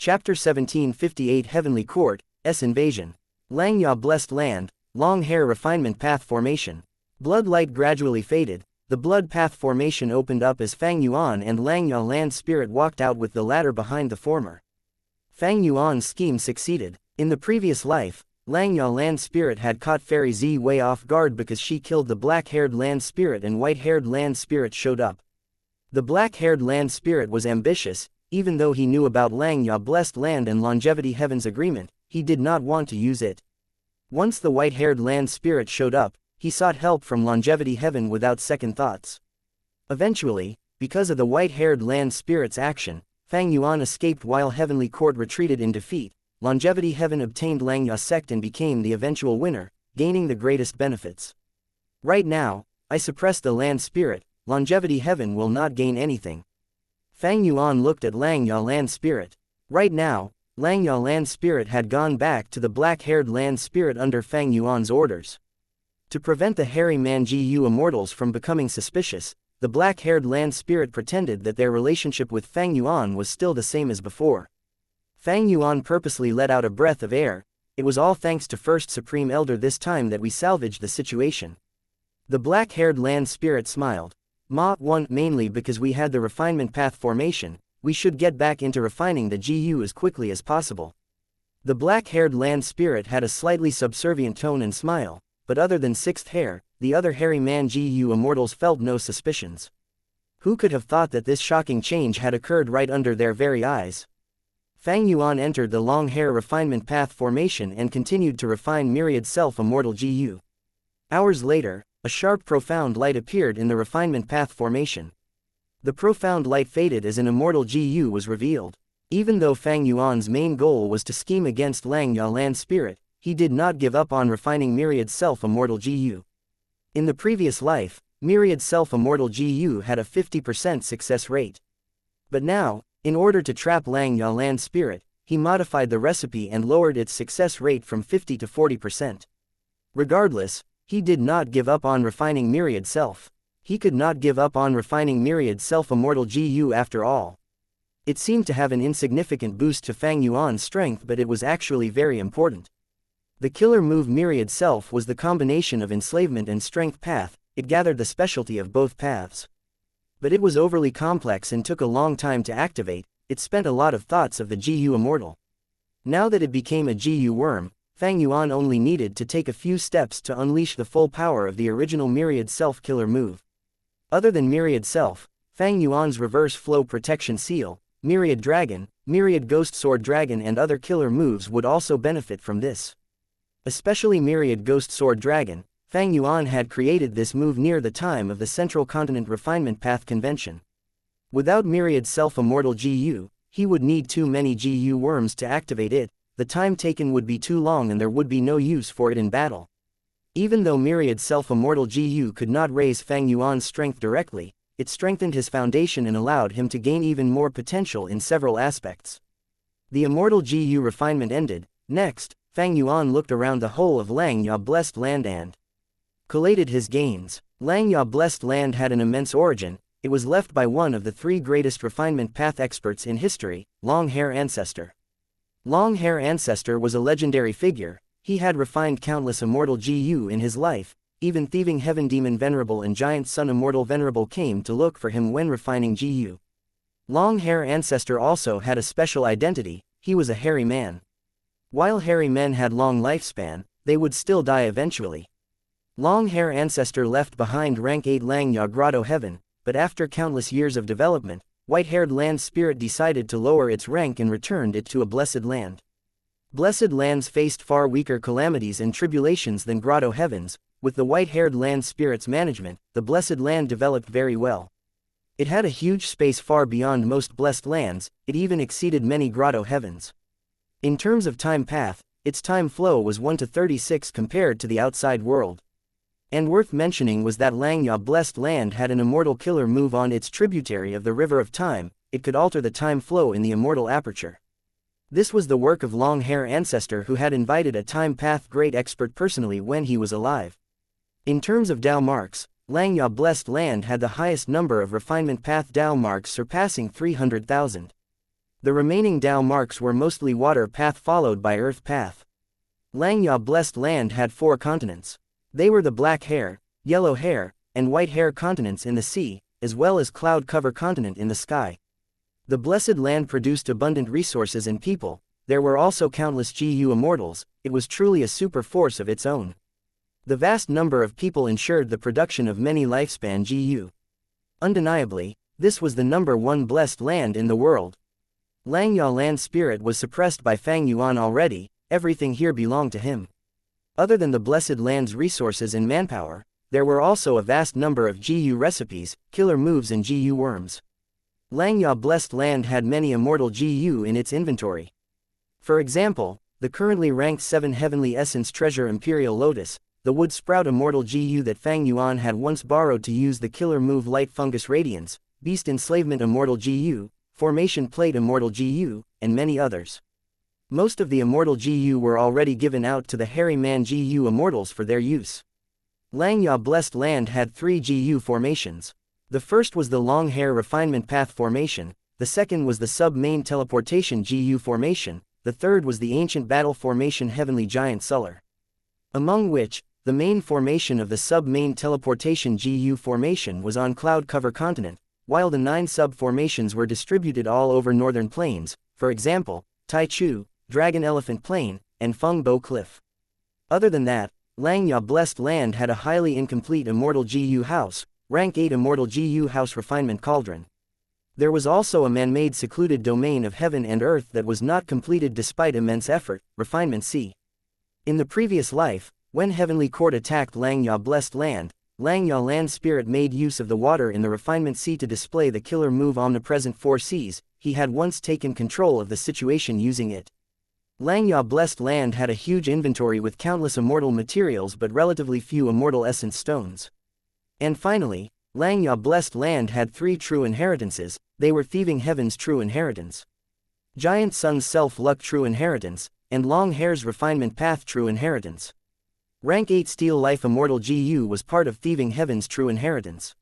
Chapter 1758 Heavenly Court, S Invasion. Langya Blessed Land, Long Hair Refinement Path Formation. Blood light gradually faded, the blood path formation opened up as Fang Yuan and Langya Land Spirit walked out with the latter behind the former. Fang Yuan's scheme succeeded. In the previous life, Langya Land Spirit had caught Fairy Zi Wei off guard because she killed the black-haired Land Spirit and white-haired Land Spirit showed up. The black-haired Land Spirit was ambitious. Even though he knew about Langya Blessed Land and Longevity Heaven's agreement, he did not want to use it. Once the white-haired Land Spirit showed up, he sought help from Longevity Heaven without second thoughts. Eventually, because of the white-haired Land Spirit's action, Fang Yuan escaped while Heavenly Court retreated in defeat. Longevity Heaven obtained Langya sect and became the eventual winner, gaining the greatest benefits. Right now, I suppress the Land Spirit, Longevity Heaven will not gain anything. Fang Yuan looked at Langya Land Spirit. Right now, Langya Land Spirit had gone back to the black-haired Land Spirit under Fang Yuan's orders. To prevent the hairy Manji Immortals from becoming suspicious, the black-haired Land Spirit pretended that their relationship with Fang Yuan was still the same as before. Fang Yuan purposely let out a breath of air. It was all thanks to First Supreme Elder this time that we salvaged the situation. The black-haired Land Spirit smiled. Mainly because we had the refinement path formation, we should get back into refining the GU as quickly as possible. The black-haired Land Spirit had a slightly subservient tone and smile, but other than sixth hair, the other hairy man GU Immortals felt no suspicions. Who could have thought that this shocking change had occurred right under their very eyes? Fang Yuan entered the long hair refinement path formation and continued to refine myriad self-immortal GU. Hours later, a sharp profound light appeared in the refinement path formation. The profound light faded as an immortal GU was revealed. Even though Fang Yuan's main goal was to scheme against Langya Land Spirit, he did not give up on refining myriad self-immortal GU. In the previous life, myriad self-immortal GU had a 50% success rate. But now, in order to trap Langya Land Spirit, he modified the recipe and lowered its success rate from 50 to 40%. Regardless, he did not give up on refining myriad self. He could not give up on refining myriad self-immortal GU after all. It seemed to have an insignificant boost to Fang Yuan's strength, but it was actually very important. The killer move myriad self was the combination of enslavement and strength path. It gathered the specialty of both paths. But it was overly complex and took a long time to activate. It spent a lot of thoughts of the GU Immortal. Now that it became a GU worm, Fang Yuan only needed to take a few steps to unleash the full power of the original myriad self killer move. Other than myriad self, Fang Yuan's reverse flow protection seal, myriad dragon, myriad ghost sword dragon and other killer moves would also benefit from this. Especially myriad ghost sword dragon. Fang Yuan had created this move near the time of the Central Continent Refinement Path Convention. Without myriad self-immortal GU, he would need too many GU worms to activate it. The time taken would be too long and there would be no use for it in battle. Even though myriad self-immortal GU could not raise Fang Yuan's strength directly, it strengthened his foundation and allowed him to gain even more potential in several aspects. The immortal GU refinement ended. Next, Fang Yuan looked around the whole of Langya Blessed Land and collated his gains. Langya Blessed Land had an immense origin. It was left by one of the three greatest refinement path experts in history, Long Hair Ancestor. Long Hair Ancestor was a legendary figure. He had refined countless immortal GU in his life. Even Thieving Heaven Demon Venerable and Giant Sun Immortal Venerable came to look for him when refining GU. Long Hair Ancestor also had a special identity. He was a hairy man. While hairy men had long lifespan, they would still die eventually. Long Hair Ancestor left behind rank 8 Langya Grotto Heaven, but after countless years of development, white-haired Land Spirit decided to lower its rank and returned it to a blessed land. Blessed lands faced far weaker calamities and tribulations than Grotto Heavens. With the white-haired Land Spirit's management, the blessed land developed very well. It had a huge space far beyond most blessed lands. It even exceeded many Grotto Heavens. In terms of time path, its time flow was 1 to 36 compared to the outside world. And worth mentioning was that Langya Blessed Land had an immortal killer move on its tributary of the River of Time. It could alter the time flow in the immortal aperture. This was the work of Long Hair Ancestor, who had invited a time path great expert personally when he was alive. In terms of Dao marks, Langya Blessed Land had the highest number of refinement path Dao marks, surpassing 300,000. The remaining Dao marks were mostly water path followed by earth path. Langya blessed land had 4 continents. They were the black hair, yellow hair, and white hair continents in the sea, as well as cloud cover continent in the sky. The blessed land produced abundant resources and people. There were also countless GU immortals. It was truly a super force of its own. The vast number of people ensured the production of many lifespan GU. Undeniably, this was the number 1 blessed land in the world. Langya land spirit was suppressed by Fang Yuan already. Everything here belonged to him. Other than the blessed land's resources and manpower, there were also a vast number of GU recipes, killer moves and GU worms. Langya blessed land had many immortal GU in its inventory. For example, the currently ranked 7 Heavenly Essence Treasure Imperial Lotus, the Wood Sprout Immortal GU that Fang Yuan had once borrowed to use the killer move Light Fungus Radiance, Beast Enslavement Immortal GU, Formation Plate Immortal GU, and many others. Most of the Immortal GU were already given out to the Hairy Man GU Immortals for their use. Langya Blessed Land had 3 GU formations. The first was the Long Hair Refinement Path formation, the second was the Sub-Main Teleportation GU formation, the third was the Ancient Battle formation Heavenly Giant Suller. Among which, the main formation of the Sub-Main Teleportation GU formation was on Cloud Cover Continent, while the 9 sub-formations were distributed all over northern plains, for example, Tai Chu, Dragon Elephant Plain, and Feng Bo Cliff. Other than that, Langya Blessed Land had a highly incomplete Immortal GU house, rank 8 Immortal GU house Refinement Cauldron. There was also a man-made secluded domain of heaven and earth that was not completed despite immense effort, Refinement C. In the previous life, when Heavenly Court attacked Langya Blessed Land, Langya Land Spirit made use of the water in the Refinement Sea to display the killer move Omnipresent 4 Seas. He had once taken control of the situation using it. Langya Blessed Land had a huge inventory with countless immortal materials but relatively few immortal essence stones. And finally, Langya Blessed Land had 3 true inheritances. They were Thieving Heaven's true inheritance, Giant Sun's Self-Luck true inheritance, and Long Hair's Refinement Path true inheritance. Rank 8 Steel Life Immortal GU was part of Thieving Heaven's true inheritance.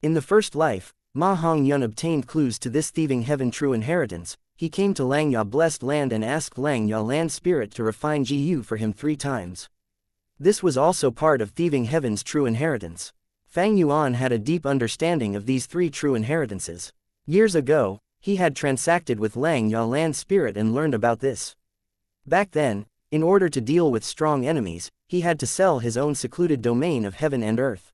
In the first life, Ma Hongyun obtained clues to this Thieving Heaven true inheritance. He came to Langya Blessed Land and asked Langya Land Spirit to refine GU for him 3 times. This was also part of Thieving Heaven's true inheritance. Fang Yuan had a deep understanding of these 3 true inheritances. Years ago, he had transacted with Langya Land Spirit and learned about this. Back then, in order to deal with strong enemies, he had to sell his own secluded domain of heaven and earth.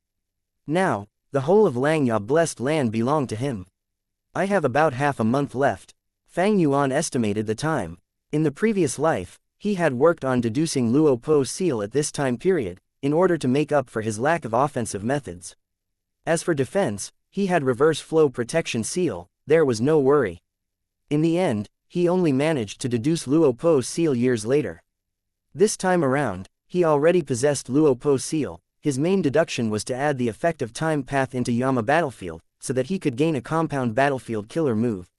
Now, the whole of Langya Blessed Land belonged to him. I have about half a month left. Fang Yuan estimated the time. In the previous life, he had worked on deducing Luo Po's seal at this time period, in order to make up for his lack of offensive methods. As for defense, he had reverse flow protection seal. There was no worry. In the end, he only managed to deduce Luo Po's seal years later. This time around, he already possessed Luo Po's seal. His main deduction was to add the effect of time path into Yama battlefield, so that he could gain a compound battlefield killer move.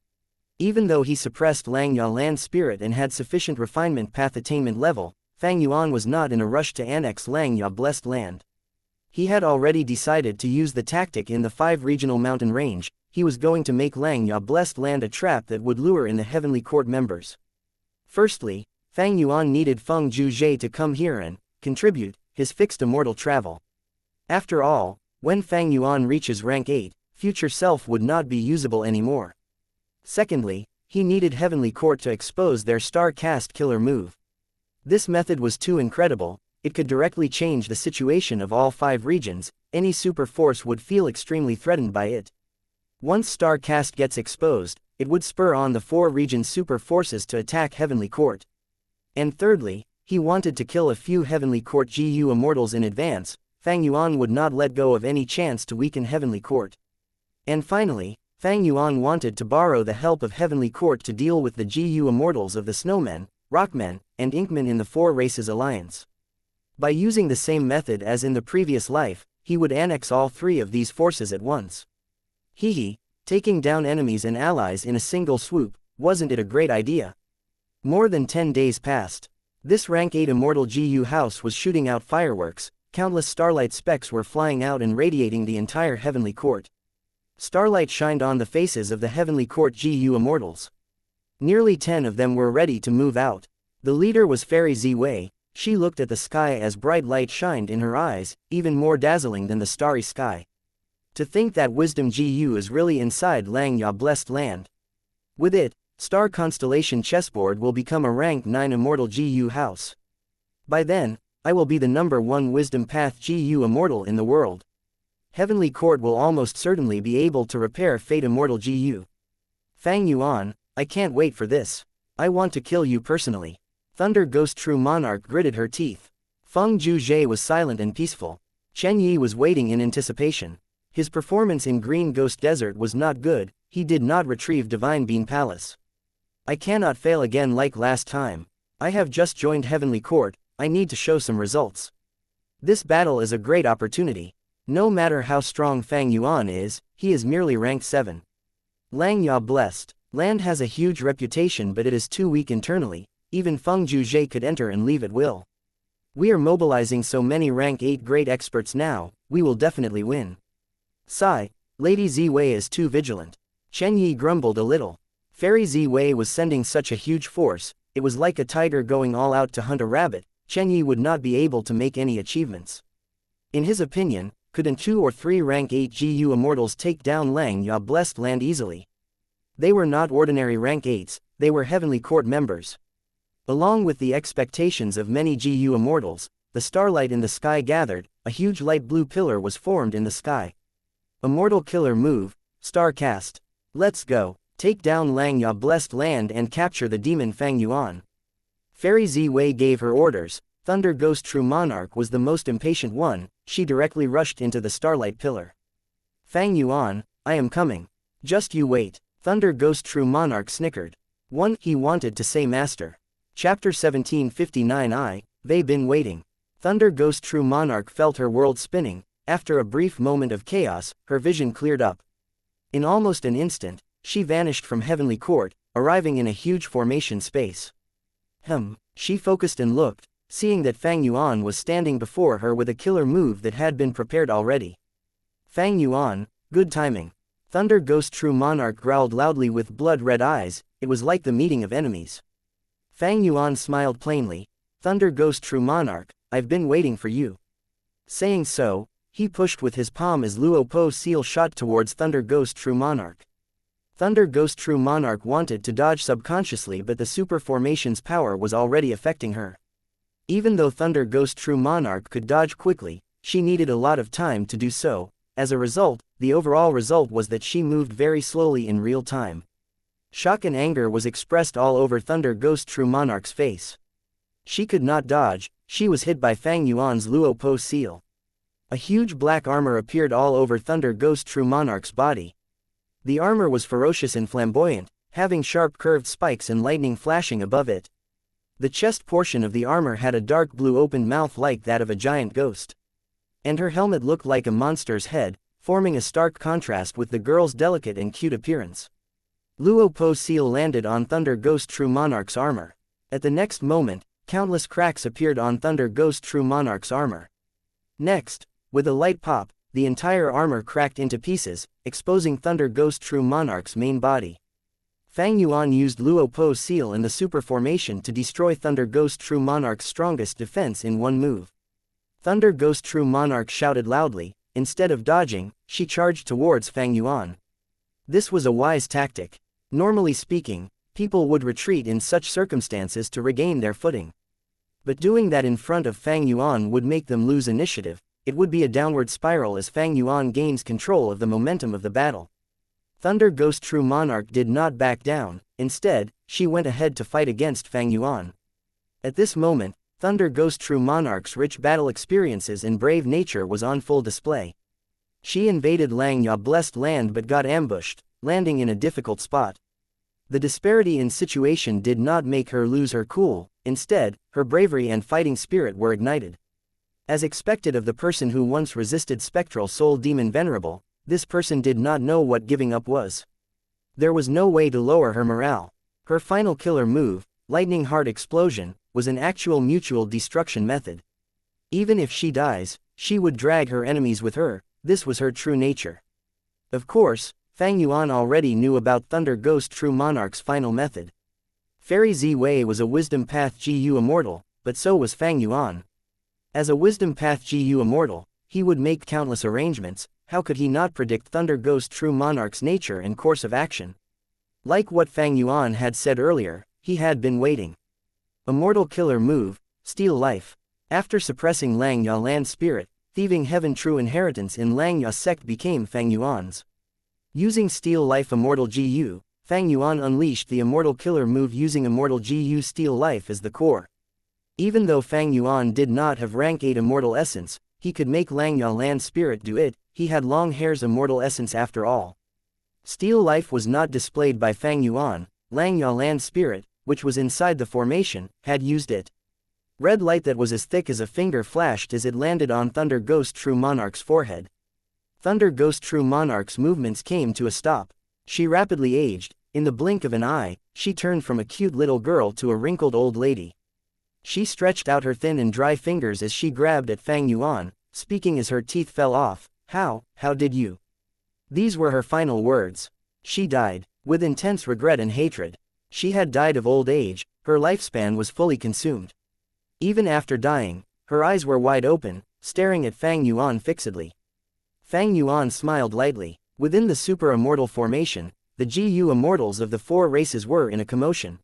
Even though he suppressed Langya Land Spirit and had sufficient refinement path attainment level, Fang Yuan was not in a rush to annex Langya Blessed Land. He had already decided to use the tactic in the 5 regional mountain range. He was going to make Langya Blessed Land a trap that would lure in the Heavenly Court members. Firstly, Fang Yuan needed Feng Zhuzhe to come here and contribute his fixed immortal travel. After all, when Fang Yuan reaches rank 8, future self would not be usable anymore. Secondly, he needed Heavenly Court to expose their star cast killer move. This method was too incredible. It could directly change the situation of all 5 regions. Any super force would feel extremely threatened by it. Once star cast gets exposed, it would spur on the 4 region super forces to attack Heavenly Court. And thirdly, he wanted to kill a few Heavenly Court GU immortals in advance. Fang Yuan would not let go of any chance to weaken Heavenly Court. And finally, Fang Yuan wanted to borrow the help of Heavenly Court to deal with the GU immortals of the Snowmen, Rockmen, and Inkmen in the 4 Races Alliance. By using the same method as in the previous life, he would annex all 3 of these forces at once. Taking down enemies and allies in a single swoop, wasn't it a great idea? More than 10 days passed. This rank 8 Immortal GU house was shooting out fireworks. Countless starlight specks were flying out and radiating the entire Heavenly Court. Starlight shined on the faces of the Heavenly Court GU immortals. Nearly 10 of them were ready to move out. The leader was Fairy Ziwei. She looked at the sky as bright light shined in her eyes, even more dazzling than the starry sky. To think that Wisdom Gu is really inside Langya Blessed Land. With it, Star Constellation Chessboard will become a rank 9 Immortal Gu house. By then, I will be the #1 Wisdom Path Gu Immortal in the world. Heavenly Court will almost certainly be able to repair Fate Immortal Gu. Fang Yuan, I can't wait for this. I want to kill you personally. Thunder Ghost True Monarch gritted her teeth. Feng Juzhe was silent and peaceful. Chen Yi was waiting in anticipation. His performance in Green Ghost Desert was not good, he did not retrieve Divine Bean Palace. I cannot fail again like last time. I have just joined Heavenly Court, I need to show some results. This battle is a great opportunity. No matter how strong Fang Yuan is, he is merely ranked 7. Langya Blessed Land has a huge reputation, but it is too weak internally. Even Feng Juzhe could enter and leave at will. We are mobilizing so many rank 8 great experts now, we will definitely win. Sigh, Lady Ziwei is too vigilant. Chen Yi grumbled a little. Fairy Ziwei was sending such a huge force, it was like a tiger going all out to hunt a rabbit. Chen Yi would not be able to make any achievements. In his opinion, couldn't 2 or 3 rank 8 Gu Immortals take down Langya Blessed Land easily? They were not ordinary rank 8s, they were Heavenly Court members. Along with the expectations of many Gu Immortals, the starlight in the sky gathered, a huge light blue pillar was formed in the sky. Immortal Killer Move, Star Cast. Let's go, take down Langya Blessed Land and capture the demon Fang Yuan. Fairy Ziwei gave her orders. Thunder Ghost True Monarch was the most impatient one, she directly rushed into the starlight pillar. Fang Yuan, I am coming. Just you wait. Thunder Ghost True Monarch snickered. He wanted to say master. Chapter 1759 They've been waiting. Thunder Ghost True Monarch felt her world spinning. After a brief moment of chaos, her vision cleared up. In almost an instant, she vanished from Heavenly Court, arriving in a huge formation space. She focused and looked, seeing that Fang Yuan was standing before her with a killer move that had been prepared already. Fang Yuan, good timing. Thunder Ghost True Monarch growled loudly with blood-red eyes, it was like the meeting of enemies. Fang Yuan smiled plainly. Thunder Ghost True Monarch, I've been waiting for you. Saying so, he pushed with his palm as Luo Po's seal shot towards Thunder Ghost True Monarch. Thunder Ghost True Monarch wanted to dodge subconsciously, but the super formation's power was already affecting her. Even though Thunder Ghost True Monarch could dodge quickly, she needed a lot of time to do so. As a result, the overall result was that she moved very slowly in real time. Shock and anger was expressed all over Thunder Ghost True Monarch's face. She could not dodge, she was hit by Fang Yuan's Luo Po seal. A huge black armor appeared all over Thunder Ghost True Monarch's body. The armor was ferocious and flamboyant, having sharp curved spikes and lightning flashing above it. The chest portion of the armor had a dark blue opened mouth like that of a giant ghost. And her helmet looked like a monster's head, forming a stark contrast with the girl's delicate and cute appearance. Luo Po's seal landed on Thunder Ghost True Monarch's armor. At the next moment, countless cracks appeared on Thunder Ghost True Monarch's armor. Next, with a light pop, the entire armor cracked into pieces, exposing Thunder Ghost True Monarch's main body. Fang Yuan used Luo Po's seal and the super formation to destroy Thunder Ghost True Monarch's strongest defense in one move. Thunder Ghost True Monarch shouted loudly. Instead of dodging, she charged towards Fang Yuan. This was a wise tactic. Normally speaking, people would retreat in such circumstances to regain their footing. But doing that in front of Fang Yuan would make them lose initiative. It would be a downward spiral as Fang Yuan gains control of the momentum of the battle. Thunder Ghost True Monarch did not back down, instead, she went ahead to fight against Fang Yuan. At this moment, Thunder Ghost True Monarch's rich battle experiences and brave nature was on full display. She invaded Langya Blessed Land but got ambushed, landing in a difficult spot. The disparity in situation did not make her lose her cool, instead, her bravery and fighting spirit were ignited. As expected of the person who once resisted Spectral Soul Demon Venerable, this person did not know what giving up was. There was no way to lower her morale. Her final killer move, Lightning Heart Explosion, was an actual mutual destruction method. Even if she dies, she would drag her enemies with her, this was her true nature. Of course, Fang Yuan already knew about Thunder Ghost True Monarch's final method. Fairy Ziwei was a wisdom path GU immortal, but so was Fang Yuan. As a wisdom path GU immortal, he would make countless arrangements. How could he not predict Thunder Ghost True Monarch's nature and course of action? Like what Fang Yuan had said earlier, he had been waiting. Immortal killer move, steal life. After suppressing Langya land spirit, thieving heaven true inheritance in Langya sect became Fang Yuan's. Using steal life immortal GU, Fang Yuan unleashed the immortal killer move using immortal GU steal life as the core. Even though Fang Yuan did not have rank 8 immortal essence, he could make Langya land spirit do it. He had long hair's immortal essence after all. Steal life was not displayed by Fang Yuan. Langya land spirit, which was inside the formation, had used it. Red light that was as thick as a finger flashed as it landed on Thunder Ghost True Monarch's forehead. Thunder Ghost True Monarch's movements came to a stop. She rapidly aged. In the blink of an eye, she turned from a cute little girl to a wrinkled old lady. She stretched out her thin and dry fingers as she grabbed at Fang Yuan, speaking as her teeth fell off. How did you? These were her final words. She died, with intense regret and hatred. She had died of old age, her lifespan was fully consumed. Even after dying, her eyes were wide open, staring at Fang Yuan fixedly. Fang Yuan smiled lightly. Within the super-immortal formation, the GU immortals of the 4 races were in a commotion.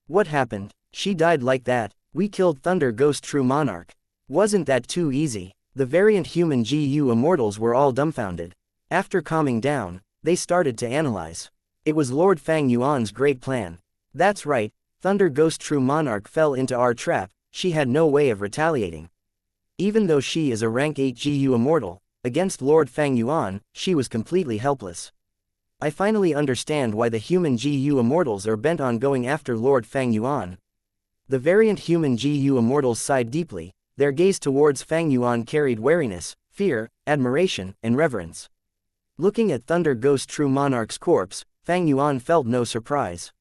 What happened? She died like that. We killed Thunder Ghost True Monarch. Wasn't that too easy? The variant human GU immortals were all dumbfounded. After calming down, they started to analyze. It was Lord Fang Yuan's great plan. That's right, Thunder Ghost True Monarch fell into our trap. She had no way of retaliating. Even though she is a rank 8 GU immortal, against Lord Fang Yuan, she was completely helpless. I finally understand why the human GU immortals are bent on going after Lord Fang Yuan. The variant human GU immortals sighed deeply. Their gaze towards Fang Yuan carried wariness, fear, admiration, and reverence. Looking at Thunder Ghost True Monarch's corpse, Fang Yuan felt no surprise.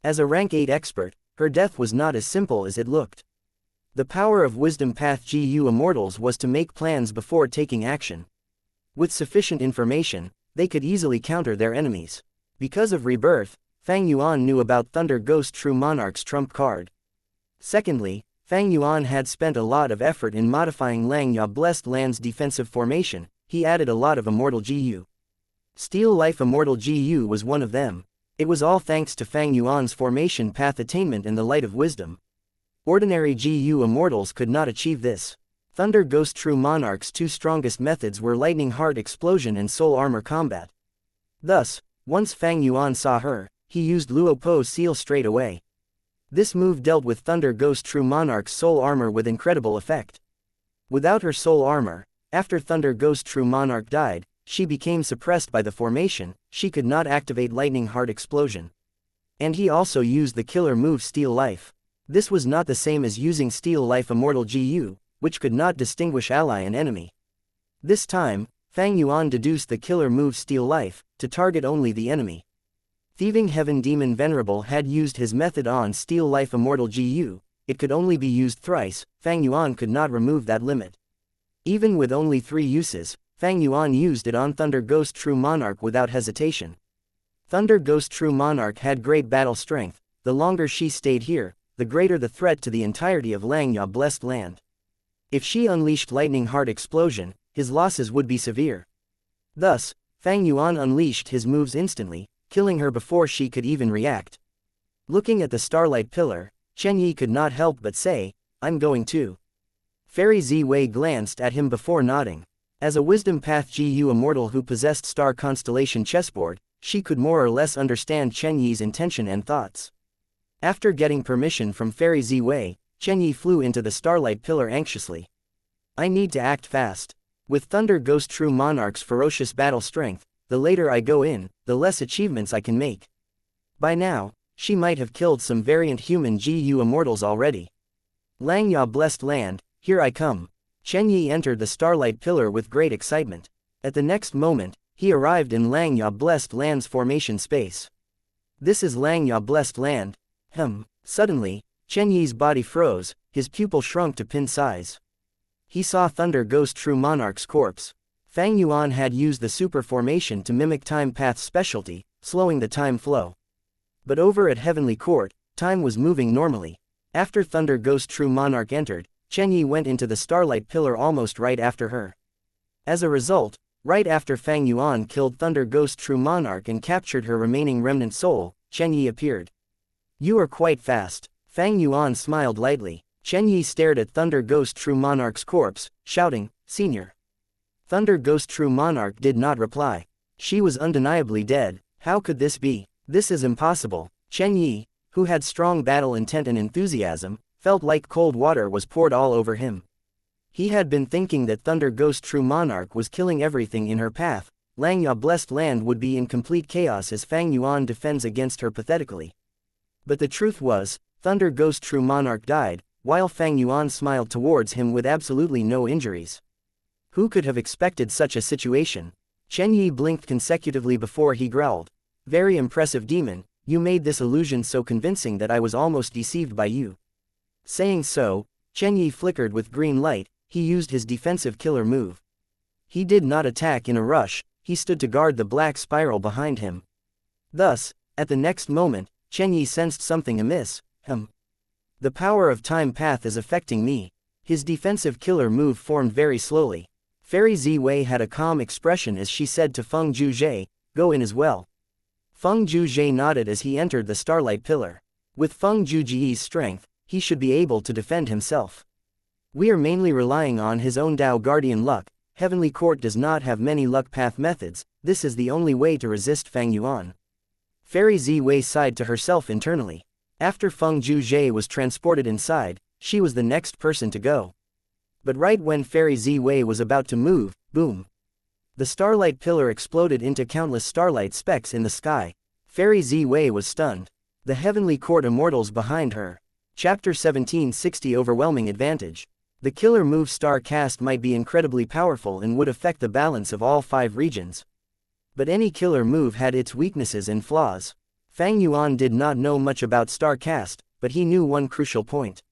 As a rank 8 expert, her death was not as simple as it looked. The power of Wisdom Path GU immortals was to make plans before taking action. With sufficient information, they could easily counter their enemies. Because of rebirth, Fang Yuan knew about Thunder Ghost True Monarch's trump card. Secondly, Fang Yuan had spent a lot of effort in modifying Langya Blessed Land's defensive formation. He added a lot of immortal GU. Steal Life Immortal GU was one of them. It was all thanks to Fang Yuan's formation path attainment in the light of wisdom. Ordinary GU immortals could not achieve this. Thunder Ghost True Monarch's 2 strongest methods were Lightning Heart Explosion and Soul Armor Combat. Thus, once Fang Yuan saw her, he used Luo Po's seal straight away. This move dealt with Thunder Ghost True Monarch's soul armor with incredible effect. Without her soul armor, after Thunder Ghost True Monarch died, she became suppressed by the formation. She could not activate Lightning Heart Explosion. And he also used the killer move Steal Life. This was not the same as using Steal Life Immortal GU, which could not distinguish ally and enemy. This time, Fang Yuan deduced the killer move Steal Life, to target only the enemy. Thieving Heaven Demon Venerable had used his method on Steal Life Immortal GU. It could only be used thrice. Fang Yuan could not remove that limit. Even with only 3 uses, Fang Yuan used it on Thunder Ghost True Monarch without hesitation. Thunder Ghost True Monarch had great battle strength. The longer she stayed here, the greater the threat to the entirety of Langya Blessed Land. If she unleashed Lightning Heart Explosion, his losses would be severe. Thus, Fang Yuan unleashed his moves instantly, killing her before she could even react. Looking at the Starlight Pillar, Chen Yi could not help but say, "I'm going too." Fairy Ziwei glanced at him before nodding. As a Wisdom Path GU immortal who possessed Star Constellation chessboard, she could more or less understand Chen Yi's intention and thoughts. After getting permission from Fairy Ziwei, Chen Yi flew into the Starlight Pillar anxiously. I need to act fast. With Thunder Ghost True Monarch's ferocious battle strength, the later I go in, the less achievements I can make. By now, she might have killed some variant human GU immortals already. Langya Blessed Land, here I come. Chen Yi entered the Starlight Pillar with great excitement. At the next moment, he arrived in Langya Blessed Land's formation space. This is Langya Blessed Land. Suddenly, Chen Yi's body froze, his pupil shrunk to pin size. He saw Thunder Ghost True Monarch's corpse. Fang Yuan had used the super formation to mimic Time Path's specialty, slowing the time flow. But over at Heavenly Court, time was moving normally. After Thunder Ghost True Monarch entered, Chen Yi went into the Starlight Pillar almost right after her. As a result, right after Fang Yuan killed Thunder Ghost True Monarch and captured her remaining remnant soul, Chen Yi appeared. You are quite fast. Fang Yuan smiled lightly. Chen Yi stared at Thunder Ghost True Monarch's corpse, shouting, Senior. Thunder Ghost True Monarch did not reply. She was undeniably dead. How could this be? This is impossible. Chen Yi, who had strong battle intent and enthusiasm, felt like cold water was poured all over him. He had been thinking that Thunder Ghost True Monarch was killing everything in her path. Langya Blessed Land would be in complete chaos as Fang Yuan defends against her pathetically. But the truth was, Thunder Ghost True Monarch died, while Fang Yuan smiled towards him with absolutely no injuries. Who could have expected such a situation? Chen Yi blinked consecutively before he growled. Very impressive demon, you made this illusion so convincing that I was almost deceived by you. Saying so, Chen Yi flickered with green light. He used his defensive killer move. He did not attack in a rush, he stood to guard the black spiral behind him. Thus, at the next moment, Chen Yi sensed something amiss. The power of time path is affecting me. His defensive killer move formed very slowly. Fairy Ziwei had a calm expression as she said to Feng Zhuzhe, go in as well. Feng Zhuzhe nodded as he entered the Starlight Pillar. With Feng Zhuzhe's strength, he should be able to defend himself. We are mainly relying on his own Dao Guardian luck. Heavenly Court does not have many luck path methods. This is the only way to resist Fang Yuan. Fairy Ziwei sighed to herself internally. After Feng Zhuzhe was transported inside, she was the next person to go. But right when Fairy Ziwei was about to move, boom! The Starlight Pillar exploded into countless starlight specks in the sky. Fairy Ziwei was stunned. The Heavenly Court Immortals behind her. Chapter 1760 Overwhelming Advantage. The killer move Star Cast might be incredibly powerful and would affect the balance of all 5 regions. But any killer move had its weaknesses and flaws. Fang Yuan did not know much about Star Cast, but he knew one crucial point.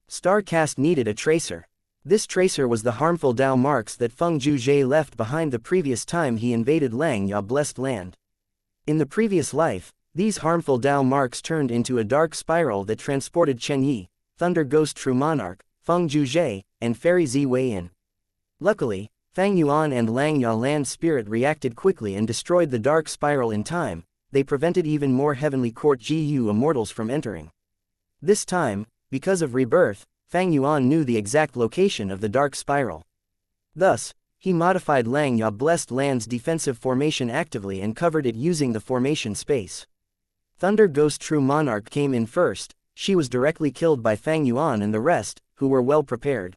Star Cast needed a tracer. This tracer was the harmful Dao marks that Feng Zhuzhe left behind the previous time he invaded Langya Blessed Land. In the previous life, these harmful Dao marks turned into a dark spiral that transported Chen Yi, Thunder Ghost True Monarch, Feng Zhuzhe, and Fairy Ziwei in. Luckily, Fang Yuan and Langya Land Spirit reacted quickly and destroyed the dark spiral in time. They prevented even more Heavenly Court GU Immortals from entering. This time, because of rebirth, Fang Yuan knew the exact location of the dark spiral. Thus, he modified Langya Blessed Land's defensive formation actively and covered it using the formation space. Thunder Ghost True Monarch came in first. She was directly killed by Fang Yuan and the rest, who were well prepared.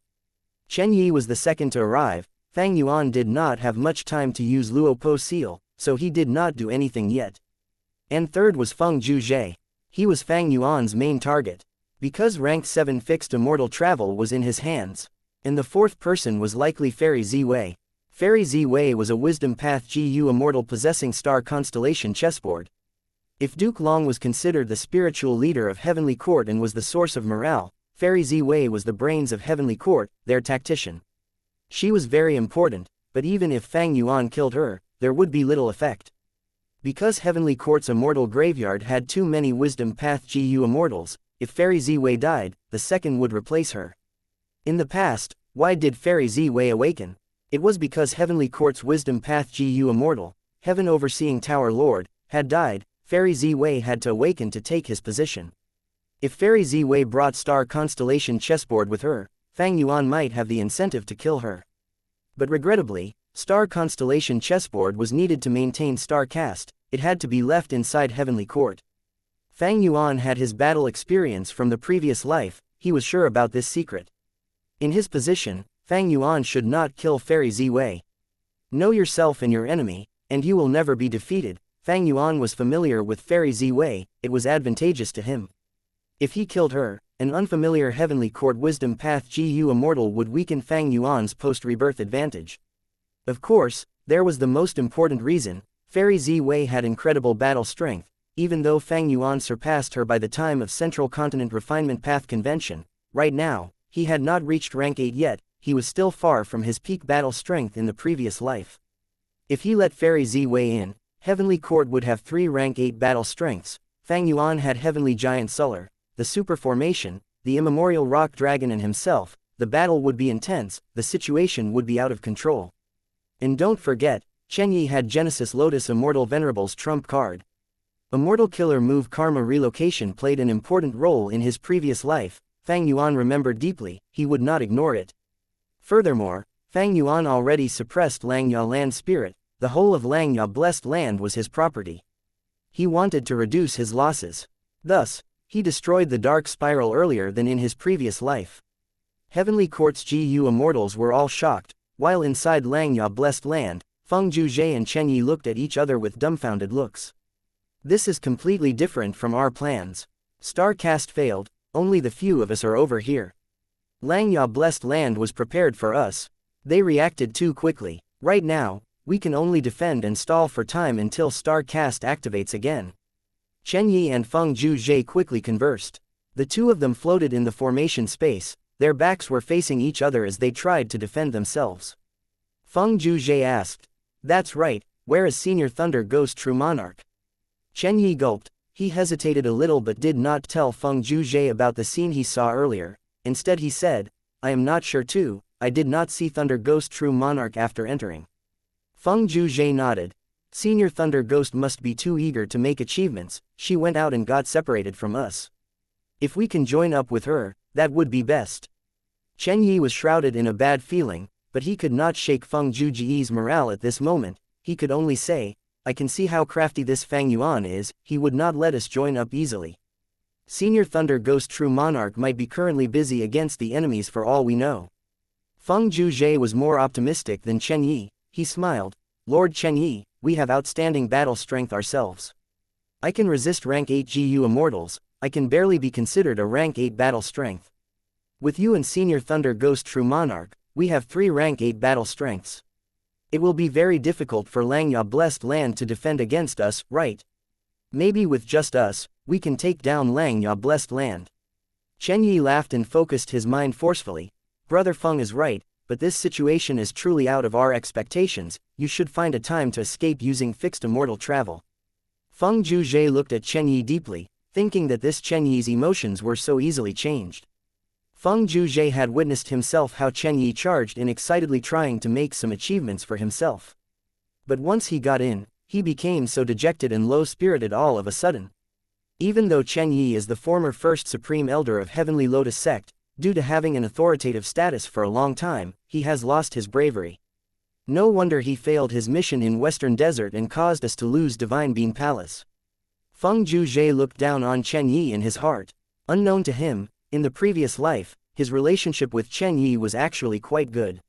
Chen Yi was the second to arrive. Fang Yuan did not have much time to use Luo Po Seal, so he did not do anything yet. And third was Feng Zhuzhe. He was Fang Yuan's main target. Because rank 7 fixed immortal travel was in his hands. And the fourth person was likely Fairy Ziwei. Fairy Ziwei was a Wisdom Path GU Immortal possessing Star Constellation chessboard. If Duke Long was considered the spiritual leader of Heavenly Court and was the source of morale, Fairy Ziwei was the brains of Heavenly Court, their tactician. She was very important, but even if Fang Yuan killed her, there would be little effect. Because Heavenly Court's immortal graveyard had too many Wisdom Path GU Immortals, if Fairy Ziwei died, the second would replace her. In the past, why did Fairy Ziwei awaken? It was because Heavenly Court's Wisdom Path GU Immortal, Heaven Overseeing Tower Lord, had died. Fairy Ziwei had to awaken to take his position. If Fairy Ziwei brought Star Constellation chessboard with her, Fang Yuan might have the incentive to kill her. But regrettably, Star Constellation chessboard was needed to maintain Star Cast. It had to be left inside Heavenly Court. Fang Yuan had his battle experience from the previous life. He was sure about this secret. In his position, Fang Yuan should not kill Fairy Ziwei. Know yourself and your enemy, and you will never be defeated. Fang Yuan was familiar with Fairy Ziwei. It was advantageous to him. If he killed her, an unfamiliar Heavenly Court Wisdom Path GU Immortal would weaken Fang Yuan's post-rebirth advantage. Of course, there was the most important reason. Fairy Ziwei had incredible battle strength. Even though Fang Yuan surpassed her by the time of Central Continent Refinement Path Convention, right now, he had not reached rank 8 yet. He was still far from his peak battle strength in the previous life. If he let Fairy Ziwei in, Heavenly Court would have 3 rank 8 battle strengths. Fang Yuan had Heavenly Giant Solar, the super formation, the immemorial rock dragon and himself. The battle would be intense, the situation would be out of control. And don't forget, Chen Yi had Genesis Lotus Immortal Venerable's trump card. Immortal killer move karma relocation played an important role in his previous life. Fang Yuan remembered deeply, he would not ignore it. Furthermore, Fang Yuan already suppressed Langya land spirit, the whole of Langya blessed land was his property. He wanted to reduce his losses. Thus, he destroyed the dark spiral earlier than in his previous life. Heavenly Court's GU immortals were all shocked, while inside Langya blessed land, Feng Zhuzhe and Chen Yi looked at each other with dumbfounded looks. This is completely different from our plans. Starcast failed, only the few of us are over here. Langya blessed land was prepared for us. They reacted too quickly. Right now, we can only defend and stall for time until Starcast activates again. Chen Yi and Feng Zhuzhe quickly conversed. The two of them floated in the formation space, their backs were facing each other as they tried to defend themselves. Feng Zhuzhe asked, "That's right, where is Senior Thunder Ghost True Monarch?" Chen Yi gulped. He hesitated a little but did not tell Feng Zhuzhe about the scene he saw earlier. Instead he said, "I am not sure too, I did not see Thunder Ghost True Monarch after entering." Feng Zhuzhe nodded. Senior Thunder Ghost must be too eager to make achievements, she went out and got separated from us. If we can join up with her, that would be best. Chen Yi was shrouded in a bad feeling, but he could not shake Feng Zhuzhe's morale at this moment. He could only say, "I can see how crafty this Fang Yuan is, he would not let us join up easily. Senior Thunder Ghost True Monarch might be currently busy against the enemies for all we know." Feng Zhuzhe was more optimistic than Chen Yi. He smiled, "Lord Chen Yi, we have outstanding battle strength ourselves. I can resist rank 8 GU immortals, I can barely be considered a rank 8 battle strength. With you and Senior Thunder Ghost True Monarch, we have 3 rank 8 battle strengths. It will be very difficult for Langya blessed land to defend against us, right? Maybe with just us, we can take down Langya blessed land." Chen Yi laughed and focused his mind forcefully. "Brother Feng is right, but this situation is truly out of our expectations, you should find a time to escape using fixed immortal travel." Feng Zhuzhe looked at Chen Yi deeply, thinking that this Chen Yi's emotions were so easily changed. Feng Zhuzhe had witnessed himself how Chen Yi charged in excitedly trying to make some achievements for himself. But once he got in, he became so dejected and low-spirited all of a sudden. Even though Chen Yi is the former first supreme elder of Heavenly Lotus sect, due to having an authoritative status for a long time, he has lost his bravery. No wonder he failed his mission in Western Desert and caused us to lose Divine Bean Palace. Feng Zhuzhe looked down on Chen Yi in his heart. Unknown to him, in the previous life, his relationship with Chen Yi was actually quite good.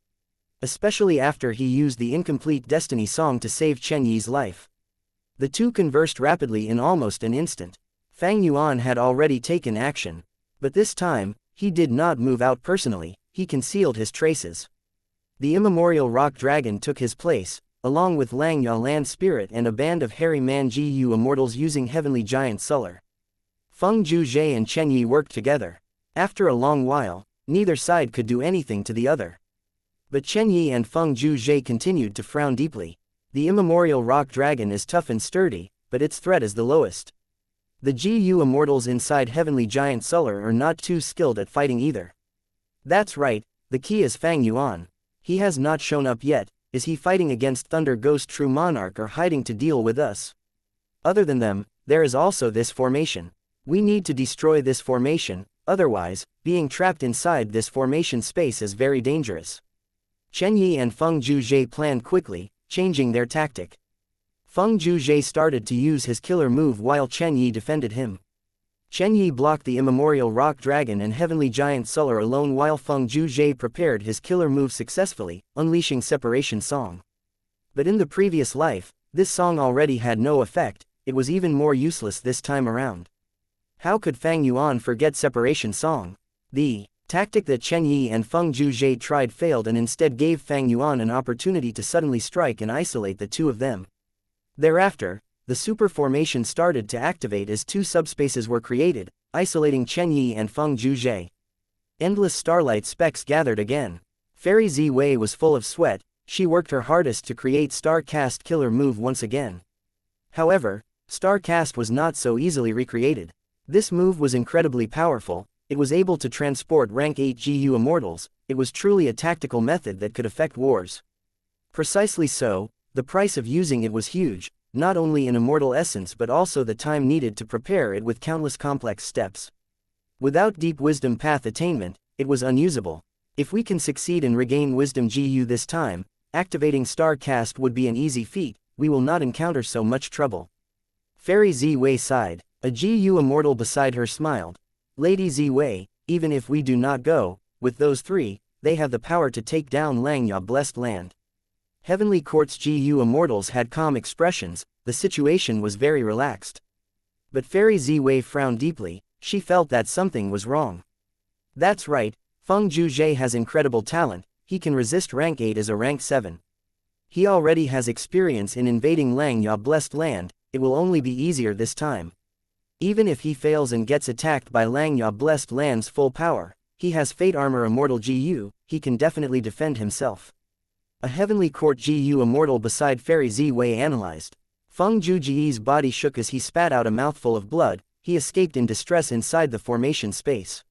Especially after he used the incomplete Destiny song to save Chen Yi's life. The two conversed rapidly in almost an instant. Fang Yuan had already taken action. But this time, he did not move out personally, he concealed his traces. The immemorial rock dragon took his place, along with Langya land spirit and a band of hairy man GU immortals using Heavenly Giant Solar. Feng Zhuzhe and Chen Yi worked together. After a long while, neither side could do anything to the other. But Chen Yi and Feng Zhuzhe continued to frown deeply. The immemorial rock dragon is tough and sturdy, but its threat is the lowest. The GU immortals inside Heavenly Giant Solar are not too skilled at fighting either. That's right, the key is Fang Yuan. He has not shown up yet. Is he fighting against Thunder Ghost True Monarch or hiding to deal with us? Other than them, there is also this formation. We need to destroy this formation, otherwise, being trapped inside this formation space is very dangerous. Chen Yi and Feng Zhuzhe planned quickly, changing their tactic. Feng Zhuzhe started to use his killer move while Chen Yi defended him. Chen Yi blocked the immemorial rock dragon and Heavenly Giant Solar alone while Feng Zhuzhe prepared his killer move successfully, unleashing Separation Song. But in the previous life, this song already had no effect, it was even more useless this time around. How could Fang Yuan forget Separation Song? The tactic that Chen Yi and Feng Zhuzhe tried failed and instead gave Fang Yuan an opportunity to suddenly strike and isolate the two of them. Thereafter, the super formation started to activate as two subspaces were created, isolating Chen Yi and Feng Zhuzhe. Endless starlight specks gathered again. Fairy Zi Wei was full of sweat, she worked her hardest to create Star Cast killer move once again. However, StarCast was not so easily recreated. This move was incredibly powerful, it was able to transport rank 8 GU Immortals, it was truly a tactical method that could affect wars. Precisely so, the price of using it was huge, not only in immortal essence but also the time needed to prepare it with countless complex steps. Without deep wisdom path attainment, it was unusable. If we can succeed and regain wisdom GU this time, activating StarCast would be an easy feat, we will not encounter so much trouble. Fairy Ziwei sighed. A GU Immortal beside her smiled. Lady Ziwei, even if we do not go, with those three, they have the power to take down Langya Blessed Land. Heavenly Court's GU Immortals had calm expressions, the situation was very relaxed. But Fairy Ziwei frowned deeply, she felt that something was wrong. That's right, Feng Zhuzhe has incredible talent, he can resist rank 8 as a rank 7. He already has experience in invading Langya Blessed Land, it will only be easier this time. Even if he fails and gets attacked by Langya Blessed Land's full power, he has Fate Armor Immortal GU, he can definitely defend himself. A Heavenly Court GU Immortal beside Fairy Ziwei analyzed. Feng Zhuzhe's body shook as he spat out a mouthful of blood, he escaped in distress inside the formation space.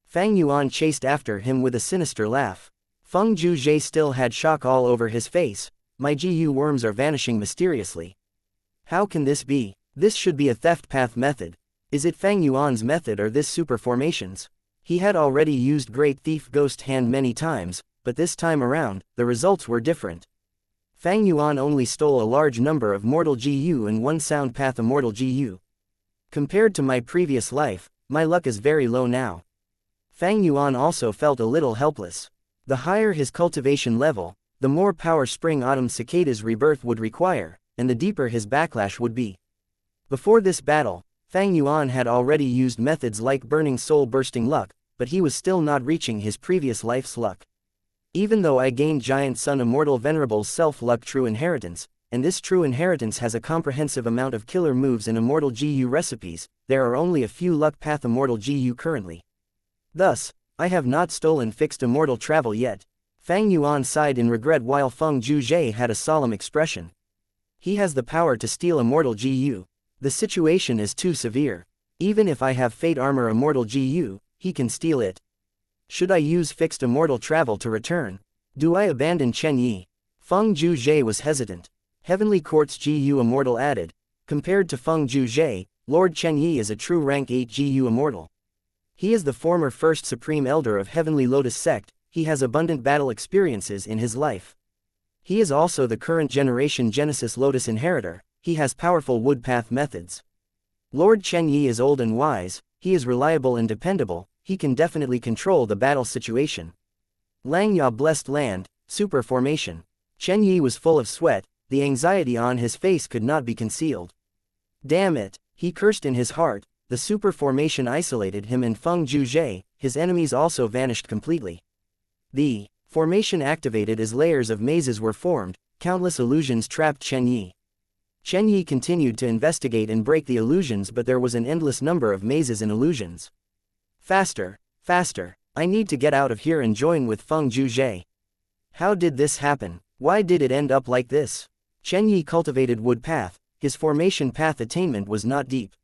Fang Yuan chased after him with a sinister laugh. Feng Zhuzhe still had shock all over his face, my GU worms are vanishing mysteriously. How can this be? This should be a theft path method. Is it Fang Yuan's method or this super formations? He had already used Great Thief Ghost Hand many times, but this time around, the results were different. Fang Yuan only stole a large number of mortal GU and one sound path immortal GU. Compared to my previous life, my luck is very low now. Fang Yuan also felt a little helpless. The higher his cultivation level, the more power Spring Autumn Cicada's rebirth would require, and the deeper his backlash would be. Before this battle, Fang Yuan had already used methods like Burning Soul Bursting Luck, but he was still not reaching his previous life's luck. Even though I gained Giant Sun Immortal Venerable's Self-Luck True Inheritance, and this True Inheritance has a comprehensive amount of killer moves and Immortal GU recipes, there are only a few Luck Path Immortal GU currently. Thus, I have not stolen Fixed Immortal Travel yet. Fang Yuan sighed in regret while Feng Zhuzhe had a solemn expression. He has the power to steal Immortal GU. The situation is too severe. Even if I have Fate Armor Immortal GU, he can steal it. Should I use Fixed Immortal Travel to return? Do I abandon Chen Yi? Feng Zhuzhe was hesitant. Heavenly Court's GU Immortal added, compared to Feng Zhuzhe, Lord Chen Yi is a true rank 8 GU Immortal. He is the former First Supreme Elder of Heavenly Lotus Sect, he has abundant battle experiences in his life. He is also the current generation Genesis Lotus Inheritor, he has powerful wood path methods. Lord Chen Yi is old and wise, he is reliable and dependable, he can definitely control the battle situation. Langya Blessed Land, Super Formation. Chen Yi was full of sweat, the anxiety on his face could not be concealed. Damn it, he cursed in his heart, the super formation isolated him and Feng Zhuzhe, his enemies also vanished completely. The formation activated as layers of mazes were formed, countless illusions trapped Chen Yi. Chen Yi continued to investigate and break the illusions, but there was an endless number of mazes and illusions. Faster, faster, I need to get out of here and join with Feng Zhuzhe. How did this happen? Why did it end up like this? Chen Yi cultivated wood path, his formation path attainment was not deep.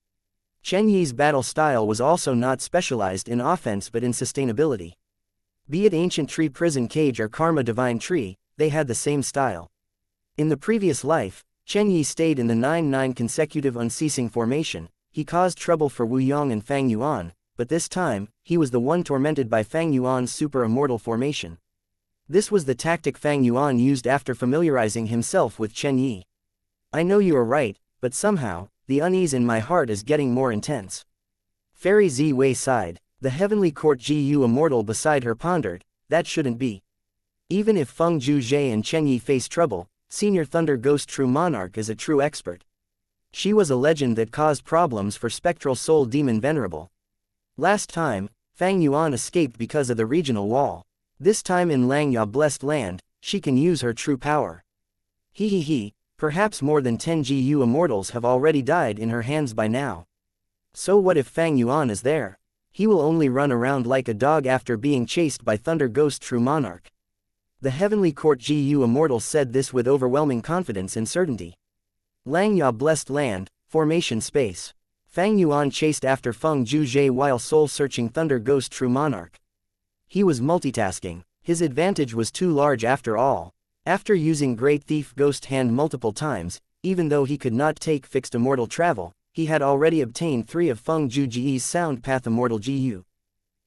Chen Yi's battle style was also not specialized in offense but in sustainability. Be it Ancient Tree Prison Cage or Karma Divine Tree, they had the same style. In the previous life, Chen Yi stayed in the 9-9 consecutive unceasing formation, he caused trouble for Wu Yong and Fang Yuan, but this time, he was the one tormented by Fang Yuan's super immortal formation. This was the tactic Fang Yuan used after familiarizing himself with Chen Yi. I know you are right, but somehow, the unease in my heart is getting more intense. Fairy Ziwei sighed, the Heavenly Court GU Immortal beside her pondered, that shouldn't be. Even if Feng Zhuzhe and Chen Yi face trouble, Senior Thunder Ghost True Monarch is a true expert. She was a legend that caused problems for Spectral Soul Demon Venerable. Last time, Fang Yuan escaped because of the regional wall. This time in Langya Blessed Land, she can use her true power. Perhaps more than 10 GU Immortals have already died in her hands by now. So what if Fang Yuan is there? He will only run around like a dog after being chased by Thunder Ghost True Monarch. The Heavenly Court GU Immortal said this with overwhelming confidence and certainty. Langya Blessed Land, Formation Space. Fang Yuan chased after Feng Zhuzhe while soul-searching Thunder Ghost True Monarch. He was multitasking. His advantage was too large after all. After using Great Thief Ghost Hand multiple times, even though he could not take fixed immortal travel, he had already obtained 3 of Feng Zhuji's Sound Path Immortal GU.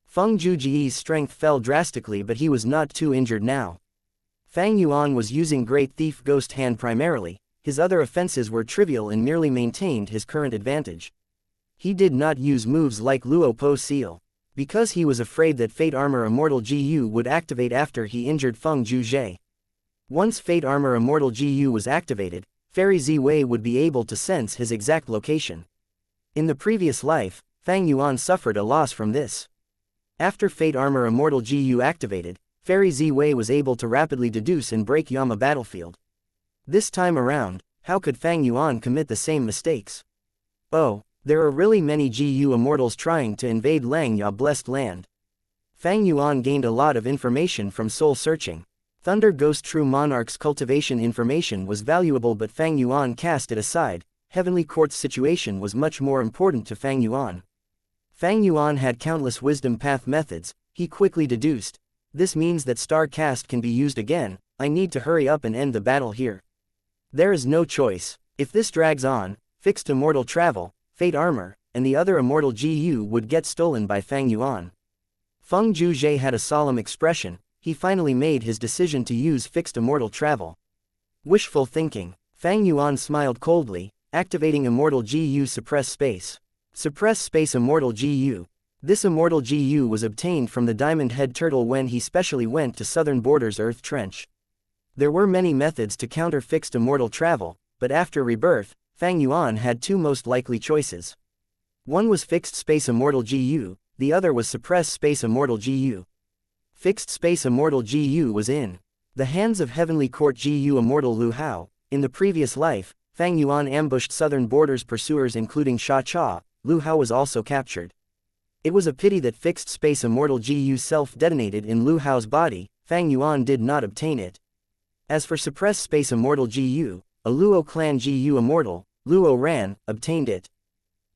Feng Zhuji's strength fell drastically, but he was not too injured now. Fang Yuan was using Great Thief Ghost Hand primarily. His other offenses were trivial and merely maintained his current advantage. He did not use moves like Luo Po Seal, because he was afraid that Fate Armor Immortal GU would activate after he injured Feng Zhuzhe. Once Fate Armor Immortal GU was activated, Fairy Ziwei would be able to sense his exact location. In the previous life, Fang Yuan suffered a loss from this. After Fate Armor Immortal GU activated, Fairy Ziwei was able to rapidly deduce and break Yama battlefield. This time around, how could Fang Yuan commit the same mistakes? Oh, there are really many GU immortals trying to invade Langya Blessed Land. Fang Yuan gained a lot of information from soul searching. Thunder Ghost True Monarch's cultivation information was valuable, but Fang Yuan cast it aside. Heavenly Court's situation was much more important to Fang Yuan. Fang Yuan had countless wisdom path methods. He quickly deduced, this means that Star Cast can be used again. I need to hurry up and end the battle here. There is no choice. If this drags on, fixed immortal travel, Fate Armor, and the other immortal GU would get stolen by Fang Yuan. Feng Zhuzhe had a solemn expression. He finally made his decision to use fixed immortal travel. Wishful thinking. Fang Yuan smiled coldly, activating Immortal GU Suppress Space. Suppress Space Immortal GU. This Immortal GU was obtained from the Diamond Head Turtle when he specially went to Southern Border's Earth Trench. There were many methods to counter fixed immortal travel, but after rebirth, Fang Yuan had 2 most likely choices. One was Fixed Space Immortal GU, the other was Suppress Space Immortal GU. Fixed Space Immortal GU was in the hands of Heavenly Court GU Immortal Lu Hao. In the previous life, Fang Yuan ambushed Southern Border's pursuers including Sha Cha. Lu Hao was also captured. It was a pity that Fixed Space Immortal GU self-detonated in Lu Hao's body. Fang Yuan did not obtain it. As for Suppress Space Immortal GU, a Luo Clan GU Immortal, Luo Ran, obtained it.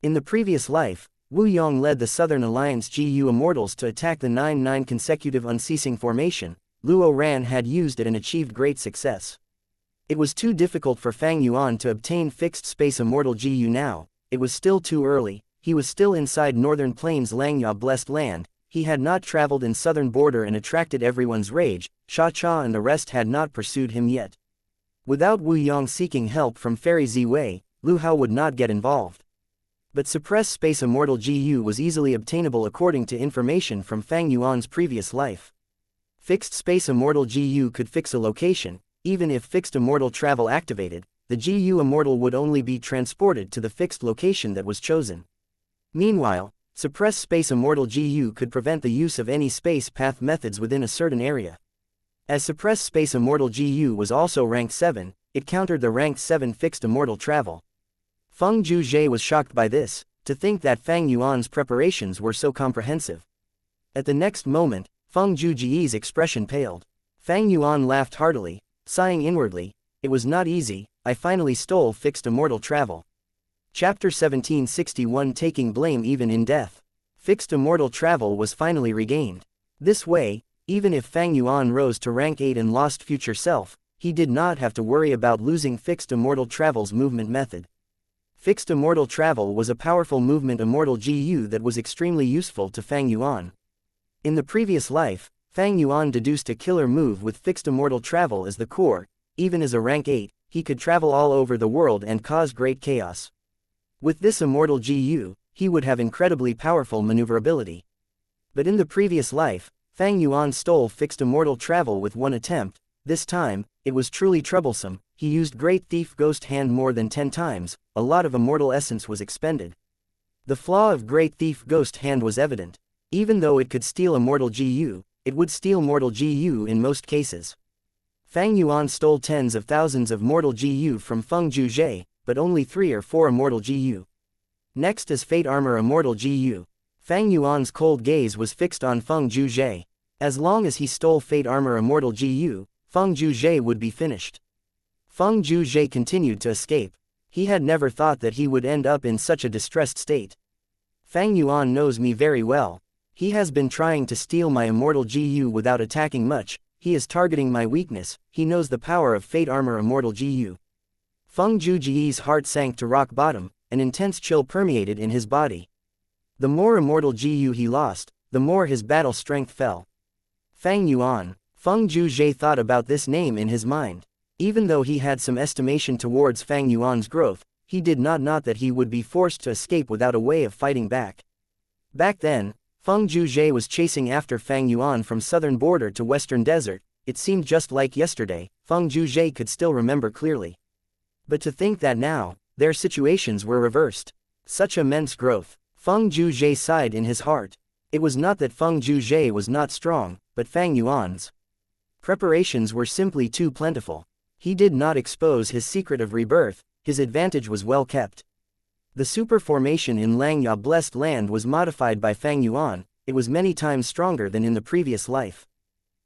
In the previous life, Wu Yong led the Southern Alliance GU Immortals to attack the 9-9 consecutive unceasing formation. Luo Ran had used it and achieved great success. It was too difficult for Fang Yuan to obtain Fixed Space Immortal GU now. It was still too early. He was still inside Northern Plains Langya Blessed Land. He had not traveled in Southern Border and attracted everyone's rage. Sha Cha and the rest had not pursued him yet. Without Wu Yong seeking help from Fairy Ziwei, Lu Hao would not get involved. But Suppress Space Immortal GU was easily obtainable according to information from Fang Yuan's previous life. Fixed Space Immortal GU could fix a location. Even if fixed immortal travel activated, the GU Immortal would only be transported to the fixed location that was chosen. Meanwhile, Suppress Space Immortal GU could prevent the use of any space path methods within a certain area. As Suppress Space Immortal GU was also rank 7, it countered the rank 7 fixed immortal travel. Feng Zhuzhe was shocked by this, to think that Fang Yuan's preparations were so comprehensive. At the next moment, Feng Zhuji's expression paled. Fang Yuan laughed heartily, sighing inwardly, it was not easy. I finally stole fixed immortal travel. Chapter 1761 Taking Blame Even in Death. Fixed immortal travel was finally regained. This way, even if Fang Yuan rose to rank 8 and lost future self, he did not have to worry about losing fixed immortal travel's movement method. Fixed immortal travel was a powerful movement immortal GU that was extremely useful to Fang Yuan. In the previous life, Fang Yuan deduced a killer move with fixed immortal travel as the core. Even as a rank 8, he could travel all over the world and cause great chaos. With this immortal GU, he would have incredibly powerful maneuverability. But in the previous life, Fang Yuan stole fixed immortal travel with one attempt. This time, it was truly troublesome. He used Great Thief Ghost Hand more than 10 times, a lot of immortal essence was expended. The flaw of Great Thief Ghost Hand was evident. Even though it could steal immortal GU, it would steal mortal GU in most cases. Fang Yuan stole tens of thousands of mortal GU from Feng Zhuzhe, but only 3 or 4 immortal GU. Next is Fate Armor Immortal GU. Fang Yuan's cold gaze was fixed on Feng Zhuzhe. As long as he stole Fate Armor Immortal GU, Feng Zhuzhe would be finished. Feng Zhuzhe continued to escape. He had never thought that he would end up in such a distressed state. Fang Yuan knows me very well. He has been trying to steal my immortal GU without attacking much. He is targeting my weakness. He knows the power of Fate Armor Immortal GU. Feng Juji's heart sank to rock bottom, an intense chill permeated in his body. The more Immortal GU he lost, the more his battle strength fell. Fang Yuan. Feng Juzhe thought about this name in his mind. Even though he had some estimation towards Fang Yuan's growth, he did not know that he would be forced to escape without a way of fighting back. Back then, Feng Juzhe was chasing after Fang Yuan from southern border to western desert. It seemed just like yesterday. Feng Juzhe could still remember clearly. But to think that now, their situations were reversed. Such immense growth. Feng Juzhe sighed in his heart. It was not that Feng Juzhe was not strong, but Fang Yuan's preparations were simply too plentiful. He did not expose his secret of rebirth. His advantage was well kept. The super formation in Langya Blessed Land was modified by Fang Yuan. It was many times stronger than in the previous life.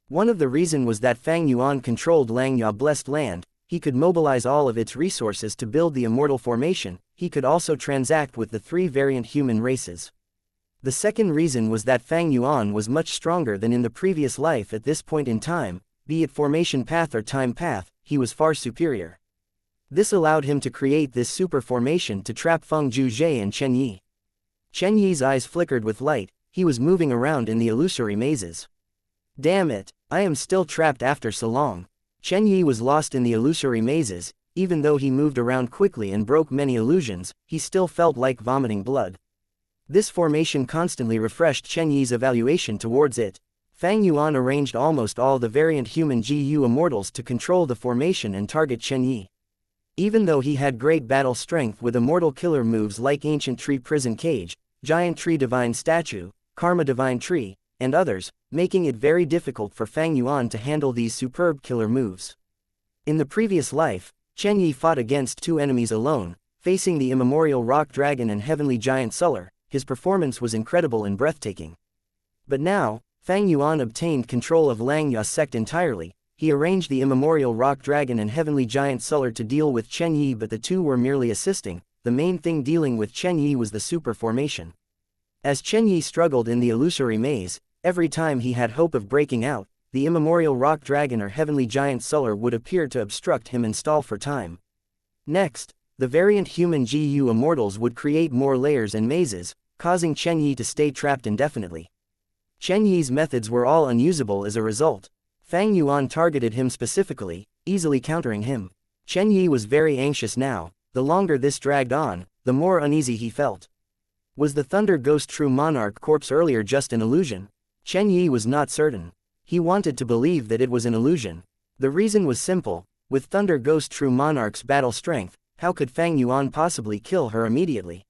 One of the reasons was that Fang Yuan controlled Langya Blessed Land. He could mobilize all of its resources to build the immortal formation. He could also transact with the 3 variant human races. The second reason was that Fang Yuan was much stronger than in the previous life at this point in time, be it formation path or time path, he was far superior. This allowed him to create this super formation to trap Feng Juzhe and Chen Yi. Chen Yi's eyes flickered with light. He was moving around in the illusory mazes. Damn it, I am still trapped after so long. Chen Yi was lost in the illusory mazes. Even though he moved around quickly and broke many illusions, he still felt like vomiting blood. This formation constantly refreshed Chen Yi's evaluation towards it. Fang Yuan arranged almost all the variant human GU immortals to control the formation and target Chen Yi. Even though he had great battle strength with immortal killer moves like Ancient Tree Prison Cage, Giant Tree Divine Statue, Karma Divine Tree, and others, making it very difficult for Fang Yuan to handle these superb killer moves. In the previous life, Chen Yi fought against 2 enemies alone, facing the immemorial Rock Dragon and Heavenly Giant Suller. His performance was incredible and breathtaking. But now, Fang Yuan obtained control of Langya sect entirely. He arranged the immemorial Rock Dragon and Heavenly Giant Suller to deal with Chen Yi, but the 2 were merely assisting. The main thing dealing with Chen Yi was the super formation. As Chen Yi struggled in the illusory maze, every time he had hope of breaking out, the immemorial Rock Dragon or Heavenly Giant Suller would appear to obstruct him and stall for time. Next, the variant human GU immortals would create more layers and mazes, causing Chen Yi to stay trapped indefinitely. Chen Yi's methods were all unusable as a result. Fang Yuan targeted him specifically, easily countering him. Chen Yi was very anxious now. The longer this dragged on, the more uneasy he felt. Was the Thunder Ghost True Monarch corpse earlier just an illusion? Chen Yi was not certain. He wanted to believe that it was an illusion. The reason was simple. With Thunder Ghost True Monarch's battle strength, how could Fang Yuan possibly kill her immediately?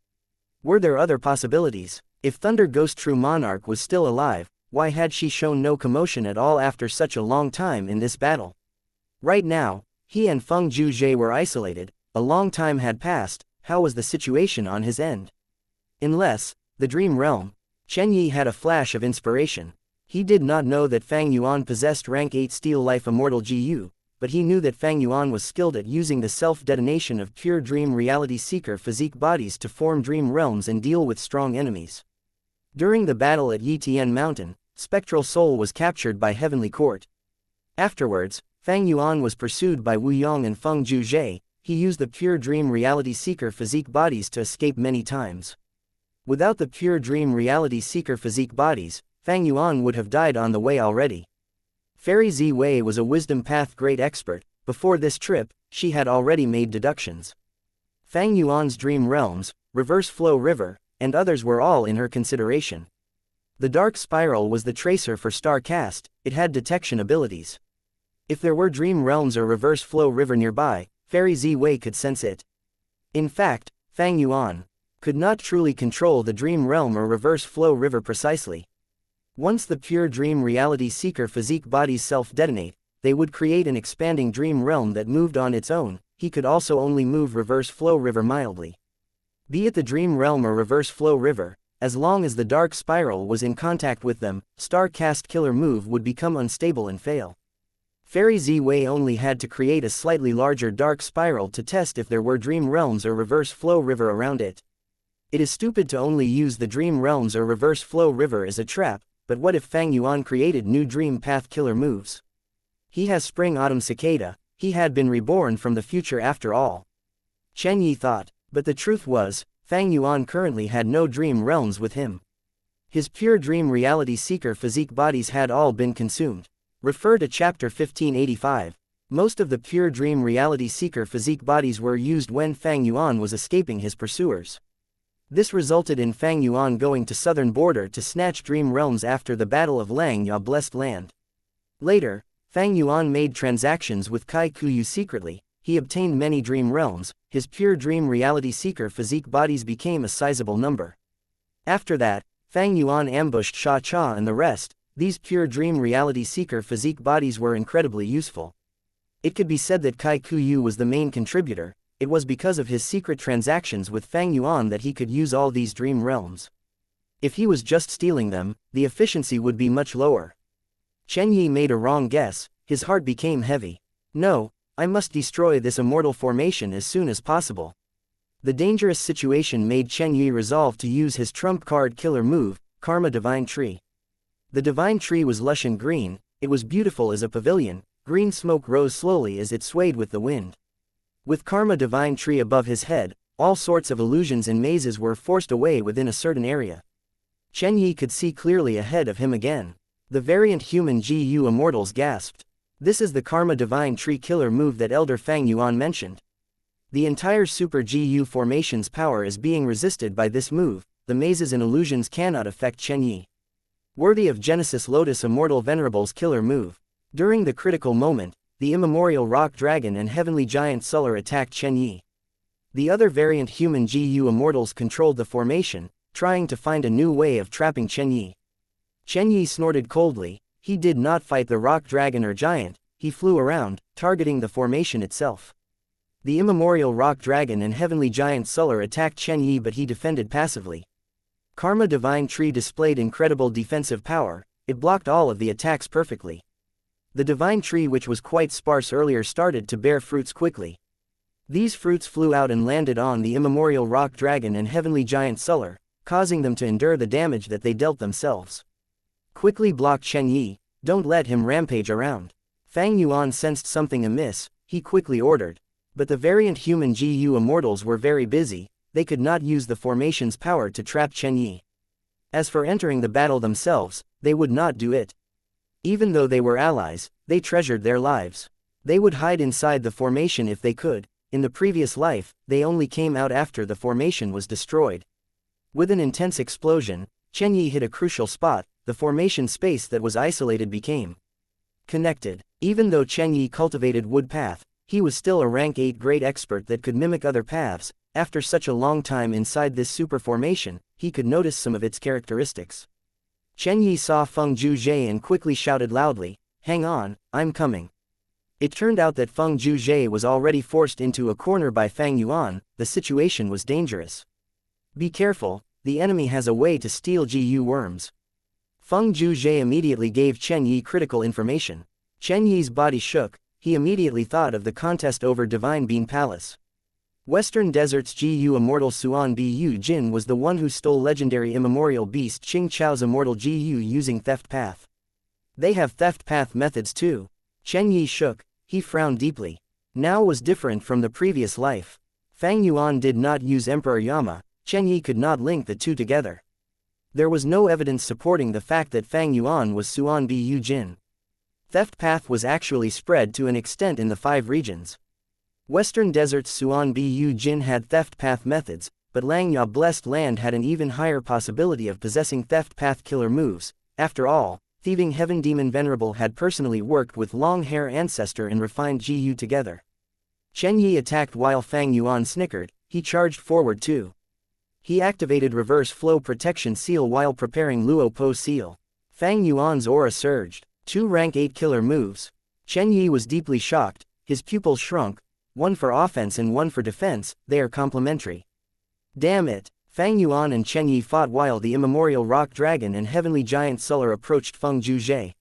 Were there other possibilities? If Thunder Ghost True Monarch was still alive, why had she shown no commotion at all after such a long time in this battle? Right now, he and Feng Juzhe were isolated. A long time had passed. How was the situation on his end? Unless, the dream realm. Chen Yi had a flash of inspiration. He did not know that Fang Yuan possessed rank 8 Steel Life Immortal GU, but he knew that Fang Yuan was skilled at using the self-detonation of pure dream reality seeker physique bodies to form dream realms and deal with strong enemies. During the battle at Yitian Mountain, Spectral Soul was captured by Heavenly Court. Afterwards, Fang Yuan was pursued by Wu Yong and Feng Juzhe. He used the pure dream reality seeker physique bodies to escape many times. Without the pure dream reality seeker physique bodies, Fang Yuan would have died on the way already. Fairy Zi Wei was a wisdom path great expert. Before this trip, she had already made deductions. Fang Yuan's dream realms, Reverse Flow River, and others were all in her consideration. The Dark Spiral was the tracer for Star Cast. It had detection abilities. If there were dream realms or Reverse Flow River nearby, Fairy Zi Wei could sense it. In fact, Fang Yuan could not truly control the dream realm or Reverse Flow River precisely. Once the pure dream reality seeker physique bodies self-detonate, they would create an expanding dream realm that moved on its own. He could also only move Reverse Flow River mildly. Be it the dream realm or Reverse Flow River, as long as the Dark Spiral was in contact with them, Star Cast Killer move would become unstable and fail. Fairy Z-Wei only had to create a slightly larger dark spiral to test if there were dream realms or reverse flow river around it. It is stupid to only use the dream realms or reverse flow river as a trap, but what if Fang Yuan created new dream path killer moves? He has spring autumn cicada, he had been reborn from the future after all. Chen Yi thought, but the truth was, Fang Yuan currently had no dream realms with him. His pure dream reality seeker physique bodies had all been consumed. Refer to chapter 1585. Most of the pure dream reality seeker physique bodies were used when Fang Yuan was escaping his pursuers. This resulted in Fang Yuan going to southern border to snatch dream realms after the Battle of Langya Blessed Land. Later, Fang Yuan made transactions with Kai Kuyu secretly, he obtained many dream realms, his pure dream reality seeker physique bodies became a sizable number. After that, Fang Yuan ambushed Sha Cha and the rest. These pure dream reality seeker physique bodies were incredibly useful. It could be said that Kai Kuyu was the main contributor. It was because of his secret transactions with Fang Yuan that he could use all these dream realms. If he was just stealing them, the efficiency would be much lower. Chen Yi made a wrong guess, his heart became heavy. No, I must destroy this immortal formation as soon as possible. The dangerous situation made Chen Yi resolve to use his trump card killer move, Karma Divine Tree. The divine tree was lush and green, it was beautiful as a pavilion, green smoke rose slowly as it swayed with the wind. With Karma Divine Tree above his head, all sorts of illusions and mazes were forced away within a certain area. Chen Yi could see clearly ahead of him again. The variant human GU Immortals gasped. This is the Karma Divine Tree killer move that Elder Fang Yuan mentioned. The entire Super GU formation's power is being resisted by this move, the mazes and illusions cannot affect Chen Yi. Worthy of Genesis Lotus Immortal Venerable's killer move. During the critical moment, the immemorial Rock Dragon and Heavenly Giant Suller attacked Chen Yi. The other variant human GU Immortals controlled the formation, trying to find a new way of trapping Chen Yi. Chen Yi snorted coldly, he did not fight the Rock Dragon or Giant, he flew around, targeting the formation itself. The immemorial Rock Dragon and Heavenly Giant Suller attacked Chen Yi but he defended passively. Karma Divine Tree displayed incredible defensive power, it blocked all of the attacks perfectly. The Divine Tree, which was quite sparse earlier, started to bear fruits quickly. These fruits flew out and landed on the immemorial Rock Dragon and Heavenly Giant Suller, causing them to endure the damage that they dealt themselves. Quickly block Chen Yi, don't let him rampage around. Fang Yuan sensed something amiss, he quickly ordered. But the variant human GU Immortals were very busy, they could not use the formation's power to trap Chen Yi. As for entering the battle themselves, they would not do it. Even though they were allies, they treasured their lives. They would hide inside the formation if they could. In the previous life, they only came out after the formation was destroyed. With an intense explosion, Chen Yi hit a crucial spot, the formation space that was isolated became connected. Even though Chen Yi cultivated wood path, he was still a rank 8 great expert that could mimic other paths. After such a long time inside this super formation, he could notice some of its characteristics. Chen Yi saw Feng Zhuzhe and quickly shouted loudly, "Hang on, I'm coming." It turned out that Feng Zhuzhe was already forced into a corner by Fang Yuan, the situation was dangerous. Be careful, the enemy has a way to steal GU worms. Feng Zhuzhe immediately gave Chen Yi critical information. Chen Yi's body shook, he immediately thought of the contest over Divine Bean Palace. Western Desert's GU Immortal Suan Bu Jin was the one who stole legendary immemorial beast Qing Chao's immortal GU using theft path. They have theft path methods too. Chen Yi shook, he frowned deeply. Now was different from the previous life. Fang Yuan did not use Emperor Yama, Chen Yi could not link the two together. There was no evidence supporting the fact that Fang Yuan was Suan Bu Jin. Theft path was actually spread to an extent in the 5 regions. Western Desert's Suan Bu Jin had theft path methods, but Langya Blessed Land had an even higher possibility of possessing theft path killer moves. After all, Thieving Heaven Demon Venerable had personally worked with Long Hair Ancestor and refined GU together. Chen Yi attacked while Fang Yuan snickered, he charged forward too. He activated Reverse Flow Protection Seal while preparing Luo Po Seal. Fang Yuan's aura surged. 2 rank 8 killer moves. Chen Yi was deeply shocked, his pupils shrunk, one for offense and one for defense, they are complementary. Damn it! Fang Yuan and Chen Yi fought while the immemorial Rock Dragon and Heavenly Giant Suller approached Feng Zhuzhe.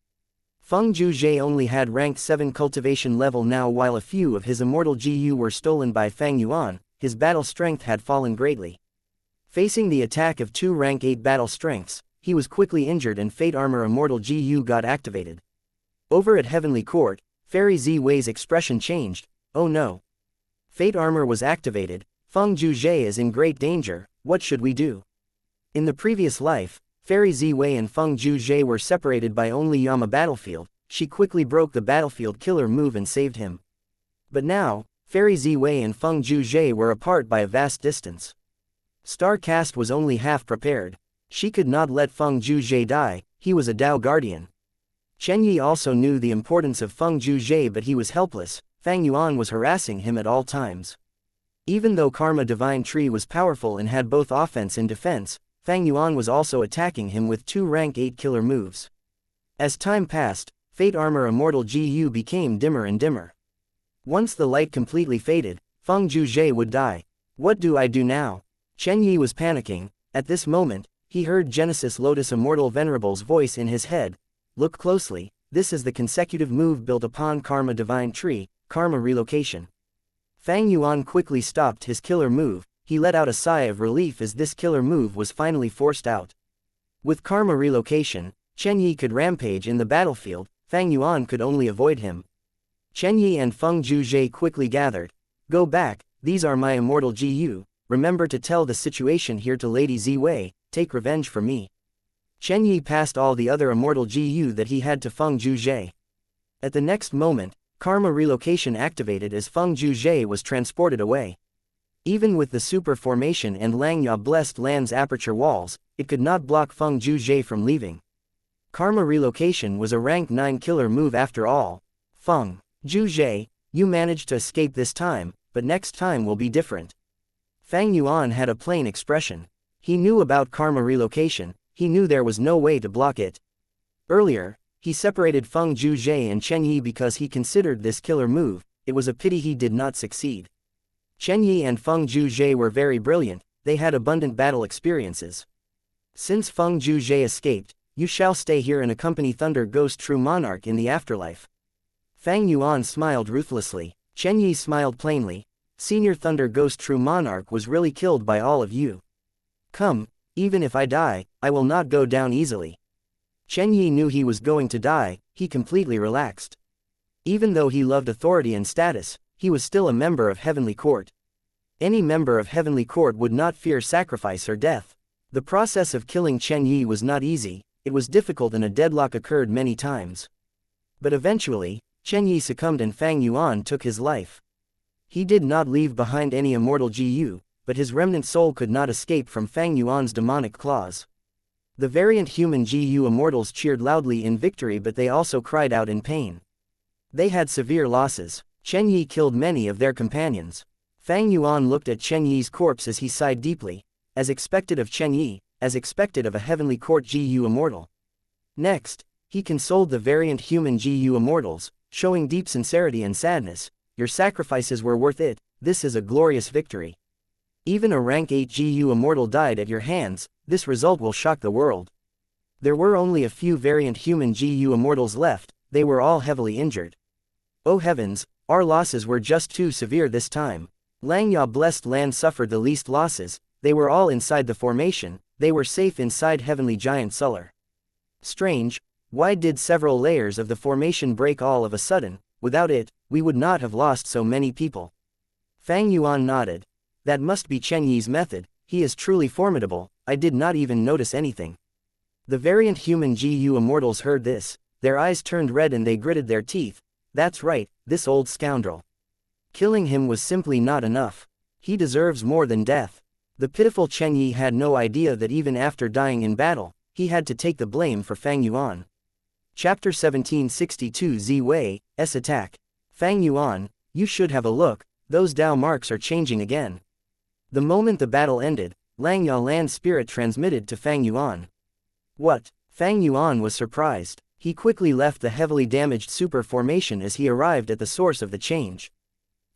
Feng Zhuzhe only had rank 7 cultivation level now, while a few of his immortal GU were stolen by Fang Yuan. His battle strength had fallen greatly. Facing the attack of 2 rank 8 battle strengths, he was quickly injured and Fate Armor Immortal GU got activated. Over at Heavenly Court, Fairy Ziwei's expression changed. Oh no. Fate Armor was activated, Feng Zhuzhe is in great danger, what should we do? In the previous life, Fairy Ziwei and Feng Zhuzhe were separated by only Yama battlefield. She quickly broke the battlefield killer move and saved him. But now, Fairy Ziwei and Feng Zhuzhe were apart by a vast distance. Starcast was only half prepared. She could not let Feng Zhuzhe die, he was a Dao guardian. Chen Yi also knew the importance of Feng Zhuzhe, but he was helpless. Fang Yuan was harassing him at all times. Even though Karma Divine Tree was powerful and had both offense and defense, Fang Yuan was also attacking him with 2 rank 8 killer moves. As time passed, Fate Armor Immortal GU became dimmer and dimmer. Once the light completely faded, Feng Zhuzhe would die. What do I do now? Chen Yi was panicking. At this moment, he heard Genesis Lotus Immortal Venerable's voice in his head. Look closely, this is the consecutive move built upon Karma Divine Tree, Karma Relocation. Fang Yuan quickly stopped his killer move. He let out a sigh of relief as this killer move was finally forced out. With Karma Relocation, Chen Yi could rampage in the battlefield. Fang Yuan could only avoid him. Chen Yi and Feng Zhuzhe quickly gathered. Go back, these are my immortal GU, remember to tell the situation here to Lady Ziwei, take revenge for me. Chen Yi passed all the other immortal GU that he had to Feng Zhuzhe. At the next moment, Karma Relocation activated as Feng Zhuzhe was transported away. Even with the super formation and Langya Blessed Land's aperture walls, it could not block Feng Zhuzhe from leaving. Karma Relocation was a rank 9 killer move after all. Feng Zhuzhe, you managed to escape this time, but next time will be different. Fang Yuan had a plain expression. He knew about Karma Relocation, he knew there was no way to block it. Earlier, he separated Feng Zhuzhe and Chen Yi because he considered this killer move. It was a pity he did not succeed. Chen Yi and Feng Zhuzhe were very brilliant, they had abundant battle experiences. Since Feng Zhuzhe escaped, you shall stay here and accompany Thunder Ghost True Monarch in the afterlife. Fang Yuan smiled ruthlessly. Chen Yi smiled plainly. Senior Thunder Ghost True Monarch was really killed by all of you. Come, even if I die, I will not go down easily. Chen Yi knew he was going to die, he completely relaxed. Even though he loved authority and status, he was still a member of Heavenly Court. Any member of Heavenly Court would not fear sacrifice or death. The process of killing Chen Yi was not easy, it was difficult and a deadlock occurred many times. But eventually, Chen Yi succumbed and Fang Yuan took his life. He did not leave behind any immortal GU, but his remnant soul could not escape from Fang Yuan's demonic claws. The variant human GU immortals cheered loudly in victory, but they also cried out in pain. They had severe losses. Chen Yi killed many of their companions. Fang Yuan looked at Chen Yi's corpse as he sighed deeply. As expected of Chen Yi, as expected of a Heavenly Court GU immortal. Next, he consoled the variant human GU immortals, showing deep sincerity and sadness. Your sacrifices were worth it, this is a glorious victory. Even a rank 8 GU immortal died at your hands, this result will shock the world. There were only a few variant human GU immortals left, they were all heavily injured. Oh heavens, our losses were just too severe this time. Langya Blessed Land suffered the least losses, they were all inside the formation, they were safe inside Heavenly Giant Suller. Strange, why did several layers of the formation break all of a sudden? Without it, we would not have lost so many people. Fang Yuan nodded. That must be Chen Yi's method, he is truly formidable, I did not even notice anything. The variant human GU immortals heard this, their eyes turned red and they gritted their teeth. That's right, this old scoundrel. Killing him was simply not enough. He deserves more than death. The pitiful Chen Yi had no idea that even after dying in battle, he had to take the blame for Fang Yuan. Chapter 1762 Ziwei's attack. Fang Yuan, you should have a look, those Dao marks are changing again. The moment the battle ended, Langya Land Spirit transmitted to Fang Yuan. What? Fang Yuan was surprised. He quickly left the heavily damaged super formation as he arrived at the source of the change.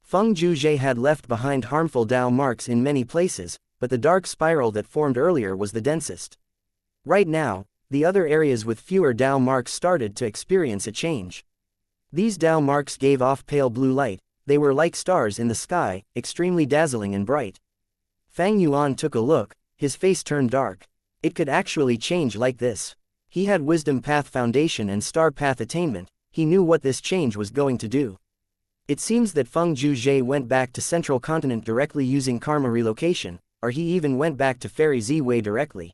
Feng Zhuzhe had left behind harmful Dao marks in many places, but the dark spiral that formed earlier was the densest. Right now, the other areas with fewer Dao marks started to experience a change. These Dao marks gave off pale blue light. They were like stars in the sky, extremely dazzling and bright. Fang Yuan took a look, his face turned dark. It could actually change like this. He had Wisdom Path Foundation and Star Path Attainment, he knew what this change was going to do. It seems that Feng Zhuzhe went back to Central Continent directly using Karma Relocation, or he even went back to Fairy Z-Wei directly.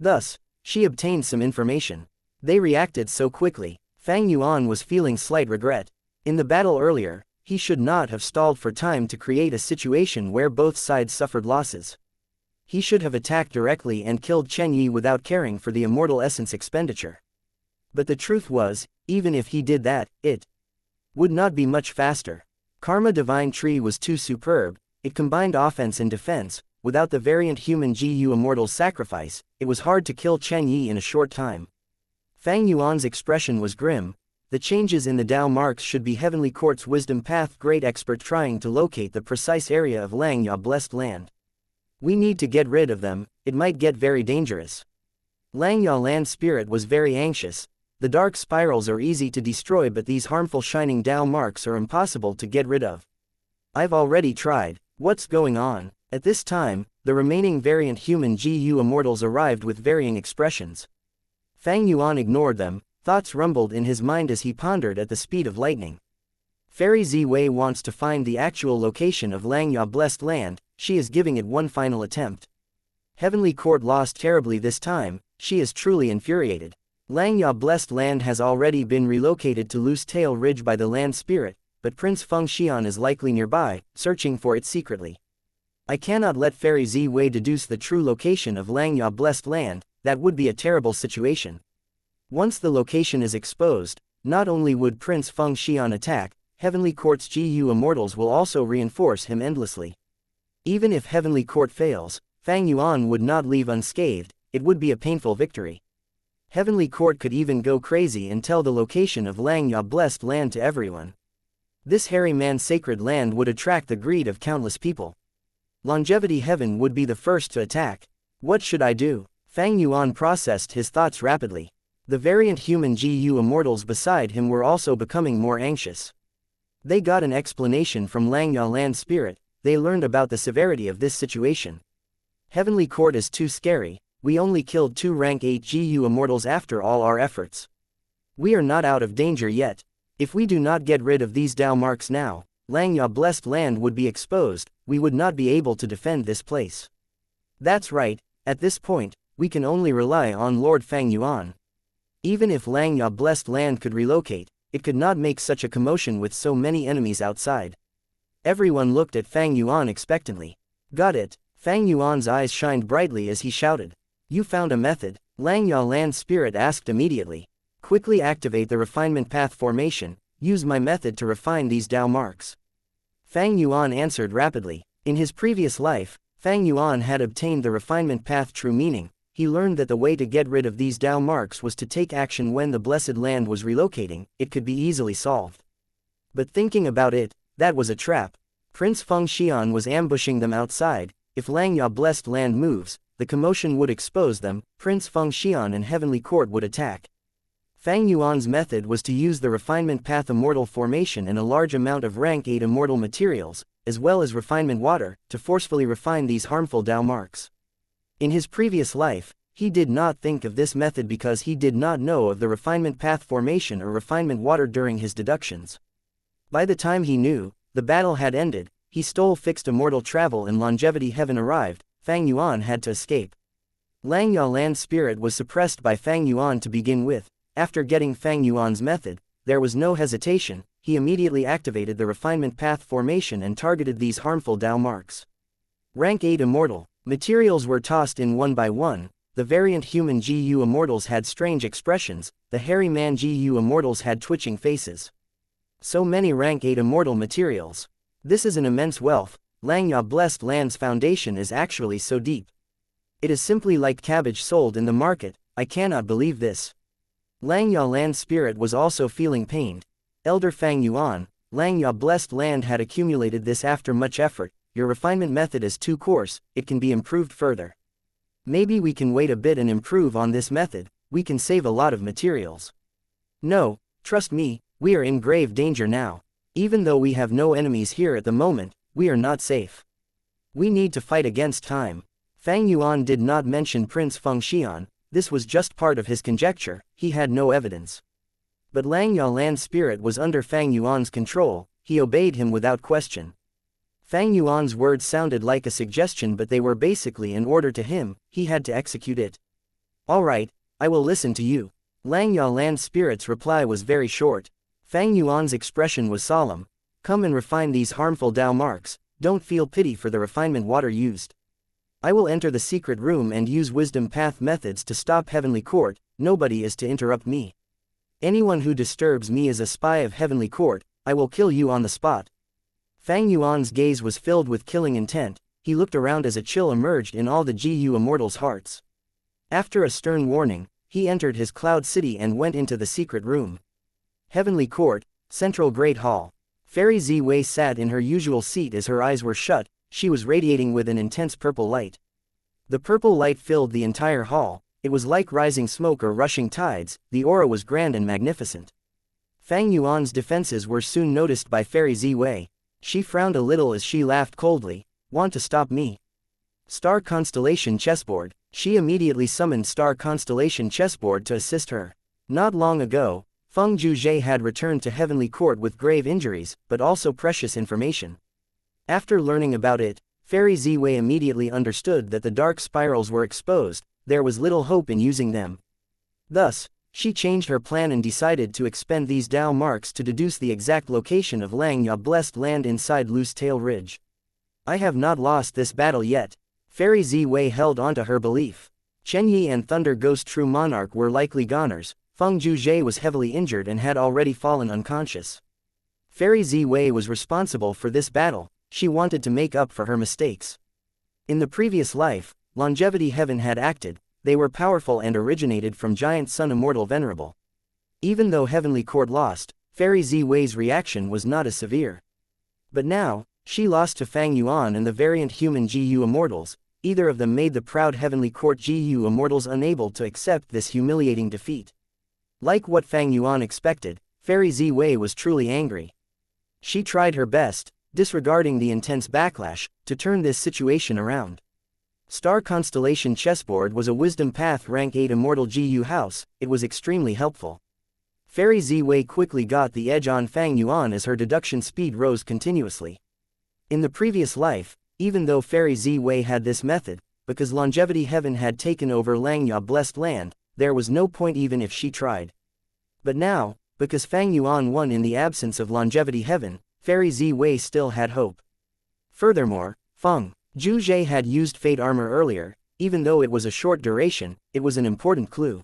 Thus, she obtained some information. They reacted so quickly. Fang Yuan was feeling slight regret. In the battle earlier, he should not have stalled for time to create a situation where both sides suffered losses. He should have attacked directly and killed Chen Yi without caring for the immortal essence expenditure. But the truth was, even if he did that, it would not be much faster. Karma Divine Tree was too superb, it combined offense and defense. Without the variant human GU Immortal's sacrifice, it was hard to kill Chen Yi in a short time. Fang Yuan's expression was grim. The changes in the Dao marks should be Heavenly Court's Wisdom Path great expert trying to locate the precise area of Langyao Blessed Land. We need to get rid of them, it might get very dangerous. Langyao Land Spirit was very anxious. The dark spirals are easy to destroy, but these harmful shining Dao marks are impossible to get rid of. I've already tried. What's going on? At this time, the remaining variant human GU Immortals arrived with varying expressions. Fang Yuan ignored them. Thoughts rumbled in his mind as he pondered at the speed of lightning. Fairy Z-Wei wants to find the actual location of Langyao Blessed Land, she is giving it one final attempt. Heavenly Court lost terribly this time, she is truly infuriated. Langyao Blessed Land has already been relocated to Loose Tail Ridge by the Land Spirit, but Prince Feng Xian is likely nearby, searching for it secretly. I cannot let Fairy Z-Wei deduce the true location of Langyao Blessed Land, that would be a terrible situation. Once the location is exposed, not only would Prince Feng Xian attack, Heavenly Court's GU Immortals will also reinforce him endlessly. Even if Heavenly Court fails, Fang Yuan would not leave unscathed, it would be a painful victory. Heavenly Court could even go crazy and tell the location of Langyao Blessed Land to everyone. This hairy man's sacred land would attract the greed of countless people. Longevity Heaven would be the first to attack. What should I do? Fang Yuan processed his thoughts rapidly. The variant human GU Immortals beside him were also becoming more anxious. They got an explanation from Langyao Land Spirit, they learned about the severity of this situation. Heavenly Court is too scary, we only killed 2 rank 8 GU Immortals after all our efforts. We are not out of danger yet. If we do not get rid of these Dao marks now, Langyao Blessed Land would be exposed, we would not be able to defend this place. That's right, at this point, we can only rely on Lord Fang Yuan. Even if Langyao Blessed Land could relocate, it could not make such a commotion with so many enemies outside. Everyone looked at Fang Yuan expectantly. Got it. Fang Yuan's eyes shined brightly as he shouted. You found a method? Langyao Land Spirit asked immediately. Quickly activate the refinement path formation, use my method to refine these Dao marks. Fang Yuan answered rapidly. In his previous life, Fang Yuan had obtained the refinement path true meaning. He learned that the way to get rid of these Dao marks was to take action when the Blessed Land was relocating, it could be easily solved. But thinking about it, that was a trap. Prince Feng Xian was ambushing them outside, if Langyao Blessed Land moves, the commotion would expose them, Prince Feng Xian and Heavenly Court would attack. Fang Yuan's method was to use the refinement path immortal formation and a large amount of rank 8 immortal materials, as well as refinement water, to forcefully refine these harmful Dao marks. In his previous life, he did not think of this method because he did not know of the refinement path formation or refinement water during his deductions. By the time he knew, the battle had ended, he stole fixed immortal travel and longevity heaven arrived, Fang Yuan had to escape. Langyao Land Spirit was suppressed by Fang Yuan to begin with. After getting Fang Yuan's method, there was no hesitation, he immediately activated the refinement path formation and targeted these harmful Dao marks. Rank 8 Immortal. Materials were tossed in one by one, the variant human GU Immortals had strange expressions, the hairy man GU Immortals had twitching faces. So many rank 8 immortal materials. This is an immense wealth, Langyao Blessed Land's foundation is actually so deep. It is simply like cabbage sold in the market, I cannot believe this. Langyao Land Spirit was also feeling pained. Elder Fang Yuan, Langyao Blessed Land had accumulated this after much effort. Your refinement method is too coarse, it can be improved further. Maybe we can wait a bit and improve on this method, we can save a lot of materials. No, trust me, we are in grave danger now. Even though we have no enemies here at the moment, we are not safe. We need to fight against time. Fang Yuan did not mention Prince Feng Xian, this was just part of his conjecture, he had no evidence. But Lang Yalan's spirit was under Fang Yuan's control, he obeyed him without question. Fang Yuan's words sounded like a suggestion, but they were basically an order to him, he had to execute it. Alright, I will listen to you. Lang Yalan's spirit's reply was very short. Fang Yuan's expression was solemn. Come and refine these harmful Dao marks, don't feel pity for the refinement water used. I will enter the secret room and use wisdom path methods to stop Heavenly Court, nobody is to interrupt me. Anyone who disturbs me is a spy of Heavenly Court, I will kill you on the spot. Fang Yuan's gaze was filled with killing intent, he looked around as a chill emerged in all the GU Immortals' hearts. After a stern warning, he entered his cloud city and went into the secret room. Heavenly Court, Central Great Hall. Fairy Ziwei sat in her usual seat as her eyes were shut, she was radiating with an intense purple light. The purple light filled the entire hall, it was like rising smoke or rushing tides, the aura was grand and magnificent. Fang Yuan's defenses were soon noticed by Fairy Ziwei. She frowned a little as she laughed coldly, want to stop me? Star Constellation Chessboard, she immediately summoned Star Constellation Chessboard to assist her. Not long ago, Feng Juzhe had returned to Heavenly Court with grave injuries, but also precious information. After learning about it, Fairy Ziwei immediately understood that the dark spirals were exposed, there was little hope in using them. Thus, she changed her plan and decided to expend these Dao marks to deduce the exact location of Lang Ya blessed land inside Loose Tail Ridge. I have not lost this battle yet. Fairy Ziwei held onto her belief. Chen Yi and Thunder Ghost True Monarch were likely goners, Feng Juzhe was heavily injured and had already fallen unconscious. Fairy Ziwei was responsible for this battle, she wanted to make up for her mistakes. In the previous life, Longevity Heaven had acted, they were powerful and originated from Giant Sun Immortal Venerable. Even though Heavenly Court lost, Fairy Ziwei's reaction was not as severe. But now, she lost to Fang Yuan and the variant human GU Immortals, either of them made the proud Heavenly Court GU Immortals unable to accept this humiliating defeat. Like what Fang Yuan expected, Fairy Ziwei was truly angry. She tried her best, disregarding the intense backlash, to turn this situation around. Star Constellation Chessboard was a Wisdom Path Rank 8 Immortal GU house, it was extremely helpful. Fairy Ziwei quickly got the edge on Fang Yuan as her deduction speed rose continuously. In the previous life, even though Fairy Ziwei had this method, because Longevity Heaven had taken over Langya blessed land, there was no point even if she tried. But now, because Fang Yuan won in the absence of Longevity Heaven, Fairy Ziwei still had hope. Furthermore, Feng Juzhe had used Fate Armor earlier, even though it was a short duration, it was an important clue.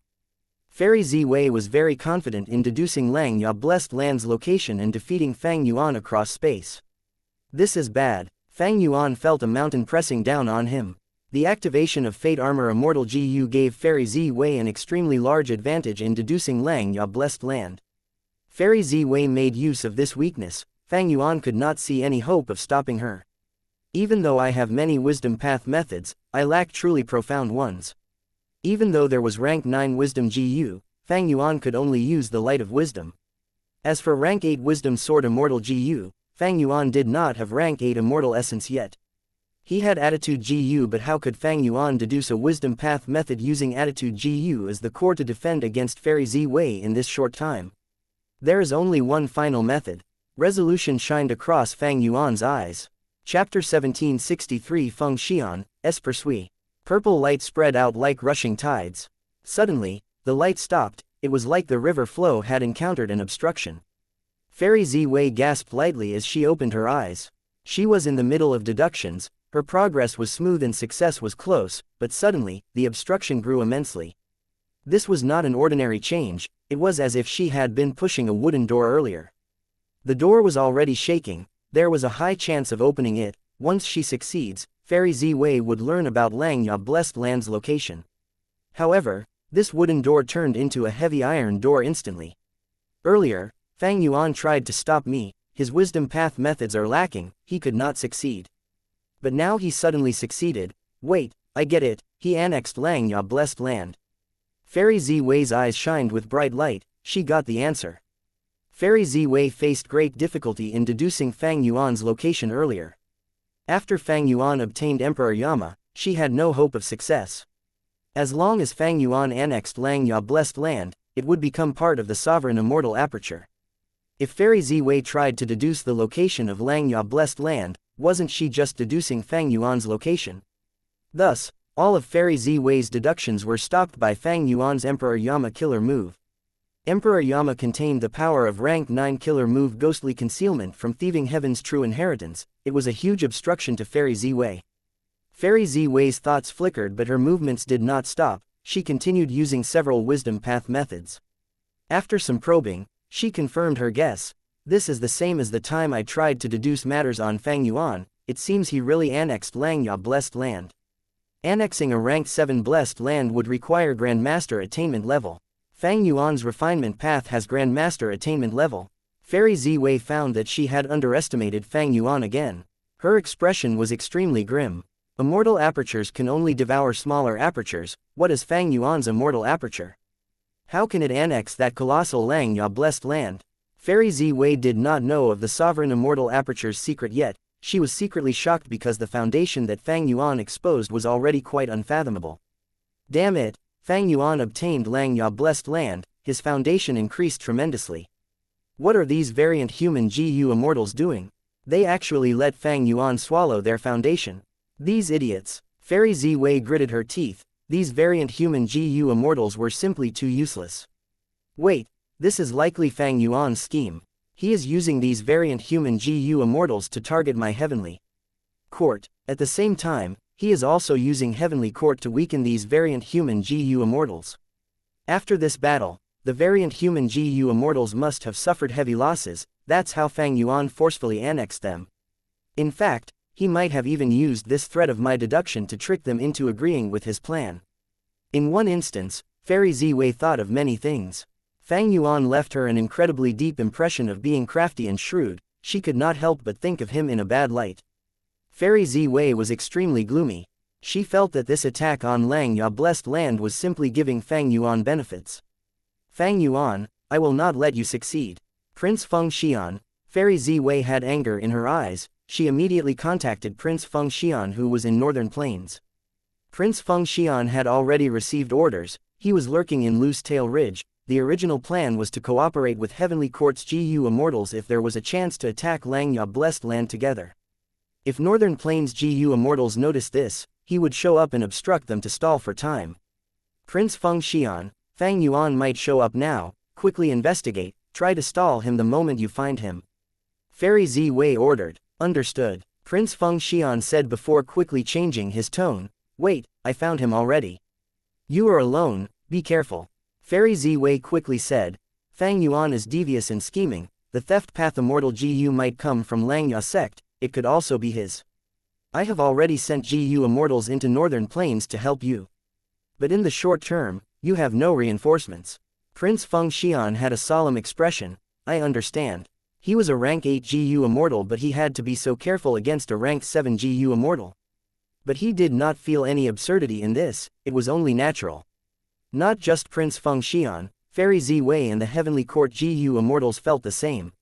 Fairy Ziwei was very confident in deducing Langya blessed land's location and defeating Fang Yuan across space. This is bad. Fang Yuan felt a mountain pressing down on him. The activation of Fate Armor Immortal GU gave Fairy Ziwei an extremely large advantage in deducing Langya blessed land. Fairy Ziwei made use of this weakness, Fang Yuan could not see any hope of stopping her. Even though I have many Wisdom Path methods, I lack truly profound ones. Even though there was rank 9 Wisdom GU, Fang Yuan could only use the Light of Wisdom. As for rank 8 Wisdom Sword Immortal GU, Fang Yuan did not have rank 8 Immortal Essence yet. He had Attitude GU, but how could Fang Yuan deduce a Wisdom Path method using Attitude GU as the core to defend against Fairy Ziwei in this short time? There is only one final method. Resolution shined across Fang Yuan's eyes. Chapter 1763 Feng Xian, Persuis. Purple light spread out like rushing tides. Suddenly, the light stopped, it was like the river flow had encountered an obstruction. Fairy Ziwei gasped lightly as she opened her eyes. She was in the middle of deductions, her progress was smooth and success was close, but suddenly, the obstruction grew immensely. This was not an ordinary change, it was as if she had been pushing a wooden door earlier. The door was already shaking, there was a high chance of opening it. Once she succeeds, Fairy Ziwei would learn about Langya blessed land's location. However, this wooden door turned into a heavy iron door instantly. Earlier, Fang Yuan tried to stop me, his Wisdom Path methods are lacking, he could not succeed. But now he suddenly succeeded. Wait, I get it, he annexed Langya blessed land. Fairy Ziwei's eyes shined with bright light. She got the answer. Fairy Ziwei faced great difficulty in deducing Fang Yuan's location earlier. After Fang Yuan obtained Emperor Yama, she had no hope of success. As long as Fang Yuan annexed Langya Blessed Land, it would become part of the sovereign immortal aperture. If Fairy Ziwei tried to deduce the location of Langya Blessed Land, wasn't she just deducing Fang Yuan's location? Thus, all of Fairy Ziwei's deductions were stopped by Fang Yuan's Emperor Yama killer move. Emperor Yama contained the power of rank 9 killer move Ghostly Concealment from Thieving Heaven's True Inheritance. It was a huge obstruction to Fairy Ziwei. Fairy Ziwei's thoughts flickered, but her movements did not stop. She continued using several wisdom path methods. After some probing, she confirmed her guess. This is the same as the time I tried to deduce matters on Fang Yuan. It seems he really annexed Langya Blessed Land. Annexing a rank 7 Blessed Land would require Grandmaster attainment level. Fang Yuan's refinement path has Grandmaster attainment level. Fairy Ziwei found that she had underestimated Fang Yuan again. Her expression was extremely grim. Immortal apertures can only devour smaller apertures. What is Fang Yuan's immortal aperture? How can it annex that colossal Langya Blessed Land? Fairy Ziwei did not know of the sovereign immortal aperture's secret yet. She was secretly shocked because the foundation that Fang Yuan exposed was already quite unfathomable. Damn it! Fang Yuan obtained Langya Blessed Land, his foundation increased tremendously. What are these variant human GU immortals doing? They actually let Fang Yuan swallow their foundation. These idiots! Fairy Ziwei gritted her teeth. These variant human GU immortals were simply too useless. Wait, this is likely Fang Yuan's scheme. He is using these variant human GU immortals to target my heavenly court. At the same time, he is also using heavenly court to weaken these variant human GU immortals. After this battle, the variant human GU immortals must have suffered heavy losses. That's how Fang Yuan forcefully annexed them. In fact, he might have even used this thread of my deduction to trick them into agreeing with his plan. In one instance, Fairy Ziwei thought of many things. Fang Yuan left her an incredibly deep impression of being crafty and shrewd. She could not help but think of him in a bad light. Fairy Ziwei was extremely gloomy. She felt that this attack on Langya Blessed Land was simply giving Fang Yuan benefits. Fang Yuan, I will not let you succeed. Prince Feng Xian. Fairy Ziwei had anger in her eyes. She immediately contacted Prince Feng Xian, who was in Northern Plains. Prince Feng Xian had already received orders. He was lurking in Loose Tail Ridge. The original plan was to cooperate with Heavenly Court's GU Immortals if there was a chance to attack Langya Blessed Land together. If Northern Plains GU Immortals noticed this, he would show up and obstruct them to stall for time. Prince Feng Xian, Fang Yuan might show up now. Quickly investigate, try to stall him the moment you find him. Fairy Ziwei ordered. Understood. Prince Feng Xian said before quickly changing his tone. Wait, I found him already. You are alone, be careful. Fairy Ziwei quickly said. Fang Yuan is devious and scheming. The theft path immortal GU might come from Langya sect. It could also be his. I have already sent GU immortals into Northern Plains to help you. But in the short term, you have no reinforcements. Prince Feng Xian had a solemn expression. I understand. He was a rank 8 GU immortal, but he had to be so careful against a rank 7 GU immortal. But he did not feel any absurdity in this, it was only natural. Not just Prince Feng Xian, Fairy Ziwei and the Heavenly Court GU immortals felt the same.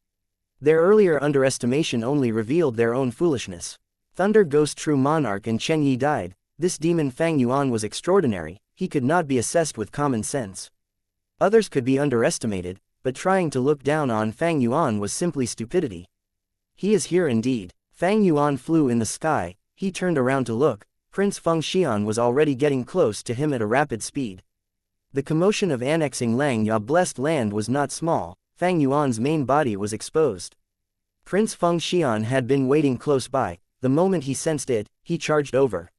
Their earlier underestimation only revealed their own foolishness. Thunder Ghost True Monarch and Chen Yi died. This demon Fang Yuan was extraordinary. He could not be assessed with common sense. Others could be underestimated, but trying to look down on Fang Yuan was simply stupidity. He is here indeed. Fang Yuan flew in the sky. He turned around to look. Prince Feng Xian was already getting close to him at a rapid speed. The commotion of annexing Langya Blessed Land was not small. Fang Yuan's main body was exposed. Prince Feng Xian had been waiting close by. The moment he sensed it, he charged over.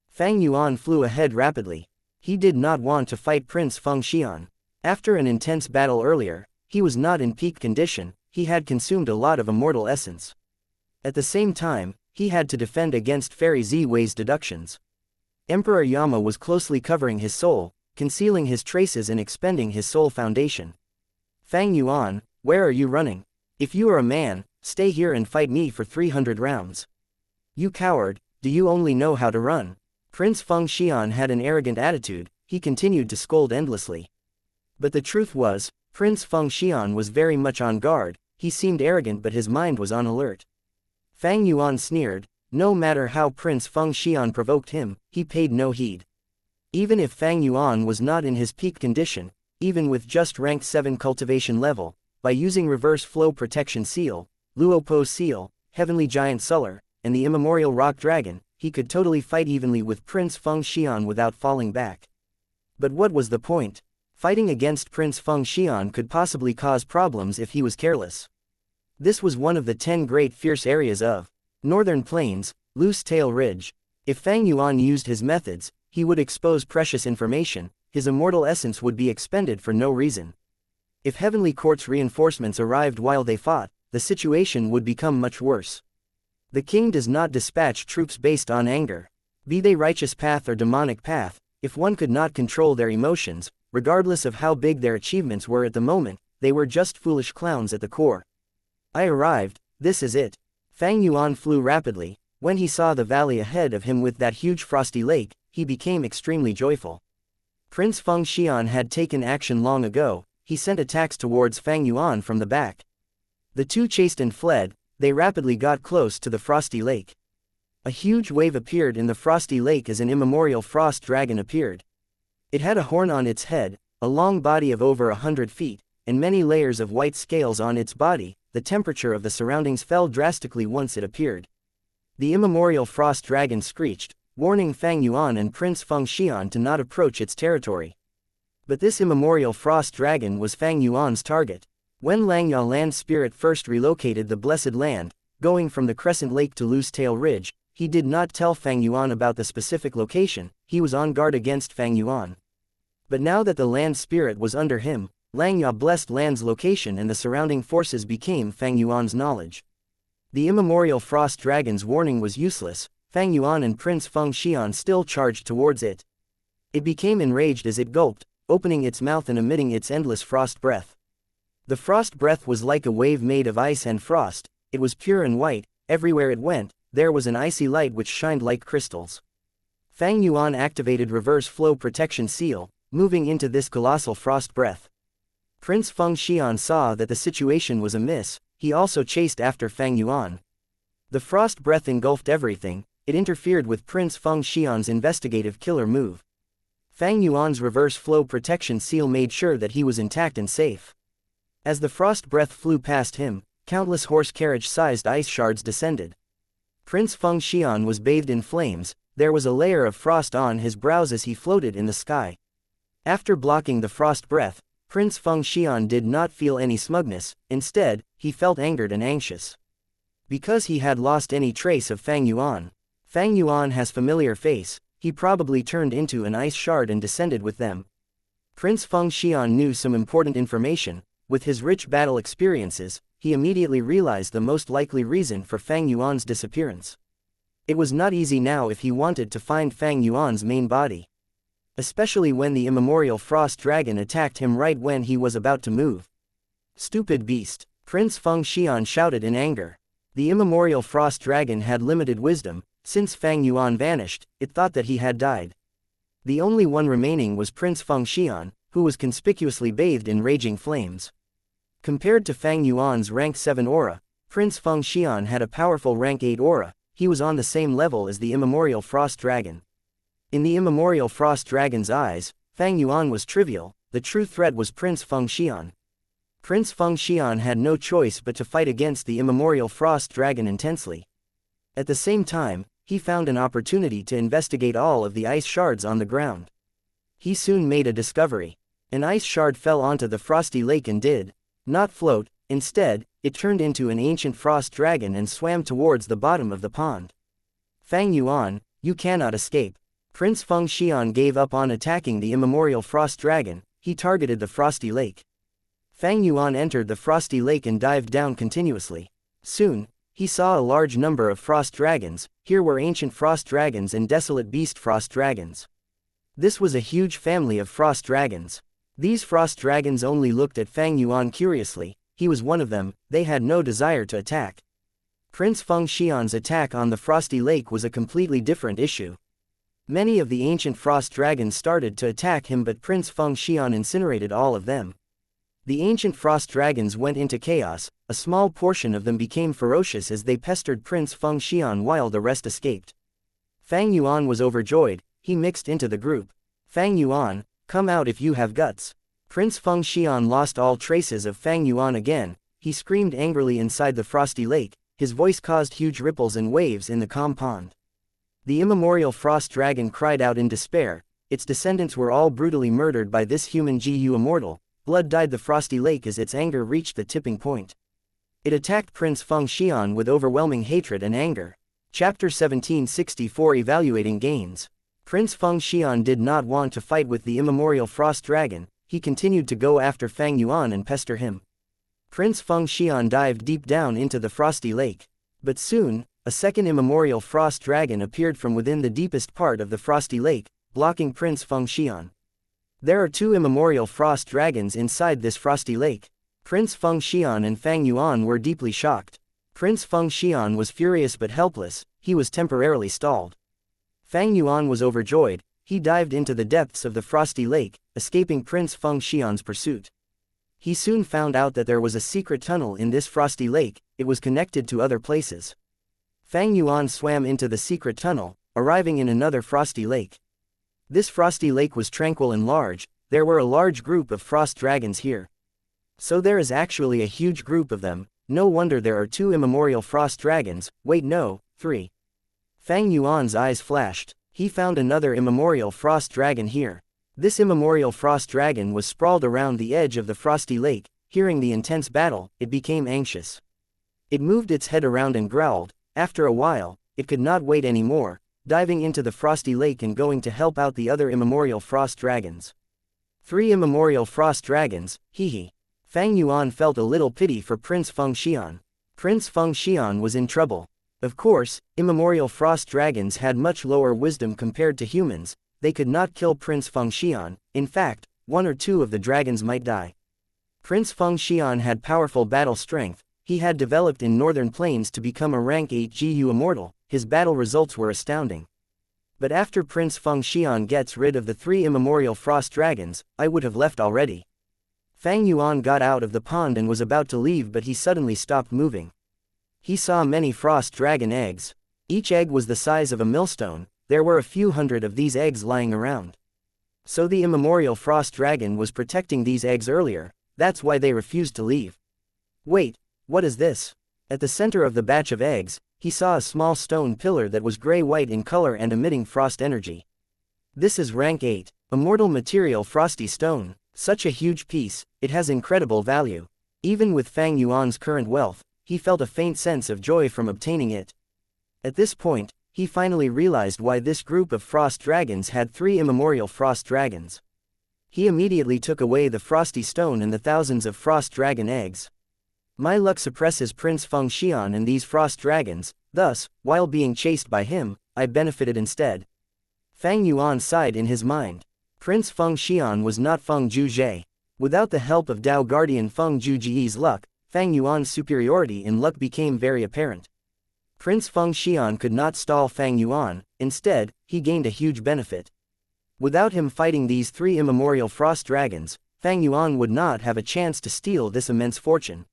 Fang Yuan flew ahead rapidly. He did not want to fight Prince Feng Xian. After an intense battle earlier, he was not in peak condition. He had consumed a lot of immortal essence. At the same time, he had to defend against Fairy Ziwei's deductions. Emperor Yama was closely covering his soul, concealing his traces and expending his soul foundation. Fang Yuan, where are you running? If you are a man, stay here and fight me for 300 rounds. You coward, do you only know how to run? Prince Feng Xian had an arrogant attitude. he continued to scold endlessly. But the truth was, Prince Feng Xian was very much on guard. He seemed arrogant but his mind was on alert. Fang Yuan sneered. No matter how Prince Feng Xian provoked him, he paid no heed. Even if Fang Yuan was not in his peak condition, even with just rank 7 cultivation level, by using reverse flow protection seal, Luopo seal, heavenly giant Suller, and the immemorial rock dragon, he could totally fight evenly with Prince Feng Xian without falling back. But what was the point? Fighting against Prince Feng Xian could possibly cause problems if he was careless. This was one of the 10 great fierce areas of Northern Plains, Loose Tail Ridge. If Fang Yuan used his methods, he would expose precious information, his immortal essence would be expended for no reason. If Heavenly Court's reinforcements arrived while they fought, the situation would become much worse. The king does not dispatch troops based on anger. Be they righteous path or demonic path, if one could not control their emotions, regardless of how big their achievements were at the moment, they were just foolish clowns at the core. I arrived, this is it. Fang Yuan flew rapidly. When he saw the valley ahead of him with that huge frosty lake, he became extremely joyful. Prince Feng Xian had taken action long ago. He sent attacks towards Fang Yuan from the back. The two chased and fled. They rapidly got close to the frosty lake. A huge wave appeared in the frosty lake as an immemorial frost dragon appeared. It had a horn on its head, a long body of over 100 feet, and many layers of white scales on its body. The temperature of the surroundings fell drastically once it appeared. The immemorial frost dragon screeched, warning Fang Yuan and Prince Feng Xian to not approach its territory. But this immemorial frost dragon was Fang Yuan's target. When Langya land spirit first relocated the Blessed Land, going from the Crescent Lake to Loose Tail Ridge, he did not tell Fang Yuan about the specific location. He was on guard against Fang Yuan. But now that the land spirit was under him, Langya blessed land's location and the surrounding forces became Fang Yuan's knowledge. The immemorial frost dragon's warning was useless. Fang Yuan and Prince Feng Xian still charged towards it. It became enraged as it gulped, opening its mouth and emitting its endless frost breath. The frost breath was like a wave made of ice and frost. It was pure and white. Everywhere it went, there was an icy light which shined like crystals. Fang Yuan activated reverse flow protection seal, moving into this colossal frost breath. Prince Feng Xian saw that the situation was amiss. He also chased after Fang Yuan. The frost breath engulfed everything. It interfered with Prince Feng Xian's investigative killer move. Fang Yuan's reverse flow protection seal made sure that he was intact and safe. As the frost breath flew past him, countless horse carriage-sized ice shards descended. Prince Feng Xian was bathed in flames. There was a layer of frost on his brows as he floated in the sky. After blocking the frost breath, Prince Feng Xian did not feel any smugness. Instead, he felt angered and anxious. Because he had lost any trace of Fang Yuan. Fang Yuan has familiar face. He probably turned into an ice shard and descended with them. Prince Feng Xian knew some important information. With his rich battle experiences, he immediately realized the most likely reason for Fang Yuan's disappearance. It was not easy now if he wanted to find Fang Yuan's main body. Especially when the immemorial frost dragon attacked him right when he was about to move. Stupid beast! Prince Feng Xian shouted in anger. The immemorial frost dragon had limited wisdom. Since Fang Yuan vanished, it thought that he had died. The only one remaining was Prince Feng Xian, who was conspicuously bathed in raging flames. Compared to Fang Yuan's rank 7 aura, Prince Feng Xian had a powerful rank 8 aura. He was on the same level as the immemorial frost dragon. In the immemorial frost dragon's eyes, Fang Yuan was trivial. The true threat was Prince Feng Xian. Prince Feng Xian had no choice but to fight against the immemorial frost dragon intensely. At the same time, he found an opportunity to investigate all of the ice shards on the ground. He soon made a discovery. An ice shard fell onto the frosty lake and did not float. Instead, it turned into an ancient frost dragon and swam towards the bottom of the pond. Fang Yuan, you cannot escape. Prince Feng Xian gave up on attacking the immemorial frost dragon. He targeted the frosty lake. Fang Yuan entered the frosty lake and dived down continuously. Soon, he saw a large number of frost dragons. Here were ancient frost dragons and desolate beast frost dragons. This was a huge family of frost dragons. These frost dragons only looked at Fang Yuan curiously. He was one of them. They had no desire to attack. Prince Feng Xian's attack on the frosty lake was a completely different issue. Many of the ancient frost dragons started to attack him, but Prince Feng Xian incinerated all of them. The ancient frost dragons went into chaos. A small portion of them became ferocious as they pestered Prince Feng Xian while the rest escaped. Fang Yuan was overjoyed. He mixed into the group. Fang Yuan, come out if you have guts. Prince Feng Xian lost all traces of Fang Yuan again. He screamed angrily inside the frosty lake. His voice caused huge ripples and waves in the calm pond. The immemorial frost dragon cried out in despair. Its descendants were all brutally murdered by this human Gu Immortal. Blood dyed the frosty lake as its anger reached the tipping point. It attacked Prince Feng Xian with overwhelming hatred and anger. Chapter 1764 Evaluating Gains. Prince Feng Xian did not want to fight with the immemorial frost dragon. He continued to go after Fang Yuan and pester him. Prince Feng Xian dived deep down into the frosty lake. But soon, a second immemorial frost dragon appeared from within the deepest part of the frosty lake, blocking Prince Feng Xian. There are two immemorial frost dragons inside this frosty lake. Prince Feng Xian and Fang Yuan were deeply shocked. Prince Feng Xian was furious but helpless. He was temporarily stalled. Fang Yuan was overjoyed. He dived into the depths of the frosty lake, escaping Prince Feng Xian's pursuit. He soon found out that there was a secret tunnel in this frosty lake. It was connected to other places. Fang Yuan swam into the secret tunnel, arriving in another frosty lake. This frosty lake was tranquil and large. There were a large group of frost dragons here. So there is actually a huge group of them. No wonder there are two immemorial frost dragons. Wait, no, three. Fang Yuan's eyes flashed. He found another immemorial frost dragon here. This immemorial frost dragon was sprawled around the edge of the frosty lake. Hearing the intense battle, it became anxious. It moved its head around and growled. After a while, it could not wait anymore, diving into the frosty lake and going to help out the other immemorial frost dragons. Three immemorial frost dragons, hee. Fang Yuan felt a little pity for Prince Feng Xian. Prince Feng Xian was in trouble. Of course, immemorial frost dragons had much lower wisdom compared to humans. They could not kill Prince Feng Xian. In fact, one or two of the dragons might die. Prince Feng Xian had powerful battle strength. He had developed in Northern Plains to become a rank 8 Gu Immortal. His battle results were astounding. But after Prince Feng Xian gets rid of the three immemorial frost dragons, I would have left already. Fang Yuan got out of the pond and was about to leave, but he suddenly stopped moving. He saw many frost dragon eggs. Each egg was the size of a millstone. There were a few hundred of these eggs lying around. So the immemorial frost dragon was protecting these eggs earlier. That's why they refused to leave. Wait, what is this? At the center of the batch of eggs, he saw a small stone pillar that was gray-white in color and emitting frost energy. This is rank 8, immortal material frosty stone. Such a huge piece, it has incredible value. Even with Fang Yuan's current wealth, he felt a faint sense of joy from obtaining it. At this point, he finally realized why this group of frost dragons had three immemorial frost dragons. He immediately took away the frosty stone and the thousands of frost dragon eggs. My luck suppresses Prince Feng Xian and these frost dragons, thus, while being chased by him, I benefited instead. Fang Yuan sighed in his mind. Prince Feng Xian was not Feng Zhuzhe. Without the help of Dao Guardian Feng Zhuzhe's luck, Fang Yuan's superiority in luck became very apparent. Prince Feng Xian could not stall Fang Yuan. Instead, he gained a huge benefit. Without him fighting these three immemorial frost dragons, Fang Yuan would not have a chance to steal this immense fortune.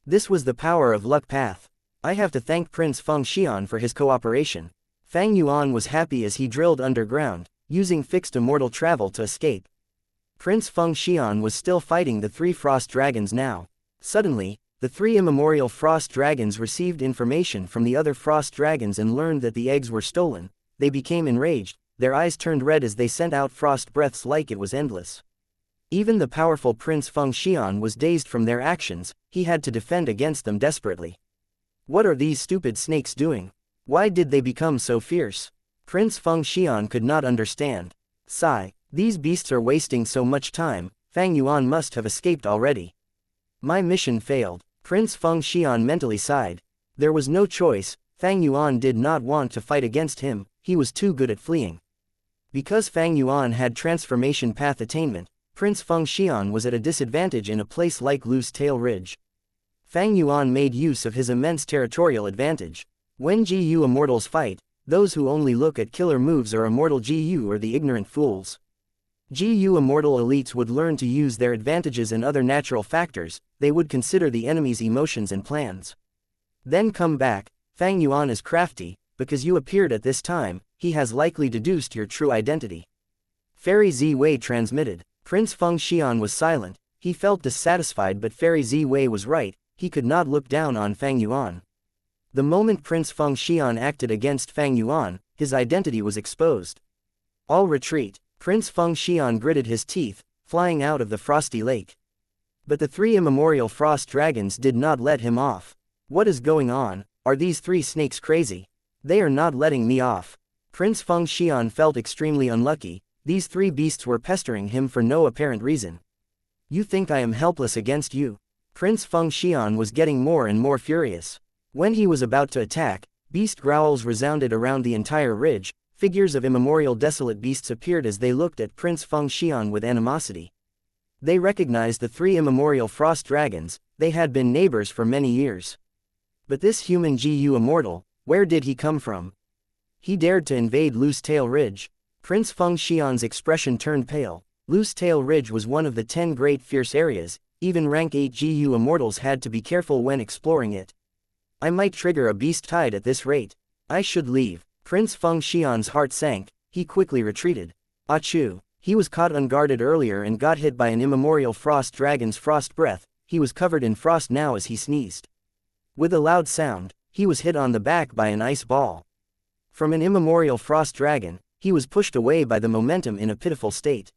This was the power of luck path. I have to thank Prince Feng Xian for his cooperation. Fang Yuan was happy as he drilled underground, using fixed immortal travel to escape. Prince Feng Xian was still fighting the three frost dragons now. Suddenly, the three immemorial frost dragons received information from the other frost dragons and learned that the eggs were stolen. They became enraged. Their eyes turned red as they sent out frost breaths like it was endless. Even the powerful Prince Feng Xian was dazed from their actions. He had to defend against them desperately. What are these stupid snakes doing? Why did they become so fierce? Prince Feng Xian could not understand. Sigh, these beasts are wasting so much time. Fang Yuan must have escaped already. My mission failed. Prince Feng Xian mentally sighed. There was no choice. Fang Yuan did not want to fight against him. He was too good at fleeing. Because Fang Yuan had transformation path attainment, Prince Feng Xian was at a disadvantage in a place like Loose Tail Ridge. Fang Yuan made use of his immense territorial advantage. When Gu Immortals fight, Those who only look at killer moves are immortal GU or the ignorant fools. GU immortal elites would learn to use their advantages and other natural factors, they would consider the enemy's emotions and plans. Then come back. Fang Yuan is crafty, because you appeared at this time, he has likely deduced your true identity. Fairy Ziwei transmitted. Prince Feng Xian was silent, he felt dissatisfied, but Fairy Ziwei was right, he could not look down on Fang Yuan. The moment Prince Feng Xian acted against Fang Yuan, his identity was exposed. All retreat. Prince Feng Xian gritted his teeth, flying out of the frosty lake. But the three immemorial frost dragons did not let him off. What is going on? Are these three snakes crazy? They are not letting me off. Prince Feng Xian felt extremely unlucky, these three beasts were pestering him for no apparent reason. You think I am helpless against you? Prince Feng Xian was getting more and more furious. When he was about to attack, beast growls resounded around the entire ridge. Figures of immemorial desolate beasts appeared as they looked at Prince Feng Xian with animosity. They recognized the three immemorial frost dragons, they had been neighbors for many years. But this human GU immortal, where did he come from? He dared to invade Loose Tail Ridge. Prince Feng Xian's expression turned pale. Loose Tail Ridge was one of the 10 great fierce areas, even rank 8 GU immortals had to be careful when exploring it. I might trigger a beast tide at this rate. I should leave. Prince Feng Xian's heart sank, he quickly retreated. Achoo! He was caught unguarded earlier and got hit by an immemorial frost dragon's frost breath, he was covered in frost now as he sneezed. With a loud sound, he was hit on the back by an ice ball. From an immemorial frost dragon, he was pushed away by the momentum in a pitiful state.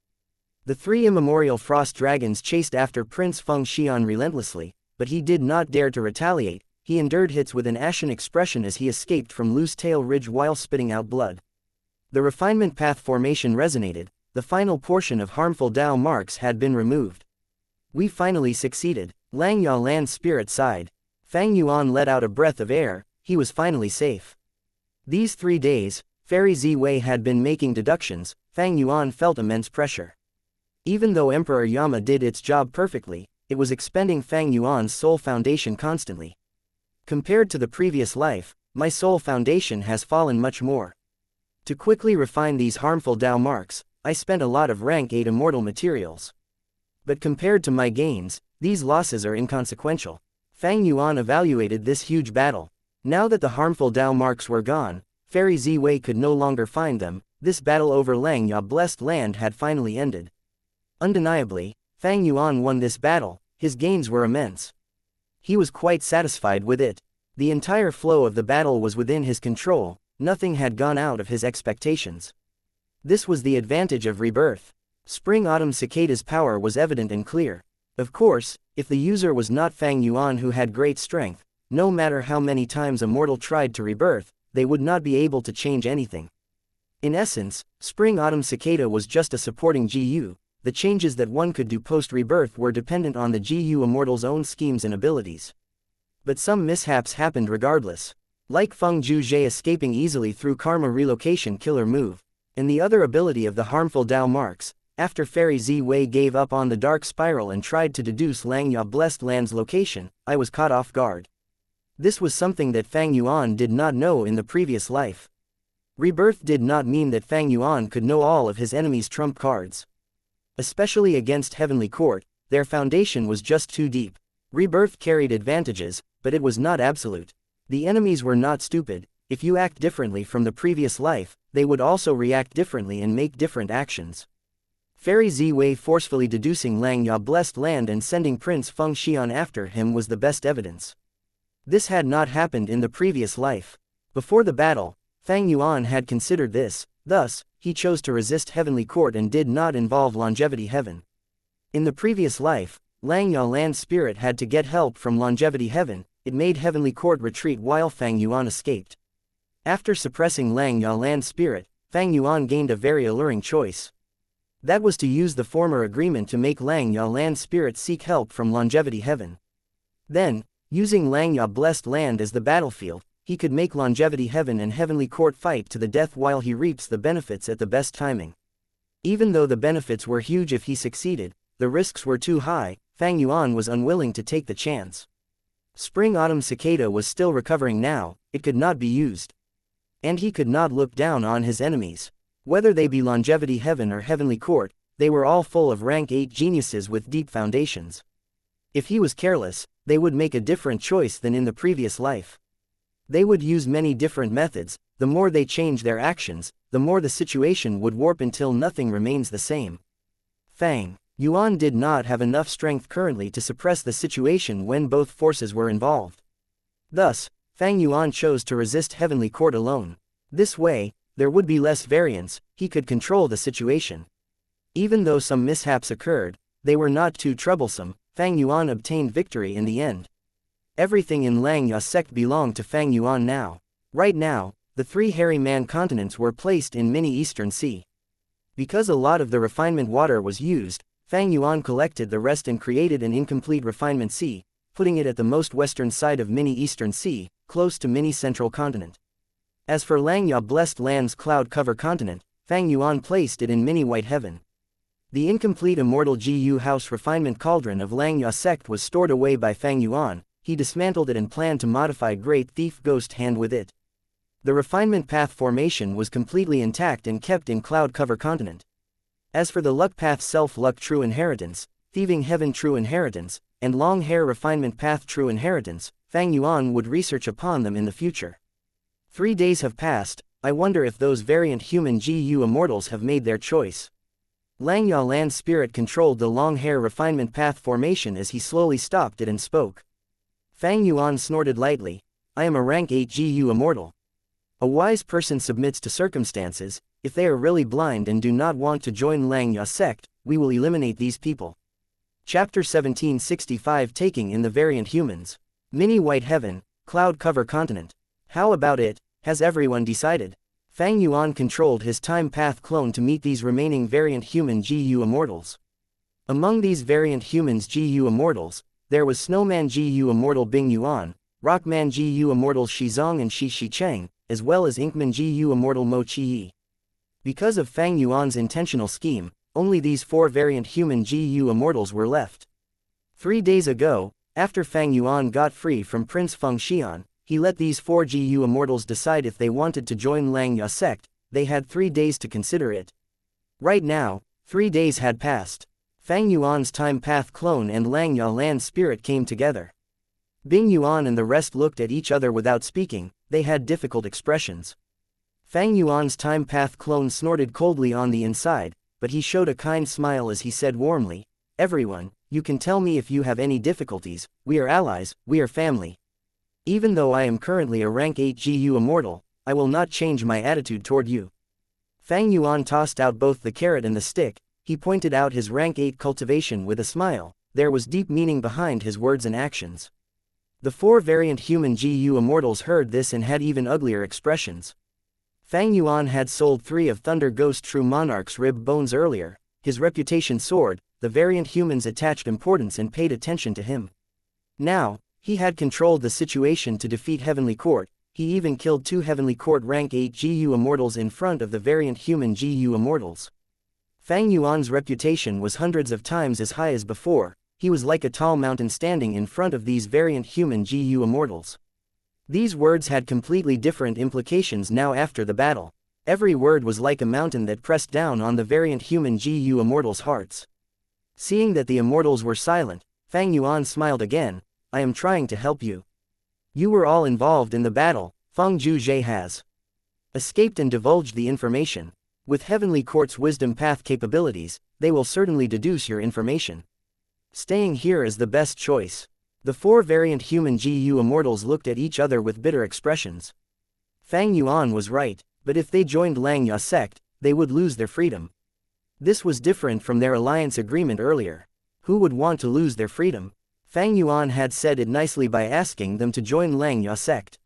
The three immemorial frost dragons chased after Prince Feng Xian relentlessly, but he did not dare to retaliate. He endured hits with an ashen expression as he escaped from Loose Tail Ridge while spitting out blood. The refinement path formation resonated, the final portion of harmful Dao marks had been removed. We finally succeeded, Lang Ya Lan's spirit sighed. Fang Yuan let out a breath of air, he was finally safe. These 3 days, Fairy Ziwei had been making deductions, Fang Yuan felt immense pressure. Even though Emperor Yama did its job perfectly, it was expending Fang Yuan's soul foundation constantly. Compared to the previous life, my soul foundation has fallen much more. To quickly refine these harmful Dao marks, I spent a lot of rank 8 immortal materials. But compared to my gains, these losses are inconsequential. Fang Yuan evaluated this huge battle. Now that the harmful Dao marks were gone, Fairy Ziwei could no longer find them, this battle over Lang Ya blessed land had finally ended. Undeniably, Fang Yuan won this battle, his gains were immense. He was quite satisfied with it. The entire flow of the battle was within his control, nothing had gone out of his expectations. This was the advantage of rebirth. Spring-Autumn Cicada's power was evident and clear. Of course, if the user was not Fang Yuan who had great strength, no matter how many times a mortal tried to rebirth, they would not be able to change anything. In essence, Spring-Autumn Cicada was just a supporting GU. The changes that one could do post-rebirth were dependent on the GU immortal's own schemes and abilities. But some mishaps happened regardless. Like Feng Zhuzhe escaping easily through Karma Relocation killer move, and the other ability of the harmful Dao marks, after Fairy Ziwei gave up on the dark spiral and tried to deduce Lang Ya blessed land's location, I was caught off guard. This was something that Fang Yuan did not know in the previous life. Rebirth did not mean that Fang Yuan could know all of his enemies' trump cards. Especially against Heavenly Court, their foundation was just too deep. Rebirth carried advantages, but it was not absolute. The enemies were not stupid. If you act differently from the previous life, they would also react differently and make different actions. Fairy Ziwei forcefully deducing Lang Ya blessed land and sending Prince Feng Xian after him was the best evidence. This had not happened in the previous life. Before the battle, Fang Yuan had considered this, thus, he chose to resist Heavenly Court and did not involve Longevity Heaven. In the previous life, Lang Ya Land's spirit had to get help from Longevity Heaven, it made Heavenly Court retreat while Fang Yuan escaped. After suppressing Lang Ya Land's spirit, Fang Yuan gained a very alluring choice. That was to use the former agreement to make Lang Ya Land's spirit seek help from Longevity Heaven. Then, using Lang Ya blessed land as the battlefield, he could make Longevity Heaven and Heavenly Court fight to the death while he reaps the benefits at the best timing. Even though the benefits were huge if he succeeded, the risks were too high, Fang Yuan was unwilling to take the chance. Spring-Autumn Cicada was still recovering now, it could not be used. And he could not look down on his enemies. Whether they be longevity heaven or heavenly court, they were all full of rank 8 geniuses with deep foundations. If he was careless, they would make a different choice than in the previous life. They would use many different methods. The more they change their actions, the more the situation would warp until nothing remains the same. Fang Yuan did not have enough strength currently to suppress the situation when both forces were involved. Thus, Fang Yuan chose to resist Heavenly Court alone. This way, there would be less variance, he could control the situation. Even though some mishaps occurred, they were not too troublesome. Fang Yuan obtained victory in the end. Everything in Langyao sect belonged to Fang Yuan now. Right now, the 3 hairy man continents were placed in mini Eastern Sea. Because a lot of the refinement water was used, Fang Yuan collected the rest and created an incomplete refinement sea, putting it at the most western side of mini Eastern Sea, close to mini Central Continent. As for Langyao Blessed Land's cloud cover continent, Fang Yuan placed it in mini White Heaven. The incomplete Immortal GU House refinement cauldron of Langyao sect was stored away by Fang Yuan. He dismantled it and planned to modify Great Thief Ghost Hand with it. The refinement path formation was completely intact and kept in Cloud Cover Continent. As for the Luck Path Self-Luck True Inheritance, Thieving Heaven True Inheritance, and Long Hair Refinement Path True Inheritance, Fang Yuan would research upon them in the future. 3 days have passed. I wonder if those variant human GU immortals have made their choice. Langyao Land Spirit controlled the Long Hair Refinement Path formation as he slowly stopped it and spoke. Fang Yuan snorted lightly. I am a rank 8 GU immortal. A wise person submits to circumstances. If they are really blind and do not want to join Langyao sect, we will eliminate these people. Chapter 1765 Taking in the Variant Humans. Mini White Heaven, Cloud Cover Continent. How about it? Has everyone decided? Fang Yuan controlled his time path clone to meet these remaining variant human GU immortals. Among these variant humans GU immortals, there was Snowman GU immortal Bing Yuan, Rockman GU immortal Shizong and Shi Cheng, as well as Inkman GU immortal Mo Qi. Because of Fang Yuan's intentional scheme, only these 4 variant human GU immortals were left. 3 days ago, after Fang Yuan got free from Prince Feng Xian, he let these 4 GU immortals decide if they wanted to join Langyao sect. They had 3 days to consider it. Right now, 3 days had passed. Fang Yuan's time path clone and Langyao Land Spirit came together. Bing Yuan and the rest looked at each other without speaking. They had difficult expressions. Fang Yuan's time path clone snorted coldly on the inside, but he showed a kind smile as he said warmly, "Everyone, you can tell me if you have any difficulties. We are allies, we are family. Even though I am currently a rank 8 GU immortal, I will not change my attitude toward you." Fang Yuan tossed out both the carrot and the stick. He pointed out his rank 8 cultivation with a smile. There was deep meaning behind his words and actions. The 4 variant human GU immortals heard this and had even uglier expressions. Fang Yuan had sold 3 of Thunder Ghost True Monarch's rib bones earlier. His reputation soared. The variant humans attached importance and paid attention to him. Now, he had controlled the situation to defeat Heavenly Court. He even killed 2 Heavenly Court rank 8 GU immortals in front of the variant human GU immortals. Fang Yuan's reputation was hundreds of times as high as before. He was like a tall mountain standing in front of these variant human GU immortals. These words had completely different implications now after the battle. Every word was like a mountain that pressed down on the variant human GU immortals' hearts. Seeing that the immortals were silent, Fang Yuan smiled again. I am trying to help you. You were all involved in the battle. Feng Zhuzhe has escaped and divulged the information. With Heavenly Court's wisdom path capabilities, they will certainly deduce your information. Staying here is the best choice. The 4 variant human GU immortals looked at each other with bitter expressions. Fang Yuan was right, but if they joined Langyao sect, they would lose their freedom. This was different from their alliance agreement earlier. Who would want to lose their freedom? Fang Yuan had said it nicely by asking them to join Langyao sect.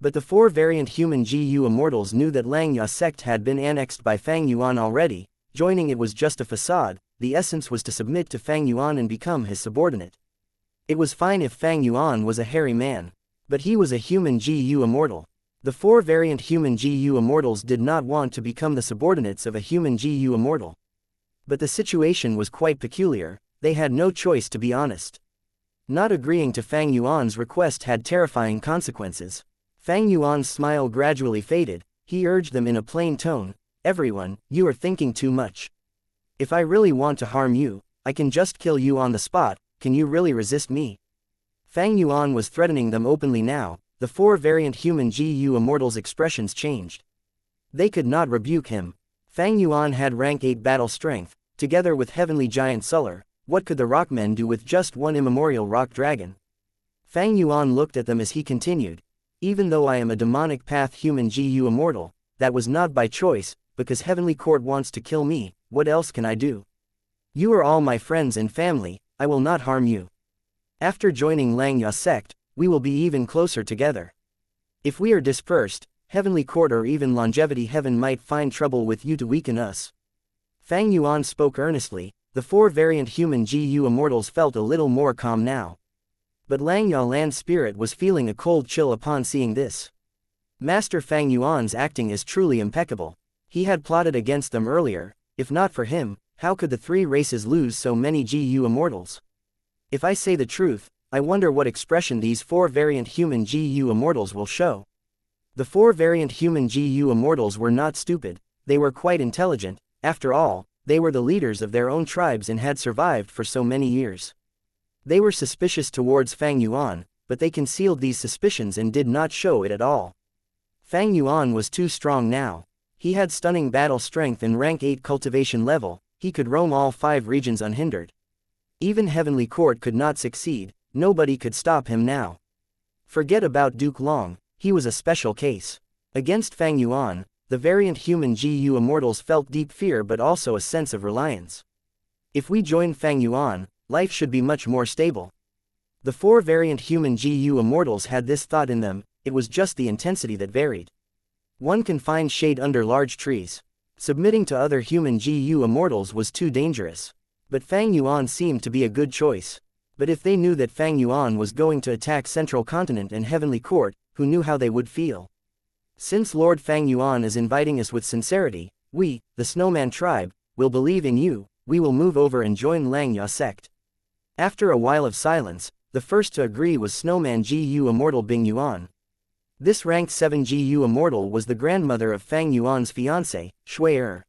But the 4 variant human GU immortals knew that Langyao sect had been annexed by Fang Yuan already. Joining it was just a facade. The essence was to submit to Fang Yuan and become his subordinate. It was fine if Fang Yuan was a hairy man. But he was a human GU immortal. The 4 variant human GU immortals did not want to become the subordinates of a human GU immortal. But the situation was quite peculiar. They had no choice, to be honest. Not agreeing to Fang Yuan's request had terrifying consequences. Fang Yuan's smile gradually faded. He urged them in a plain tone, "Everyone, you are thinking too much. If I really want to harm you, I can just kill you on the spot. Can you really resist me?" Fang Yuan was threatening them openly now. The 4 variant human GU Immortals' expressions changed. They could not rebuke him. Fang Yuan had rank 8 battle strength, together with heavenly giant Suller. What could the rockmen do with just one immemorial rock dragon? Fang Yuan looked at them as he continued, "Even though I am a demonic path human GU Immortal, that was not by choice, because Heavenly Court wants to kill me. What else can I do? You are all my friends and family, I will not harm you. After joining Xianxia sect, we will be even closer together. If we are dispersed, Heavenly Court or even Longevity Heaven might find trouble with you to weaken us." Fang Yuan spoke earnestly. The 4 variant human GU Immortals felt a little more calm now. But Xianxia Land Spirit was feeling a cold chill upon seeing this. Master Fang Yuan's acting is truly impeccable. He had plotted against them earlier. If not for him, how could the 3 races lose so many GU Immortals? If I say the truth, I wonder what expression these 4 variant human GU Immortals will show. The 4 variant human GU Immortals were not stupid, they were quite intelligent. After all, they were the leaders of their own tribes and had survived for so many years. They were suspicious towards Fang Yuan, but they concealed these suspicions and did not show it at all. Fang Yuan was too strong now. He had stunning battle strength and rank 8 cultivation level. He could roam all 5 regions unhindered. Even Heavenly Court could not succeed. Nobody could stop him now. Forget about Duke Long, he was a special case. Against Fang Yuan, the variant human GU Immortals felt deep fear but also a sense of reliance. If we join Fang Yuan, life should be much more stable. The 4 variant human GU Immortals had this thought in them. It was just the intensity that varied. One can find shade under large trees. Submitting to other human GU Immortals was too dangerous. But Fang Yuan seemed to be a good choice. But if they knew that Fang Yuan was going to attack Central Continent and Heavenly Court, who knew how they would feel? Since Lord Fang Yuan is inviting us with sincerity, we, the Snowman tribe, will believe in you. We will move over and join Xianxia sect. After a while of silence, the first to agree was Snowman GU Immortal Bing Yuan. This ranked 7 GU Immortal was the grandmother of Fang Yuan's fiancé, Shui.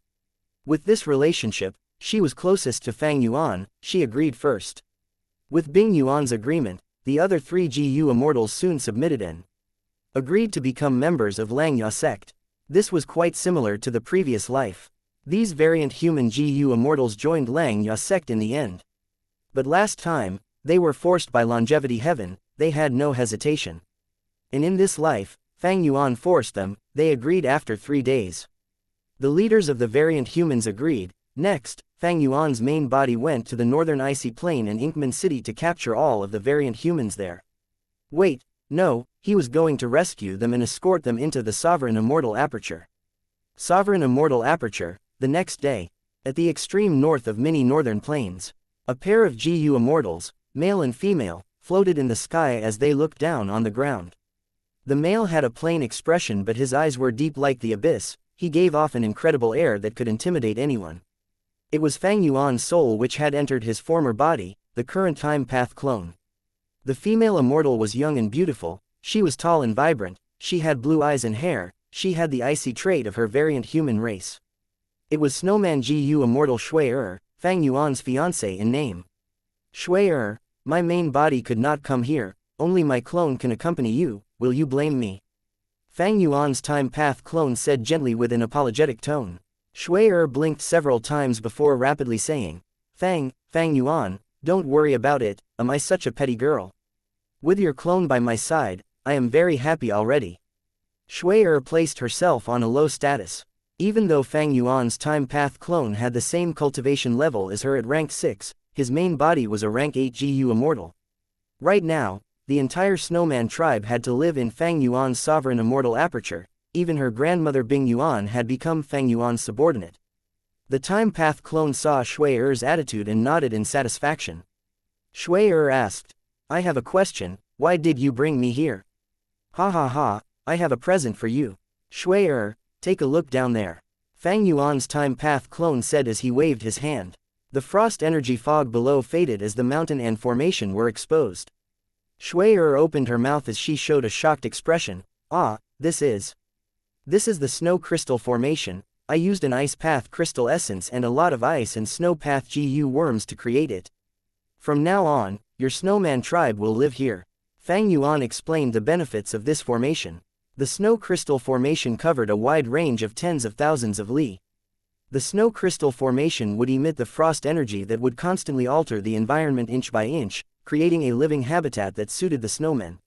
With this relationship, she was closest to Fang Yuan. She agreed first. With Bing Yuan's agreement, the other 3 GU Immortals soon submitted and agreed to become members of Xianxia sect. This was quite similar to the previous life. These variant human GU Immortals joined Xianxia sect in the end. But last time, they were forced by Longevity Heaven. They had no hesitation. And in this life, Fang Yuan forced them. They agreed after 3 days. The leaders of the variant humans agreed. Next, Fang Yuan's main body went to the northern icy plain and Inkman City to capture all of the variant humans there. Wait, no, he was going to rescue them and escort them into the Sovereign Immortal Aperture. Sovereign Immortal Aperture, the next day. At the extreme north of many northern plains, a pair of GU Immortals, male and female, floated in the sky as they looked down on the ground. The male had a plain expression but his eyes were deep like the abyss. He gave off an incredible air that could intimidate anyone. It was Fang Yuan's soul which had entered his former body, the current time path clone. The female immortal was young and beautiful. She was tall and vibrant. She had blue eyes and hair. She had the icy trait of her variant human race. It was Snowman GU Immortal Shui, Fang Yuan's fiancé in name. Shui, my main body could not come here. Only my clone can accompany you. Will you blame me? Fang Yuan's time path clone said gently with an apologetic tone. Shui blinked several times before rapidly saying, Fang Yuan, don't worry about it. Am I such a petty girl? With your clone by my side, I am very happy already. Shui placed herself on a low status. Even though Fang Yuan's time path clone had the same cultivation level as her at rank 6, his main body was a rank 8 GU Immortal. Right now, the entire Snowman tribe had to live in Fang Yuan's Sovereign Immortal Aperture. Even her grandmother Bing Yuan had become Fang Yuan's subordinate. The time path clone saw Shui-er's attitude and nodded in satisfaction. Shui-er asked, I have a question, why did you bring me here? Ha ha ha, I have a present for you. Shui-er, take a look down there. Fang Yuan's time path clone said as he waved his hand. The frost energy fog below faded as the mountain and formation were exposed. Shui-er opened her mouth as she showed a shocked expression. Ah, this is the snow crystal formation. I used an ice path crystal essence and a lot of ice and snow path GU worms to create it. From now on, your snowman tribe will live here. Fang Yuan explained the benefits of this formation. The snow crystal formation covered a wide range of tens of thousands of li. The snow crystal formation would emit the frost energy that would constantly alter the environment inch by inch, creating a living habitat that suited the snowmen.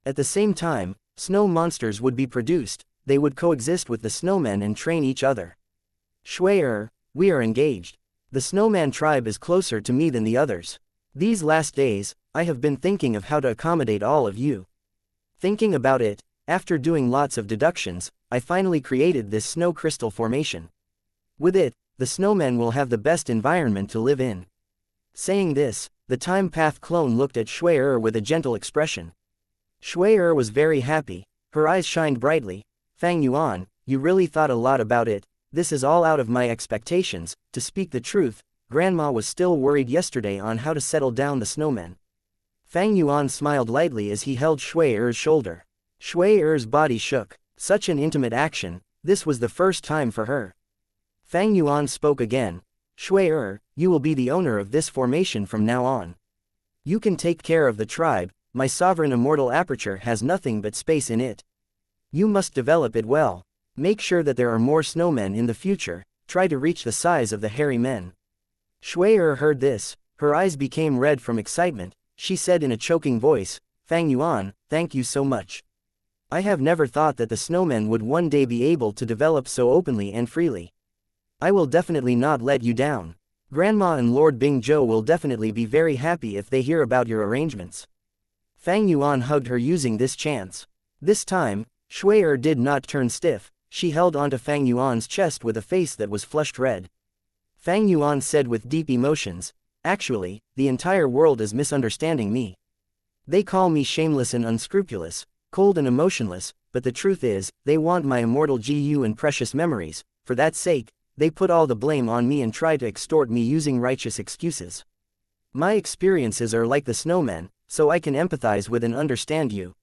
At the same time, snow monsters would be produced. They would coexist with the snowmen and train each other. Shui, we are engaged. The snowman tribe is closer to me than the others. These last days, I have been thinking of how to accommodate all of you. Thinking about it, after doing lots of deductions, I finally created this snow crystal formation. With it, the snowmen will have the best environment to live in. Saying this, the time path clone looked at Shui with a gentle expression. Shui was very happy. Her eyes shined brightly. Fang Yuan, you really thought a lot about it. This is all out of my expectations. To speak the truth, Grandma was still worried yesterday on how to settle down the snowmen. Fang Yuan smiled lightly as he held Shui's shoulder. Shui's body shook. Such an intimate action, this was the first time for her. Fang Yuan spoke again. Shui, you will be the owner of this formation from now on. You can take care of the tribe. My sovereign immortal aperture has nothing but space in it. You must develop it well. Make sure that there are more snowmen in the future. Try to reach the size of the hairy men. Shui heard this. Her eyes became red from excitement. She said in a choking voice, Fang Yuan, thank you so much. I have never thought that the snowmen would one day be able to develop so openly and freely. I will definitely not let you down. Grandma and Lord Bingzhou will definitely be very happy if they hear about your arrangements. Fang Yuan hugged her using this chance. This time, Shui did not turn stiff. She held onto Fang Yuan's chest with a face that was flushed red. Fang Yuan said with deep emotions, actually, the entire world is misunderstanding me. They call me shameless and unscrupulous, cold and emotionless, but the truth is, they want my immortal GU and precious memories. For that sake, they put all the blame on me and try to extort me using righteous excuses. My experiences are like the snowmen, so I can empathize with and understand you.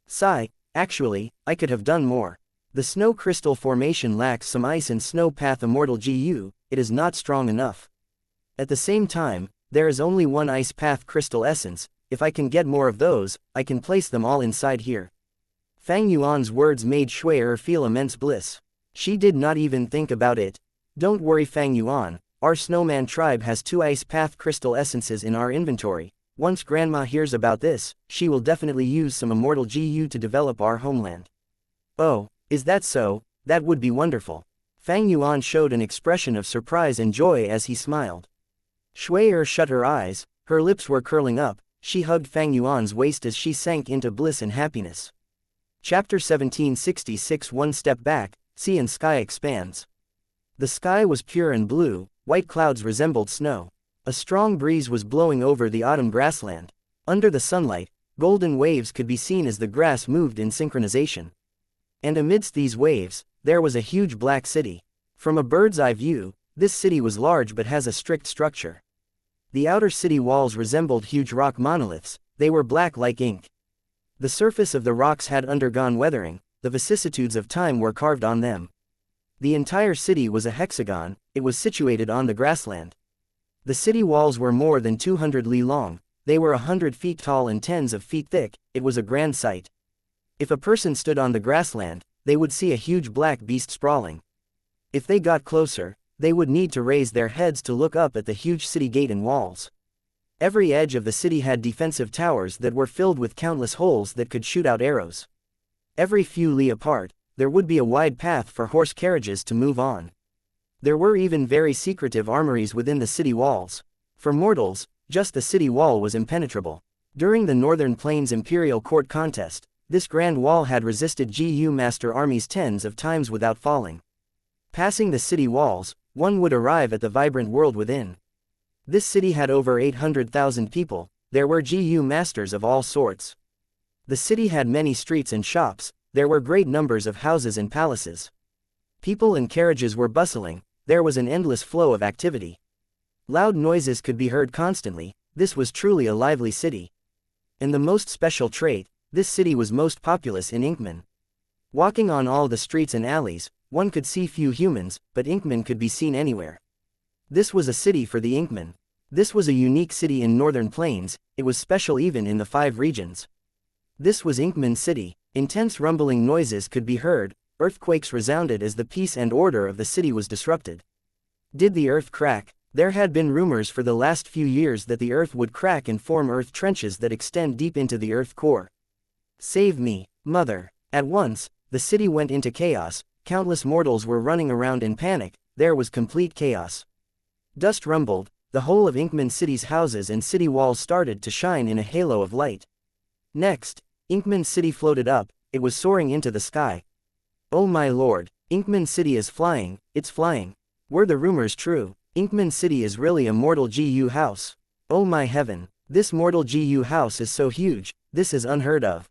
Sigh, actually, I could have done more. The snow crystal formation lacks some ice and snow path immortal GU, it is not strong enough. At the same time, there is only one ice path crystal essence. If I can get more of those, I can place them all inside here. Fang Yuan's words made Shui feel immense bliss. She did not even think about it. Don't worry Fang Yuan, our snowman tribe has 2 ice path crystal essences in our inventory. Once Grandma hears about this, she will definitely use some immortal GU to develop our homeland. Oh, is that so? That would be wonderful. Fang Yuan showed an expression of surprise and joy as he smiled. Shui shut her eyes, her lips were curling up, she hugged Fang Yuan's waist as she sank into bliss and happiness. Chapter 1766 One step back, sea and sky expands. The sky was pure and blue, white clouds resembled snow. A strong breeze was blowing over the autumn grassland. Under the sunlight, golden waves could be seen as the grass moved in synchronization. And amidst these waves, there was a huge black city. From a bird's eye view, this city was large but has a strict structure. The outer city walls resembled huge rock monoliths, they were black like ink. The surface of the rocks had undergone weathering, the vicissitudes of time were carved on them. The entire city was a hexagon, it was situated on the grassland. The city walls were more than 200 li long, they were 100 feet tall and tens of feet thick, it was a grand sight. If a person stood on the grassland, they would see a huge black beast sprawling. If they got closer, they would need to raise their heads to look up at the huge city gate and walls. Every edge of the city had defensive towers that were filled with countless holes that could shoot out arrows. Every few li apart, there would be a wide path for horse carriages to move on. There were even very secretive armories within the city walls. For mortals, just the city wall was impenetrable. During the Northern Plains Imperial Court contest, this grand wall had resisted GU master armies tens of times without falling. Passing the city walls, one would arrive at the vibrant world within. This city had over 800,000 people, there were GU masters of all sorts. The city had many streets and shops, there were great numbers of houses and palaces. People and carriages were bustling, there was an endless flow of activity. Loud noises could be heard constantly, this was truly a lively city. And the most special trait, this city was most populous in Inkman. Walking on all the streets and alleys, one could see few humans, but Inkmen could be seen anywhere. This was a city for the Inkmen. This was a unique city in northern plains, it was special even in the 5 regions. This was Inkman City. Intense rumbling noises could be heard, earthquakes resounded as the peace and order of the city was disrupted. Did the earth crack? There had been rumors for the last few years that the earth would crack and form earth trenches that extend deep into the earth core. Save me, mother. At once, the city went into chaos, countless mortals were running around in panic, there was complete chaos. Dust rumbled, the whole of Inkman City's houses and city walls started to shine in a halo of light. Next, Inkman City floated up, it was soaring into the sky. Oh my lord, Inkman City is flying, it's flying. Were the rumors true? Inkman City is really a mortal GU house. Oh my heaven, this mortal GU house is so huge, this is unheard of.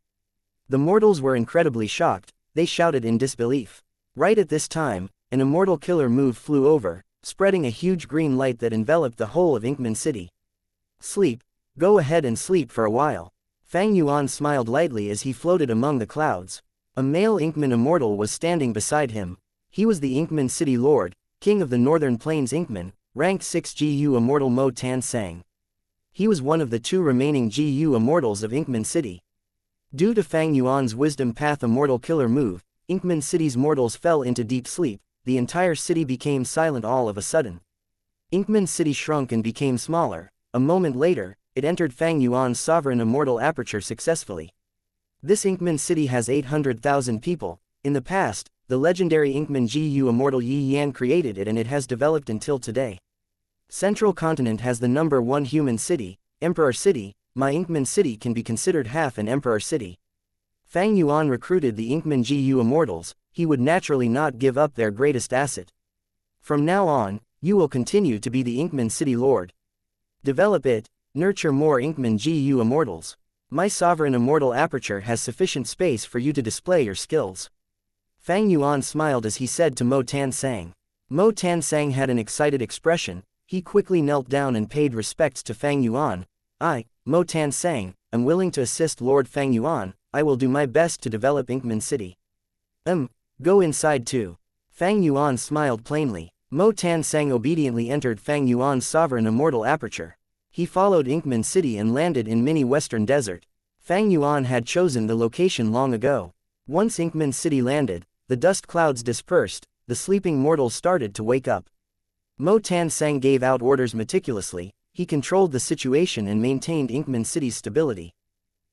The mortals were incredibly shocked, they shouted in disbelief. Right at this time, an immortal killer move flew over, spreading a huge green light that enveloped the whole of Inkman City. Sleep, go ahead and sleep for a while. Fang Yuan smiled lightly as he floated among the clouds. A male Inkman immortal was standing beside him. He was the Inkman City Lord, King of the Northern Plains Inkman, rank 6 GU Immortal Mo Tan Sang. He was one of the 2 remaining GU Immortals of Inkman City. Due to Fang Yuan's Wisdom Path Immortal Killer move, Inkman City's mortals fell into deep sleep, the entire city became silent all of a sudden. Inkman City shrunk and became smaller, a moment later, it entered Fang Yuan's Sovereign Immortal Aperture successfully. This Inkman City has 800,000 people. In the past, the legendary Inkman GU Immortal Yi Yan created it and it has developed until today. Central Continent has the number 1 human city, Emperor City. My Inkman City can be considered half an Emperor City. Fang Yuan recruited the Inkman GU Immortals, he would naturally not give up their greatest asset. From now on, you will continue to be the Inkman City Lord. Develop it, nurture more Inkman GU Immortals. My Sovereign Immortal Aperture has sufficient space for you to display your skills. Fang Yuan smiled as he said to Mo Tan Sang. Mo Tan Sang had an excited expression, he quickly knelt down and paid respects to Fang Yuan. I, Mo Tan Sang, am willing to assist Lord Fang Yuan, I will do my best to develop Inkman City. Go inside too. Fang Yuan smiled plainly. Mo Tan Sang obediently entered Fang Yuan's Sovereign Immortal Aperture. He followed Inkman City and landed in mini Western Desert. Fang Yuan had chosen the location long ago. Once Inkman City landed, the dust clouds dispersed, the sleeping mortals started to wake up. Mo Tan Sang gave out orders meticulously, he controlled the situation and maintained Inkman City's stability.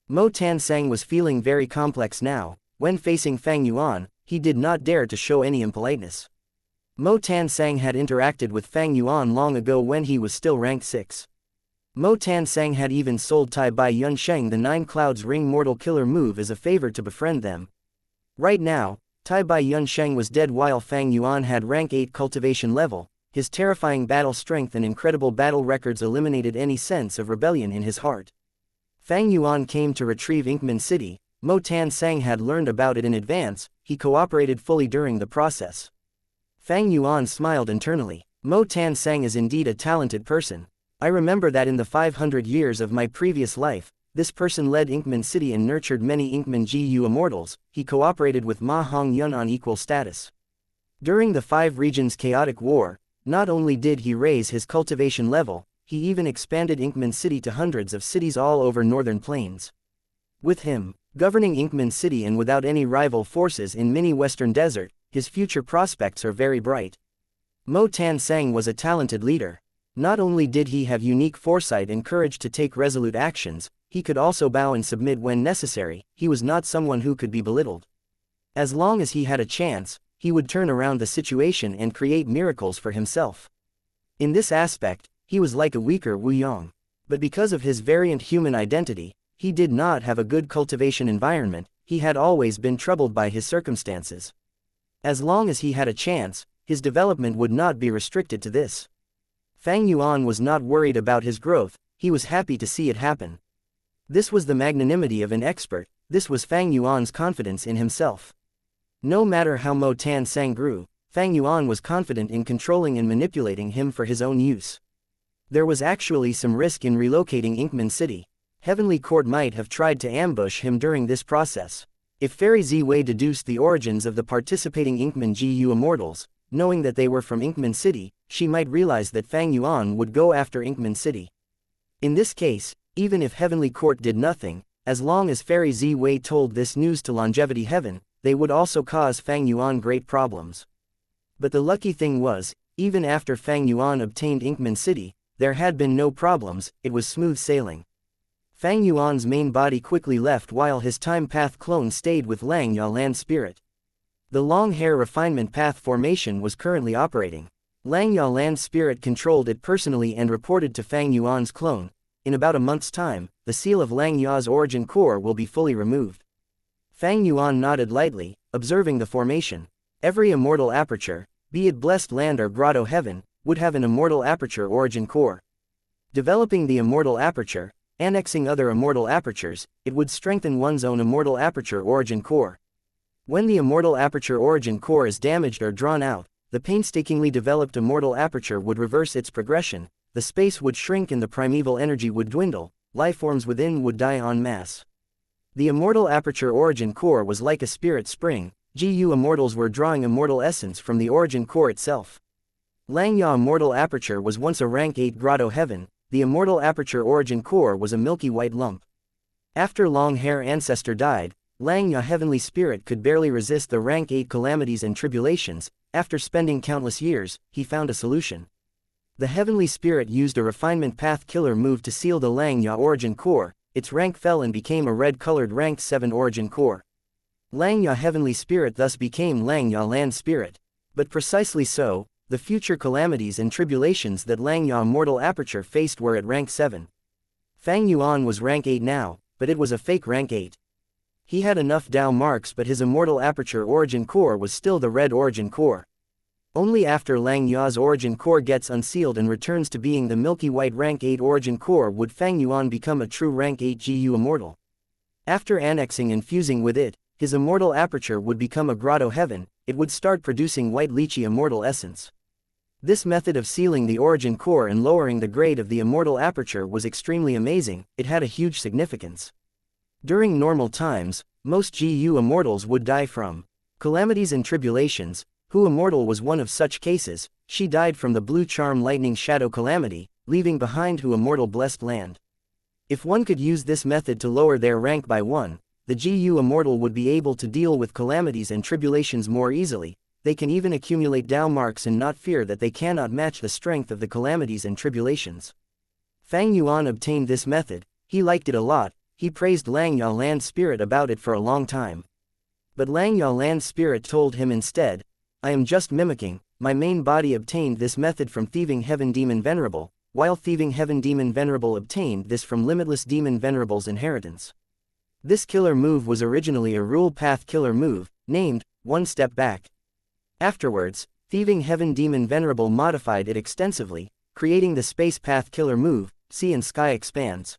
Mo Tan Sang was feeling very complex now. When facing Fang Yuan, he did not dare to show any impoliteness. Mo Tan Sang had interacted with Fang Yuan long ago when he was still rank 6. Mo Tan Sang had even sold Tai Bai Yun Sheng the 9 Clouds Ring Mortal Killer move as a favor to befriend them. Right now, Tai Bai Yun Sheng was dead while Fang Yuan had rank 8 cultivation level. His terrifying battle strength and incredible battle records eliminated any sense of rebellion in his heart. Fang Yuan came to retrieve Inkman City. Mo Tan Sang had learned about it in advance, he cooperated fully during the process. Fang Yuan smiled internally. Mo Tan Sang is indeed a talented person. I remember that in the 500 years of my previous life, this person led Inkman City and nurtured many Inkman GU Immortals, he cooperated with Ma Hong Yun on equal status. During the 5 regions chaotic war, not only did he raise his cultivation level, he even expanded Inkman City to hundreds of cities all over northern plains. With him, governing Inkman City and without any rival forces in mini Western Desert, his future prospects are very bright. Mo Tan Sang was a talented leader. Not only did he have unique foresight and courage to take resolute actions, he could also bow and submit when necessary, he was not someone who could be belittled. As long as he had a chance, he would turn around the situation and create miracles for himself. In this aspect, he was like a weaker Wu Yong. But because of his variant human identity, he did not have a good cultivation environment, he had always been troubled by his circumstances. As long as he had a chance, his development would not be restricted to this. Fang Yuan was not worried about his growth, he was happy to see it happen. This was the magnanimity of an expert, this was Fang Yuan's confidence in himself. No matter how Mo Tan Sang grew, Fang Yuan was confident in controlling and manipulating him for his own use. There was actually some risk in relocating Inkman City. Heavenly Court might have tried to ambush him during this process. If Fairy Ziwei deduced the origins of the participating Inkman GU Immortals, knowing that they were from Inkman City, she might realize that Fang Yuan would go after Inkman City. In this case, even if Heavenly Court did nothing, as long as Fairy Ziwei told this news to Longevity Heaven, they would also cause Fang Yuan great problems. But the lucky thing was, even after Fang Yuan obtained Inkman City, there had been no problems, it was smooth sailing. Fang Yuan's main body quickly left while his time path clone stayed with Langya Land Spirit. The long hair refinement path formation was currently operating. Langya Land Spirit controlled it personally and reported to Fang Yuan's clone, in about a month's time, the seal of Langya's origin core will be fully removed. Fang Yuan nodded lightly, observing the formation. Every immortal aperture, be it blessed land or grotto heaven, would have an immortal aperture origin core. Developing the immortal aperture, annexing other immortal apertures, it would strengthen one's own immortal aperture origin core. When the immortal aperture origin core is damaged or drawn out, the painstakingly developed immortal aperture would reverse its progression, the space would shrink and the primeval energy would dwindle, lifeforms within would die en masse. The immortal aperture origin core was like a spirit spring, GU Immortals were drawing immortal essence from the origin core itself. Langya Immortal Aperture was once a rank 8 grotto heaven, the immortal aperture origin core was a milky white lump. After Long Hair Ancestor died, Langya Heavenly Spirit could barely resist the rank 8 calamities and tribulations. After spending countless years, he found a solution. The Heavenly Spirit used a refinement path killer move to seal the Langya origin core, its rank fell and became a red-colored rank 7 origin core. Langya Heavenly Spirit thus became Langya Land Spirit. But precisely so, the future calamities and tribulations that Langya Immortal Aperture faced were at rank 7. Fang Yuan was rank 8 now, but it was a fake rank 8. He had enough Dao marks but his immortal aperture origin core was still the red origin core. Only after Langya's origin core gets unsealed and returns to being the milky white rank 8 origin core would Fang Yuan become a true rank 8 GU Immortal. After annexing and fusing with it, his immortal aperture would become a grotto heaven, it would start producing white lychee immortal essence. This method of sealing the origin core and lowering the grade of the immortal aperture was extremely amazing, it had a huge significance. During normal times, most GU Immortals would die from calamities and tribulations. Hu Immortal was one of such cases, she died from the Blue Charm Lightning Shadow Calamity, leaving behind Hu Immortal Blessed Land. If one could use this method to lower their rank by 1, the GU Immortal would be able to deal with calamities and tribulations more easily. They can even accumulate Dao marks and not fear that they cannot match the strength of the calamities and tribulations. Fang Yuan obtained this method, he liked it a lot, he praised Langya Land Spirit about it for a long time. But Langya Land Spirit told him instead, I am just mimicking, my main body obtained this method from Thieving Heaven Demon Venerable, while Thieving Heaven Demon Venerable obtained this from Limitless Demon Venerable's inheritance. This killer move was originally a rule path killer move, named, One Step Back. Afterwards, Thieving Heaven Demon Venerable modified it extensively, creating the Space Path Killer move, Sea and Sky Expands.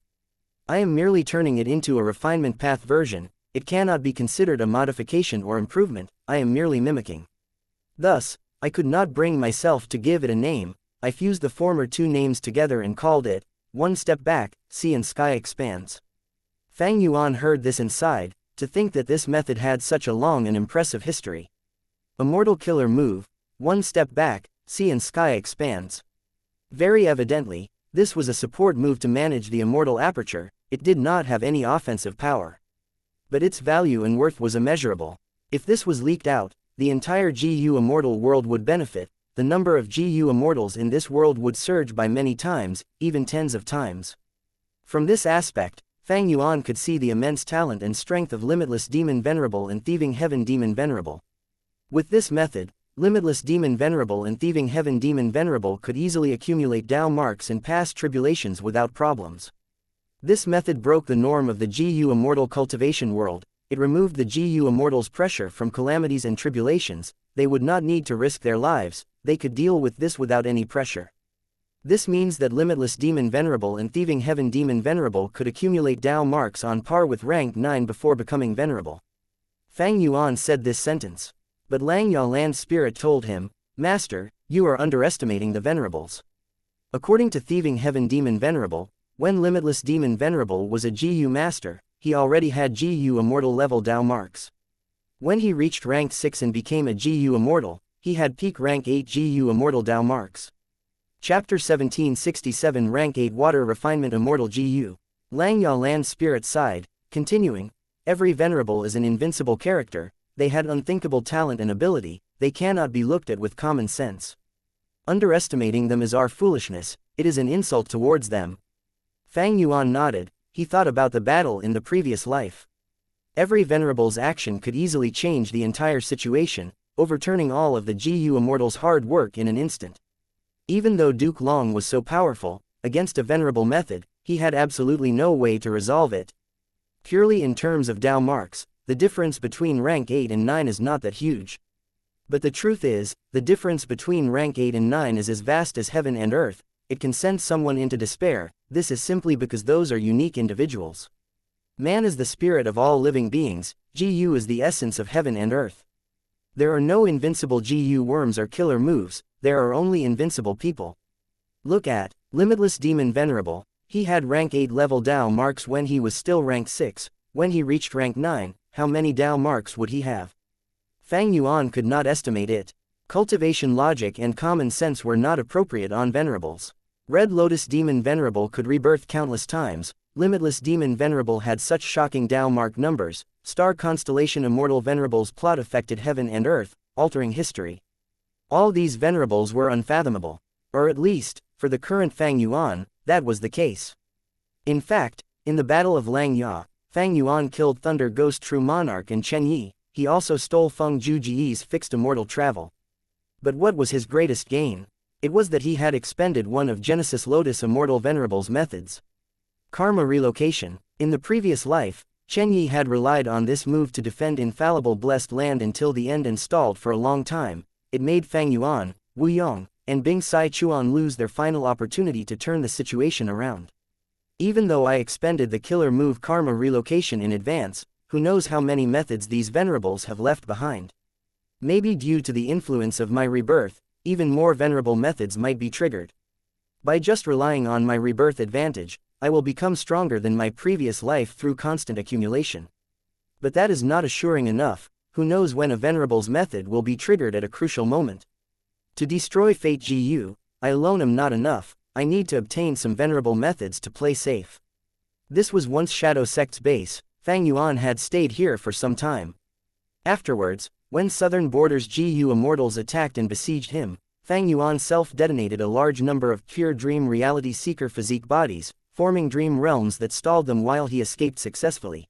I am merely turning it into a refinement path version, it cannot be considered a modification or improvement, I am merely mimicking. Thus, I could not bring myself to give it a name, I fused the former two names together and called it, One Step Back, Sea and Sky Expands. Fang Yuan heard this and sighed, to think that this method had such a long and impressive history. Immortal killer move, One Step Back, Sea and Sky Expands. Very evidently, this was a support move to manage the immortal aperture, it did not have any offensive power. But its value and worth was immeasurable. If this was leaked out, the entire GU Immortal world would benefit, the number of GU Immortals in this world would surge by many times, even tens of times. From this aspect, Fang Yuan could see the immense talent and strength of Limitless Demon Venerable and Thieving Heaven Demon Venerable. With this method, Limitless Demon Venerable and Thieving Heaven Demon Venerable could easily accumulate Dao marks and pass tribulations without problems. This method broke the norm of the GU Immortal cultivation world, it removed the GU Immortals' pressure from calamities and tribulations, they would not need to risk their lives, they could deal with this without any pressure. This means that Limitless Demon Venerable and Thieving Heaven Demon Venerable could accumulate Dao marks on par with rank 9 before becoming venerable. Fang Yuan said this sentence. But Langya Land Spirit told him, Master, you are underestimating the Venerables. According to Thieving Heaven Demon Venerable, when Limitless Demon Venerable was a GU Master, he already had GU Immortal level Dao marks. When he reached rank 6 and became a GU Immortal, he had peak rank 8 GU Immortal Dao marks. Chapter 1767 Rank 8 Water Refinement Immortal GU. Langya Land Spirit sighed, continuing, every venerable is an invincible character, they had unthinkable talent and ability, they cannot be looked at with common sense. Underestimating them is our foolishness, it is an insult towards them. Fang Yuan nodded, he thought about the battle in the previous life. Every venerable's action could easily change the entire situation, overturning all of the GU Immortal's hard work in an instant. Even though Duke Long was so powerful, against a venerable method, he had absolutely no way to resolve it. Purely in terms of Dao marks, the difference between rank 8 and 9 is not that huge. But the truth is, the difference between rank 8 and 9 is as vast as heaven and earth, it can send someone into despair, this is simply because those are unique individuals. Man is the spirit of all living beings, GU is the essence of heaven and earth. There are no invincible GU worms or killer moves, there are only invincible people. Look at Limitless Demon Venerable, he had rank 8 level Dao marks when he was still rank 6, when he reached rank 9, how many Dao marks would he have? Fang Yuan could not estimate it. Cultivation logic and common sense were not appropriate on venerables. Red Lotus Demon Venerable could rebirth countless times, Limitless Demon Venerable had such shocking Dao mark numbers, Star Constellation Immortal Venerable's plot affected heaven and earth, altering history. All these venerables were unfathomable. Or at least, for the current Fang Yuan, that was the case. In fact, in the Battle of Langya, Fang Yuan killed Thunder Ghost True Monarch and Chen Yi, he also stole Feng Juji's fixed immortal travel. But what was his greatest gain? It was that he had expended one of Genesis Lotus Immortal Venerable's methods. Karma Relocation. In the previous life, Chen Yi had relied on this move to defend infallible blessed land until the end and stalled for a long time. It made Fang Yuan, Wu Yong, and Bing Sai Chuan lose their final opportunity to turn the situation around. Even though I expended the killer move Karma Relocation in advance, who knows how many methods these venerables have left behind. Maybe due to the influence of my rebirth, even more venerable methods might be triggered. By just relying on my rebirth advantage, I will become stronger than my previous life through constant accumulation. But that is not assuring enough, who knows when a venerable's method will be triggered at a crucial moment. To destroy Fate GU, I alone am not enough, I need to obtain some venerable methods to play safe. This was once Shadow Sect's base, Fang Yuan had stayed here for some time. Afterwards, when Southern Border's GU Immortals attacked and besieged him, Fang Yuan self-detonated a large number of pure dream reality seeker physique bodies, forming dream realms that stalled them while he escaped successfully.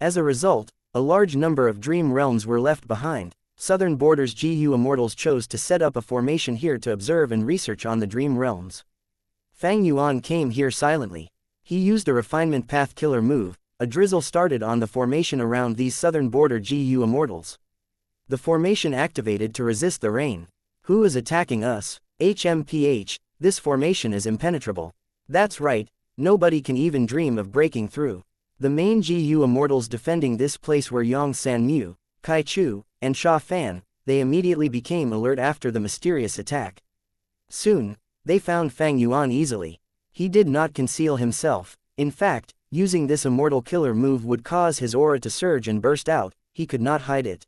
As a result, a large number of dream realms were left behind. Southern Border's GU Immortals chose to set up a formation here to observe and research on the dream realms. Fang Yuan came here silently. He used a refinement path killer move, a drizzle started on the formation around these Southern Border GU Immortals. The formation activated to resist the rain. Who is attacking us? HMPH, this formation is impenetrable. That's right, nobody can even dream of breaking through. The main GU Immortals defending this place were Yang San Mu, Kai Chu, and Sha Fan. They immediately became alert after the mysterious attack. Soon, they found Fang Yuan easily. He did not conceal himself. In fact, using this immortal killer move would cause his aura to surge and burst out, he could not hide it.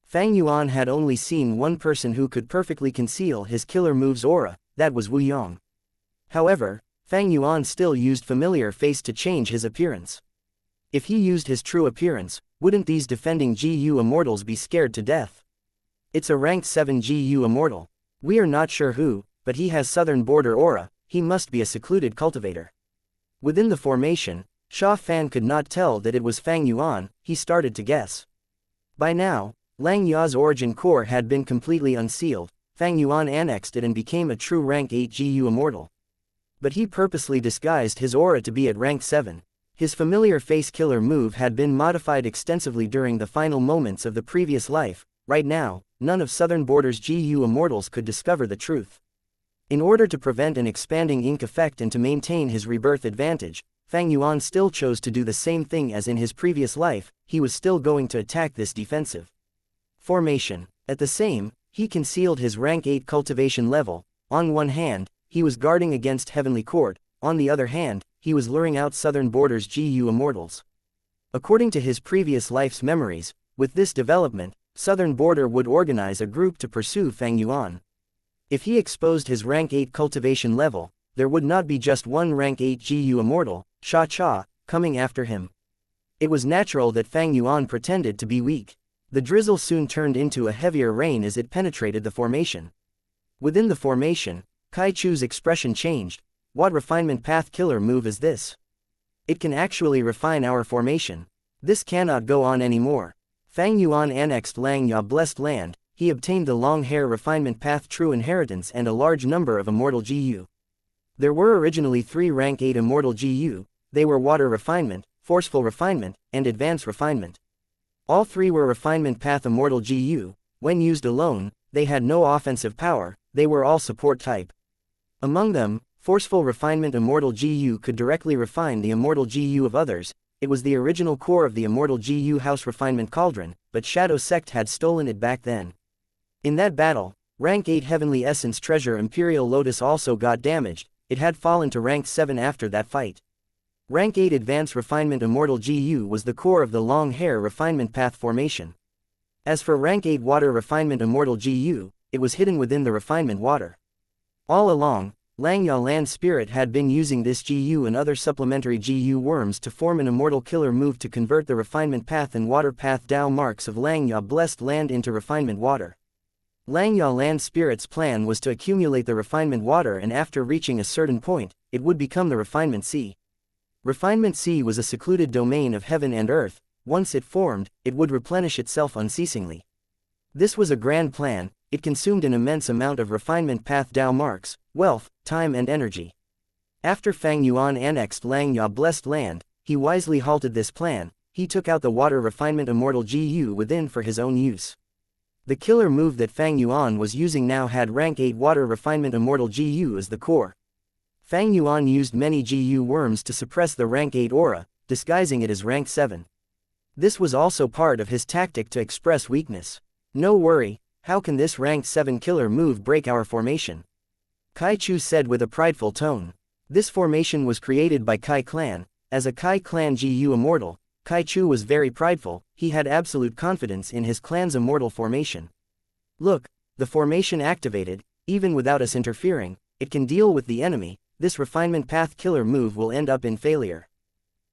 Fang Yuan had only seen one person who could perfectly conceal his killer move's aura, that was Wu Yong. However, Fang Yuan still used familiar face to change his appearance. If he used his true appearance, wouldn't these defending GU Immortals be scared to death? It's a rank 7 GU Immortal. We are not sure who, but he has Southern Border aura, he must be a secluded cultivator. Within the formation, Sha Fan could not tell that it was Fang Yuan, he started to guess. By now, Lang Ya's origin core had been completely unsealed, Fang Yuan annexed it and became a true rank 8 GU Immortal. But he purposely disguised his aura to be at rank 7. His familiar face killer move had been modified extensively during the final moments of the previous life. Right now, none of Southern Border's GU Immortals could discover the truth. In order to prevent an expanding ink effect and to maintain his rebirth advantage, Fang Yuan still chose to do the same thing as in his previous life, he was still going to attack this defensive formation. At the same, he concealed his rank 8 cultivation level. On one hand, he was guarding against Heavenly Court, on the other hand, he was luring out Southern Border's GU Immortals. According to his previous life's memories, with this development, Southern Border would organize a group to pursue Fang Yuan. If he exposed his rank 8 cultivation level, there would not be just one rank 8 GU Immortal, Xianxia, coming after him. It was natural that Fang Yuan pretended to be weak. The drizzle soon turned into a heavier rain as it penetrated the formation. Within the formation, Kai Chu's expression changed. What refinement path killer move is this? It can actually refine our formation. This cannot go on anymore. Fang Yuan annexed Xianxia blessed land. He obtained the long hair refinement path true inheritance and a large number of immortal GU. There were originally 3 rank 8 immortal GU. They were water refinement, forceful refinement, and advanced refinement. All 3 were refinement path immortal GU. When used alone, they had no offensive power, they were all support type. Among them, forceful refinement immortal GU could directly refine the immortal GU of others. It was the original core of the immortal GU house refinement cauldron, but Shadow Sect had stolen it back then. In that battle, rank 8 heavenly essence treasure Imperial Lotus also got damaged. It had fallen to rank 7 after that fight. Rank 8 Advanced Refinement Immortal GU was the core of the long hair refinement path formation. As for rank 8 Water Refinement Immortal GU, it was hidden within the refinement water. All along, Xianxia Land Spirit had been using this GU and other supplementary GU worms to form an immortal killer move to convert the refinement path and water path Dao marks of Xianxia Blessed Land into refinement water. Xianxia Land Spirit's plan was to accumulate the refinement water, and after reaching a certain point, it would become the refinement sea. Refinement Sea was a secluded domain of heaven and earth. Once it formed, it would replenish itself unceasingly. This was a grand plan. It consumed an immense amount of refinement path Dao marks, wealth, time and energy. After Fang Yuan annexed Xianxia Blessed Land, he wisely halted this plan. He took out the water refinement immortal GU within for his own use. The killer move that Fang Yuan was using now had rank 8 water refinement immortal GU as the core. Fang Yuan used many GU worms to suppress the rank 8 aura, disguising it as rank 7. This was also part of his tactic to express weakness. No worry, how can this rank 7 killer move break our formation? Kai Chu said with a prideful tone. This formation was created by Kai Clan. As a Kai Clan GU immortal, Kai Chu was very prideful. He had absolute confidence in his clan's immortal formation. Look, the formation activated. Even without us interfering, it can deal with the enemy. This refinement path killer move will end up in failure.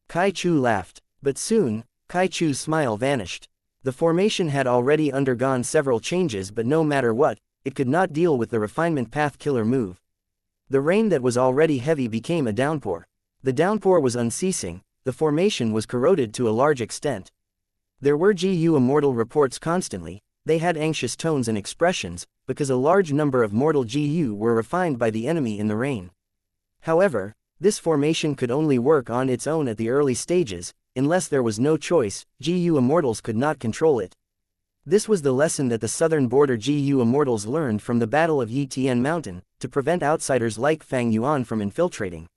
Kai Chu laughed. But soon, Kai Chu's smile vanished. The formation had already undergone several changes, but no matter what, it could not deal with the refinement path killer move. The rain that was already heavy became a downpour. The downpour was unceasing. The formation was corroded to a large extent. There were GU immortal reports constantly. They had anxious tones and expressions, because a large number of mortal GU were refined by the enemy in the rain. However, this formation could only work on its own at the early stages. Unless there was no choice, GU Immortals could not control it. This was the lesson that the Southern Border GU Immortals learned from the Battle of Yitian Mountain, to prevent outsiders like Fang Yuan from infiltrating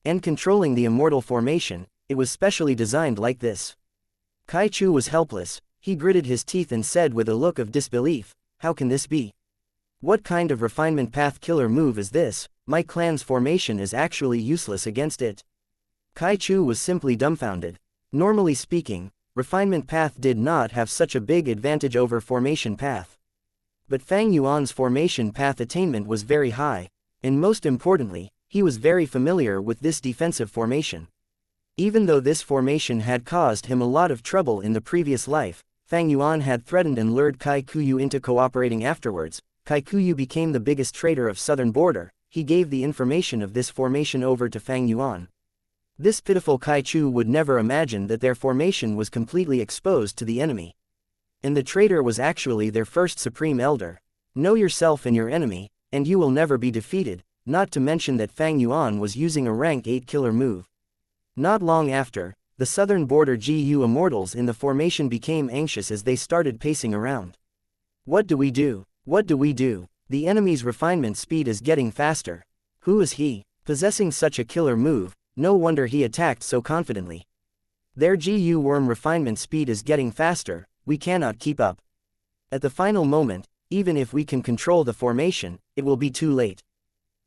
and controlling the immortal formation. It was specially designed like this. Kai Chu was helpless. He gritted his teeth and said with a look of disbelief, "How can this be? What kind of refinement path killer move is this? My clan's formation is actually useless against it." Kai Chu was simply dumbfounded. Normally speaking, refinement path did not have such a big advantage over formation path. But Fang Yuan's formation path attainment was very high, and most importantly, he was very familiar with this defensive formation. Even though this formation had caused him a lot of trouble in the previous life, Fang Yuan had threatened and lured Kai Kuyu into cooperating afterwards. Kai Kuyu became the biggest traitor of Southern Border. He gave the information of this formation over to Fang Yuan. This pitiful Kai Chu would never imagine that their formation was completely exposed to the enemy. And the traitor was actually their first supreme elder. Know yourself and your enemy, and you will never be defeated, not to mention that Fang Yuan was using a rank 8 killer move. Not long after, the Southern Border GU Immortals in the formation became anxious as they started pacing around. What do we do? What do we do? The enemy's refinement speed is getting faster. Who is he? Possessing such a killer move, no wonder he attacked so confidently. Their GU worm refinement speed is getting faster, we cannot keep up. At the final moment, even if we can control the formation, it will be too late.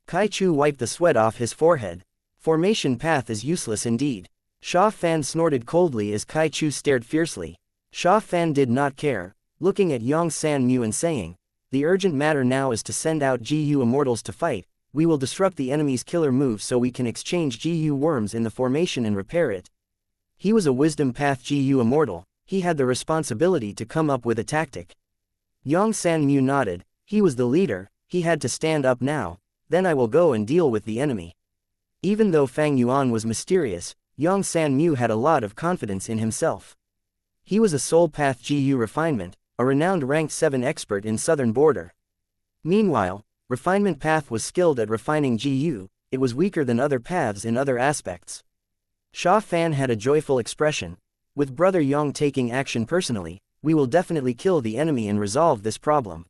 Kai Chu wiped the sweat off his forehead. Formation path is useless indeed. Sha Fan snorted coldly as Kai Chu stared fiercely. Sha Fan did not care, looking at Yang San Mu and saying, "The urgent matter now is to send out GU Immortals to fight. We will disrupt the enemy's killer move so we can exchange GU worms in the formation and repair it." He was a wisdom path GU Immortal, he had the responsibility to come up with a tactic. Yang San Mu nodded, he was the leader, he had to stand up now, then I will go and deal with the enemy. Even though Fang Yuan was mysterious, Yang San Mu had a lot of confidence in himself. He was a soul path GU refinement, a renowned rank 7 expert in southern border. Meanwhile, refinement path was skilled at refining GU, it was weaker than other paths in other aspects. Sha Fan had a joyful expression. With Brother Yang taking action personally, we will definitely kill the enemy and resolve this problem.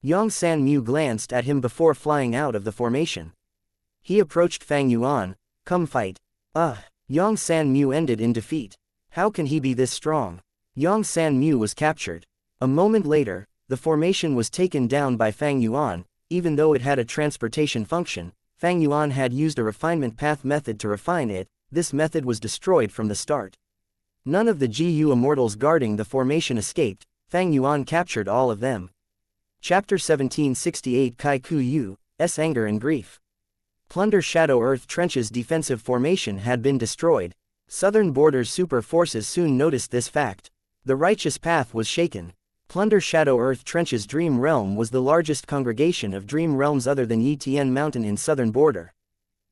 Yang San Mu glanced at him before flying out of the formation. He approached Fang Yuan, "Come fight." Yang San Mu ended in defeat. How can he be this strong? Yang San Mu was captured. A moment later, the formation was taken down by Fang Yuan. Even though it had a transportation function, Fang Yuan had used a refinement path method to refine it. This method was destroyed from the start. None of the GU Immortals guarding the formation escaped, Fang Yuan captured all of them. Chapter 1768 Kai Ku Yu's Anger and Grief. Plunder Shadow Earth Trench's defensive formation had been destroyed. Southern Border's super forces soon noticed this fact. The righteous path was shaken. Plunder Shadow Earth Trench's Dream Realm was the largest congregation of dream realms other than Yitian Mountain in Southern Border.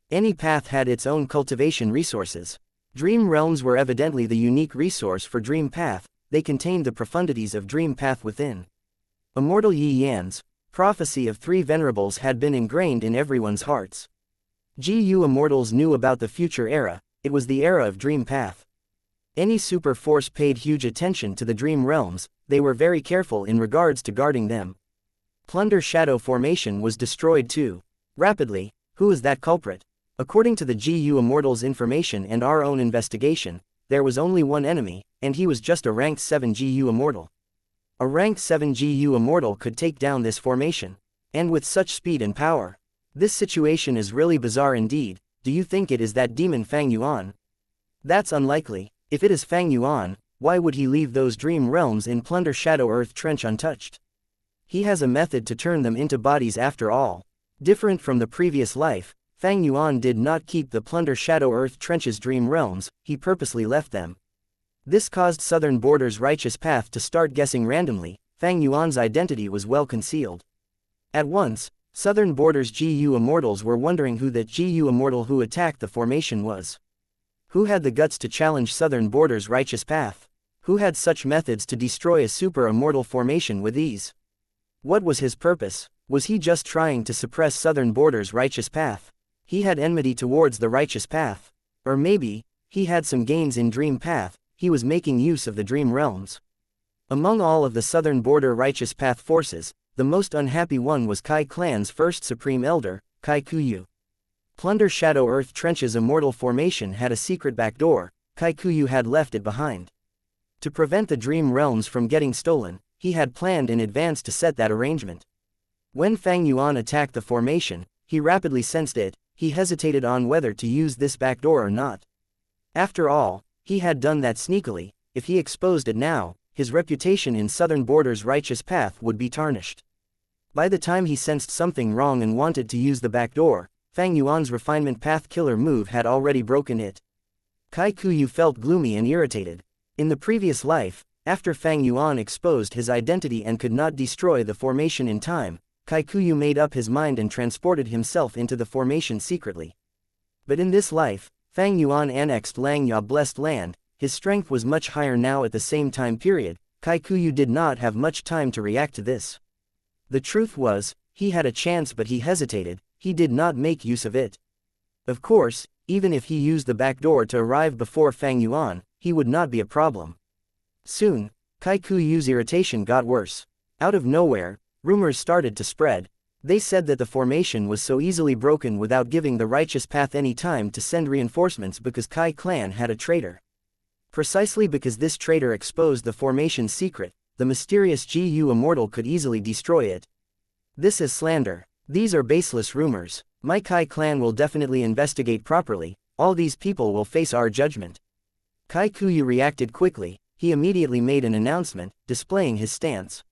Any path had its own cultivation resources. Dream realms were evidently the unique resource for Dream Path, they contained the profundities of Dream Path within. Immortal Yi Yan's prophecy of 3 venerables had been ingrained in everyone's hearts. GU Immortals knew about the future era, it was the era of Dream Path. Any super force paid huge attention to the Dream Realms, they were very careful in regards to guarding them. Plunder Shadow Formation was destroyed too. Rapidly, who is that culprit? According to the GU Immortals information and our own investigation, there was only one enemy, and he was just a rank 7 GU Immortal. A rank 7 GU Immortal could take down this formation. And with such speed and power. This situation is really bizarre indeed. Do you think it is that demon Fang Yuan? That's unlikely. If it is Fang Yuan, why would he leave those dream realms in Plunder Shadow Earth Trench untouched? He has a method to turn them into bodies after all. Different from the previous life, Fang Yuan did not keep the Plunder Shadow Earth Trench's dream realms, he purposely left them. This caused Southern Border's righteous path to start guessing randomly. Fang Yuan's identity was well concealed. At once, Southern Border's GU Immortals were wondering who that GU Immortal who attacked the formation was. Who had the guts to challenge Southern Border's righteous path? Who had such methods to destroy a super immortal formation with ease? What was his purpose? Was he just trying to suppress Southern Border's righteous path? He had enmity towards the righteous path. Or maybe, he had some gains in Dream Path, he was making use of the Dream Realms. Among all of the Southern Border righteous path forces, the most unhappy one was Kai Clan's first Supreme Elder, Kai Kuyu. Plunder Shadow Earth Trench's immortal formation had a secret backdoor, Kai Kuyu had left it behind. To prevent the Dream Realms from getting stolen, he had planned in advance to set that arrangement. When Fang Yuan attacked the formation, he rapidly sensed it, he hesitated on whether to use this backdoor or not. After all, he had done that sneakily, if he exposed it now, his reputation in Southern Border's righteous path would be tarnished. By the time he sensed something wrong and wanted to use the backdoor, Fang Yuan's refinement path killer move had already broken it. Kai Kuyu felt gloomy and irritated. In the previous life, after Fang Yuan exposed his identity and could not destroy the formation in time, Kai Kuyu made up his mind and transported himself into the formation secretly. But in this life, Fang Yuan annexed Xianxia blessed land, his strength was much higher now at the same time period, Kai Kuyu did not have much time to react to this. The truth was, he had a chance but he hesitated, he did not make use of it. Of course, even if he used the back door to arrive before Fang Yuan, he would not be a problem. Soon, Kai Kuyu's irritation got worse. Out of nowhere, rumors started to spread. They said that the formation was so easily broken without giving the righteous path any time to send reinforcements because Kai clan had a traitor. Precisely because this traitor exposed the formation's secret, the mysterious GU Immortal could easily destroy it. This is slander. These are baseless rumors. My Kai clan will definitely investigate properly, all these people will face our judgment. Kai Kuyu reacted quickly. He immediately made an announcement, displaying his stance.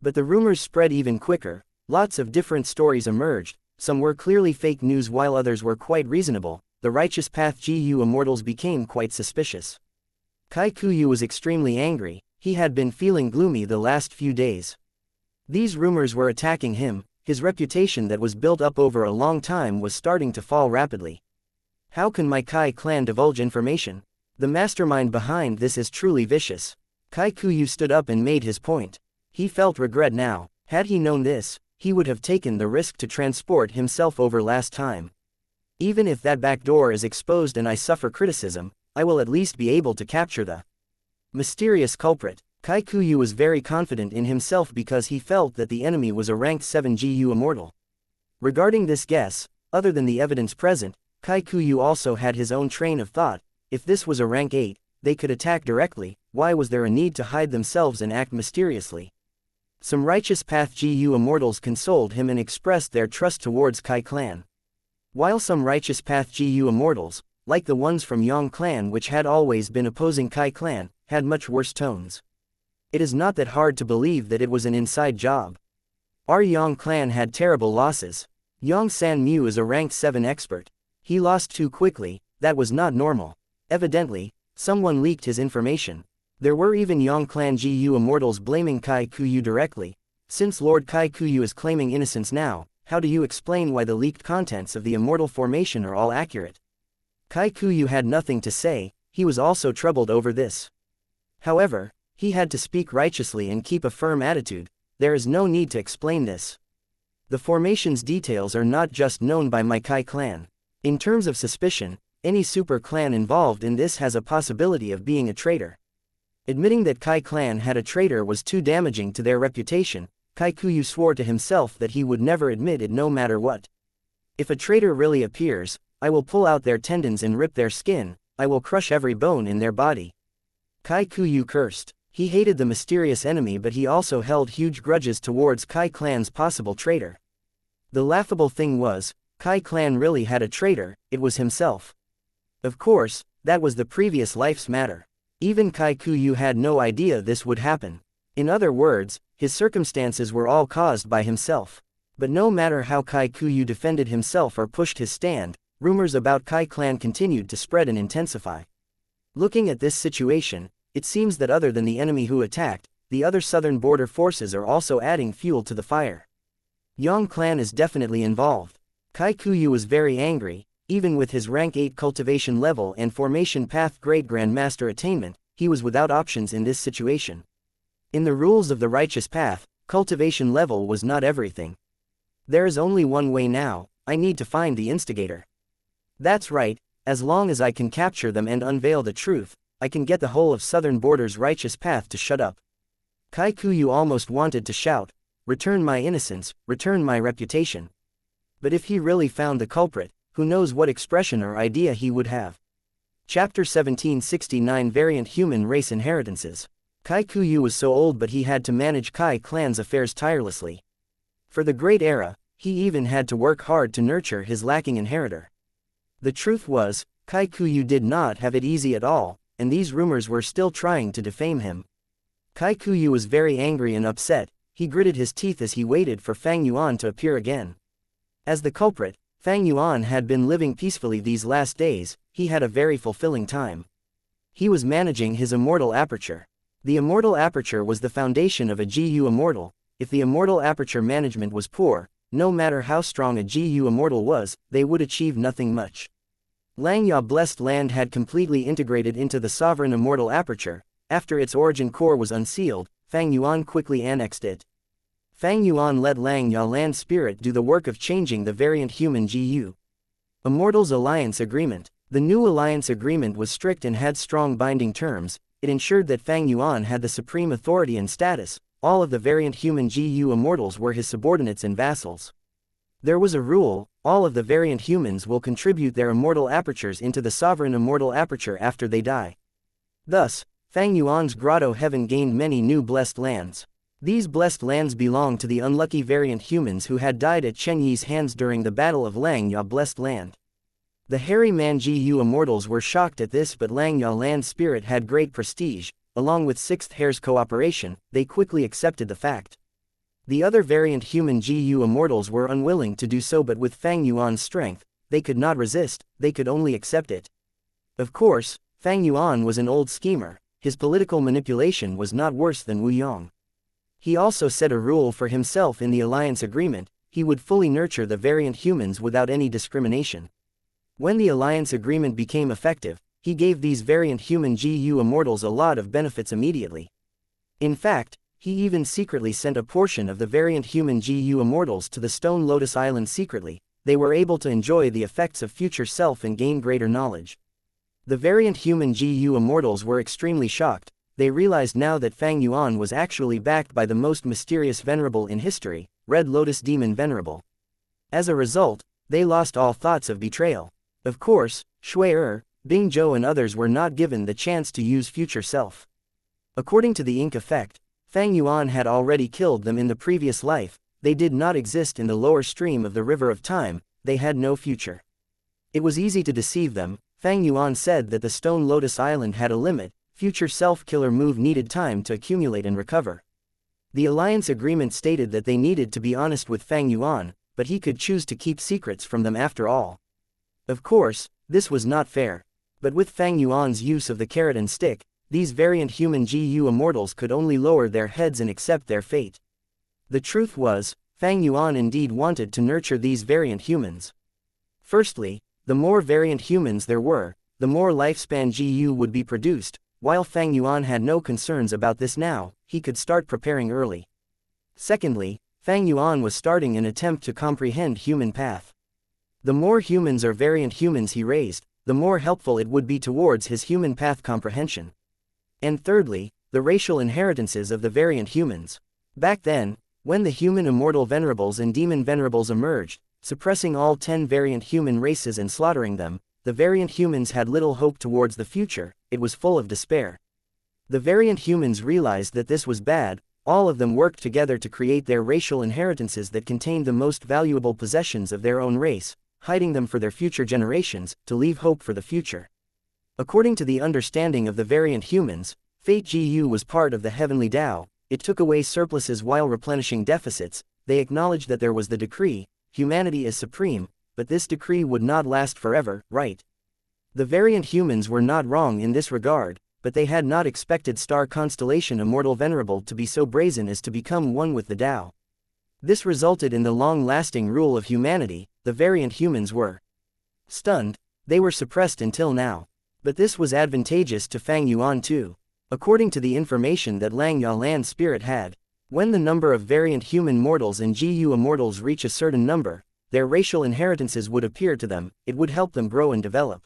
But the rumors spread even quicker. Lots of different stories emerged. Some were clearly fake news while others were quite reasonable. The righteous path GU immortals became quite suspicious. Kai Kuyu was extremely angry. He had been feeling gloomy the last few days. These rumors were attacking him. His reputation that was built up over a long time was starting to fall rapidly. How can my Kai clan divulge information? The mastermind behind this is truly vicious. Kai Kuyu stood up and made his point. He felt regret now. Had he known this, he would have taken the risk to transport himself over last time. Even if that back door is exposed and I suffer criticism, I will at least be able to capture the mysterious culprit. Kai Kuyu was very confident in himself because he felt that the enemy was a rank 7 GU immortal. Regarding this guess, other than the evidence present, Kai Kuyu also had his own train of thought. If this was a rank 8, they could attack directly. Why was there a need to hide themselves and act mysteriously? Some righteous path GU immortals consoled him and expressed their trust towards Kai clan. While some righteous path GU immortals, like the ones from Yang clan which had always been opposing Kai clan, had much worse tones. It is not that hard to believe that it was an inside job. Our Yang clan had terrible losses. Yang San Mu is a rank 7 expert. He lost too quickly. That was not normal. Evidently, someone leaked his information. There were even Yang clan GU immortals blaming Kai Kuyu directly. Since Lord Kai Kuyu is claiming innocence now, how do you explain why the leaked contents of the Immortal formation are all accurate? Kai Kuyu had nothing to say. He was also troubled over this. However, he had to speak righteously and keep a firm attitude. There is no need to explain this. The formation's details are not just known by my Kai clan. In terms of suspicion, any super clan involved in this has a possibility of being a traitor. Admitting that Kai clan had a traitor was too damaging to their reputation. Kai Kuyu swore to himself that he would never admit it no matter what. If a traitor really appears, I will pull out their tendons and rip their skin. I will crush every bone in their body. Kai Kuyu cursed. He hated the mysterious enemy, but he also held huge grudges towards Kai clan's possible traitor. The laughable thing was, Kai clan really had a traitor. It was himself. Of course, that was the previous life's matter. Even Kai Kuyu had no idea this would happen. In other words, his circumstances were all caused by himself. But no matter how Kai Kuyu defended himself or pushed his stand, rumors about Kai clan continued to spread and intensify. Looking at this situation, it seems that other than the enemy who attacked, the other southern border forces are also adding fuel to the fire. Yang clan is definitely involved. Kai Kuyu was very angry. Even with his rank 8 cultivation level and formation path Great Grandmaster attainment, he was without options in this situation. In the rules of the righteous path, cultivation level was not everything. There is only one way now. I need to find the instigator. That's right, as long as I can capture them and unveil the truth, I can get the whole of southern border's righteous path to shut up. Kai Kuyu almost wanted to shout, "Return my innocence, return my reputation." But if he really found the culprit, who knows what expression or idea he would have. Chapter 1769 Variant Human Race Inheritances. Kai Kuyu was so old, but he had to manage Kai clan's affairs tirelessly. For the Great Era, he even had to work hard to nurture his lacking inheritor. The truth was, Kai Kuyu did not have it easy at all, and these rumors were still trying to defame him. Kai Kuyu was very angry and upset. He gritted his teeth as he waited for Fang Yuan to appear again. As the culprit, Fang Yuan had been living peacefully these last days. He had a very fulfilling time. He was managing his immortal aperture. The immortal aperture was the foundation of a GU immortal. If the immortal aperture management was poor, no matter how strong a GU immortal was, they would achieve nothing much. Langya Blessed Land had completely integrated into the sovereign immortal aperture. After its origin core was unsealed, Fang Yuan quickly annexed it. Fang Yuan let Langya Land Spirit do the work of changing the variant human GU. Immortals Alliance Agreement. The new alliance agreement was strict and had strong binding terms. It ensured that Fang Yuan had the supreme authority and status. All of the variant human GU immortals were his subordinates and vassals. There was a rule: all of the variant humans will contribute their immortal apertures into the sovereign immortal aperture after they die. Thus, Fang Yuan's grotto heaven gained many new blessed lands. These blessed lands belonged to the unlucky variant humans who had died at Chen Yi's hands during the Battle of Langya Blessed Land. The hairy Man-Ji-Yu immortals were shocked at this, but Langya land spirit had great prestige. Along with Sixth Hair's cooperation, they quickly accepted the fact. The other variant human Ji-Yu immortals were unwilling to do so, but with Fang Yuan's strength, they could not resist, they could only accept it. Of course, Fang Yuan was an old schemer. His political manipulation was not worse than Wu Yong. He also set a rule for himself in the alliance agreement: he would fully nurture the variant humans without any discrimination. When the alliance agreement became effective, he gave these variant human Ji-Yu immortals a lot of benefits immediately. In fact, he even secretly sent a portion of the variant human Ji-Yu immortals to the Stone Lotus Island secretly. They were able to enjoy the effects of future self and gain greater knowledge. The variant human Ji-Yu immortals were extremely shocked. They realized now that Fang Yuan was actually backed by the most mysterious venerable in history, Red Lotus Demon Venerable. As a result, they lost all thoughts of betrayal. Of course, Shui Bing Zhou and others were not given the chance to use future self. According to the ink effect, Fang Yuan had already killed them in the previous life. They did not exist in the lower stream of the river of time, they had no future. It was easy to deceive them. Fang Yuan said that the Stone Lotus Island had a limit. Future self-killer move needed time to accumulate and recover. The alliance agreement stated that they needed to be honest with Fang Yuan, but he could choose to keep secrets from them after all. Of course, this was not fair. But with Fang Yuan's use of the carrot and stick, these variant human Ji-Yu immortals could only lower their heads and accept their fate. The truth was, Fang Yuan indeed wanted to nurture these variant humans. Firstly, the more variant humans there were, the more lifespan Ji-Yu would be produced. While Fang Yuan had no concerns about this now, he could start preparing early. Secondly, Fang Yuan was starting an attempt to comprehend human path. The more humans or variant humans he raised, the more helpful it would be towards his human path comprehension. And thirdly, the racial inheritances of the variant humans. Back then, when the human immortal venerables and demon venerables emerged, suppressing all 10 variant human races and slaughtering them, the variant humans had little hope towards the future. It was full of despair. The variant humans realized that this was bad. All of them worked together to create their racial inheritances that contained the most valuable possessions of their own race, hiding them for their future generations, to leave hope for the future. According to the understanding of the variant humans, Fate Ji-Yu was part of the heavenly Tao. It took away surpluses while replenishing deficits. They acknowledged that there was the decree, humanity is supreme, but this decree would not last forever, right? The variant humans were not wrong in this regard, but they had not expected Star Constellation Immortal Venerable to be so brazen as to become one with the Tao. This resulted in the long-lasting rule of humanity. The variant humans were stunned. They were suppressed until now. But this was advantageous to Fang Yuan too. According to the information that Langya land spirit had, when the number of variant human mortals and Ji-Yu immortals reach a certain number, their racial inheritances would appear to them. It would help them grow and develop.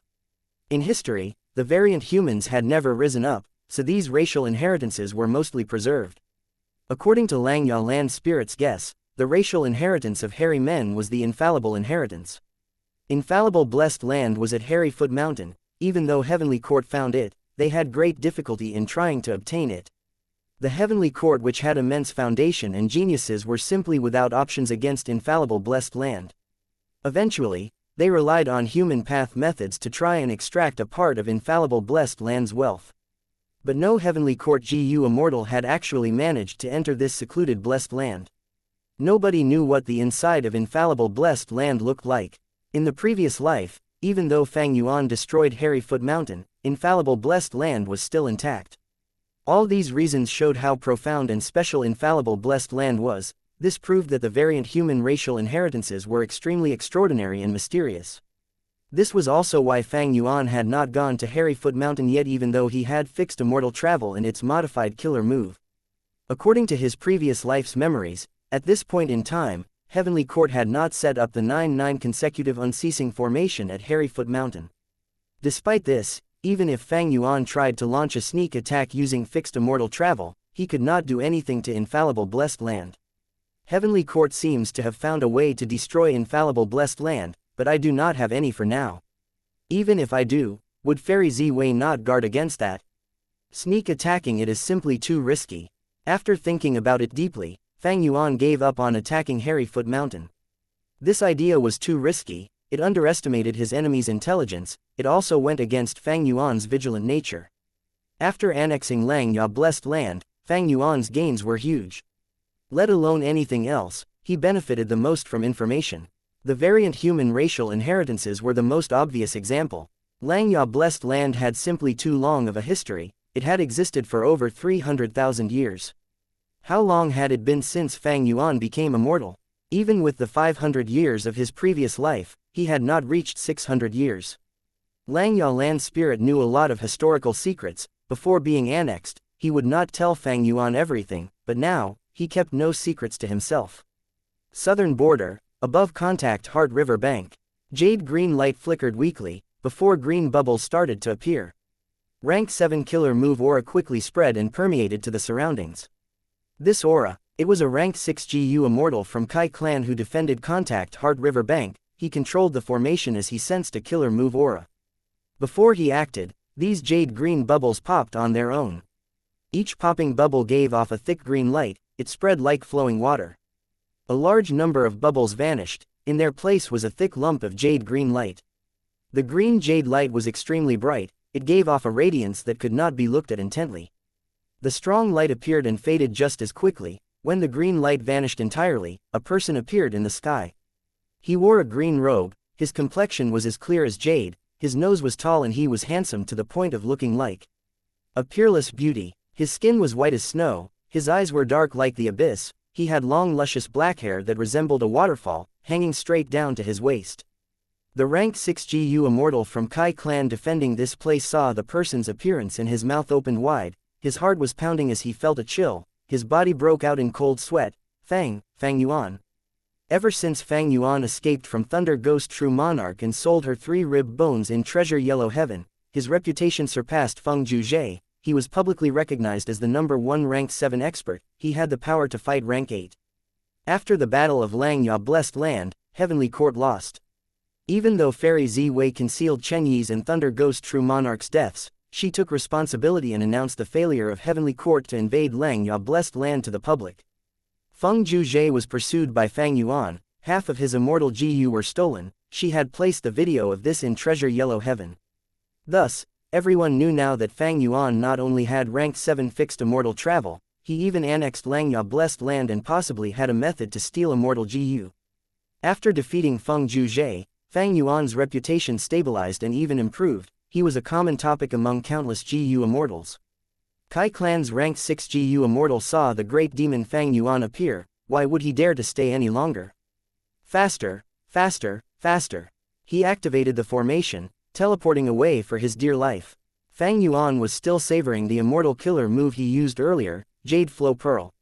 In history, the variant humans had never risen up, so these racial inheritances were mostly preserved. According to Langya land spirit's guess, the racial inheritance of hairy men was the infallible inheritance. Infallible blessed land was at Hairy Foot Mountain. Even though Heavenly Court found it, they had great difficulty in trying to obtain it. The Heavenly Court, which had immense foundation and geniuses, were simply without options against infallible blessed land. Eventually, they relied on human path methods to try and extract a part of infallible blessed land's wealth. But no Heavenly Court Ji-Yu immortal had actually managed to enter this secluded blessed land. Nobody knew what the inside of infallible blessed land looked like. In the previous life, even though Fang Yuan destroyed Hairy Foot Mountain, infallible blessed land was still intact. All these reasons showed how profound and special infallible blessed land was. This proved that the variant human racial inheritances were extremely extraordinary and mysterious. This was also why Fang Yuan had not gone to Hairy Foot Mountain yet, even though he had fixed immortal travel and its modified killer move. According to his previous life's memories, at this point in time, Heavenly Court had not set up the 9-9 consecutive unceasing formation at Hairy Foot Mountain. Despite this, even if Fang Yuan tried to launch a sneak attack using fixed immortal travel, he could not do anything to infallible blessed land. Heavenly Court seems to have found a way to destroy infallible blessed land, but I do not have any for now. Even if I do, would Fairy Ziwei not guard against that? Sneak attacking it is simply too risky. After thinking about it deeply, Fang Yuan gave up on attacking Hairy Foot Mountain. This idea was too risky. it underestimated his enemy's intelligence, it also went against Fang Yuan's vigilant nature. After annexing Langya blessed land, Fang Yuan's gains were huge. Let alone anything else, he benefited the most from information. The variant human racial inheritances were the most obvious example. Langya blessed land had simply too long of a history, it had existed for over 300,000 years. How long had it been since Fang Yuan became immortal? Even with the 500 years of his previous life, he had not reached 600 years. Langya land spirit knew a lot of historical secrets. Before being annexed, he would not tell Fang Yuan everything, but now, he kept no secrets to himself. Southern border, above contact Heart River bank. Jade green light flickered weakly, before green bubbles started to appear. Rank 7 killer move aura quickly spread and permeated to the surroundings. This aura, it was a rank 6 GU immortal from Kai clan who defended contact Heart River bank. He controlled the formation as he sensed a killer move aura. Before he acted, these jade green bubbles popped on their own. Each popping bubble gave off a thick green light, it spread like flowing water. A large number of bubbles vanished, in their place was a thick lump of jade green light. The green jade light was extremely bright, it gave off a radiance that could not be looked at intently. The strong light appeared and faded just as quickly. When the green light vanished entirely, a person appeared in the sky. He wore a green robe, his complexion was as clear as jade, his nose was tall and he was handsome to the point of looking like a peerless beauty. His skin was white as snow, his eyes were dark like the abyss, he had long luscious black hair that resembled a waterfall, hanging straight down to his waist. The rank 6 GU immortal from Kai clan defending this place saw the person's appearance and his mouth opened wide, his heart was pounding as he felt a chill, his body broke out in cold sweat. Fang Yuan. Ever since Fang Yuan escaped from Thunder Ghost True Monarch and sold her 3 rib bones in Treasure Yellow Heaven, his reputation surpassed Feng Juzhe. He was publicly recognized as the #1 rank 7 expert, he had the power to fight rank 8. After the Battle of Langya Blessed Land, Heavenly Court lost. Even though Fairy Zi-Wei concealed Chen Yi's and Thunder Ghost True Monarch's deaths, she took responsibility and announced the failure of Heavenly Court to invade Langya Blessed Land to the public. Feng Juzhe was pursued by Fang Yuan, half of his immortal GU were stolen, she had placed the video of this in Treasure Yellow Heaven. Thus, everyone knew now that Fang Yuan not only had rank 7 fixed immortal travel, he even annexed Langya Blessed Land and possibly had a method to steal immortal GU. After defeating Feng Juzhe, Fang Yuan's reputation stabilized and even improved, he was a common topic among countless GU immortals. Kai clan's rank 6 GU immortal saw the great demon Fang Yuan appear, why would he dare to stay any longer? Faster, faster, faster. He activated the formation, teleporting away for his dear life. Fang Yuan was still savoring the immortal killer move he used earlier, Jade Flow Pearl.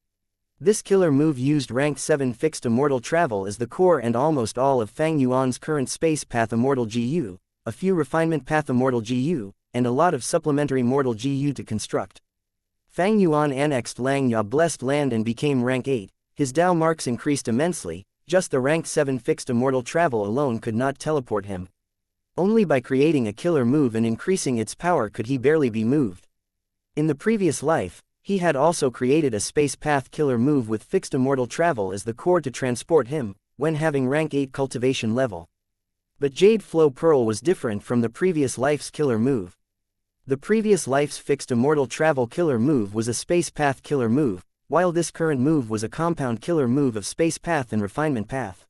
This killer move used rank 7 fixed immortal travel as the core and almost all of Fang Yuan's current space path immortal GU, a few refinement path immortal GU, and a lot of supplementary mortal GU to construct. Fang Yuan annexed Langya Blessed Land and became rank 8, his Dao marks increased immensely, just the rank 7 fixed immortal travel alone could not teleport him. Only by creating a killer move and increasing its power could he barely be moved. In the previous life, he had also created a space path killer move with fixed immortal travel as the core to transport him, when having rank 8 cultivation level. But Jade Flow Pearl was different from the previous life's killer move. The previous life's fixed immortal travel killer move was a space path killer move, while this current move was a compound killer move of space path and refinement path.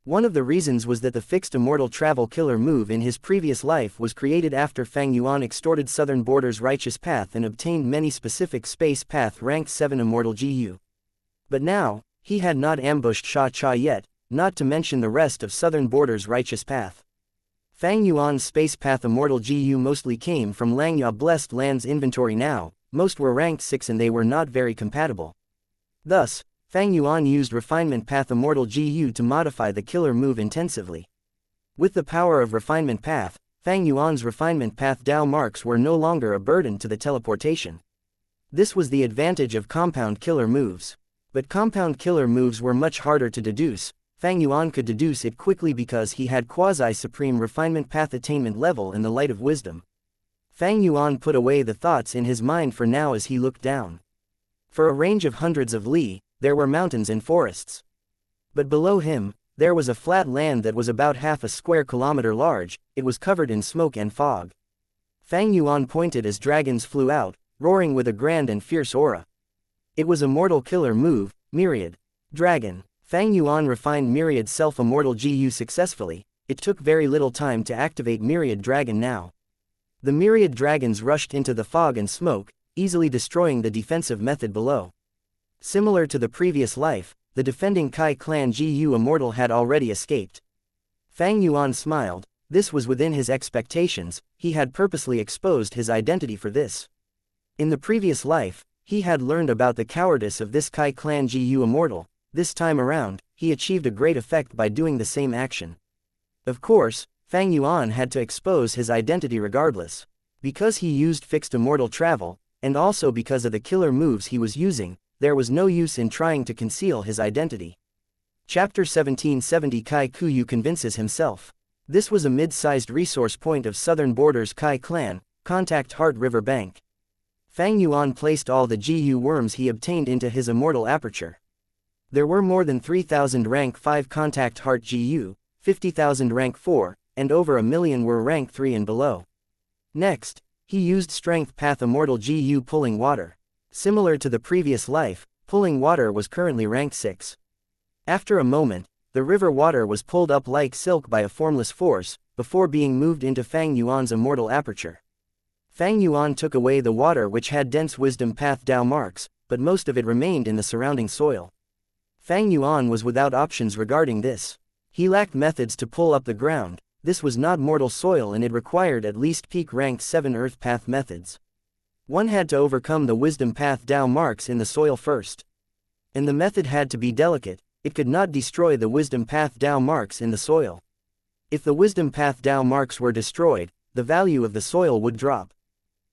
One of the reasons was that the fixed immortal travel killer move in his previous life was created after Fang Yuan extorted Southern Border's righteous path and obtained many specific space path rank 7 immortal GU. But now, he had not ambushed Sha Cha yet, not to mention the rest of Southern Border's righteous path. Fang Yuan's space path immortal GU mostly came from Langya Blessed Land's inventory now, most were ranked 6 and they were not very compatible. Thus, Fang Yuan used Refinement Path Immortal GU to modify the killer move intensively. With the power of Refinement Path, Fang Yuan's Refinement Path Dao marks were no longer a burden to the teleportation. This was the advantage of compound killer moves. But compound killer moves were much harder to deduce. Fang Yuan could deduce it quickly because he had quasi-supreme Refinement Path attainment level in the Light of Wisdom. Fang Yuan put away the thoughts in his mind for now as he looked down. For a range of hundreds of li, there were mountains and forests. But below him, there was a flat land that was about half a square kilometer large. It was covered in smoke and fog. Fang Yuan pointed as dragons flew out, roaring with a grand and fierce aura. It was a mortal killer move, Myriad Dragon. Fang Yuan refined Myriad self-immortal GU successfully. It took very little time to activate Myriad Dragon now. The Myriad Dragons rushed into the fog and smoke, easily destroying the defensive method below. Similar to the previous life, the defending Kai clan GU Immortal had already escaped. Fang Yuan smiled. This was within his expectations. He had purposely exposed his identity for this. In the previous life, he had learned about the cowardice of this Kai clan GU Immortal. This time around, he achieved a great effect by doing the same action. Of course, Fang Yuan had to expose his identity regardless. Because he used fixed immortal travel, and also because of the killer moves he was using, there was no use in trying to conceal his identity. Chapter 1770 Kai Kuyu convinces himself. This was a mid-sized resource point of southern borders Kai clan, contact Heart River Bank. Fang Yuan placed all the GU worms he obtained into his immortal aperture. There were more than 3,000 rank 5 contact Heart GU, 50,000 rank 4, and over 1 million were rank 3 and below. Next, he used Strength Path Immortal GU Pulling Water. Similar to the previous life, Pulling Water was currently rank 6. After a moment, the river water was pulled up like silk by a formless force, before being moved into Fang Yuan's immortal aperture. Fang Yuan took away the water which had dense wisdom path Dao marks, but most of it remained in the surrounding soil. Fang Yuan was without options regarding this. He lacked methods to pull up the ground. This was not mortal soil and it required at least peak rank 7 earth path methods. One had to overcome the wisdom path Dao marks in the soil first. And the method had to be delicate. It could not destroy the wisdom path Dao marks in the soil. If the wisdom path Dao marks were destroyed, the value of the soil would drop.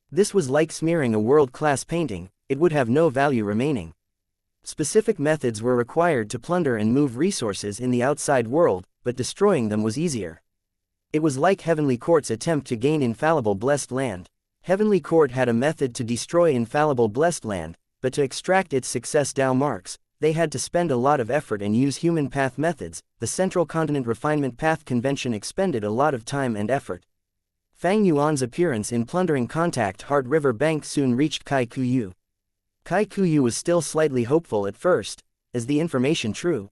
This was like smearing a world-class painting. It would have no value remaining. Specific methods were required to plunder and move resources in the outside world, but destroying them was easier. It was like Heavenly Court's attempt to gain infallible blessed land. Heavenly Court had a method to destroy infallible blessed land, but to extract its success Dao marks, they had to spend a lot of effort and use human path methods. The Central Continent Refinement Path Convention expended a lot of time and effort. Fang Yuan's appearance in plundering contact Heart River Bank soon reached Kai Kuyu. Kai Kuyu was still slightly hopeful at first, as the information true.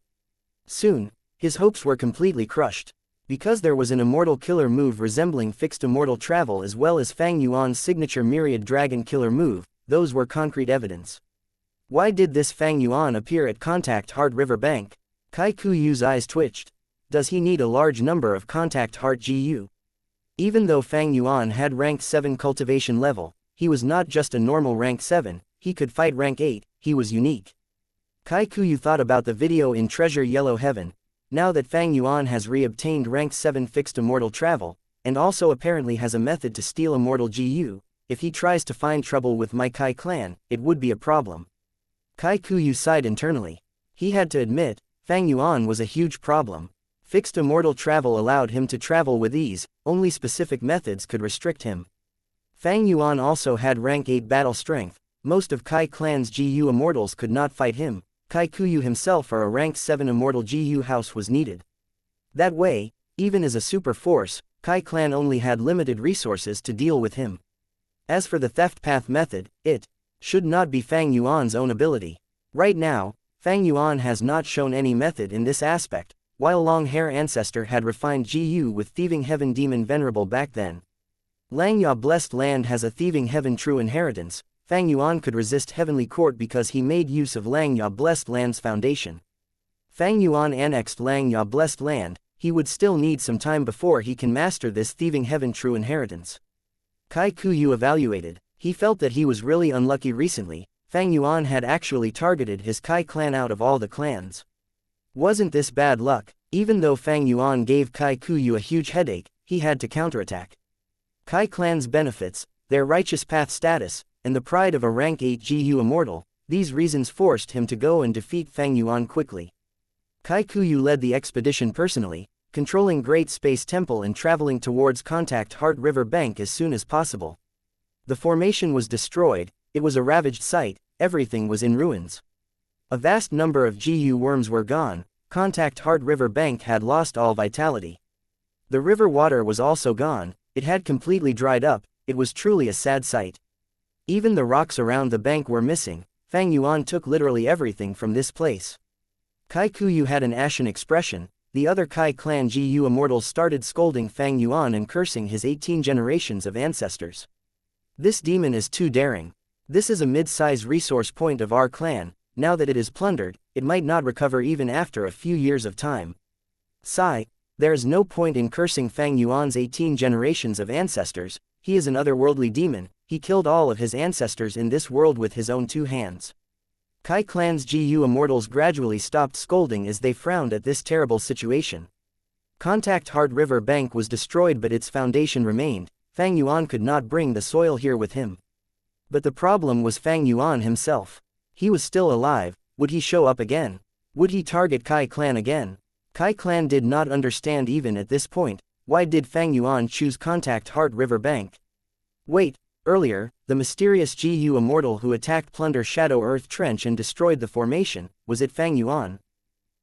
Soon, his hopes were completely crushed. Because there was an immortal killer move resembling fixed immortal travel as well as Fang Yuan's signature Myriad Dragon killer move, those were concrete evidence. Why did this Fang Yuan appear at contact Heart River Bank? Kai Kuyu's eyes twitched. Does he need a large number of contact Heart GU? Even though Fang Yuan had rank 7 cultivation level, he was not just a normal rank 7, he could fight rank 8, he was unique. Kai Kuyu thought about the video in Treasure Yellow Heaven. Now that Fang Yuan has re-obtained rank 7 fixed immortal travel, and also apparently has a method to steal immortal GU, if he tries to find trouble with my Kai clan, it would be a problem. Kai Kuyu sighed internally. He had to admit, Fang Yuan was a huge problem. Fixed immortal travel allowed him to travel with ease, only specific methods could restrict him. Fang Yuan also had rank 8 battle strength. Most of Kai clan's GU immortals could not fight him. Kai Kuyu himself or a rank 7 immortal GU house was needed. That way, even as a super force, Kai clan only had limited resources to deal with him. As for the theft path method, it should not be Fang Yuan's own ability. Right now, Fang Yuan has not shown any method in this aspect, while Long Hair Ancestor had refined GU with Thieving Heaven Demon Venerable back then. Langya Blessed Land has a Thieving Heaven True Inheritance. Fang Yuan could resist Heavenly Court because he made use of Langya Blessed Land's foundation. Fang Yuan annexed Langya Blessed Land. He would still need some time before he can master this Thieving Heaven True Inheritance. Kai Kuyu evaluated. He felt that he was really unlucky recently. Fang Yuan had actually targeted his Kai clan out of all the clans. Wasn't this bad luck? Even though Fang Yuan gave Kai Kuyu a huge headache, he had to counterattack. Kai clan's benefits, their righteous path status, and the pride of a rank 8 GU immortal, these reasons forced him to go and defeat Fang Yuan quickly. Kai Kuyu led the expedition personally, controlling Great Space Temple and traveling towards contact Heart River Bank as soon as possible. The formation was destroyed, it was a ravaged site, everything was in ruins. A vast number of GU worms were gone, Contact Heart River bank had lost all vitality. The river water was also gone, it had completely dried up. It was truly a sad sight. Even the rocks around the bank were missing. Fang Yuan took literally everything from this place. Kai Kuyu had an ashen expression. The other Kai clan Gu immortals started scolding Fang Yuan and cursing his 18 generations of ancestors. This demon is too daring. This is a mid-size resource point of our clan. Now that it is plundered, it might not recover even after a few years of time. Sigh. There is no point in cursing Fang Yuan's 18 generations of ancestors. He is an otherworldly demon. He killed all of his ancestors in this world with his own 2 hands. Kai clan's Gu immortals gradually stopped scolding as they frowned at this terrible situation. Contact Heart River bank was destroyed but its foundation remained. Fang Yuan could not bring the soil here with him. But the problem was Fang Yuan himself. He was still alive. Would he show up again? Would he target Kai clan again? Kai clan did not understand even at this point. Why did Fang Yuan choose Contact Heart River bank? Wait. Earlier, the mysterious Gu immortal who attacked Plunder Shadow Earth Trench and destroyed the formation, was it Fang Yuan?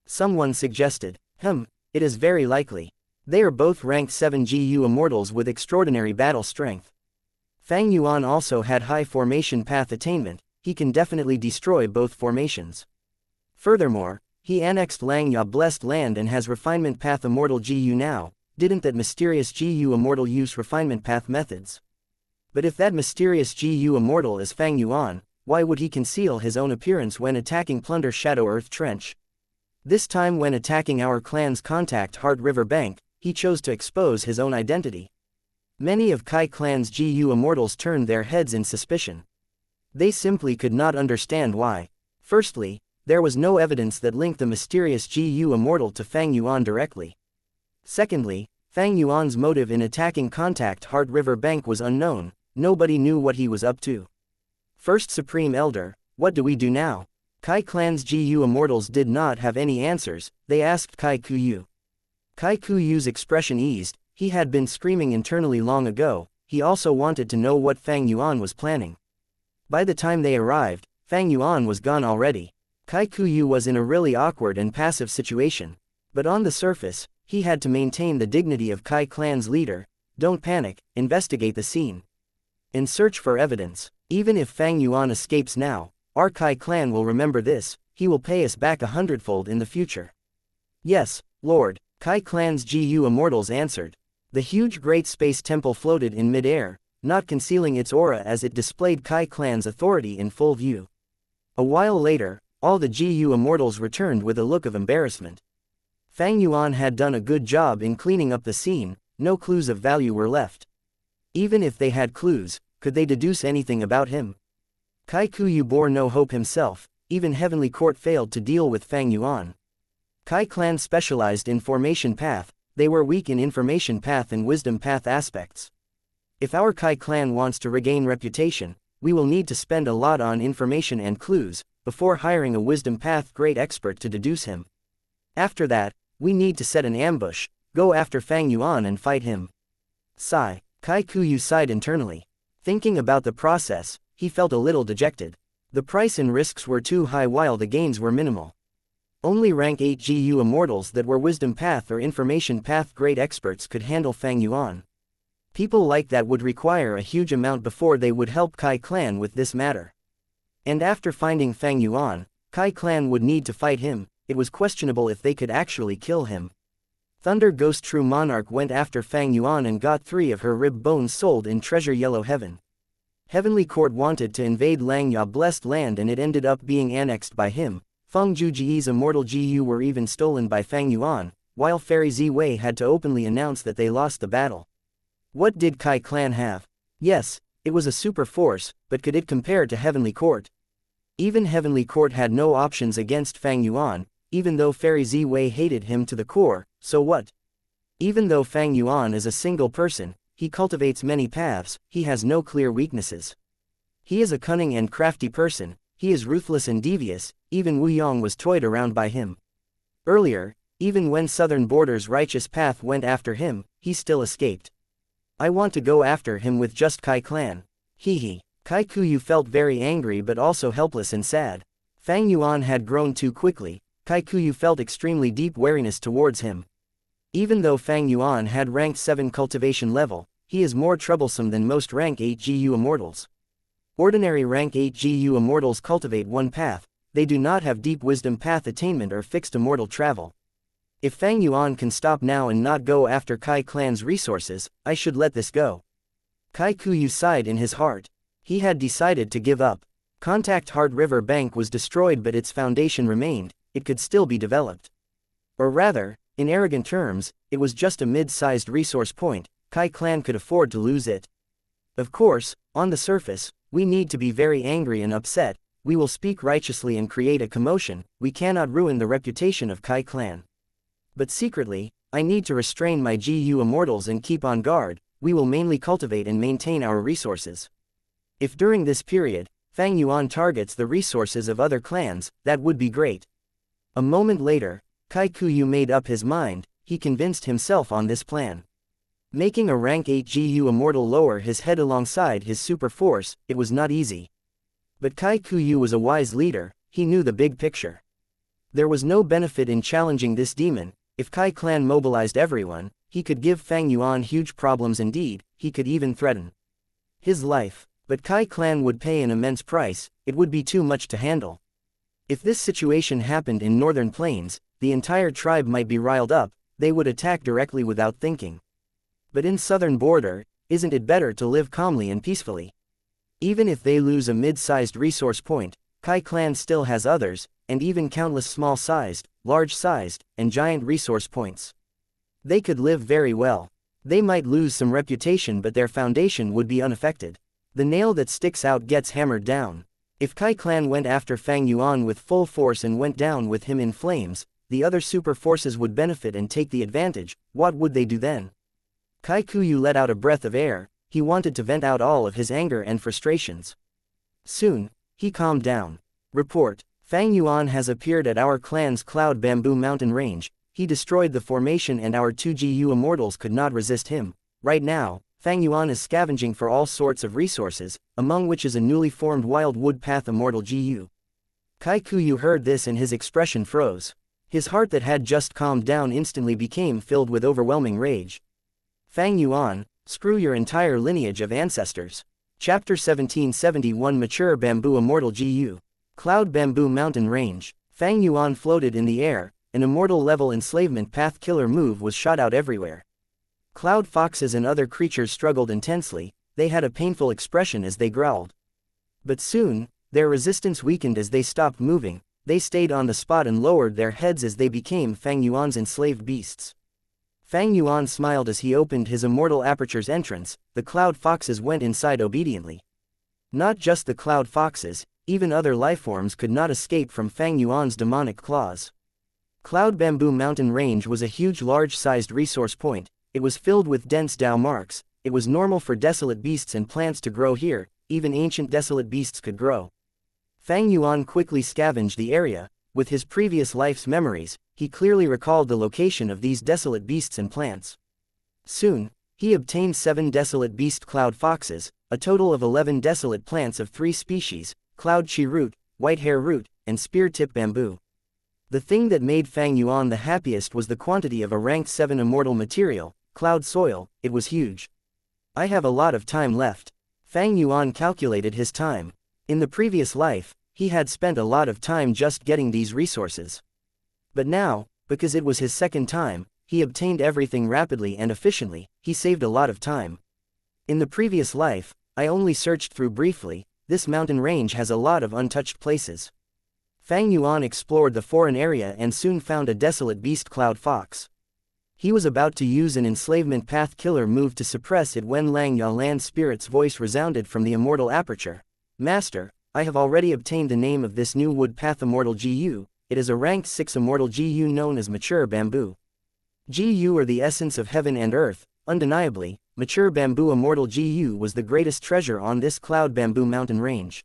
Someone suggested. It is very likely. They are both ranked 7 Gu immortals with extraordinary battle strength. Fang Yuan also had high formation path attainment. He can definitely destroy both formations. Furthermore, he annexed Xianxia blessed land and has refinement path immortal Gu now. Didn't that mysterious Gu immortal use refinement path methods? But if that mysterious Gu immortal is Fang Yuan, why would he conceal his own appearance when attacking Plunder Shadow Earth Trench? This time when attacking our clan's Contact Heart River bank, he chose to expose his own identity. Many of Kai clan's Gu immortals turned their heads in suspicion. They simply could not understand why. Firstly, there was no evidence that linked the mysterious Gu immortal to Fang Yuan directly. Secondly, Fang Yuan's motive in attacking Contact Heart River bank was unknown. Nobody knew what he was up to. First Supreme Elder, what do we do now? Kai clan's Gu immortals did not have any answers. They asked Kai Kuyu. Kai Kuyu's expression eased. He had been screaming internally long ago. He also wanted to know what Fang Yuan was planning. By the time they arrived, Fang Yuan was gone already. Kai Kuyu was in a really awkward and passive situation. But on the surface, he had to maintain the dignity of Kai clan's leader. Don't panic, investigate the scene. And search for evidence. Even if Fang Yuan escapes now, our Kai clan will remember this. He will pay us back 100-fold in the future. Yes, Lord, Kai clan's Gu immortals answered. The huge Great Space Temple floated in mid-air, not concealing its aura as it displayed Kai clan's authority in full view. A while later, all the Gu immortals returned with a look of embarrassment. Fang Yuan had done a good job in cleaning up the scene. No clues of value were left. Even if they had clues, could they deduce anything about him? Kai Kuyu bore no hope himself. Even Heavenly Court failed to deal with Fang Yuan. Kai clan specialized in formation path. They were weak in information path and wisdom path aspects. If our Kai clan wants to regain reputation, we will need to spend a lot on information and clues, before hiring a wisdom path great expert to deduce him. After that, we need to set an ambush, go after Fang Yuan and fight him. Sigh. Kai Kuyu sighed internally. Thinking about the process, he felt a little dejected. The price and risks were too high while the gains were minimal. Only rank 8 Gu immortals that were wisdom path or information path great experts could handle Fang Yuan. People like that would require a huge amount before they would help Kai clan with this matter. And after finding Fang Yuan, Kai clan would need to fight him. It was questionable if they could actually kill him. Thunder Ghost True Monarch went after Fang Yuan and got 3 of her rib bones sold in Treasure Yellow Heaven. Heavenly Court wanted to invade Xianxia blessed land and it ended up being annexed by him. Feng Juji's immortal Gu were even stolen by Fang Yuan, while Fairy Ziwei had to openly announce that they lost the battle. What did Kai clan have? Yes, it was a super force, but could it compare to Heavenly Court? Even Heavenly Court had no options against Fang Yuan, even though Fairy Ziwei hated him to the core. So what? Even though Fang Yuan is a single person, he cultivates many paths. He has no clear weaknesses. He is a cunning and crafty person. He is ruthless and devious. Even Wu Yong was toyed around by him. Earlier, even when Southern Border's righteous path went after him, he still escaped. I want to go after him with just Kai clan. Hee. Kai Kuyu felt very angry but also helpless and sad. Fang Yuan had grown too quickly. Kaikuyu felt extremely deep wariness towards him. Even though Fang Yuan had rank 7 cultivation level, he is more troublesome than most rank 8 GU immortals. Ordinary rank 8 GU immortals cultivate one path, they do not have deep wisdom path attainment or fixed immortal travel. If Fang Yuan can stop now and not go after Kai clan's resources, I should let this go. Kaikuyu sighed in his heart. He had decided to give up. Contact Heart River Bank was destroyed but its foundation remained, it could still be developed. Or rather, in arrogant terms, it was just a mid-sized resource point, Kai clan could afford to lose it. Of course, on the surface, we need to be very angry and upset, we will speak righteously and create a commotion, we cannot ruin the reputation of Kai clan. But secretly, I need to restrain my GU immortals and keep on guard, we will mainly cultivate and maintain our resources. If during this period, Fang Yuan targets the resources of other clans, that would be great. A moment later, Kaikuyu made up his mind, he convinced himself on this plan. Making a rank 8 GU immortal lower his head alongside his super force, it was not easy. But Kaikuyu was a wise leader, he knew the big picture. There was no benefit in challenging this demon, if Kai clan mobilized everyone, he could give Fang Yuan huge problems indeed, he could even threaten his life. But Kai clan would pay an immense price, it would be too much to handle. If this situation happened in northern plains, the entire tribe might be riled up, they would attack directly without thinking. But in southern border, isn't it better to live calmly and peacefully? Even if they lose a mid-sized resource point, Kai clan still has others, and even countless small-sized, large-sized, and giant resource points. They could live very well. They might lose some reputation but their foundation would be unaffected. The nail that sticks out gets hammered down. If Kai clan went after Fang Yuan with full force and went down with him in flames, the other super forces would benefit and take the advantage, what would they do then? Kaikuyu let out a breath of air, he wanted to vent out all of his anger and frustrations. Soon, he calmed down. Report, Fang Yuan has appeared at our clan's Cloud Bamboo Mountain Range, he destroyed the formation and our 2 GU immortals could not resist him. Right now, Fang Yuan is scavenging for all sorts of resources, among which is a newly formed Wild Wood Path Immortal GU. Kaikuyu heard this and his expression froze. His heart that had just calmed down instantly became filled with overwhelming rage. Fang Yuan, screw your entire lineage of ancestors. Chapter 1771 Mature Bamboo Immortal GU. Cloud Bamboo Mountain Range. Fang Yuan floated in the air, an immortal level enslavement path killer move was shot out everywhere. Cloud foxes and other creatures struggled intensely, they had a painful expression as they growled. But soon, their resistance weakened as they stopped moving, they stayed on the spot and lowered their heads as they became Fang Yuan's enslaved beasts. Fang Yuan smiled as he opened his immortal aperture's entrance, the cloud foxes went inside obediently. Not just the cloud foxes, even other lifeforms could not escape from Fang Yuan's demonic claws. Cloud Bamboo Mountain Range was a huge large-sized resource point. It was filled with dense Dao marks, it was normal for desolate beasts and plants to grow here, even ancient desolate beasts could grow. Fang Yuan quickly scavenged the area, with his previous life's memories, he clearly recalled the location of these desolate beasts and plants. Soon, he obtained 7 desolate beast cloud foxes, a total of 11 desolate plants of 3 species, cloud chi root, white hair root, and spear tip bamboo. The thing that made Fang Yuan the happiest was the quantity of a rank 7 immortal material, cloud soil, it was huge. I have a lot of time left. Fang Yuan calculated his time. In the previous life, he had spent a lot of time just getting these resources. But now, because it was his second time, he obtained everything rapidly and efficiently, he saved a lot of time. In the previous life, I only searched through briefly, this mountain range has a lot of untouched places. Fang Yuan explored the foreign area and soon found a desolate beast cloud fox. He was about to use an enslavement path killer move to suppress it when Lang Ya Land Spirit's voice resounded from the immortal aperture. Master, I have already obtained the name of this new wood path immortal GU, it is a rank 6 immortal GU known as Mature Bamboo. GU are the essence of heaven and earth, undeniably, Mature Bamboo Immortal GU was the greatest treasure on this Cloud Bamboo Mountain Range.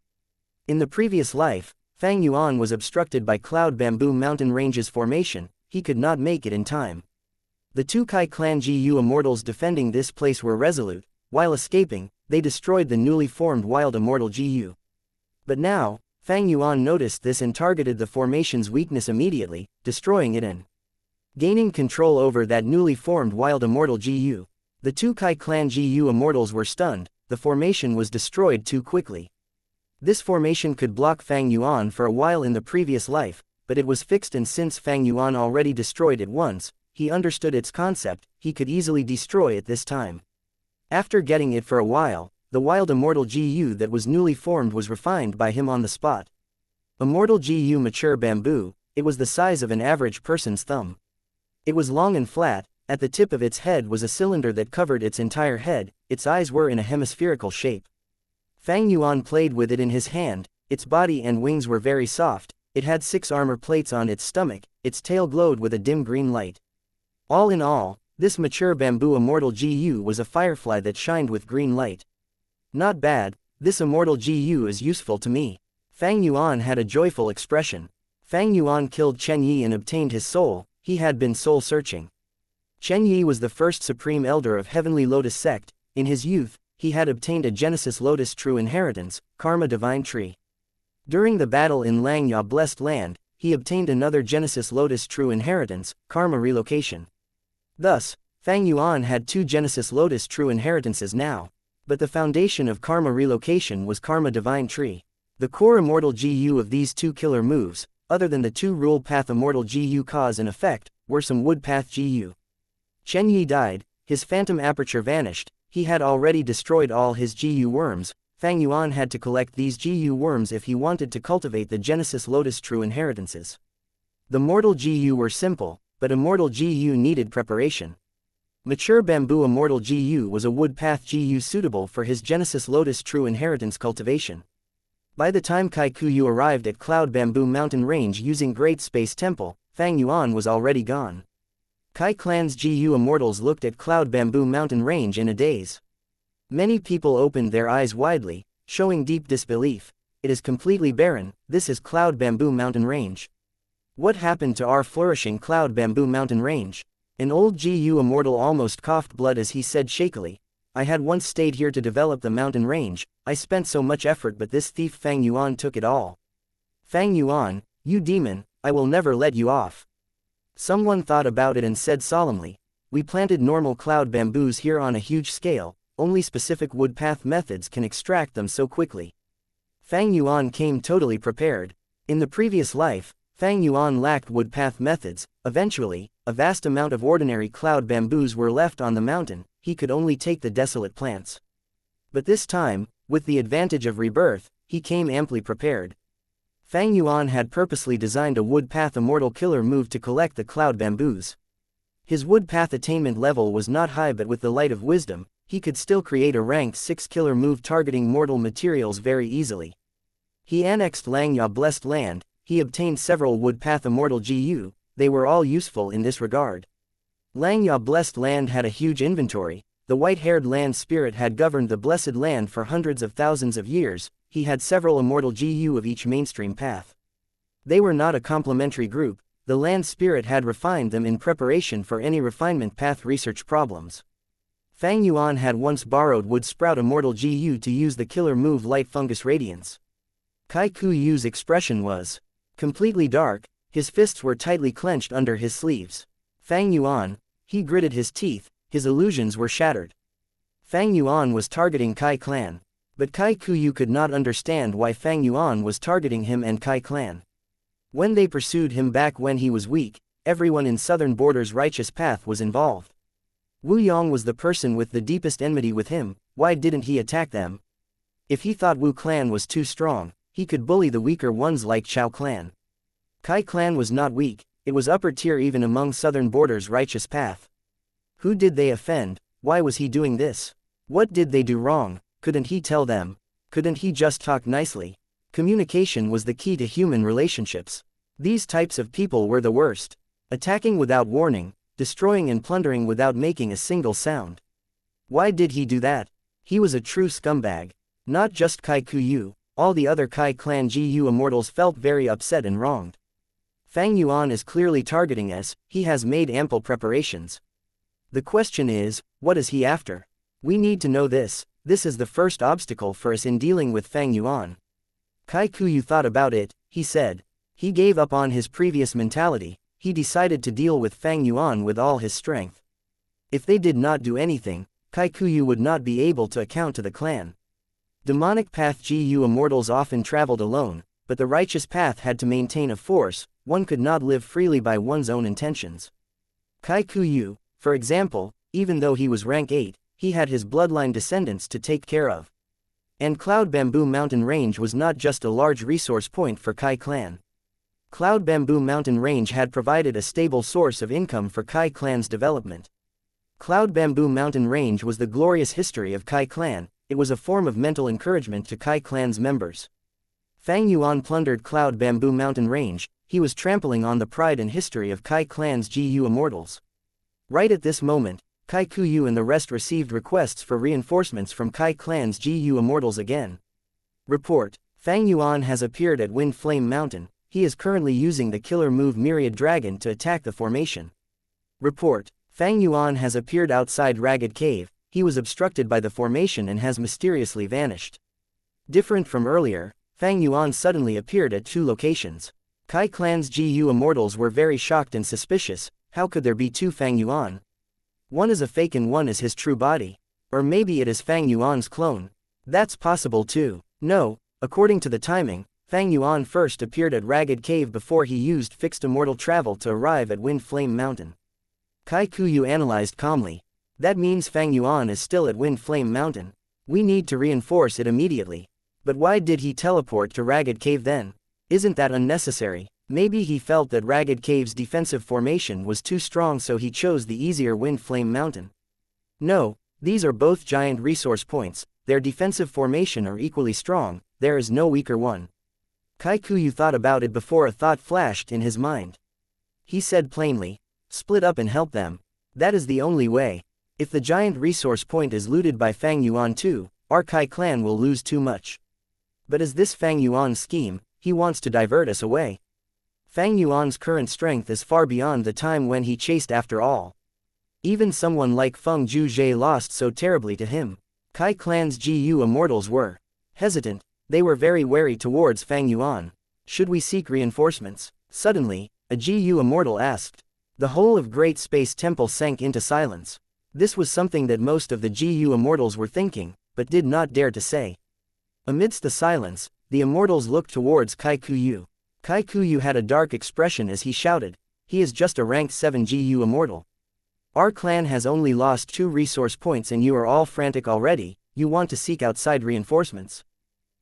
In the previous life, Fang Yuan was obstructed by Cloud Bamboo Mountain Range's formation, he could not make it in time. The 2 Kai clan GU immortals defending this place were resolute, while escaping, they destroyed the newly formed Wild Immortal GU. But now, Fang Yuan noticed this and targeted the formation's weakness immediately, destroying it and gaining control over that newly formed wild immortal GU. The two Kai clan GU immortals were stunned, the formation was destroyed too quickly. This formation could block Fang Yuan for a while in the previous life, but it was fixed, and since Fang Yuan already destroyed it once, he understood its concept, he could easily destroy it this time. After getting it for a while, the wild immortal GU that was newly formed was refined by him on the spot. Immortal GU mature bamboo, it was the size of an average person's thumb. It was long and flat, at the tip of its head was a cylinder that covered its entire head, its eyes were in a hemispherical shape. Fang Yuan played with it in his hand, its body and wings were very soft, it had 6 armor plates on its stomach, its tail glowed with a dim green light. All in all, this mature bamboo immortal GU was a firefly that shined with green light. Not bad, this immortal GU is useful to me. Fang Yuan had a joyful expression. Fang Yuan killed Chen Yi and obtained his soul, he had been soul searching. Chen Yi was the first supreme elder of Heavenly Lotus sect. In his youth, he had obtained a Genesis Lotus true inheritance, Karma Divine Tree. During the battle in Xianxia Blessed Land, he obtained another Genesis Lotus true inheritance, Karma Relocation. Thus, Fang Yuan had 2 Genesis Lotus true inheritances now. But the foundation of Karma Relocation was Karma Divine Tree. The core immortal GU of these 2 killer moves, other than the 2 rule path immortal GU cause and effect, were some wood path GU. Chen Yi died, his phantom aperture vanished, he had already destroyed all his GU worms. Fang Yuan had to collect these GU worms if he wanted to cultivate the Genesis Lotus true inheritances. The mortal GU were simple, but immortal GU needed preparation. Mature bamboo immortal GU was a wood path GU suitable for his Genesis Lotus true inheritance cultivation. By the time Kai Kuyu arrived at Cloud Bamboo Mountain Range using Great Space Temple, Fang Yuan was already gone. Kai Clan's GU immortals looked at Cloud Bamboo Mountain Range in a daze. Many people opened their eyes widely, showing deep disbelief. It is completely barren, this is Cloud Bamboo Mountain Range. What happened to our flourishing Cloud Bamboo Mountain Range? An old GU immortal almost coughed blood as he said shakily, I had once stayed here to develop the mountain range, I spent so much effort, but this thief Fang Yuan took it all. Fang Yuan, you demon, I will never let you off. Someone thought about it and said solemnly, we planted normal cloud bamboos here on a huge scale, only specific wood path methods can extract them so quickly. Fang Yuan came totally prepared. In the previous life, Fang Yuan lacked wood path methods. Eventually, a vast amount of ordinary cloud bamboos were left on the mountain, he could only take the desolate plants. But this time, with the advantage of rebirth, he came amply prepared. Fang Yuan had purposely designed a wood path immortal killer move to collect the cloud bamboos. His wood path attainment level was not high, but with the light of wisdom, he could still create a ranked 6 killer move targeting mortal materials very easily. He annexed Xianxia Blessed Land, he obtained several wood path immortal GU, they were all useful in this regard. Xianxia Blessed Land had a huge inventory, the white-haired land spirit had governed the blessed land for hundreds of thousands of years, he had several immortal GU of each mainstream path. They were not a complementary group, the land spirit had refined them in preparation for any refinement path research problems. Fang Yuan had once borrowed wood sprout immortal GU to use the killer move light fungus radiance. Kai Kuyu's expression was completely dark, his fists were tightly clenched under his sleeves. Fang Yuan, he gritted his teeth, his illusions were shattered. Fang Yuan was targeting Kai Clan. But Kai Kuyu could not understand why Fang Yuan was targeting him and Kai Clan. When they pursued him back when he was weak, everyone in Southern Border's righteous path was involved. Wu Yong was the person with the deepest enmity with him, why didn't he attack them? If he thought Wu Clan was too strong, he could bully the weaker ones like Chao Clan. Kai Clan was not weak, it was upper tier even among Southern Border's righteous path. Who did they offend? Why was he doing this? What did they do wrong? Couldn't he tell them? Couldn't he just talk nicely? Communication was the key to human relationships. These types of people were the worst. Attacking without warning, destroying and plundering without making a single sound. Why did he do that? He was a true scumbag. Not just Kai Kuyu, all the other Kai Clan GU immortals felt very upset and wronged. Fang Yuan is clearly targeting us, he has made ample preparations. The question is, what is he after? We need to know this. This is the first obstacle for us in dealing with Fang Yuan. Kai Kuyu thought about it, he said. He gave up on his previous mentality, he decided to deal with Fang Yuan with all his strength. If they did not do anything, Kai Kuyu would not be able to account to the clan. Demonic path Gu immortals often traveled alone, but the righteous path had to maintain a force, one could not live freely by one's own intentions. Kai Kuyu, for example, even though he was rank 8, he had his bloodline descendants to take care of. And Cloud Bamboo Mountain Range was not just a large resource point for Kai clan. Cloud Bamboo Mountain Range had provided a stable source of income for Kai clan's development. Cloud Bamboo Mountain Range was the glorious history of Kai clan, it was a form of mental encouragement to Kai clan's members. Fang Yuan plundered Cloud Bamboo Mountain Range, he was trampling on the pride and history of Kai clan's Gu immortals. Right at this moment, Kai Kuyu and the rest received requests for reinforcements from Kai clan's Gu immortals again. Report: Fang Yuan has appeared at Wind Flame Mountain, he is currently using the killer move Myriad Dragon to attack the formation. Report: Fang Yuan has appeared outside Ragged Cave, he was obstructed by the formation and has mysteriously vanished. Different from earlier, Fang Yuan suddenly appeared at 2 locations. Kai clan's Gu immortals were very shocked and suspicious, how could there be 2 Fang Yuan? One is a fake and one is his true body. Or maybe it is Fang Yuan's clone. That's possible too. No, according to the timing, Fang Yuan first appeared at Ragged Cave before he used fixed immortal travel to arrive at Wind Flame Mountain. Kai Kuyu analyzed calmly. That means Fang Yuan is still at Wind Flame Mountain. We need to reinforce it immediately. But why did he teleport to Ragged Cave then? Isn't that unnecessary? Maybe he felt that Ragged Cave's defensive formation was too strong, so he chose the easier Wind Flame Mountain. No, these are both giant resource points, their defensive formation are equally strong, there is no weaker one. Kai Kuyu thought about it before a thought flashed in his mind. He said plainly, split up and help them. That is the only way. If the giant resource point is looted by Fang Yuan too, our Kai clan will lose too much. But is this Fang Yuan's scheme? He wants to divert us away. Fang Yuan's current strength is far beyond the time when he chased after all. Even someone like Feng Zhuzhe lost so terribly to him. Kai clan's Gu immortals were hesitant, they were very wary towards Fang Yuan. Should we seek reinforcements? Suddenly, a Gu immortal asked. The whole of Great Space Temple sank into silence. This was something that most of the Gu immortals were thinking, but did not dare to say. Amidst the silence, the immortals looked towards Kai Kuyu. Kai Kuyu had a dark expression as he shouted, he is just a rank 7 Gu immortal. Our clan has only lost 2 resource points and you are all frantic already, you want to seek outside reinforcements.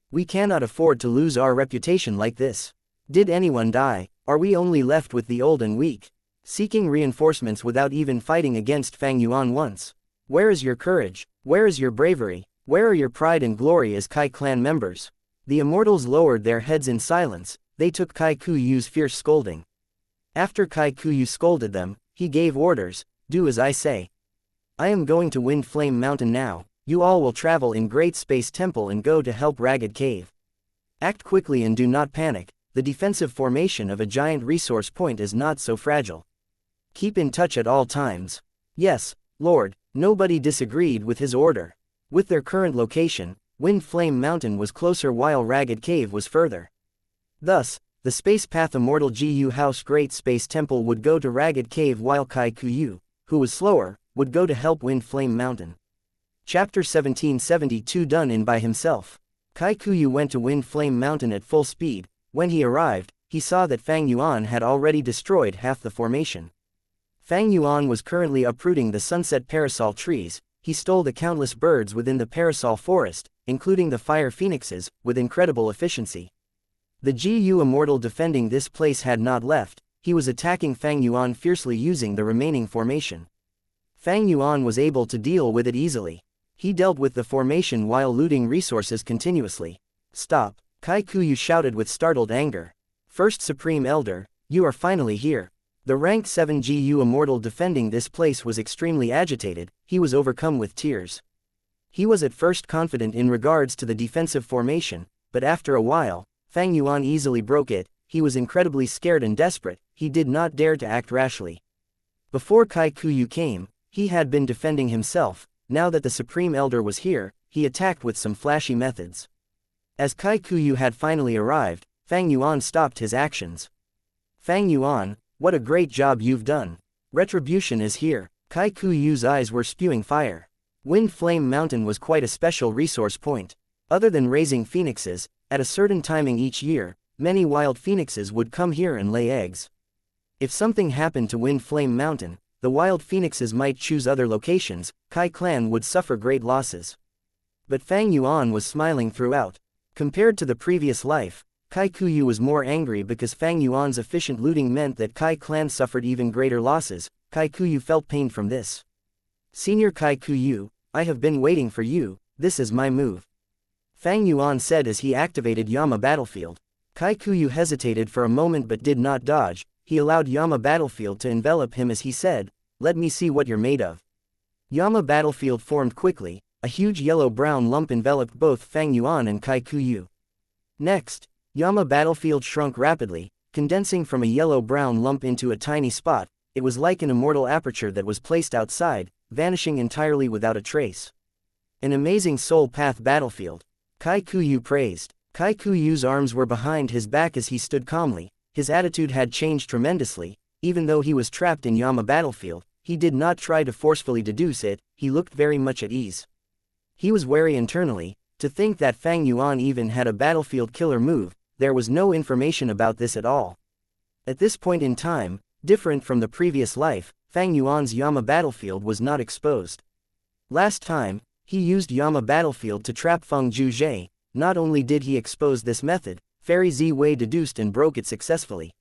We cannot afford to lose our reputation like this. Did anyone die? Are we only left with the old and weak? Seeking reinforcements without even fighting against Fang Yuan once. Where is your courage? Where is your bravery? Where are your pride and glory as Kai clan members? The immortals lowered their heads in silence, they took Kai Kuyu's fierce scolding. After Kai Kuyu scolded them, he gave orders, do as I say. I am going to Wind Flame Mountain now, you all will travel in Great Space Temple and go to help Ragged Cave. Act quickly and do not panic, the defensive formation of a giant resource point is not so fragile. Keep in touch at all times. Yes, Lord, nobody disagreed with his order. With their current location, Wind Flame Mountain was closer while Ragged Cave was further. Thus, the Space Path Immortal Gu House Great Space Temple would go to Ragged Cave while Kai Kuyu, who was slower, would go to help Wind Flame Mountain. Chapter 1772 done in by himself. Kai Kuyu went to Wind Flame Mountain at full speed. When he arrived, he saw that Fang Yuan had already destroyed half the formation. Fang Yuan was currently uprooting the sunset parasol trees, he stole the countless birds within the parasol forest, including the fire phoenixes, with incredible efficiency. The Gu immortal defending this place had not left, he was attacking Fang Yuan fiercely using the remaining formation. Fang Yuan was able to deal with it easily. He dealt with the formation while looting resources continuously. Stop, Kai Kuyu shouted with startled anger. First Supreme Elder, you are finally here. The rank 7 Gu immortal defending this place was extremely agitated, he was overcome with tears. He was at first confident in regards to the defensive formation, but after a while, Fang Yuan easily broke it, he was incredibly scared and desperate, he did not dare to act rashly. Before Kai Kuyu came, he had been defending himself, now that the Supreme Elder was here, he attacked with some flashy methods. As Kai Kuyu had finally arrived, Fang Yuan stopped his actions. Fang Yuan, what a great job you've done. Retribution is here. Kai Kuyu's eyes were spewing fire. Wind Flame Mountain was quite a special resource point. Other than raising phoenixes, at a certain timing each year, many wild phoenixes would come here and lay eggs. If something happened to Wind Flame Mountain, the wild phoenixes might choose other locations. Kai clan would suffer great losses. But Fang Yuan was smiling throughout. Compared to the previous life, Kai Kuyu was more angry because Fang Yuan's efficient looting meant that Kai clan suffered even greater losses. Kai Kuyu felt pain from this. Senior Kai Kuyu, I have been waiting for you, this is my move. Fang Yuan said as he activated Yama Battlefield. Kai Kuyu hesitated for a moment but did not dodge. He allowed Yama Battlefield to envelop him as he said, let me see what you're made of. Yama Battlefield formed quickly. A huge yellow-brown lump enveloped both Fang Yuan and Kai Kuyu. Next, Yama Battlefield shrunk rapidly, condensing from a yellow-brown lump into a tiny spot. It was like an immortal aperture that was placed outside, vanishing entirely without a trace. An amazing soul path battlefield. Kai Kuyu praised. Kai Kuyu's arms were behind his back as he stood calmly. His attitude had changed tremendously. Even though he was trapped in Yama Battlefield, he did not try to forcefully deduce it. He looked very much at ease. He was wary internally. To think that Fang Yuan even had a battlefield killer move, there was no information about this at all. At this point in time, different from the previous life, Fang Yuan's Yama Battlefield was not exposed. Last time, he used Yama Battlefield to trap Feng Zhuzhe. Not only did he expose this method, Fairy Zi Wei deduced and broke it successfully.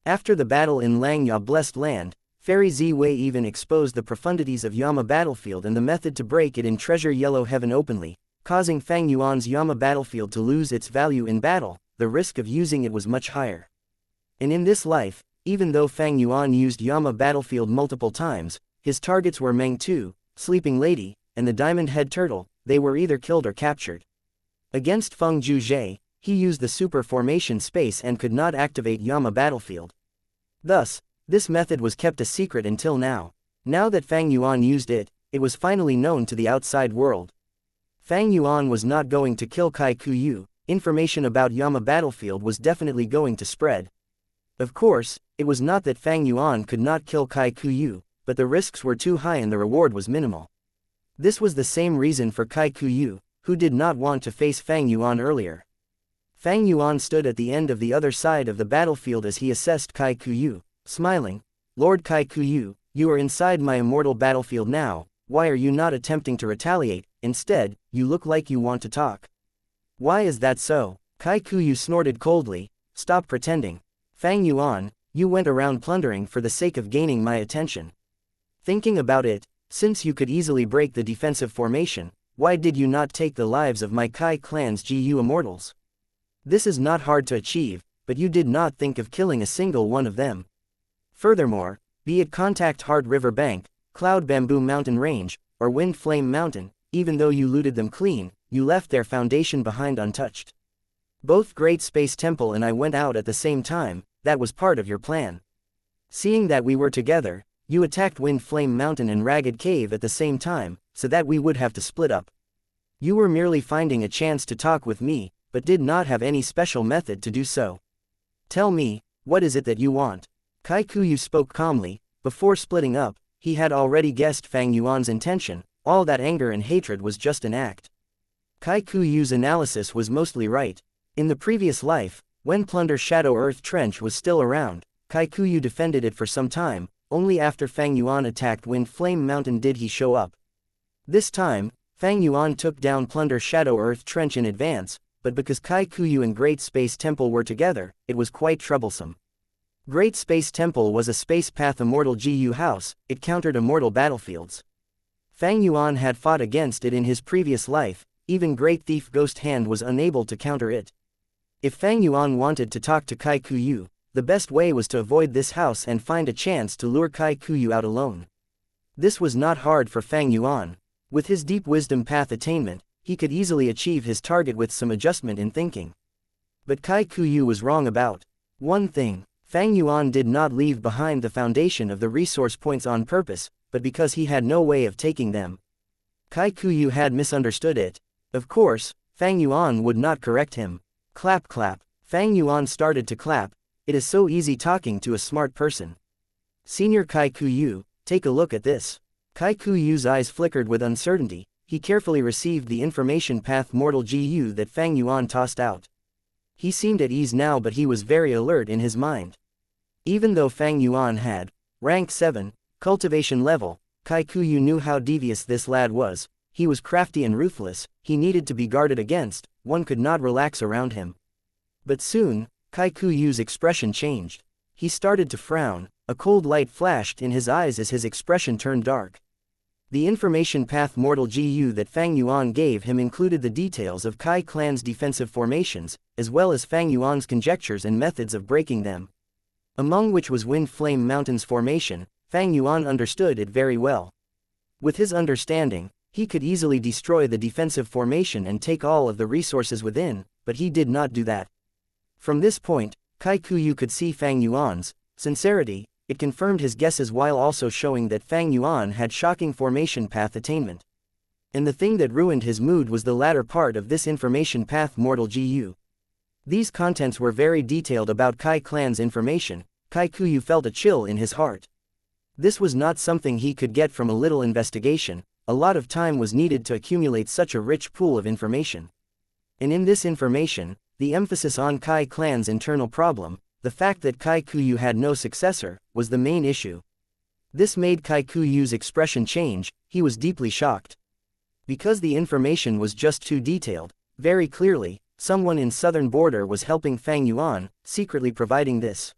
After the battle in Langya Blessed Land, Fairy Zi Wei even exposed the profundities of Yama Battlefield and the method to break it in Treasure Yellow Heaven openly, causing Fang Yuan's Yama Battlefield to lose its value in battle. The risk of using it was much higher. And in this life, even though Fang Yuan used Yama Battlefield multiple times, his targets were Meng Tu, Sleeping Lady, and the Diamond Head Turtle. They were either killed or captured. Against Feng Zhuzhe, he used the Super Formation space and could not activate Yama Battlefield. Thus, this method was kept a secret until now. Now that Fang Yuan used it, it was finally known to the outside world. Fang Yuan was not going to kill Kai Kuyu. Information about Yama Battlefield was definitely going to spread. Of course, it was not that Fang Yuan could not kill Kai Kuyu, but the risks were too high and the reward was minimal. This was the same reason for Kai Kuyu, who did not want to face Fang Yuan earlier. Fang Yuan stood at the end of the other side of the battlefield as he assessed Kai Kuyu, smiling. Lord Kai Kuyu, you are inside my immortal battlefield now. Why are you not attempting to retaliate? Instead, you look like you want to talk. Why is that so? Kai Kuyu snorted coldly. Stop pretending. Fang Yuan, you went around plundering for the sake of gaining my attention. Thinking about it, since you could easily break the defensive formation, why did you not take the lives of my Kai clan's GU immortals? This is not hard to achieve, but you did not think of killing a single one of them. Furthermore, be it Contact Hard River Bank, Cloud Bamboo Mountain Range, or Wind Flame Mountain, even though you looted them clean, you left their foundation behind untouched. Both Great Space Temple and I went out at the same time. That was part of your plan. Seeing that we were together, you attacked Wind Flame Mountain and Ragged Cave at the same time, so that we would have to split up. You were merely finding a chance to talk with me, but did not have any special method to do so. Tell me, what is it that you want? Kai Kuyu spoke calmly. Before splitting up, he had already guessed Fang Yuan's intention. All that anger and hatred was just an act. Kai Kuyu's analysis was mostly right. In the previous life, when Plunder Shadow Earth Trench was still around, Kai Kuyu defended it for some time. Only after Fang Yuan attacked Wind Flame Mountain did he show up. This time, Fang Yuan took down Plunder Shadow Earth Trench in advance, but because Kai Kuyu and Great Space Temple were together, it was quite troublesome. Great Space Temple was a Space Path Immortal GU house. It countered immortal battlefields. Fang Yuan had fought against it in his previous life. Even Great Thief Ghost Hand was unable to counter it. If Fang Yuan wanted to talk to Kai Kuyu, the best way was to avoid this house and find a chance to lure Kai Kuyu out alone. This was not hard for Fang Yuan. With his deep wisdom path attainment, he could easily achieve his target with some adjustment in thinking. But Kai Kuyu was wrong about one thing. Fang Yuan did not leave behind the foundation of the resource points on purpose, but because he had no way of taking them. Kai Kuyu had misunderstood it. Of course, Fang Yuan would not correct him. Clap clap. Fang Yuan started to clap. It is so easy talking to a smart person. Senior Kai Kuyu, take a look at this. Kai Kuyu's eyes flickered with uncertainty. He carefully received the information path Mortal GU that Fang Yuan tossed out. He seemed at ease now, but he was very alert in his mind. Even though Fang Yuan had rank 7, cultivation level, Kai Kuyu knew how devious this lad was. He was crafty and ruthless, he needed to be guarded against, one could not relax around him. But soon, Kai Kuyu's expression changed. He started to frown, a cold light flashed in his eyes as his expression turned dark. The information path Mortal GU that Fang Yuan gave him included the details of Kai clan's defensive formations, as well as Fang Yuan's conjectures and methods of breaking them. Among which was Wind Flame Mountain's formation. Fang Yuan understood it very well. With his understanding, he could easily destroy the defensive formation and take all of the resources within, but he did not do that. From this point, Kai Kuyu could see Fang Yuan's sincerity. It confirmed his guesses while also showing that Fang Yuan had shocking formation path attainment. And the thing that ruined his mood was the latter part of this information path Mortal GU. These contents were very detailed about Kai clan's information. Kai Kuyu felt a chill in his heart. This was not something he could get from a little investigation. A lot of time was needed to accumulate such a rich pool of information. And in this information, the emphasis on Kai clan's internal problem, the fact that Kai Kuyu had no successor, was the main issue. This made Kai Kuyu's expression change. He was deeply shocked. Because the information was just too detailed, very clearly, someone in southern border was helping Fang Yuan, secretly providing this.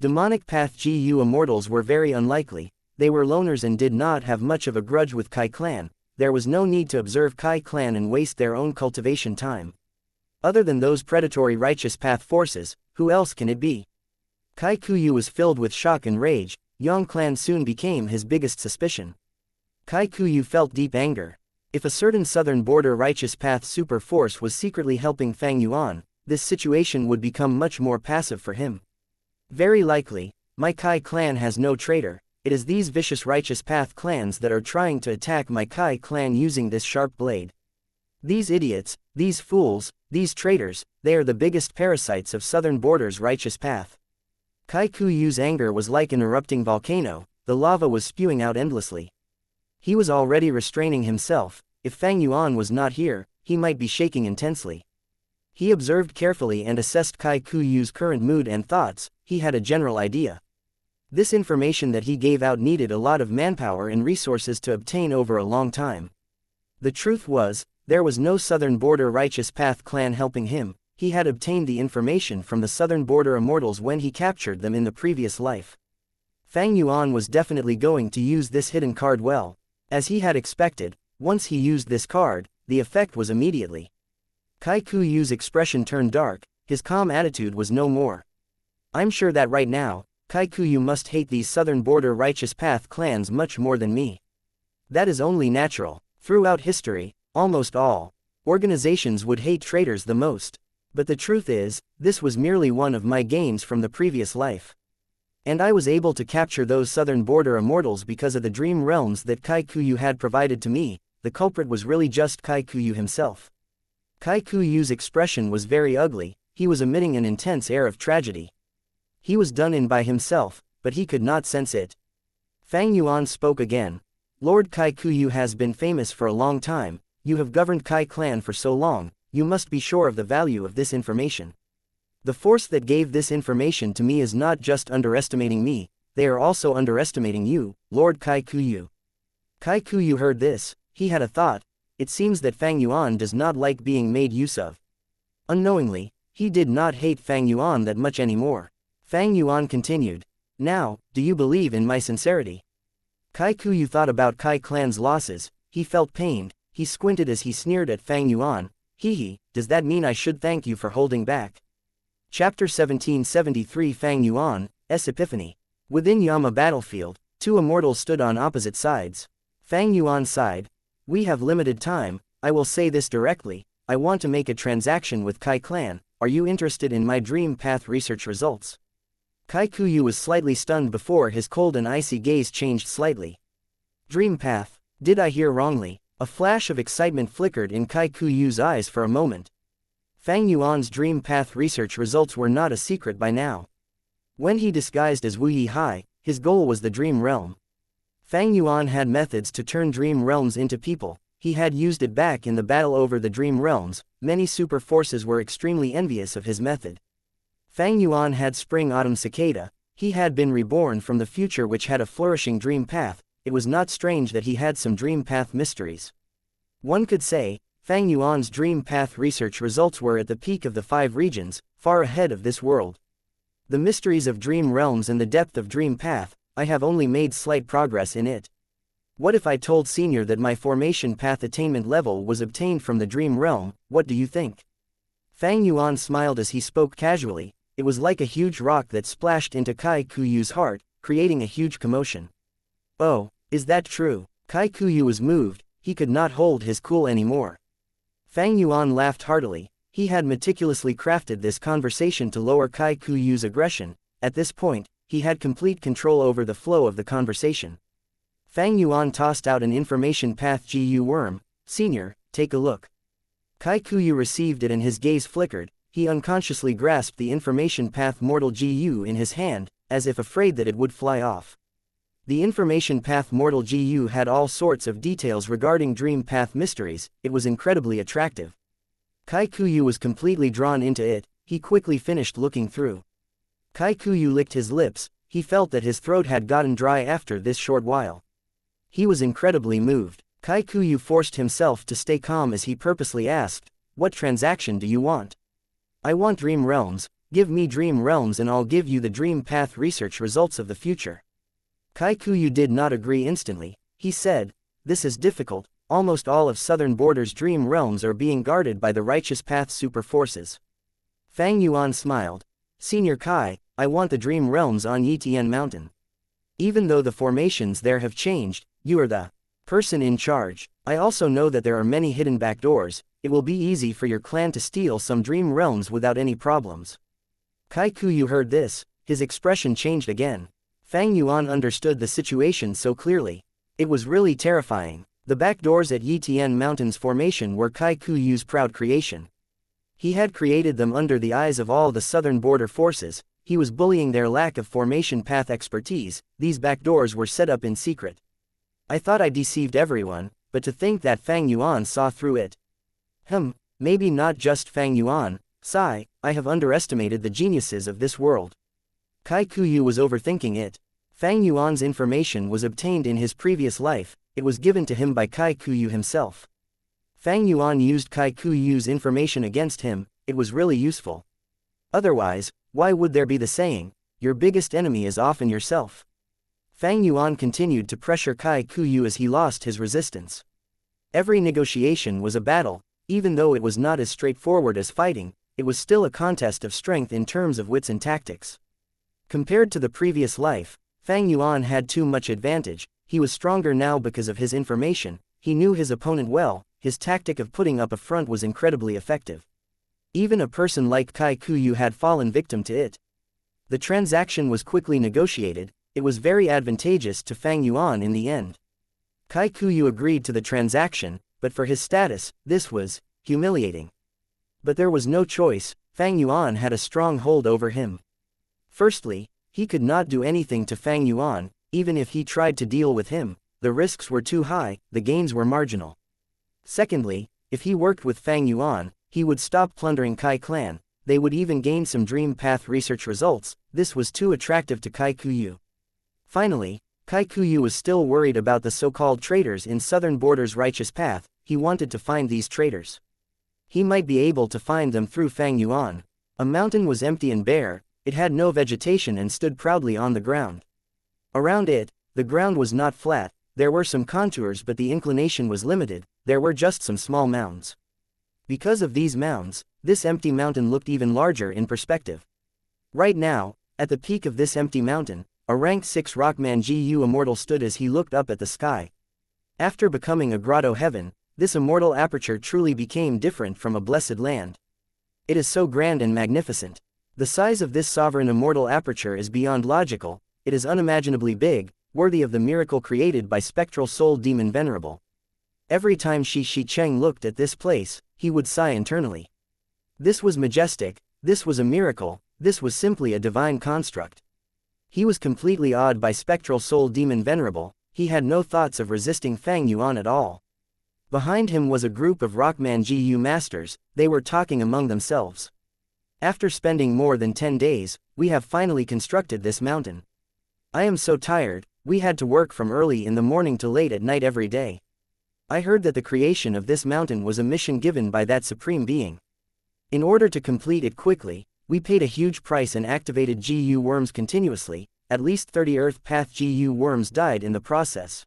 Demonic Path GU Immortals were very unlikely. They were loners and did not have much of a grudge with Kai clan. There was no need to observe Kai clan and waste their own cultivation time. Other than those predatory righteous path forces, who else can it be? Kai Kuyu was filled with shock and rage. Yang clan soon became his biggest suspicion. Kai Kuyu felt deep anger. If a certain southern border righteous path super force was secretly helping Fang Yuan, this situation would become much more passive for him. Very likely, my Kai clan has no traitor. It is these vicious righteous path clans that are trying to attack my Kai clan using this sharp blade. These idiots, these fools, these traitors, they are the biggest parasites of southern border's righteous path. Kai Kuyu's anger was like an erupting volcano. The lava was spewing out endlessly. He was already restraining himself. If Fang Yuan was not here, he might be shaking intensely. He observed carefully and assessed Kai Kuyu's current mood and thoughts. He had a general idea. This information that he gave out needed a lot of manpower and resources to obtain over a long time. The truth was, there was no southern border righteous path clan helping him. He had obtained the information from the southern border immortals when he captured them in the previous life. Fang Yuan was definitely going to use this hidden card well. As he had expected, once he used this card, the effect was immediately. Kai Kuyu's expression turned dark. His calm attitude was no more. I'm sure that right now, Kai Kuyu must hate these southern border righteous path clans much more than me. That is only natural. Throughout history, almost all organizations would hate traitors the most. But the truth is, this was merely one of my games from the previous life. And I was able to capture those southern border immortals because of the dream realms that Kai Kuyu had provided to me. The culprit was really just Kai Kuyu himself. Kai Kuyu's expression was very ugly. He was emitting an intense air of tragedy. He was done in by himself, but he could not sense it. Fang Yuan spoke again. Lord Kai Kuyu has been famous for a long time. You have governed Kai clan for so long, you must be sure of the value of this information. The force that gave this information to me is not just underestimating me, they are also underestimating you, Lord Kai Kuyu. Kai Kuyu heard this. He had a thought. It seems that Fang Yuan does not like being made use of. Unknowingly, he did not hate Fang Yuan that much anymore. Fang Yuan continued. Now, do you believe in my sincerity? Kai Kuyu thought about Kai clan's losses. He felt pained. He squinted as he sneered at Fang Yuan. Hee, does that mean I should thank you for holding back? Chapter 1773 Fang Yuan's Epiphany. Within Yama battlefield, two immortals stood on opposite sides. Fang Yuan sighed. We have limited time. I will say this directly. I want to make a transaction with Kai clan. Are you interested in my dream path research results? Kai Kuyu was slightly stunned before his cold and icy gaze changed slightly. Dream path. Did I hear wrongly? A flash of excitement flickered in Kai Kuyu's eyes for a moment. Fang Yuan's dream path research results were not a secret by now. When he disguised as Wu Yihai, his goal was the dream realm. Fang Yuan had methods to turn dream realms into people. He had used it back in the battle over the dream realms. Many super forces were extremely envious of his method. Fang Yuan had spring-autumn cicada. He had been reborn from the future which had a flourishing dream path. It was not strange that he had some dream path mysteries. One could say, Fang Yuan's dream path research results were at the peak of the 5 regions, far ahead of this world. The mysteries of dream realms and the depth of dream path, I have only made slight progress in it. What if I told Senior that my formation path attainment level was obtained from the dream realm? What do you think? Fang Yuan smiled as he spoke casually. It was like a huge rock that splashed into Kai Kuyu's heart, creating a huge commotion. Oh, is that true? Kai Kuyu was moved. He could not hold his cool anymore. Fang Yuan laughed heartily. He had meticulously crafted this conversation to lower Kai Kuyu's aggression. At this point, he had complete control over the flow of the conversation. Fang Yuan tossed out an information path GU worm. Senior, take a look. Kai Kuyu received it and his gaze flickered. He unconsciously grasped the information path mortal GU in his hand, as if afraid that it would fly off. The information path mortal GU had all sorts of details regarding dream path mysteries. It was incredibly attractive. Kai Kuyu was completely drawn into it. He quickly finished looking through. Kai Kuyu licked his lips. He felt that his throat had gotten dry after this short while. He was incredibly moved. Kai Kuyu forced himself to stay calm as he purposely asked, "What transaction do you want?" "I want dream realms. Give me dream realms and I'll give you the dream path research results of the future." Kai Kuyu did not agree instantly. He said, "This is difficult. Almost all of Southern Border's dream realms are being guarded by the righteous path super forces." Fang Yuan smiled. "Senior Kai, I want the dream realms on Yitian Mountain. Even though the formations there have changed, you are the person in charge. I also know that there are many hidden backdoors. It will be easy for your clan to steal some dream realms without any problems." Kai Kuyu heard this. His expression changed again. Fang Yuan understood the situation so clearly. It was really terrifying. The backdoors at Yitian Mountain's formation were Kai Kuyu's proud creation. He had created them under the eyes of all the Southern Border forces. He was bullying their lack of formation path expertise. These backdoors were set up in secret. I thought I deceived everyone, but to think that Fang Yuan saw through it. Maybe not just Fang Yuan. Sigh, I have underestimated the geniuses of this world. Kai Kuyu was overthinking it. Fang Yuan's information was obtained in his previous life. It was given to him by Kai Kuyu himself. Fang Yuan used Kai Kuyu's information against him. It was really useful. Otherwise, why would there be the saying, "Your biggest enemy is often yourself"? Fang Yuan continued to pressure Kai Kuyu as he lost his resistance. Every negotiation was a battle. Even though it was not as straightforward as fighting, it was still a contest of strength in terms of wits and tactics. Compared to the previous life, Fang Yuan had too much advantage. He was stronger now because of his information. He knew his opponent well. His tactic of putting up a front was incredibly effective. Even a person like Kai Kuyu had fallen victim to it. The transaction was quickly negotiated. It was very advantageous to Fang Yuan in the end. Kai Kuyu agreed to the transaction, but for his status, this was humiliating. But there was no choice. Fang Yuan had a strong hold over him. Firstly, he could not do anything to Fang Yuan. Even if he tried to deal with him, the risks were too high, the gains were marginal. Secondly, if he worked with Fang Yuan, he would stop plundering Kai clan. They would even gain some dream path research results. This was too attractive to Kai Kuyu. Finally, Kai Kuyu was still worried about the so-called traitors in Southern Border's righteous path. He wanted to find these traitors. He might be able to find them through Fang Yuan. A mountain was empty and bare. It had no vegetation and stood proudly on the ground. Around it, the ground was not flat. There were some contours but the inclination was limited. There were just some small mounds. Because of these mounds, this empty mountain looked even larger in perspective. Right now, at the peak of this empty mountain, a rank 6 rockman GU Immortal stood as he looked up at the sky. After becoming a grotto heaven, this immortal aperture truly became different from a blessed land. It is so grand and magnificent. The size of this sovereign immortal aperture is beyond logical. It is unimaginably big, worthy of the miracle created by spectral soul demon Venerable. Every time Xianxia looked at this place, he would sigh internally. This was majestic, this was a miracle, this was simply a divine construct. He was completely awed by spectral soul demon venerable, he had no thoughts of resisting Fang Yuan at all. Behind him was a group of Rockman Gu masters, they were talking among themselves. After spending more than 10 days, we have finally constructed this mountain. I am so tired, we had to work from early in the morning to late at night every day. I heard that the creation of this mountain was a mission given by that supreme being. In order to complete it quickly, we paid a huge price and activated GU worms continuously, at least 30 Earth Path GU worms died in the process.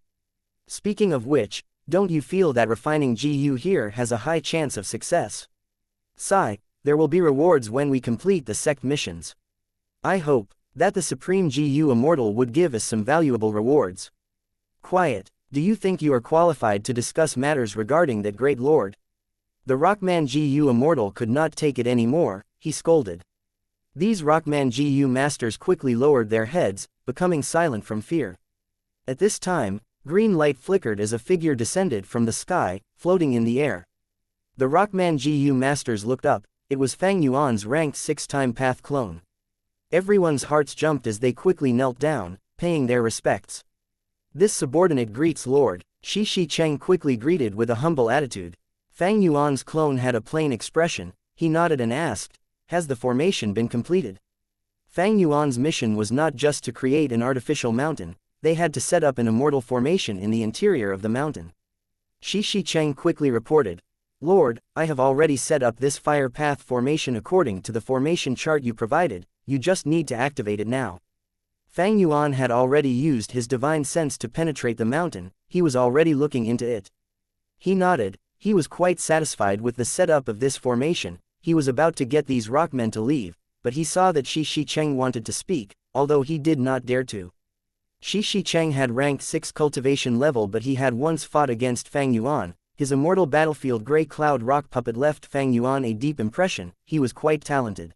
Speaking of which, don't you feel that refining GU here has a high chance of success? Sigh, there will be rewards when we complete the sect missions. I hope that the Supreme GU Immortal would give us some valuable rewards. Quiet, do you think you are qualified to discuss matters regarding that great lord? The Rockman GU Immortal could not take it anymore, he scolded. These Rockman GU masters quickly lowered their heads, becoming silent from fear. At this time, green light flickered as a figure descended from the sky, floating in the air. The Rockman GU masters looked up, it was Fang Yuan's ranked 6-time path clone. Everyone's hearts jumped as they quickly knelt down, paying their respects. This subordinate greets Lord, Xianxia quickly greeted with a humble attitude. Fang Yuan's clone had a plain expression, he nodded and asked, has the formation been completed? Fang Yuan's mission was not just to create an artificial mountain, they had to set up an immortal formation in the interior of the mountain. Xianxia quickly reported, Lord, I have already set up this fire path formation according to the formation chart you provided, you just need to activate it now. Fang Yuan had already used his divine sense to penetrate the mountain, he was already looking into it. He nodded, he was quite satisfied with the setup of this formation, he was about to get these rockmen to leave, but he saw that Xianxia wanted to speak, although he did not dare to. Xianxia had ranked 6 cultivation level but he had once fought against Fang Yuan, his immortal battlefield grey cloud rock puppet left Fang Yuan a deep impression, he was quite talented.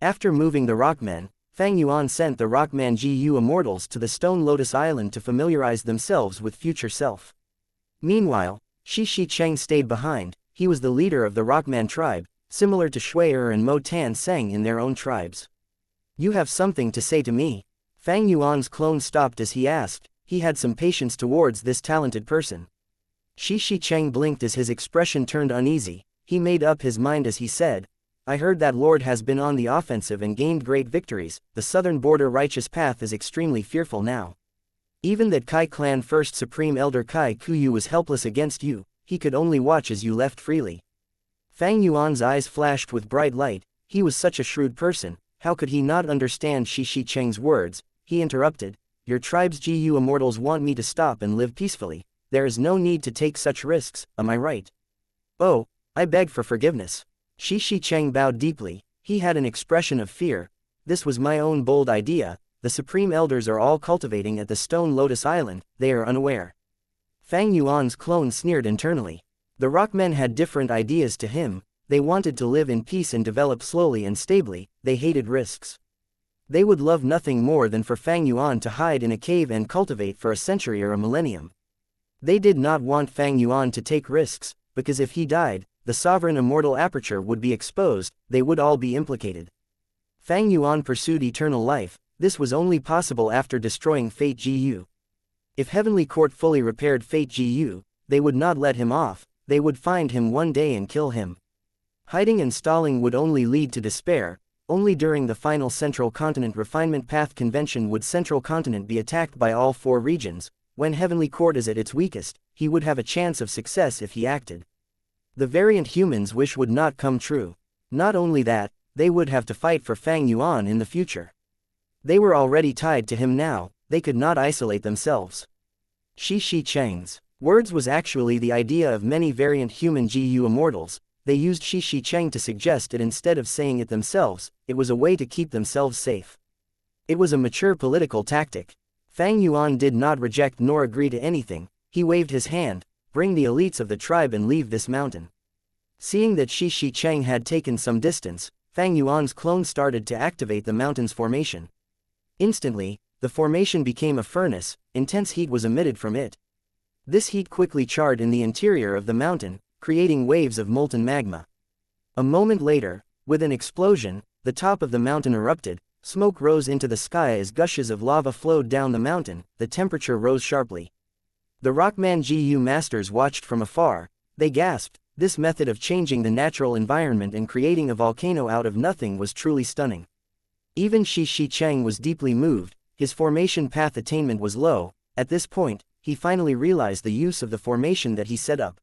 After moving the rockmen, Fang Yuan sent the Rockman GU Immortals to the Stone Lotus Island to familiarize themselves with future self. Meanwhile, Xianxia stayed behind, he was the leader of the Rockman tribe, similar to Shui'er and Mo Tan Sang in their own tribes. You have something to say to me? Fang Yuan's clone stopped as he asked, he had some patience towards this talented person. Xianxia blinked as his expression turned uneasy, he made up his mind as he said, I heard that Lord has been on the offensive and gained great victories, the southern border righteous path is extremely fearful now. Even that Kai clan first supreme elder Kai Kuyu was helpless against you, he could only watch as you left freely. Fang Yuan's eyes flashed with bright light, he was such a shrewd person, how could he not understand Xianxia's words? He interrupted, your tribe's GU immortals want me to stop and live peacefully, there is no need to take such risks, am I right? Oh, I beg for forgiveness. Xianxia bowed deeply, he had an expression of fear, this was my own bold idea, the supreme elders are all cultivating at the Stone Lotus Island, they are unaware. Fang Yuan's clone sneered internally. The rockmen had different ideas to him, they wanted to live in peace and develop slowly and stably, they hated risks. They would love nothing more than for Fang Yuan to hide in a cave and cultivate for a century or a millennium. They did not want Fang Yuan to take risks, because if he died, the sovereign immortal aperture would be exposed, they would all be implicated. Fang Yuan pursued eternal life, this was only possible after destroying Fate GU. If Heavenly Court fully repaired Fate GU, they would not let him off, they would find him one day and kill him. Hiding and stalling would only lead to despair, only during the final Central Continent Refinement Path Convention would Central Continent be attacked by all 4 regions, when Heavenly Court is at its weakest, he would have a chance of success if he acted. The variant humans' wish would not come true. Not only that, they would have to fight for Fang Yuan in the future. They were already tied to him now, they could not isolate themselves. Xianxia's words was actually the idea of many variant human GU immortals, they used Xianxia to suggest it instead of saying it themselves, it was a way to keep themselves safe. It was a mature political tactic. Fang Yuan did not reject nor agree to anything, he waved his hand, bring the elites of the tribe and leave this mountain. Seeing that Xianxia had taken some distance, Fang Yuan's clone started to activate the mountain's formation. Instantly, the formation became a furnace, intense heat was emitted from it. This heat quickly charred in the interior of the mountain, creating waves of molten magma. A moment later, with an explosion, the top of the mountain erupted, smoke rose into the sky as gushes of lava flowed down the mountain, the temperature rose sharply. The Rockman GU masters watched from afar. They gasped. This method of changing the natural environment and creating a volcano out of nothing was truly stunning. Even Xianxia was deeply moved. His formation path attainment was low. At this point, he finally realized the use of the formation that he set up.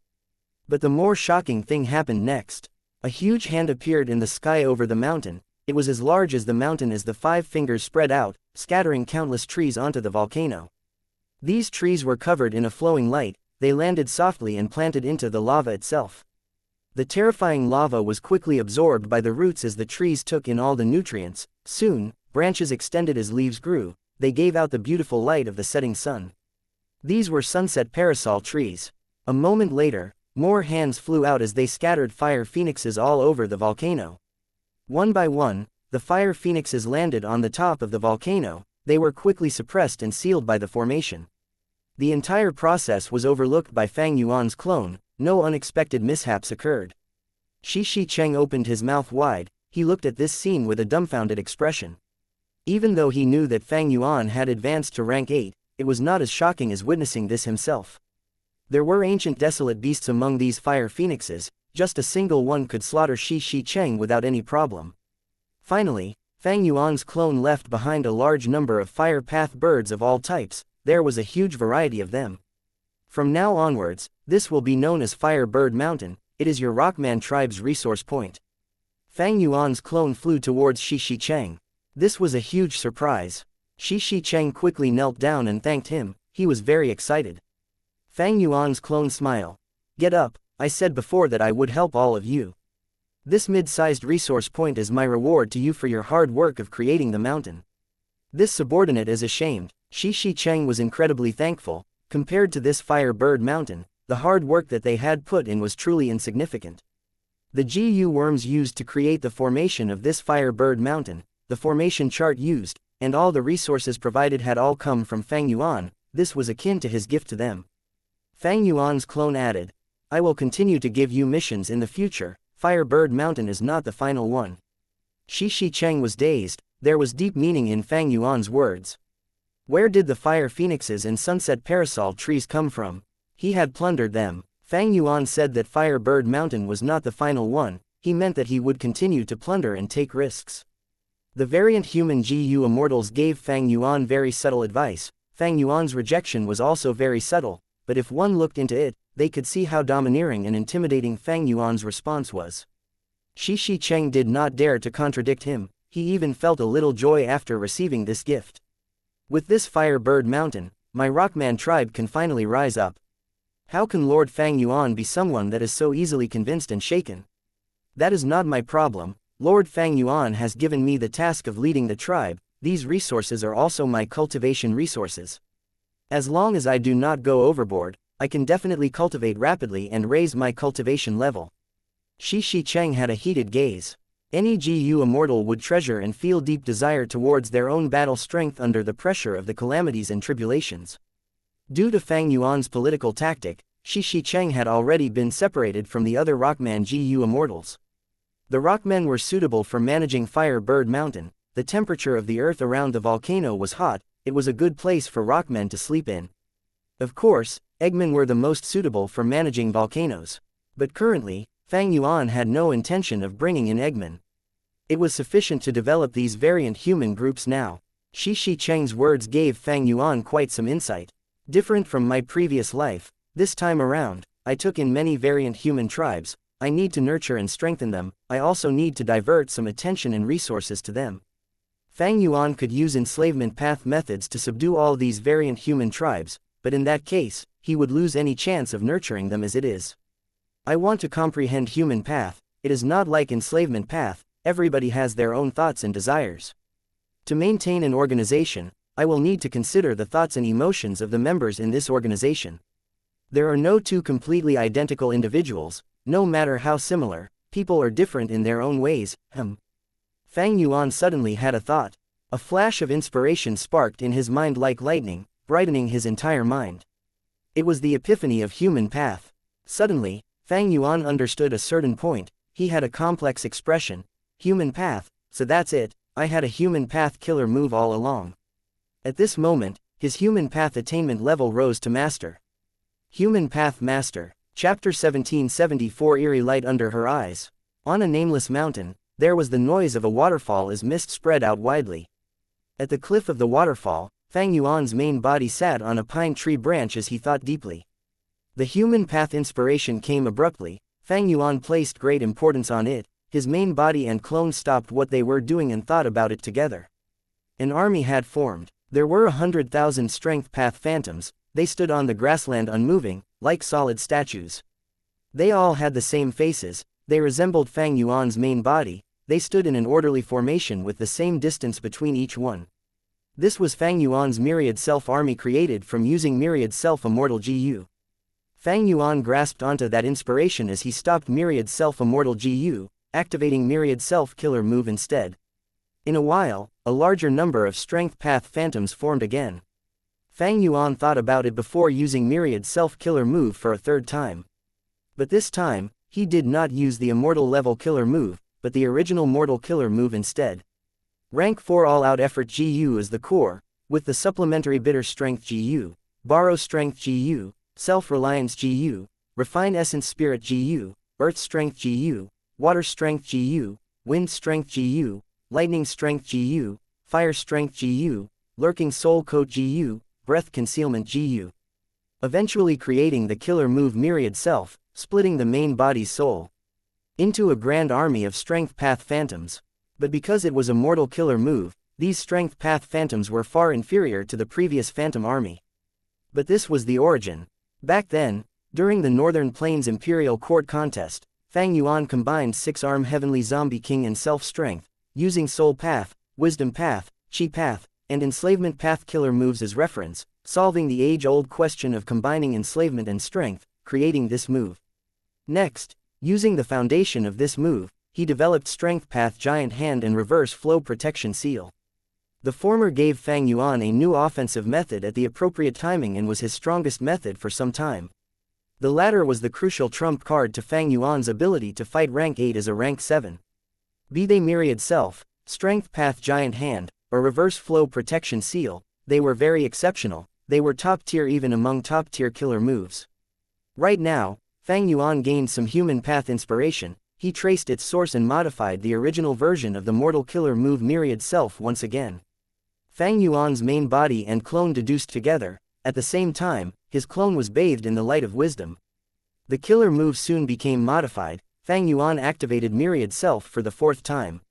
But the more shocking thing happened next. A huge hand appeared in the sky over the mountain. It was as large as the mountain as the 5 fingers spread out, scattering countless trees onto the volcano. These trees were covered in a flowing light. They landed softly and planted into the lava itself. The terrifying lava was quickly absorbed by the roots as the trees took in all the nutrients. Soon, branches extended as leaves grew. They gave out the beautiful light of the setting sun. These were sunset parasol trees. A moment later, more hands flew out as they scattered fire phoenixes all over the volcano. One by one, the fire phoenixes landed on the top of the volcano. They were quickly suppressed and sealed by the formation. The entire process was overlooked by Fang Yuan's clone. No unexpected mishaps occurred. Xianxia opened his mouth wide. He looked at this scene with a dumbfounded expression. Even though he knew that Fang Yuan had advanced to rank 8, it was not as shocking as witnessing this himself. There were ancient desolate beasts among these fire phoenixes. Just a single one could slaughter Xianxia without any problem. Finally, Fang Yuan's clone left behind a large number of fire path birds of all types. There was a huge variety of them. From now onwards, this will be known as Fire Bird Mountain. It is your Rockman tribe's resource point. Fang Yuan's clone flew towards Xianxia. This was a huge surprise. Xianxia quickly knelt down and thanked him. He was very excited. Fang Yuan's clone smiled. Get up, I said before that I would help all of you. This mid-sized resource point is my reward to you for your hard work of creating the mountain. This subordinate is ashamed. Xianxia was incredibly thankful. Compared to this Fire Bird Mountain, the hard work that they had put in was truly insignificant. The GU worms used to create the formation of this Fire Bird Mountain, the formation chart used, and all the resources provided had all come from Fang Yuan. This was akin to his gift to them. Fang Yuan's clone added, I will continue to give you missions in the future. Fire Bird Mountain is not the final one. Xianxia was dazed. There was deep meaning in Fang Yuan's words. Where did the fire phoenixes and sunset parasol trees come from? He had plundered them. Fang Yuan said that Fire Bird Mountain was not the final one. He meant that he would continue to plunder and take risks. The variant human GU immortals gave Fang Yuan very subtle advice. Fang Yuan's rejection was also very subtle, but if one looked into it, they could see how domineering and intimidating Fang Yuan's response was. Xianxia did not dare to contradict him. He even felt a little joy after receiving this gift. With this Fire Bird Mountain, my Rockman tribe can finally rise up. How can Lord Fang Yuan be someone that is so easily convinced and shaken? That is not my problem. Lord Fang Yuan has given me the task of leading the tribe. These resources are also my cultivation resources. As long as I do not go overboard, I can definitely cultivate rapidly and raise my cultivation level. Xianxia had a heated gaze. Any GU immortal would treasure and feel deep desire towards their own battle strength under the pressure of the calamities and tribulations. Due to Fang Yuan's political tactic, Xianxia had already been separated from the other Rockman GU immortals. The Rockmen were suitable for managing Fire Bird Mountain. The temperature of the earth around the volcano was hot. It was a good place for Rockmen to sleep in. Of course, Eggmen were the most suitable for managing volcanoes. But currently, Fang Yuan had no intention of bringing in Eggmen. It was sufficient to develop these variant human groups now. Xianxia's words gave Fang Yuan quite some insight. Different from my previous life, this time around, I took in many variant human tribes. I need to nurture and strengthen them. I also need to divert some attention and resources to them. Fang Yuan could use enslavement path methods to subdue all these variant human tribes, but in that case, he would lose any chance of nurturing them as it is. I want to comprehend human path. It is not like enslavement path. Everybody has their own thoughts and desires. To maintain an organization, I will need to consider the thoughts and emotions of the members in this organization. There are no two completely identical individuals, no matter how similar. People are different in their own ways. Fang Yuan suddenly had a thought. A flash of inspiration sparked in his mind like lightning, brightening his entire mind. It was the epiphany of human path. Suddenly, Fang Yuan understood a certain point. He had a complex expression. Human path, so that's it, I had a human path killer move all along. At this moment, his human path attainment level rose to master. Human path master. Chapter 1774. Eerie light under her eyes. On a nameless mountain, there was the noise of a waterfall as mist spread out widely. At the cliff of the waterfall, Fang Yuan's main body sat on a pine tree branch as he thought deeply. The human path inspiration came abruptly. Fang Yuan placed great importance on it. His main body and clone stopped what they were doing and thought about it together. An army had formed. There were 100,000 strength path phantoms. They stood on the grassland unmoving, like solid statues. They all had the same faces. They resembled Fang Yuan's main body. They stood in an orderly formation with the same distance between each one. This was Fang Yuan's myriad self army created from using myriad self immortal GU. Fang Yuan grasped onto that inspiration as he stopped myriad self immortal GU, activating myriad self killer move instead. In a while, a larger number of strength path phantoms formed again. Fang Yuan thought about it before using myriad self killer move for a third time. But this time, he did not use the immortal level killer move, but the original mortal killer move instead. Rank 4 all-out effort GU is the core, with the supplementary bitter strength GU, borrow strength GU, self-reliance GU, refine essence spirit GU, earth strength GU, water strength GU, wind strength GU, lightning strength GU, fire strength GU, lurking soul coat GU, breath concealment GU. Eventually creating the killer move myriad self, splitting the main body's soul into a grand army of strength path phantoms. But because it was a mortal killer move, these strength path phantoms were far inferior to the previous phantom army. But this was the origin. Back then, during the Northern Plains Imperial Court contest, Fang Yuan combined 6-arm Heavenly Zombie King and self-strength, using Soul Path, Wisdom Path, Chi Path, and Enslavement Path killer moves as reference, solving the age-old question of combining enslavement and strength, creating this move. Next, using the foundation of this move, he developed Strength Path Giant Hand and Reverse Flow Protection Seal. The former gave Fang Yuan a new offensive method at the appropriate timing and was his strongest method for some time. The latter was the crucial trump card to Fang Yuan's ability to fight rank 8 as a rank 7. Be they Myriad Self, Strength Path Giant Hand, or Reverse Flow Protection Seal, they were very exceptional. They were top tier even among top tier killer moves. Right now, Fang Yuan gained some human path inspiration. He traced its source and modified the original version of the mortal killer move Myriad Self once again. Fang Yuan's main body and clone deduced together. At the same time, his clone was bathed in the light of wisdom. The killer move soon became modified. Fang Yuan activated Myriad Self for the 4th time.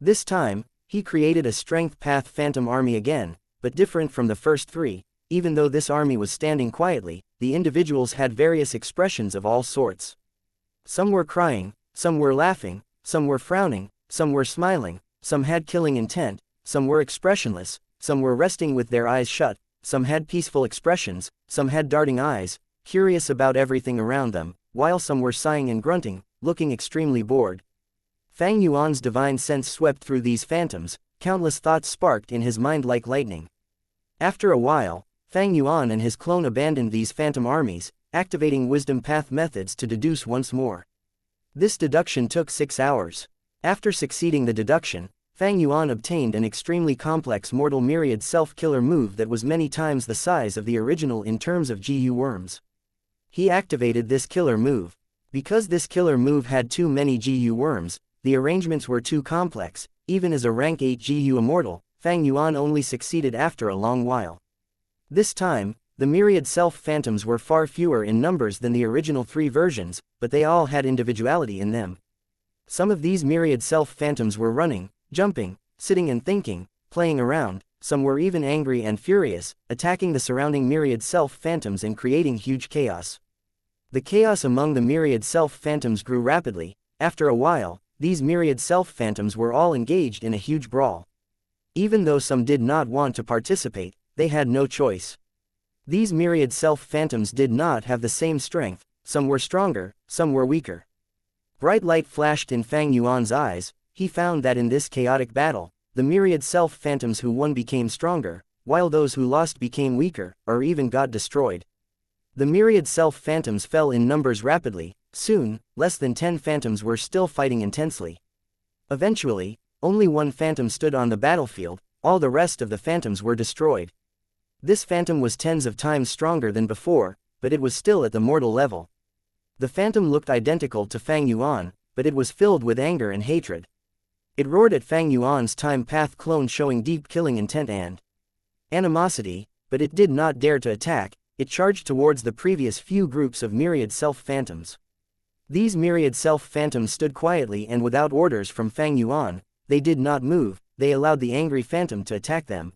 This time, he created a Strength Path Phantom army again, but different from the first 3. Even though this army was standing quietly, the individuals had various expressions of all sorts. Some were crying, some were laughing, some were frowning, some were smiling, some had killing intent, some were expressionless, some were resting with their eyes shut, some had peaceful expressions, some had darting eyes, curious about everything around them, while some were sighing and grunting, looking extremely bored. Fang Yuan's divine sense swept through these phantoms, countless thoughts sparked in his mind like lightning. After a while, Fang Yuan and his clone abandoned these phantom armies, activating wisdom path methods to deduce once more. This deduction took 6 hours. After succeeding the deduction, Fang Yuan obtained an extremely complex mortal myriad self-killer move that was many times the size of the original in terms of GU worms. He activated this killer move. Because this killer move had too many GU worms, the arrangements were too complex. Even as a rank 8 GU immortal, Fang Yuan only succeeded after a long while. This time, the myriad self-phantoms were far fewer in numbers than the original 3 versions, but they all had individuality in them. Some of these myriad self-phantoms were running, jumping, sitting and thinking, playing around. Some were even angry and furious, attacking the surrounding myriad self-phantoms and creating huge chaos. The chaos among the myriad self-phantoms grew rapidly. After a while, these myriad self-phantoms were all engaged in a huge brawl. Even though some did not want to participate, they had no choice. These myriad self-phantoms did not have the same strength. Some were stronger, some were weaker. Bright light flashed in Fang Yuan's eyes. He found that in this chaotic battle, the myriad self-phantoms who won became stronger, while those who lost became weaker, or even got destroyed. The myriad self-phantoms fell in numbers rapidly. Soon, less than 10 phantoms were still fighting intensely. Eventually, only one phantom stood on the battlefield, all the rest of the phantoms were destroyed. This phantom was tens of times stronger than before, but it was still at the mortal level. The phantom looked identical to Fang Yuan, but it was filled with anger and hatred. It roared at Fang Yuan's time path clone, showing deep killing intent and animosity, but it did not dare to attack. It charged towards the previous few groups of myriad self-phantoms. These myriad self-phantoms stood quietly and without orders from Fang Yuan. They did not move, they allowed the angry phantom to attack them.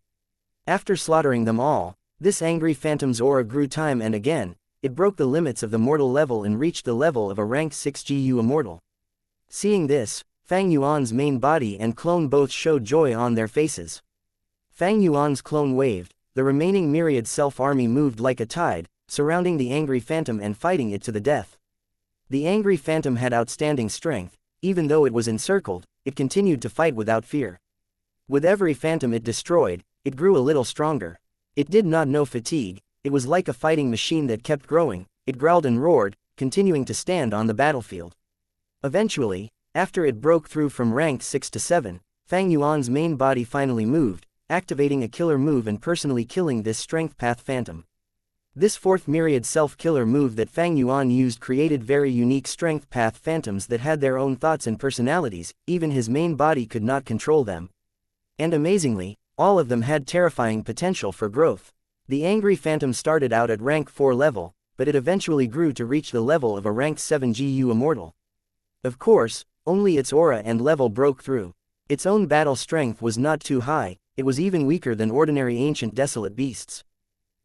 After slaughtering them all, this angry phantom's aura grew time and again. It broke the limits of the mortal level and reached the level of a rank 6 GU Immortal. Seeing this, Fang Yuan's main body and clone both showed joy on their faces. Fang Yuan's clone waved, the remaining myriad self-army moved like a tide, surrounding the angry phantom and fighting it to the death. The angry phantom had outstanding strength. Even though it was encircled, it continued to fight without fear. With every phantom it destroyed, it grew a little stronger. It did not know fatigue. It was like a fighting machine that kept growing. It growled and roared, continuing to stand on the battlefield. Eventually, after it broke through from rank 6 to 7, Fang Yuan's main body finally moved, activating a killer move and personally killing this strength path phantom. This fourth myriad self-killer move that Fang Yuan used created very unique strength path phantoms that had their own thoughts and personalities. Even his main body could not control them. And amazingly, all of them had terrifying potential for growth. The angry phantom started out at rank 4 level, but it eventually grew to reach the level of a rank 7 GU Immortal. Of course, only its aura and level broke through. Its own battle strength was not too high, it was even weaker than ordinary ancient desolate beasts.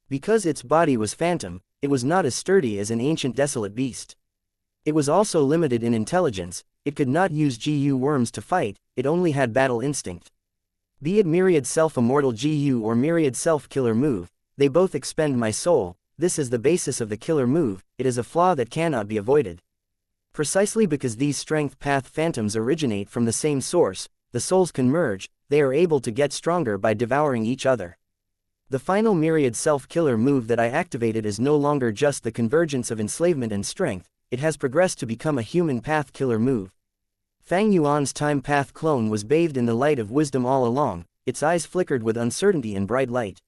Because its body was phantom, it was not as sturdy as an ancient desolate beast. It was also limited in intelligence. It could not use GU worms to fight, it only had battle instinct. Be it myriad self-immortal GU or myriad self-killer move, they both expend my soul. This is the basis of the killer move. It is a flaw that cannot be avoided. Precisely because these strength path phantoms originate from the same source, the souls can merge. They are able to get stronger by devouring each other. The final myriad self-killer move that I activated is no longer just the convergence of enslavement and strength, it has progressed to become a human path killer move. Fang Yuan's time path clone was bathed in the light of wisdom all along, its eyes flickered with uncertainty and bright light.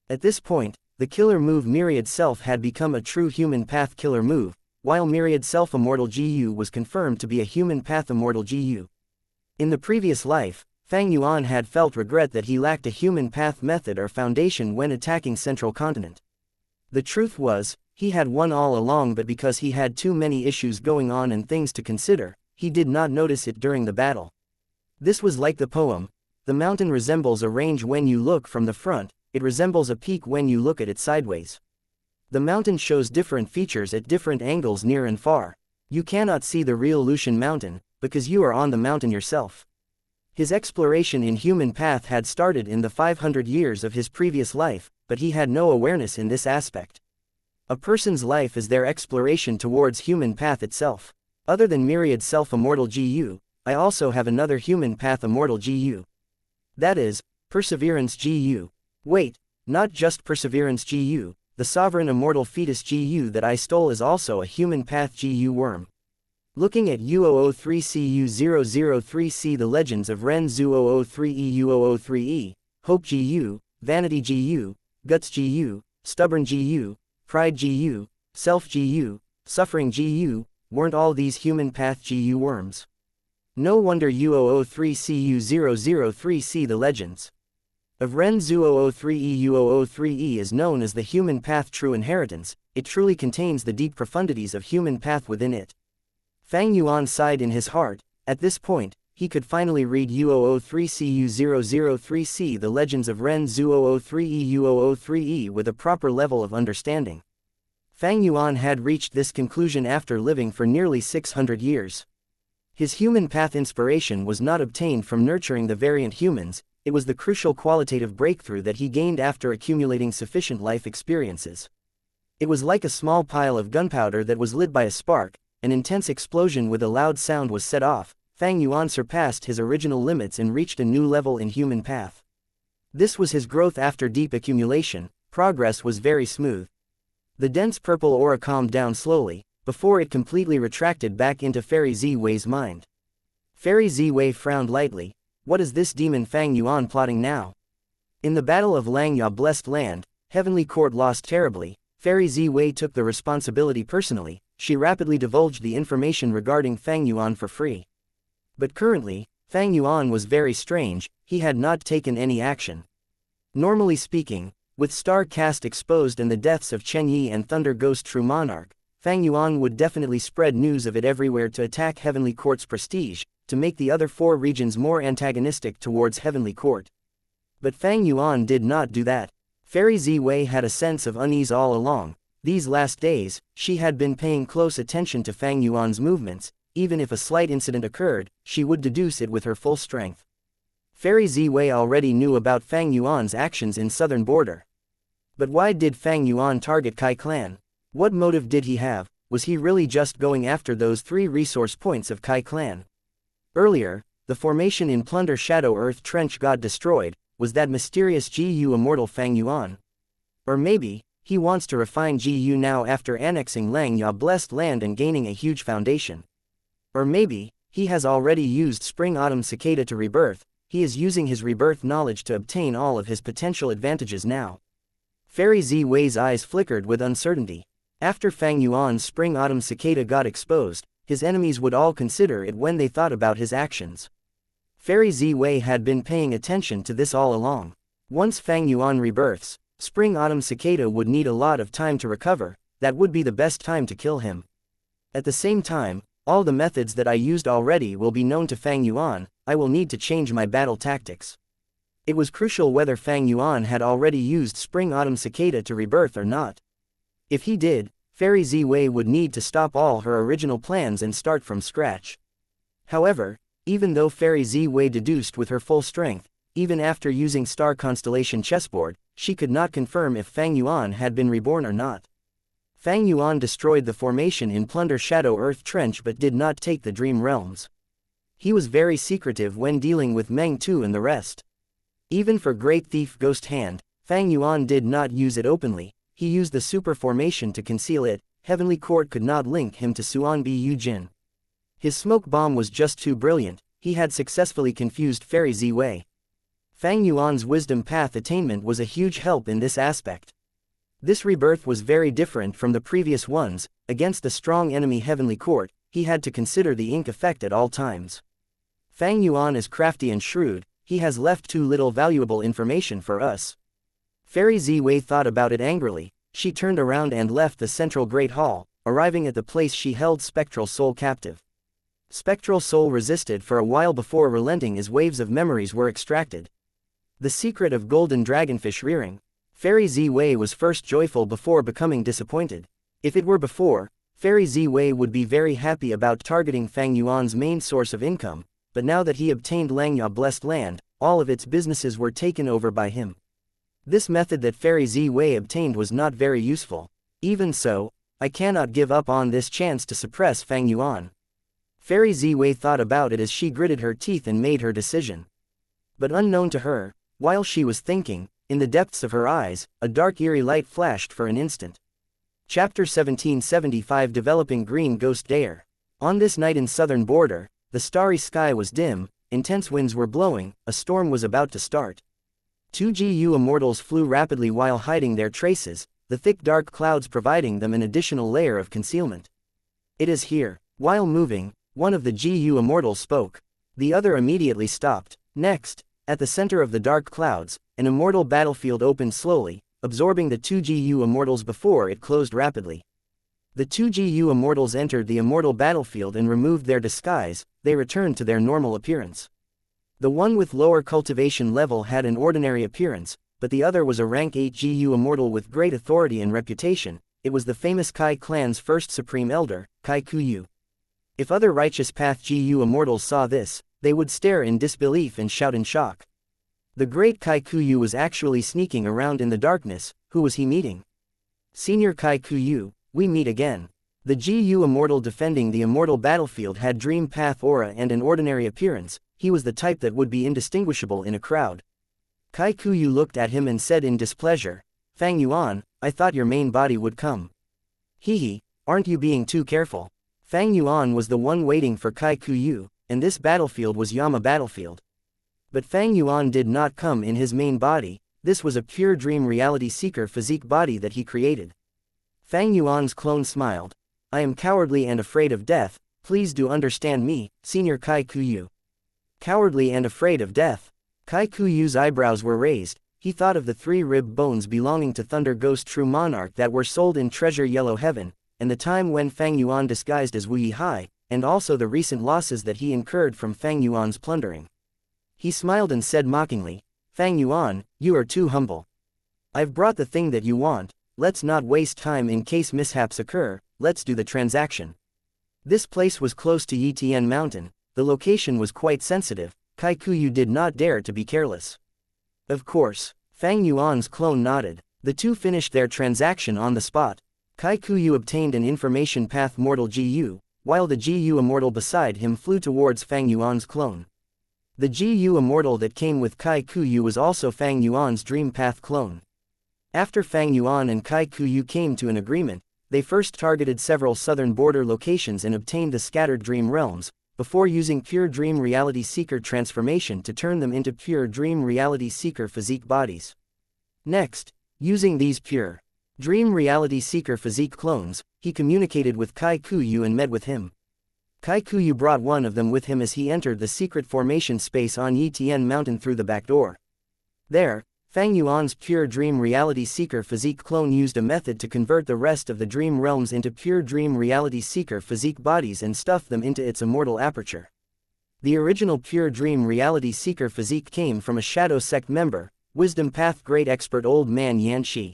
At this point, the killer move myriad self had become a true human path killer move, while myriad self-immortal GU was confirmed to be a human path immortal GU. In the previous life, Fang Yuan had felt regret that he lacked a human path method or foundation when attacking Central Continent. The truth was, he had won all along, but because he had too many issues going on and things to consider, he did not notice it during the battle. This was like the poem, "The mountain resembles a range when you look from the front, it resembles a peak when you look at it sideways. The mountain shows different features at different angles near and far. You cannot see the real Lucian mountain, because you are on the mountain yourself." His exploration in human path had started in the 500 years of his previous life, but he had no awareness in this aspect. A person's life is their exploration towards human path itself. Other than myriad self-immortal GU, I also have another human path immortal GU. That is, Perseverance GU. Wait, not just Perseverance GU, the sovereign immortal fetus GU that I stole is also a human path GU worm. Looking at U003CU003C, the legends of Ren Zu003E, Hope GU, Vanity GU, Guts GU, Stubborn GU, Pride GU, Self GU, Suffering GU, weren't all these human path GU worms? No wonder U003CU003C, the legends of Ren Zu003E is known as the human path true inheritance. It truly contains the deep profundities of human path within it. Fang Yuan sighed in his heart. At this point, he could finally read U003CU003C, the legends of Ren Zu003E with a proper level of understanding. Fang Yuan had reached this conclusion after living for nearly 600 years. His human path inspiration was not obtained from nurturing the variant humans, it was the crucial qualitative breakthrough that he gained after accumulating sufficient life experiences. It was like a small pile of gunpowder that was lit by a spark. An intense explosion with a loud sound was set off. Fang Yuan surpassed his original limits and reached a new level in human path. This was his growth after deep accumulation. Progress was very smooth. The dense purple aura calmed down slowly, before it completely retracted back into Fairy Ziwei's mind. Fairy Ziwei frowned lightly. What is this demon Fang Yuan plotting now? In the Battle of Langya Blessed Land, Heavenly Court lost terribly. Fairy Ziwei took the responsibility personally. She rapidly divulged the information regarding Fang Yuan for free. But currently, Fang Yuan was very strange. He had not taken any action. Normally speaking, with Star Caste exposed and the deaths of Chen Yi and Thunder Ghost True Monarch, Fang Yuan would definitely spread news of it everywhere to attack Heavenly Court's prestige, to make the other 4 regions more antagonistic towards Heavenly Court. But Fang Yuan did not do that. Fairy Ziwei had a sense of unease all along. These last days, she had been paying close attention to Fang Yuan's movements. Even if a slight incident occurred, she would deduce it with her full strength. Fairy Ziwei already knew about Fang Yuan's actions in southern border. But why did Fang Yuan target Kai Clan? What motive did he have? Was he really just going after those 3 resource points of Kai Clan? Earlier, the formation in Plunder Shadow Earth Trench got destroyed. Was that mysterious GU Immortal Fang Yuan? Or maybe, he wants to refine GU now after annexing Langya Blessed Land and gaining a huge foundation. Or maybe, he has already used Spring Autumn Cicada to rebirth. He is using his rebirth knowledge to obtain all of his potential advantages now. Fairy Ziwei's eyes flickered with uncertainty. After Fang Yuan's Spring Autumn Cicada got exposed, his enemies would all consider it when they thought about his actions. Fairy Ziwei had been paying attention to this all along. Once Fang Yuan rebirths, Spring Autumn Cicada would need a lot of time to recover. That would be the best time to kill him. At the same time, all the methods that I used already will be known to Fang Yuan. I will need to change my battle tactics. It was crucial whether Fang Yuan had already used Spring Autumn Cicada to rebirth or not. If he did, Fairy Ziwei would need to stop all her original plans and start from scratch. However, even though Fairy Ziwei deduced with her full strength, even after using Star Constellation chessboard, she could not confirm if Fang Yuan had been reborn or not. Fang Yuan destroyed the formation in Plunder Shadow Earth Trench but did not take the Dream Realms. He was very secretive when dealing with Meng Tu and the rest. Even for Great Thief Ghost Hand, Fang Yuan did not use it openly. He used the super formation to conceal it. Heavenly Court could not link him to Suan Bi Yujin. His smoke bomb was just too brilliant. He had successfully confused Fairy Ziwei. Fang Yuan's wisdom path attainment was a huge help in this aspect. This rebirth was very different from the previous ones. Against the strong enemy Heavenly Court, he had to consider the ink effect at all times. Fang Yuan is crafty and shrewd. He has left too little valuable information for us. Fairy Ziwei thought about it angrily. She turned around and left the central Great Hall, arriving at the place she held Spectral Soul captive. Spectral Soul resisted for a while before relenting as waves of memories were extracted. The secret of Golden Dragonfish rearing. Fairy Ziwei was first joyful before becoming disappointed. If it were before, Fairy Ziwei would be very happy about targeting Fang Yuan's main source of income, but now that he obtained Langya Blessed Land, all of its businesses were taken over by him. This method that Fairy Ziwei obtained was not very useful. Even so, I cannot give up on this chance to suppress Fang Yuan. Fairy Ziwei thought about it as she gritted her teeth and made her decision. But unknown to her, while she was thinking, in the depths of her eyes, a dark eerie light flashed for an instant. Chapter 1775 Developing Green Ghost Dare. On this night in southern border, the starry sky was dim, intense winds were blowing, a storm was about to start. 2 GU Immortals flew rapidly while hiding their traces, the thick dark clouds providing them an additional layer of concealment. It is here. While moving, one of the GU Immortals spoke. The other immediately stopped. Next, at the center of the dark clouds, an immortal battlefield opened slowly, absorbing the 2 GU Immortals before it closed rapidly. The 2 GU Immortals entered the immortal battlefield and removed their disguise. They returned to their normal appearance. The one with lower cultivation level had an ordinary appearance, but the other was a rank 8 GU Immortal with great authority and reputation. It was the famous Kai clan's first supreme elder, Kai Kuyu. If other Righteous Path GU Immortals saw this, they would stare in disbelief and shout in shock. The great Kai Kuyu was actually sneaking around in the darkness. Who was he meeting? Senior Kai Kuyu, we meet again. The GU Immortal defending the immortal battlefield had Dream Path aura and an ordinary appearance. He was the type that would be indistinguishable in a crowd. Kai Kuyu looked at him and said in displeasure, Fang Yuan, I thought your main body would come. Hehe, aren't you being too careful? Fang Yuan was the one waiting for Kai Kuyu, and this battlefield was Yama battlefield. But Fang Yuan did not come in his main body, this was a pure dream reality seeker physique body that he created. Fang Yuan's clone smiled. I am cowardly and afraid of death, please do understand me, Senior Kai Kuyu. Cowardly and afraid of death. Kai Kuyu's eyebrows were raised, he thought of the 3 rib bones belonging to Thunder Ghost True Monarch that were sold in Treasure Yellow Heaven, and the time when Fang Yuan disguised as Wu Yihai, and also the recent losses that he incurred from Fang Yuan's plundering. He smiled and said mockingly, Fang Yuan, you are too humble. I've brought the thing that you want, let's not waste time in case mishaps occur, let's do the transaction. This place was close to Yitian Mountain, the location was quite sensitive, Kai Kuyu did not dare to be careless. Of course, Fang Yuan's clone nodded, the two finished their transaction on the spot. Kai Kuyu obtained an information path mortal GU, while the GU Immortal beside him flew towards Fang Yuan's clone. The GU Immortal that came with Kai Kuyu was also Fang Yuan's dream path clone. After Fang Yuan and Kai Kuyu came to an agreement, they first targeted several southern border locations and obtained the scattered dream realms, before using pure dream reality seeker transformation to turn them into pure dream reality seeker physique bodies. Next, using these pure dream reality seeker physique clones, he communicated with Kai Kuyu and met with him. Kai Kuyu brought one of them with him as he entered the secret formation space on Yitian Mountain through the back door. There, Fang Yuan's pure dream reality seeker physique clone used a method to convert the rest of the dream realms into pure dream reality seeker physique bodies and stuff them into its immortal aperture. The original pure dream reality seeker physique came from a shadow sect member, Wisdom Path Great Expert Old Man Yanxi.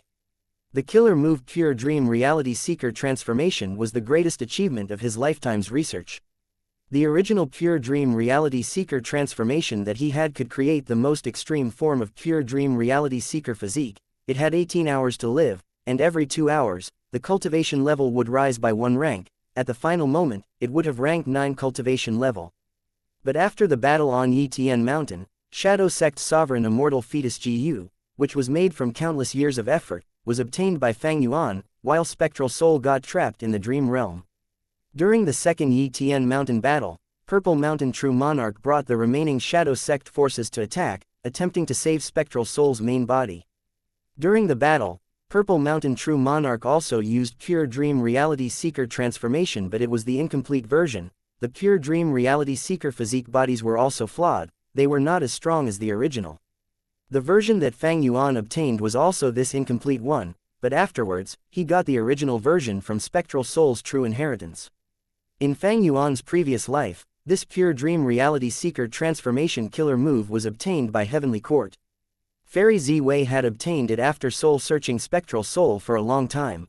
The killer move pure dream reality seeker transformation was the greatest achievement of his lifetime's research. The original pure dream reality seeker transformation that he had could create the most extreme form of pure dream reality seeker physique. It had 18 hours to live, and every 2 hours, the cultivation level would rise by 1 rank. At the final moment, it would have ranked 9 cultivation level. But after the battle on Yitian Mountain, Shadow Sect Sovereign Immortal Fetus GU, which was made from countless years of effort, was obtained by Fang Yuan, while Spectral Soul got trapped in the dream realm. During the second Yitian Mountain battle, Purple Mountain True Monarch brought the remaining Shadow Sect forces to attack, attempting to save Spectral Soul's main body. During the battle, Purple Mountain True Monarch also used Pure Dream Reality Seeker transformation, but it was the incomplete version. The Pure Dream Reality Seeker physique bodies were also flawed, they were not as strong as the original. The version that Fang Yuan obtained was also this incomplete one, but afterwards, he got the original version from Spectral Soul's true inheritance. In Fang Yuan's previous life, this pure dream reality seeker transformation killer move was obtained by Heavenly Court. Fairy Ziwei had obtained it after soul-searching Spectral Soul for a long time.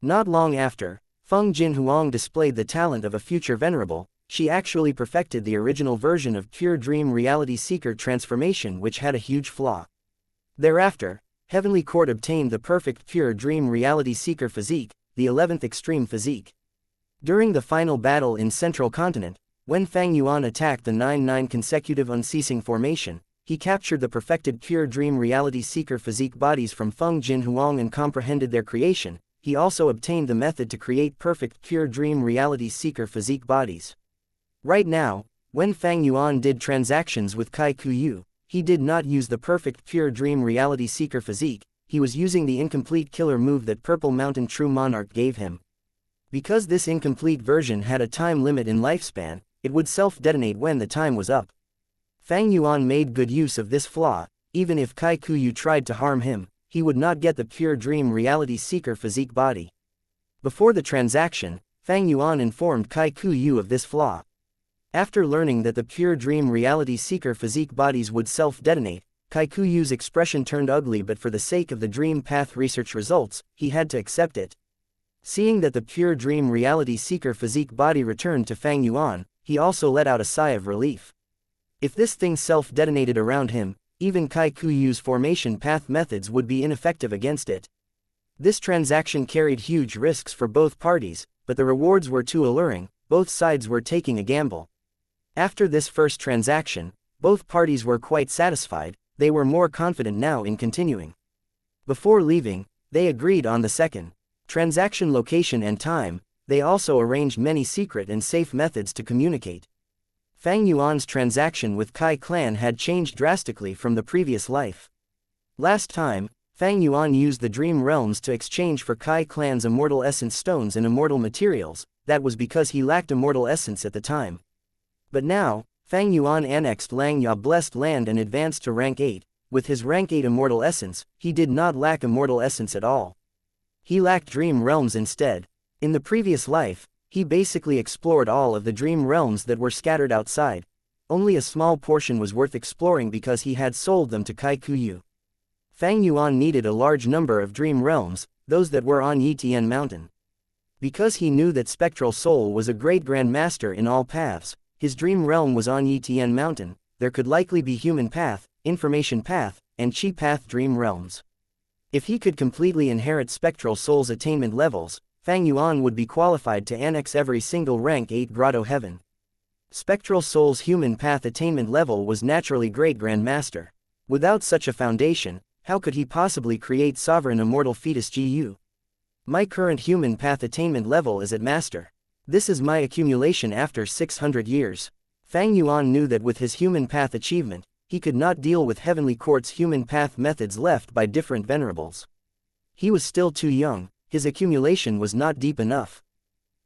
Not long after, Feng Jin Huang displayed the talent of a future venerable, she actually perfected the original version of pure dream reality seeker transformation, which had a huge flaw. Thereafter, Heavenly Court obtained the perfect pure dream reality seeker physique, the 11th extreme physique. During the final battle in Central Continent, when Fang Yuan attacked the 9-9 consecutive unceasing formation, he captured the perfected pure dream reality seeker physique bodies from Feng Jin Huang and comprehended their creation. He also obtained the method to create perfect pure dream reality seeker physique bodies. Right now, when Fang Yuan did transactions with Kai Kuyu, he did not use the perfect pure dream reality seeker physique, he was using the incomplete killer move that Purple Mountain True Monarch gave him. Because this incomplete version had a time limit in lifespan, it would self-detonate when the time was up. Fang Yuan made good use of this flaw. Even if Kai Kuyu tried to harm him, he would not get the pure dream reality seeker physique body. Before the transaction, Fang Yuan informed Kai Kuyu of this flaw. After learning that the pure dream reality seeker physique bodies would self-detonate, Kai Kuyu's expression turned ugly, but for the sake of the dream path research results, he had to accept it. Seeing that the pure dream reality seeker physique body returned to Fang Yuan, he also let out a sigh of relief. If this thing self-detonated around him, even Kai Kuyu's formation path methods would be ineffective against it. This transaction carried huge risks for both parties, but the rewards were too alluring, both sides were taking a gamble. After this first transaction, both parties were quite satisfied, they were more confident now in continuing. Before leaving, they agreed on the second transaction location and time. They also arranged many secret and safe methods to communicate. Fang Yuan's transaction with Kai clan had changed drastically from the previous life. Last time, Fang Yuan used the dream realms to exchange for Kai clan's immortal essence stones and immortal materials. That was because he lacked immortal essence at the time. But now, Fang Yuan annexed Langyao blessed land and advanced to rank 8. With his rank 8 immortal essence, he did not lack immortal essence at all. He lacked dream realms instead. In the previous life, he basically explored all of the dream realms that were scattered outside. Only a small portion was worth exploring because he had sold them to Kai Kuyu. Fang Yuan needed a large number of dream realms, those that were on Yitian Mountain. Because he knew that Spectral Soul was a great grandmaster in all paths, his dream realm was on Yitian Mountain. There could likely be human path, information path, and chi path dream realms. If he could completely inherit Spectral Soul's attainment levels, Fang Yuan would be qualified to annex every single rank 8 grotto heaven. Spectral Soul's human path attainment level was naturally great grandmaster. Without such a foundation, how could he possibly create sovereign immortal fetus GU? My current human path attainment level is at master. This is my accumulation after 600 years. Fang Yuan knew that with his human path achievement, he could not deal with Heavenly Court's human path methods left by different venerables. He was still too young, his accumulation was not deep enough.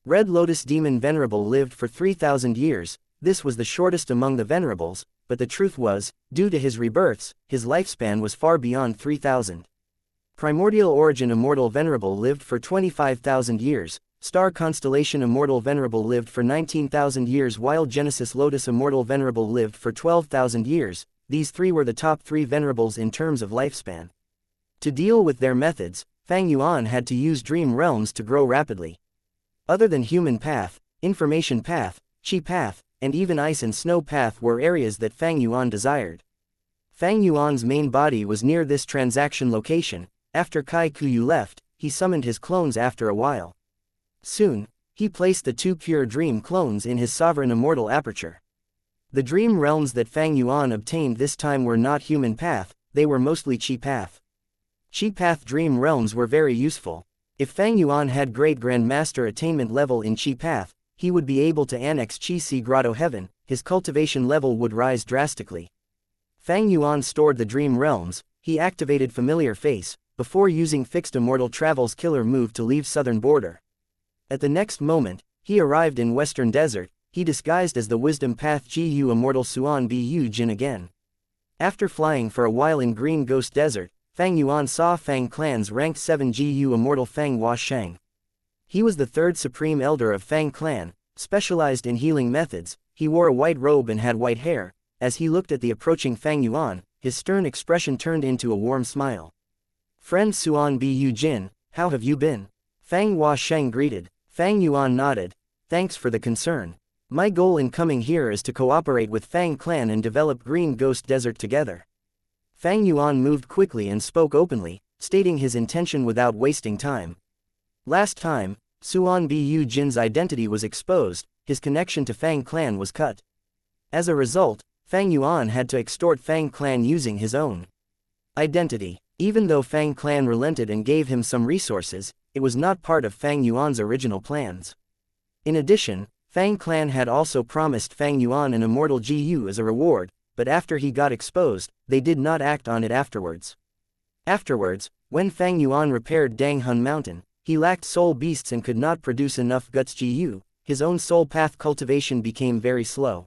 Red Lotus Demon Venerable lived for 3,000 years, this was the shortest among the venerables, but the truth was, due to his rebirths, his lifespan was far beyond 3,000. Primordial Origin Immortal Venerable lived for 25,000 years, Star Constellation Immortal Venerable lived for 19,000 years while Genesis Lotus Immortal Venerable lived for 12,000 years. These three were the top 3 venerables in terms of lifespan. To deal with their methods, Fang Yuan had to use dream realms to grow rapidly. Other than human path, information path, chi path, and even ice and snow path were areas that Fang Yuan desired. Fang Yuan's main body was near this transaction location. After Kai Kuyu left, he summoned his clones after a while. Soon, he placed the 2 pure dream clones in his sovereign immortal aperture. The dream realms that Fang Yuan obtained this time were not human path, they were mostly chi path. Chi path dream realms were very useful. If Fang Yuan had great grandmaster attainment level in chi path, he would be able to annex Chi Si Grotto Heaven, his cultivation level would rise drastically. Fang Yuan stored the dream realms, he activated Familiar Face, before using Fixed Immortal Travel's killer move to leave southern border. At the next moment, he arrived in Western Desert, he disguised as the Wisdom Path GU Immortal Suan Bu Jin again. After flying for a while in Green Ghost Desert, Fang Yuan saw Fang Clan's ranked 7 GU Immortal Fang Hua Sheng. He was the 3rd Supreme Elder of Fang Clan, specialized in healing methods. He wore a white robe and had white hair. As he looked at the approaching Fang Yuan, his stern expression turned into a warm smile. Friend Suan Bu Jin, how have you been? Fang Hua Sheng greeted. Fang Yuan nodded. Thanks for the concern. My goal in coming here is to cooperate with Fang Clan and develop Green Ghost Desert together. Fang Yuan moved quickly and spoke openly, stating his intention without wasting time. Last time, Suan Bu Jin's identity was exposed, his connection to Fang Clan was cut. As a result, Fang Yuan had to extort Fang Clan using his own identity. Even though Fang Clan relented and gave him some resources, it was not part of Fang Yuan's original plans. In addition, Fang Clan had also promised Fang Yuan an immortal GU as a reward, but after he got exposed, they did not act on it afterwards. Afterwards, when Fang Yuan repaired Danghun Mountain, he lacked soul beasts and could not produce enough guts GU, his own soul path cultivation became very slow.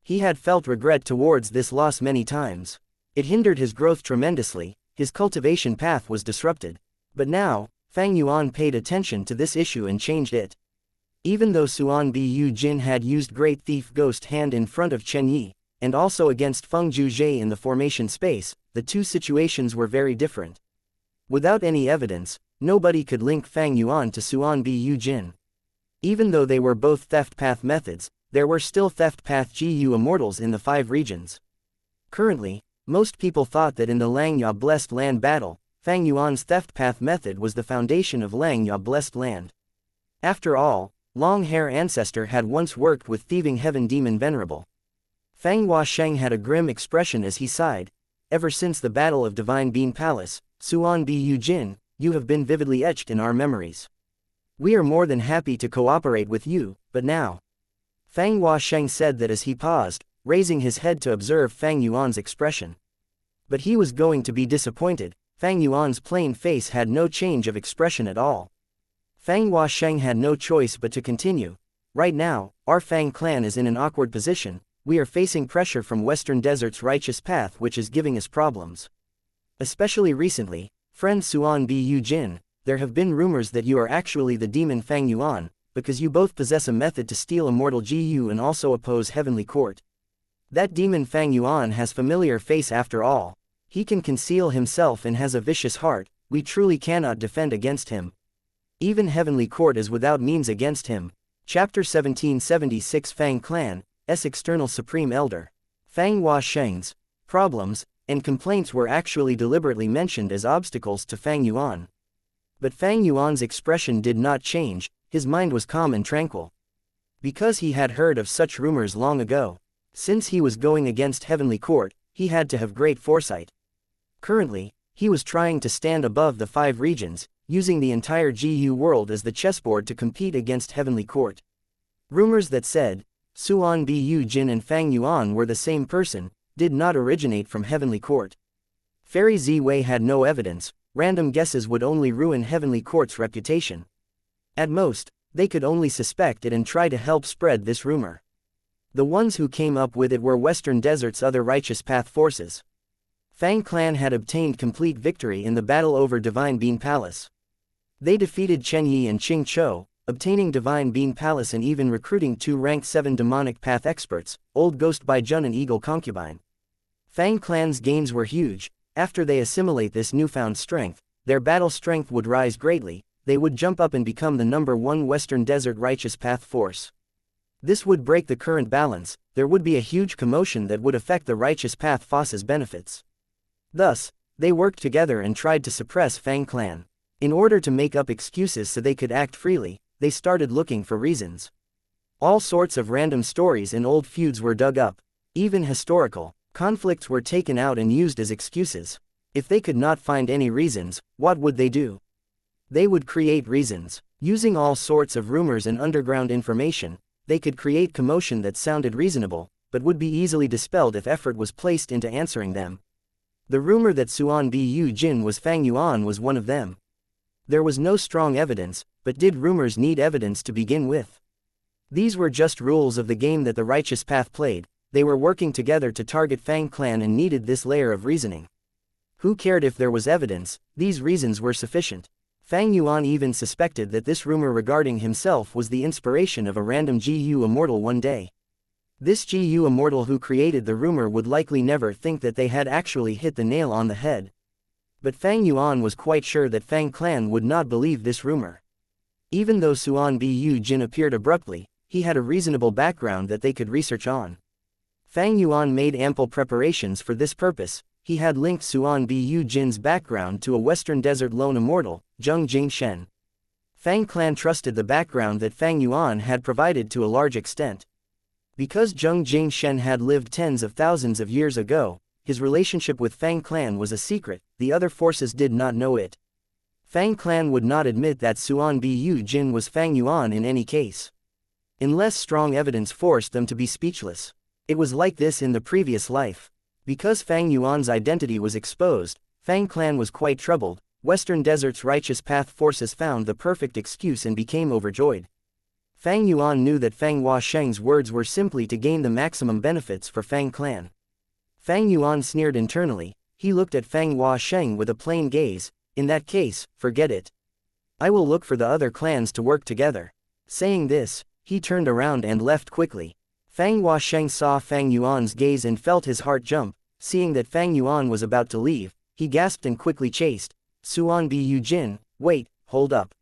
He had felt regret towards this loss many times. It hindered his growth tremendously, his cultivation path was disrupted. But now, Fang Yuan paid attention to this issue and changed it. Even though Suan Bu Jin had used Great Thief Ghost Hand in front of Chen Yi, and also against Feng Zhuzhe in the formation space, the two situations were very different. Without any evidence, nobody could link Fang Yuan to Suan Bu Jin. Even though they were both theft path methods, there were still theft path GU immortals in the 5 regions. Currently, most people thought that in the Langyao Blessed Land battle, Fang Yuan's theft path method was the foundation of Langyao Blessed Land. After all, Long Hair Ancestor had once worked with Thieving Heaven Demon Venerable. Fang Hua Sheng had a grim expression as he sighed. Ever since the Battle of Divine Bean Palace, Suan Bu Jin, you have been vividly etched in our memories. We are more than happy to cooperate with you, but now. Fang Huasheng said that as he paused, raising his head to observe Fang Yuan's expression. But he was going to be disappointed. Fang Yuan's plain face had no change of expression at all. Fang Huasheng had no choice but to continue. Right now, our Fang clan is in an awkward position. We are facing pressure from Western Desert's righteous path, which is giving us problems. Especially recently, friend Suan Bu Jin, there have been rumors that you are actually the demon Fang Yuan, because you both possess a method to steal Immortal GU and also oppose Heavenly Court. That demon Fang Yuan has familiar face after all. He can conceal himself and has a vicious heart. We truly cannot defend against him. Even Heavenly Court is without means against him. Chapter 1776 Fang Clan, S. External Supreme Elder. Fang Huasheng's problems and complaints were actually deliberately mentioned as obstacles to Fang Yuan. But Fang Yuan's expression did not change, his mind was calm and tranquil. Because he had heard of such rumors long ago. Since he was going against Heavenly Court, he had to have great foresight. Currently, he was trying to stand above the 5 regions, using the entire GU world as the chessboard to compete against Heavenly Court. Rumors that said, Suan Bu Jin and Fang Yuan were the same person, did not originate from Heavenly Court. Fairy Ziwei had no evidence, random guesses would only ruin Heavenly Court's reputation. At most, they could only suspect it and try to help spread this rumor. The ones who came up with it were Western Desert's other righteous path forces. Fang Clan had obtained complete victory in the battle over Divine Bean Palace. They defeated Chen Yi and Qing Chou, obtaining Divine Bean Palace and even recruiting 2 rank 7 demonic path experts, Old Ghost Bai Jun and Eagle Concubine. Fang Clan's gains were huge. After they assimilate this newfound strength, their battle strength would rise greatly. They would jump up and become the number 1 Western Desert righteous path force. This would break the current balance. There would be a huge commotion that would affect the righteous path force's benefits. Thus, they worked together and tried to suppress Fang Clan. In order to make up excuses so they could act freely, they started looking for reasons. All sorts of random stories and old feuds were dug up. Even historical conflicts were taken out and used as excuses. If they could not find any reasons, what would they do? They would create reasons. Using all sorts of rumors and underground information, they could create commotion that sounded reasonable, but would be easily dispelled if effort was placed into answering them. The rumor that Suan Bu Jin was Fang Yuan was one of them. There was no strong evidence, but did rumors need evidence to begin with? These were just rules of the game that the righteous path played. They were working together to target Fang Clan and needed this layer of reasoning. Who cared if there was evidence? These reasons were sufficient. Fang Yuan even suspected that this rumor regarding himself was the inspiration of a random GU Immortal one day. This GU Immortal who created the rumor would likely never think that they had actually hit the nail on the head. But Fang Yuan was quite sure that Fang Clan would not believe this rumor. Even though Suan Bu Jin appeared abruptly, he had a reasonable background that they could research on. Fang Yuan made ample preparations for this purpose. He had linked Suan Bu Jin's background to a Western Desert lone immortal, Zheng Jingshen. Fang Clan trusted the background that Fang Yuan had provided to a large extent. Because Zheng Jingshen had lived tens of thousands of years ago, his relationship with Fang Clan was a secret. The other forces did not know it. Fang Clan would not admit that Suan Bu Jin was Fang Yuan in any case. Unless strong evidence forced them to be speechless. It was like this in the previous life. Because Fang Yuan's identity was exposed, Fang Clan was quite troubled. Western Desert's righteous path forces found the perfect excuse and became overjoyed. Fang Yuan knew that Fang Huasheng's words were simply to gain the maximum benefits for Fang Clan. Fang Yuan sneered internally. He looked at Fang Huasheng with a plain gaze. In that case, forget it. I will look for the other clans to work together. Saying this, he turned around and left quickly. Fang Huasheng saw Fang Yuan's gaze and felt his heart jump. Seeing that Fang Yuan was about to leave, he gasped and quickly chased. Suan Bu Jin, wait, hold up.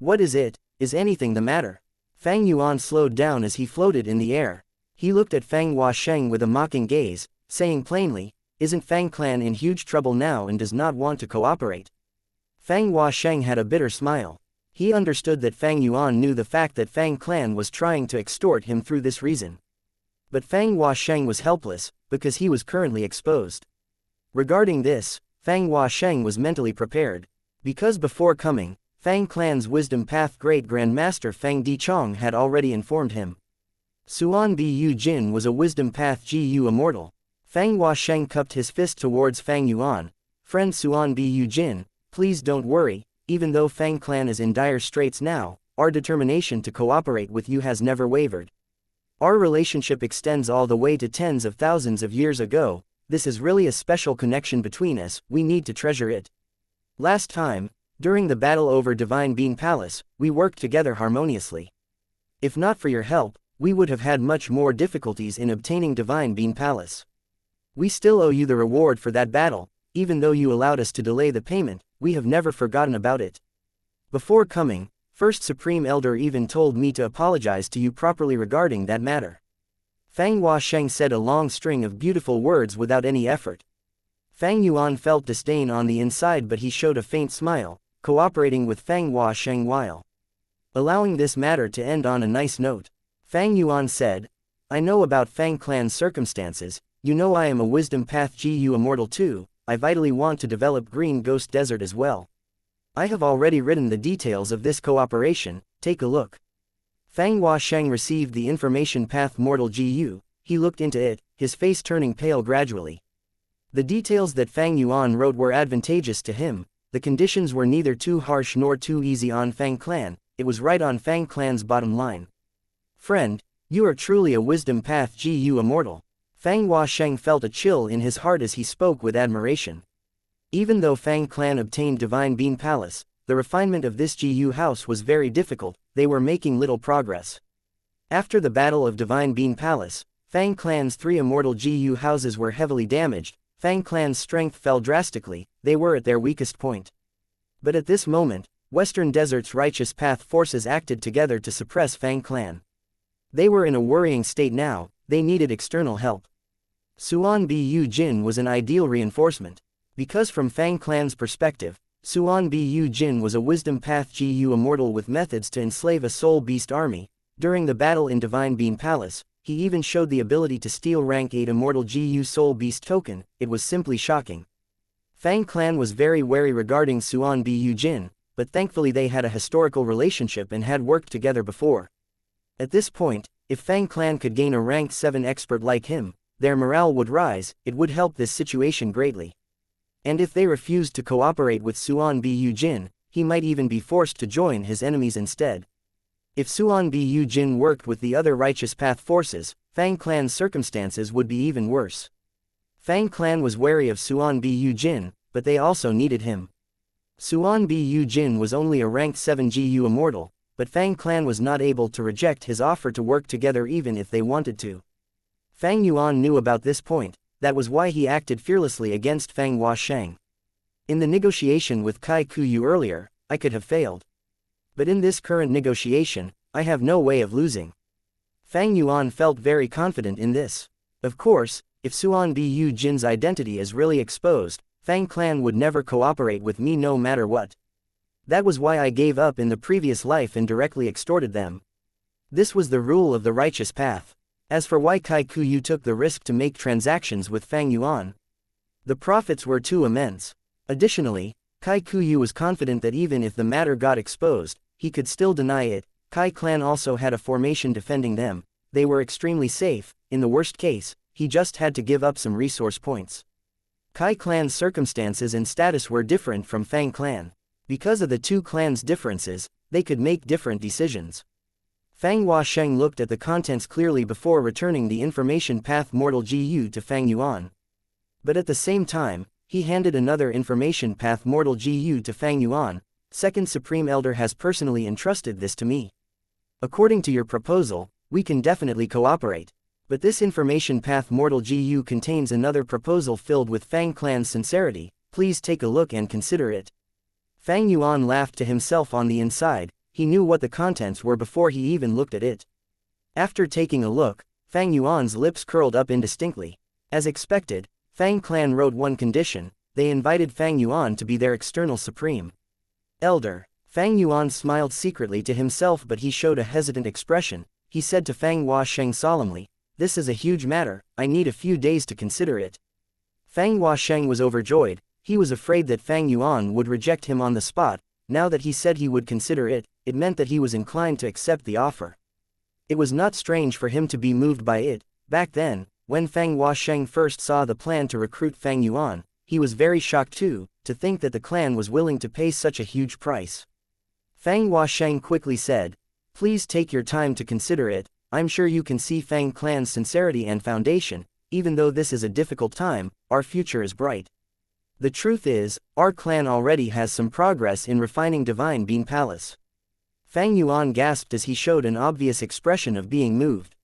What is it? Is anything the matter? Fang Yuan slowed down as he floated in the air. He looked at Fang Huasheng with a mocking gaze, saying plainly, isn't Fang Clan in huge trouble now and does not want to cooperate? Fang Huasheng had a bitter smile. He understood that Fang Yuan knew the fact that Fang Clan was trying to extort him through this reason. But Fang Huasheng was helpless, because he was currently exposed. Regarding this, Fang Huasheng was mentally prepared. Because before coming, Fang clan's wisdom path Great Grandmaster Fang Dichong had already informed him. Suan Bu Jin was a wisdom path Gu Immortal. Fang Huasheng cupped his fist towards Fang Yuan. Friend Suan Bu Jin, please don't worry, even though Fang clan is in dire straits now, our determination to cooperate with you has never wavered. Our relationship extends all the way to tens of thousands of years ago. This is really a special connection between us, we need to treasure it. Last time, during the battle over Divine Bean Palace, we worked together harmoniously. If not for your help, we would have had much more difficulties in obtaining Divine Bean Palace. We still owe you the reward for that battle, even though you allowed us to delay the payment, we have never forgotten about it. Before coming, First Supreme Elder even told me to apologize to you properly regarding that matter. Fang Huasheng said a long string of beautiful words without any effort. Fang Yuan felt disdain on the inside, but he showed a faint smile, cooperating with Fang Huasheng while allowing this matter to end on a nice note. Fang Yuan said, I know about Fang clan's circumstances, you know I am a wisdom path Gu Immortal too, I vitally want to develop Green Ghost Desert as well. I have already written the details of this cooperation, take a look. Fang Huasheng received the information path Mortal Gu, he looked into it, his face turning pale gradually. The details that Fang Yuan wrote were advantageous to him, the conditions were neither too harsh nor too easy on Fang clan, it was right on Fang clan's bottom line. Friend, you are truly a wisdom path Gu Immortal. Fang Huasheng felt a chill in his heart as he spoke with admiration. Even though Fang clan obtained Divine Bean Palace, the refinement of this Gu house was very difficult, they were making little progress. After the Battle of Divine Bean Palace, Fang clan's 3 immortal Gu houses were heavily damaged, Fang clan's strength fell drastically, they were at their weakest point. But at this moment, Western Desert's righteous path forces acted together to suppress Fang clan. They were in a worrying state now, they needed external help. Suan Bu Jin was an ideal reinforcement. Because from Fang clan's perspective, Suan Bu Jin was a wisdom path Gu Immortal with methods to enslave a soul beast army. During the battle in Divine Bean Palace, he even showed the ability to steal rank 8 immortal Gu soul beast token, it was simply shocking. Fang clan was very wary regarding Suan Bu Jin, but thankfully they had a historical relationship and had worked together before. At this point, if Fang clan could gain a rank 7 expert like him, their morale would rise, it would help this situation greatly. And if they refused to cooperate with Suan Bu Jin, he might even be forced to join his enemies instead. If Suan Bu Jin worked with the other righteous path forces, Fang clan's circumstances would be even worse. Fang clan was wary of Suan Bu Jin, but they also needed him. Suan Bu Jin was only a rank 7 Gu Immortal, but Fang clan was not able to reject his offer to work together even if they wanted to. Fang Yuan knew about this point, that was why he acted fearlessly against Fang Huasheng. In the negotiation with Kai Kuyu earlier, I could have failed. But in this current negotiation, I have no way of losing. Fang Yuan felt very confident in this. Of course, if Suan Bu Jin's identity is really exposed, Fang clan would never cooperate with me no matter what. That was why I gave up in the previous life and directly extorted them. This was the rule of the righteous path. As for why Kai Kuyu took the risk to make transactions with Fang Yuan, the profits were too immense. Additionally, Kai Kuyu was confident that even if the matter got exposed, he could still deny it. Kai clan also had a formation defending them, they were extremely safe, in the worst case, he just had to give up some resource points. Kai clan's circumstances and status were different from Fang clan. Because of the two clans' differences, they could make different decisions. Fang Huasheng looked at the contents clearly before returning the information path Mortal Gu to Fang Yuan. But at the same time, he handed another information path Mortal Gu to Fang Yuan. Second Supreme Elder has personally entrusted this to me. According to your proposal, we can definitely cooperate. But this information path Mortal Gu contains another proposal filled with Fang clan's sincerity, please take a look and consider it. Fang Yuan laughed to himself on the inside, he knew what the contents were before he even looked at it. After taking a look, Fang Yuan's lips curled up indistinctly. As expected, Fang clan wrote one condition, they invited Fang Yuan to be their external supreme elder. Fang Yuan smiled secretly to himself, but he showed a hesitant expression. He said to Fang Huasheng solemnly, this is a huge matter, I need a few days to consider it. Fang Huasheng was overjoyed, He was afraid that Fang Yuan would reject him on the spot. Now that he said he would consider it, it meant that he was inclined to accept the offer. It was not strange for him to be moved by it. Back then, when Fang Huasheng first saw the plan to recruit Fang Yuan, he was very shocked too, to think that the clan was willing to pay such a huge price. Fang Huasheng quickly said, "Please take your time to consider it. I'm sure you can see Fang clan's sincerity and foundation. Even though this is a difficult time, our future is bright. The truth is, our clan already has some progress in refining Divine Bean Palace." Fang Yuan gasped as he showed an obvious expression of being moved.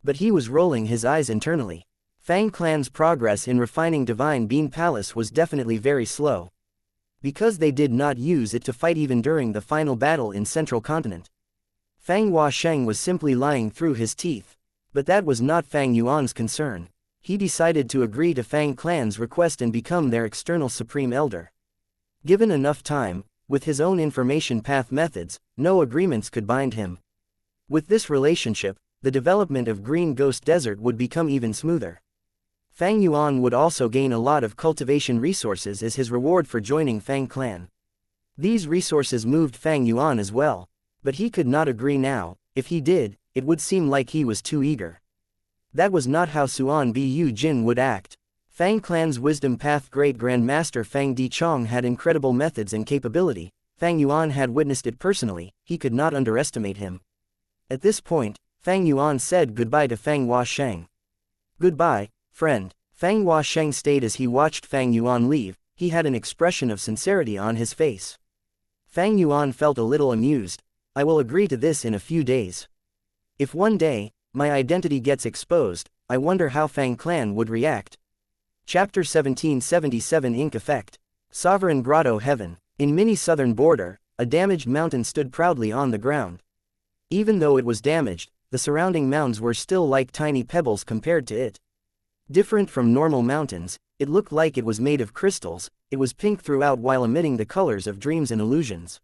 But he was rolling his eyes internally. Fang clan's progress in refining Divine Bean Palace was definitely very slow. Because they did not use it to fight even during the final battle in Central Continent. Fang Huasheng was simply lying through his teeth. But that was not Fang Yuan's concern. He decided to agree to Fang clan's request and become their external supreme elder. Given enough time, with his own information path methods, no agreements could bind him. With this relationship, the development of Green Ghost Desert would become even smoother. Fang Yuan would also gain a lot of cultivation resources as his reward for joining Fang clan. These resources moved Fang Yuan as well, but he could not agree now. If he did, it would seem like he was too eager. That was not how Suan Bu Jin would act. Fang clan's wisdom path Great Grandmaster Fang Dichong had incredible methods and capability. Fang Yuan had witnessed it personally. He could not underestimate him. At this point, Fang Yuan said goodbye to Fang Huasheng. "Goodbye, friend." Fang Huasheng stayed as he watched Fang Yuan leave. He had an expression of sincerity on his face. Fang Yuan felt a little amused. "I will agree to this in a few days. If one day, my identity gets exposed, I wonder how Fang clan would react." Chapter 1777 Ink Effect. Sovereign Grotto Heaven. In mini southern border, a damaged mountain stood proudly on the ground. Even though it was damaged, the surrounding mounds were still like tiny pebbles compared to it. Different from normal mountains, it looked like it was made of crystals. It was pink throughout while emitting the colors of dreams and illusions.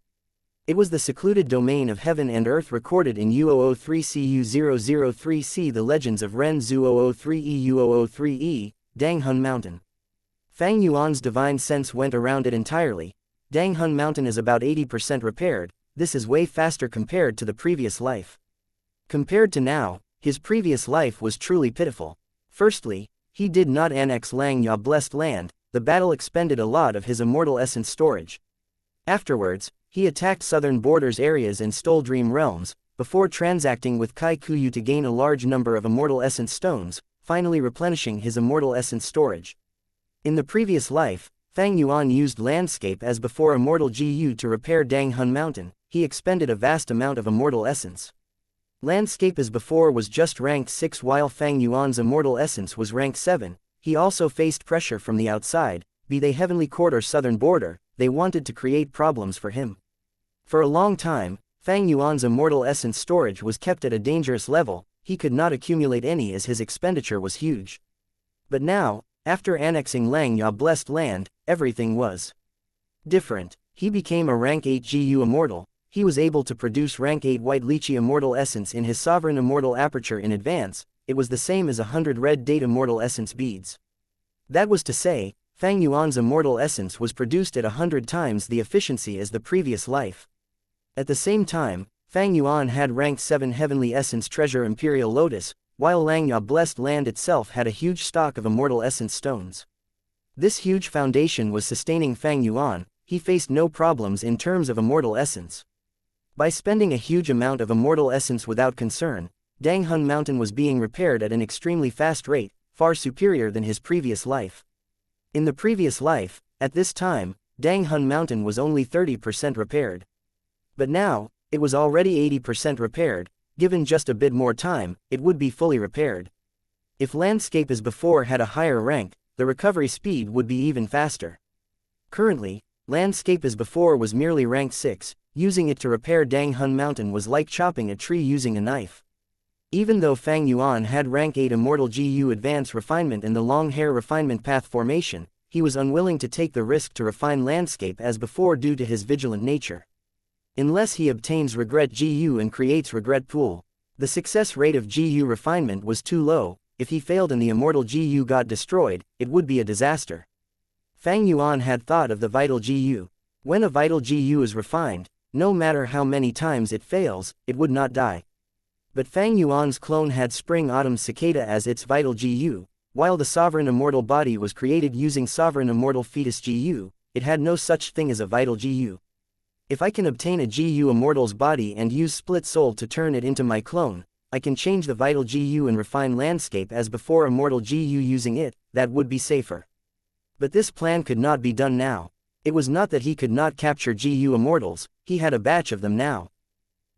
It was the secluded domain of heaven and earth recorded in U003CU003C, the legends of Ren Zhu 003E 003E, Mountain. Fang Yuan's divine sense went around it entirely. Danghun Mountain is about 80% repaired. This is way faster compared to the previous life. Compared to now, his previous life was truly pitiful. Firstly, he did not annex Langya Blessed Land. The battle expended a lot of his immortal essence storage. Afterwards, he attacked southern borders areas and stole dream realms, before transacting with Kai Kuyu to gain a large number of immortal essence stones, finally replenishing his immortal essence storage. In the previous life, Fang Yuan used landscape as before Immortal Gu to repair Danghun Mountain. He expended a vast amount of immortal essence. Landscape as before was just ranked 6 while Fang Yuan's immortal essence was ranked 7. He also faced pressure from the outside, be they Heavenly Court or Southern Border. They wanted to create problems for him. For a long time, Fang Yuan's immortal essence storage was kept at a dangerous level. He could not accumulate any as his expenditure was huge. But now, after annexing Langya Blessed Land, everything was different. He became a rank 8 GU immortal. He was able to produce rank 8 white lychee immortal essence in his sovereign immortal aperture in advance. It was the same as 100 red date immortal essence beads. That was to say, Fang Yuan's immortal essence was produced at 100 times the efficiency as the previous life. At the same time, Fang Yuan had rank 7 heavenly essence treasure Imperial Lotus, while Langya Blessed Land itself had a huge stock of immortal essence stones. This huge foundation was sustaining Fang Yuan. He faced no problems in terms of immortal essence. By spending a huge amount of immortal essence without concern, Danghun Mountain was being repaired at an extremely fast rate, far superior than his previous life. In the previous life, at this time, Danghun Mountain was only 30% repaired. But now, it was already 80% repaired. Given just a bit more time, it would be fully repaired. If landscape as before had a higher rank, the recovery speed would be even faster. Currently, landscape as before was merely rank 6, using it to repair Danghun Mountain was like chopping a tree using a knife. Even though Fang Yuan had rank 8 Immortal GU Advanced Refinement and the Long Hair Refinement Path Formation, he was unwilling to take the risk to refine landscape as before due to his vigilant nature. Unless he obtains Regret GU and creates Regret Pool. The success rate of GU refinement was too low. If he failed and the Immortal GU got destroyed, it would be a disaster. Fang Yuan had thought of the vital GU. When a vital GU is refined, no matter how many times it fails, it would not die. But Fang Yuan's clone had Spring Autumn Cicada as its vital GU, while the sovereign immortal body was created using sovereign immortal fetus GU, it had no such thing as a vital GU. If I can obtain a GU immortal's body and use split soul to turn it into my clone, I can change the vital GU and refine landscape as before immortal GU using it, that would be safer. But this plan could not be done now. It was not that he could not capture GU immortals, he had a batch of them now.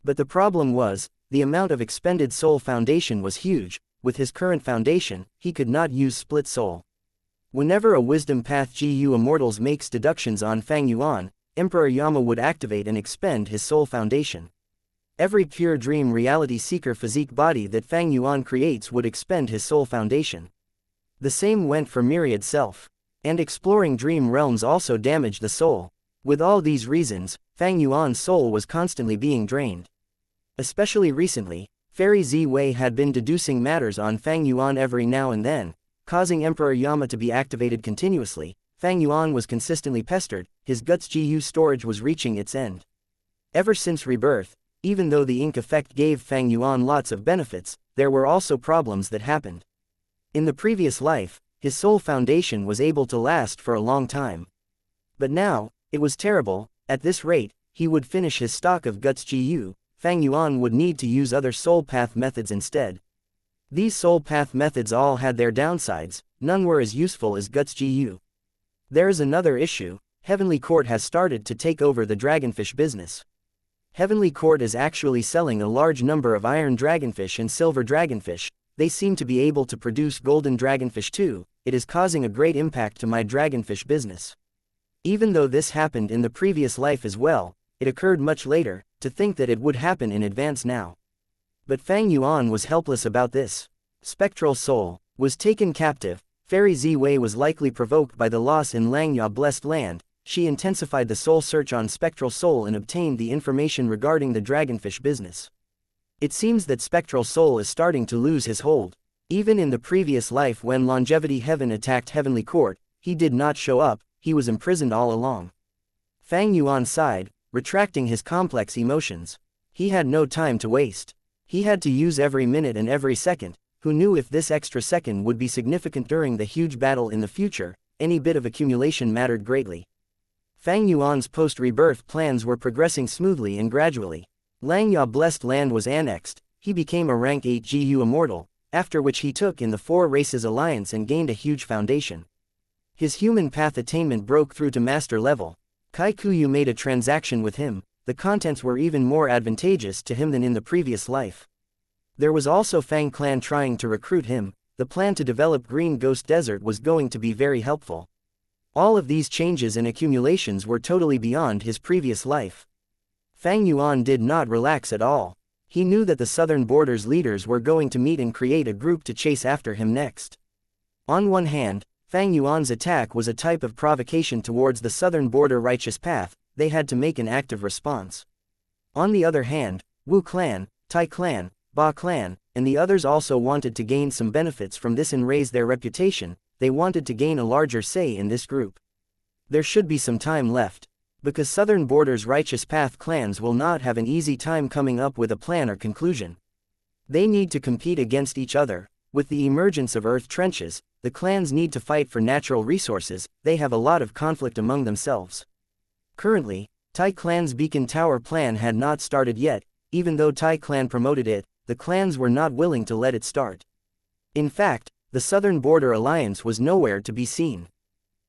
But the problem was, the amount of expended soul foundation was huge. With his current foundation, he could not use split soul. Whenever a wisdom path GU immortals makes deductions on Fang Yuan, Emperor Yama would activate and expend his soul foundation. Every pure dream reality seeker physique body that Fang Yuan creates would expend his soul foundation. The same went for myriad self. And exploring dream realms also damaged the soul. With all these reasons, Fang Yuan's soul was constantly being drained. Especially recently, Fairy Z-Wei had been deducing matters on Fang Yuan every now and then, causing Emperor Yama to be activated continuously. Fang Yuan was consistently pestered, his guts GU storage was reaching its end. Ever since rebirth, even though the ink effect gave Fang Yuan lots of benefits, there were also problems that happened. In the previous life, his soul foundation was able to last for a long time. But now, it was terrible. At this rate, he would finish his stock of guts GU. Fang Yuan would need to use other soul path methods instead. These soul path methods all had their downsides, none were as useful as guts GU. There is another issue. Heavenly Court has started to take over the dragonfish business. Heavenly Court is actually selling a large number of iron dragonfish and silver dragonfish. They seem to be able to produce golden dragonfish too. It is causing a great impact to my dragonfish business. Even though this happened in the previous life as well, it occurred much later. To think that it would happen in advance now. But Fang Yuan was helpless about this. Spectral soul was taken captive. Fairy Z-Wei was likely provoked by the loss in Langya blessed land. She intensified the soul search on spectral soul and obtained the information regarding the dragonfish business. It seems that spectral soul is starting to lose his hold. Even in the previous life when Longevity Heaven attacked Heavenly Court, he did not show up, he was imprisoned all along. Fang Yuan sighed, retracting his complex emotions. He had no time to waste. He had to use every minute and every second. Who knew if this extra second would be significant during the huge battle in the future? Any bit of accumulation mattered greatly. Fang Yuan's post-rebirth plans were progressing smoothly and gradually. Langya blessed land was annexed. He became a rank 8 GU immortal, after which he took in the 4 races alliance and gained a huge foundation. His human path attainment broke through to master level. Kai Kuyu made a transaction with him. The contents were even more advantageous to him than in the previous life. There was also Fang Clan trying to recruit him. The plan to develop Green Ghost Desert was going to be very helpful. All of these changes and accumulations were totally beyond his previous life. Fang Yuan did not relax at all. He knew that the southern borders leaders were going to meet and create a group to chase after him next. On one hand, Fang Yuan's attack was a type of provocation towards the southern border righteous path. They had to make an active response. On the other hand, Wu Clan, Tai Clan, Ba Clan, and the others also wanted to gain some benefits from this and raise their reputation. They wanted to gain a larger say in this group. There should be some time left. Because southern borders righteous path clans will not have an easy time coming up with a plan or conclusion. They need to compete against each other. With the emergence of earth trenches, the clans need to fight for natural resources. They have a lot of conflict among themselves. Currently, Tai Clan's Beacon Tower plan had not started yet. Even though Tai Clan promoted it, the clans were not willing to let it start. In fact, the Southern Border Alliance was nowhere to be seen.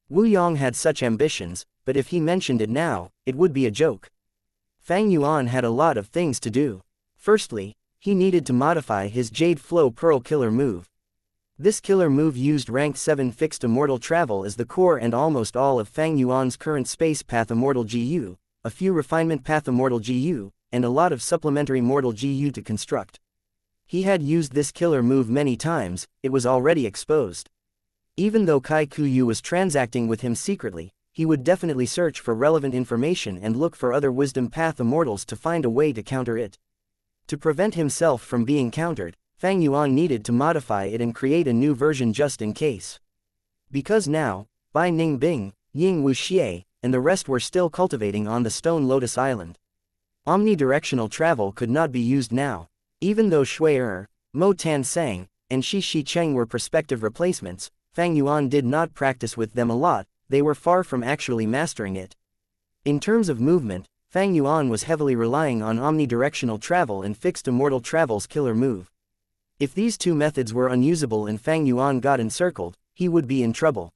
Wu Yong had such ambitions, but if he mentioned it now, it would be a joke. Fang Yuan had a lot of things to do. Firstly, he needed to modify his Jade Flow Pearl killer move. This killer move used rank 7 fixed immortal travel as the core and almost all of Fang Yuan's current space path immortal GU, a few refinement path immortal GU, and a lot of supplementary mortal GU to construct. He had used this killer move many times, it was already exposed. Even though Kai Kuyu was transacting with him secretly, he would definitely search for relevant information and look for other wisdom path immortals to find a way to counter it. To prevent himself from being countered, Fang Yuan needed to modify it and create a new version just in case. Because now, Bai Ning Bing, Ying wuxia, and the rest were still cultivating on the Stone Lotus Island. Omnidirectional travel could not be used now. Even though Shui Mo Tan Sang, and Shi Cheng were prospective replacements, Fang Yuan did not practice with them a lot, they were far from actually mastering it. In terms of movement, Fang Yuan was heavily relying on omnidirectional travel and fixed Immortal travel's killer move. If these two methods were unusable and Fang Yuan got encircled, he would be in trouble.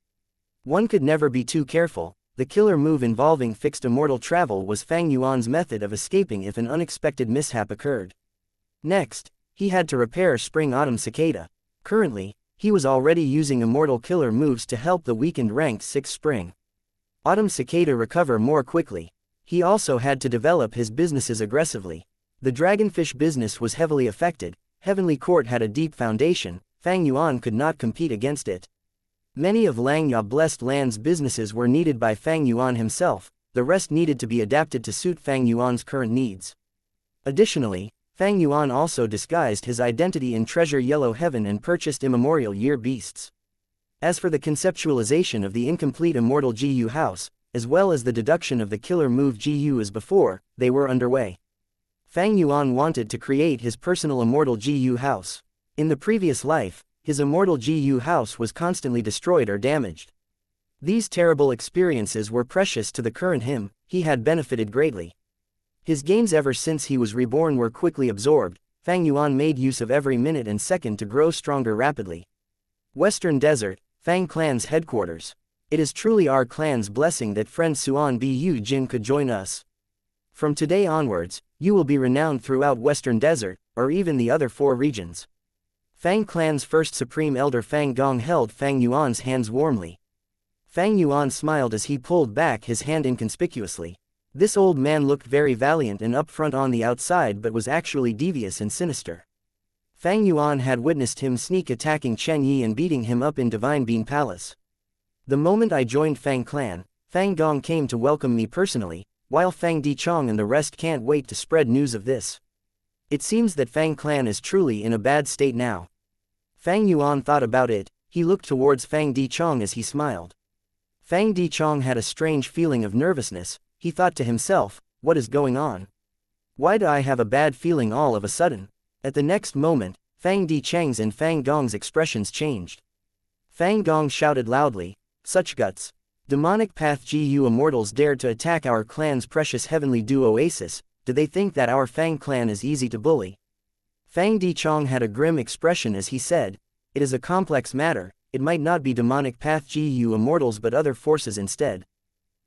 One could never be too careful. The killer move involving fixed Immortal travel was Fang Yuan's method of escaping if an unexpected mishap occurred. Next, he had to repair Spring-Autumn Cicada. Currently, he was already using Immortal killer moves to help the weakened ranked 6 Spring Autumn Cicada recover more quickly. He also had to develop his businesses aggressively. The dragonfish business was heavily affected. Heavenly Court had a deep foundation, Fang Yuan could not compete against it. Many of Langya Blessed Land's businesses were needed by Fang Yuan himself, the rest needed to be adapted to suit Fang Yuan's current needs. Additionally, Fang Yuan also disguised his identity in Treasure Yellow Heaven and purchased immemorial year beasts. As for the conceptualization of the incomplete Immortal GU house, as well as the deduction of the killer move GU as before, they were underway. Fang Yuan wanted to create his personal Immortal GU house. In the previous life, his Immortal GU house was constantly destroyed or damaged. These terrible experiences were precious to the current him, he had benefited greatly. His gains ever since he was reborn were quickly absorbed. Fang Yuan made use of every minute and second to grow stronger rapidly. Western Desert, Fang Clan's headquarters. It is truly our clan's blessing that friend Suan Bu Jin could join us. From today onwards, you will be renowned throughout Western Desert, or even the other 4 regions. Fang Clan's first Supreme Elder Fang Gong held Fang Yuan's hands warmly. Fang Yuan smiled as he pulled back his hand inconspicuously. This old man looked very valiant and upfront on the outside but was actually devious and sinister. Fang Yuan had witnessed him sneak attacking Chen Yi and beating him up in Divine Bean Palace. The moment I joined Fang Clan, Fang Gong came to welcome me personally, while Fang Dichong and the rest can't wait to spread news of this. It seems that Fang Clan is truly in a bad state now. Fang Yuan thought about it, he looked towards Fang Dichong as he smiled. Fang Dichong had a strange feeling of nervousness. He thought to himself, what is going on? Why do I have a bad feeling all of a sudden? At the next moment, Fang Dicheng's and Fang Gong's expressions changed. Fang Gong shouted loudly, such guts. Demonic Path GU Immortals dared to attack our clan's precious Heavenly Dew Oasis, do they think that our Fang clan is easy to bully? Fang Dichong had a grim expression as he said, it is a complex matter, it might not be Demonic Path GU Immortals but other forces instead.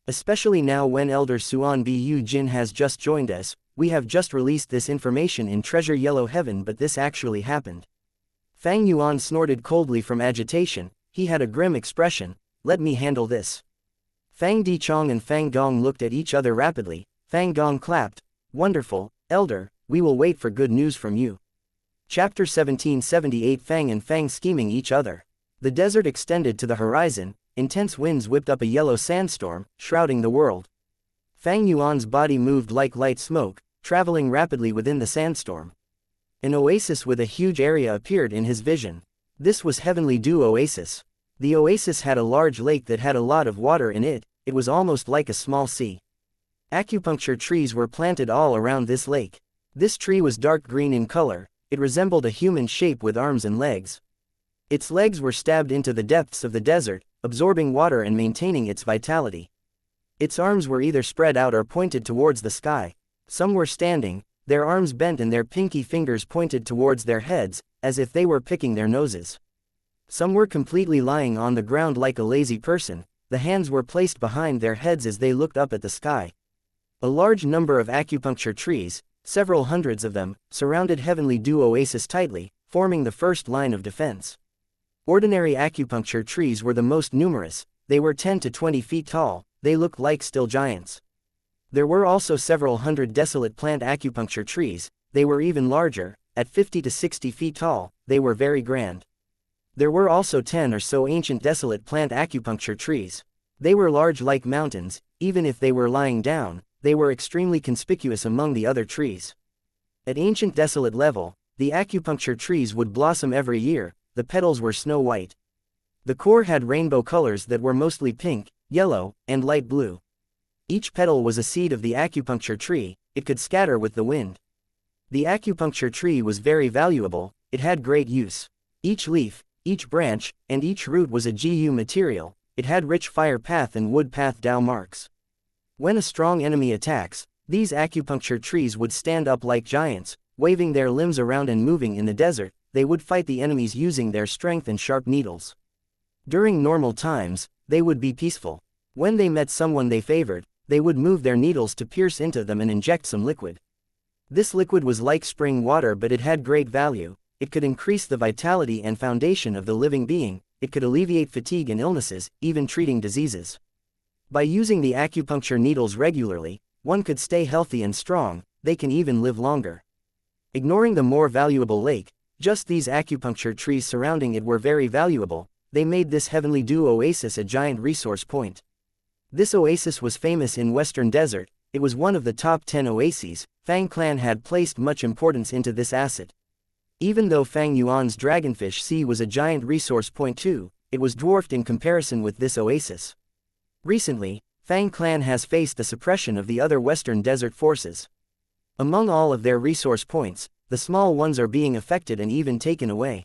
Especially now when Elder Suan Bu Jin has just joined us, we have just released this information in Treasure Yellow Heaven but this actually happened. Fang Yuan snorted coldly from agitation, he had a grim expression, let me handle this. Fang Dichong and Fang Gong looked at each other rapidly, Fang Gong clapped, wonderful, Elder, we will wait for good news from you. Chapter 1778 Fang and Fang scheming each other. The desert extended to the horizon. Intense winds whipped up a yellow sandstorm, shrouding the world. Fang Yuan's body moved like light smoke, traveling rapidly within the sandstorm. An oasis with a huge area appeared in his vision. This was Heavenly Dew Oasis. The oasis had a large lake that had a lot of water in it, it was almost like a small sea. Acupuncture trees were planted all around this lake. This tree was dark green in color, it resembled a human shape with arms and legs. Its legs were stabbed into the depths of the desert, absorbing water and maintaining its vitality. Its arms were either spread out or pointed towards the sky. Some were standing, their arms bent and their pinky fingers pointed towards their heads, as if they were picking their noses. Some were completely lying on the ground like a lazy person, the hands were placed behind their heads as they looked up at the sky. A large number of acupuncture trees, several hundreds of them, surrounded Heavenly Dew Oasis tightly, forming the first line of defense. Ordinary acupuncture trees were the most numerous, they were 10 to 20 feet tall, they looked like still giants. There were also several hundred desolate plant acupuncture trees, they were even larger, at 50 to 60 feet tall, they were very grand. There were also 10 or so ancient desolate plant acupuncture trees. They were large like mountains, even if they were lying down, they were extremely conspicuous among the other trees. At ancient desolate level, the acupuncture trees would blossom every year. The petals were snow white. The core had rainbow colors that were mostly pink, yellow, and light blue. Each petal was a seed of the acupuncture tree, it could scatter with the wind. The acupuncture tree was very valuable, it had great use. Each leaf, each branch, and each root was a GU material, it had rich fire path and wood path Dao marks. When a strong enemy attacks, these acupuncture trees would stand up like giants, waving their limbs around and moving in the desert. They would fight the enemies using their strength and sharp needles. During normal times, they would be peaceful. When they met someone they favored, they would move their needles to pierce into them and inject some liquid. This liquid was like spring water, but it had great value. It could increase the vitality and foundation of the living being, it could alleviate fatigue and illnesses, even treating diseases. By using the acupuncture needles regularly, one could stay healthy and strong, they can even live longer. Ignoring the more valuable lake, just these acupuncture trees surrounding it were very valuable. They made this heavenly dew oasis a giant resource point. This oasis was famous in Western Desert, it was one of the top 10 oases. Fang clan had placed much importance into this asset. Even though Fang Yuan's Dragonfish Sea was a giant resource point too, it was dwarfed in comparison with this oasis. Recently, Fang clan has faced the suppression of the other Western Desert forces. Among all of their resource points, the small ones are being affected and even taken away.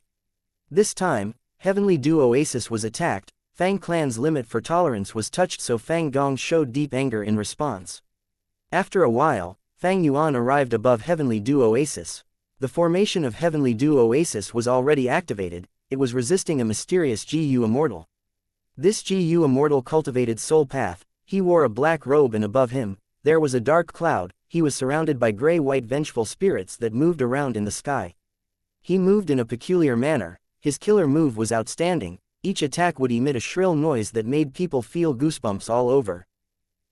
This time, Heavenly Dew Oasis was attacked, Fang clan's limit for tolerance was touched, so Fang Gong showed deep anger in response. After a while, Fang Yuan arrived above Heavenly Dew Oasis. The formation of Heavenly Dew Oasis was already activated, it was resisting a mysterious GU Immortal. This GU Immortal cultivated soul path, he wore a black robe and above him, there was a dark cloud, he was surrounded by gray-white vengeful spirits that moved around in the sky. He moved in a peculiar manner, his killer move was outstanding, each attack would emit a shrill noise that made people feel goosebumps all over.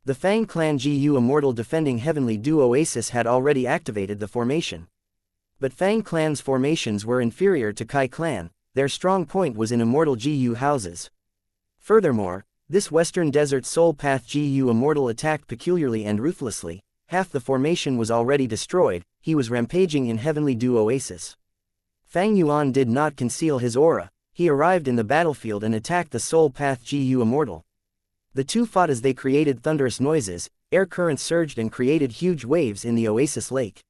The Fang clan GU Immortal defending Heavenly Dew Oasis had already activated the formation. But Fang clan's formations were inferior to Kai clan, their strong point was in Immortal GU houses. Furthermore, this Western Desert Soul Path GU Immortal attacked peculiarly and ruthlessly, half the formation was already destroyed, he was rampaging in Heavenly Dew Oasis. Fang Yuan did not conceal his aura, he arrived in the battlefield and attacked the Soul Path GU Immortal. The two fought as they created thunderous noises, air currents surged and created huge waves in the Oasis Lake.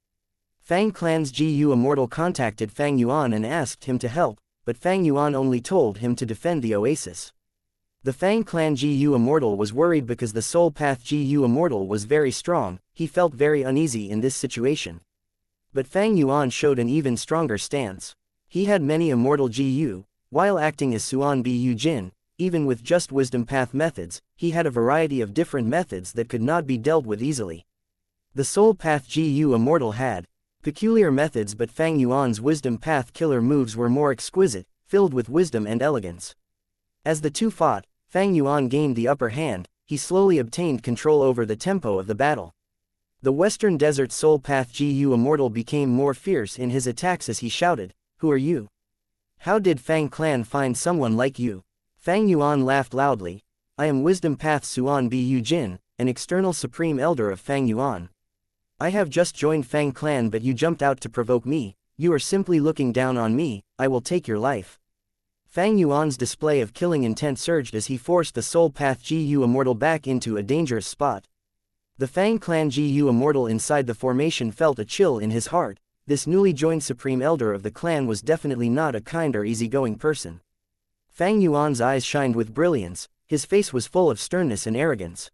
Fang clan's GU Immortal contacted Fang Yuan and asked him to help, but Fang Yuan only told him to defend the Oasis. The Fang clan GU Immortal was worried because the Soul Path GU Immortal was very strong, he felt very uneasy in this situation. But Fang Yuan showed an even stronger stance. He had many Immortal GU, while acting as Suan Bu Jin, even with just Wisdom Path methods, he had a variety of different methods that could not be dealt with easily. The Soul Path GU Immortal had peculiar methods, but Fang Yuan's Wisdom Path killer moves were more exquisite, filled with wisdom and elegance. As the two fought, Fang Yuan gained the upper hand, he slowly obtained control over the tempo of the battle. The Western Desert Soul Path GU Immortal became more fierce in his attacks as he shouted, "Who are you? How did Fang clan find someone like you?" Fang Yuan laughed loudly, "I am Wisdom Path Suan Bu Jin, an external supreme elder of Fang Yuan. I have just joined Fang clan, but you jumped out to provoke me, you are simply looking down on me, I will take your life." Fang Yuan's display of killing intent surged as he forced the Soul Path GU Immortal back into a dangerous spot. The Fang clan GU Immortal inside the formation felt a chill in his heart, this newly joined supreme elder of the clan was definitely not a kind or easygoing person. Fang Yuan's eyes shined with brilliance, his face was full of sternness and arrogance.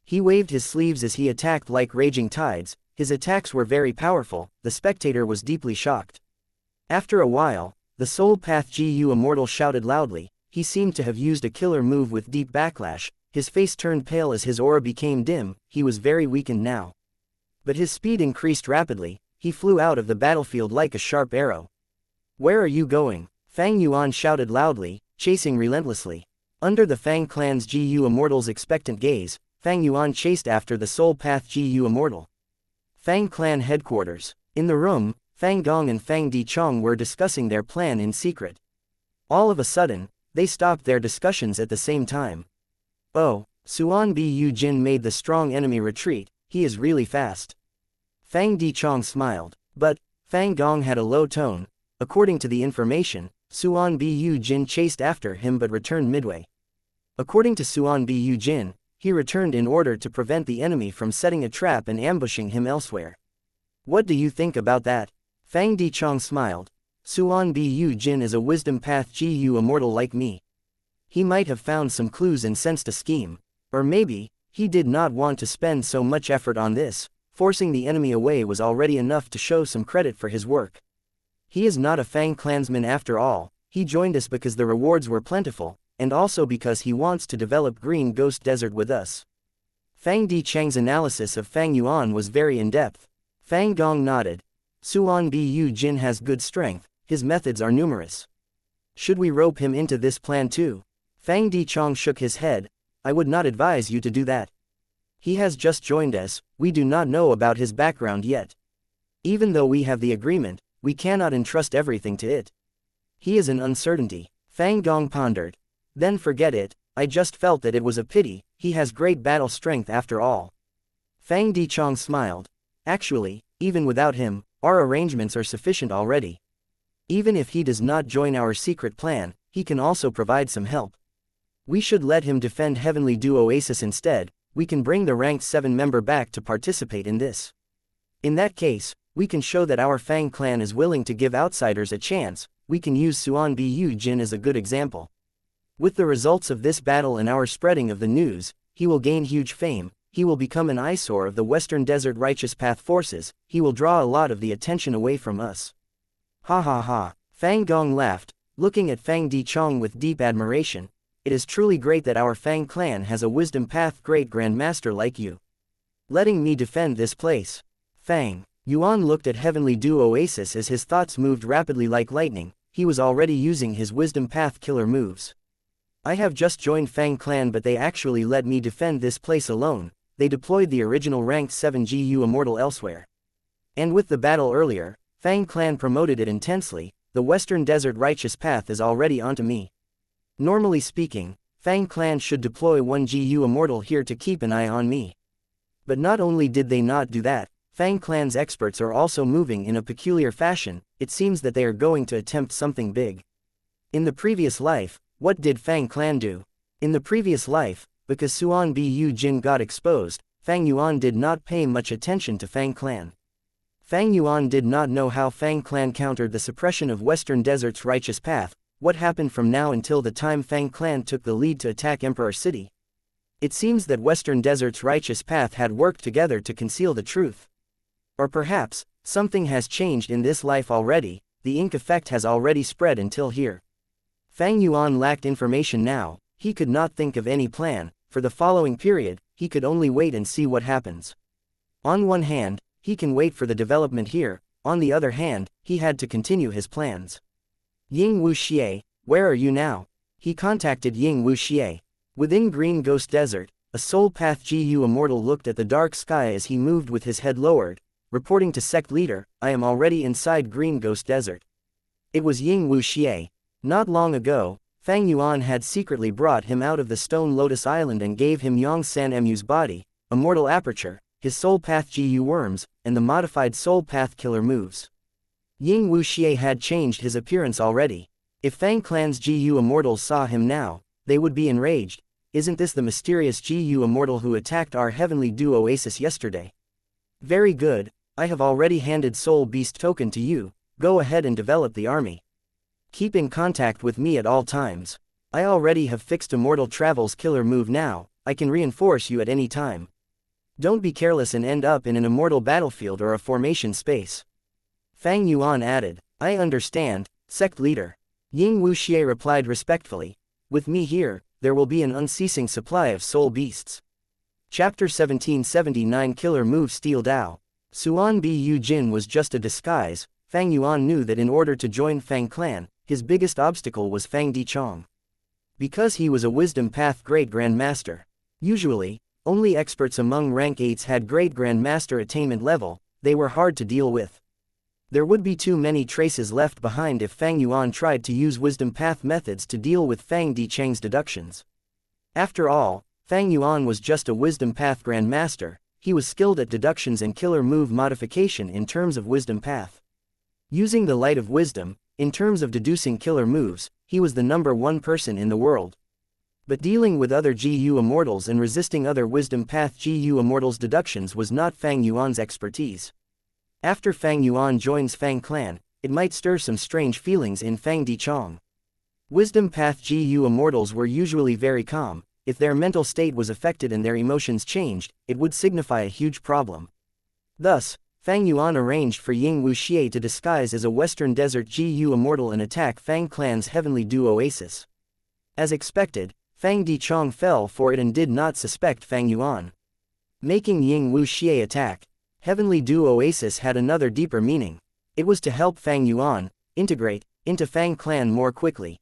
He waved his sleeves as he attacked like raging tides, his attacks were very powerful, the spectator was deeply shocked. After a while, the Soul Path GU Immortal shouted loudly, he seemed to have used a killer move with deep backlash, his face turned pale as his aura became dim, he was very weakened now. But his speed increased rapidly, he flew out of the battlefield like a sharp arrow. "Where are you going?" Fang Yuan shouted loudly, chasing relentlessly. Under the Fang clan's GU Immortal's expectant gaze, Fang Yuan chased after the Soul Path GU Immortal. Fang clan headquarters. In the room, Fang Gong and Fang Dichong were discussing their plan in secret. All of a sudden, they stopped their discussions at the same time. "Oh, Suan Bu Jin made the strong enemy retreat, he is really fast." Fang Dichong smiled, but Fang Gong had a low tone. According to the information, Suan Bu Jin chased after him but returned midway. According to Suan Bu Jin, he returned in order to prevent the enemy from setting a trap and ambushing him elsewhere. What do you think about that? Fang Dichong smiled. Suan Bu Jin is a wisdom path Gu immortal like me. He might have found some clues and sensed a scheme. Or maybe, he did not want to spend so much effort on this. Forcing the enemy away was already enough to show some credit for his work. He is not a Fang clansman after all. He joined us because the rewards were plentiful, and also because he wants to develop Green Ghost Desert with us. Fang Dichang's analysis of Fang Yuan was very in-depth. Fang Gong nodded. Suan Bu Jin has good strength, his methods are numerous. Should we rope him into this plan too? Fang Dichong shook his head. I would not advise you to do that. He has just joined us, we do not know about his background yet. Even though we have the agreement, we cannot entrust everything to it. He is an uncertainty. Fang Gong pondered. Then forget it, I just felt that it was a pity, he has great battle strength after all. Fang Dichong smiled. Actually, even without him, our arrangements are sufficient already. Even if he does not join our secret plan, he can also provide some help. We should let him defend Heavenly Dew Oasis instead. We can bring the ranked 7 member back to participate in this. In that case, we can show that our Fang clan is willing to give outsiders a chance. We can use Suan Bu Jin as a good example. With the results of this battle and our spreading of the news, he will gain huge fame, he will become an eyesore of the Western Desert Righteous Path forces, he will draw a lot of the attention away from us. Ha ha ha, Fang Gong laughed, looking at Fang Dichong with deep admiration. It is truly great that our Fang clan has a wisdom path great grandmaster like you. Letting me defend this place. Fang Yuan looked at Heavenly Dew Oasis as his thoughts moved rapidly like lightning. He was already using his wisdom path killer moves. I have just joined Fang clan, but they actually let me defend this place alone. They deployed the original ranked 7 Gu Immortal elsewhere. And with the battle earlier, Fang clan promoted it intensely. The Western Desert Righteous Path is already onto me. Normally speaking, Fang clan should deploy 1 Gu Immortal here to keep an eye on me. But not only did they not do that, Fang clan's experts are also moving in a peculiar fashion. It seems that they are going to attempt something big. In the previous life, what did Fang clan do? In the previous life, because Suan Bu Jin got exposed, Fang Yuan did not pay much attention to Fang clan. Fang Yuan did not know how Fang clan countered the suppression of Western Desert's righteous path. What happened from now until the time Fang clan took the lead to attack Emperor City? It seems that Western Desert's righteous path had worked together to conceal the truth. Or perhaps, something has changed in this life already, the ink effect has already spread until here. Fang Yuan lacked information now, he could not think of any plan. For the following period, he could only wait and see what happens. On one hand, he can wait for the development here, on the other hand, he had to continue his plans. Ying Wuxia, where are you now? He contacted Ying Wuxia. Within Green Ghost Desert, a Soul Path Gu Immortal looked at the dark sky as he moved with his head lowered, reporting to sect leader, I am already inside Green Ghost Desert. It was Ying Wuxia. Not long ago, Fang Yuan had secretly brought him out of the Stone Lotus Island and gave him Yang San Mu's body, Immortal Aperture, his Soul Path Gu Worms, and the modified Soul Path Killer moves. Ying Wuxia had changed his appearance already. If Fang clan's Gu Immortals saw him now, they would be enraged. Isn't this the mysterious Gu Immortal who attacked our Heavenly Dew Oasis yesterday? Very good, I have already handed Soul Beast token to you, go ahead and develop the army. Keep in contact with me at all times. I already have fixed Immortal Travel's killer move now, I can reinforce you at any time. Don't be careless and end up in an immortal battlefield or a formation space. Fang Yuan added, I understand, sect leader. Ying Wuxia replied respectfully, with me here, there will be an unceasing supply of soul beasts. Chapter 1779 Killer Move Steel Dao. Suan Bu Jin was just a disguise. Fang Yuan knew that in order to join Fang clan, his biggest obstacle was Fang Dichong. Because he was a Wisdom Path Great Grandmaster. Usually, only experts among rank 8s had Great Grandmaster attainment level, they were hard to deal with. There would be too many traces left behind if Fang Yuan tried to use Wisdom Path methods to deal with Fang Dichang's deductions. After all, Fang Yuan was just a Wisdom Path Grandmaster, he was skilled at deductions and killer move modification in terms of Wisdom Path. Using the light of wisdom, in terms of deducing killer moves, he was the #1 person in the world. But dealing with other GU Immortals and resisting other Wisdom Path GU Immortals' deductions was not Fang Yuan's expertise. After Fang Yuan joins Fang Clan, it might stir some strange feelings in Fang Dichong. Wisdom Path GU Immortals were usually very calm. If their mental state was affected and their emotions changed, it would signify a huge problem. Thus, Fang Yuan arranged for Ying Wuxia to disguise as a Western Desert GU Immortal and attack Fang Clan's Heavenly Dew Oasis. As expected, Fang Dichong fell for it and did not suspect Fang Yuan. Making Ying Wuxia attack Heavenly Dew Oasis had another deeper meaning. It was to help Fang Yuan integrate into Fang Clan more quickly.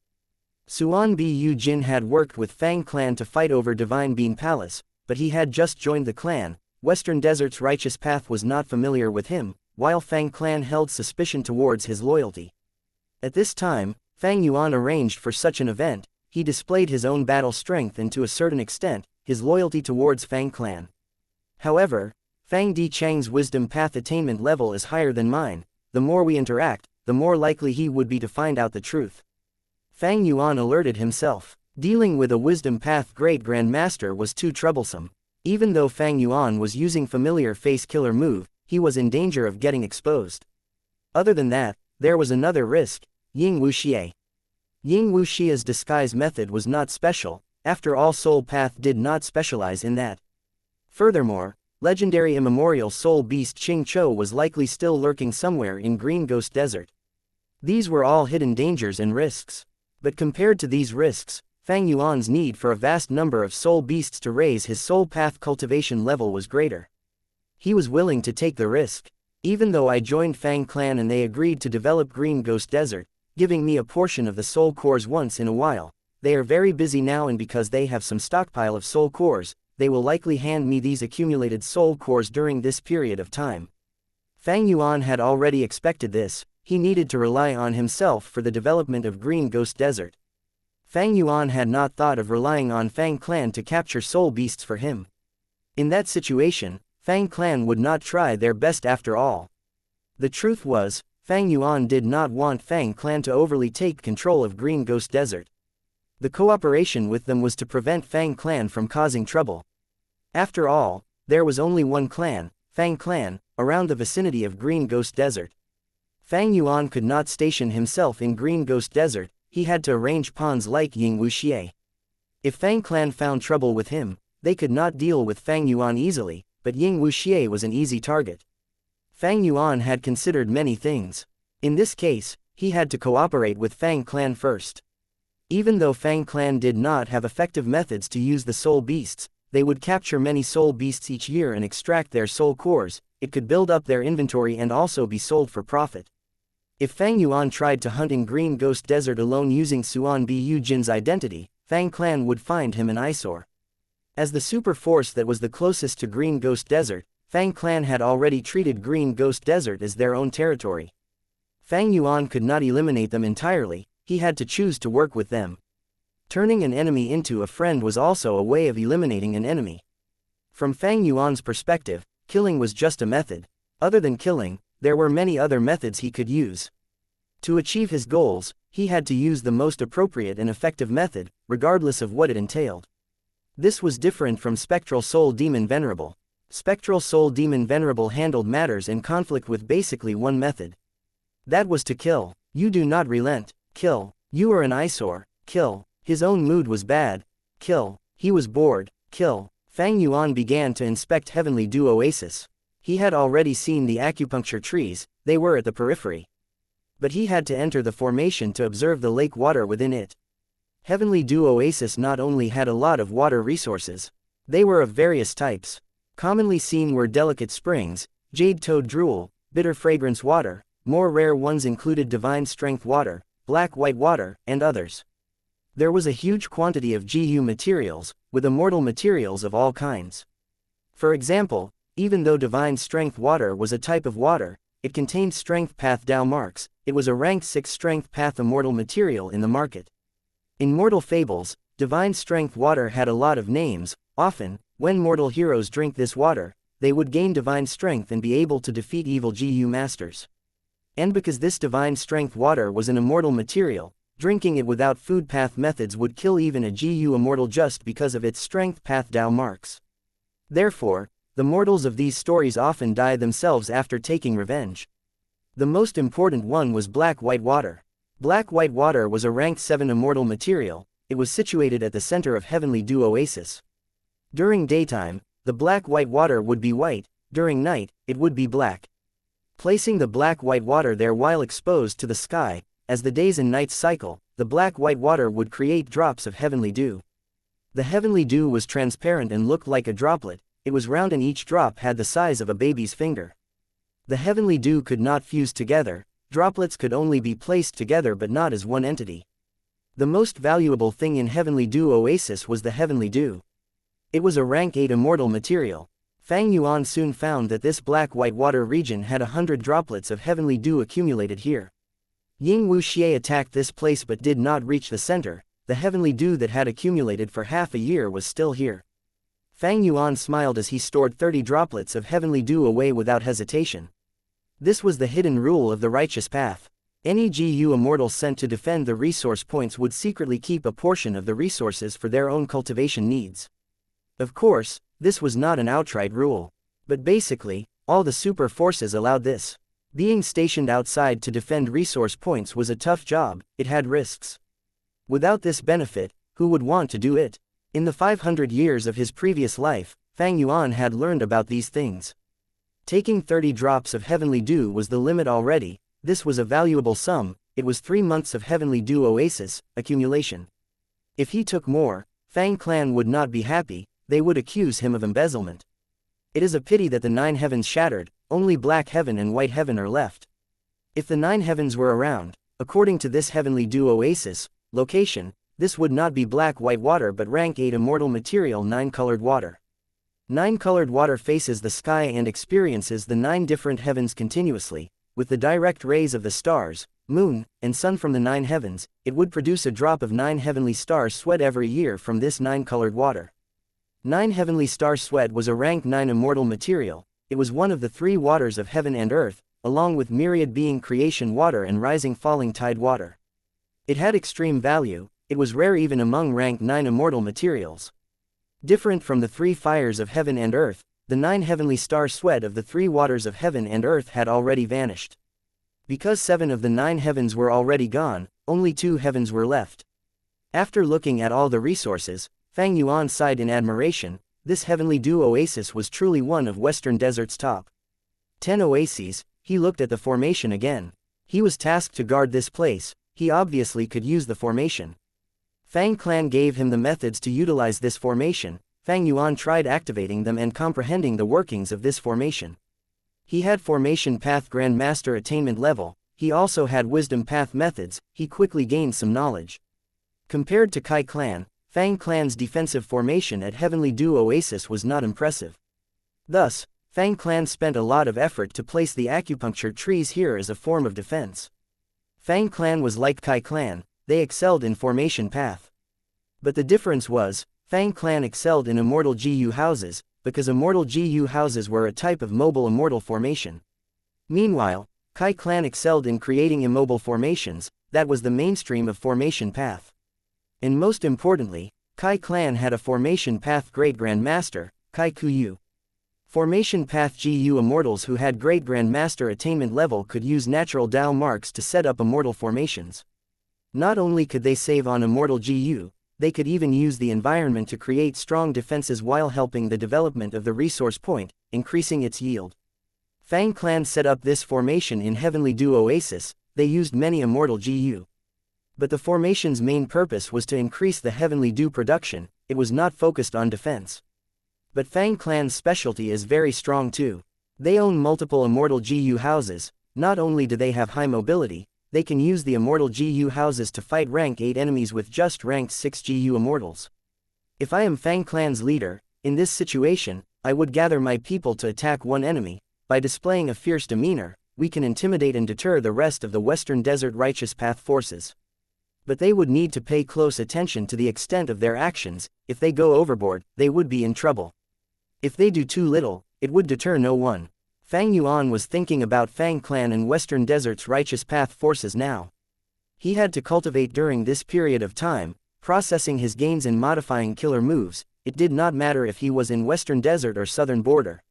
Suan Bu Jin had worked with Fang Clan to fight over Divine Bean Palace, but he had just joined the clan. Western Desert's righteous path was not familiar with him, while Fang Clan held suspicion towards his loyalty. At this time, Fang Yuan arranged for such an event. He displayed his own battle strength and to a certain extent, his loyalty towards Fang Clan. However, Fang Dichang's wisdom path attainment level is higher than mine. The more we interact, the more likely he would be to find out the truth. Fang Yuan alerted himself. Dealing with a wisdom path great grandmaster was too troublesome. Even though Fang Yuan was using familiar face killer move, he was in danger of getting exposed. Other than that, there was another risk, Ying Wuxia. Ying Wuxia's disguise method was not special, after all Soul Path did not specialize in that. Furthermore, legendary immemorial soul beast Ching Cho was likely still lurking somewhere in Green Ghost Desert. These were all hidden dangers and risks. But compared to these risks, Fang Yuan's need for a vast number of soul beasts to raise his soul path cultivation level was greater. He was willing to take the risk. Even though I joined Fang Clan and they agreed to develop Green Ghost Desert, giving me a portion of the soul cores once in a while, they are very busy now, and because they have some stockpile of soul cores, they will likely hand me these accumulated soul cores during this period of time. Fang Yuan had already expected this. He needed to rely on himself for the development of Green Ghost Desert. Fang Yuan had not thought of relying on Fang Clan to capture soul beasts for him. In that situation, Fang Clan would not try their best after all. The truth was, Fang Yuan did not want Fang Clan to overly take control of Green Ghost Desert. The cooperation with them was to prevent Fang Clan from causing trouble. After all, there was only one clan, Fang Clan, around the vicinity of Green Ghost Desert. Fang Yuan could not station himself in Green Ghost Desert. He had to arrange pawns like Ying Wuxia. If Fang Clan found trouble with him, they could not deal with Fang Yuan easily, but Ying Wuxia was an easy target. Fang Yuan had considered many things. In this case, he had to cooperate with Fang Clan first. Even though Fang Clan did not have effective methods to use the soul beasts, they would capture many soul beasts each year and extract their soul cores. It could build up their inventory and also be sold for profit. If Fang Yuan tried to hunt in Green Ghost Desert alone using Suan Bu Jin's identity, Fang Clan would find him an eyesore. As the super force that was the closest to Green Ghost Desert, Fang Clan had already treated Green Ghost Desert as their own territory. Fang Yuan could not eliminate them entirely. He had to choose to work with them. Turning an enemy into a friend was also a way of eliminating an enemy. From Fang Yuan's perspective, killing was just a method. Other than killing, there were many other methods he could use. To achieve his goals, he had to use the most appropriate and effective method, regardless of what it entailed. This was different from Spectral Soul Demon Venerable. Spectral Soul Demon Venerable handled matters in conflict with basically one method. That was to kill. You do not relent. Kill. You are an eyesore. Kill. His own mood was bad. Kill. He was bored. Kill. Fang Yuan began to inspect Heavenly Dew Oasis. He had already seen the acupuncture trees. They were at the periphery. But he had to enter the formation to observe the lake water within it. Heavenly Dew Oasis not only had a lot of water resources. They were of various types. Commonly seen were delicate springs, jade toad drool, bitter fragrance water. More rare ones included divine strength water, black white water, and others. There was a huge quantity of GU materials, with immortal materials of all kinds. For example, even though divine strength water was a type of water, it contained strength path Dao marks. It was a rank 6 strength path immortal material in the market. In Mortal Fables, divine strength water had a lot of names. Often, when mortal heroes drink this water, they would gain divine strength and be able to defeat evil GU masters. And because this divine strength water was an immortal material, Drinking it without food path methods would kill even a GU immortal just because of its strength path Dao marks. Therefore, the mortals of these stories often die themselves after taking revenge. The most important one was black white water. Black white water was a rank 7 immortal material. It was situated at the center of Heavenly Dew Oasis. During daytime, the black white water would be white, during night, it would be black. Placing the black white water there while exposed to the sky, as the days and nights cycle, the black white water would create drops of heavenly dew. The heavenly dew was transparent and looked like a droplet. It was round and each drop had the size of a baby's finger. The heavenly dew could not fuse together, droplets could only be placed together but not as one entity. The most valuable thing in Heavenly Dew Oasis was the heavenly dew. It was a rank 8 immortal material. Fang Yuan soon found that this black-white water region had 100 droplets of heavenly dew accumulated here. Ying Wuxia attacked this place but did not reach the center. The heavenly dew that had accumulated for half a year was still here. Fang Yuan smiled as he stored 30 droplets of heavenly dew away without hesitation. This was the hidden rule of the righteous path. Any GU immortal sent to defend the resource points would secretly keep a portion of the resources for their own cultivation needs. Of course, this was not an outright rule. But basically, all the super forces allowed this. Being stationed outside to defend resource points was a tough job. It had risks. Without this benefit, who would want to do it? In the 500 years of his previous life, Fang Yuan had learned about these things. Taking 30 drops of heavenly dew was the limit already. This was a valuable sum. It was 3 months of heavenly dew oasis accumulation. If he took more, Fang clan would not be happy. They would accuse him of embezzlement. It is a pity that the 9 heavens shattered. Only black heaven and white heaven are left. If the 9 heavens were around, according to this heavenly dew oasis location, this would not be black white water but rank 8 immortal material 9 colored water. 9 colored water faces the sky and experiences the 9 different heavens continuously. With the direct rays of the stars, moon, and sun from the 9 heavens, it would produce a drop of 9 heavenly stars sweat every year from this 9 colored water. 9 heavenly star sweat was a rank 9 immortal material. It was one of the 3 waters of heaven and earth, along with myriad being creation water and rising falling tide water. It had extreme value. It was rare even among rank 9 immortal materials. Different from the 3 fires of heaven and earth, the 9 heavenly star sweat of the 3 waters of heaven and earth had already vanished. Because 7 of the 9 heavens were already gone, only 2 heavens were left. After looking at all the resources, Fang Yuan sighed in admiration. This heavenly dew oasis was truly one of Western Desert's top 10 oases. He looked at the formation again. He was tasked to guard this place. He obviously could use the formation. Fang clan gave him the methods to utilize this formation. Fang Yuan tried activating them and comprehending the workings of this formation. He had formation path grandmaster attainment level. He also had wisdom path methods. He quickly gained some knowledge. Compared to Kai clan, Fang clan's defensive formation at Heavenly Dew Oasis was not impressive. Thus, Fang clan spent a lot of effort to place the acupuncture trees here as a form of defense. Fang clan was like Kai clan. They excelled in formation path. But the difference was, Fang clan excelled in immortal GU houses, because immortal GU houses were a type of mobile immortal formation. Meanwhile, Kai clan excelled in creating immobile formations. That was the mainstream of formation path. And most importantly, Kai clan had a formation path great grandmaster, Kai Kuyu. Formation path GU immortals who had great grandmaster attainment level could use natural Dao marks to set up immortal formations. Not only could they save on immortal GU, they could even use the environment to create strong defenses while helping the development of the resource point, increasing its yield. Fang clan set up this formation in Heavenly Dew Oasis. They used many immortal GU. But the formation's main purpose was to increase the Heavenly Dew production. It was not focused on defense. But Fang clan's specialty is very strong too. They own multiple immortal GU houses. Not only do they have high mobility, they can use the immortal GU houses to fight rank 8 enemies with just ranked 6 GU immortals. If I am Fang clan's leader, in this situation, I would gather my people to attack one enemy. By displaying a fierce demeanor, we can intimidate and deter the rest of the Western Desert Righteous Path forces. But they would need to pay close attention to the extent of their actions. If they go overboard, they would be in trouble. If they do too little, it would deter no one. Fang Yuan was thinking about Fang clan and Western Desert's Righteous Path forces now. He had to cultivate during this period of time, processing his gains and modifying killer moves. It did not matter if he was in Western Desert or Southern Border.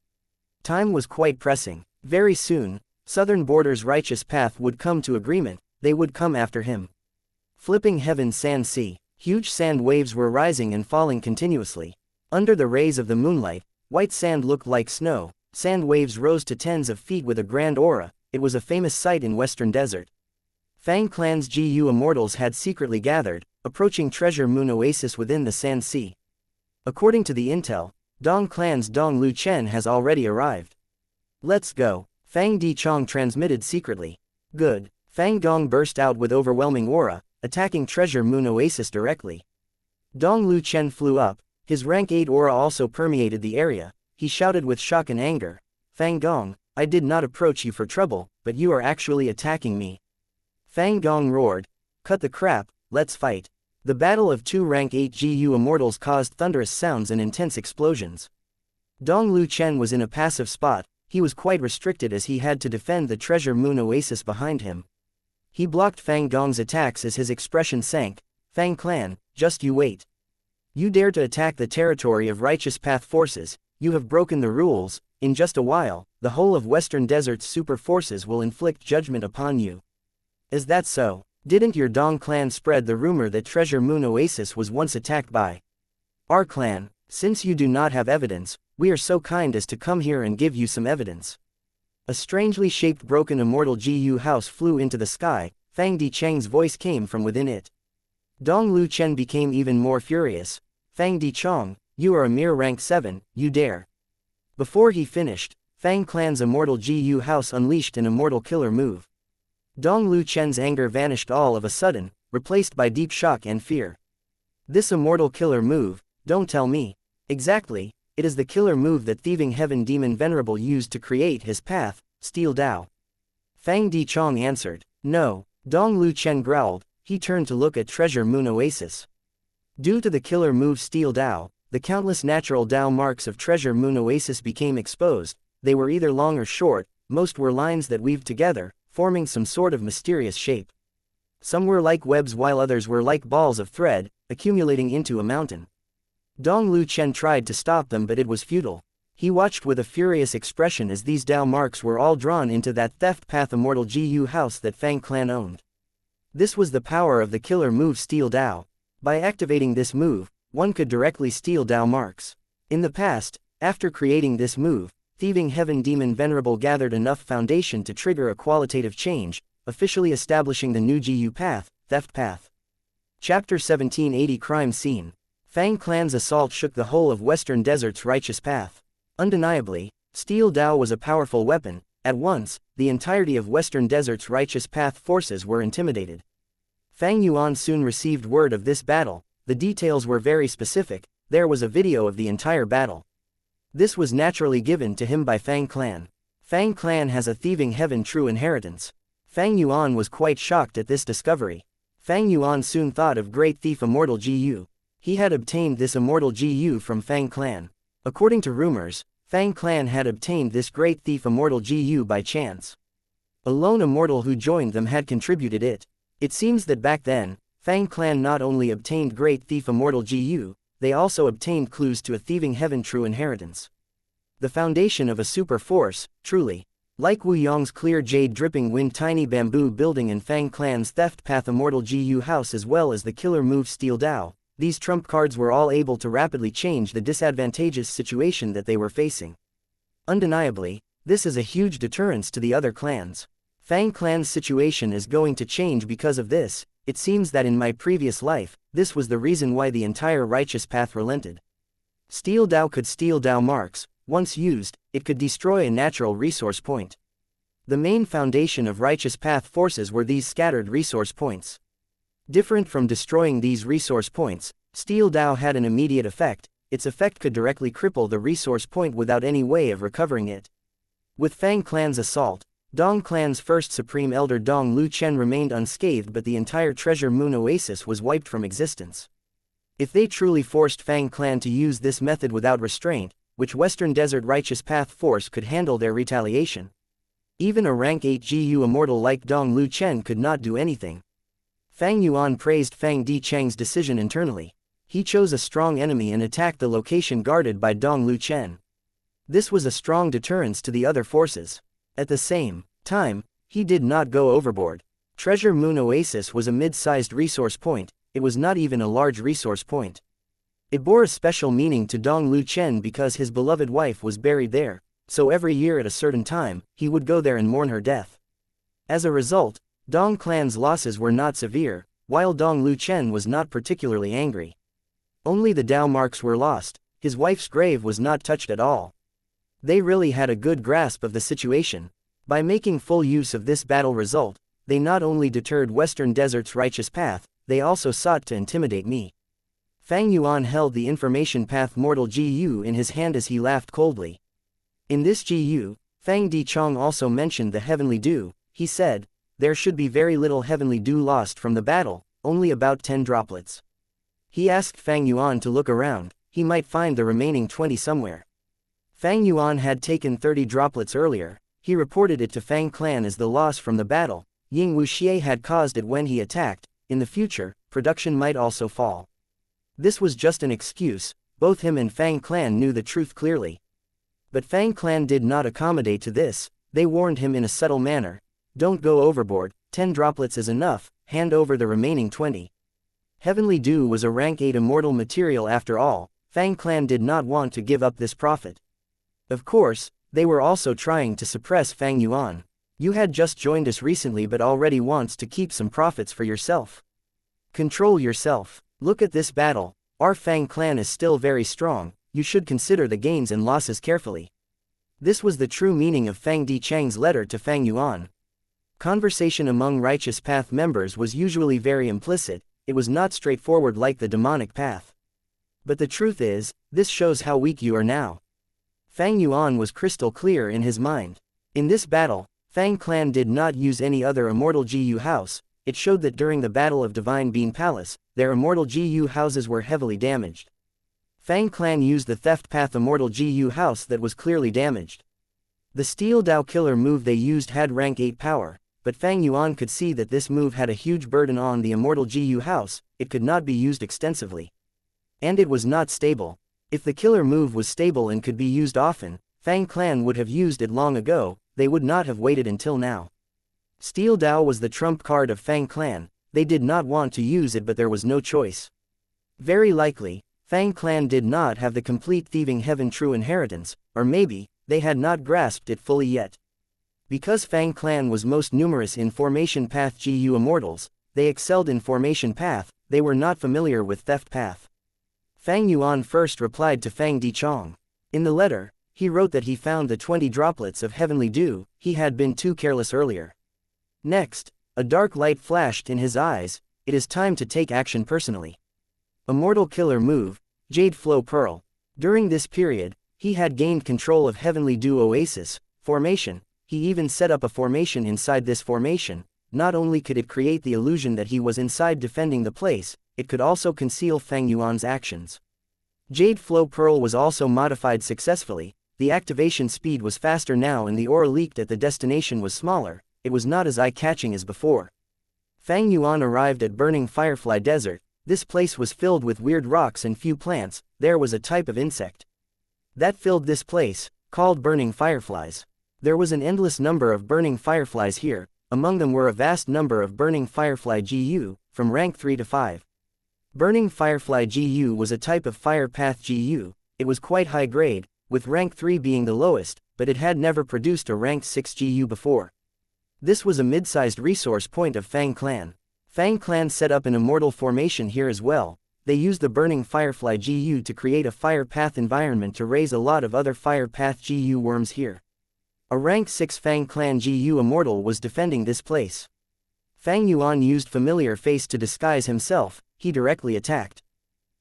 Time was quite pressing. Very soon, Southern Border's righteous path would come to agreement, they would come after him. Flipping heaven's sand sea. Huge sand waves were rising and falling continuously. Under the rays of the moonlight, white sand looked like snow. Sand waves rose to tens of feet with a grand aura. It was a famous sight in Western Desert. Fang Clan's GU Immortals had secretly gathered, approaching Treasure Moon Oasis within the Sand Sea. According to the intel, Dong Clan's Dong Lu Chen has already arrived. Let's go, Fang Di Chong transmitted secretly. Good. Fang Gong burst out with overwhelming aura, attacking Treasure Moon Oasis directly. Dong Lu Chen flew up, his rank 8 aura also permeated the area. He shouted with shock and anger, Fang Gong, I did not approach you for trouble, but you are actually attacking me. Fang Gong roared, cut the crap, let's fight. The battle of two rank 8 GU Immortals caused thunderous sounds and intense explosions. Dong Lu Chen was in a passive spot. He was quite restricted as he had to defend the Treasure Moon Oasis behind him. He blocked Fang Gong's attacks as his expression sank. Fang Clan, just you wait. You dare to attack the territory of Righteous Path forces, you have broken the rules. In just a while, the whole of Western Desert's super forces will inflict judgment upon you. Is that so? Didn't your Dong clan spread the rumor that Treasure Moon Oasis was once attacked by our clan? Since you do not have evidence, we are so kind as to come here and give you some evidence. A strangely shaped broken immortal GU house flew into the sky. Fang Di Cheng's voice came from within it. Dong Lu Chen became even more furious. Fang Di Chong, you are a mere rank 7, you dare. Before he finished, Fang Clan's immortal GU house unleashed an immortal killer move. Dong Lu Chen's anger vanished all of a sudden, replaced by deep shock and fear. This immortal killer move, don't tell me. Exactly, it is the killer move that Thieving Heaven Demon Venerable used to create his path, Steel Dao. Fang Di Chong answered, no. Dong Lu Chen growled. He turned to look at Treasure Moon Oasis. Due to the killer move Steel Dao, the countless natural Dao marks of Treasure Moon Oasis became exposed. They were either long or short, most were lines that weaved together, forming some sort of mysterious shape. Some were like webs while others were like balls of thread, accumulating into a mountain. Dong Lu Chen tried to stop them but it was futile. He watched with a furious expression as these Dao marks were all drawn into that theft path immortal GU house that Fang Clan owned. This was the power of the killer move Steel Dao. By activating this move, one could directly steal Dao marks. In the past, after creating this move, Thieving Heaven Demon Venerable gathered enough foundation to trigger a qualitative change, officially establishing the new GU path, Theft Path. Chapter 1780 Crime Scene. Fang Clan's assault shook the whole of Western Desert's righteous path. Undeniably, Steel Dao was a powerful weapon. At once, the entirety of Western Desert's righteous path forces were intimidated. Fang Yuan soon received word of this battle. The details were very specific. There was a video of the entire battle. This was naturally given to him by Fang Clan. Fang Clan has a Thieving Heaven true inheritance. Fang Yuan was quite shocked at this discovery. Fang Yuan soon thought of Great Thief Immortal GU. He had obtained this Immortal GU from Fang Clan. According to rumors, Fang Clan had obtained this Great Thief Immortal GU by chance. A lone immortal who joined them had contributed it. It seems that back then, Fang Clan not only obtained Great Thief Immortal GU, they also obtained clues to a Thieving Heaven true inheritance. The foundation of a super force, truly. Like Wu Yong's clear jade dripping wind tiny bamboo building and Fang Clan's theft path immortal GU house as well as the killer move Steel Dao, these trump cards were all able to rapidly change the disadvantageous situation that they were facing. Undeniably, this is a huge deterrence to the other clans. Fang Clan's situation is going to change because of this. It seems that in my previous life, this was the reason why the entire righteous path relented. Steel Dao could steal Dao marks. Once used, it could destroy a natural resource point. The main foundation of righteous path forces were these scattered resource points. Different from destroying these resource points, Steel Dao had an immediate effect. Its effect could directly cripple the resource point without any way of recovering it. With Fang Clan's assault, Dong Clan's first Supreme Elder Dong Lu Chen remained unscathed but the entire Treasure Moon Oasis was wiped from existence. If they truly forced Fang Clan to use this method without restraint, which Western Desert Righteous Path force could handle their retaliation. Even a rank 8 GU immortal like Dong Lu Chen could not do anything. Fang Yuan praised Fang Dichang's decision internally. He chose a strong enemy and attacked the location guarded by Dong Lu Chen. This was a strong deterrence to the other forces. At the same time, he did not go overboard. Treasure Moon Oasis was a mid-sized resource point, it was not even a large resource point. It bore a special meaning to Dong Lu Chen because his beloved wife was buried there, so every year at a certain time, he would go there and mourn her death. As a result, Dong clan's losses were not severe, while Dong Lu Chen was not particularly angry. Only the Dao marks were lost, his wife's grave was not touched at all. They really had a good grasp of the situation. By making full use of this battle result, they not only deterred Western Desert's righteous path, they also sought to intimidate me. Fang Yuan held the information path Mortal GU in his hand as he laughed coldly. In this GU, Fang Dichang also mentioned the heavenly dew. He said, there should be very little heavenly dew lost from the battle, only about 10 droplets. He asked Fang Yuan to look around, he might find the remaining 20 somewhere. Fang Yuan had taken 30 droplets earlier, he reported it to Fang Clan as the loss from the battle. Ying Wuxia had caused it when he attacked. In the future, production might also fall. This was just an excuse, both him and Fang Clan knew the truth clearly. But Fang Clan did not accommodate to this, they warned him in a subtle manner. Don't go overboard, 10 droplets is enough, hand over the remaining 20. Heavenly Dew was a rank 8 immortal material after all, Fang Clan did not want to give up this profit. Of course, they were also trying to suppress Fang Yuan. You had just joined us recently but already wants to keep some profits for yourself. Control yourself. Look at this battle, our Fang Clan is still very strong, you should consider the gains and losses carefully. This was the true meaning of Fang Dichang's letter to Fang Yuan. Conversation among Righteous Path members was usually very implicit, it was not straightforward like the demonic path. But the truth is, this shows how weak you are now. Fang Yuan was crystal clear in his mind. In this battle, Fang Clan did not use any other Immortal GU house, it showed that during the Battle of Divine Bean Palace, their Immortal GU houses were heavily damaged. Fang Clan used the Theft Path Immortal GU house that was clearly damaged. The Steel Dao Killer move they used had rank 8 power, but Fang Yuan could see that this move had a huge burden on the Immortal GU house, it could not be used extensively. And it was not stable. If the killer move was stable and could be used often, Fang Clan would have used it long ago, they would not have waited until now. Steel Dao was the trump card of Fang Clan, they did not want to use it but there was no choice. Very likely, Fang Clan did not have the complete Thieving Heaven true inheritance, or maybe, they had not grasped it fully yet. Because Fang Clan was most numerous in Formation Path GU Immortals, they excelled in Formation Path, they were not familiar with Theft Path. Fang Yuan first replied to Fang Dichang. In the letter, he wrote that he found the 20 droplets of heavenly dew, he had been too careless earlier. Next, a dark light flashed in his eyes, it is time to take action personally. Immortal Killer Move, Jade Flow Pearl. During this period, he had gained control of Heavenly Dew Oasis, formation, he even set up a formation inside this formation, not only could it create the illusion that he was inside defending the place, it could also conceal Fang Yuan's actions. Jade Flow Pearl was also modified successfully, the activation speed was faster now and the aura leaked at the destination was smaller, it was not as eye-catching as before. Fang Yuan arrived at Burning Firefly Desert, this place was filled with weird rocks and few plants, there was a type of insect that filled this place, called burning fireflies. There was an endless number of burning fireflies here, among them were a vast number of burning firefly GU, from rank 3 to 5. Burning Firefly GU was a type of Fire Path GU, it was quite high grade, with rank 3 being the lowest, but it had never produced a rank 6 GU before. This was a mid-sized resource point of Fang Clan. Fang Clan set up an immortal formation here as well, they used the Burning Firefly GU to create a Fire Path environment to raise a lot of other Fire Path GU worms here. A rank 6 Fang Clan GU Immortal was defending this place. Fang Yuan used Familiar Face to disguise himself, he directly attacked.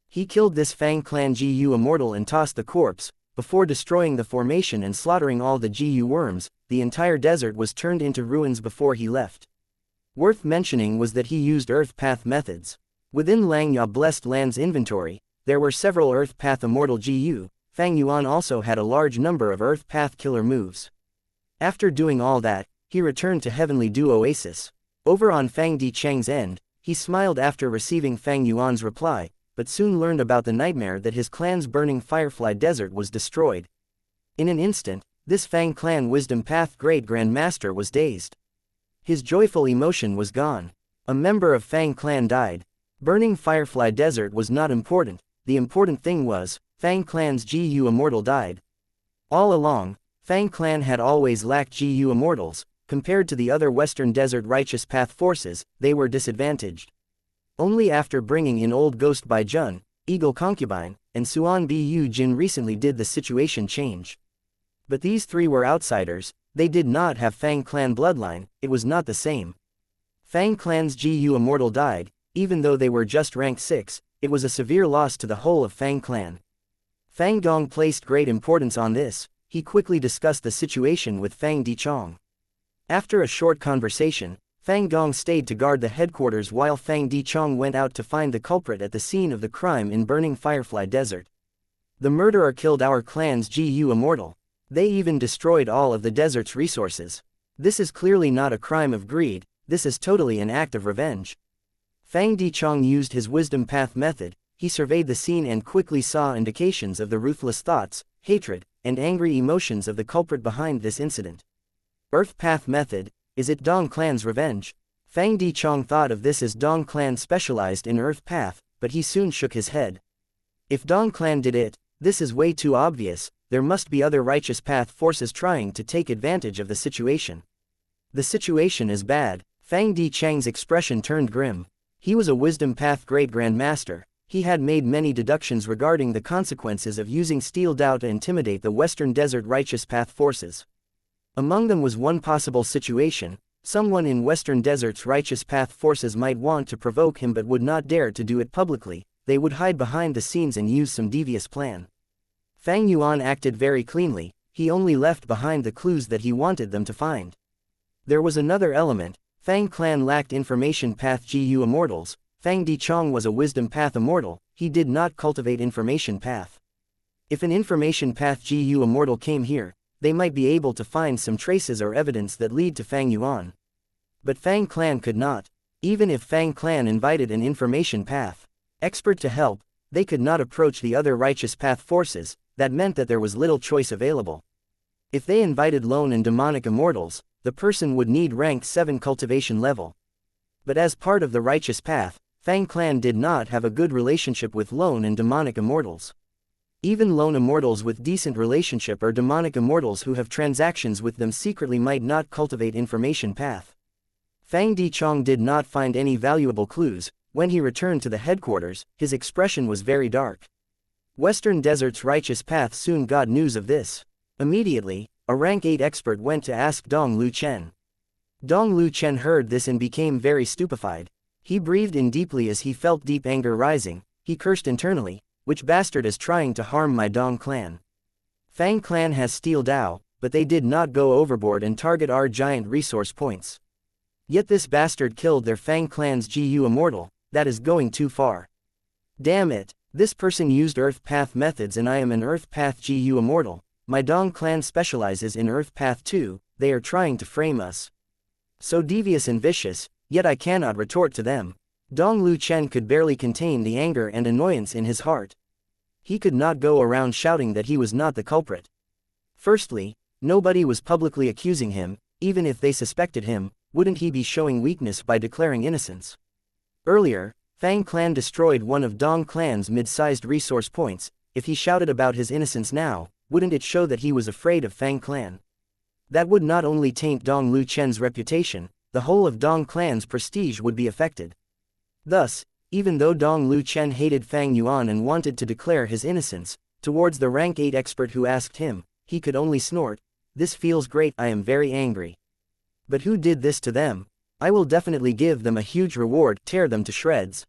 He killed this Fang Clan GU Immortal and tossed the corpse, before destroying the formation and slaughtering all the GU worms, the entire desert was turned into ruins before he left. Worth mentioning was that he used Earth Path methods. Within Xianxia Blessed Land's inventory, there were several Earth Path Immortal GU, Fang Yuan also had a large number of Earth Path killer moves. After doing all that, he returned to Heavenly Dew Oasis. Over on Fang Dichang's end, He smiled after receiving Fang Yuan's reply, but soon learned about the nightmare that his clan's burning Firefly Desert was destroyed. In an instant, this Fang clan Wisdom Path Great Grand Master was dazed. His joyful emotion was gone. A member of Fang clan died. Burning Firefly Desert was not important, the important thing was, Fang clan's GU Immortal died. All along, Fang clan had always lacked GU Immortals. Compared to the other Western Desert Righteous Path forces, they were disadvantaged. Only after bringing in Old Ghost Bai Jun, Eagle Concubine, and Suan Bu Jin recently did the situation change. But these three were outsiders, they did not have Fang clan bloodline, it was not the same. Fang clan's GU Immortal died, even though they were just rank 6, it was a severe loss to the whole of Fang clan. Fang Dong placed great importance on this, he quickly discussed the situation with Fang Dichong. After a short conversation, Fang Gong stayed to guard the headquarters while Fang Dichong went out to find the culprit at the scene of the crime in Burning Firefly Desert. The murderer killed our clan's GU Immortal. They even destroyed all of the desert's resources. This is clearly not a crime of greed, this is totally an act of revenge. Fang Dichong used his wisdom path method, he surveyed the scene and quickly saw indications of the ruthless thoughts, hatred, and angry emotions of the culprit behind this incident. Earth Path Method, is it Dong Clan's revenge? Fang Dichong thought of this as Dong Clan specialized in Earth Path, but he soon shook his head. If Dong Clan did it, this is way too obvious, there must be other Righteous Path forces trying to take advantage of the situation. The situation is bad. Fang Dichang's expression turned grim. He was a Wisdom Path Great Grand Master. He had made many deductions regarding the consequences of using Steel Dao to intimidate the Western Desert Righteous Path forces. Among them was one possible situation, someone in Western Desert's Righteous Path forces might want to provoke him but would not dare to do it publicly, they would hide behind the scenes and use some devious plan. Fang Yuan acted very cleanly, he only left behind the clues that he wanted them to find. There was another element, Fang clan lacked Information Path GU Immortals, Fang Dichong was a Wisdom Path Immortal, he did not cultivate Information Path. If an Information Path GU Immortal came here, they might be able to find some traces or evidence that lead to Fang Yuan. But Fang clan could not. Even if Fang clan invited an Information Path expert to help, they could not approach the other Righteous Path forces, that meant that there was little choice available. If they invited lone and demonic immortals, the person would need rank 7 cultivation level. But as part of the Righteous Path, Fang clan did not have a good relationship with lone and demonic immortals. Even lone immortals with decent relationship or demonic immortals who have transactions with them secretly might not cultivate Information Path. Fang Dichong did not find any valuable clues. When he returned to the headquarters, his expression was very dark. Western Desert's Righteous Path soon got news of this. Immediately, a rank 8 expert went to ask Dong Lu Chen. Dong Lu Chen heard this and became very stupefied. He breathed in deeply as he felt deep anger rising, he cursed internally, which bastard is trying to harm my Dong clan? Fang clan has Steel Dao, but they did not go overboard and target our giant resource points. Yet this bastard killed their Fang clan's GU Immortal, that is going too far. Damn it, this person used Earth Path methods and I am an Earth Path GU Immortal, my Dong clan specializes in Earth Path too, they are trying to frame us. So devious and vicious, yet I cannot retort to them. Dong Lu Chen could barely contain the anger and annoyance in his heart. He could not go around shouting that he was not the culprit. Firstly, nobody was publicly accusing him, even if they suspected him, wouldn't he be showing weakness by declaring innocence? Earlier, Fang clan destroyed one of Dong clan's mid-sized resource points, if he shouted about his innocence now, wouldn't it show that he was afraid of Fang clan? That would not only taint Dong Lu Chen's reputation, the whole of Dong clan's prestige would be affected. Thus, even though Dong Lu Chen hated Fang Yuan and wanted to declare his innocence, towards the rank 8 expert who asked him, he could only snort, "This feels great, I am very angry. But who did this to them? I will definitely give them a huge reward, tear them to shreds."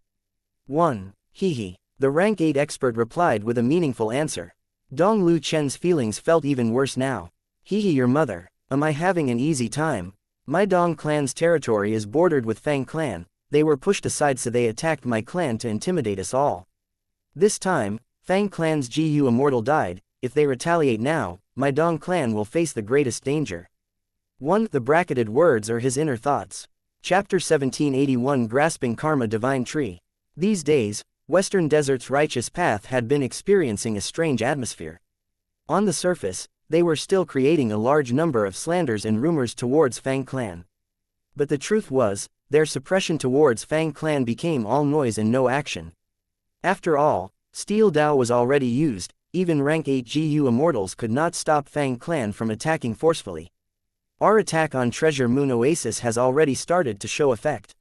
1. Hehe. The rank 8 expert replied with a meaningful answer. Dong Lu Chen's feelings felt even worse now. Hehe, your mother. Am I having an easy time? My Dong clan's territory is bordered with Fang clan, they were pushed aside so they attacked my clan to intimidate us all. This time, Fang clan's GU Immortal died, if they retaliate now, my Dong clan will face the greatest danger. 1. The bracketed words are his inner thoughts. Chapter 1781 Grasping Karma Divine Tree. These days, Western Desert's righteous path had been experiencing a strange atmosphere. On the surface, they were still creating a large number of slanders and rumors towards Fang Clan. But the truth was, their suppression towards Fang Clan became all noise and no action. After all, Steel Dao was already used, even rank 8 GU Immortals could not stop Fang Clan from attacking forcefully. Our attack on Treasure Moon Oasis has already started to show effect.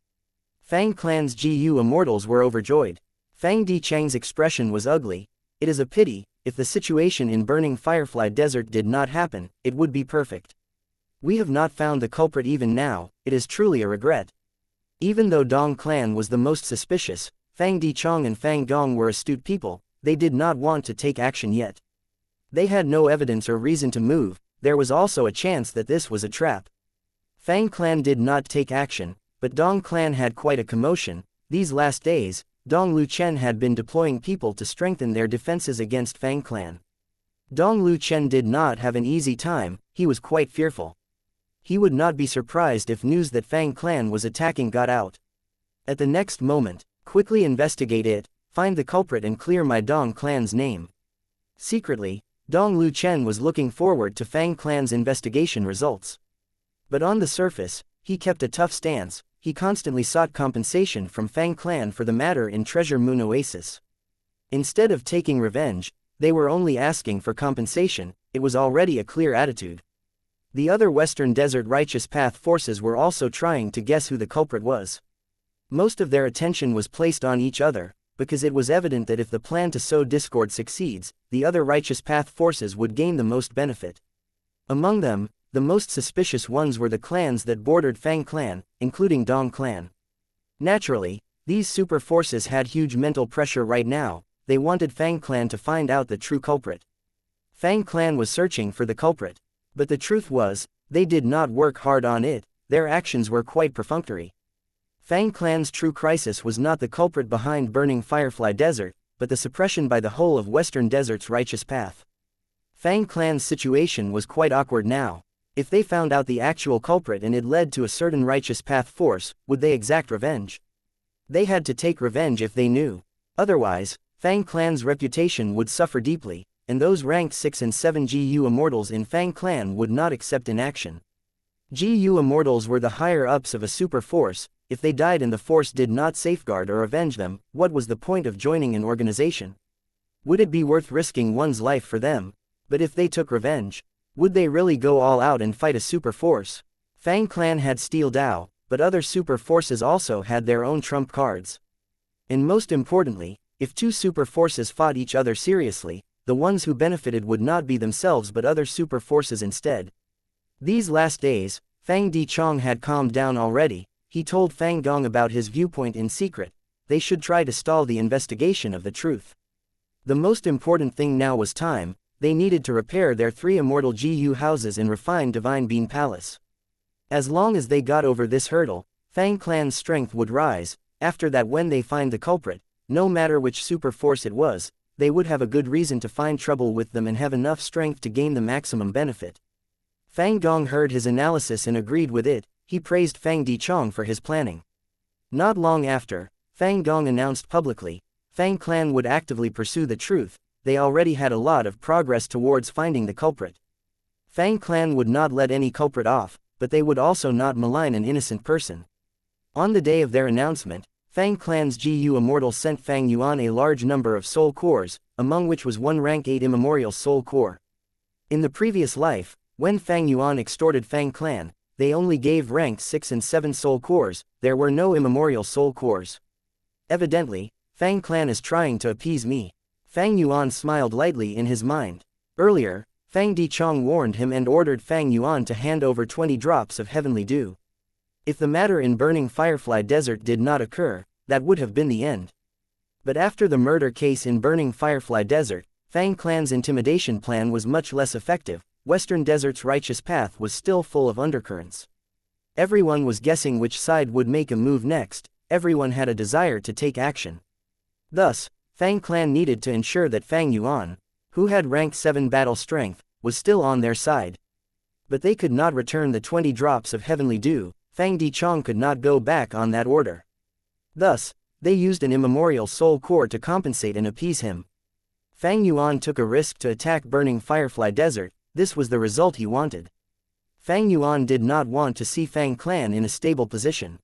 Fang Clan's GU Immortals were overjoyed. Fang Dichang's expression was ugly. It is a pity, if the situation in Burning Firefly Desert did not happen, it would be perfect. We have not found the culprit even now, it is truly a regret. Even though Dong Clan was the most suspicious, Fang Dichang and Fang Gong were astute people, they did not want to take action yet. They had no evidence or reason to move, there was also a chance that this was a trap. Fang Clan did not take action, but Dong Clan had quite a commotion. These last days, Dong Lu Chen had been deploying people to strengthen their defenses against Fang Clan. Dong Lu Chen did not have an easy time, he was quite fearful. He would not be surprised if news that Fang Clan was attacking got out. At the next moment, quickly investigate it, find the culprit and clear my Dong Clan's name. Secretly, Dong Lu Chen was looking forward to Fang Clan's investigation results. But on the surface, he kept a tough stance, he constantly sought compensation from Fang Clan for the matter in Treasure Moon Oasis. Instead of taking revenge, they were only asking for compensation, it was already a clear attitude. The other Western Desert Righteous Path forces were also trying to guess who the culprit was. Most of their attention was placed on each other, because it was evident that if the plan to sow discord succeeds, the other Righteous Path forces would gain the most benefit. Among them, the most suspicious ones were the clans that bordered Fang Clan, including Dong Clan. Naturally, these super forces had huge mental pressure right now, they wanted Fang Clan to find out the true culprit. Fang Clan was searching for the culprit. But the truth was, they did not work hard on it, their actions were quite perfunctory. Fang Clan's true crisis was not the culprit behind Burning Firefly Desert, but the suppression by the whole of Western Desert's righteous path. Fang Clan's situation was quite awkward now. If they found out the actual culprit and it led to a certain righteous path force, would they exact revenge? They had to take revenge if they knew. Otherwise, Fang Clan's reputation would suffer deeply, and those ranked 6 and 7 GU Immortals in Fang Clan would not accept inaction. GU Immortals were the higher-ups of a super force, if they died and the force did not safeguard or avenge them, what was the point of joining an organization? Would it be worth risking one's life for them? But if they took revenge, would they really go all out and fight a super force? Fang Clan had Steel Dao, but other super forces also had their own trump cards. And most importantly, if two super forces fought each other seriously, the ones who benefited would not be themselves but other super forces instead. These last days, Fang Dichang had calmed down already, he told Fang Gong about his viewpoint in secret, they should try to stall the investigation of the truth. The most important thing now was time, they needed to repair their 3 immortal GU houses and refine Divine Bean Palace. As long as they got over this hurdle, Fang Clan's strength would rise, after that when they find the culprit, no matter which super force it was, they would have a good reason to find trouble with them and have enough strength to gain the maximum benefit. Fang Gong heard his analysis and agreed with it, he praised Fang Dichang for his planning. Not long after, Fang Gong announced publicly, Fang Clan would actively pursue the truth, they already had a lot of progress towards finding the culprit. Fang Clan would not let any culprit off, but they would also not malign an innocent person. On the day of their announcement, Fang Clan's GU Immortal sent Fang Yuan a large number of soul cores, among which was one rank 8 immemorial soul core. In the previous life, when Fang Yuan extorted Fang Clan, they only gave rank 6 and 7 soul cores, there were no immemorial soul cores. Evidently, Fang Clan is trying to appease me. Fang Yuan smiled lightly in his mind. Earlier, Fang Dichang warned him and ordered Fang Yuan to hand over 20 drops of heavenly dew. If the matter in Burning Firefly Desert did not occur, that would have been the end. But after the murder case in Burning Firefly Desert, Fang Clan's intimidation plan was much less effective, Western Desert's righteous path was still full of undercurrents. Everyone was guessing which side would make a move next, everyone had a desire to take action. Thus, Fang Clan needed to ensure that Fang Yuan, who had rank 7 battle strength, was still on their side. But they could not return the 20 drops of heavenly dew, Fang Dichong could not go back on that order. Thus, they used an immemorial soul core to compensate and appease him. Fang Yuan took a risk to attack burning Firefly Desert. This was the result he wanted. Fang Yuan did not want to see Fang Clan in a stable position.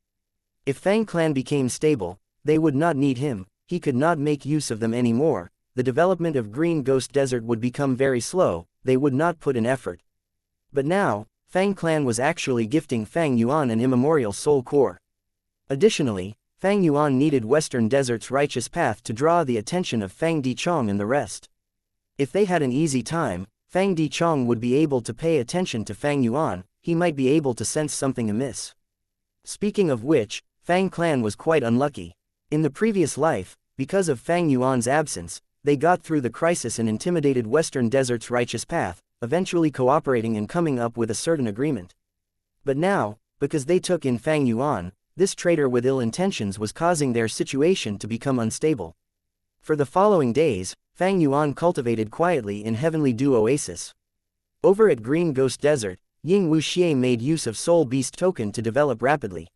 If Fang Clan became stable, they would not need him, he could not make use of them anymore, the development of Green Ghost Desert would become very slow, they would not put in effort. But now, Fang Clan was actually gifting Fang Yuan an immemorial soul core. Additionally, Fang Yuan needed Western Desert's righteous path to draw the attention of Fang Dichong and the rest. If they had an easy time, Fang Dichong would be able to pay attention to Fang Yuan, he might be able to sense something amiss. Speaking of which, Fang Clan was quite unlucky. In the previous life, because of Fang Yuan's absence, they got through the crisis and intimidated Western Desert's righteous path, eventually cooperating and coming up with a certain agreement. But now, because they took in Fang Yuan, this traitor with ill intentions was causing their situation to become unstable. For the following days, Fang Yuan cultivated quietly in Heavenly Dew Oasis. Over at Green Ghost Desert, Ying Wuxia made use of Soul Beast token to develop rapidly.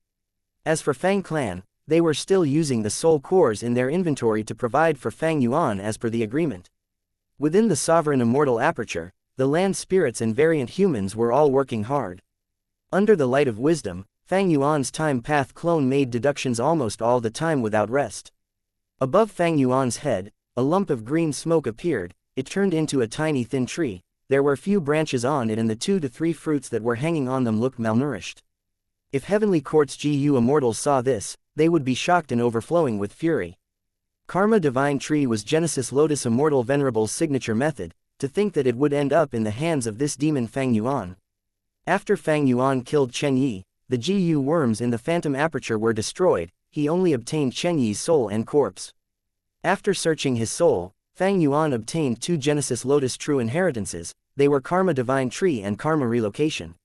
As for Fang Clan, they were still using the soul cores in their inventory to provide for Fang Yuan as per the agreement. Within the Sovereign Immortal Aperture, the land spirits and variant humans were all working hard. Under the light of wisdom, Fang Yuan's time path clone made deductions almost all the time without rest. Above Fang Yuan's head, a lump of green smoke appeared, it turned into a tiny thin tree, there were few branches on it and the 2 to 3 fruits that were hanging on them looked malnourished. If Heavenly Court's GU Immortals saw this, they would be shocked and overflowing with fury. Karma Divine Tree was Genesis Lotus Immortal Venerable's signature method, to think that it would end up in the hands of this demon Fang Yuan. After Fang Yuan killed Chen Yi, the GU worms in the Phantom Aperture were destroyed, he only obtained Chen Yi's soul and corpse. After searching his soul, Fang Yuan obtained 2 Genesis Lotus True Inheritances, they were Karma Divine Tree and Karma Relocation.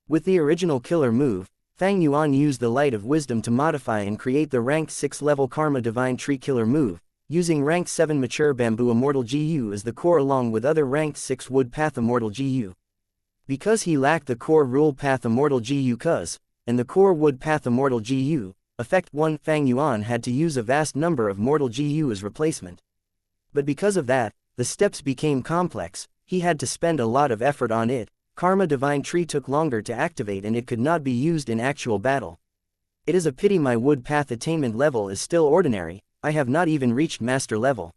With the original killer move, Fang Yuan used the light of wisdom to modify and create the rank 6 level Karma Divine Tree killer move, using rank 7 Mature Bamboo Immortal GU as the core along with other rank 6 Wood Path Immortal GU. Because he lacked the core Rule Path Immortal GU Cuz, and the core Wood Path Immortal GU, Effect 1, Fang Yuan had to use a vast number of Mortal GU as replacement. But because of that, the steps became complex, he had to spend a lot of effort on it, Karma Divine Tree took longer to activate and it could not be used in actual battle. It is a pity my Wood Path attainment level is still ordinary, I have not even reached master level.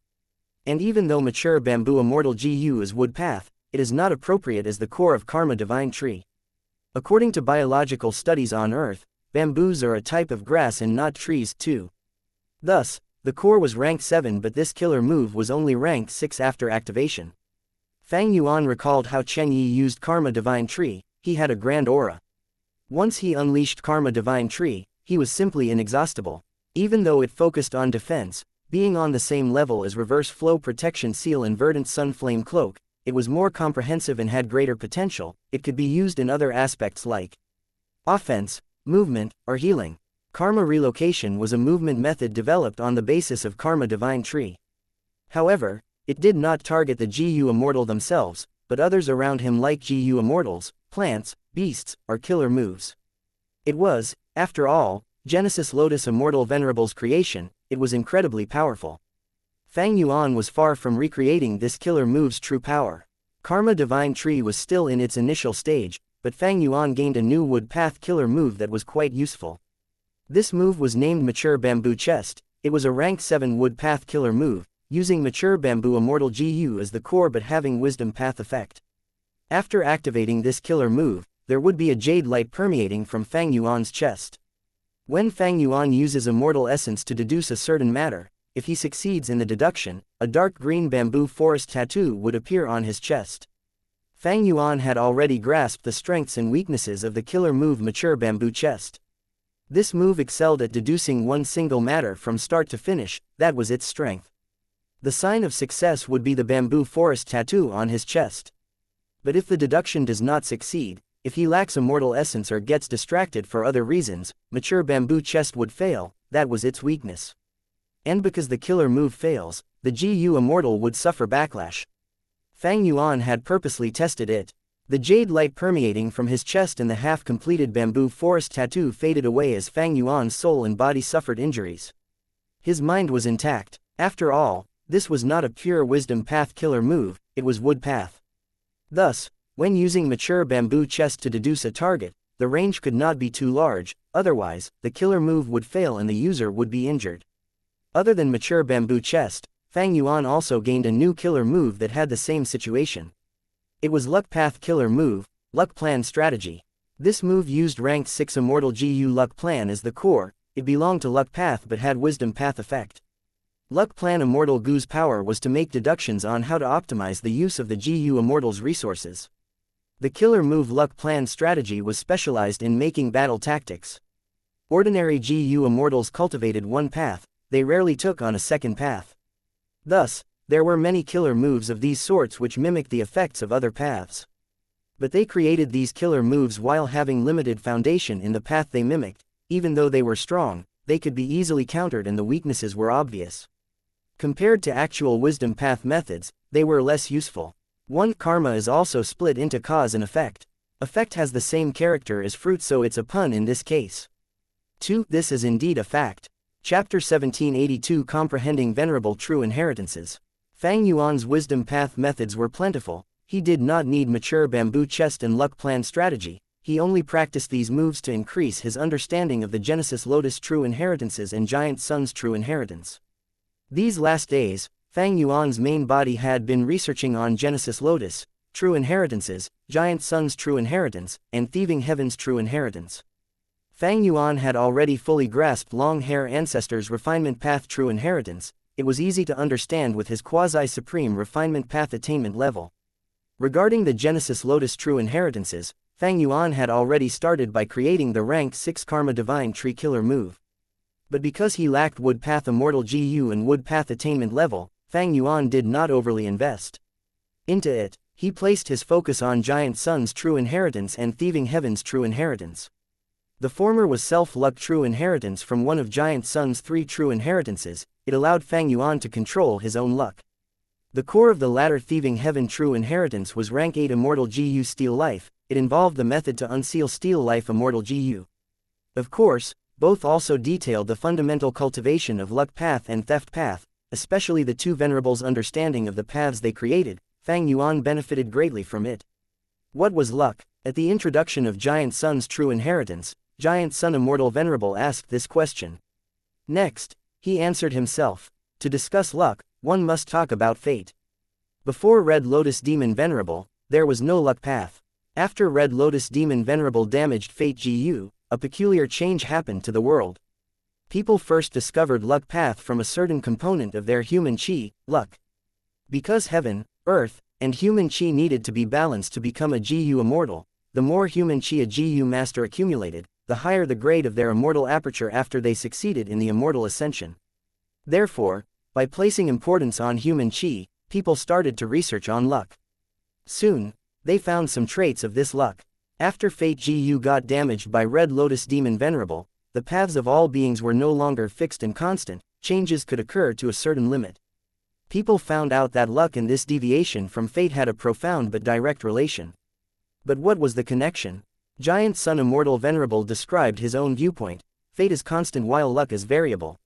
And even though Mature Bamboo Immortal GU is Wood Path, it is not appropriate as the core of Karma Divine Tree. According to biological studies on Earth, bamboos are a type of grass and not trees too. Thus, the core was rank 7 but this killer move was only rank 6 after activation. Fang Yuan recalled how Chen Yi used Karma Divine Tree, he had a grand aura. Once he unleashed Karma Divine Tree, he was simply inexhaustible. Even though it focused on defense, being on the same level as Reverse Flow Protection Seal and Verdant Sun Flame Cloak, it was more comprehensive and had greater potential, it could be used in other aspects like offense, movement, or healing. Karma Relocation was a movement method developed on the basis of Karma Divine Tree. However, it did not target the GU Immortal themselves, but others around him like GU Immortals, plants, beasts, or killer moves. It was, after all, Genesis Lotus Immortal Venerable's creation, it was incredibly powerful. Fang Yuan was far from recreating this killer move's true power. Karma Divine Tree was still in its initial stage, but Fang Yuan gained a new Wood Path killer move that was quite useful. This move was named Mature Bamboo Chest, it was a rank 7 Wood Path killer move, using Mature Bamboo Immortal GU as the core but having Wisdom Path effect. After activating this killer move, there would be a jade light permeating from Fang Yuan's chest. When Fang Yuan uses Immortal Essence to deduce a certain matter, if he succeeds in the deduction, a dark green bamboo forest tattoo would appear on his chest. Fang Yuan had already grasped the strengths and weaknesses of the killer move Mature Bamboo Chest. This move excelled at deducing one single matter from start to finish, that was its strength. The sign of success would be the bamboo forest tattoo on his chest. But if the deduction does not succeed, if he lacks Immortal Essence or gets distracted for other reasons, Mature Bamboo Chest would fail, that was its weakness. And because the killer move fails, the GU Immortal would suffer backlash. Fang Yuan had purposely tested it. The jade light permeating from his chest and the half-completed bamboo forest tattoo faded away as Fang Yuan's soul and body suffered injuries. His mind was intact. After all, this was not a pure wisdom path killer move, it was wood path. Thus, when using mature bamboo chest to deduce a target, the range could not be too large, otherwise, the killer move would fail and the user would be injured. Other than mature bamboo chest, Fang Yuan also gained a new killer move that had the same situation. It was Luck Path Killer Move, Luck Plan Strategy. This move used ranked 6 Immortal GU Luck Plan as the core. It belonged to Luck Path but had Wisdom Path effect. Luck Plan Immortal GU's power was to make deductions on how to optimize the use of the GU Immortal's resources. The killer move Luck Plan Strategy was specialized in making battle tactics. Ordinary GU Immortals cultivated one path, they rarely took on a second path. Thus, there were many killer moves of these sorts which mimicked the effects of other paths. But they created these killer moves while having limited foundation in the path they mimicked. Even though they were strong, they could be easily countered and the weaknesses were obvious. Compared to actual wisdom path methods, they were less useful. 1. Karma is also split into cause and effect. Effect has the same character as fruit, so it's a pun in this case. 2. This is indeed a fact. Chapter 1782 Comprehending Venerable True Inheritances. Fang Yuan's wisdom path methods were plentiful. He did not need mature bamboo chest and luck plan strategy. He only practiced these moves to increase his understanding of the Genesis Lotus true inheritances and Giant Sun's true inheritance. These last days, Fang Yuan's main body had been researching on Genesis Lotus, true inheritances, Giant Sun's true inheritance, and Thieving Heaven's true inheritance. Fang Yuan had already fully grasped Long Hair Ancestors' refinement path true inheritance. It was easy to understand with his quasi-supreme refinement path attainment level. Regarding the Genesis Lotus true inheritances, Fang Yuan had already started by creating the ranked 6 Karma Divine Tree Killer move. But because he lacked Wood Path Immortal GU and Wood Path attainment level, Fang Yuan did not overly invest into it. He placed his focus on Giant Sun's true inheritance and Thieving Heaven's true inheritance. The former was self-luck true inheritance from one of Giant Sun's 3 true inheritances. It allowed Fang Yuan to control his own luck. The core of the latter Thieving Heaven true inheritance was rank 8 Immortal GU Steal Life. It involved the method to unseal Steal Life Immortal GU. Of course, both also detailed the fundamental cultivation of Luck Path and Theft Path, especially the two venerables' understanding of the paths they created. Fang Yuan benefited greatly from it. What was luck? At the introduction of Giant Sun's true inheritance, Giant Sun Immortal Venerable asked this question. Next, he answered himself. To discuss luck, one must talk about fate. Before Red Lotus Demon Venerable, there was no luck path. After Red Lotus Demon Venerable damaged Fate GU, a peculiar change happened to the world. People first discovered luck path from a certain component of their human chi, luck. Because heaven, earth, and human chi needed to be balanced to become a GU immortal, the more human chi a GU master accumulated, the higher the grade of their immortal aperture after they succeeded in the immortal ascension. Therefore, by placing importance on human chi, people started to research on luck. Soon, they found some traits of this luck. After Fate GU got damaged by Red Lotus Demon Venerable, the paths of all beings were no longer fixed and constant, changes could occur to a certain limit. People found out that luck and this deviation from fate had a profound but direct relation. But what was the connection? Giant Sun Immortal Venerable described his own viewpoint. Fate is constant while luck is variable.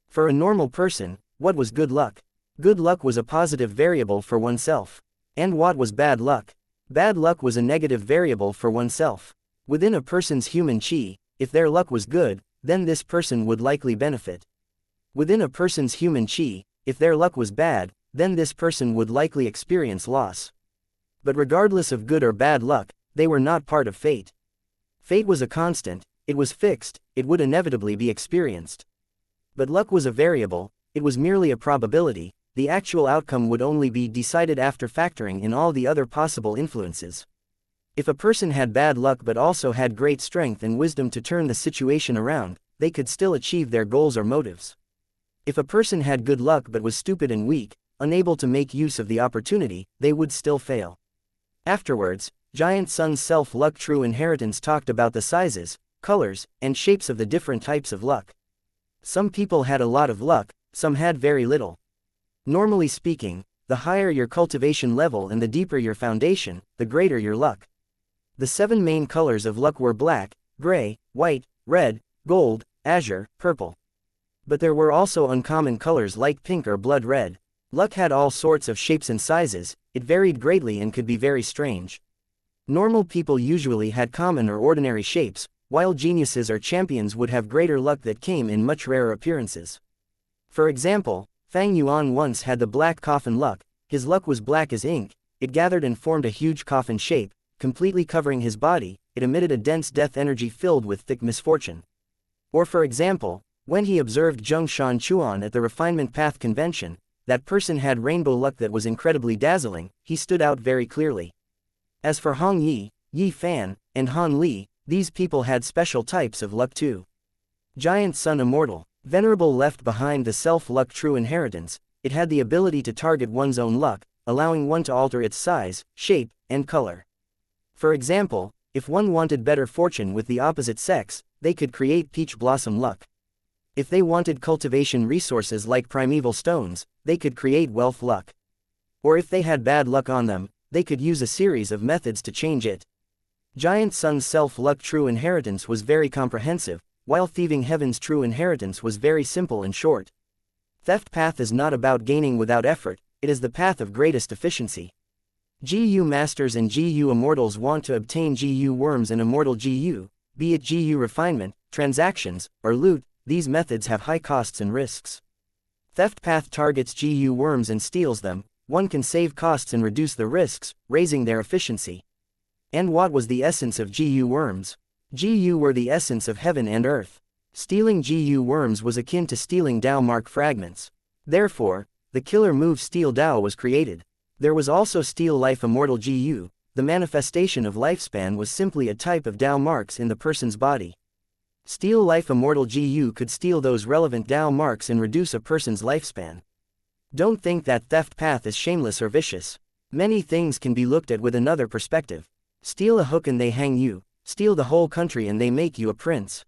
For a normal person, what was good luck? Good luck was a positive variable for oneself. And what was bad luck? Bad luck was a negative variable for oneself. Within a person's human chi, if their luck was good, then this person would likely benefit. Within a person's human chi, if their luck was bad, then this person would likely experience loss. But regardless of good or bad luck, they were not part of fate. Fate was a constant, it was fixed, it would inevitably be experienced. But luck was a variable, it was merely a probability, the actual outcome would only be decided after factoring in all the other possible influences. If a person had bad luck but also had great strength and wisdom to turn the situation around, they could still achieve their goals or motives. If a person had good luck but was stupid and weak, unable to make use of the opportunity, they would still fail. Afterwards, Giant Sun's self-luck true inheritance talked about the sizes, colors, and shapes of the different types of luck. Some people had a lot of luck, some had very little. Normally speaking, the higher your cultivation level and the deeper your foundation, the greater your luck. The 7 main colors of luck were black, gray, white, red, gold, azure, purple. But there were also uncommon colors like pink or blood red. Luck had all sorts of shapes and sizes, it varied greatly and could be very strange. Normal people usually had common or ordinary shapes, while geniuses or champions would have greater luck that came in much rarer appearances. For example, Fang Yuan once had the black coffin luck. His luck was black as ink, it gathered and formed a huge coffin shape, completely covering his body, it emitted a dense death energy filled with thick misfortune. Or for example, when he observed Zheng Shanchuan at the Refinement Path Convention, that person had rainbow luck that was incredibly dazzling, he stood out very clearly. As for Hong Yi, Yi Fan, and Han Li, these people had special types of luck too. Giant Sun Immortal. Venerable left behind the self-luck true inheritance, it had the ability to target one's own luck, allowing one to alter its size, shape, and color. For example, if one wanted better fortune with the opposite sex, they could create peach blossom luck. If they wanted cultivation resources like primeval stones, they could create wealth luck. Or if they had bad luck on them, they could use a series of methods to change it. Giant Sun's self-luck true inheritance was very comprehensive, while Thieving Heaven's true inheritance was very simple and short. Theft path is not about gaining without effort, it is the path of greatest efficiency. GU Masters and GU Immortals want to obtain GU Worms and Immortal GU, be it GU Refinement, Transactions, or Loot, these methods have high costs and risks. Theft path targets GU Worms and steals them, one can save costs and reduce the risks, raising their efficiency. And what was the essence of GU Worms? GU were the essence of heaven and earth. Stealing GU Worms was akin to stealing Dao Mark fragments. Therefore, the killer move Steal Dao was created. There was also Steal Life Immortal GU, the manifestation of lifespan was simply a type of Dao marks in the person's body. Steal Life Immortal GU could steal those relevant Dao marks and reduce a person's lifespan. Don't think that theft path is shameless or vicious. Many things can be looked at with another perspective. Steal a hook and they hang you. Steal the whole country and they make you a prince.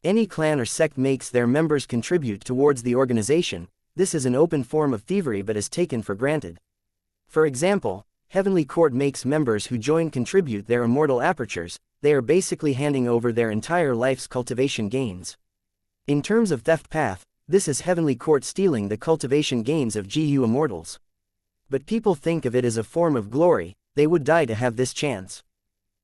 Any clan or sect makes their members contribute towards the organization, this is an open form of thievery but is taken for granted. For example, Heavenly Court makes members who join contribute their immortal apertures, they are basically handing over their entire life's cultivation gains. In terms of theft path, this is Heavenly Court stealing the cultivation gains of GU Immortals. But people think of it as a form of glory, they would die to have this chance.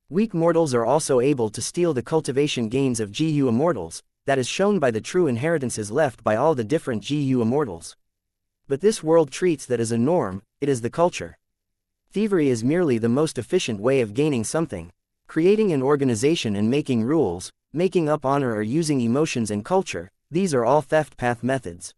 Weak mortals are also able to steal the cultivation gains of GU Immortals, that is shown by the true inheritances left by all the different GU Immortals. But this world treats that as a norm, it is the culture. Thievery is merely the most efficient way of gaining something. Creating an organization and making rules, making up honor or using emotions and culture, these are all theft path methods.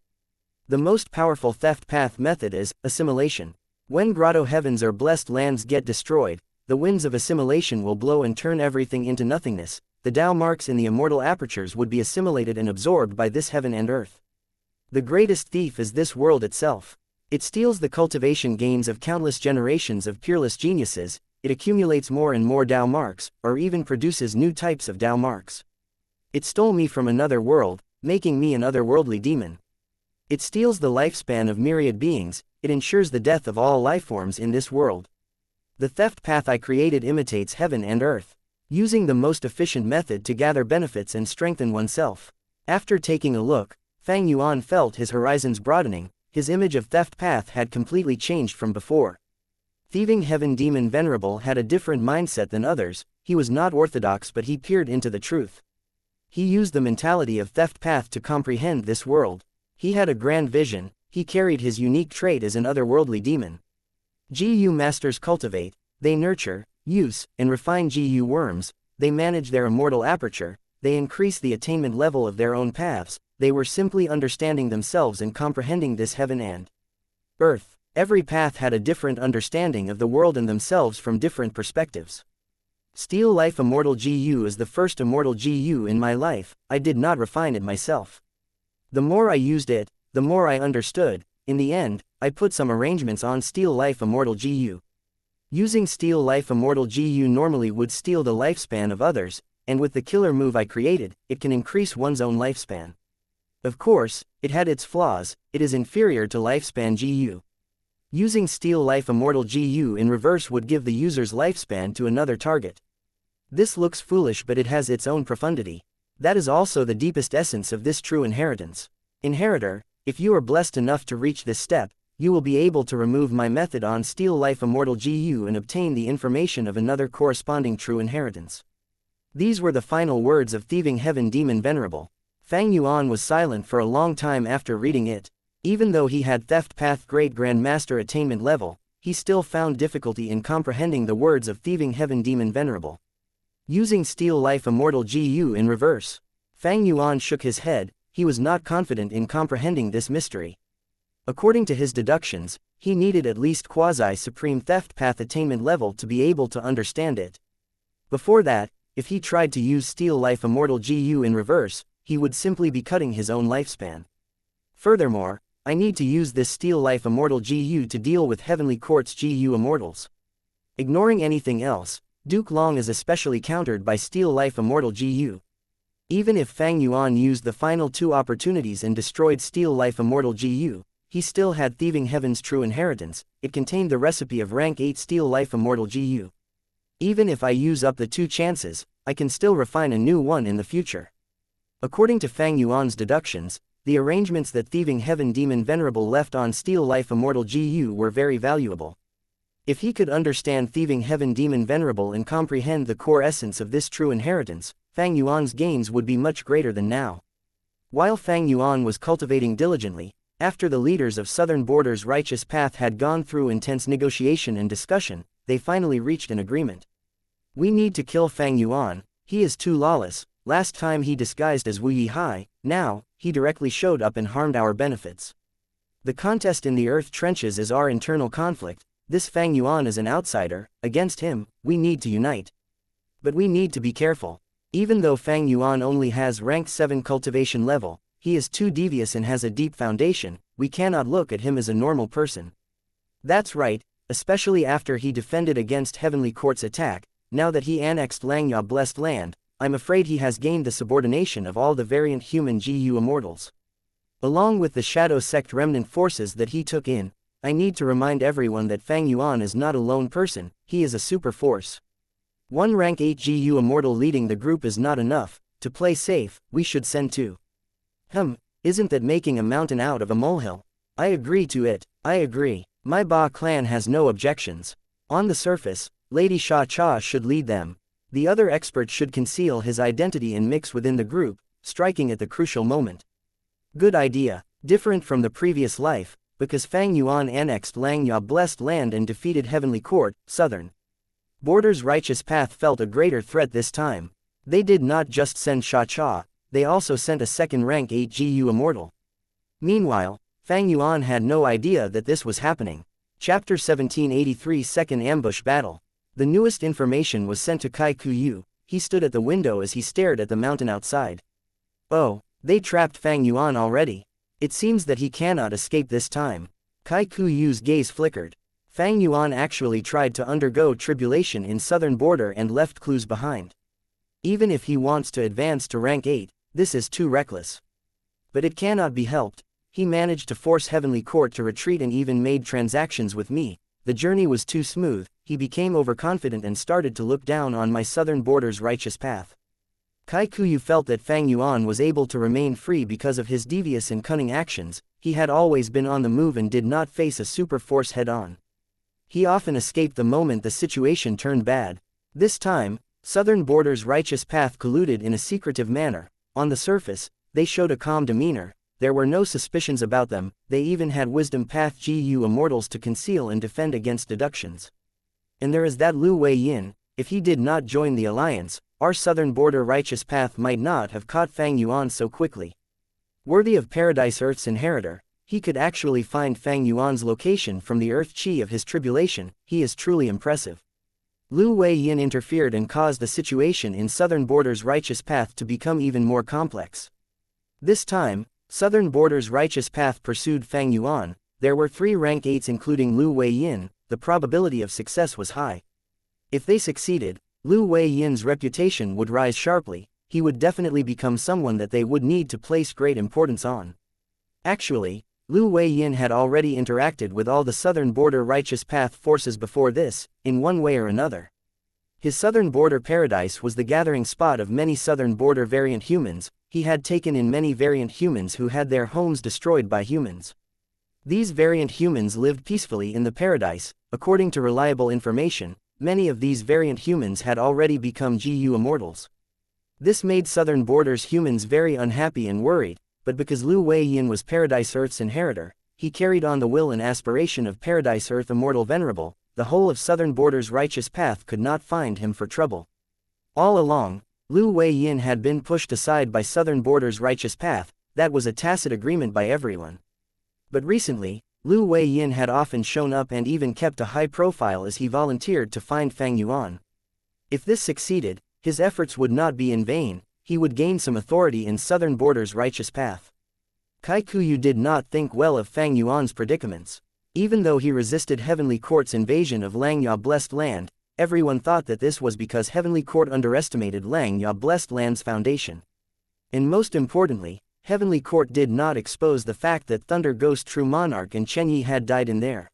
The most powerful theft path method is assimilation. When grotto heavens or blessed lands get destroyed, the winds of assimilation will blow and turn everything into nothingness. The Dao marks in the immortal apertures would be assimilated and absorbed by this heaven and earth. The greatest thief is this world itself. It steals the cultivation gains of countless generations of peerless geniuses, it accumulates more and more Dao marks, or even produces new types of Dao marks. It stole me from another world, making me an otherworldly demon. It steals the lifespan of myriad beings, it ensures the death of all lifeforms in this world. The theft path I created imitates heaven and earth, using the most efficient method to gather benefits and strengthen oneself. After taking a look, Fang Yuan felt his horizons broadening, his image of theft path had completely changed from before. Thieving Heaven Demon Venerable had a different mindset than others, he was not orthodox but he peered into the truth. He used the mentality of theft path to comprehend this world. He had a grand vision, he carried his unique trait as an otherworldly demon. GU Masters cultivate, they nurture, use, and refine GU Worms, they manage their immortal aperture, they increase the attainment level of their own paths, they were simply understanding themselves and comprehending this heaven and earth. Every path had a different understanding of the world and themselves from different perspectives. Steal Life Immortal GU is the first immortal GU in my life, I did not refine it myself. The more I used it, the more I understood. In the end, I put some arrangements on Steal Life Immortal GU. Using Steal Life Immortal GU normally would steal the lifespan of others, and with the killer move I created, it can increase one's own lifespan. Of course, it had its flaws, it is inferior to lifespan GU. Using Steal Life Immortal GU in reverse would give the user's lifespan to another target. This looks foolish, but it has its own profundity. That is also the deepest essence of this true inheritance. Inheritor, if you are blessed enough to reach this step, you will be able to remove my method on Steal Life Immortal GU and obtain the information of another corresponding true inheritance. These were the final words of Thieving Heaven Demon Venerable. Fang Yuan was silent for a long time after reading it. Even though he had Theft Path Great Grandmaster attainment level, he still found difficulty in comprehending the words of Thieving Heaven Demon Venerable. Using Steal Life Immortal GU in reverse. Fang Yuan shook his head. He was not confident in comprehending this mystery. According to his deductions, he needed at least quasi-supreme Theft Path attainment level to be able to understand it. Before that, if he tried to use Steal Life Immortal GU in reverse, he would simply be cutting his own lifespan. Furthermore, I need to use this Steal Life Immortal GU to deal with Heavenly Court's GU Immortals. Ignoring anything else, Duke Long is especially countered by Steal Life Immortal GU. Even if Fang Yuan used the final two opportunities and destroyed Steal Life Immortal GU, he still had Thieving Heaven's true inheritance. It contained the recipe of rank 8 Steal Life Immortal GU. Even if I use up the two chances, I can still refine a new one in the future. According to Fang Yuan's deductions, the arrangements that Thieving Heaven Demon Venerable left on Steal Life Immortal GU were very valuable. If he could understand Thieving Heaven Demon Venerable and comprehend the core essence of this true inheritance, Fang Yuan's gains would be much greater than now. While Fang Yuan was cultivating diligently, after the leaders of Southern Border's righteous path had gone through intense negotiation and discussion, they finally reached an agreement. We need to kill Fang Yuan. He is too lawless. Last time he disguised as Wu Yihai, now, he directly showed up and harmed our benefits. The contest in the earth trenches is our internal conflict. This Fang Yuan is an outsider. Against him, we need to unite. But we need to be careful. Even though Fang Yuan only has rank 7 cultivation level, he is too devious and has a deep foundation. We cannot look at him as a normal person. That's right, especially after he defended against Heavenly Court's attack. Now that he annexed Langya Blessed Land, I'm afraid he has gained the subordination of all the variant human GU Immortals. Along with the Shadow Sect remnant forces that he took in, I need to remind everyone that Fang Yuan is not a lone person, he is a super force. One rank 8 GU Immortal leading the group is not enough. To play safe, we should send two. Isn't that making a mountain out of a molehill? I agree to it, I agree. My Ba clan has no objections. On the surface, Lady Xianxia should lead them. The other expert should conceal his identity and mix within the group, striking at the crucial moment. Good idea, different from the previous life, because Fang Yuan annexed Langya Blessed Land and defeated Heavenly Court, Southern Border's righteous path felt a greater threat this time. They did not just send Xianxia, they also sent a second rank 8 GU Immortal. Meanwhile, Fang Yuan had no idea that this was happening. Chapter 1783 Second Ambush Battle. The newest information was sent to Kai Kuyu. He stood at the window as he stared at the mountain outside. Oh, they trapped Fang Yuan already. It seems that he cannot escape this time. Kai Kuyu's gaze flickered. Fang Yuan actually tried to undergo tribulation in Southern Border and left clues behind. Even if he wants to advance to rank 8, this is too reckless. But it cannot be helped. He managed to force Heavenly Court to retreat and even made transactions with me. The journey was too smooth. He became overconfident and started to look down on my Southern Border's righteous path. Kai Kuyu felt that Fang Yuan was able to remain free because of his devious and cunning actions. He had always been on the move and did not face a super force head-on. He often escaped the moment the situation turned bad. This time, Southern Border's righteous path colluded in a secretive manner. On the surface, they showed a calm demeanor. There were no suspicions about them. They even had Wisdom Path GU Immortals to conceal and defend against deductions. And there is that Lu Wei Yin. If he did not join the alliance, our Southern Border righteous path might not have caught Fang Yuan so quickly. Worthy of Paradise Earth's inheritor, he could actually find Fang Yuan's location from the Earth Chi of his tribulation. He is truly impressive. Lu Wei Yin interfered and caused the situation in Southern Border's righteous path to become even more complex. This time, Southern Border's righteous path pursued Fang Yuan. There were 3 rank 8s including Lu Wei Yin. The probability of success was high. If they succeeded, Lu Wei Yin's reputation would rise sharply. He would definitely become someone that they would need to place great importance on. Actually, Lu Weiyin had already interacted with all the southern border righteous path forces before this, in one way or another. His southern border paradise was the gathering spot of many southern border variant humans. He had taken in many variant humans who had their homes destroyed by humans. These variant humans lived peacefully in the paradise. According to reliable information, many of these variant humans had already become GU immortals. This made southern borders humans very unhappy and worried, but because Lu Weiyin was Paradise Earth's inheritor, he carried on the will and aspiration of Paradise Earth Immortal Venerable. The whole of southern borders righteous path could not find him for trouble. All along, Lu Weiyin had been pushed aside by southern borders righteous path. That was a tacit agreement by everyone. But recently, Lu Weiyin had often shown up and even kept a high profile as he volunteered to find Fang Yuan. If this succeeded, his efforts would not be in vain. He would gain some authority in southern borders righteous path. Kai Kuyu did not think well of Fang Yuan's predicaments. Even though he resisted Heavenly Court's invasion of Langyao Blessed Land, everyone thought that this was because Heavenly Court underestimated Langyao Blessed Land's foundation. And most importantly, Heavenly Court did not expose the fact that Thunder Ghost True Monarch and Chen Yi had died in there.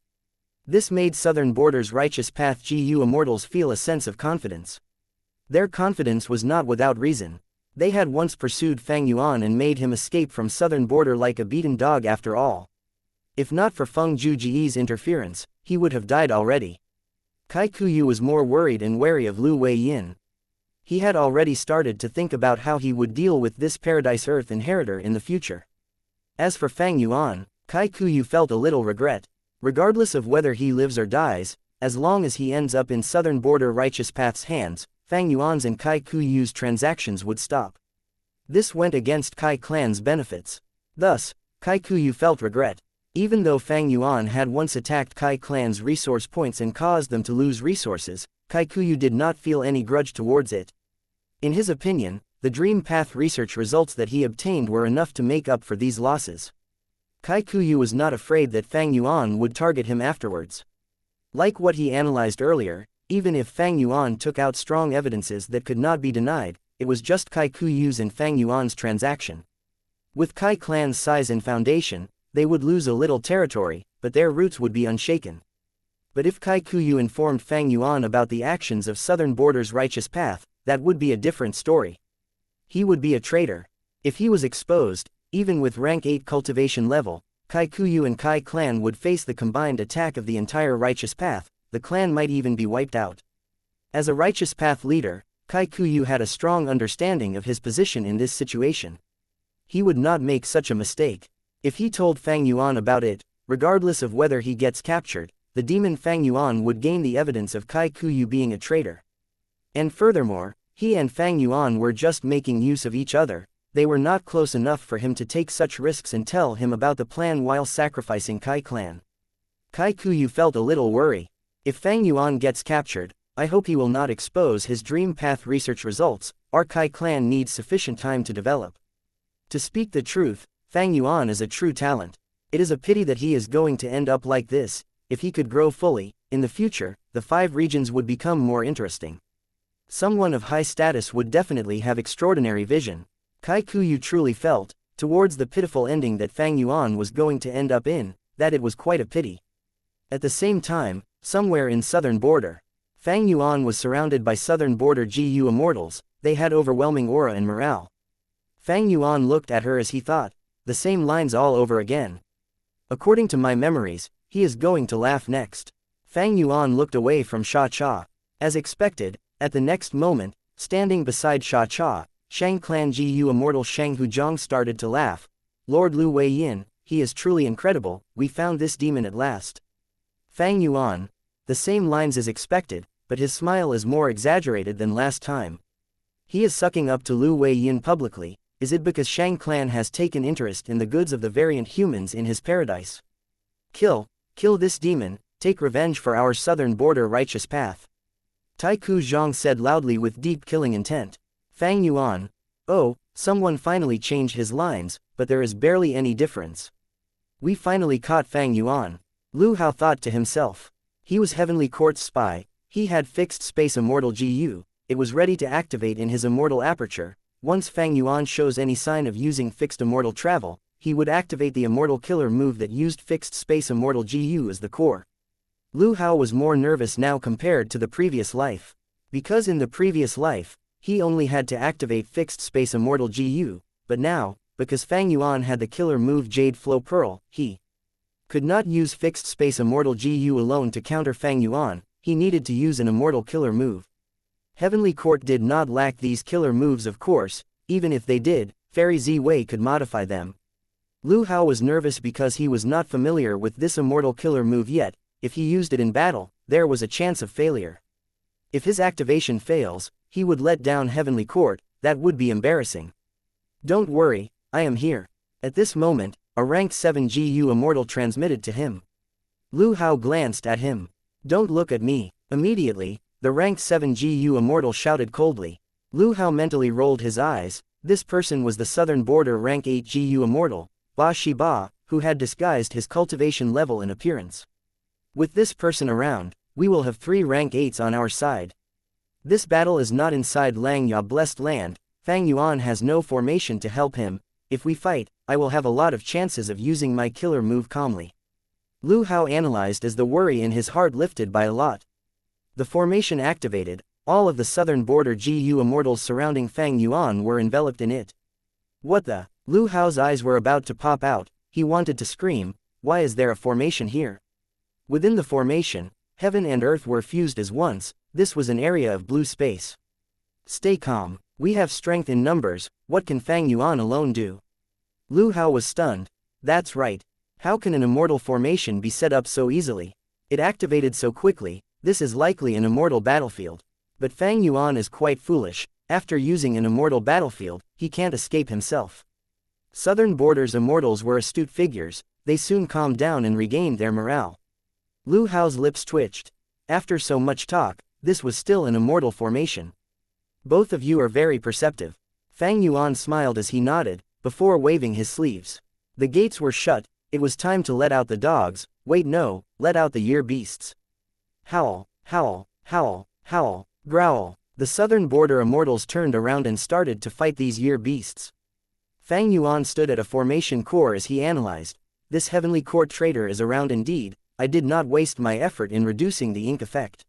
This made southern borders righteous path GU immortals feel a sense of confidence. Their confidence was not without reason. They had once pursued Fang Yuan and made him escape from southern border like a beaten dog after all. If not for Feng Juji's interference, he would have died already. Kai Kuyu was more worried and wary of Lu Weiyin. He had already started to think about how he would deal with this Paradise Earth inheritor in the future. As for Fang Yuan, Kai Kuyu felt a little regret. Regardless of whether he lives or dies, as long as he ends up in southern border righteous path's hands, Fang Yuan's and Kai Kuyu's transactions would stop. This went against Kai clan's benefits. Thus, Kai Kuyu felt regret. Even though Fang Yuan had once attacked Kai clan's resource points and caused them to lose resources, Kai Kuyu did not feel any grudge towards it. In his opinion, the Dream Path research results that he obtained were enough to make up for these losses. Kai Kuyu was not afraid that Fang Yuan would target him afterwards. Like what he analyzed earlier, even if Fang Yuan took out strong evidences that could not be denied, it was just Kai Kuyu's and Fang Yuan's transaction. With Kai clan's size and foundation, they would lose a little territory, but their roots would be unshaken. But if Kai Kuyu informed Fang Yuan about the actions of southern borders righteous path, that would be a different story. He would be a traitor. If he was exposed, even with rank 8 cultivation level, Kai Kuyu and Kai clan would face the combined attack of the entire righteous path. The clan might even be wiped out. As a righteous path leader, Kai Kuyu had a strong understanding of his position in this situation. He would not make such a mistake. If he told Fang Yuan about it, regardless of whether he gets captured, the demon Fang Yuan would gain the evidence of Kai Kuyu being a traitor. And furthermore, he and Fang Yuan were just making use of each other. They were not close enough for him to take such risks and tell him about the plan while sacrificing Kai clan. Kai Kuyu felt a little worry. If Fang Yuan gets captured, I hope he will not expose his Dream Path research results. Our Kai clan needs sufficient time to develop. To speak the truth, Fang Yuan is a true talent. It is a pity that he is going to end up like this. If he could grow fully, in the future, the 5 regions would become more interesting. Someone of high status would definitely have extraordinary vision. Kai Kuyu truly felt, towards the pitiful ending that Fang Yuan was going to end up in, that it was quite a pity. At the same time, somewhere in southern border, Fang Yuan was surrounded by southern border GU immortals. They had overwhelming aura and morale. Fang Yuan looked at her as he thought, the same lines all over again. According to my memories, he is going to laugh next. Fang Yuan looked away from Sha Cha. As expected, at the next moment, standing beside Sha Cha, Shang Clan GU immortal Shang Huzhong started to laugh. Lord Lu Weiyin, he is truly incredible, we found this demon at last. Fang Yuan. The same lines as expected, but his smile is more exaggerated than last time. He is sucking up to Lu Weiyin publicly. Is it because Shang Clan has taken interest in the goods of the variant humans in his paradise? Kill this demon, take revenge for our southern border righteous path. Tai Ku Zhang said loudly with deep killing intent. Fang Yuan. Oh, someone finally changed his lines, but there is barely any difference. We finally caught Fang Yuan. Lu Hao thought to himself. He was Heavenly Court's spy. He had fixed space Immortal GU. It was ready to activate in his Immortal aperture. Once Fang Yuan shows any sign of using fixed Immortal travel, he would activate the Immortal killer move that used fixed space Immortal GU as the core. Lu Hao was more nervous now compared to the previous life. Because in the previous life, he only had to activate fixed space Immortal GU, but now, because Fang Yuan had the killer move Jade Flow Pearl, he could not use fixed space Immortal GU alone to counter Fang Yuan, he needed to use an Immortal killer move. Heavenly Court did not lack these killer moves, of course, even if they did, Fairy Z Wei could modify them. Lu Hao was nervous because he was not familiar with this Immortal killer move yet. If he used it in battle, there was a chance of failure. If his activation fails, he would let down Heavenly Court, that would be embarrassing. Don't worry, I am here. At this moment, a rank 7 GU Immortal transmitted to him. Lu Hao glanced at him. Don't look at me. Immediately, the rank 7 GU Immortal shouted coldly. Lu Hao mentally rolled his eyes. This person was the southern border rank 8 GU Immortal, Ba Shi Ba, who had disguised his cultivation level and appearance. With this person around, we will have 3 rank 8s on our side. This battle is not inside Langyao blessed land, Fang Yuan has no formation to help him. If we fight, I will have a lot of chances of using my killer move calmly. Lu Hao analyzed as the worry in his heart lifted by a lot. The formation activated, all of the southern border GU Immortals surrounding Fang Yuan were enveloped in it. What the? Lu Hao's eyes were about to pop out, he wanted to scream, why is there a formation here? Within the formation, heaven and earth were fused as once, this was an area of blue space. Stay calm, we have strength in numbers, what can Fang Yuan alone do? Lu Hao was stunned. That's right. How can an immortal formation be set up so easily? It activated so quickly, this is likely an immortal battlefield. But Fang Yuan is quite foolish, after using an immortal battlefield, he can't escape himself. Southern Border's immortals were astute figures, they soon calmed down and regained their morale. Lu Hao's lips twitched. After so much talk, this was still an immortal formation. Both of you are very perceptive. Fang Yuan smiled as he nodded, before waving his sleeves. The gates were shut, it was time to let out the dogs, wait no, let out the year beasts. Howl, howl, howl, howl, growl. The southern border immortals turned around and started to fight these year beasts. Fang Yuan stood at a formation core as he analyzed. This heavenly court traitor is around indeed, I did not waste my effort in reducing the ink effect.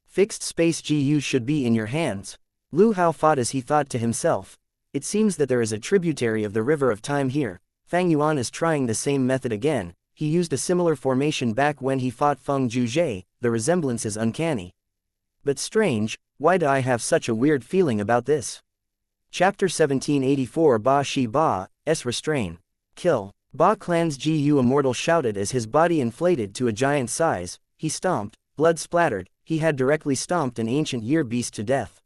Fixed space GU should be in your hands. Lu Hao fought as he thought to himself. It seems that there is a tributary of the river of time here. Fang Yuan is trying the same method again, he used a similar formation back when he fought Feng Juzhe, the resemblance is uncanny. But strange, why do I have such a weird feeling about this? Chapter 1784 Ba Shi Ba, S Restrain. Kill. Ba Clan's GU Immortal shouted as his body inflated to a giant size, he stomped, blood splattered, he had directly stomped an ancient year beast to death.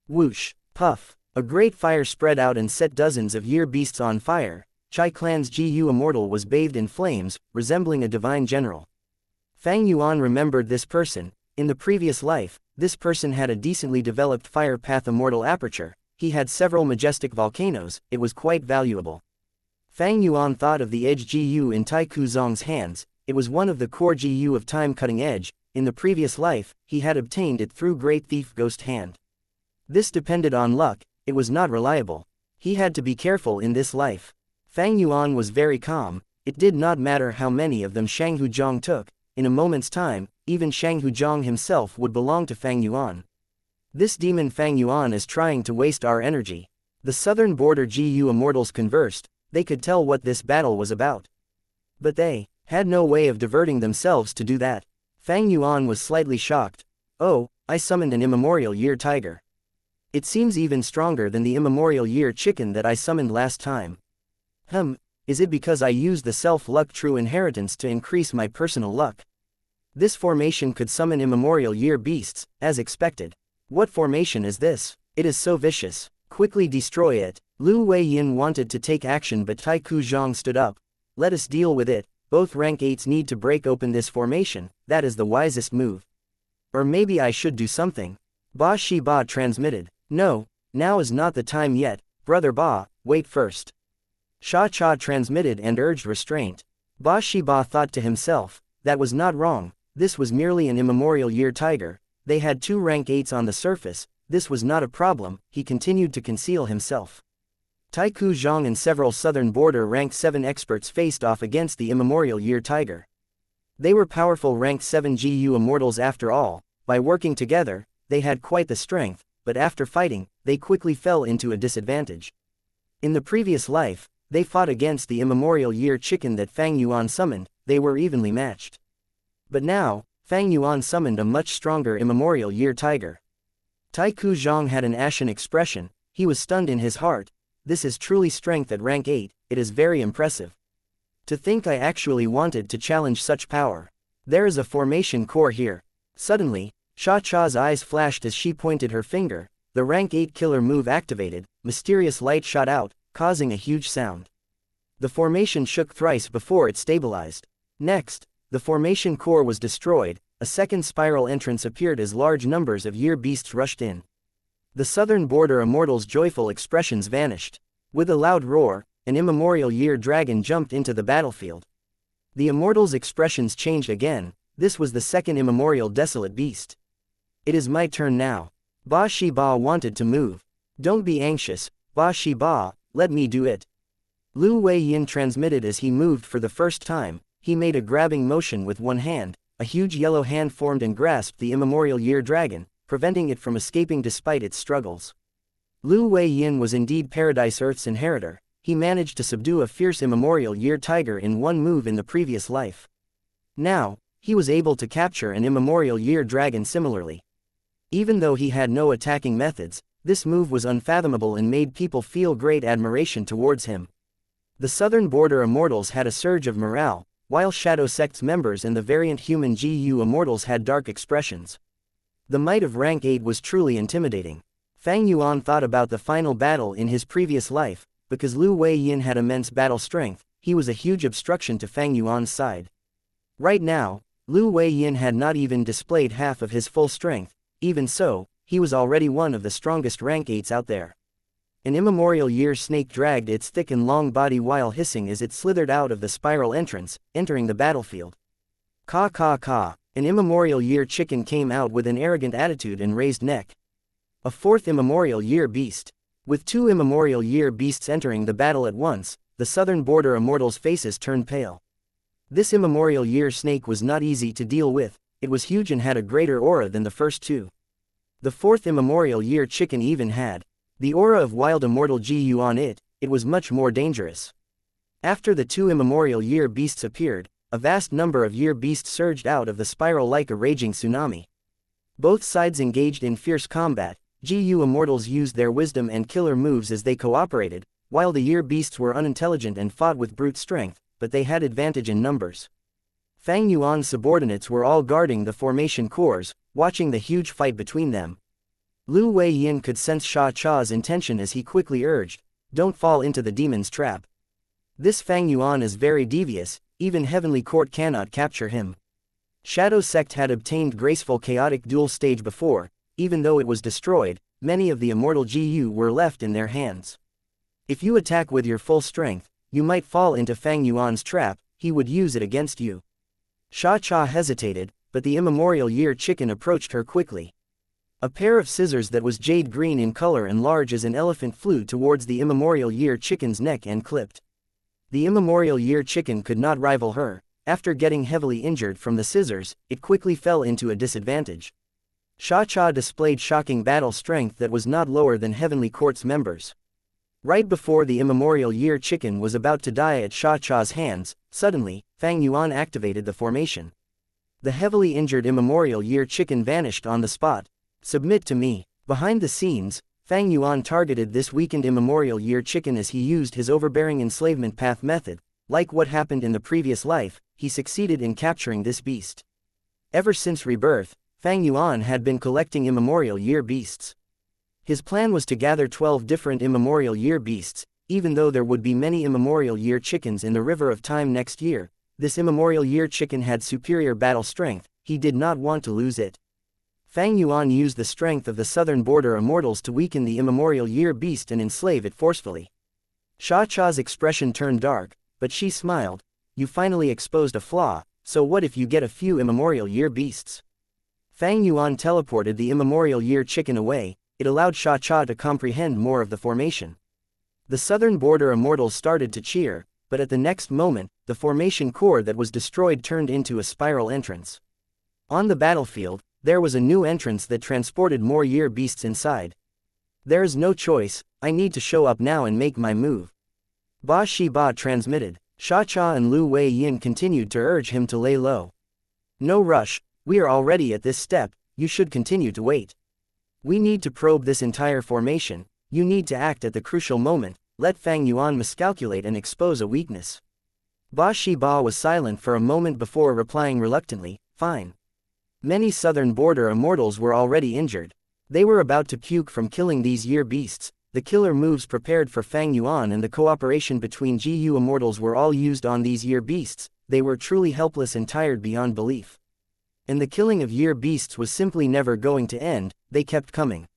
Whoosh, puff, a great fire spread out and set dozens of year beasts on fire. Chai Clan's GU Immortal was bathed in flames, resembling a divine general. Fang Yuan remembered this person. In the previous life, this person had a decently developed fire path immortal aperture, he had several majestic volcanoes, it was quite valuable. Fang Yuan thought of the edge GU in Tai Ku Zong's hands, it was one of the core GU of time cutting edge, in the previous life, he had obtained it through Great Thief Ghost Hand. This depended on luck, it was not reliable. He had to be careful in this life. Fang Yuan was very calm, it did not matter how many of them Shang Huzhong took, in a moment's time, even Shang Huzhong himself would belong to Fang Yuan. This demon Fang Yuan is trying to waste our energy. The southern border GU Immortals conversed, they could tell what this battle was about. But they had no way of diverting themselves to do that. Fang Yuan was slightly shocked. Oh, I summoned an immemorial year tiger. It seems even stronger than the immemorial year chicken that I summoned last time. Is it because I used the self-luck true inheritance to increase my personal luck? This formation could summon immemorial year beasts, as expected. What formation is this? It is so vicious. Quickly destroy it. Lu Wei Yin wanted to take action but Tai Ku Zhong stood up. Let us deal with it, both rank 8s need to break open this formation, that is the wisest move. Or maybe I should do something. Ba Shi Ba transmitted. No, now is not the time yet, brother Ba, wait first. Sha Cha transmitted and urged restraint. Ba Shi Ba thought to himself, that was not wrong, this was merely an immemorial year tiger, they had 2 rank 8s on the surface, this was not a problem, he continued to conceal himself. Taiku Zhang and several southern border rank 7 experts faced off against the immemorial Year Tiger. They were powerful rank 7 GU immortals after all. By working together, they had quite the strength, but after fighting, they quickly fell into a disadvantage. In the previous life, they fought against the immemorial Year Chicken that Fang Yuan summoned. They were evenly matched. But now, Fang Yuan summoned a much stronger immemorial Year Tiger. Taiku Zhang had an ashen expression. He was stunned in his heart. This is truly strength at rank 8, it is very impressive. To think I actually wanted to challenge such power. There is a formation core here. Suddenly, Xianxia's eyes flashed as she pointed her finger. The rank 8 killer move activated, mysterious light shot out, causing a huge sound. The formation shook thrice before it stabilized. Next, the formation core was destroyed, a second spiral entrance appeared as large numbers of year beasts rushed in. The southern border immortals' joyful expressions vanished. With a loud roar, an immemorial year dragon jumped into the battlefield. The immortals' expressions changed again. This was the second immemorial desolate beast. It is my turn now. Ba Shi Ba wanted to move. Don't be anxious, Ba Shi Ba, let me do it. Lu Wei Yin transmitted as he moved for the first time. He made a grabbing motion with one hand. A huge yellow hand formed and grasped the immemorial year dragon, preventing it from escaping despite its struggles. Lu Wei Yin was indeed Paradise Earth's inheritor. He managed to subdue a fierce immemorial year tiger in one move in the previous life. Now, he was able to capture an immemorial year dragon similarly. Even though he had no attacking methods, this move was unfathomable and made people feel great admiration towards him. The southern border immortals had a surge of morale, while Shadow Sect's members and the variant human GU immortals had dark expressions. The might of rank 8 was truly intimidating. Fang Yuan thought about the final battle in his previous life. Because Lu Wei Yin had immense battle strength, he was a huge obstruction to Fang Yuan's side. Right now, Lu Wei Yin had not even displayed half of his full strength. Even so, he was already one of the strongest rank 8s out there. An immemorial year snake dragged its thick and long body while hissing as it slithered out of the spiral entrance, entering the battlefield. Ka ka ka. An immemorial year chicken came out with an arrogant attitude and raised neck. A fourth immemorial year beast. With 2 immemorial year beasts entering the battle at once, the southern border immortals' faces turned pale. This immemorial year snake was not easy to deal with. It was huge and had a greater aura than the first 2. The fourth immemorial year chicken even had the aura of wild immortal GU on it. It was much more dangerous. After the 2 immemorial year beasts appeared, a vast number of year beasts surged out of the spiral like a raging tsunami. Both sides engaged in fierce combat. GU immortals used their wisdom and killer moves as they cooperated, while the year beasts were unintelligent and fought with brute strength, but they had advantage in numbers. Fang Yuan's subordinates were all guarding the formation cores, watching the huge fight between them. Lu Wei Yin could sense Xianxia's intention as he quickly urged, "Don't fall into the demon's trap." This Fang Yuan is very devious, even Heavenly Court cannot capture him. Shadow Sect had obtained graceful chaotic duel stage before. Even though it was destroyed, many of the immortal GU were left in their hands. If you attack with your full strength, you might fall into Fang Yuan's trap. He would use it against you. Xianxia hesitated, but the immemorial year chicken approached her quickly. A pair of scissors that was jade green in color and large as an elephant flew towards the immemorial year chicken's neck and clipped. The immemorial year chicken could not rival her. After getting heavily injured from the scissors, it quickly fell into a disadvantage. Xianxia displayed shocking battle strength that was not lower than Heavenly Court's members. Right before the immemorial year chicken was about to die at Xianxia's hands, suddenly, Fang Yuan activated the formation. The heavily injured immemorial year chicken vanished on the spot. Submit to me. Behind the scenes, Fang Yuan targeted this weakened immemorial year chicken as he used his overbearing enslavement path method. Like what happened in the previous life, he succeeded in capturing this beast. Ever since rebirth, Fang Yuan had been collecting immemorial year beasts. His plan was to gather 12 different immemorial year beasts. Even though there would be many immemorial year chickens in the River of Time next year, this immemorial year chicken had superior battle strength. He did not want to lose it. Fang Yuan used the strength of the southern border immortals to weaken the immemorial year beast and enslave it forcefully. Xianxia's expression turned dark, but she smiled. You finally exposed a flaw, so what if you get a few immemorial year beasts? Fang Yuan teleported the immemorial year chicken away. It allowed Xianxia to comprehend more of the formation. The southern border immortals started to cheer, but at the next moment, the formation core that was destroyed turned into a spiral entrance. On the battlefield, there was a new entrance that transported more year beasts inside. There's no choice, I need to show up now and make my move. Ba Shi Ba transmitted. Xianxia and Lu Wei Yin continued to urge him to lay low. No rush, we are already at this step, you should continue to wait. We need to probe this entire formation, you need to act at the crucial moment, let Fang Yuan miscalculate and expose a weakness. Ba Shi Ba was silent for a moment before replying reluctantly, fine. Many southern border immortals were already injured. They were about to puke from killing these year beasts. The killer moves prepared for Fang Yuan and the cooperation between GU immortals were all used on these year beasts. They were truly helpless and tired beyond belief. And the killing of year beasts was simply never going to end, they kept coming.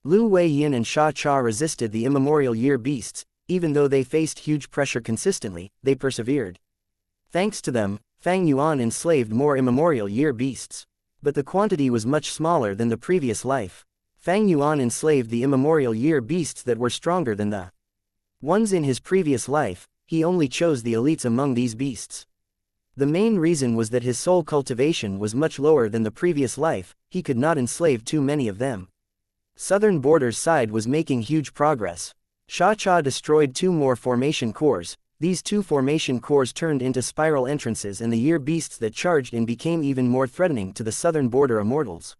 Lu Wei Yin and Xianxia resisted the immemorial year beasts, even though they faced huge pressure consistently, they persevered. Thanks to them, Fang Yuan enslaved more immemorial year beasts. But the quantity was much smaller than the previous life. Fang Yuan enslaved the immemorial year beasts that were stronger than the ones in his previous life. He only chose the elites among these beasts. The main reason was that his soul cultivation was much lower than the previous life, he could not enslave too many of them. Southern Border's side was making huge progress. Xianxia destroyed 2 more formation cores. These 2 formation cores turned into spiral entrances and the year beasts that charged in became even more threatening to the southern border immortals.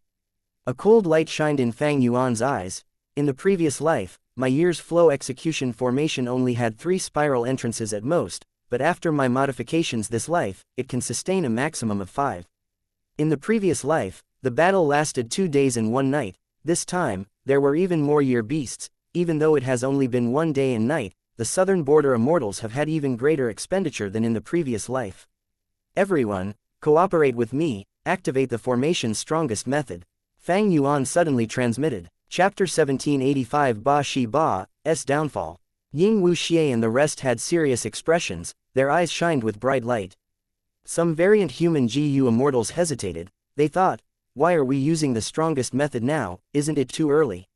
A cold light shined in Fang Yuan's eyes. In the previous life, my year's flow execution formation only had 3 spiral entrances at most, but after my modifications this life, it can sustain a maximum of 5. In the previous life, the battle lasted 2 days and 1 night. This time, there were even more year beasts. Even though it has only been 1 day and night, the southern border immortals have had even greater expenditure than in the previous life. Everyone, cooperate with me, activate the formation's strongest method. Fang Yuan suddenly transmitted. Chapter 1785 Ba Shi Ba's downfall. Ying Wuxia and the rest had serious expressions, their eyes shined with bright light. Some variant human GU immortals hesitated, they thought, why are we using the strongest method now, isn't it too early?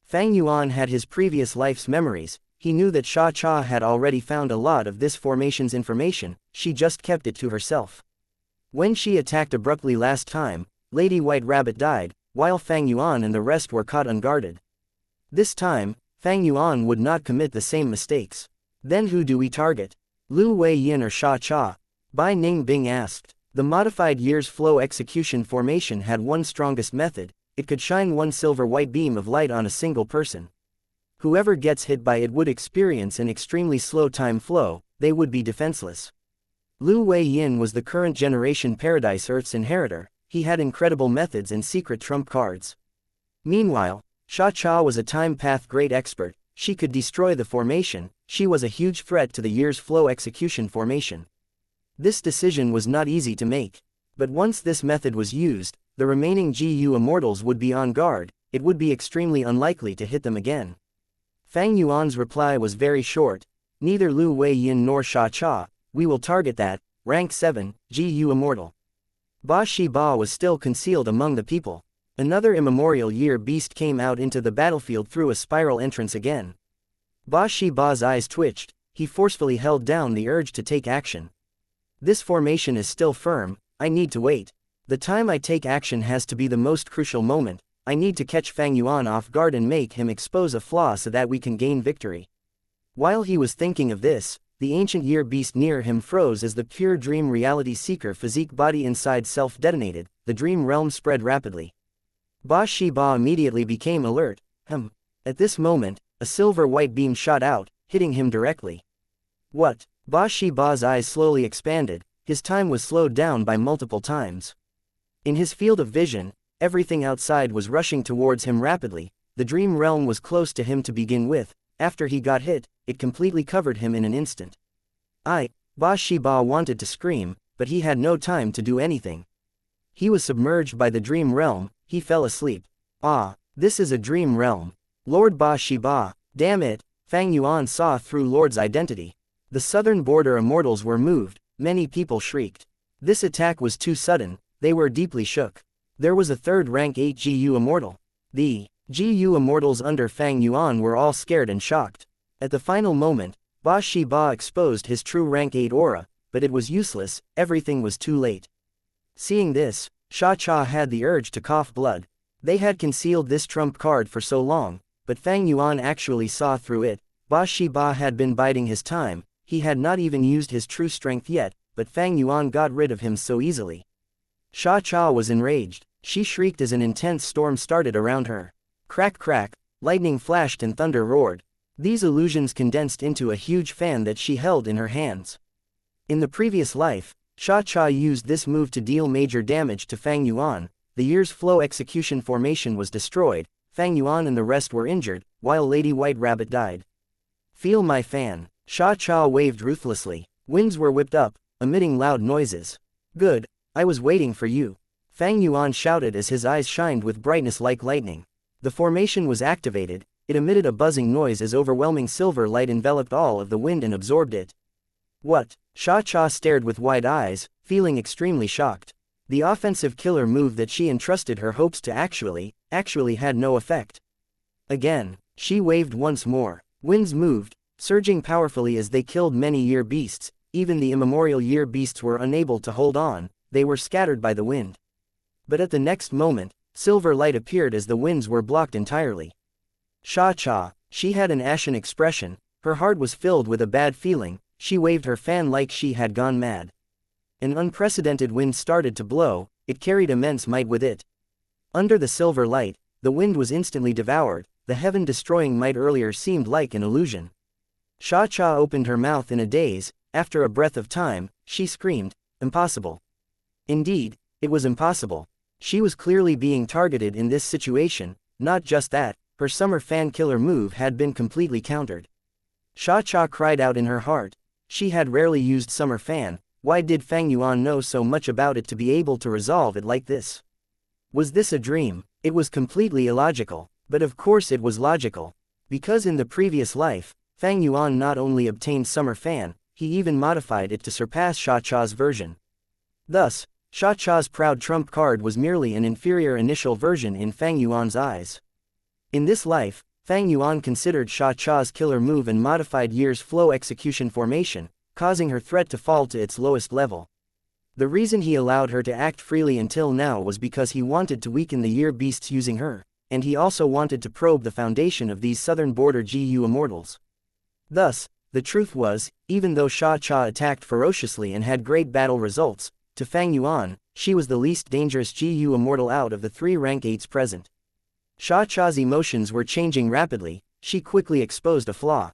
Fang Yuan had his previous life's memories, he knew that Xianxia had already found a lot of this formation's information, she just kept it to herself. When she attacked abruptly last time, Lady White Rabbit died, while Fang Yuan and the rest were caught unguarded. This time, Fang Yuan would not commit the same mistakes. Then who do we target? Lu Wei Yin or Xianxia? Bai Ning Bing asked. The modified year's flow execution formation had one strongest method, it could shine one silver-white beam of light on a single person. Whoever gets hit by it would experience an extremely slow time flow, they would be defenseless. Lu Wei Yin was the current generation Paradise Earth's inheritor, he had incredible methods and secret trump cards. Meanwhile, Xianxia was a time path great expert, she could destroy the formation, she was a huge threat to the year's flow execution formation. This decision was not easy to make. But once this method was used, the remaining GU immortals would be on guard, it would be extremely unlikely to hit them again. Fang Yuan's reply was very short, neither Lu Wei Yin nor Xianxia, we will target that, rank 7, GU immortal. Ba Shi Ba was still concealed among the people. Another immemorial year beast came out into the battlefield through a spiral entrance again. Ba Shi Ba's eyes twitched, he forcefully held down the urge to take action. This formation is still firm, I need to wait. The time I take action has to be the most crucial moment, I need to catch Fang Yuan off guard and make him expose a flaw so that we can gain victory. While he was thinking of this, the ancient year beast near him froze as the pure dream reality seeker physique body inside self detonated, the dream realm spread rapidly. Ba Shi Ba immediately became alert, At this moment, a silver-white beam shot out, hitting him directly. What? Ba Shi Ba's eyes slowly expanded, his time was slowed down by multiple times. In his field of vision, everything outside was rushing towards him rapidly, the dream realm was close to him to begin with, after he got hit, it completely covered him in an instant. Ba Shi Ba wanted to scream, but he had no time to do anything. He was submerged by the dream realm, he fell asleep. This is a dream realm. Lord Ba Shi Ba, damn it, Fang Yuan saw through Lord's identity. The southern border immortals were moved, many people shrieked. This attack was too sudden, they were deeply shook. There was a third rank 8 GU immortal. The GU immortals under Fang Yuan were all scared and shocked. At the final moment, Ba Shi Ba exposed his true rank 8 aura, but it was useless, everything was too late. Seeing this, Xianxia had the urge to cough blood. They had concealed this trump card for so long, but Fang Yuan actually saw through it. Ba Shi Ba had been biding his time, he had not even used his true strength yet, but Fang Yuan got rid of him so easily. Xianxia was enraged, she shrieked as an intense storm started around her. Crack crack, lightning flashed and thunder roared. These illusions condensed into a huge fan that she held in her hands. In the previous life, Xianxia used this move to deal major damage to Fang Yuan. The year's flow execution formation was destroyed, Fang Yuan and the rest were injured, while Lady White Rabbit died. Feel my fan. Xianxia waved ruthlessly. Winds were whipped up, emitting loud noises. Good, I was waiting for you. Fang Yuan shouted as his eyes shined with brightness like lightning. The formation was activated, it emitted a buzzing noise as overwhelming silver light enveloped all of the wind and absorbed it. What? Xianxia stared with wide eyes, feeling extremely shocked. The offensive killer move that she entrusted her hopes to actually had no effect. Again, she waved once more. Winds moved, surging powerfully as they killed many year beasts. Even the immemorial year beasts were unable to hold on, they were scattered by the wind. But at the next moment, silver light appeared as the winds were blocked entirely. Xianxia, she had an ashen expression, her heart was filled with a bad feeling, she waved her fan like she had gone mad. An unprecedented wind started to blow, it carried immense might with it. Under the silver light, the wind was instantly devoured, the heaven-destroying might earlier seemed like an illusion. Xianxia opened her mouth in a daze, after a breath of time, she screamed, impossible. Indeed, it was impossible. She was clearly being targeted in this situation, not just that, her summer fan killer move had been completely countered. Xianxia cried out in her heart. She had rarely used summer fan, why did Fang Yuan know so much about it to be able to resolve it like this? Was this a dream? It was completely illogical, but of course it was logical. Because in the previous life, Fang Yuan not only obtained summer fan, he even modified it to surpass Xianxia's version. Thus, Xianxia's proud trump card was merely an inferior initial version in Fang Yuan's eyes. In this life, Fang Yuan considered Xianxia's killer move and modified year's flow execution formation, causing her threat to fall to its lowest level. The reason he allowed her to act freely until now was because he wanted to weaken the year beasts using her, and he also wanted to probe the foundation of these southern border GU immortals. Thus, the truth was, even though Xianxia attacked ferociously and had great battle results, to Fang Yuan, she was the least dangerous GU immortal out of the 3 rank 8s present. Xianxia's emotions were changing rapidly, she quickly exposed a flaw.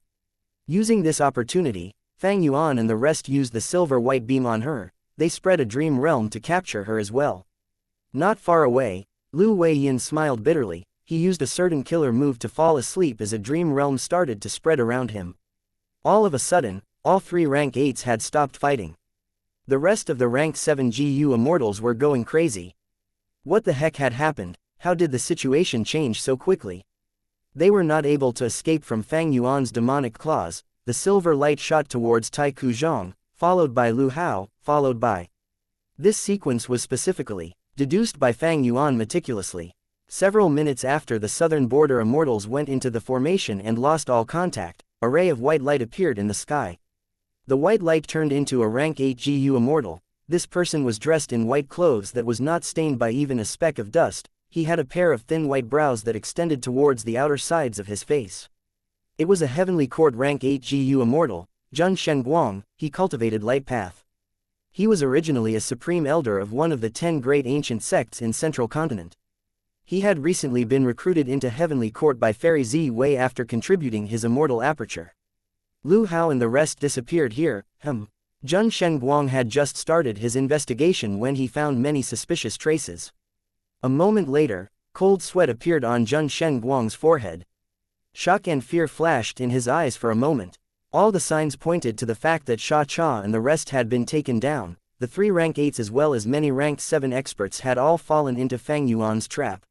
Using this opportunity, Fang Yuan and the rest used the silver-white beam on her, they spread a dream realm to capture her as well. Not far away, Lu Weiyin smiled bitterly, he used a certain killer move to fall asleep as a dream realm started to spread around him. All of a sudden, all 3 rank 8s had stopped fighting. The rest of the rank 7 GU immortals were going crazy. What the heck had happened? How did the situation change so quickly? They were not able to escape from Fang Yuan's demonic claws. The silver light shot towards Tai Kuzhong, followed by Lu Hao, followed by. This sequence was specifically deduced by Fang Yuan meticulously. Several minutes after the southern border immortals went into the formation and lost all contact, a ray of white light appeared in the sky. The white light turned into a rank 8 GU immortal. This person was dressed in white clothes that was not stained by even a speck of dust. He had a pair of thin white brows that extended towards the outer sides of his face. It was a heavenly court rank 8 GU immortal, Jun Shenguang. He cultivated light path. He was originally a supreme elder of one of the 10 great ancient sects in Central Continent. He had recently been recruited into heavenly court by Fairy Zi Wei after contributing his immortal aperture. Lu Hao and the rest disappeared here. Jun Shenguang had just started his investigation when he found many suspicious traces. A moment later, cold sweat appeared on Jun Shenguang's forehead. Shock and fear flashed in his eyes for a moment. All the signs pointed to the fact that Xianxia and the rest had been taken down. The 3 rank 8s as well as many rank 7 experts had all fallen into Fang Yuan's trap.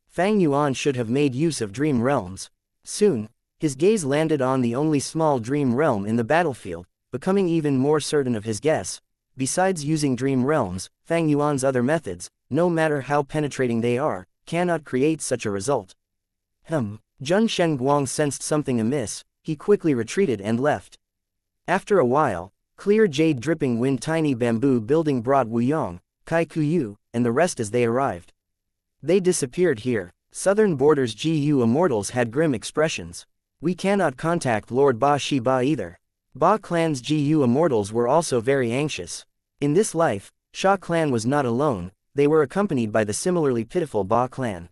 Fang Yuan should have made use of dream realms. Soon, his gaze landed on the only small dream realm in the battlefield, becoming even more certain of his guess. Besides using dream realms, Fang Yuan's other methods, no matter how penetrating they are, cannot create such a result. Jun Shenguang sensed something amiss. he quickly retreated and left. After a while, clear jade dripping wind tiny bamboo building brought Wu Yong, Kai Kuyu, and the rest as they arrived. They disappeared here. Southern Borders GU Immortals had grim expressions. We cannot contact Lord Ba Shi Ba either. Ba Clan's GU Immortals were also very anxious. In this life, Sha Clan was not alone, they were accompanied by the similarly pitiful Ba Clan.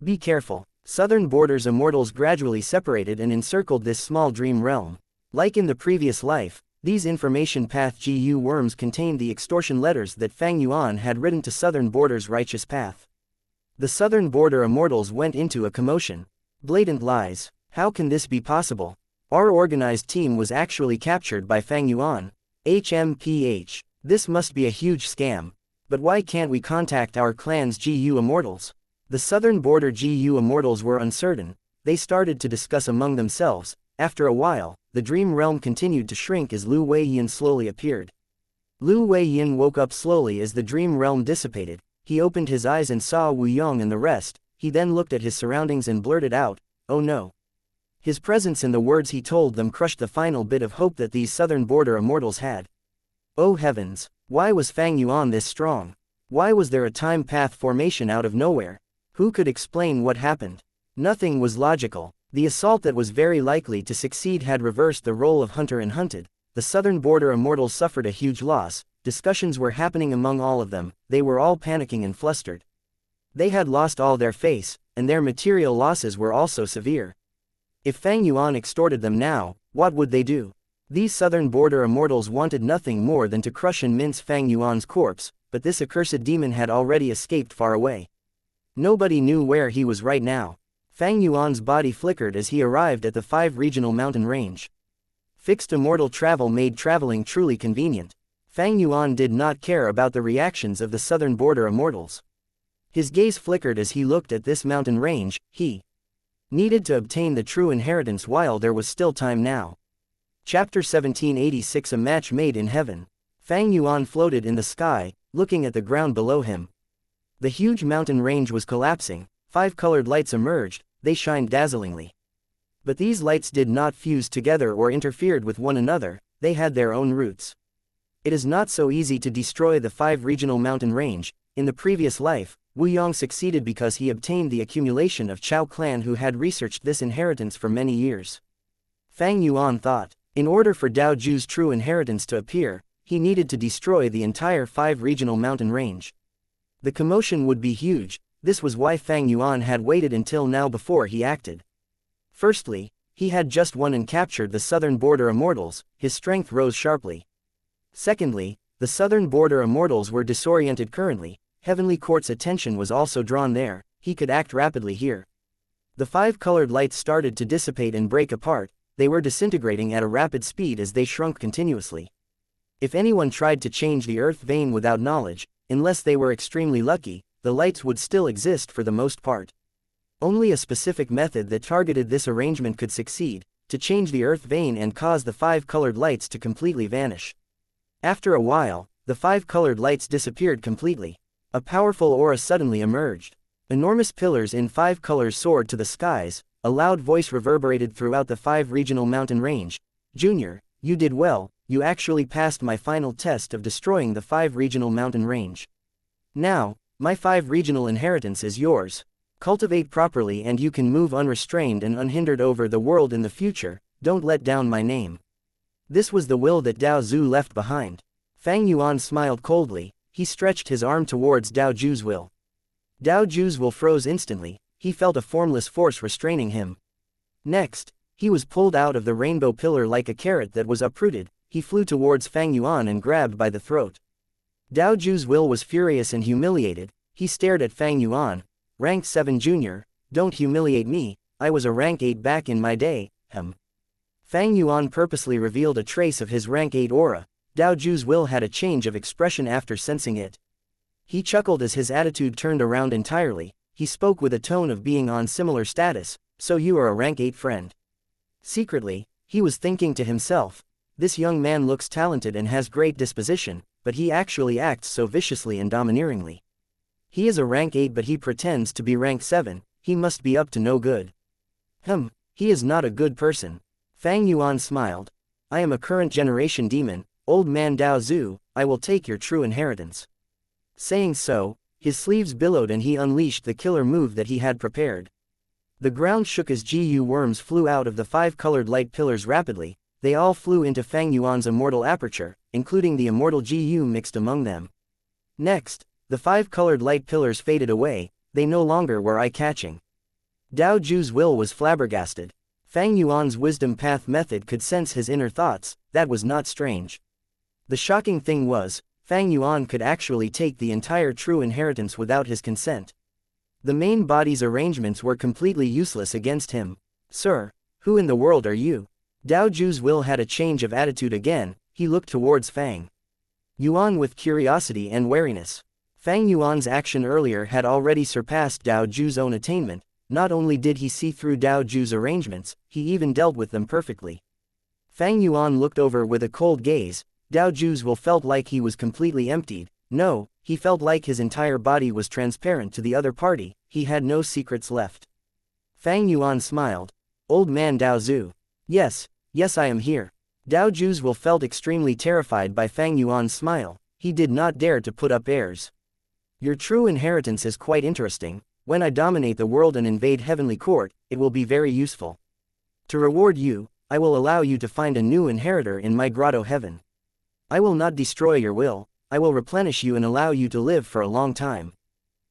Be careful. Southern Borders Immortals gradually separated and encircled this small dream realm. Like in the previous life, these information path GU worms contained the extortion letters that Fang Yuan had written to Southern Borders Righteous Path. The Southern Border Immortals went into a commotion. Blatant lies. How can this be possible? Our organized team was actually captured by Fang Yuan. HMPH. This must be a huge scam. But why can't we contact our clan's GU Immortals? The Southern Border GU Immortals were uncertain. They started to discuss among themselves. After a while, the dream realm continued to shrink as Lu Weiyin slowly appeared. Lu Weiyin woke up slowly as the dream realm dissipated. He opened his eyes and saw Wu Yong and the rest. He then looked at his surroundings and blurted out, "Oh no." His presence and the words he told them crushed the final bit of hope that these Southern Border Immortals had. Oh heavens, why was Fang Yuan this strong? Why was there a time path formation out of nowhere? Who could explain what happened? Nothing was logical. The assault that was very likely to succeed had reversed the role of hunter and hunted. The Southern Border Immortals suffered a huge loss. Discussions were happening among all of them. They were all panicking and flustered. They had lost all their face, and their material losses were also severe. If Fang Yuan extorted them now, what would they do? These Southern Border Immortals wanted nothing more than to crush and mince Fang Yuan's corpse, but this accursed demon had already escaped far away. Nobody knew where he was right now. Fang Yuan's body flickered as he arrived at the 5 regional mountain range. Fixed immortal travel made traveling truly convenient. Fang Yuan did not care about the reactions of the Southern Border Immortals. His gaze flickered as he looked at this mountain range. He needed to obtain the true inheritance while there was still time now. Chapter 1786 A Match Made in Heaven. Fang Yuan floated in the sky, looking at the ground below him. The huge mountain range was collapsing. 5 colored lights emerged, they shined dazzlingly. But these lights did not fuse together or interfered with one another, they had their own roots. It is not so easy to destroy the 5 regional mountain range. In the previous life, Wu Yong succeeded because he obtained the accumulation of Chao clan who had researched this inheritance for many years. Fang Yuan thought, in order for Dao Ju's true inheritance to appear, he needed to destroy the entire 5 regional mountain range. The commotion would be huge. This was why Fang Yuan had waited until now before he acted. Firstly, he had just won and captured the Southern Border Immortals. His strength rose sharply. Secondly, the Southern Border Immortals were disoriented currently. Heavenly Court's attention was also drawn there. He could act rapidly here. The 5 colored lights started to dissipate and break apart. They were disintegrating at a rapid speed as they shrunk continuously. If anyone tried to change the earth vein without knowledge, unless they were extremely lucky, the lights would still exist for the most part. Only a specific method that targeted this arrangement could succeed, to change the earth vein and cause the 5 colored lights to completely vanish. After a while, the 5 colored lights disappeared completely. A powerful aura suddenly emerged. Enormous pillars in 5 colors soared to the skies. A loud voice reverberated throughout the 5 regional mountain range. Junior, you did well, you actually passed my final test of destroying the 5 regional mountain range. Now, my 5 regional inheritance is yours. Cultivate properly and you can move unrestrained and unhindered over the world in the future. Don't let down my name. This was the will that Dao Zhu left behind. Fang Yuan smiled coldly. He stretched his arm towards Dao Zhu's will. Dao Zhu's will froze instantly. He felt a formless force restraining him. Next, he was pulled out of the rainbow pillar like a carrot that was uprooted. He flew towards Fang Yuan and grabbed by the throat. Dao Zhu's will was furious and humiliated. He stared at Fang Yuan. Rank 7 junior, don't humiliate me, I was a rank 8 back in my day, Fang Yuan purposely revealed a trace of his rank 8 aura. Dao Zhu's will had a change of expression after sensing it. He chuckled as his attitude turned around entirely. He spoke with a tone of being on similar status, so you are a rank 8 friend. Secretly, he was thinking to himself, this young man looks talented and has great disposition, but he actually acts so viciously and domineeringly. He is a rank 8 but he pretends to be rank 7, he must be up to no good. He is not a good person. Fang Yuan smiled. I am a current generation demon, old man Dao Zhu, I will take your true inheritance. Saying so, his sleeves billowed and he unleashed the killer move that he had prepared. The ground shook as Gu worms flew out of the 5-colored light pillars rapidly. They all flew into Fang Yuan's immortal aperture, including the immortal Gu mixed among them. Next, the 5-colored light pillars faded away, they no longer were eye-catching. Dao Zhu's will was flabbergasted. Fang Yuan's wisdom path method could sense his inner thoughts, that was not strange. The shocking thing was, Fang Yuan could actually take the entire true inheritance without his consent. The main body's arrangements were completely useless against him. Sir, who in the world are you? Dao Zhu's will had a change of attitude again, he looked towards Fang Yuan with curiosity and wariness. Fang Yuan's action earlier had already surpassed Dao Zhu's own attainment. Not only did he see through Dao Zhu's arrangements, he even dealt with them perfectly. Fang Yuan looked over with a cold gaze. Dao Zhu's will felt like he was completely emptied. No, he felt like his entire body was transparent to the other party, he had no secrets left. Fang Yuan smiled. Old man Dao Zhu. Yes, I am here. Dao Zhu's will felt extremely terrified by Fang Yuan's smile, he did not dare to put up airs. Your true inheritance is quite interesting. When I dominate the world and invade Heavenly Court, it will be very useful. To reward you, I will allow you to find a new inheritor in my grotto heaven. I will not destroy your will, I will replenish you and allow you to live for a long time.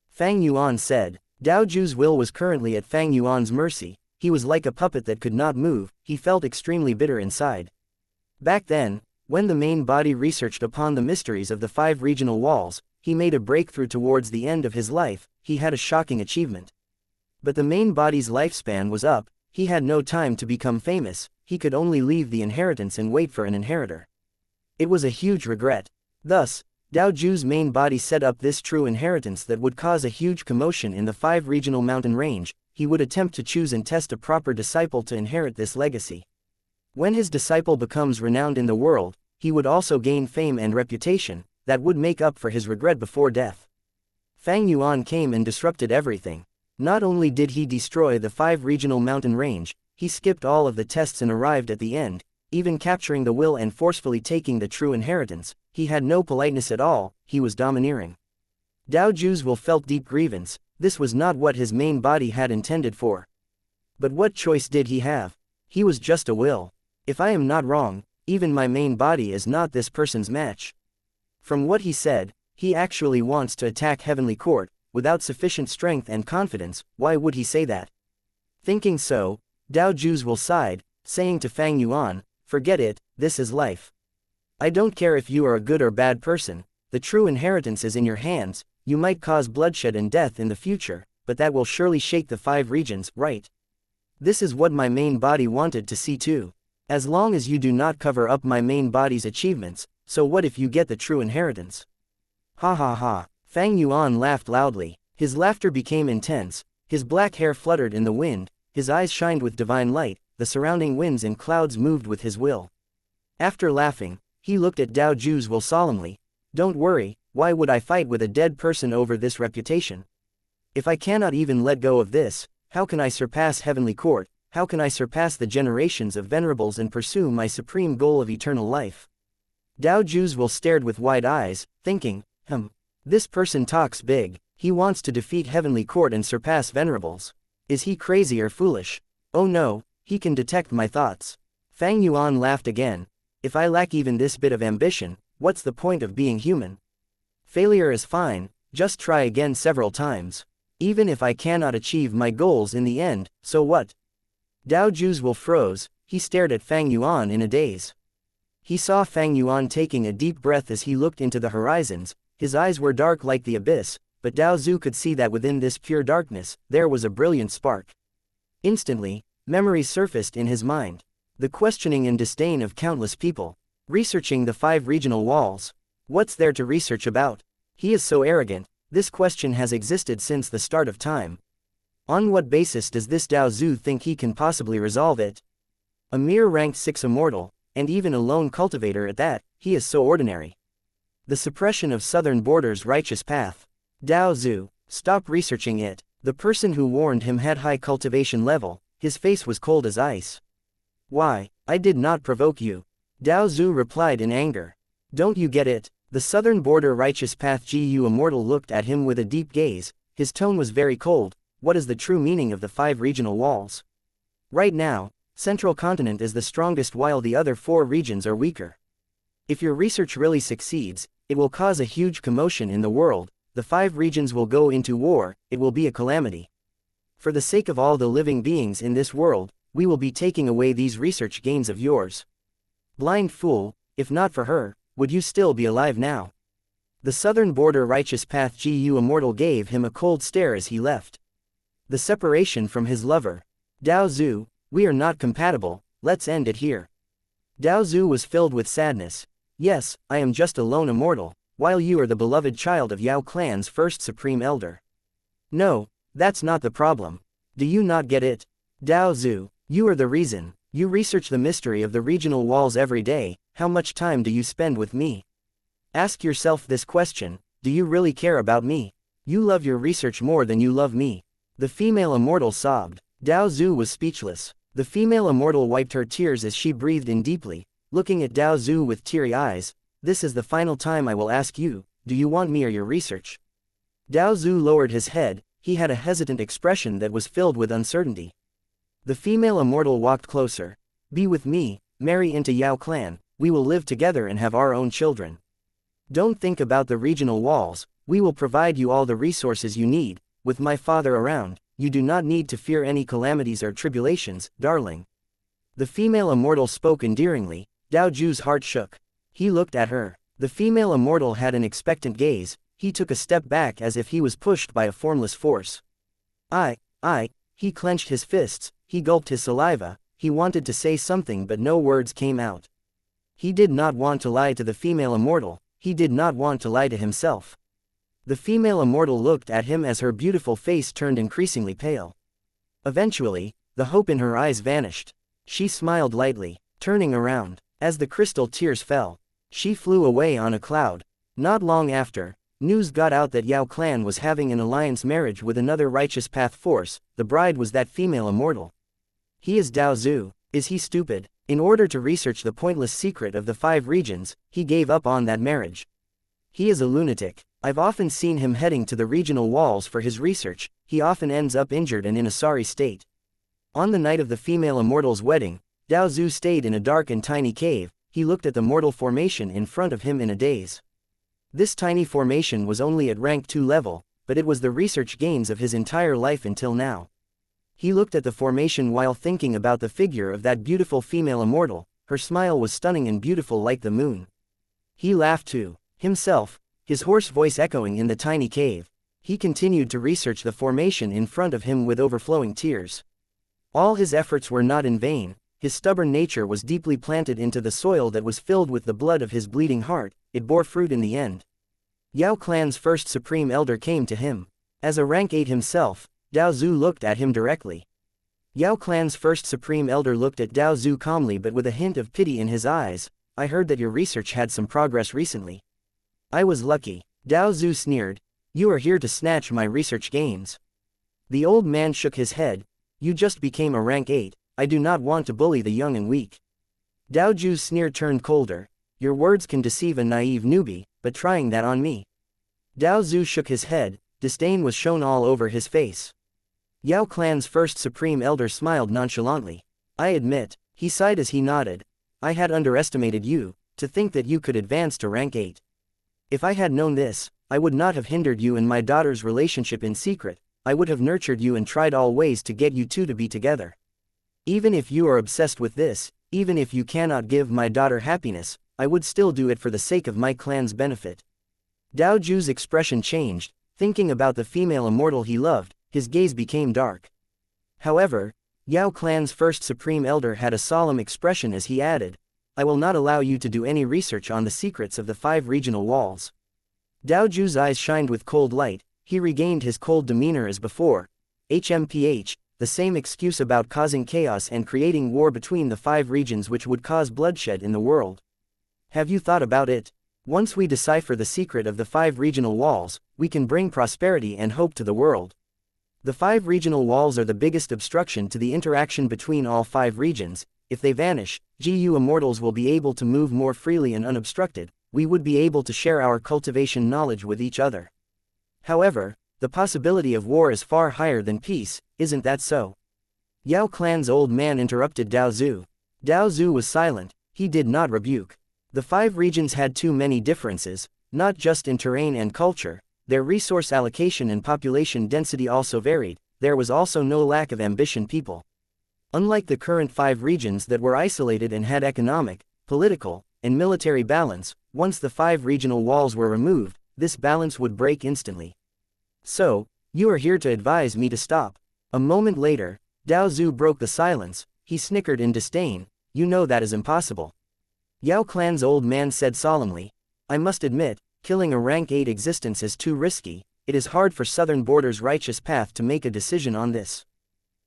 Fang Yuan said. Dao Zhu's will was currently at Fang Yuan's mercy, he was like a puppet that could not move, he felt extremely bitter inside. Back then, when the main body researched upon the mysteries of the 5 regional walls, he made a breakthrough towards the end of his life, he had a shocking achievement. But the main body's lifespan was up, he had no time to become famous, he could only leave the inheritance and wait for an inheritor. It was a huge regret. Thus, Dao Zhu's main body set up this true inheritance that would cause a huge commotion in the 5 regional mountain range, he would attempt to choose and test a proper disciple to inherit this legacy. When his disciple becomes renowned in the world, he would also gain fame and reputation, that would make up for his regret before death. Fang Yuan came and disrupted everything. Not only did he destroy the 5 regional mountain range, he skipped all of the tests and arrived at the end, even capturing the will and forcefully taking the true inheritance. He had no politeness at all, he was domineering. Dao Zhu's will felt deep grievance, this was not what his main body had intended for. But what choice did he have? He was just a will. If I am not wrong, even my main body is not this person's match. From what he said, he actually wants to attack Heavenly Court, without sufficient strength and confidence, why would he say that? Thinking so, Dao Zhu's will sighed, saying to Fang Yuan, forget it, this is life. I don't care if you are a good or bad person, the true inheritance is in your hands, you might cause bloodshed and death in the future, but that will surely shake the 5 regions, right? This is what my main body wanted to see too. As long as you do not cover up my main body's achievements, so what if you get the true inheritance? Ha ha ha. Fang Yuan laughed loudly, his laughter became intense, his black hair fluttered in the wind, his eyes shined with divine light, the surrounding winds and clouds moved with his will. After laughing, he looked at Dao Zhu's will solemnly. Don't worry, why would I fight with a dead person over this reputation? If I cannot even let go of this, how can I surpass Heavenly Court, how can I surpass the generations of venerables and pursue my supreme goal of eternal life? Dao Zhu's will stared with wide eyes, thinking, this person talks big, he wants to defeat Heavenly Court and surpass venerables. Is he crazy or foolish? Oh no, he can detect my thoughts. Fang Yuan laughed again. If I lack even this bit of ambition, what's the point of being human? Failure is fine, just try again several times. Even if I cannot achieve my goals in the end, so what? Dao Zhu's will froze, he stared at Fang Yuan in a daze. He saw Fang Yuan taking a deep breath as he looked into the horizons, his eyes were dark like the abyss, but Dao Zhu could see that within this pure darkness, there was a brilliant spark. Instantly, memories surfaced in his mind. The questioning and disdain of countless people. Researching the 5 regional walls. What's there to research about? He is so arrogant, this question has existed since the start of time. On what basis does this Dao Zhu think he can possibly resolve it? A mere ranked 6 immortal, and even a lone cultivator at that, he is so ordinary. The suppression of southern border's righteous path. Dao Zhu, stop researching it. The person who warned him had high cultivation level, his face was cold as ice. Why, I did not provoke you. Dao Zhu replied in anger. Don't you get it? The southern border righteous path Gu Immortal looked at him with a deep gaze, his tone was very cold. What is the true meaning of the 5 regional walls? Right now, Central Continent is the strongest while the other 4 regions are weaker. If your research really succeeds, it will cause a huge commotion in the world, the 5 regions will go into war, it will be a calamity. For the sake of all the living beings in this world, we will be taking away these research gains of yours. Blind fool, if not for her, would you still be alive now? The southern border righteous path Gu Immortal gave him a cold stare as he left. The separation from his lover. Dao Zhu, we are not compatible, let's end it here. Dao Zhu was filled with sadness. Yes, I am just a lone immortal, while you are the beloved child of Yao clan's first supreme elder. No, that's not the problem. Do you not get it? Dao Zhu, you are the reason. You research the mystery of the regional walls every day. How much time do you spend with me? Ask yourself this question, do you really care about me? You love your research more than you love me. The female immortal sobbed. Dao Zhu was speechless. The female immortal wiped her tears as she breathed in deeply, looking at Dao Zhu with teary eyes. This is the final time I will ask you, do you want me or your research? Dao Zhu lowered his head, he had a hesitant expression that was filled with uncertainty. The female immortal walked closer. Be with me, marry into Yao clan, we will live together and have our own children. Don't think about the regional walls, we will provide you all the resources you need. With my father around, you do not need to fear any calamities or tribulations, darling. The female immortal spoke endearingly. Dao Zhu's heart shook. He looked at her. The female immortal had an expectant gaze, he took a step back as if he was pushed by a formless force. He clenched his fists, he gulped his saliva, he wanted to say something but no words came out. He did not want to lie to the female immortal, he did not want to lie to himself. The female immortal looked at him as her beautiful face turned increasingly pale. Eventually, the hope in her eyes vanished. She smiled lightly, turning around. As the crystal tears fell, she flew away on a cloud. Not long after, news got out that Yao clan was having an alliance marriage with another righteous path force. The bride was that female immortal. He is Dao Zhu. Is he stupid? In order to research the pointless secret of the 5 regions, he gave up on that marriage. He is a lunatic. I've often seen him heading to the regional walls for his research, he often ends up injured and in a sorry state. On the night of the female immortal's wedding, Dao Zhu stayed in a dark and tiny cave, he looked at the mortal formation in front of him in a daze. This tiny formation was only at rank 2 level, but it was the research gains of his entire life until now. He looked at the formation while thinking about the figure of that beautiful female immortal, her smile was stunning and beautiful like the moon. He laughed to himself, his hoarse voice echoing in the tiny cave. He continued to research the formation in front of him with overflowing tears. All his efforts were not in vain, his stubborn nature was deeply planted into the soil that was filled with the blood of his bleeding heart, it bore fruit in the end. Yao clan's first supreme elder came to him. As a rank 8 himself, Dao Zhu looked at him directly. Yao clan's first supreme elder looked at Dao Zhu calmly but with a hint of pity in his eyes. I heard that your research had some progress recently. I was lucky. Dao Zhu sneered. You are here to snatch my research gains. The old man shook his head. You just became a rank 8, I do not want to bully the young and weak. Dao Zhu's sneer turned colder. Your words can deceive a naive newbie, but trying that on me. Dao Zhu shook his head, disdain was shown all over his face. Yao clan's first supreme elder smiled nonchalantly. I admit, he sighed as he nodded. I had underestimated you, to think that you could advance to rank 8. If I had known this, I would not have hindered you and my daughter's relationship in secret, I would have nurtured you and tried all ways to get you two to be together. Even if you are obsessed with this, even if you cannot give my daughter happiness, I would still do it for the sake of my clan's benefit. Dao Zhu's expression changed, thinking about the female immortal he loved, his gaze became dark. However, Yao clan's first supreme elder had a solemn expression as he added, I will not allow you to do any research on the secrets of the 5 regional walls. Dao Zhu's eyes shined with cold light, he regained his cold demeanor as before. HMPH, the same excuse about causing chaos and creating war between the 5 regions which would cause bloodshed in the world. Have you thought about it? Once we decipher the secret of the 5 regional walls, we can bring prosperity and hope to the world. The 5 regional walls are the biggest obstruction to the interaction between all 5 regions, if they vanish, GU immortals will be able to move more freely and unobstructed, we would be able to share our cultivation knowledge with each other. However, the possibility of war is far higher than peace, isn't that so? Yao Clan's old man interrupted Dao Zhu. Dao Zhu was silent, he did not rebuke. The 5 regions had too many differences, not just in terrain and culture, their resource allocation and population density also varied, there was also no lack of ambition people. Unlike the current 5 regions that were isolated and had economic, political, and military balance, once the 5 regional walls were removed, this balance would break instantly. So, you are here to advise me to stop. A moment later, Dao Zhu broke the silence, he snickered in disdain, you know that is impossible. Yao Clan's old man said solemnly, I must admit, killing a rank 8 existence is too risky, it is hard for Southern Border's righteous path to make a decision on this.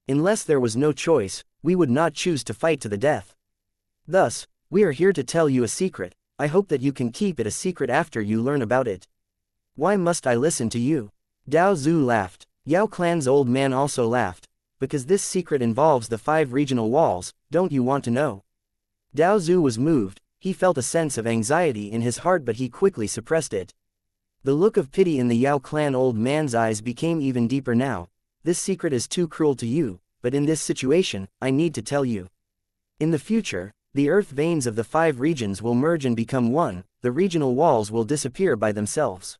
Unless there was no choice, we would not choose to fight to the death. Thus, we are here to tell you a secret, I hope that you can keep it a secret after you learn about it. Why must I listen to you? Dao Zhu laughed. Yao Clan's old man also laughed. Because this secret involves the 5 regional walls, don't you want to know? Dao Zhu was moved, he felt a sense of anxiety in his heart but he quickly suppressed it. The look of pity in the Yao Clan old man's eyes became even deeper now. This secret is too cruel to you, but in this situation, I need to tell you. In the future, the earth veins of the 5 regions will merge and become one, the regional walls will disappear by themselves.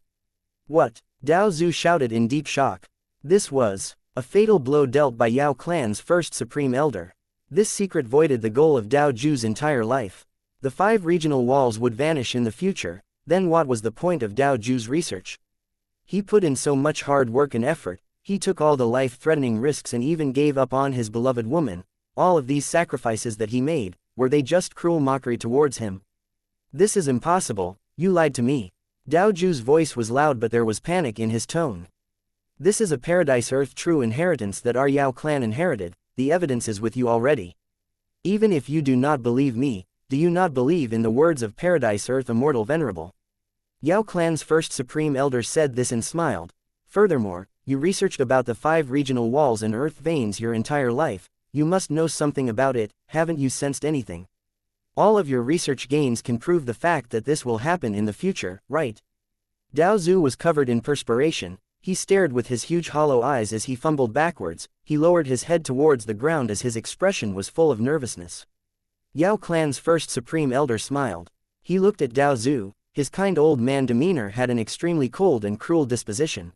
What? Dao Zhu shouted in deep shock. This was a fatal blow dealt by Yao Clan's first supreme elder. This secret voided the goal of Dao Zhu's entire life. The 5 regional walls would vanish in the future, then what was the point of Dao Zhu's research? He put in so much hard work and effort, he took all the life-threatening risks and even gave up on his beloved woman. All of these sacrifices that he made, were they just cruel mockery towards him? This is impossible, you lied to me. Dao Zhu's voice was loud but there was panic in his tone. This is a Paradise Earth true inheritance that our Yao Clan inherited, the evidence is with you already. Even if you do not believe me, do you not believe in the words of Paradise Earth Immortal Venerable? Yao Clan's first supreme elder said this and smiled. Furthermore, you researched about the 5 regional walls and earth veins your entire life, you must know something about it, haven't you sensed anything? All of your research gains can prove the fact that this will happen in the future, right? Dao Zhu was covered in perspiration, he stared with his huge hollow eyes as he fumbled backwards, he lowered his head towards the ground as his expression was full of nervousness. Yao Clan's first supreme elder smiled. He looked at Dao Zhu, his kind old man demeanor had an extremely cold and cruel disposition.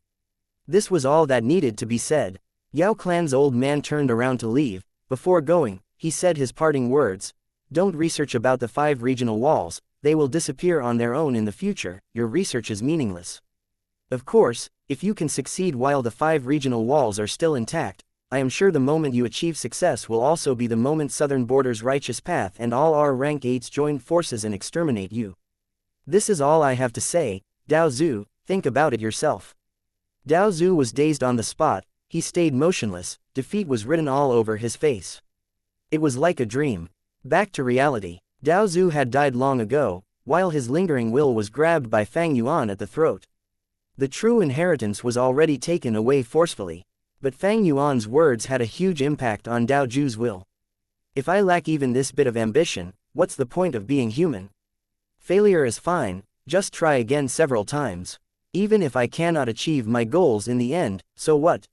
This was all that needed to be said. Yao Clan's old man turned around to leave. Before going, he said his parting words, don't research about the 5 regional walls, they will disappear on their own in the future, your research is meaningless. Of course, if you can succeed while the 5 regional walls are still intact, I am sure the moment you achieve success will also be the moment Southern Border's righteous path and all our rank 8s join forces and exterminate you. This is all I have to say, Dao Zhu, think about it yourself. Dao Zhu was dazed on the spot, he stayed motionless, defeat was written all over his face. It was like a dream. Back to reality. Dao Zhu had died long ago, while his lingering will was grabbed by Fang Yuan at the throat. The true inheritance was already taken away forcefully. But Fang Yuan's words had a huge impact on Dao Zhu's will. If I lack even this bit of ambition, what's the point of being human? Failure is fine, just try again several times. Even if I cannot achieve my goals in the end, so what?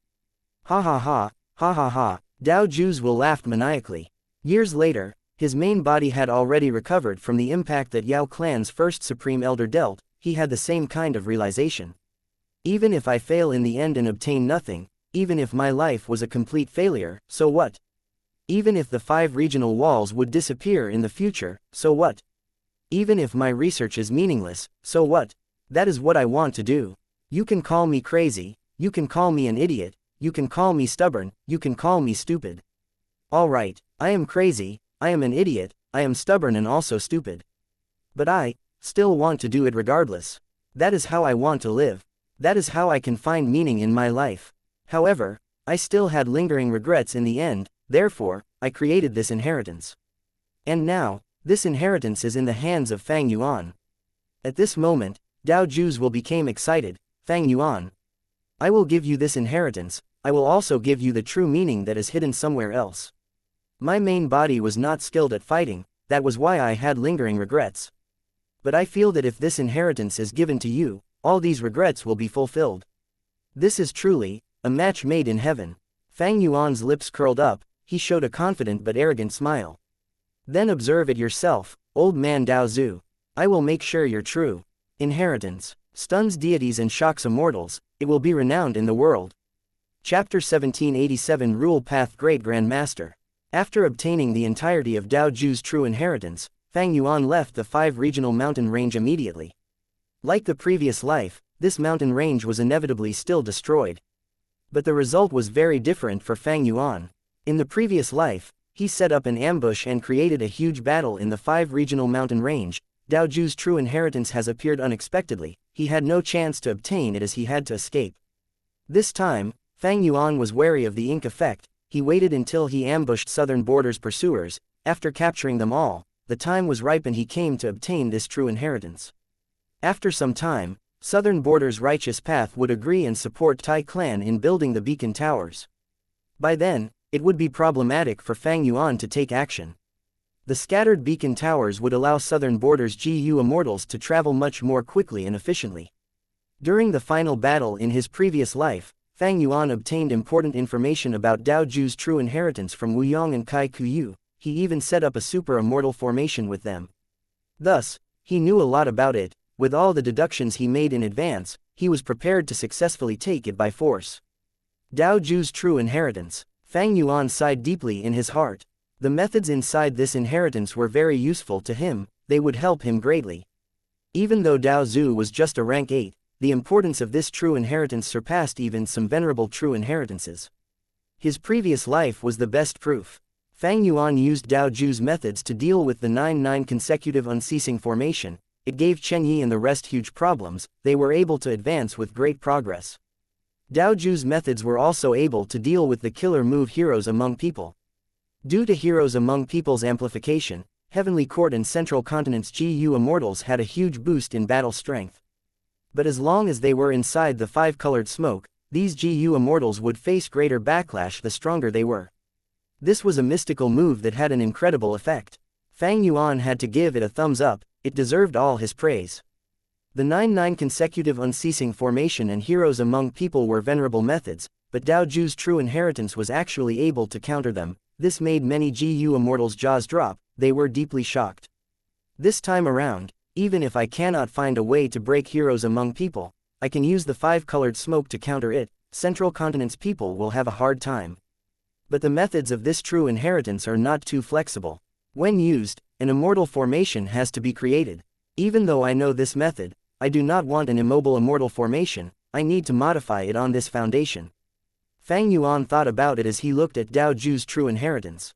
Ha ha ha, ha ha ha, Dao Zhu's will laughed maniacally. Years later, his main body had already recovered from the impact that Yao Clan's first supreme elder dealt, he had the same kind of realization. Even if I fail in the end and obtain nothing, even if my life was a complete failure, so what? Even if the 5 regional walls would disappear in the future, so what? Even if my research is meaningless, so what? That is what I want to do. You can call me crazy, you can call me an idiot, you can call me stubborn, you can call me stupid. Alright, I am crazy, I am an idiot, I am stubborn and also stupid. But I still want to do it regardless. That is how I want to live. That is how I can find meaning in my life. However, I still had lingering regrets in the end, therefore, I created this inheritance. And now, this inheritance is in the hands of Fang Yuan. At this moment, Dao Zhu's will became excited. Fang Yuan, I will give you this inheritance, I will also give you the true meaning that is hidden somewhere else. My main body was not skilled at fighting, that was why I had lingering regrets. But I feel that if this inheritance is given to you, all these regrets will be fulfilled. This is truly a match made in heaven. Fang Yuan's lips curled up, he showed a confident but arrogant smile. Then observe it yourself, old man Dao Zhu. I will make sure your true inheritance stuns deities and shocks immortals, it will be renowned in the world. Chapter 1787 Rule Path Great Grand Master. After obtaining the entirety of Dao Zhu's true inheritance, Fang Yuan left the 5 regional mountain range immediately. Like the previous life, this mountain range was inevitably still destroyed. But the result was very different for Fang Yuan. In the previous life, he set up an ambush and created a huge battle in the 5 regional mountain range. Dao Zhu's true inheritance has appeared unexpectedly, he had no chance to obtain it as he had to escape. This time, Fang Yuan was wary of the ink effect, he waited until he ambushed Southern Border's pursuers. After capturing them all, the time was ripe and he came to obtain this true inheritance. After some time, Southern Border's righteous path would agree and support Tai clan in building the beacon towers. By then, it would be problematic for Fang Yuan to take action. The scattered beacon towers would allow Southern Border's GU immortals to travel much more quickly and efficiently. During the final battle in his previous life, Fang Yuan obtained important information about Dao Zhu's true inheritance from Wu Yong and Kai Kuyu. He even set up a super immortal formation with them. Thus, he knew a lot about it. With all the deductions he made in advance, he was prepared to successfully take it by force. Dao Zhu's true inheritance. Fang Yuan sighed deeply in his heart. The methods inside this inheritance were very useful to him, they would help him greatly. Even though Dao Zhu was just a rank 8, the importance of this true inheritance surpassed even some venerable true inheritances. His previous life was the best proof. Fang Yuan used Dao Zhu's methods to deal with the 9 consecutive unceasing formation. It gave Chen Yi and the rest huge problems, they were able to advance with great progress. Dao Zhu's methods were also able to deal with the killer move heroes among people. Due to heroes among people's amplification, Heavenly Court and Central Continent's GU immortals had a huge boost in battle strength. But as long as they were inside the 5-colored smoke, these GU immortals would face greater backlash the stronger they were. This was a mystical move that had an incredible effect. Fang Yuan had to give it a thumbs up, it deserved all his praise. The 9 consecutive unceasing formation and heroes among people were venerable methods, but Dao Zhu's true inheritance was actually able to counter them. This made many GU immortals' jaws drop, they were deeply shocked. This time around, even if I cannot find a way to break heroes among people, I can use the 5-colored smoke to counter it. Central Continent's people will have a hard time. But the methods of this true inheritance are not too flexible. When used, an immortal formation has to be created. Even though I know this method, I do not want an immobile immortal formation, I need to modify it on this foundation. Fang Yuan thought about it as he looked at Dao Zhu's true inheritance.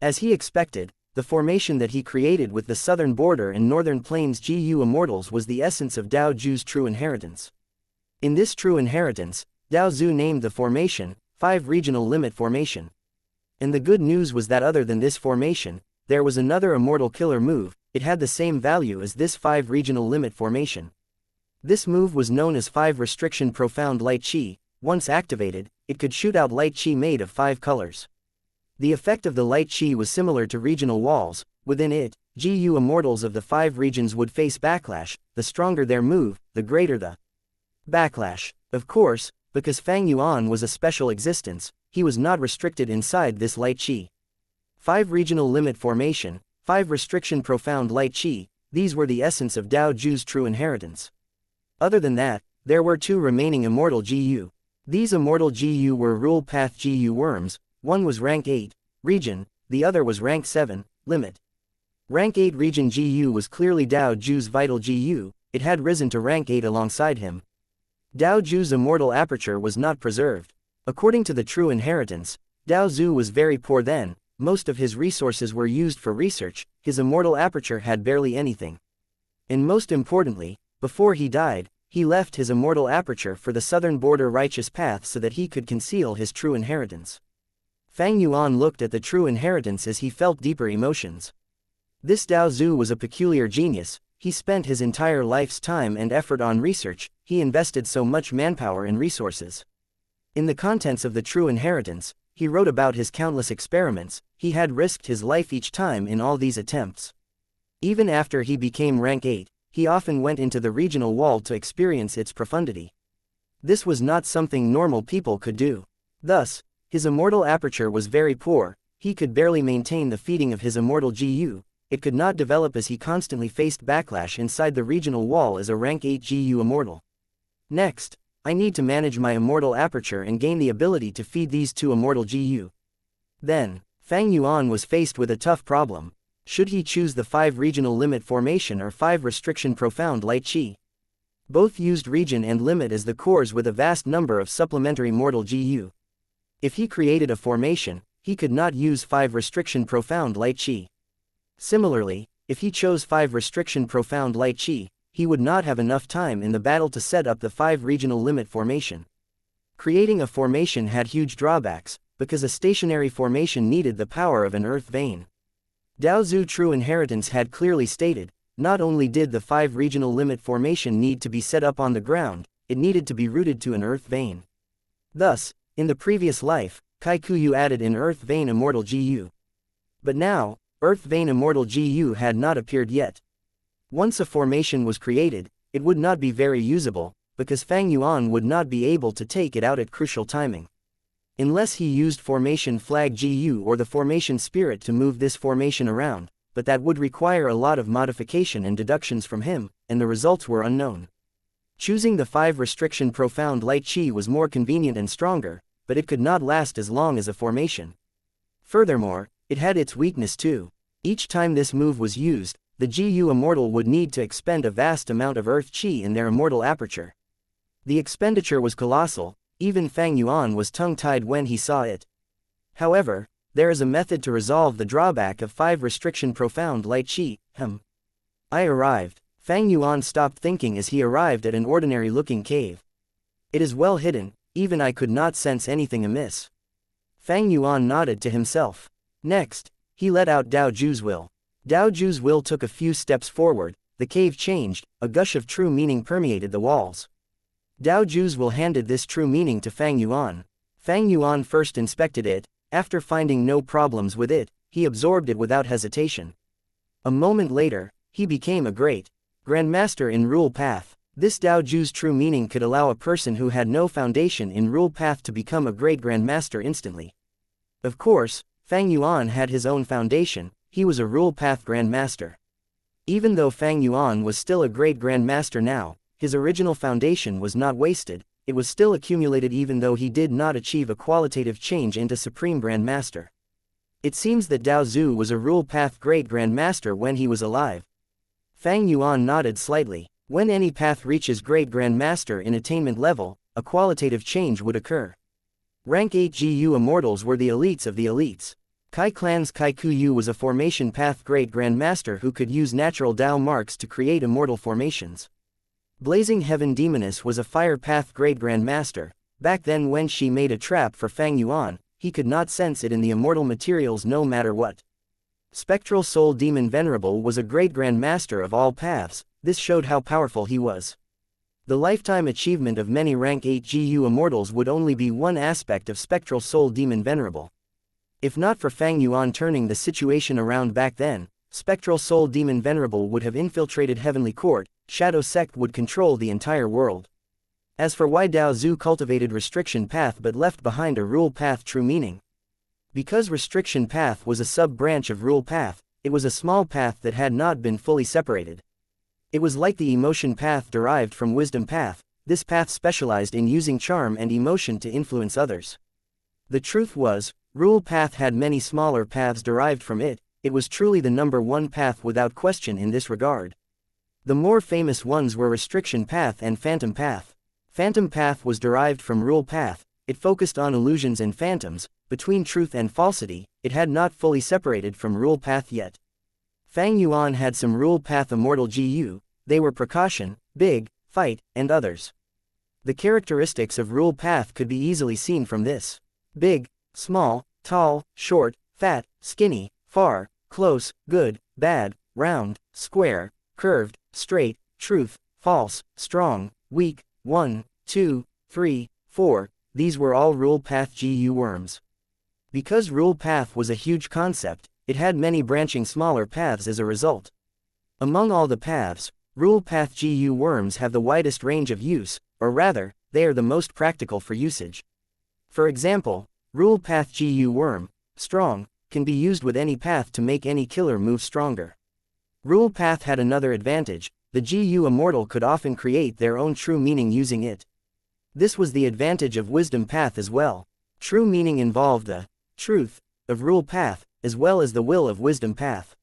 As he expected, the formation that he created with the Southern Border and Northern Plains GU immortals was the essence of Dao Zhu's true inheritance. In this true inheritance, Dao Zhu named the formation 5 Regional Limit Formation. And the good news was that other than this formation, there was another immortal killer move. It had the same value as this 5 Regional Limit Formation. This move was known as 5 Restriction Profound Light Chi. Once activated, it could shoot out light chi made of 5 colors. The effect of the light chi was similar to regional walls. Within it, GU immortals of the 5 regions would face backlash. The stronger their move, the greater the backlash. Of course, because Fang Yuan was a special existence, he was not restricted inside this light chi. 5 Regional Limit Formation, 5 Restriction Profound Light Chi, these were the essence of Dao Zhu's true inheritance. Other than that, there were 2 remaining immortal GU. These immortal GU were Rule Path GU worms, one was rank 8, region, the other was rank 7, limit. Rank 8 region GU was clearly Dao Zhu's vital GU, it had risen to rank 8 alongside him. Dao Zhu's immortal aperture was not preserved. According to the true inheritance, Dao Zhu was very poor then, most of his resources were used for research, his immortal aperture had barely anything. And most importantly, before he died, he left his immortal aperture for the Southern Border righteous path so that he could conceal his true inheritance. Fang Yuan looked at the true inheritance as he felt deeper emotions. This Dao Zhu was a peculiar genius, he spent his entire life's time and effort on research, he invested so much manpower and resources. In the contents of the true inheritance, he wrote about his countless experiments, he had risked his life each time in all these attempts. Even after he became rank 8, he often went into the regional wall to experience its profundity. This was not something normal people could do. Thus, his immortal aperture was very poor, he could barely maintain the feeding of his immortal GU, it could not develop as he constantly faced backlash inside the regional wall as a rank 8 GU immortal. Next, I need to manage my immortal aperture and gain the ability to feed these 2 immortal GU. Then, Fang Yuan was faced with a tough problem. Should he choose the 5 regional limit formation or 5 restriction profound light chi? Both used region and limit as the cores with a vast number of supplementary mortal GU. If he created a formation, he could not use 5 restriction profound light chi. Similarly, if he chose 5 restriction profound light chi, he would not have enough time in the battle to set up the 5 regional limit formation. Creating a formation had huge drawbacks, because a stationary formation needed the power of an earth vein. Daozu True Inheritance had clearly stated, not only did the 5 regional limit formation need to be set up on the ground, it needed to be rooted to an earth vein. Thus, in the previous life, Kaikuyu added an earth vein immortal GU. But now, earth vein immortal GU had not appeared yet. Once a formation was created, it would not be very usable, because Fang Yuan would not be able to take it out at crucial timing. Unless he used formation flag GU or the formation spirit to move this formation around, but that would require a lot of modification and deductions from him, and the results were unknown. Choosing the 5 restriction profound light chi was more convenient and stronger, but it could not last as long as a formation. Furthermore, it had its weakness too. Each time this move was used, the GU immortal would need to expend a vast amount of earth chi in their immortal aperture. The expenditure was colossal, even Fang Yuan was tongue-tied when he saw it. However, there is a method to resolve the drawback of 5 restriction profound light chi. I arrived. Fang Yuan stopped thinking as he arrived at an ordinary-looking cave. It is well hidden, even I could not sense anything amiss. Fang Yuan nodded to himself. Next, he let out Dao Ju's will. Dao Ju's will took a few steps forward, the cave changed, a gush of true meaning permeated the walls. Dao Ju's will handed this true meaning to Fang Yuan. Fang Yuan first inspected it, after finding no problems with it, he absorbed it without hesitation. A moment later, he became a great Grandmaster in Rule Path. This Dao Ju's true meaning could allow a person who had no foundation in Rule Path to become a great Grandmaster instantly. Of course, Fang Yuan had his own foundation, he was a Rule Path Grandmaster. Even though Fang Yuan was still a great Grandmaster now, his original foundation was not wasted, it was still accumulated even though he did not achieve a qualitative change into Supreme Grandmaster. It seems that Dao Zu was a Rule Path Great Grandmaster when he was alive. Fang Yuan nodded slightly. When any path reaches Great Grandmaster in attainment level, a qualitative change would occur. Rank 8 GU Immortals were the elites of the elites. Kai Clan's Kaikuyu was a formation path Great Grandmaster who could use natural Dao marks to create immortal formations. Blazing Heaven Demoness was a fire path Great Grandmaster. Back then when she made a trap for Fang Yuan, he could not sense it in the immortal materials no matter what. Spectral Soul Demon Venerable was a Great Grandmaster of all paths, this showed how powerful he was. The lifetime achievement of many rank 8 GU Immortals would only be one aspect of Spectral Soul Demon Venerable. If not for Fang Yuan turning the situation around back then, Spectral Soul Demon Venerable would have infiltrated Heavenly Court, Shadow Sect would control the entire world. As for why Dao Zu cultivated Restriction Path but left behind a Rule Path true meaning. Because Restriction Path was a sub-branch of Rule Path, it was a small path that had not been fully separated. It was like the Emotion Path derived from Wisdom Path, this path specialized in using charm and emotion to influence others. The truth was, Rule Path had many smaller paths derived from it, it was truly the number one path without question in this regard. The more famous ones were Restriction Path and Phantom Path. Phantom Path was derived from Rule Path, it focused on illusions and phantoms, between truth and falsity, it had not fully separated from Rule Path yet. Fang Yuan had some Rule Path Immortal GU, they were Precaution, Big, Fight, and others. The characteristics of Rule Path could be easily seen from this. Big, small, tall, short, fat, skinny, far, close, good, bad, round, square, curved, straight, truth, false, strong, weak, 1, 2, 3, 4, these were all Rule Path GU worms. Because rule path was a huge concept, it had many branching smaller paths as a result. Among all the paths, rule path GU worms have the widest range of use, or rather, they are the most practical for usage. For example, rule path GU worm, strong, can be used with any path to make any killer move stronger. Rule path had another advantage: the GU Immortal could often create their own true meaning using it. This was the advantage of wisdom path as well. True meaning involved the truth of rule path, as well as the will of wisdom path.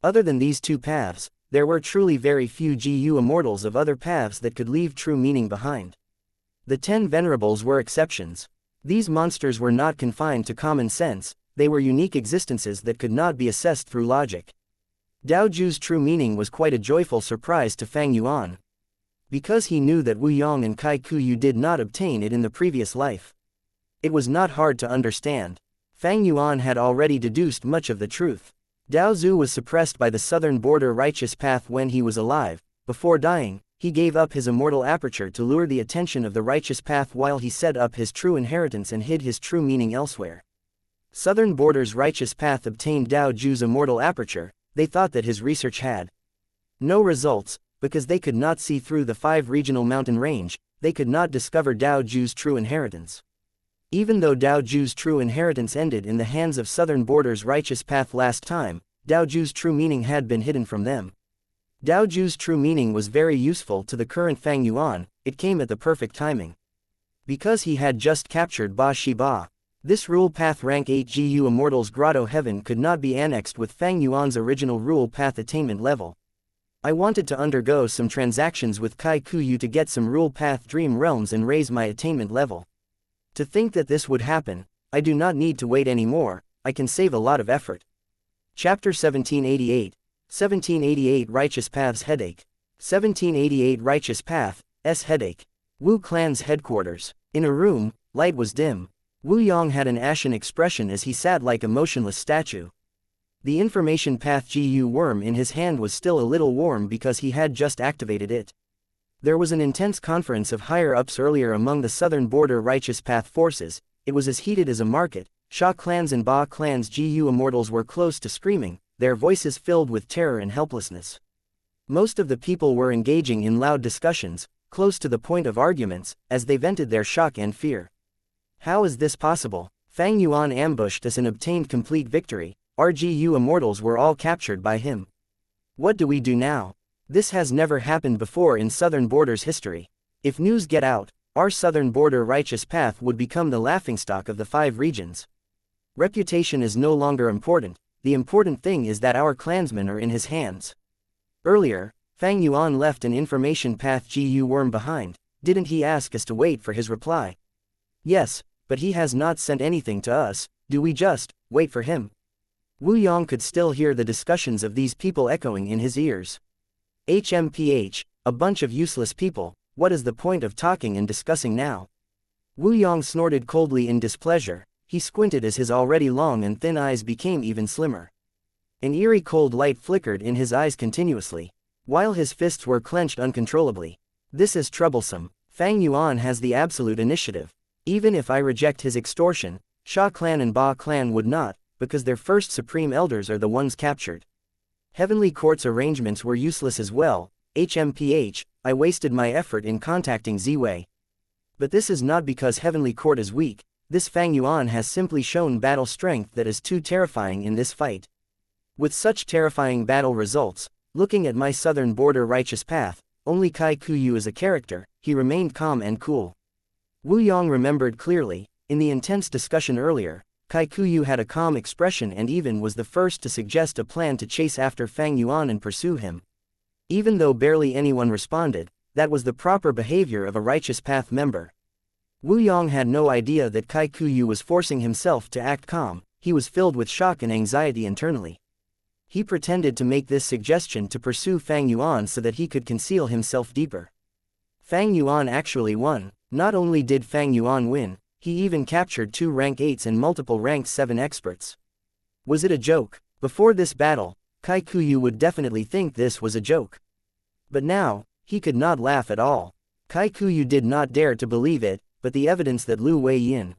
Other than these two paths, there were truly very few GU Immortals of other paths that could leave true meaning behind. The 10 Venerables were exceptions. These monsters were not confined to common sense, they were unique existences that could not be assessed through logic. Dao Ju's true meaning was quite a joyful surprise to Fang Yuan. Because he knew that Wu Yong and Kai Kuyu did not obtain it in the previous life. It was not hard to understand. Fang Yuan had already deduced much of the truth. Dao Zu was suppressed by the southern border righteous path when he was alive. Before dying, he gave up his immortal aperture to lure the attention of the righteous path while he set up his true inheritance and hid his true meaning elsewhere. Southern border's righteous path obtained Dao Ju's immortal aperture. They thought that his research had no results, because they could not see through the 5 regional mountain range. They could not discover Dao Ju's true inheritance. Even though Dao Ju's true inheritance ended in the hands of Southern Border's righteous path last time, Dao Ju's true meaning had been hidden from them. Dao Ju's true meaning was very useful to the current Fang Yuan. It came at the perfect timing. Because he had just captured Ba Shi Ba. This rule path rank 8 GU Immortal's Grotto Heaven could not be annexed with Fang Yuan's original rule path attainment level. I wanted to undergo some transactions with Kai Kuyu to get some rule path dream realms and raise my attainment level. To think that this would happen, I do not need to wait anymore, I can save a lot of effort. Chapter 1788. 1788 Righteous Path's Headache. 1788 Righteous Path, S Headache. Wu Clan's headquarters. In a room, light was dim. Wu Yong had an ashen expression as he sat like a motionless statue. The information path GU worm in his hand was still a little warm because he had just activated it. There was an intense conference of higher-ups earlier among the southern border righteous path forces. It was as heated as a market. Sha clans and Ba clans GU Immortals were close to screaming, their voices filled with terror and helplessness. Most of the people were engaging in loud discussions, close to the point of arguments, as they vented their shock and fear. How is this possible? Fang Yuan ambushed us and obtained complete victory. Our GU Immortals were all captured by him. What do we do now? This has never happened before in Southern Border's history. If news get out, our Southern Border righteous path would become the laughingstock of the 5 regions. Reputation is no longer important, the important thing is that our clansmen are in his hands. Earlier, Fang Yuan left an information path GU worm behind. Didn't he ask us to wait for his reply? Yes, but he has not sent anything to us. Do we just wait for him? Wu Yong could still hear the discussions of these people echoing in his ears. HMPH, a bunch of useless people, what is the point of talking and discussing now? Wu Yong snorted coldly in displeasure. He squinted as his already long and thin eyes became even slimmer. An eerie cold light flickered in his eyes continuously, while his fists were clenched uncontrollably. This is troublesome. Fang Yuan has the absolute initiative. Even if I reject his extortion, Sha clan and Ba clan would not, because their first supreme elders are the ones captured. Heavenly Court's arrangements were useless as well. HMPH, I wasted my effort in contacting Ziwei. But this is not because Heavenly Court is weak. This Fang Yuan has simply shown battle strength that is too terrifying in this fight. With such terrifying battle results, looking at my southern border righteous path, only Kai Kuyu is a character. He remained calm and cool. Wu Yong remembered clearly, in the intense discussion earlier, Kai Kuyu had a calm expression and even was the first to suggest a plan to chase after Fang Yuan and pursue him. Even though barely anyone responded, that was the proper behavior of a righteous path member. Wu Yong had no idea that Kai Kuyu was forcing himself to act calm. He was filled with shock and anxiety internally. He pretended to make this suggestion to pursue Fang Yuan so that he could conceal himself deeper. Fang Yuan actually won. Not only did Fang Yuan win, he even captured 2 rank 8s and multiple rank 7 experts. Was it a joke? Before this battle, Kai Kuyu would definitely think this was a joke. But now, he could not laugh at all. Kai Kuyu did not dare to believe it, but the evidence that Lu Wei Yin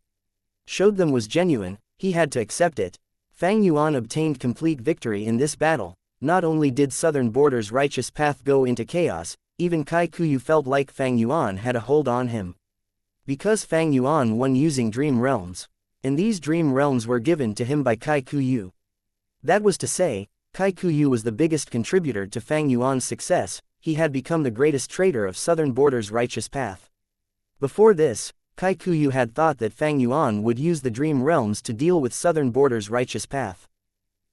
showed them was genuine. He had to accept it. Fang Yuan obtained complete victory in this battle. Not only did Southern Border's righteous path go into chaos, even Kai Kuyu felt like Fang Yuan had a hold on him. Because Fang Yuan won using dream realms. And these dream realms were given to him by Kai Kuyu. That was to say, Kai Kuyu was the biggest contributor to Fang Yuan's success. He had become the greatest traitor of Southern Border's righteous path. Before this, Kai Kuyu had thought that Fang Yuan would use the dream realms to deal with Southern Border's righteous path.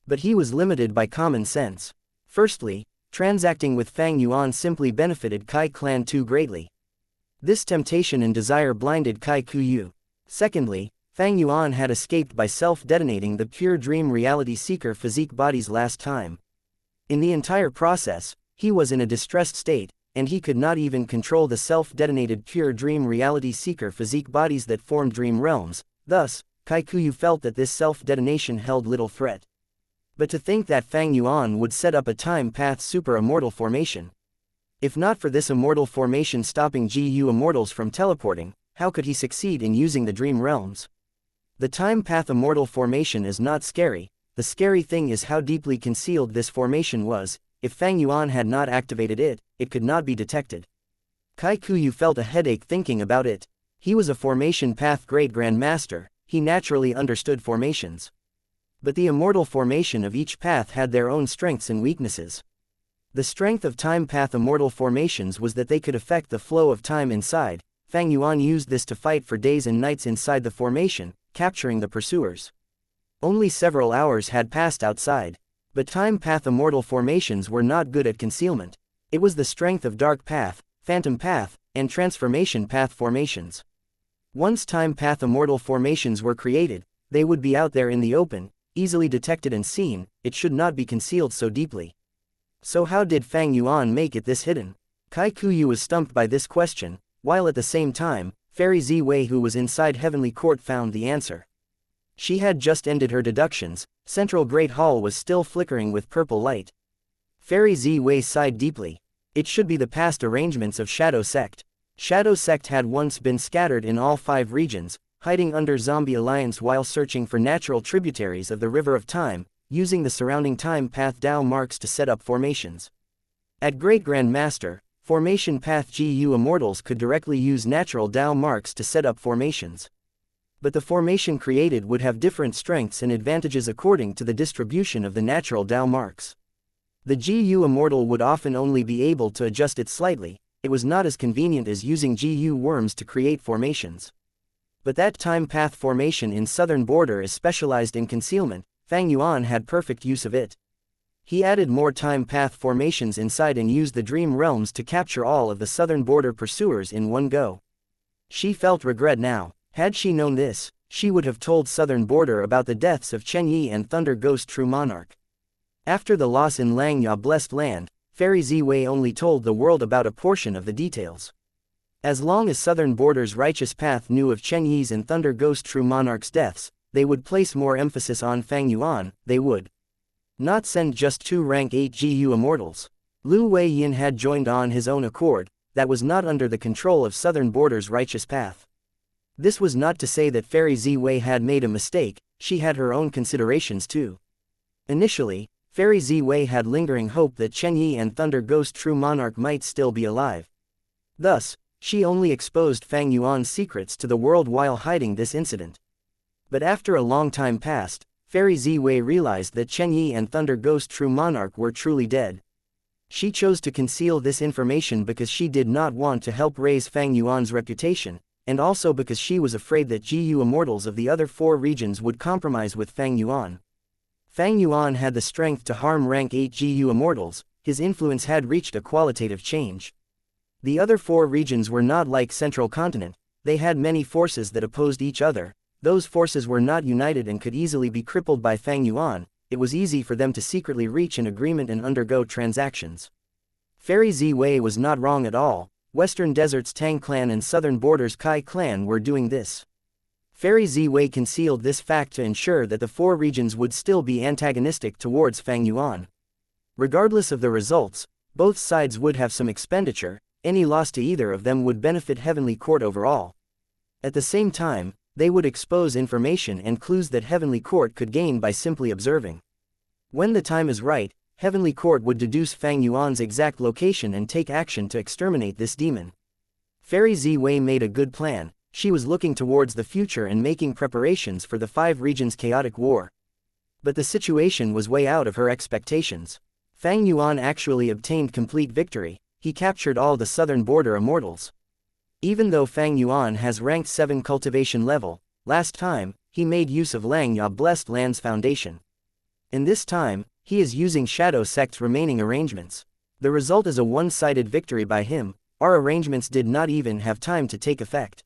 But he was limited by common sense. Firstly, transacting with Fang Yuan simply benefited Kai clan too greatly. This temptation and desire blinded Kai Kuyu. Secondly, Fang Yuan had escaped by self-detonating the pure dream reality seeker physique bodies last time. In the entire process, he was in a distressed state, and he could not even control the self-detonated pure dream reality seeker physique bodies that formed dream realms. Thus, Kai Kuyu felt that this self-detonation held little threat. But to think that Fang Yuan would set up a time path super immortal formation. If not for this immortal formation stopping GU immortals from teleporting, how could he succeed in using the dream realms? The time path immortal formation is not scary. The scary thing is how deeply concealed this formation was. If Fang Yuan had not activated it, it could not be detected. Kai Kuyu felt a headache thinking about it. He was a formation path great grandmaster, he naturally understood formations. But the immortal formation of each path had their own strengths and weaknesses. The strength of time path immortal formations was that they could affect the flow of time inside. Fang Yuan used this to fight for days and nights inside the formation, capturing the pursuers. Only several hours had passed outside. But time path immortal formations were not good at concealment. It was the strength of dark path, phantom path, and transformation path formations. Once time path immortal formations were created, they would be out there in the open, easily detected and seen. It should not be concealed so deeply. So how did Fang Yuan make it this hidden? Kai Kuyu was stumped by this question, while at the same time, Fairy Ziwei who was inside Heavenly Court found the answer. She had just ended her deductions. Central Great Hall was still flickering with purple light. Fairy Ziwei sighed deeply. It should be the past arrangements of Shadow Sect. Shadow Sect had once been scattered in all 5 regions, hiding under Zombie Alliance while searching for natural tributaries of the River of Time, using the surrounding time path Dao marks to set up formations. At Great Grandmaster, Formation Path GU Immortals could directly use natural Dao marks to set up formations. But the formation created would have different strengths and advantages according to the distribution of the natural Dao marks. The GU Immortal would often only be able to adjust it slightly. It was not as convenient as using GU worms to create formations. But that time path formation in Southern Border is specialized in concealment. Fang Yuan had perfect use of it. He added more time path formations inside and used the dream realms to capture all of the Southern Border pursuers in one go. She felt regret now. Had she known this, she would have told Southern Border about the deaths of Chen Yi and Thunder Ghost True Monarch. After the loss in Langyao Blessed Land, Fairy Ziwei only told the world about a portion of the details. As long as Southern Border's righteous path knew of Chen Yi's and Thunder Ghost True Monarch's deaths, they would place more emphasis on Fang Yuan. They would not send just 2 rank 8 GU immortals. Lu Wei Yin had joined on his own accord. That was not under the control of Southern Border's righteous path. This was not to say that Fairy Ziwei had made a mistake. She had her own considerations too. Initially, Fairy Ziwei had lingering hope that Chen Yi and Thunder Ghost True Monarch might still be alive. Thus, she only exposed Fang Yuan's secrets to the world while hiding this incident. But after a long time passed, Fairy Ziwei realized that Chen Yi and Thunder Ghost True Monarch were truly dead. She chose to conceal this information because she did not want to help raise Fang Yuan's reputation, and also because she was afraid that GU immortals of the other 4 regions would compromise with Fang Yuan. Fang Yuan had the strength to harm rank 8 GU immortals. His influence had reached a qualitative change. The other 4 regions were not like Central Continent. They had many forces that opposed each other. Those forces were not united and could easily be crippled by Fang Yuan. It was easy for them to secretly reach an agreement and undergo transactions. Fairy Ziwei was not wrong at all. Western Desert's Tang clan and Southern Border's Kai clan were doing this. Fairy Ziwei concealed this fact to ensure that the 4 regions would still be antagonistic towards Fang Yuan. Regardless of the results, both sides would have some expenditure. Any loss to either of them would benefit Heavenly Court overall. At the same time, They would expose information and clues that Heavenly Court could gain by simply observing. When the time is right, Heavenly Court would deduce Fang Yuan's exact location and take action to exterminate this demon. Fairy Ziwei made a good plan. She was looking towards the future and making preparations for the 5 regions' chaotic war. But the situation was way out of her expectations. Fang Yuan actually obtained complete victory. He captured all the southern border immortals. Even though Fang Yuan has ranked 7 cultivation level, last time, he made use of Langya Blessed Land's foundation. In this time, he is using Shadow Sect's remaining arrangements. The result is a one-sided victory by him. Our arrangements did not even have time to take effect.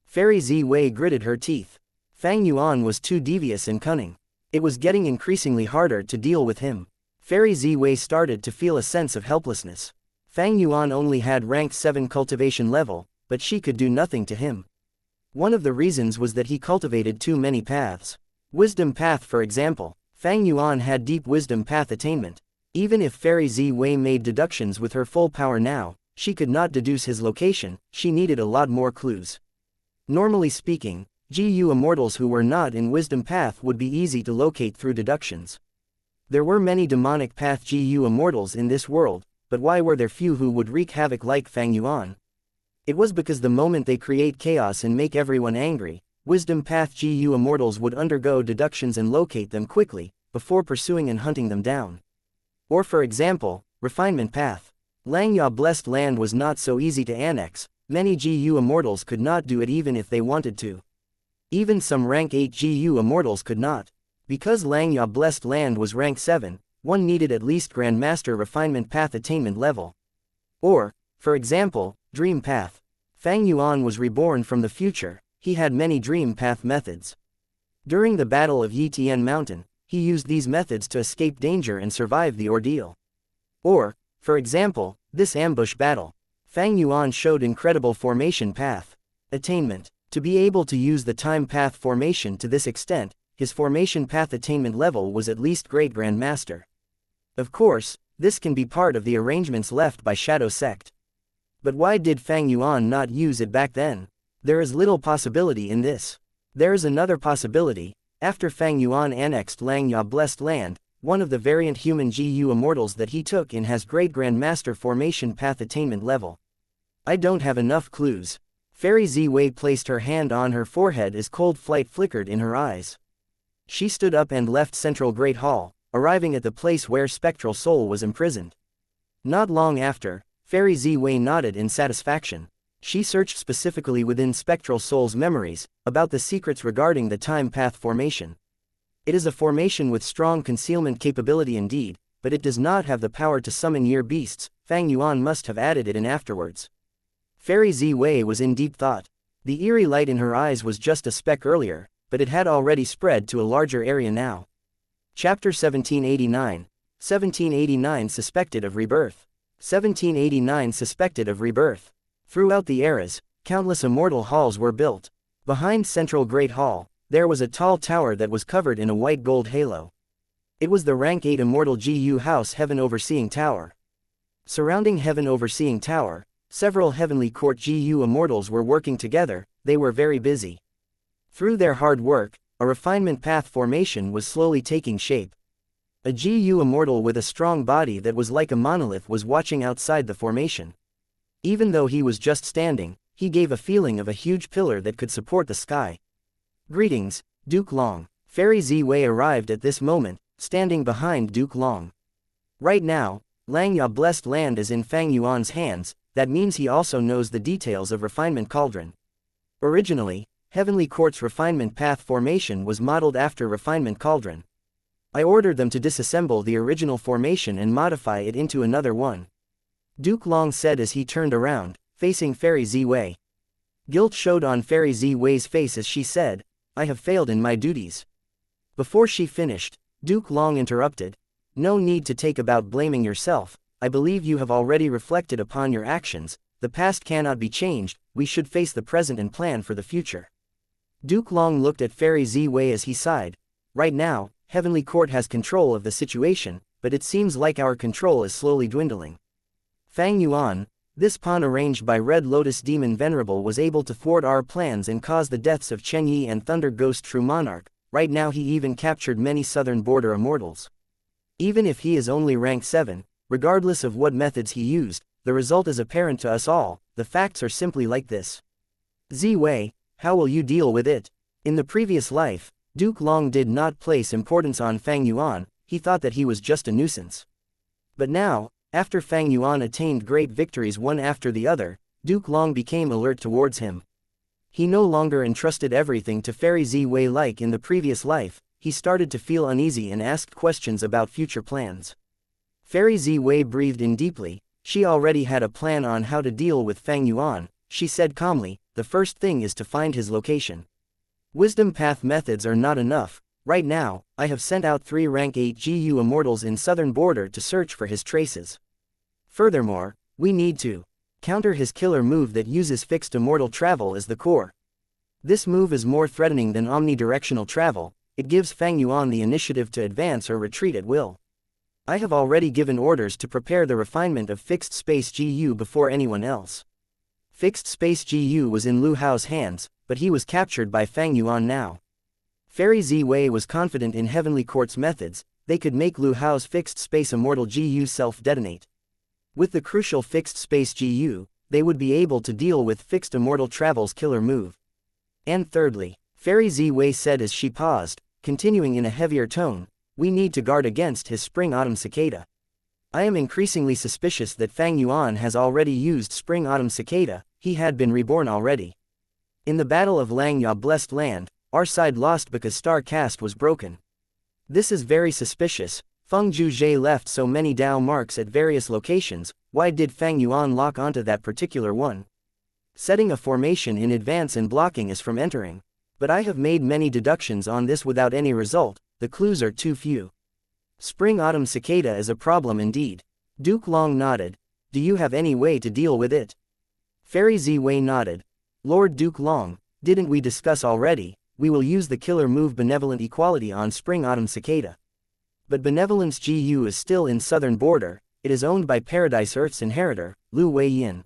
Fairy Ziwei gritted her teeth. Fang Yuan was too devious and cunning. It was getting increasingly harder to deal with him. Fairy Ziwei started to feel a sense of helplessness. Fang Yuan only had ranked 7 cultivation level, but she could do nothing to him. One of the reasons was that he cultivated too many paths. Wisdom path, for example. Fang Yuan had deep wisdom path attainment. Even if Fairy Ziwei made deductions with her full power now, she could not deduce his location. She needed a lot more clues. Normally speaking, GU immortals who were not in wisdom path would be easy to locate through deductions. There were many demonic path GU immortals in this world, but why were there few who would wreak havoc like Fang Yuan? It was because the moment they create chaos and make everyone angry, wisdom path GU immortals would undergo deductions and locate them quickly, before pursuing and hunting them down. Or for example, refinement path. Langya Blessed Land was not so easy to annex. Many GU immortals could not do it even if they wanted to. Even some rank 8 GU immortals could not. Because Langya Blessed Land was rank 7, one needed at least Grandmaster Refinement Path attainment level. Or, for example, Dream Path. Fang Yuan was reborn from the future. He had many Dream Path methods. During the Battle of Yitian Mountain, he used these methods to escape danger and survive the ordeal. Or, for example, this ambush battle. Fang Yuan showed incredible formation path attainment. To be able to use the time path formation to this extent, his formation path attainment level was at least Great Grandmaster. Of course, this can be part of the arrangements left by Shadow Sect. But why did Fang Yuan not use it back then? There is little possibility in this. There is another possibility. After Fang Yuan annexed Langya Blessed Land, one of the variant human GU immortals that he took in has Great Grandmaster formation path attainment level. I don't have enough clues. Fairy Ziwei placed her hand on her forehead as cold flight flickered in her eyes. She stood up and left Central Great Hall, arriving at the place where Spectral Soul was imprisoned. Not long after, Fairy Ziwei nodded in satisfaction. She searched specifically within Spectral Soul's memories, about the secrets regarding the time path formation. It is a formation with strong concealment capability indeed, but it does not have the power to summon year beasts. Fang Yuan must have added it in afterwards. Fairy Ziwei was in deep thought. The eerie light in her eyes was just a speck earlier, but it had already spread to a larger area now. Chapter 1789. 1789 Suspected of Rebirth. 1789 Suspected of Rebirth. Throughout the eras, countless immortal halls were built. Behind Central Great Hall, there was a tall tower that was covered in a white gold halo. It was the rank 8 immortal GU House Heaven Overseeing Tower. Surrounding Heaven Overseeing Tower, several Heavenly Court GU immortals were working together. They were very busy. Through their hard work, a refinement path formation was slowly taking shape. A GU immortal with a strong body that was like a monolith was watching outside the formation. Even though he was just standing, he gave a feeling of a huge pillar that could support the sky. Greetings, Duke Long. Fairy Ziwei arrived at this moment, standing behind Duke Long. Right now, Langya Blessed Land is in Fang Yuan's hands. That means he also knows the details of Refinement Cauldron. Originally, Heavenly Court's Refinement Path formation was modeled after Refinement Cauldron. I ordered them to disassemble the original formation and modify it into another one. Duke Long said as he turned around, facing Fairy Ziwei. Guilt showed on Fairy Ziwei's face as she said, "I have failed in my duties." Before she finished, Duke Long interrupted. "No need to take about blaming yourself. I believe you have already reflected upon your actions. The past cannot be changed. We should face the present and plan for the future." Duke Long looked at Fairy Ziwei as he sighed. Right now, Heavenly Court has control of the situation, but it seems like our control is slowly dwindling. Fang Yuan, This pawn arranged by Red Lotus Demon Venerable was able to thwart our plans and cause the deaths of Chen Yi and Thunder Ghost True Monarch. Right now he even captured many southern border immortals. Even if he is only rank 7, regardless of what methods he used, the result is apparent to us all. The facts are simply like this. Ziwei, how will you deal with it? In the previous life, Duke Long did not place importance on Fang Yuan, he thought that he was just a nuisance. But now, after Fang Yuan attained great victories one after the other, Duke Long became alert towards him. He no longer entrusted everything to Fairy Ziwei like in the previous life. He started to feel uneasy and asked questions about future plans. Fairy Ziwei breathed in deeply. She already had a plan on how to deal with Fang Yuan. She said calmly, the first thing is to find his location. Wisdom path methods are not enough. Right now, I have sent out 3 rank 8 GU immortals in southern border to search for his traces. Furthermore, we need to counter his killer move that uses fixed immortal travel as the core. This move is more threatening than omnidirectional travel. It gives Fang Yuan the initiative to advance or retreat at will. I have already given orders to prepare the refinement of fixed space GU before anyone else. Fixed space GU was in Lu Hao's hands, but he was captured by Fang Yuan now. Fairy Ziwei was confident in Heavenly Court's methods. They could make Lu Hao's fixed space immortal GU self-detonate. With the crucial fixed space GU, they would be able to deal with fixed immortal travel's killer move. And thirdly, Fairy Ziwei said as she paused, continuing in a heavier tone, we need to guard against his spring-autumn cicada. I am increasingly suspicious that Fang Yuan has already used spring-autumn cicada. He had been reborn already. In the Battle of Langya Blessed Land, our side lost because Star Cast was broken. This is very suspicious. Feng Zhuzhe left so many Dao marks at various locations. Why did Fang Yuan lock onto that particular one? Setting a formation in advance and blocking is from entering. But I have made many deductions on this without any result. The clues are too few. Spring-autumn cicada is a problem indeed. Duke Long nodded. Do you have any way to deal with it? Fairy Ziwei nodded. Lord Duke Long, didn't we discuss already? We will use the killer move Benevolent Equality on spring-autumn cicada. But Benevolence GU is still in southern border. It is owned by Paradise Earth's inheritor, Lu Weiyin.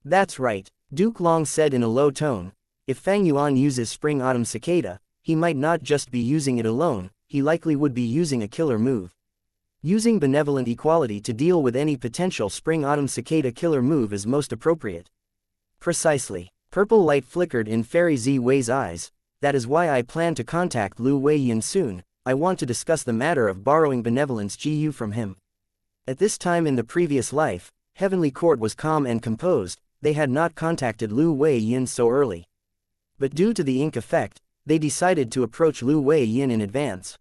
That's right, Duke Long said in a low tone. If Fang Yuan uses spring-autumn cicada, he might not just be using it alone, he likely would be using a killer move. Using Benevolent Equality to deal with any potential spring-autumn cicada killer move is most appropriate. Precisely. Purple light flickered in Fairy Ziwei's eyes. That is why I plan to contact Lu Weiyin soon. I want to discuss the matter of borrowing Benevolence GU from him. At this time in the previous life, Heavenly Court was calm and composed. They had not contacted Lu Weiyin so early. But due to the ink effect, they decided to approach Lu Weiyin in advance.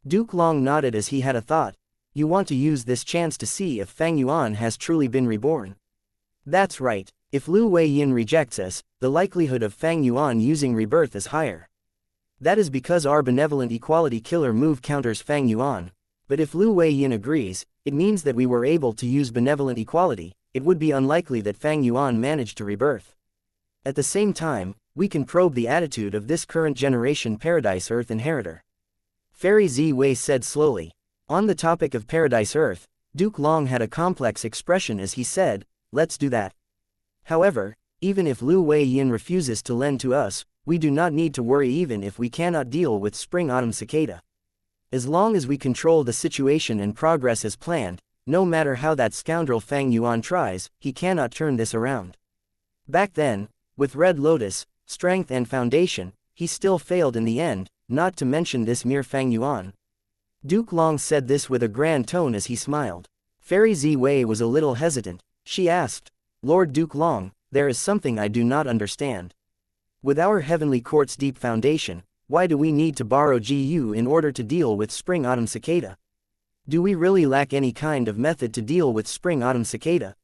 Duke Long nodded as he had a thought. You want to use this chance to see if Fang Yuan has truly been reborn. That's right. If Lu Weiyin rejects us, the likelihood of Fang Yuan using rebirth is higher. That is because our Benevolent Equality killer move counters Fang Yuan. But if Lu Weiyin agrees, it means that we were able to use Benevolent Equality. It would be unlikely that Fang Yuan managed to rebirth. At the same time, we can probe the attitude of this current generation Paradise Earth inheritor. Fairy Ziwei said slowly. On the topic of Paradise Earth, Duke Long had a complex expression as he said, let's do that. However, even if Lu Weiyin refuses to lend to us, we do not need to worry even if we cannot deal with spring-autumn cicada. As long as we control the situation and progress as planned, no matter how that scoundrel Fang Yuan tries, he cannot turn this around. Back then, with Red Lotus, strength and foundation, he still failed in the end, not to mention this mere Fang Yuan. Duke Long said this with a grand tone as he smiled. Fairy Ziwei was a little hesitant. She asked, Lord Duke Long, there is something I do not understand. With our Heavenly Court's deep foundation, why do we need to borrow GU in order to deal with spring-autumn cicada? Do we really lack any kind of method to deal with spring-autumn cicada?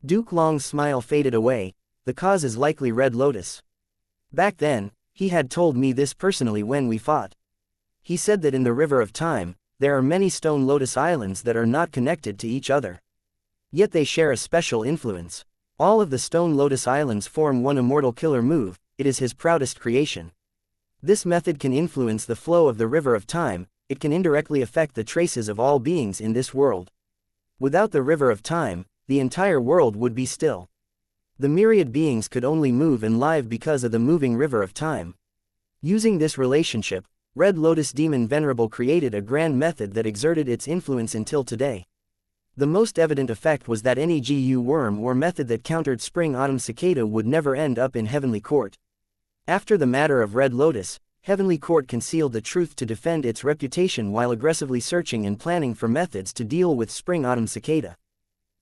Duke Long's smile faded away. The cause is likely Red Lotus. Back then, he had told me this personally when we fought. He said that in the River of Time, there are many Stone Lotus Islands that are not connected to each other. Yet they share a special influence. All of the Stone Lotus Islands form one immortal killer move. It is his proudest creation. This method can influence the flow of the River of Time. It can indirectly affect the traces of all beings in this world. Without the River of Time, the entire world would be still. The myriad beings could only move and live because of the moving river of time. Using this relationship, Red Lotus Demon Venerable created a grand method that exerted its influence until today. The most evident effect was that any GU worm or method that countered Spring Autumn Cicada would never end up in Heavenly Court. After the matter of Red Lotus, Heavenly Court concealed the truth to defend its reputation while aggressively searching and planning for methods to deal with Spring Autumn Cicada.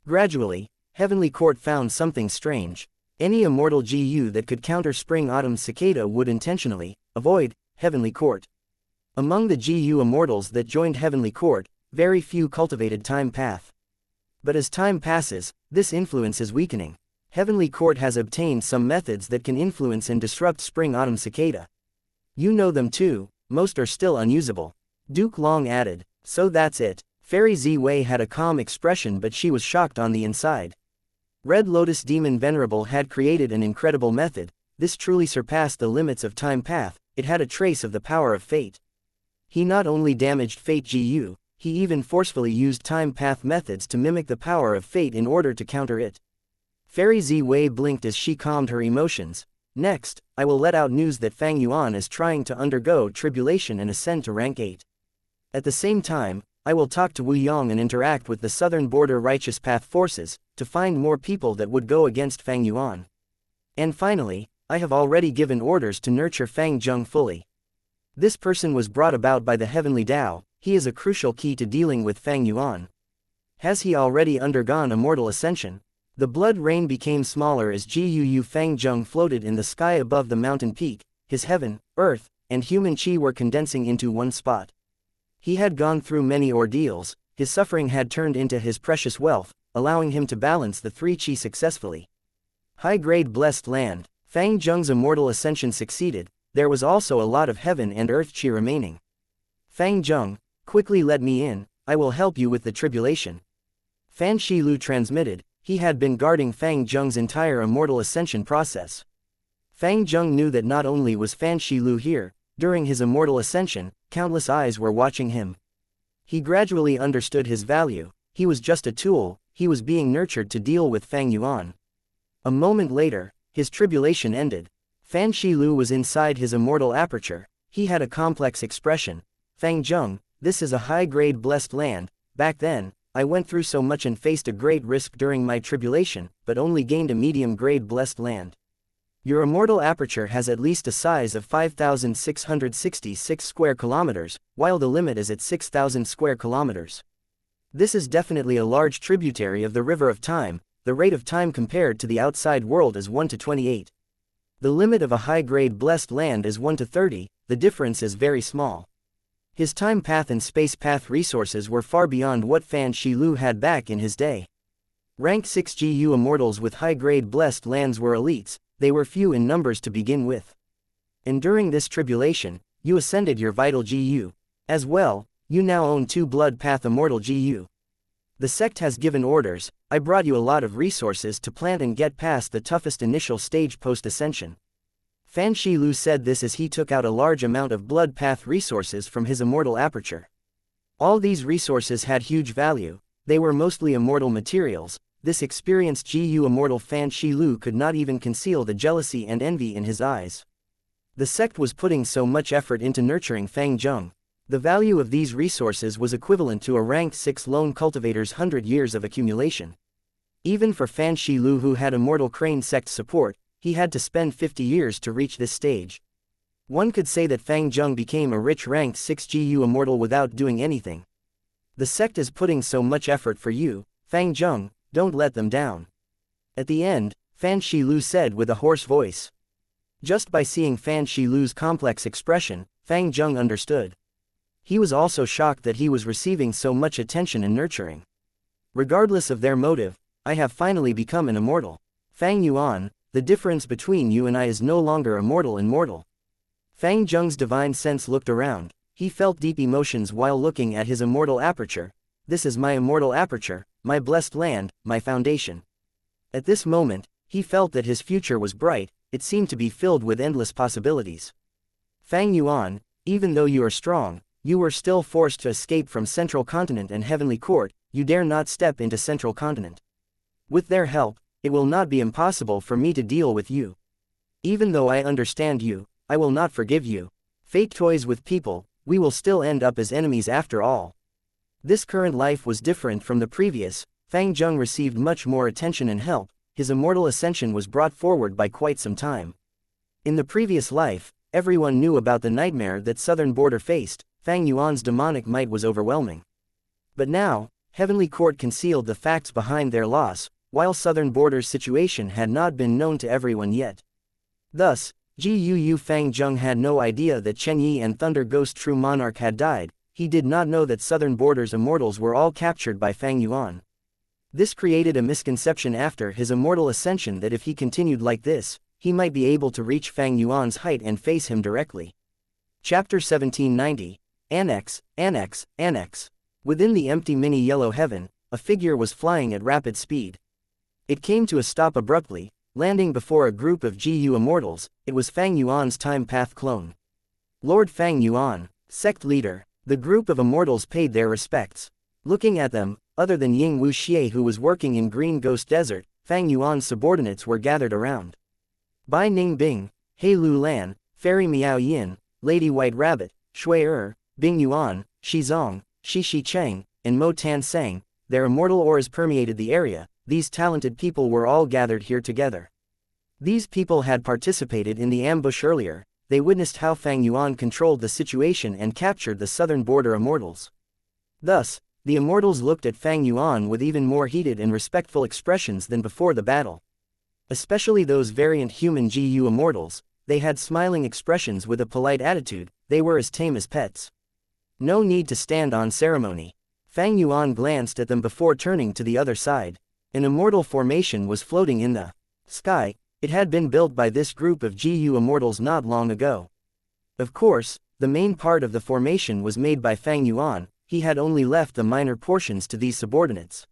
Gradually, Heavenly Court found something strange. Any immortal GU that could counter Spring Autumn Cicada would intentionally avoid Heavenly Court. Among the GU immortals that joined Heavenly Court, very few cultivated Time Path. But as time passes, this influence is weakening. Heavenly Court has obtained some methods that can influence and disrupt Spring Autumn Cicada. You know them too, most are still unusable. Duke Long added, so that's it. Fairy Z-Wei had a calm expression, but she was shocked on the inside. Red Lotus Demon Venerable had created an incredible method. This truly surpassed the limits of Time Path. It had a trace of the power of fate. He not only damaged Fate GU, he even forcefully used Time Path methods to mimic the power of fate in order to counter it. Fairy Z-Wei blinked as she calmed her emotions. Next, I will let out news that Fang Yuan is trying to undergo tribulation and ascend to rank 8. At the same time, I will talk to Wu Yong and interact with the Southern Border Righteous Path forces, to find more people that would go against Fang Yuan. And finally, I have already given orders to nurture Fang Zheng fully. This person was brought about by the Heavenly Tao. He is a crucial key to dealing with Fang Yuan. Has he already undergone immortal ascension? The blood rain became smaller as Gu Fang Zheng floated in the sky above the mountain peak. His heaven, earth, and human chi were condensing into one spot. He had gone through many ordeals. His suffering had turned into his precious wealth, allowing him to balance the three chi successfully. High-grade blessed land. Fang Zheng's immortal ascension succeeded. There was also a lot of heaven and earth chi remaining. Fang Zheng, quickly let me in, I will help you with the tribulation. Fan Shilu transmitted. He had been guarding Fang Zheng's entire immortal ascension process. Fang Zheng knew that not only was Fan Shilu here, during his immortal ascension, countless eyes were watching him. He gradually understood his value. He was just a tool, he was being nurtured to deal with Fang Yuan. A moment later, his tribulation ended. Fan Shilu was inside his immortal aperture. He had a complex expression. Fang Zheng, this is a high-grade blessed land. Back then, I went through so much and faced a great risk during my tribulation, but only gained a medium-grade blessed land. Your immortal aperture has at least a size of 5,666 square kilometers, while the limit is at 6,000 square kilometers. This is definitely a large tributary of the river of time. The rate of time compared to the outside world is 1 to 28. The limit of a high-grade blessed land is 1 to 30, the difference is very small. His time path and space path resources were far beyond what Fan Shilu had back in his day. Rank 6 GU immortals with high-grade blessed lands were elites. They were few in numbers to begin with. And during this tribulation, you ascended your vital GU. As well, you now own 2 blood path immortal GU. The sect has given orders. I brought you a lot of resources to plant and get past the toughest initial stage post-ascension. Fan Shilu said this as he took out a large amount of blood path resources from his immortal aperture. All these resources had huge value. They were mostly immortal materials. This experienced GU immortal Fan Shilu could not even conceal the jealousy and envy in his eyes. The sect was putting so much effort into nurturing Fang Zheng. The value of these resources was equivalent to a ranked 6 lone cultivator's 100 years of accumulation. Even for Fan Shilu, who had immortal Crane sect support, he had to spend 50 years to reach this stage. One could say that Fang Zheng became a rich ranked 6 GU immortal without doing anything. The sect is putting so much effort for you, Fang Zheng, don't let them down. At the end, Fan Shilu said with a hoarse voice. Just by seeing Fan Shilu's complex expression, Fang Zheng understood. He was also shocked that he was receiving so much attention and nurturing. Regardless of their motive, I have finally become an immortal. Fang Yuan, the difference between you and I is no longer immortal and mortal. Fang Zheng's divine sense looked around. He felt deep emotions while looking at his immortal aperture. This is my immortal aperture, my blessed land, my foundation. At this moment, he felt that his future was bright. It seemed to be filled with endless possibilities. Fang Yuan, even though you are strong, you were still forced to escape from Central Continent and Heavenly Court. You dare not step into Central Continent. With their help, it will not be impossible for me to deal with you. Even though I understand you, I will not forgive you. Fate toys with people, we will still end up as enemies after all. This current life was different from the previous. Fang Zheng received much more attention and help. His immortal ascension was brought forward by quite some time. In the previous life, everyone knew about the nightmare that Southern Border faced. Fang Yuan's demonic might was overwhelming. But now, Heavenly Court concealed the facts behind their loss, while Southern Border's situation had not been known to everyone yet. Thus, Gu Fang Zheng had no idea that Chen Yi and Thunder Ghost True Monarch had died. He did not know that Southern Border's immortals were all captured by Fang Yuan. This created a misconception after his immortal ascension that if he continued like this, he might be able to reach Fang Yuan's height and face him directly. Chapter 1790. Annex, Annex, Annex. Within the empty mini yellow heaven, a figure was flying at rapid speed. It came to a stop abruptly, landing before a group of Gu immortals. It was Fang Yuan's time path clone. Lord Fang Yuan, sect leader. The group of immortals paid their respects. Looking at them, other than Ying Wuxia who was working in Green Ghost Desert, Fang Yuan's subordinates were gathered around. Bai Ning Bing, He Lu Lan, Fairy Miao Yin, Lady White Rabbit, Shui Bing Yuan, Shi Zong, Shi Shi Cheng, and Mo Tan Sang. Their immortal auras permeated the area. These talented people were all gathered here together. These people had participated in the ambush earlier. They witnessed how Fang Yuan controlled the situation and captured the Southern Border immortals. Thus, the immortals looked at Fang Yuan with even more heated and respectful expressions than before the battle. Especially those variant human Gu immortals, they had smiling expressions with a polite attitude. They were as tame as pets. No need to stand on ceremony. Fang Yuan glanced at them before turning to the other side. An immortal formation was floating in the sky. It had been built by this group of Gu immortals not long ago. Of course, the main part of the formation was made by Fang Yuan. He had only left the minor portions to these subordinates.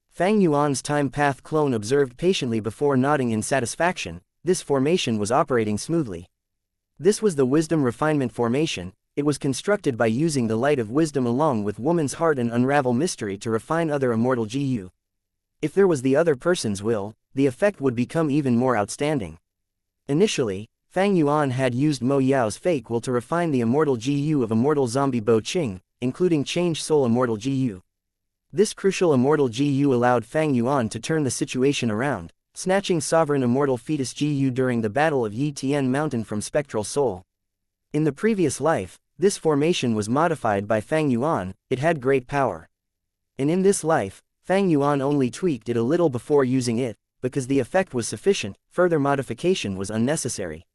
Fang Yuan's time path clone observed patiently before nodding in satisfaction. This formation was operating smoothly. This was the Wisdom Refinement Formation. It was constructed by using the light of wisdom along with woman's heart and unravel mystery to refine other immortal Gu. If there was the other person's will, the effect would become even more outstanding. Initially, Fang Yuan had used Mo Yao's fake will to refine the immortal Gu of immortal zombie Bo Qing, including change soul immortal Gu. This crucial immortal Gu allowed Fang Yuan to turn the situation around, snatching sovereign immortal fetus Gu during the Battle of Yi Tian Mountain from Spectral Soul. In the previous life, this formation was modified by Fang Yuan. It had great power. And in this life, Fang Yuan only tweaked it a little before using it, because the effect was sufficient. Further modification was unnecessary.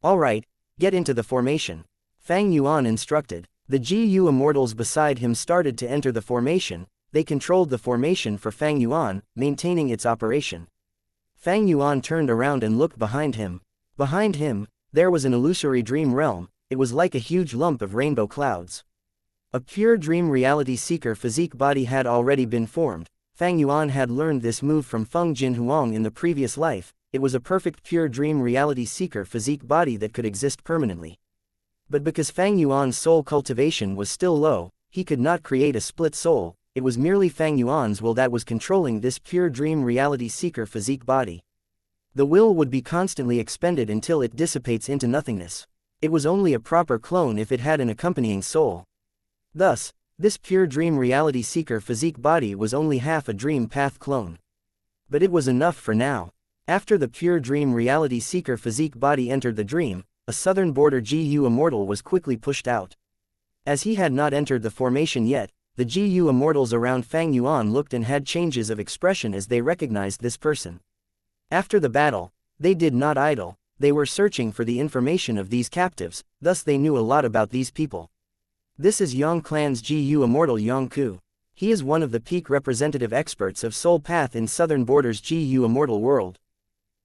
Alright, get into the formation. Fang Yuan instructed. The Gu immortals beside him started to enter the formation. They controlled the formation for Fang Yuan, maintaining its operation. Fang Yuan turned around and looked behind him. Behind him, there was an illusory dream realm. It was like a huge lump of rainbow clouds. A pure dream reality seeker physique body had already been formed. Fang Yuan had learned this move from Feng Jin Huang in the previous life. It was a perfect pure dream reality seeker physique body that could exist permanently. But because Fang Yuan's soul cultivation was still low, he could not create a split soul. It was merely Fang Yuan's will that was controlling this pure dream reality seeker physique body. The will would be constantly expended until it dissipates into nothingness. It was only a proper clone if it had an accompanying soul. Thus, this pure dream reality seeker physique body was only half a dream path clone. But it was enough for now. After the pure dream reality seeker physique body entered the dream, a Southern Border Gu immortal was quickly pushed out. As he had not entered the formation yet, the Gu immortals around Fang Yuan looked and had changes of expression as they recognized this person. After the battle, they did not idle. They were searching for the information of these captives, thus they knew a lot about these people. This is Yang Clan's Gu immortal Yang Ku. He is one of the peak representative experts of Soul Path in Southern Border's Gu immortal world.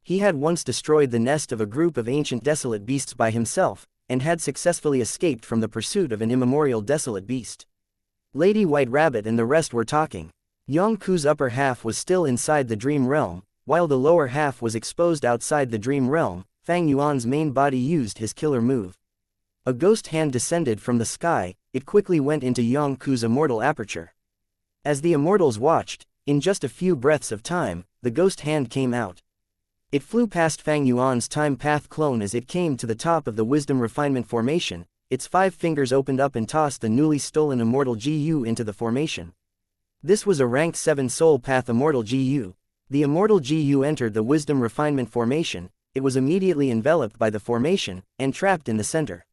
He had once destroyed the nest of a group of ancient desolate beasts by himself, and had successfully escaped from the pursuit of an immemorial desolate beast. Lady White Rabbit and the rest were talking. Yang Ku's upper half was still inside the dream realm, while the lower half was exposed outside the dream realm. Fang Yuan's main body used his killer move. A ghost hand descended from the sky. It quickly went into Yang Ku's immortal aperture. As the immortals watched, In just a few breaths of time, the ghost hand came out. It flew past Fang Yuan's time path clone as it came to the top of the wisdom refinement formation. Its 5 fingers opened up and tossed the newly stolen immortal GU into the formation. This was a ranked 7 soul path immortal GU. The immortal GU entered the wisdom refinement formation. It was immediately enveloped by the formation, and trapped in the center.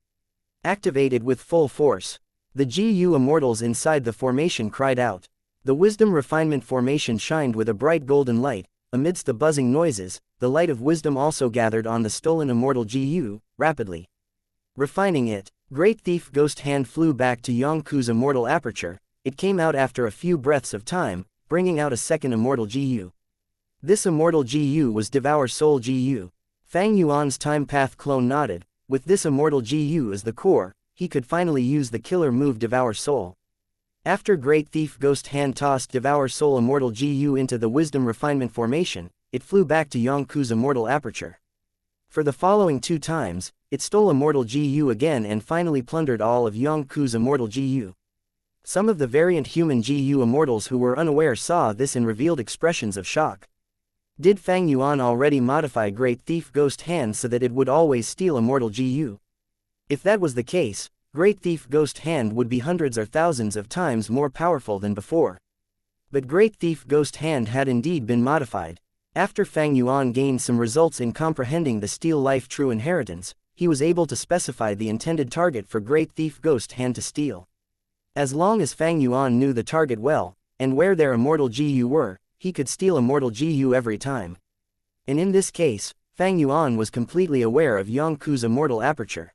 Activated with full force. The GU immortals inside the formation cried out. The wisdom refinement formation shined with a bright golden light. Amidst the buzzing noises, the light of wisdom also gathered on the stolen immortal GU, rapidly refining it. Great Thief Ghost Hand flew back to Yongku's immortal aperture. It came out after a few breaths of time, bringing out a second immortal GU. This immortal GU was Devour Soul GU. Fang Yuan's time path clone nodded. With this immortal GU as the core, he could finally use the killer move Devour Soul. After Great Thief Ghost Hand tossed Devour Soul immortal GU into the wisdom refinement formation, it flew back to Yongku's immortal aperture. For the following 2 times, it stole immortal GU again and finally plundered all of Yongku's immortal GU. Some of the variant human GU immortals who were unaware saw this and revealed expressions of shock. Did Fang Yuan already modify Great Thief Ghost Hand so that it would always steal immortal GU? If that was the case, Great Thief Ghost Hand would be hundreds or thousands of times more powerful than before. But Great Thief Ghost Hand had indeed been modified. After Fang Yuan gained some results in comprehending the Steel Life True Inheritance, he was able to specify the intended target for Great Thief Ghost Hand to steal. As long as Fang Yuan knew the target well, and where their immortal GU were, he could steal immortal GU every time. And in this case, Fang Yuan was completely aware of Yongku's immortal aperture.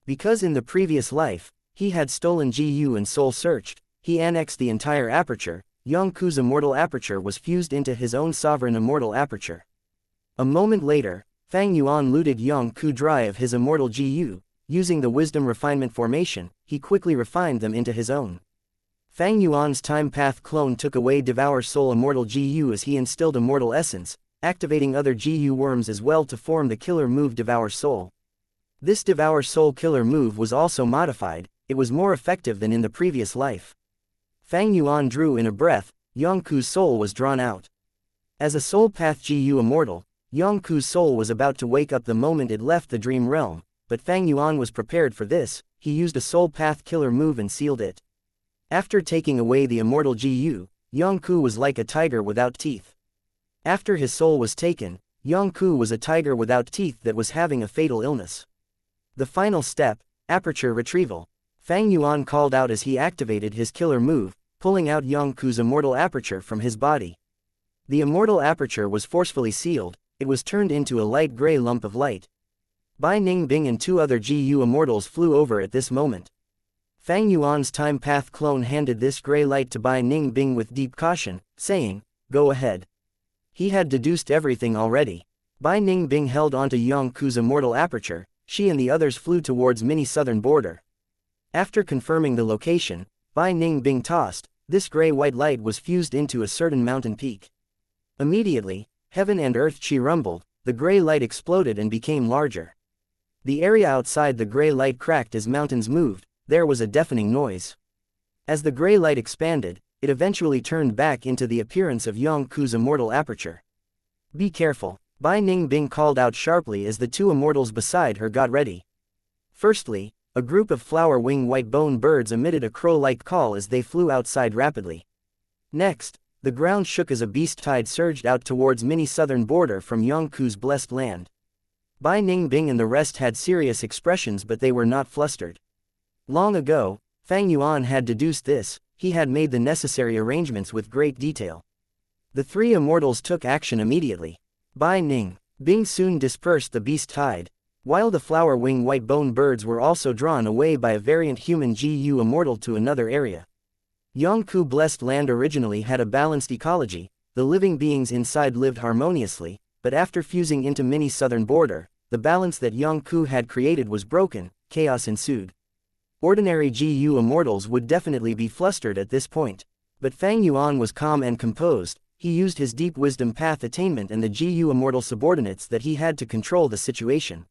Because in the previous life, he had stolen GU and soul searched, he annexed the entire aperture. Yongku's immortal aperture was fused into his own sovereign immortal aperture. A moment later, Fang Yuan looted Yongku dry of his immortal GU. Using the wisdom refinement formation, he quickly refined them into his own. Fang Yuan's time path clone took away Devour Soul immortal GU as he instilled immortal essence, activating other GU worms as well to form the killer move Devour Soul. This Devour Soul killer move was also modified. It was more effective than in the previous life. Fang Yuan drew in a breath. Yongku's soul was drawn out. As a soul path GU immortal, Yongku's soul was about to wake up the moment it left the dream realm, but Fang Yuan was prepared for this. He used a soul path killer move and sealed it. After taking away the immortal GU, Yongku was like a tiger without teeth. After his soul was taken, Yongku was a tiger without teeth that was having a fatal illness. The final step, aperture retrieval. Fang Yuan called out as he activated his killer move, pulling out Yongku's immortal aperture from his body. The immortal aperture was forcefully sealed. It was turned into a light gray lump of light. Bai Ningbing and 2 other GU immortals flew over at this moment. Fang Yuan's time path clone handed this gray light to Bai Ningbing with deep caution, saying, "Go ahead." He had deduced everything already. Bai Ningbing held onto Yongku's immortal aperture. She and the others flew towards mini southern border. After confirming the location, Bai Ningbing tossed. This gray-white light was fused into a certain mountain peak. Immediately, heaven and earth chi rumbled. The gray light exploded and became larger. The area outside the gray light cracked as mountains moved. There was a deafening noise. As the gray light expanded, it eventually turned back into the appearance of Yongku's immortal aperture. "Be careful," Bai Ningbing called out sharply as the 2 immortals beside her got ready. Firstly, a group of flower-wing white-bone birds emitted a crow-like call as they flew outside rapidly. Next, the ground shook as a beast tide surged out towards mini southern border from Yongku's blessed land. Bai Ningbing and the rest had serious expressions, but they were not flustered. Long ago, Fang Yuan had deduced this. He had made the necessary arrangements with great detail. The 3 immortals took action immediately. Bai Ningbing soon dispersed the beast tide, while the flower-wing white-bone birds were also drawn away by a variant human GU immortal to another area. Yongku blessed land originally had a balanced ecology. The living beings inside lived harmoniously, but after fusing into mini southern border, the balance that Yongku had created was broken. Chaos ensued. Ordinary GU immortals would definitely be flustered at this point. But Fang Yuan was calm and composed. He used his deep wisdom path attainment and the GU immortal subordinates that he had to control the situation.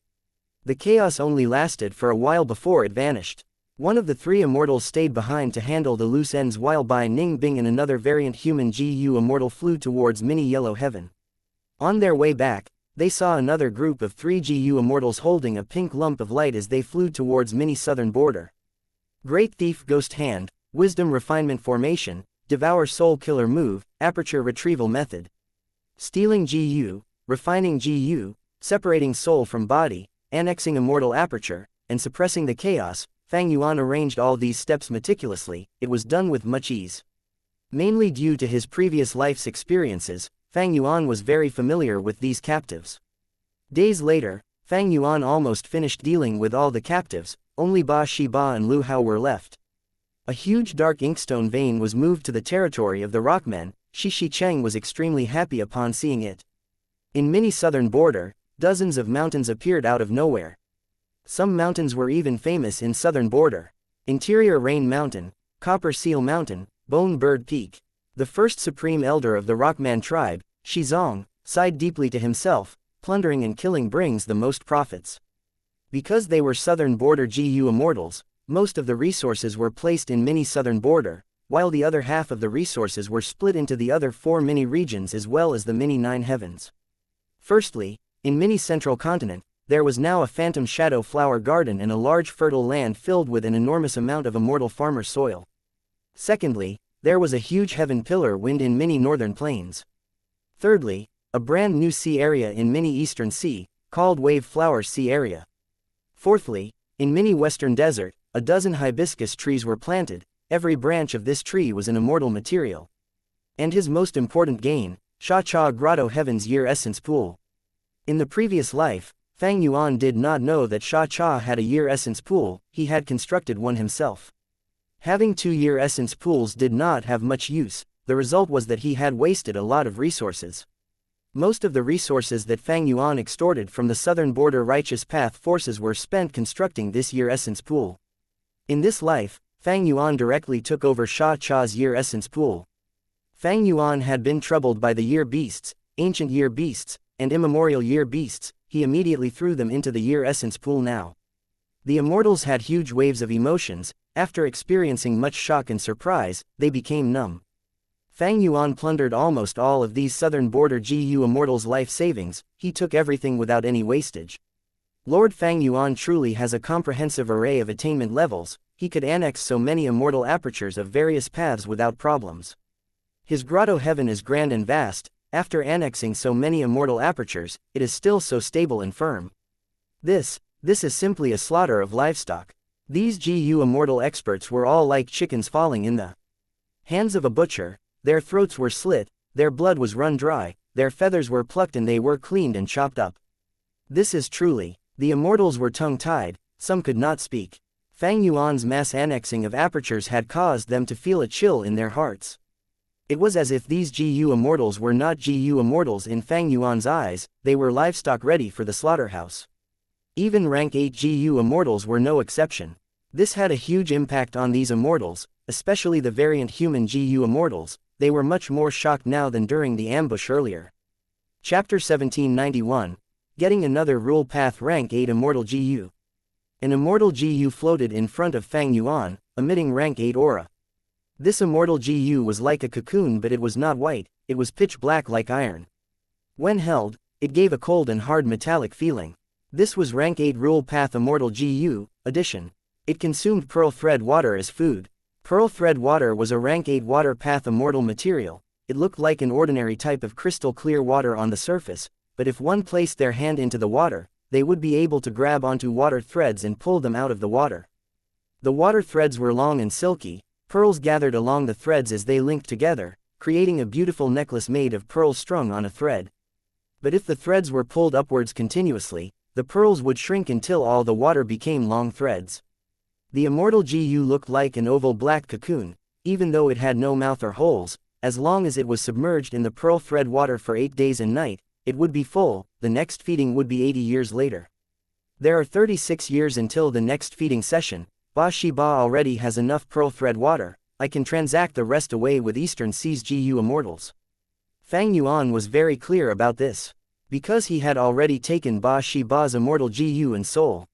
The chaos only lasted for a while before it vanished. One of the three immortals stayed behind to handle the loose ends while Bai Ningbing and another variant human GU immortal flew towards mini yellow heaven. On their way back, they saw another group of 3 GU immortals holding a pink lump of light as they flew towards mini southern border. Great Thief Ghost Hand, Wisdom Refinement Formation, Devour Soul Killer Move, Aperture Retrieval Method. Stealing GU, Refining GU, Separating Soul from Body, Annexing Immortal Aperture, and Suppressing the Chaos. Fang Yuan arranged all these steps meticulously. It was done with much ease. Mainly due to his previous life's experiences, Fang Yuan was very familiar with these captives. Days later, Fang Yuan almost finished dealing with all the captives, only Ba Shiba and Lu Hao were left. A huge dark inkstone vein was moved to the territory of the Rockmen. Shi Cheng was extremely happy upon seeing it. In mini southern border, dozens of mountains appeared out of nowhere. Some mountains were even famous in southern border. Interior Rain Mountain, Copper Seal Mountain, Bone Bird Peak. The first supreme elder of the Rockman tribe, Shizong, sighed deeply to himself. Plundering and killing brings the most profits. Because they were southern border GU immortals, most of the resources were placed in mini southern border, while the other half of the resources were split into the other 4 mini regions as well as the mini 9 heavens. Firstly, in mini central continent, there was now a phantom shadow flower garden and a large fertile land filled with an enormous amount of immortal farmer soil. Secondly, there was a huge heaven pillar wind in mini northern plains. Thirdly, a brand new sea area in mini eastern sea, called wave flower sea area. Fourthly, in mini western desert, a dozen hibiscus trees were planted. Every branch of this tree was an immortal material. And his most important gain, Sha Cha Grotto Heaven's Year Essence Pool. In the previous life, Fang Yuan did not know that Sha Cha had a year essence pool. He had constructed one himself. Having 2 year essence pools did not have much use. The result was that he had wasted a lot of resources. Most of the resources that Fang Yuan extorted from the southern border righteous path forces were spent constructing this year essence pool. In this life, Fang Yuan directly took over Sha Cha's year essence pool. Fang Yuan had been troubled by the year beasts, ancient year beasts, and immemorial year beasts. He immediately threw them into the year essence pool now. The immortals had huge waves of emotions. After experiencing much shock and surprise, they became numb. Fang Yuan plundered almost all of these southern border GU immortals' life savings. He took everything without any wastage. Lord Fang Yuan truly has a comprehensive array of attainment levels. He could annex so many immortal apertures of various paths without problems. His grotto heaven is grand and vast. After annexing so many immortal apertures, it is still so stable and firm. This is simply a slaughter of livestock. These GU immortal experts were all like chickens falling in the hands of a butcher. Their throats were slit, their blood was run dry, their feathers were plucked and they were cleaned and chopped up. This is truly, the immortals were tongue-tied, some could not speak. Fang Yuan's mass annexing of apertures had caused them to feel a chill in their hearts. It was as if these GU immortals were not GU immortals in Fang Yuan's eyes. They were livestock ready for the slaughterhouse. Even rank 8 GU immortals were no exception. This had a huge impact on these immortals, especially the variant human GU immortals. They were much more shocked now than during the ambush earlier. Chapter 1791, Getting Another Rule Path Rank 8 Immortal GU. An immortal GU floated in front of Fang Yuan, emitting rank 8 aura. This immortal GU was like a cocoon, but it was not white, it was pitch black like iron. When held, it gave a cold and hard metallic feeling. This was rank 8 Rule Path Immortal GU, addition. It consumed pearl thread water as food. Pearl thread water was a rank 8 water path immortal material. It looked like an ordinary type of crystal clear water on the surface, but if one placed their hand into the water, they would be able to grab onto water threads and pull them out of the water. The water threads were long and silky. Pearls gathered along the threads as they linked together, creating a beautiful necklace made of pearls strung on a thread. But if the threads were pulled upwards continuously, the pearls would shrink until all the water became long threads. The immortal GU looked like an oval black cocoon, even though it had no mouth or holes. As long as it was submerged in the pearl thread water for 8 days and night, it would be full. The next feeding would be 80 years later. There are 36 years until the next feeding session. Ba Shiba already has enough pearl thread water. I can transact the rest away with Eastern Seas GU immortals. Fang Yuan was very clear about this, because he had already taken Ba Shiba's immortal GU and soul.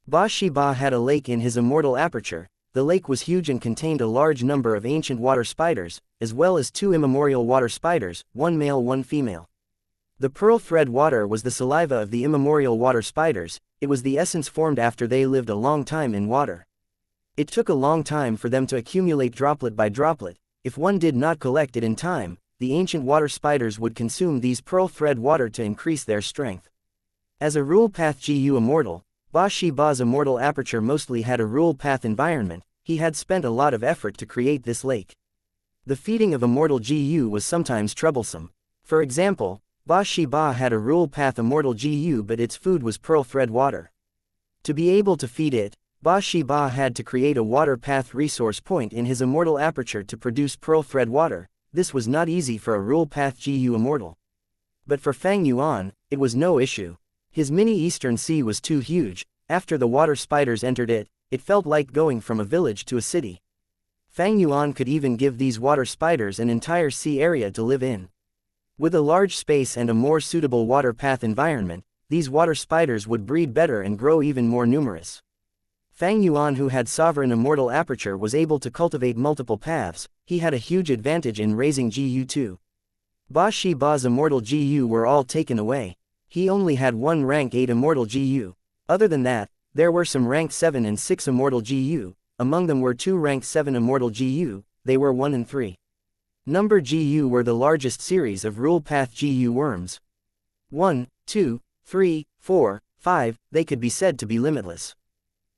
Ba Shiba had a lake in his immortal aperture. The lake was huge and contained a large number of ancient water spiders, as well as 2 immemorial water spiders, one male one female. The pearl thread water was the saliva of the immemorial water spiders. It was the essence formed after they lived a long time in water. It took a long time for them to accumulate droplet by droplet. If one did not collect it in time, the ancient water spiders would consume these pearl thread water to increase their strength. As a rule path Gu Immortal, Ba Shiba's immortal aperture mostly had a rule path environment. He had spent a lot of effort to create this lake. The feeding of immortal Gu was sometimes troublesome. For example, Ba Shiba had a rule path immortal Gu, but its food was pearl thread water. To be able to feed it, Ba Shiba had to create a water path resource point in his immortal aperture to produce pearl thread water. This was not easy for a rule path Gu Immortal. But for Fang Yuan, it was no issue. His mini eastern sea was too huge. After the water spiders entered it, it felt like going from a village to a city. Fang Yuan could even give these water spiders an entire sea area to live in. With a large space and a more suitable water path environment, these water spiders would breed better and grow even more numerous. Fang Yuan, who had sovereign immortal aperture, was able to cultivate multiple paths. He had a huge advantage in raising Gu too. Ba Shiba's immortal Gu were all taken away. He only had one rank 8 immortal Gu. Other than that, there were some rank 7 and 6 immortal Gu. Among them were 2 rank 7 immortal Gu. They were 1 and 3. Number Gu were the largest series of rule path Gu worms. 1, 2, 3, 4, 5, they could be said to be limitless.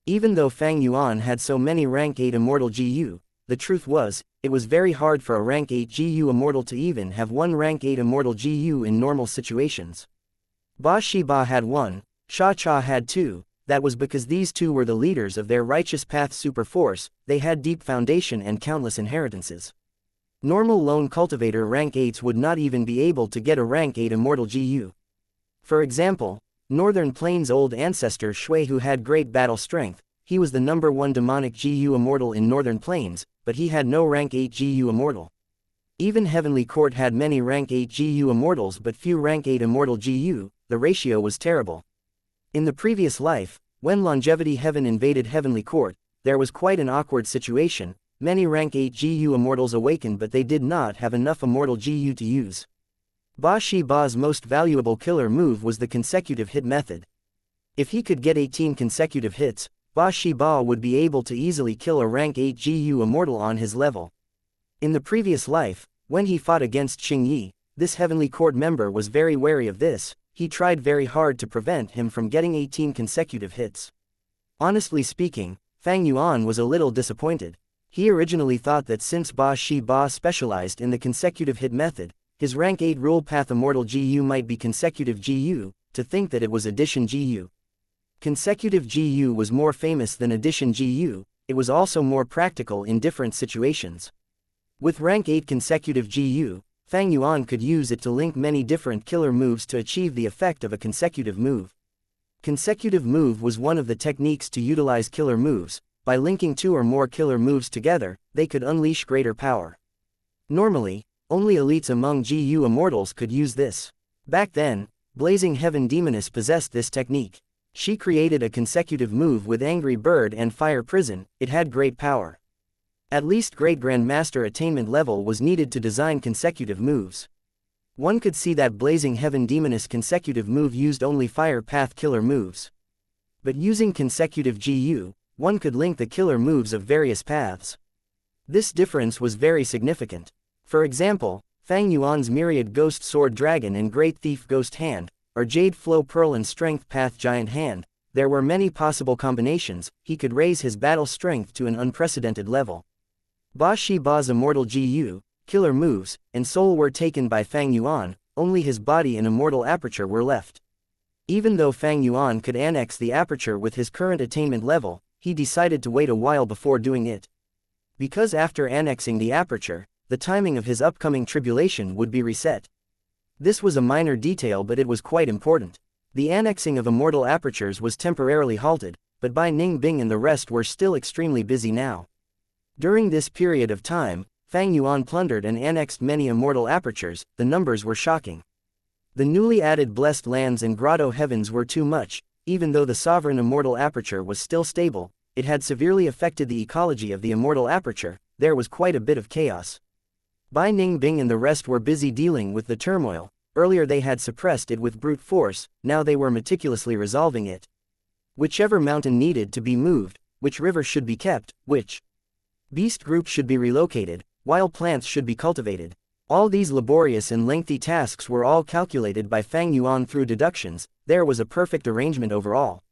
Even though Fang Yuan had so many rank 8 immortal Gu, the truth was, it was very hard for a rank 8 Gu immortal to even have one rank 8 immortal Gu in normal situations. Ba Shiba had 1, Xianxia had 2, that was because these two were the leaders of their righteous path super force. They had deep foundation and countless inheritances. Normal lone cultivator rank 8s would not even be able to get a rank 8 immortal Gu. For example, Northern Plains' old ancestor Shui, who had great battle strength, he was the number 1 demonic Gu immortal in Northern Plains, but he had no rank 8 Gu immortal. Even Heavenly Court had many rank 8 Gu immortals but few rank 8 immortal Gu. The ratio was terrible. In the previous life, when Longevity Heaven invaded Heavenly Court, there was quite an awkward situation. Many rank 8 Gu immortals awakened, but they did not have enough immortal Gu to use. Ba Shiba's most valuable killer move was the consecutive hit method. If he could get 18 consecutive hits, Ba Shiba would be able to easily kill a rank 8 Gu immortal on his level. In the previous life, when he fought against Xingyi, this Heavenly Court member was very wary of this. He tried very hard to prevent him from getting 18 consecutive hits. Honestly speaking, Fang Yuan was a little disappointed. He originally thought that since Ba Shiba specialized in the consecutive hit method, his rank 8 rule path immortal Gu might be consecutive Gu, to think that it was addition Gu. Consecutive Gu was more famous than addition Gu, it was also more practical in different situations. With rank 8 consecutive Gu, Fang Yuan could use it to link many different killer moves to achieve the effect of a consecutive move. Consecutive move was one of the techniques to utilize killer moves. By linking 2 or more killer moves together, they could unleash greater power. Normally, only elites among Gu immortals could use this. Back then, Blazing Heaven Demoness possessed this technique. She created a consecutive move with Angry Bird and Fire Prison. It had great power. At least Great Grandmaster attainment level was needed to design consecutive moves. One could see that Blazing Heaven Demoness consecutive move used only fire path killer moves. But using consecutive Gu, one could link the killer moves of various paths. This difference was very significant. For example, Fang Yuan's Myriad Ghost Sword Dragon and Great Thief Ghost Hand, or Jade Flow Pearl and Strength Path Giant Hand, there were many possible combinations. He could raise his battle strength to an unprecedented level. Ba Shiba's immortal Gu, killer moves, and soul were taken by Fang Yuan, only his body and immortal aperture were left. Even though Fang Yuan could annex the aperture with his current attainment level, he decided to wait a while before doing it. Because after annexing the aperture, the timing of his upcoming tribulation would be reset. This was a minor detail, but it was quite important. The annexing of immortal apertures was temporarily halted, but Bai Ning Bing and the rest were still extremely busy now. During this period of time, Fang Yuan plundered and annexed many immortal apertures. The numbers were shocking. The newly added blessed lands and grotto heavens were too much. even though the sovereign immortal aperture was still stable, it had severely affected the ecology of the immortal aperture. There was quite a bit of chaos. Bai Ningbing and the rest were busy dealing with the turmoil. Earlier they had suppressed it with brute force, now they were meticulously resolving it. Whichever mountain needed to be moved, which river should be kept, which beast group should be relocated, wild plants should be cultivated. All these laborious and lengthy tasks were all calculated by Fang Yuan through deductions. There was a perfect arrangement overall.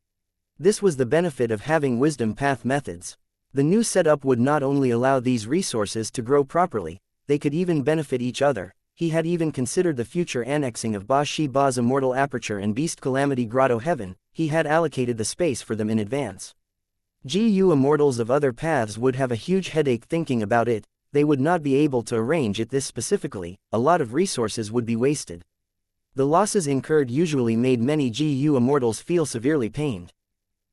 This was the benefit of having wisdom path methods. The new setup would not only allow these resources to grow properly, they could even benefit each other. He had even considered the future annexing of Ba Shi Ba's immortal aperture and Beast Calamity Grotto Heaven. He had allocated the space for them in advance. GU immortals of other paths would have a huge headache thinking about it. They would not be able to arrange it this specifically. A lot of resources would be wasted. The losses incurred usually made many GU immortals feel severely pained.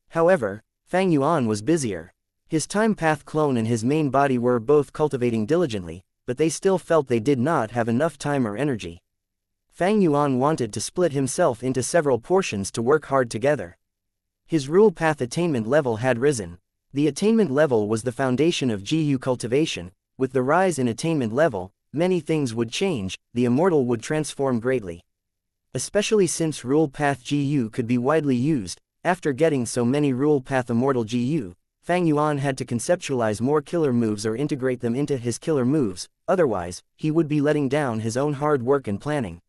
However, Fang Yuan was busier. His time path clone and his main body were both cultivating diligently, but they still felt they did not have enough time or energy. Fang Yuan wanted to split himself into several portions to work hard together. His rule path attainment level had risen. The attainment level was the foundation of GU cultivation. With the rise in attainment level, many things would change. The immortal would transform greatly. Especially since rule path GU could be widely used. After getting so many rule path immortal GU, Fang Yuan had to conceptualize more killer moves or integrate them into his killer moves, otherwise, he would be letting down his own hard work and planning.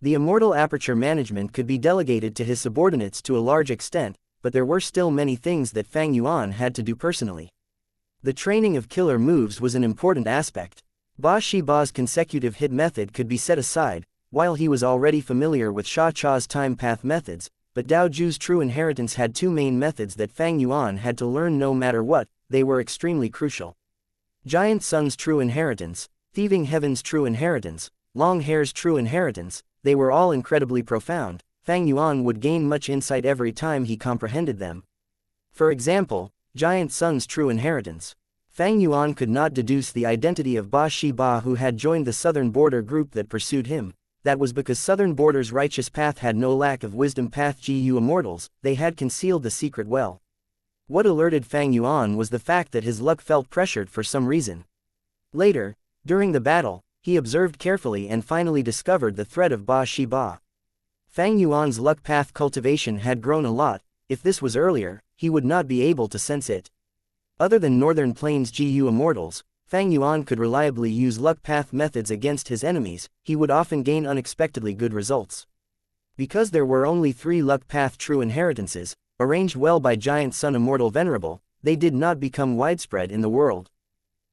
The immortal aperture management could be delegated to his subordinates to a large extent, but there were still many things that Fang Yuan had to do personally. The training of killer moves was an important aspect. Ba Shi Ba's consecutive hit method could be set aside, while he was already familiar with Sha Cha's time path methods, but Dao Ju's true inheritance had two main methods that Fang Yuan had to learn no matter what. They were extremely crucial. Giant Sun's true inheritance, Thieving Heaven's true inheritance, Long Hair's true inheritance, they were all incredibly profound. Fang Yuan would gain much insight every time he comprehended them. For example, Giant Sun's true inheritance. Fang Yuan could not deduce the identity of Ba Shi Ba, who had joined the Southern Border group that pursued him. That was because Southern Border's righteous path had no lack of wisdom path GU immortals. They had concealed the secret well. What alerted Fang Yuan was the fact that his luck felt pressured for some reason. Later, during the battle, he observed carefully and finally discovered the threat of Ba Shi Ba. Fang Yuan's luck path cultivation had grown a lot. If this was earlier, he would not be able to sense it. Other than Northern Plains GU immortals, Fang Yuan could reliably use luck path methods against his enemies. He would often gain unexpectedly good results. Because there were only 3 luck path true inheritances, arranged well by Giant Sun Immortal Venerable, they did not become widespread in the world.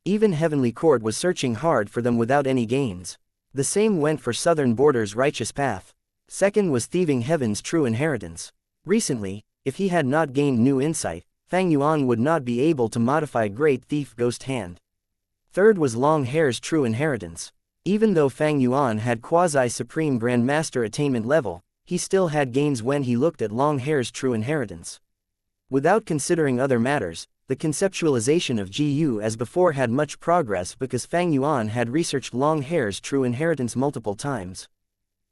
Even Heavenly Court was searching hard for them without any gains. The same went for Southern Border's righteous path. Second was Thieving Heaven's true inheritance. Recently, if he had not gained new insight, Fang Yuan would not be able to modify Great Thief Ghost Hand. Third was Long Hair's true inheritance. Even though Fang Yuan had quasi-supreme Grandmaster attainment level, he still had gains when he looked at Long Hair's true inheritance. Without considering other matters, the conceptualization of GU as before had much progress because Fang Yuan had researched Long Hair's true inheritance multiple times.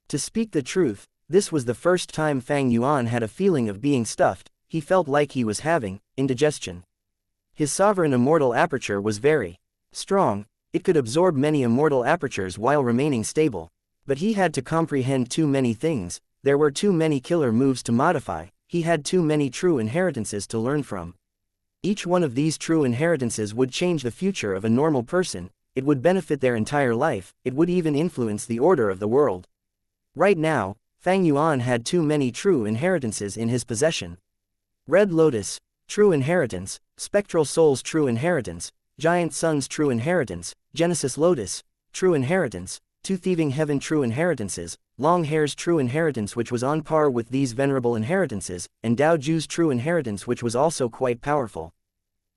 To speak the truth, this was the first time Fang Yuan had a feeling of being stuffed. He felt like he was having indigestion. His sovereign immortal aperture was very strong. It could absorb many immortal apertures while remaining stable. But he had to comprehend too many things. There were too many killer moves to modify. He had too many true inheritances to learn from. Each one of these true inheritances would change the future of a normal person. It would benefit their entire life. It would even influence the order of the world. Right now, Fang Yuan had too many true inheritances in his possession. Red Lotus, true inheritance, Spectral Soul's true inheritance, Giant Sun's true inheritance, Genesis Lotus, true inheritance, 2 Thieving Heaven true inheritances, Long Hair's true inheritance which was on par with these venerable inheritances, and Dao Ju's true inheritance which was also quite powerful.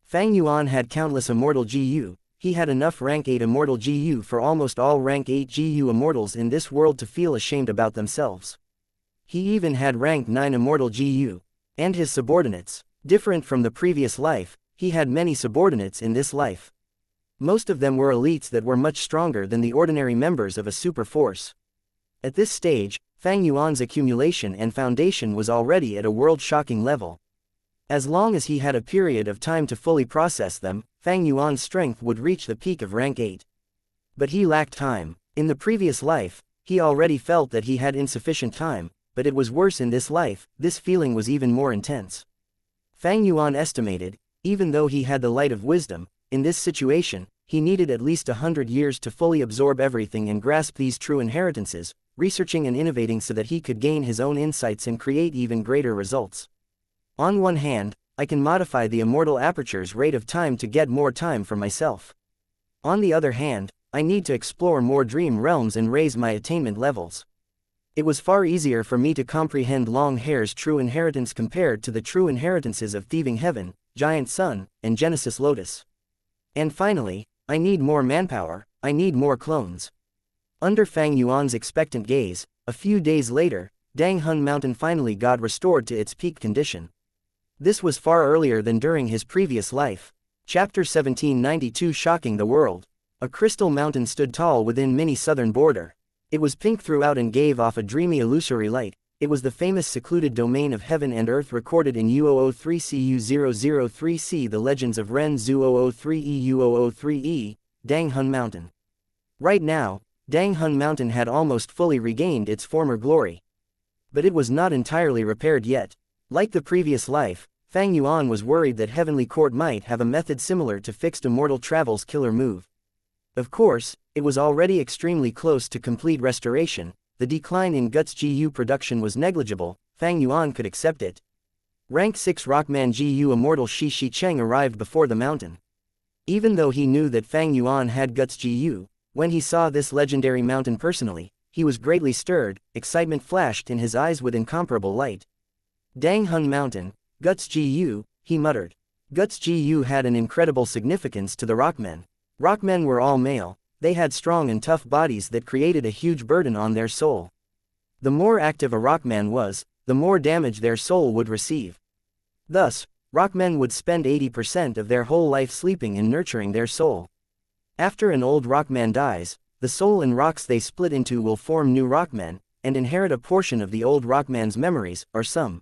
Fang Yuan had countless immortal GU. He had enough rank 8 immortal GU for almost all rank 8 GU immortals in this world to feel ashamed about themselves. He even had rank 9 immortal GU. And his subordinates. Different from the previous life, he had many subordinates in this life. Most of them were elites that were much stronger than the ordinary members of a super force. At this stage, Fang Yuan's accumulation and foundation was already at a world-shocking level. As long as he had a period of time to fully process them, Fang Yuan's strength would reach the peak of rank 8. But he lacked time. In the previous life, he already felt that he had insufficient time, but it was worse in this life. This feeling was even more intense. Fang Yuan estimated, even though he had the light of wisdom, in this situation, he needed at least 100 years to fully absorb everything and grasp these true inheritances, researching and innovating so that he could gain his own insights and create even greater results. On one hand, I can modify the immortal aperture's rate of time to get more time for myself. On the other hand, I need to explore more dream realms and raise my attainment levels. It was far easier for me to comprehend Long Hair's true inheritance compared to the true inheritances of Thieving Heaven, Giant Sun, and Genesis Lotus. And finally, I need more manpower, I need more clones. Under Fang Yuan's expectant gaze, a few days later, Dang Hun Mountain finally got restored to its peak condition. This was far earlier than during his previous life. Chapter 1792 Shocking the World. A crystal mountain stood tall within Mini's southern border. It was pink throughout and gave off a dreamy illusory light. It was the famous secluded domain of heaven and earth recorded in U003CU003C, the legends of Ren Zhu 003E U003E, Dang Hun Mountain. Right now, Dang Hun Mountain had almost fully regained its former glory. But it was not entirely repaired yet. Like the previous life, Fang Yuan was worried that Heavenly Court might have a method similar to fixed Immortal Travel's killer move. Of course, it was already extremely close to complete restoration. The decline in Guts GU production was negligible. Fang Yuan could accept it. Rank 6 Rockman GU Immortal Shi Cheng arrived before the mountain. Even though he knew that Fang Yuan had Guts GU, when he saw this legendary mountain personally, he was greatly stirred. Excitement flashed in his eyes with incomparable light. Dang Hun Mountain, Guts GU, he muttered. Guts GU had an incredible significance to the Rockmen. Rockmen were all male. They had strong and tough bodies that created a huge burden on their soul. The more active a Rockman was, the more damage their soul would receive. Thus, Rockmen would spend 80% of their whole life sleeping and nurturing their soul. After an old Rockman dies, the soul and rocks they split into will form new Rockmen, and inherit a portion of the old Rockman's memories, or some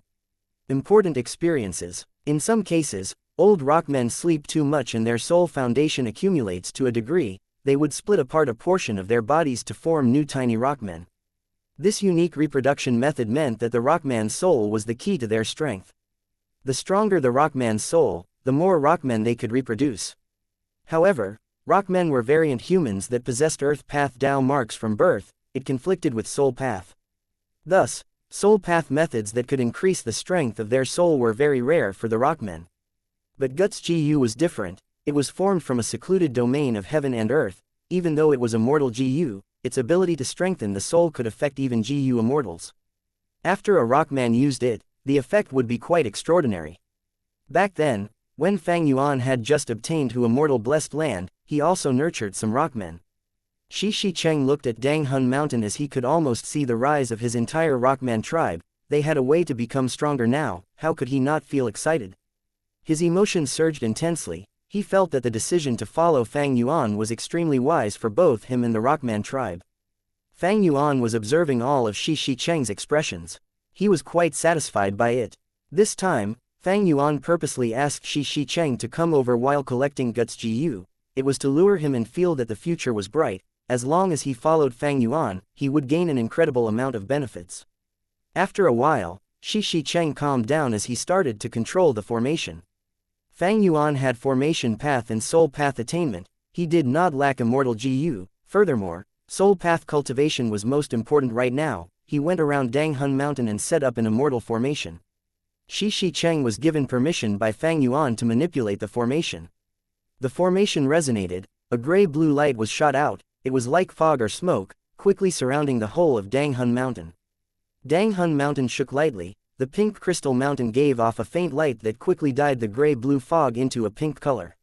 important experiences. In some cases, old Rockmen sleep too much and their soul foundation accumulates to a degree, they would split apart a portion of their bodies to form new tiny Rockmen. This unique reproduction method meant that the Rockman's soul was the key to their strength. The stronger the Rockman's soul, the more Rockmen they could reproduce. However, Rockmen were variant humans that possessed Earth Path Dao marks from birth. It conflicted with Soul Path. Thus, Soul Path methods that could increase the strength of their soul were very rare for the Rockmen. But Guts GU was different. It was formed from a secluded domain of heaven and earth. Even though it was Immortal GU, its ability to strengthen the soul could affect even GU Immortals. After a Rockman used it, the effect would be quite extraordinary. Back then, when Fang Yuan had just obtained Hu Immortal Blessed Land, he also nurtured some Rockmen. Shi Cheng looked at Dang Hun Mountain as he could almost see the rise of his entire Rockman tribe. They had a way to become stronger now. How could he not feel excited? His emotions surged intensely. He felt that the decision to follow Fang Yuan was extremely wise for both him and the Rockman tribe. Fang Yuan was observing all of Shi Cheng's expressions. He was quite satisfied by it. This time, Fang Yuan purposely asked Shi Cheng to come over while collecting Guts GU. It was to lure him and feel that the future was bright. As long as he followed Fang Yuan, he would gain an incredible amount of benefits. After a while, Shi Cheng calmed down as he started to control the formation. Fang Yuan had formation path and soul path attainment. He did not lack Immortal GU. Furthermore, soul path cultivation was most important right now. He went around Dang Hun Mountain and set up an immortal formation. Shi Cheng was given permission by Fang Yuan to manipulate the formation. The formation resonated. A gray-blue light was shot out. It was like fog or smoke, quickly surrounding the whole of Dang Hun Mountain. Dang Hun Mountain shook lightly. The pink crystal mountain gave off a faint light that quickly dyed the gray-blue fog into a pink color.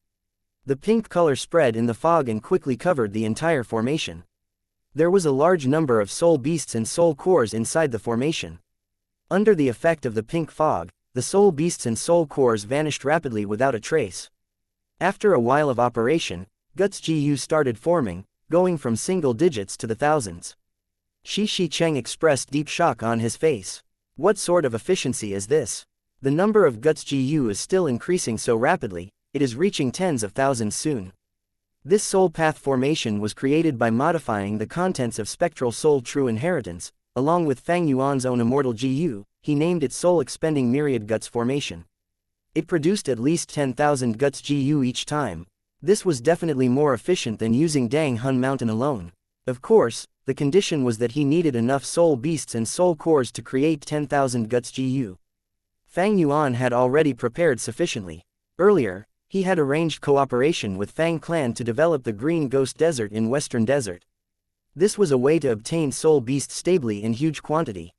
The pink color spread in the fog and quickly covered the entire formation. There was a large number of soul beasts and soul cores inside the formation. Under the effect of the pink fog, the soul beasts and soul cores vanished rapidly without a trace. After a while of operation, Guts GU started forming, going from single digits to the thousands. Xianxia expressed deep shock on his face. What sort of efficiency is this? The number of guts GU is still increasing so rapidly, it is reaching tens of thousands soon. This soul path formation was created by modifying the contents of spectral soul true inheritance, along with Fang Yuan's own immortal GU. He named it soul expending myriad guts formation. It produced at least 10,000 guts GU each time. This was definitely more efficient than using Dang Hun Mountain alone. Of course, the condition was that he needed enough soul beasts and soul cores to create 10,000 guts GU. Fang Yuan had already prepared sufficiently. Earlier, he had arranged cooperation with Fang clan to develop the Green Ghost Desert in Western Desert. This was a way to obtain soul beasts stably in huge quantity.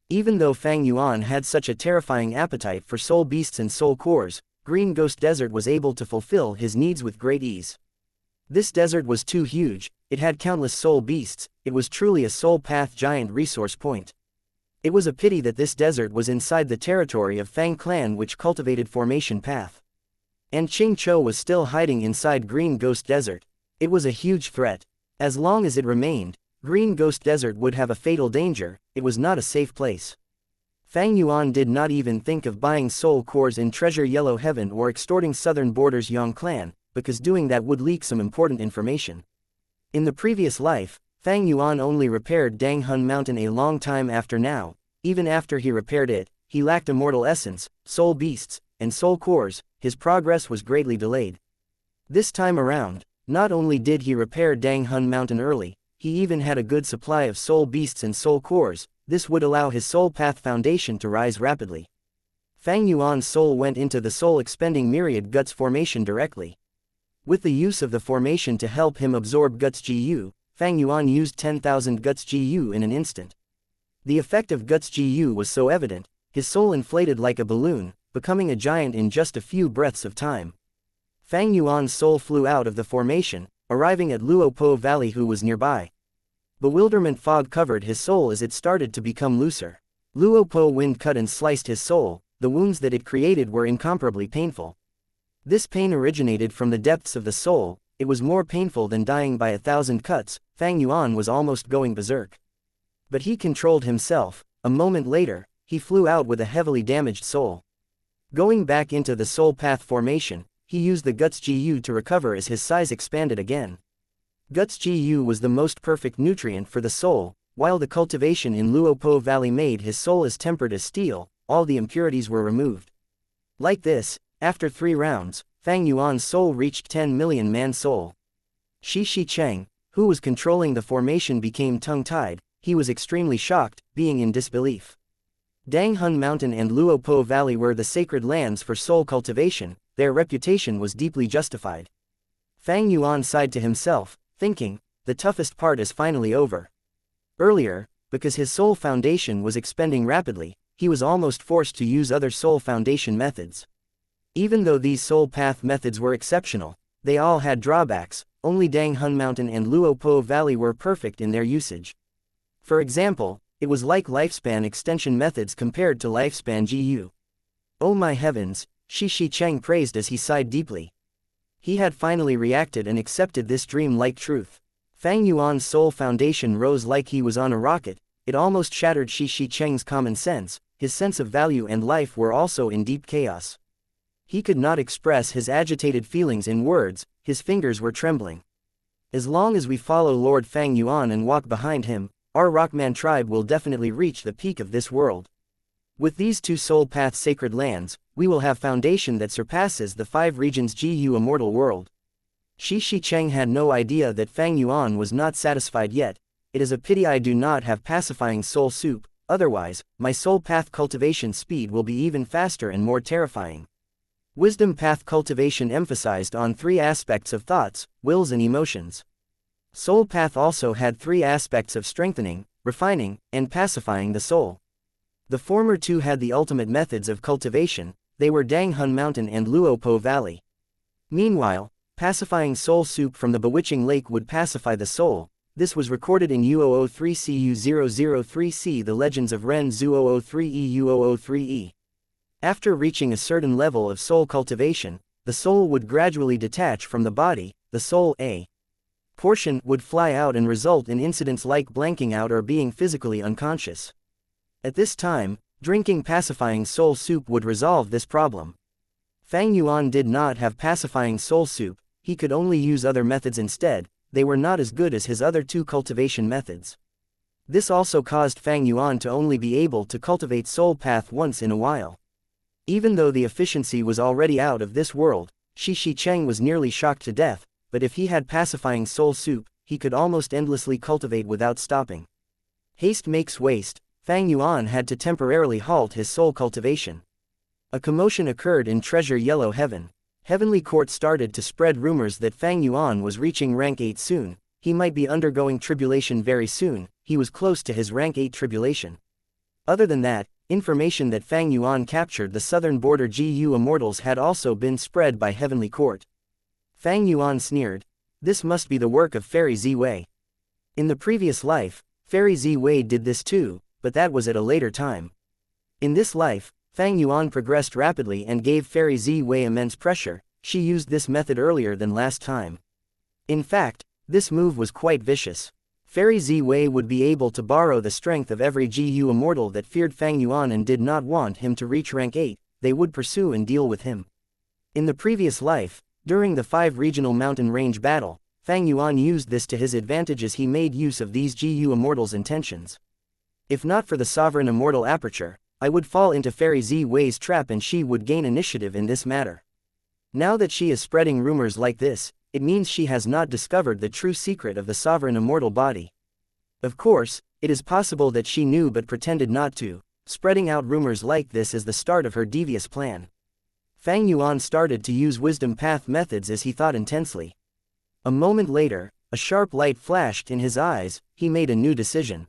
Even though Fang Yuan had such a terrifying appetite for soul beasts and soul cores, Green Ghost Desert was able to fulfill his needs with great ease. This desert was too huge, it had countless soul beasts, it was truly a soul path giant resource point. It was a pity that this desert was inside the territory of Fang clan which cultivated formation path. And Qingqiu was still hiding inside Green Ghost Desert. It was a huge threat. As long as it remained, Green Ghost Desert would have a fatal danger, it was not a safe place. Fang Yuan did not even think of buying soul cores in Treasure Yellow Heaven or extorting Southern Borders Yang clan, because doing that would leak some important information. In the previous life, Fang Yuan only repaired Dang Hun Mountain a long time after now. Even after he repaired it, he lacked immortal essence, soul beasts, and soul cores. His progress was greatly delayed. This time around, not only did he repair Dang Hun Mountain early, he even had a good supply of soul beasts and soul cores. This would allow his soul path foundation to rise rapidly. Fang Yuan's soul went into the soul expending myriad guts formation directly. With the use of the formation to help him absorb guts GU, Fang Yuan used 10,000 guts GU in an instant. The effect of guts GU was so evident, his soul inflated like a balloon, becoming a giant in just a few breaths of time. Fang Yuan's soul flew out of the formation, arriving at Luopo Valley who was nearby. Bewilderment fog covered his soul as it started to become looser. Luopo wind cut and sliced his soul, the wounds that it created were incomparably painful. This pain originated from the depths of the soul, it was more painful than dying by 1,000 cuts. Fang Yuan was almost going berserk. But he controlled himself. A moment later, he flew out with a heavily damaged soul. Going back into the soul path formation, he used the Guts GU to recover as his size expanded again. Guts GU was the most perfect nutrient for the soul, while the cultivation in Luopo Valley made his soul as tempered as steel, all the impurities were removed. Like this, after 3 rounds, Fang Yuan's soul reached 10 million man soul. Xianxia, who was controlling the formation, became tongue-tied. He was extremely shocked, being in disbelief. Dang Hun Mountain and Luopo Valley were the sacred lands for soul cultivation, their reputation was deeply justified. Fang Yuan sighed to himself, thinking, the toughest part is finally over. Earlier, because his soul foundation was expending rapidly, he was almost forced to use other soul foundation methods. Even though these soul path methods were exceptional, they all had drawbacks. Only Dang Hun Mountain and Luopo Valley were perfect in their usage. For example, it was like lifespan extension methods compared to lifespan GU. Oh my heavens, Xianxia praised as he sighed deeply. He had finally reacted and accepted this dream-like truth. Fang Yuan's soul foundation rose like he was on a rocket, it almost shattered Xianxia's common sense, his sense of value and life were also in deep chaos. He could not express his agitated feelings in words, his fingers were trembling. As long as we follow Lord Fang Yuan and walk behind him, our Rockman tribe will definitely reach the peak of this world. With these 2 soul path sacred lands, we will have foundation that surpasses the 5 regions GU immortal world. Xianxia had no idea that Fang Yuan was not satisfied yet. It is a pity I do not have pacifying soul soup, otherwise, my soul path cultivation speed will be even faster and more terrifying. Wisdom path cultivation emphasized on 3 aspects of thoughts, wills and emotions. Soul path also had 3 aspects of strengthening, refining, and pacifying the soul. The former 2 had the ultimate methods of cultivation, they were Dang Hun Mountain and Luopo Valley. Meanwhile, pacifying soul soup from the bewitching lake would pacify the soul. This was recorded in U003CU003C The Legends of Ren Zhu 003E U003E. After reaching a certain level of soul cultivation, the soul would gradually detach from the body, the soul A. portion would fly out and result in incidents like blanking out or being physically unconscious. At this time, drinking pacifying soul soup would resolve this problem. Fang Yuan did not have pacifying soul soup, he could only use other methods instead, they were not as good as his other two cultivation methods. This also caused Fang Yuan to only be able to cultivate soul path once in a while. Even though the efficiency was already out of this world, Shi Cheng was nearly shocked to death, but if he had pacifying soul soup, he could almost endlessly cultivate without stopping. Haste makes waste, Fang Yuan had to temporarily halt his soul cultivation. A commotion occurred in Treasure Yellow Heaven. Heavenly Court started to spread rumors that Fang Yuan was reaching rank 8 soon, he might be undergoing tribulation very soon, he was close to his rank 8 tribulation. Other than that, information that Fang Yuan captured the southern border GU Immortals had also been spread by Heavenly Court. Fang Yuan sneered, this must be the work of Fairy Ziwei. In the previous life, Fairy Ziwei did this too, but that was at a later time. In this life, Fang Yuan progressed rapidly and gave Fairy Ziwei immense pressure, she used this method earlier than last time. In fact, this move was quite vicious. Fairy Ziwei would be able to borrow the strength of every GU Immortal that feared Fang Yuan and did not want him to reach rank 8, they would pursue and deal with him. In the previous life, during the 5 regional mountain range battle, Fang Yuan used this to his advantage as he made use of these GU Immortals' intentions. If not for the Sovereign Immortal Aperture, I would fall into Fairy Ziwei's trap and she would gain initiative in this matter. Now that she is spreading rumors like this, it means she has not discovered the true secret of the Sovereign Immortal body. Of course, it is possible that she knew but pretended not to, spreading out rumors like this is the start of her devious plan. Fang Yuan started to use wisdom path methods as he thought intensely. A moment later, a sharp light flashed in his eyes, he made a new decision.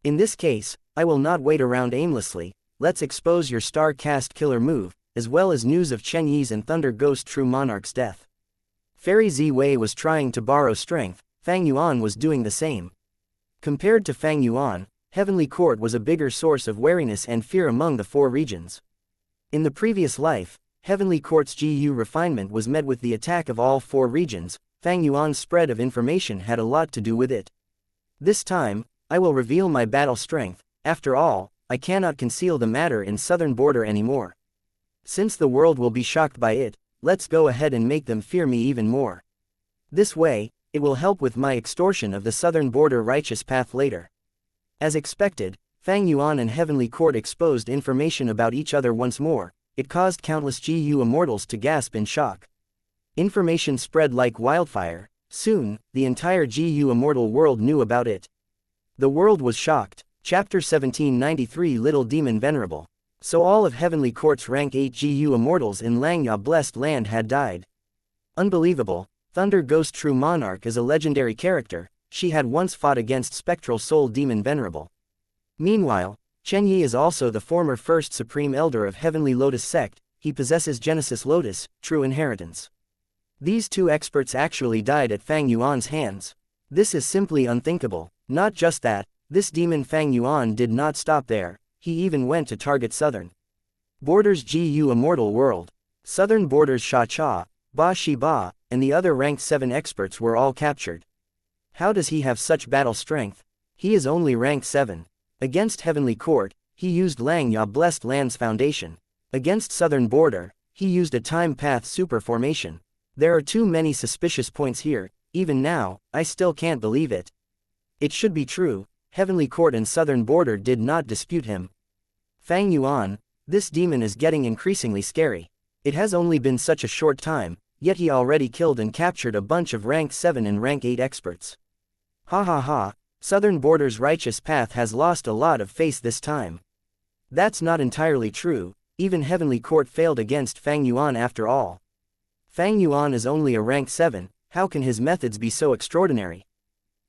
In this case, I will not wait around aimlessly, let's expose your star cast killer move, as well as news of Chen Yi's and Thunder Ghost True Monarch's death. Fairy Ziwei was trying to borrow strength, Fang Yuan was doing the same. Compared to Fang Yuan, Heavenly Court was a bigger source of wariness and fear among the 4 regions. In the previous life, Heavenly Court's GU refinement was met with the attack of all 4 regions, Fang Yuan's spread of information had a lot to do with it. This time, I will reveal my battle strength, after all, I cannot conceal the matter in southern border anymore. Since the world will be shocked by it, let's go ahead and make them fear me even more. This way, it will help with my extortion of the southern border righteous path later. As expected, Fang Yuan and Heavenly Court exposed information about each other once more, it caused countless GU Immortals to gasp in shock. Information spread like wildfire, soon, the entire GU Immortal world knew about it. The world was shocked. Chapter 1793 Little Demon Venerable. So all of Heavenly Court's rank 8 GU Immortals in Langya Blessed Land had died. Unbelievable, Thunder Ghost True Monarch is a legendary character, she had once fought against Spectral Soul Demon Venerable. Meanwhile, Chen Yi is also the former First Supreme Elder of Heavenly Lotus Sect, he possesses Genesis Lotus, True Inheritance. These 2 experts actually died at Fang Yuan's hands. This is simply unthinkable. Not just that, this demon Fang Yuan did not stop there, he even went to target Southern Borders GU Immortal World. Southern Borders Sha Cha, Ba Shi Ba, and the other ranked 7 experts were all captured. How does he have such battle strength? He is only ranked 7. Against Heavenly Court, he used Langya Blessed Land's Foundation. Against Southern Border, he used a Time Path Super Formation. There are too many suspicious points here, even now, I still can't believe it. It should be true, Heavenly Court and Southern Border did not dispute him. Fang Yuan, this demon is getting increasingly scary. It has only been such a short time, yet he already killed and captured a bunch of rank 7 and rank 8 experts. Ha ha ha, Southern Border's righteous path has lost a lot of face this time. That's not entirely true, even Heavenly Court failed against Fang Yuan after all. Fang Yuan is only a rank 7, how can his methods be so extraordinary?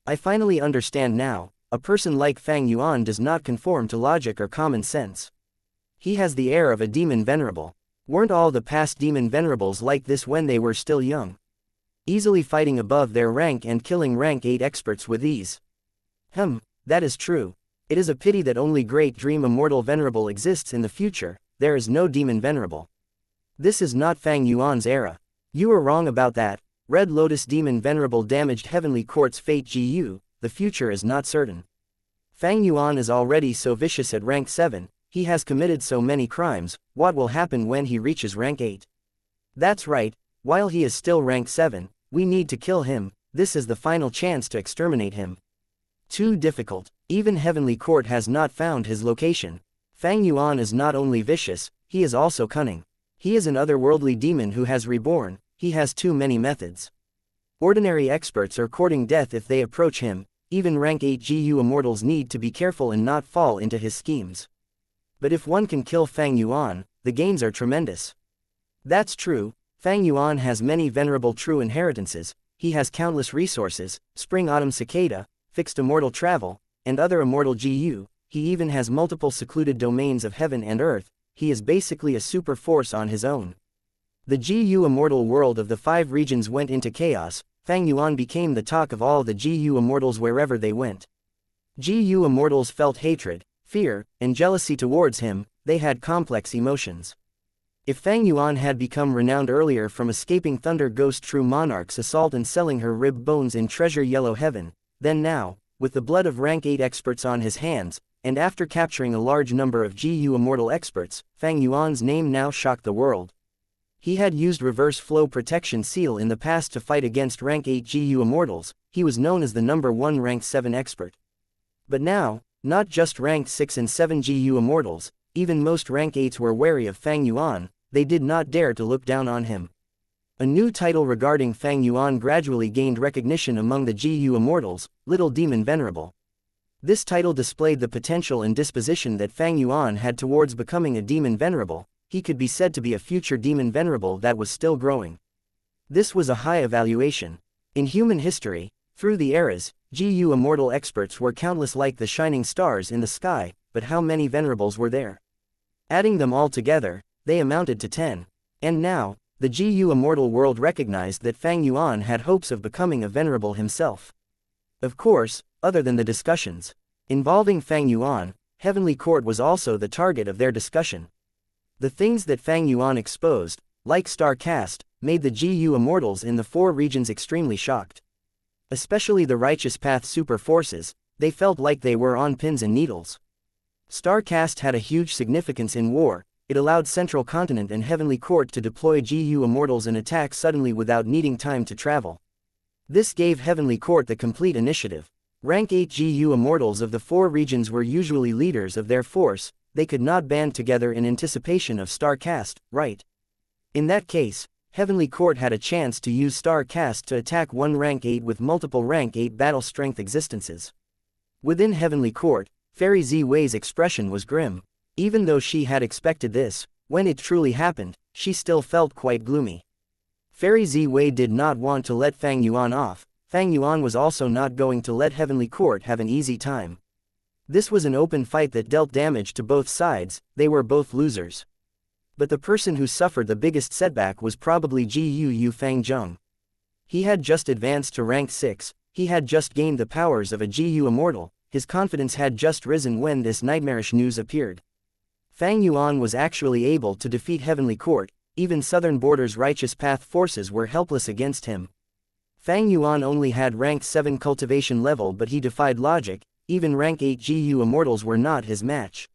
I finally understand now, a person like Fang Yuan does not conform to logic or common sense. He has the air of a demon venerable. Weren't all the past demon venerables like this when they were still young? Easily fighting above their rank and killing rank 8 experts with ease. That is true. It is a pity that only Great Dream Immortal Venerable exists in the future, there is no demon venerable. This is not Fang Yuan's era. You are wrong about that, Red Lotus Demon Venerable damaged Heavenly Court's fate GU, the future is not certain. Fang Yuan is already so vicious at rank 7, he has committed so many crimes, what will happen when he reaches rank 8? That's right, while he is still rank 7, we need to kill him, this is the final chance to exterminate him. Too difficult, even Heavenly Court has not found his location. Fang Yuan is not only vicious, he is also cunning. He is an otherworldly demon who has reborn, he has too many methods. Ordinary experts are courting death if they approach him, even rank 8 GU immortals need to be careful and not fall into his schemes. But if one can kill Fang Yuan, the gains are tremendous. That's true, Fang Yuan has many venerable true inheritances, he has countless resources, spring-autumn cicada, fixed immortal travel, and other immortal GU, he even has multiple secluded domains of heaven and earth, he is basically a super force on his own. The GU immortal world of the 5 regions went into chaos, Fang Yuan became the talk of all the GU immortals wherever they went. GU immortals felt hatred, fear, and jealousy towards him, they had complex emotions. If Fang Yuan had become renowned earlier from escaping Thunder Ghost True Monarch's assault and selling her rib bones in Treasure Yellow Heaven, then now, with the blood of rank 8 experts on his hands, and after capturing a large number of GU immortal experts, Fang Yuan's name now shocked the world. He had used reverse flow protection seal in the past to fight against rank 8 GU immortals, he was known as the #1 rank 7 expert. But now, not just ranked 6 and 7 GU immortals, even most rank 8s were wary of Fang Yuan, they did not dare to look down on him. A new title regarding Fang Yuan gradually gained recognition among the GU immortals, Little Demon Venerable. This title displayed the potential and disposition that Fang Yuan had towards becoming a demon venerable, he could be said to be a future demon venerable that was still growing. This was a high evaluation. In human history, through the eras, GU immortal experts were countless like the shining stars in the sky, but how many venerables were there? Adding them all together, they amounted to 10. And now, the GU immortal world recognized that Fang Yuan had hopes of becoming a venerable himself. Of course, other than the discussions involving Fang Yuan, Heavenly Court was also the target of their discussion. The things that Fang Yuan exposed, like Star Caste, made the GU immortals in the 4 regions extremely shocked. Especially the Righteous Path super forces, they felt like they were on pins and needles. Star Caste had a huge significance in war, it allowed Central Continent and Heavenly Court to deploy GU immortals and attack suddenly without needing time to travel. This gave Heavenly Court the complete initiative. Rank 8 GU immortals of the 4 regions were usually leaders of their force, they could not band together in anticipation of Star Caste, right? In that case, Heavenly Court had a chance to use Star Caste to attack one rank 8 with multiple rank 8 battle strength existences. Within Heavenly Court, Fairy Z Wei's expression was grim. Even though she had expected this, when it truly happened, she still felt quite gloomy. Fairy Z Wei did not want to let Fang Yuan off, Fang Yuan was also not going to let Heavenly Court have an easy time. This was an open fight that dealt damage to both sides, they were both losers. But the person who suffered the biggest setback was probably GU Fang Zheng. He had just advanced to rank 6, he had just gained the powers of a GU immortal, his confidence had just risen when this nightmarish news appeared. Fang Yuan was actually able to defeat Heavenly Court, even Southern Border's Righteous Path forces were helpless against him. Fang Yuan only had rank 7 cultivation level but he defied logic, even rank 8 GU immortals were not his match.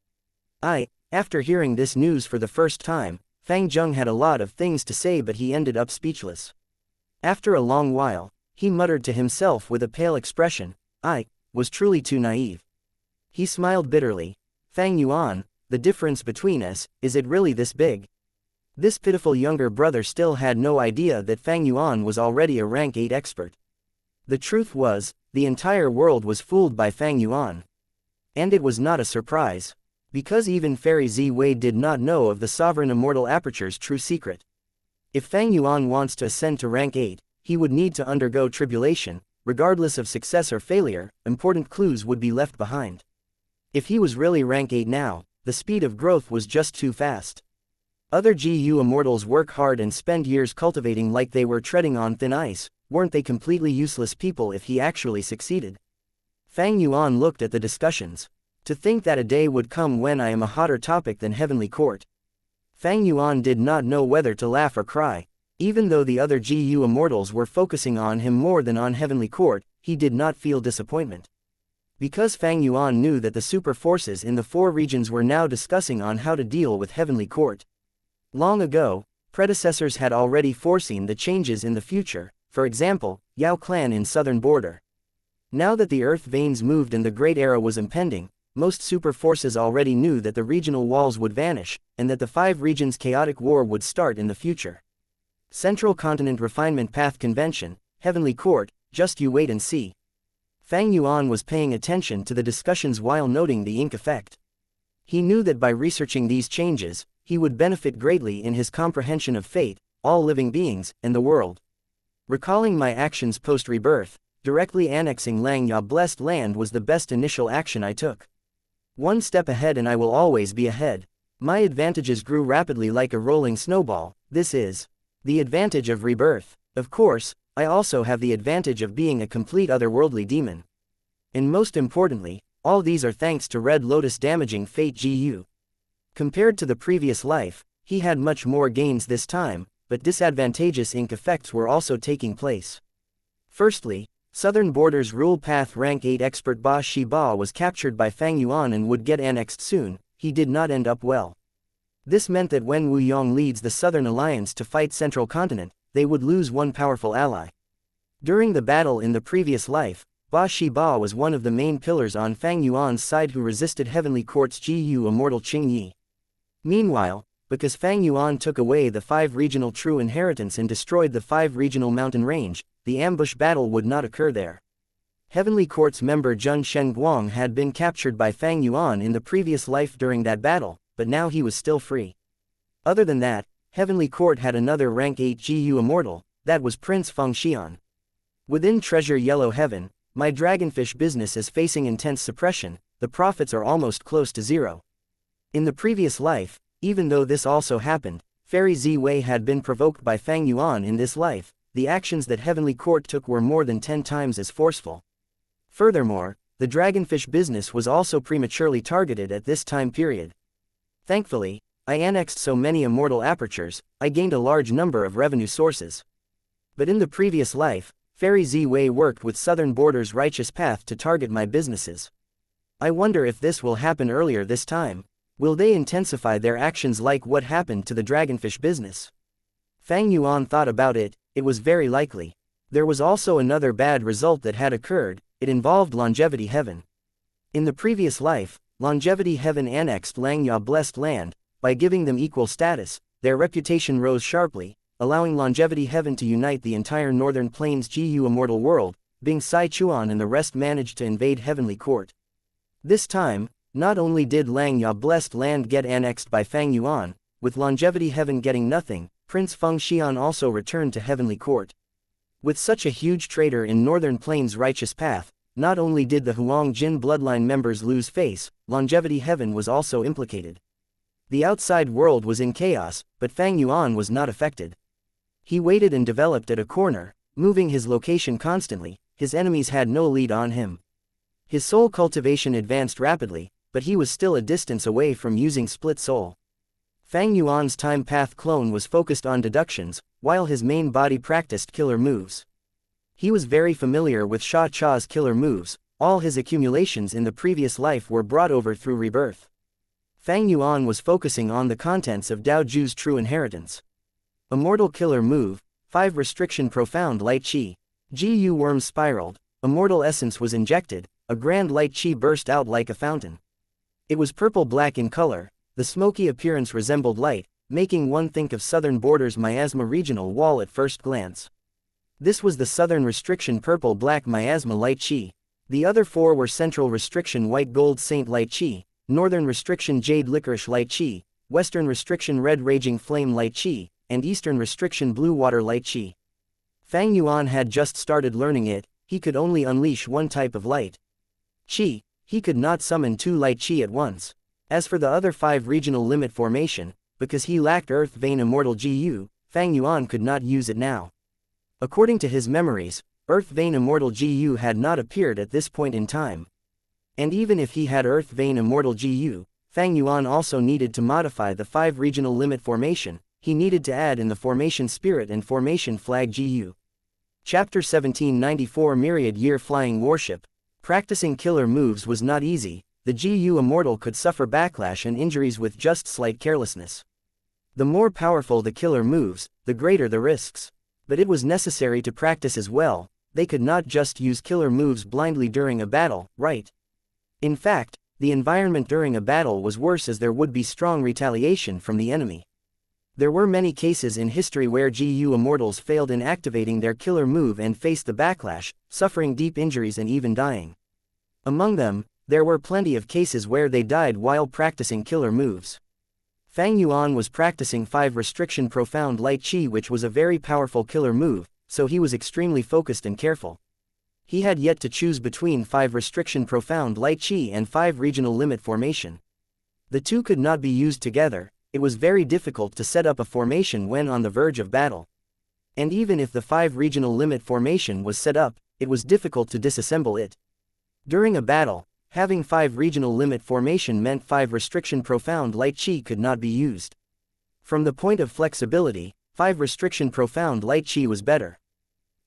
After hearing this news for the first time, Fang Zheng had a lot of things to say but he ended up speechless. After a long while, he muttered to himself with a pale expression, I was truly too naive. He smiled bitterly. Fang Yuan, the difference between us, is it really this big? This pitiful younger brother still had no idea that Fang Yuan was already a rank 8 expert. The truth was, the entire world was fooled by Fang Yuan. And it was not a surprise. Because even Fairy Z Wei did not know of the Sovereign Immortal Aperture's true secret. If Fang Yuan wants to ascend to rank 8, he would need to undergo tribulation, regardless of success or failure, important clues would be left behind. If he was really rank 8 now, the speed of growth was just too fast. Other GU immortals work hard and spend years cultivating like they were treading on thin ice, weren't they completely useless people if he actually succeeded? Fang Yuan looked at the discussions. To think that a day would come when I am a hotter topic than Heavenly Court. Fang Yuan did not know whether to laugh or cry. Even though the other GU Immortals were focusing on him more than on Heavenly Court, he did not feel disappointment. Because Fang Yuan knew that the super forces in the 4 regions were now discussing on how to deal with Heavenly Court. Long ago, predecessors had already foreseen the changes in the future, for example, Yao clan in southern border. Now that the Earth veins moved and the Great Era was impending, most super forces already knew that the regional walls would vanish, and that the 5 regions' chaotic war would start in the future. Central Continent Refinement Path Convention, Heavenly Court, just you wait and see. Fang Yuan was paying attention to the discussions while noting the ink effect. He knew that by researching these changes, he would benefit greatly in his comprehension of fate, all living beings, and the world. Recalling my actions post-rebirth, directly annexing Xianxia blessed land was the best initial action I took. One step ahead and I will always be ahead. My advantages grew rapidly like a rolling snowball. This is the advantage of rebirth. Of course, I also have the advantage of being a complete otherworldly demon. And most importantly, all these are thanks to Red Lotus damaging Fate GU. Compared to the previous life, he had much more gains this time, but disadvantageous ink effects were also taking place. Firstly, Southern Border's Rule Path Rank 8 expert Ba Shi Ba was captured by Fang Yuan and would get annexed soon. He did not end up well. This meant that when Wu Yong leads the Southern Alliance to fight Central Continent, they would lose one powerful ally. During the battle in the previous life, Ba Shi Ba was one of the main pillars on Fang Yuan's side who resisted Heavenly Court's GU Immortal Qing Yi. Meanwhile, because Fang Yuan took away the 5 regional true inheritance and destroyed the 5 regional mountain range, the ambush battle would not occur there. Heavenly Court's member Zheng Shenguang had been captured by Fang Yuan in the previous life during that battle, but now he was still free. Other than that, Heavenly Court had another rank 8 GU Immortal, that was Prince Feng Xian. Within Treasure Yellow Heaven, my dragonfish business is facing intense suppression, the profits are almost close to zero. In the previous life, even though this also happened, Fairy Ziwei had been provoked by Fang Yuan in this life, the actions that Heavenly Court took were more than 10 times as forceful. Furthermore, the dragonfish business was also prematurely targeted at this time period. Thankfully, I annexed so many immortal apertures, I gained a large number of revenue sources. But in the previous life, Fairy Ziwei worked with Southern Border's righteous path to target my businesses. I wonder if this will happen earlier this time. Will they intensify their actions like what happened to the dragonfish business? Fang Yuan thought about it, it was very likely. There was also another bad result that had occurred, it involved Longevity Heaven. In the previous life, Longevity Heaven annexed Xianxia blessed land. By giving them equal status, their reputation rose sharply, allowing Longevity Heaven to unite the entire Northern Plains GU Immortal world. Bing Sai Chuan and the rest managed to invade Heavenly Court. This time, not only did Xianxia blessed land get annexed by Fang Yuan, with Longevity Heaven getting nothing, Prince Feng Xian also returned to Heavenly Court. With such a huge traitor in Northern Plains' righteous path, not only did the Huang Jin bloodline members lose face, Longevity Heaven was also implicated. The outside world was in chaos, but Fang Yuan was not affected. He waited and developed at a corner, moving his location constantly. His enemies had no lead on him. His soul cultivation advanced rapidly, but he was still a distance away from using split soul. Fang Yuan's time path clone was focused on deductions, while his main body practiced killer moves. He was very familiar with Sha Cha's killer moves. All his accumulations in the previous life were brought over through rebirth. Fang Yuan was focusing on the contents of Dao Ju's true inheritance. Immortal Killer Move, 5 Restriction Profound Light Qi. GU Worm spiraled, Immortal Essence was injected, a grand light qi burst out like a fountain. It was purple-black in color, the smoky appearance resembled light, making one think of Southern Border's Miasma regional wall at first glance. This was the Southern Restriction Purple-Black Miasma Light Qi. The other 4 were Central Restriction White Gold Saint Light Qi, Northern Restriction Jade Licorice Light Qi, Western Restriction Red Raging Flame Light Qi, and Eastern Restriction Blue Water Light Qi. Fang Yuan had just started learning it, he could only unleash one type of light Qi, he could not summon 2 Light Qi at once. As for the other 5 regional limit formation, because he lacked Earth Vein Immortal GU, Fang Yuan could not use it now. According to his memories, Earth Vein Immortal GU had not appeared at this point in time. And even if he had Earth Vein Immortal GU, Fang Yuan also needed to modify the 5 regional limit formation. he needed to add in the formation spirit and formation flag GU. Chapter 1794 Myriad Year Flying Warship. Practicing killer moves was not easy. The GU Immortal could suffer backlash and injuries with just slight carelessness. The more powerful the killer moves, the greater the risks. But it was necessary to practice as well. They could not just use killer moves blindly during a battle, right? In fact, the environment during a battle was worse as there would be strong retaliation from the enemy. There were many cases in history where GU Immortals failed in activating their killer move and faced the backlash, suffering deep injuries and even dying. Among them, there were plenty of cases where they died while practicing killer moves. Fang Yuan was practicing 5 Restriction Profound Light Qi, which was a very powerful killer move, so he was extremely focused and careful. He had yet to choose between 5 Restriction Profound Light Qi and 5 Regional Limit Formation. The two could not be used together. It was very difficult to set up a formation when on the verge of battle. And even if the 5 Regional Limit Formation was set up, it was difficult to disassemble it. During a battle, having 5 Regional Limit Formation meant 5 Restriction Profound Light Qi could not be used. From the point of flexibility, 5 Restriction Profound Light Qi was better.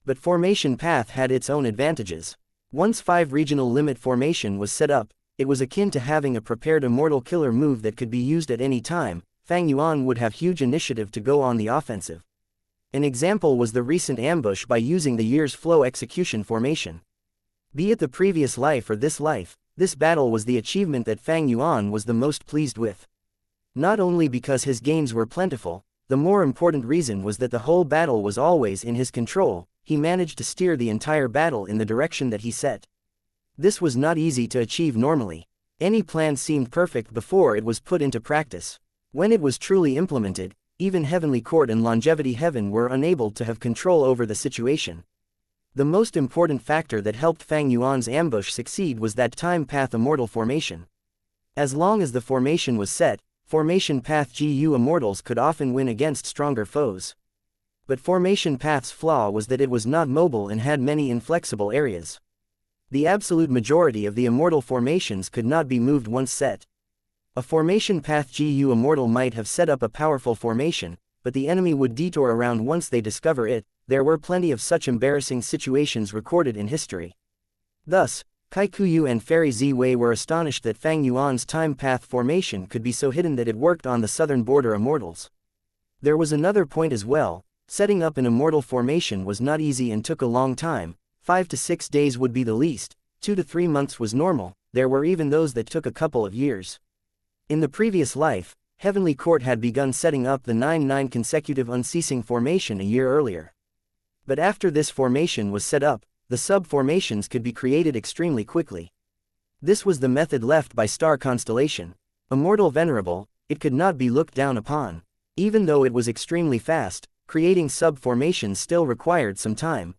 But Formation Path had its own advantages. Once 5 Regional Limit Formation was set up, it was akin to having a prepared Immortal killer move that could be used at any time. Fang Yuan would have huge initiative to go on the offensive. An example was the recent ambush by using the Year's Flow Execution Formation. Be it the previous life or this life, this battle was the achievement that Fang Yuan was the most pleased with. Not only because his gains were plentiful, the more important reason was that the whole battle was always in his control. He managed to steer the entire battle in the direction that he set. This was not easy to achieve normally. Any plan seemed perfect before it was put into practice. When it was truly implemented, even Heavenly Court and Longevity Heaven were unable to have control over the situation. The most important factor that helped Fang Yuan's ambush succeed was that time path Immortal formation. As long as the formation was set, Formation Path GU Immortals could often win against stronger foes. But Formation Path's flaw was that it was not mobile and had many inflexible areas. The absolute majority of the Immortal formations could not be moved once set. A Formation Path GU Immortal might have set up a powerful formation, but the enemy would detour around once they discover it. There were plenty of such embarrassing situations recorded in history. Thus, Kai Kuyu and Fairy Ziwei were astonished that Fang Yuan's time path formation could be so hidden that it worked on the southern border Immortals. There was another point as well. Setting up an Immortal formation was not easy and took a long time. 5 to 6 days would be the least, 2 to 3 months was normal. There were even those that took a couple of years. In the previous life, Heavenly Court had begun setting up the 9-9 consecutive unceasing formation a year earlier. But after this formation was set up, the sub-formations could be created extremely quickly. This was the method left by Star Constellation. Immortal Venerable, it could not be looked down upon. Even though it was extremely fast, creating sub-formations still required some time.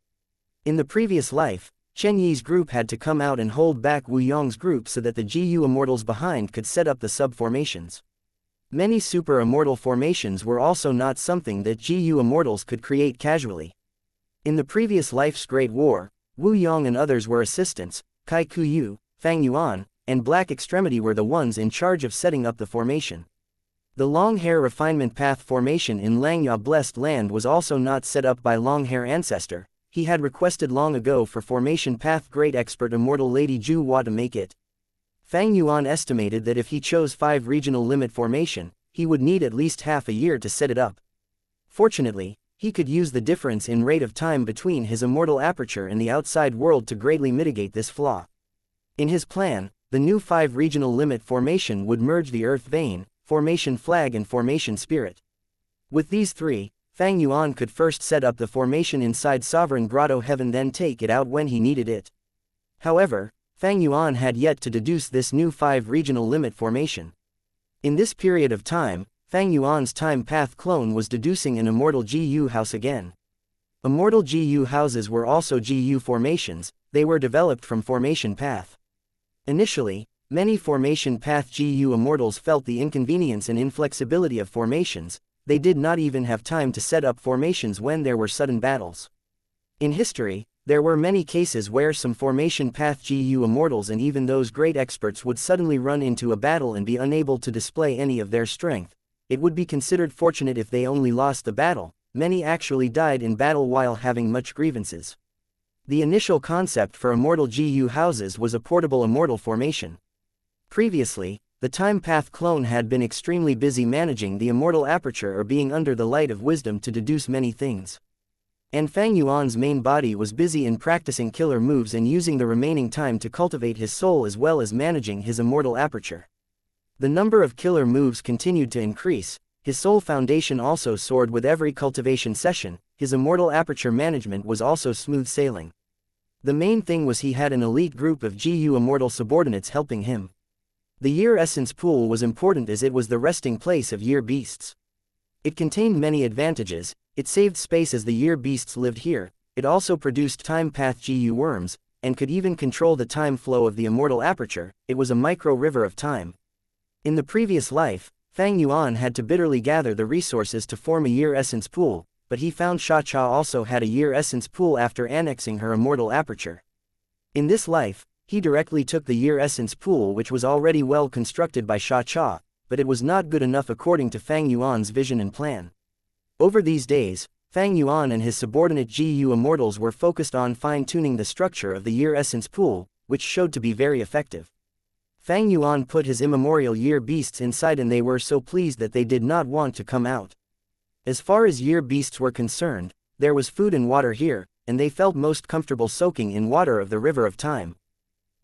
In the previous life, Chen Yi's group had to come out and hold back Wu Yong's group so that the GU Immortals behind could set up the sub-formations. Many super Immortal formations were also not something that GU Immortals could create casually. In the previous life's Great War, Wu Yong and others were assistants. Kai Kuyu, Fang Yuan, and Black Extremity were the ones in charge of setting up the formation. The Long Hair Refinement Path formation in Langya Blessed Land was also not set up by Long Hair Ancestor. He had requested long ago for Formation Path Great Expert Immortal Lady Ju Hua to make it. Fang Yuan estimated that if he chose 5 Regional Limit Formation, he would need at least half a year to set it up. Fortunately, he could use the difference in rate of time between his Immortal aperture and the outside world to greatly mitigate this flaw. In his plan, the new 5 Regional Limit Formation would merge the Earth Vein, Formation Flag and Formation Spirit. With these 3, Fang Yuan could first set up the formation inside Sovereign Grotto Heaven, then take it out when he needed it. However, Fang Yuan had yet to deduce this new 5 Regional Limit Formation. In this period of time, Fang Yuan's time path clone was deducing an Immortal GU house again. Immortal GU houses were also GU formations. They were developed from Formation Path. Initially, many Formation Path GU Immortals felt the inconvenience and inflexibility of formations. They did not even have time to set up formations when there were sudden battles. In history, there were many cases where some Formation Path GU Immortals and even those great experts would suddenly run into a battle and be unable to display any of their strength. it would be considered fortunate if they only lost the battle. Many actually died in battle while having much grievances. The initial concept for immortal GU houses was a portable immortal formation. Previously, the time path clone had been extremely busy managing the immortal aperture or being under the light of wisdom to deduce many things. And Fang Yuan's main body was busy in practicing killer moves and using the remaining time to cultivate his soul as well as managing his immortal aperture. The number of killer moves continued to increase, his soul foundation also soared with every cultivation session, his immortal aperture management was also smooth sailing. The main thing was he had an elite group of GU immortal subordinates helping him. The Year Essence Pool was important as it was the resting place of Year Beasts. It contained many advantages. It saved space as the Year Beasts lived here, it also produced time path GU worms, and could even control the time flow of the immortal aperture. It was a micro-river of time. In the previous life, Fang Yuan had to bitterly gather the resources to form a Year Essence Pool, but he found Xianxia also had a Year Essence Pool after annexing her immortal aperture. In this life, he directly took the Year Essence Pool which was already well constructed by Xianxia, but it was not good enough according to Fang Yuan's vision and plan. Over these days, Fang Yuan and his subordinate GU immortals were focused on fine-tuning the structure of the Year Essence Pool, which showed to be very effective. Fang Yuan put his immemorial Year Beasts inside and they were so pleased that they did not want to come out. As far as Year Beasts were concerned, there was food and water here, and they felt most comfortable soaking in water of the River of Time.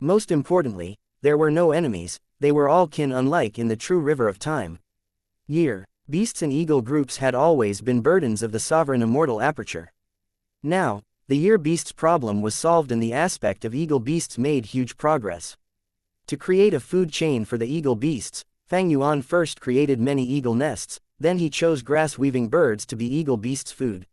Most importantly, there were no enemies, they were all kin unlike in the true River of Time. Year Beasts and Eagle groups had always been burdens of the sovereign immortal aperture. Now, the Year Beasts problem was solved and the aspect of Eagle Beasts made huge progress. To create a food chain for the Eagle Beasts, Fang Yuan first created many eagle nests, then he chose grass-weaving birds to be Eagle Beasts' food.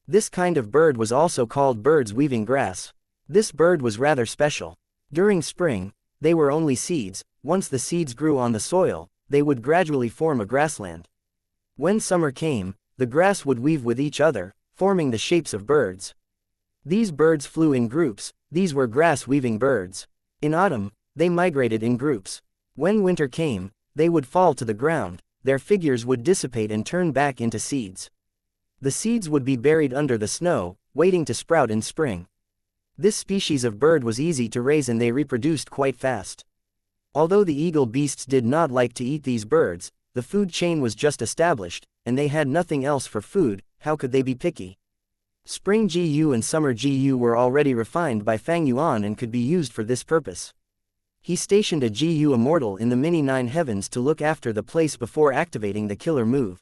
This kind of bird was also called birds weaving grass. This bird was rather special. During spring, they were only seeds. Once the seeds grew on the soil, they would gradually form a grassland. When summer came, the grass would weave with each other, forming the shapes of birds. These birds flew in groups, these were grass-weaving birds. In autumn, they migrated in groups. When winter came, they would fall to the ground, their figures would dissipate and turn back into seeds. The seeds would be buried under the snow, waiting to sprout in spring. This species of bird was easy to raise and they reproduced quite fast. Although the Eagle Beasts did not like to eat these birds, the food chain was just established, and they had nothing else for food, how could they be picky? Spring GU and summer GU were already refined by Fang Yuan and could be used for this purpose. He stationed a GU Immortal in the mini 9 heavens to look after the place before activating the killer move.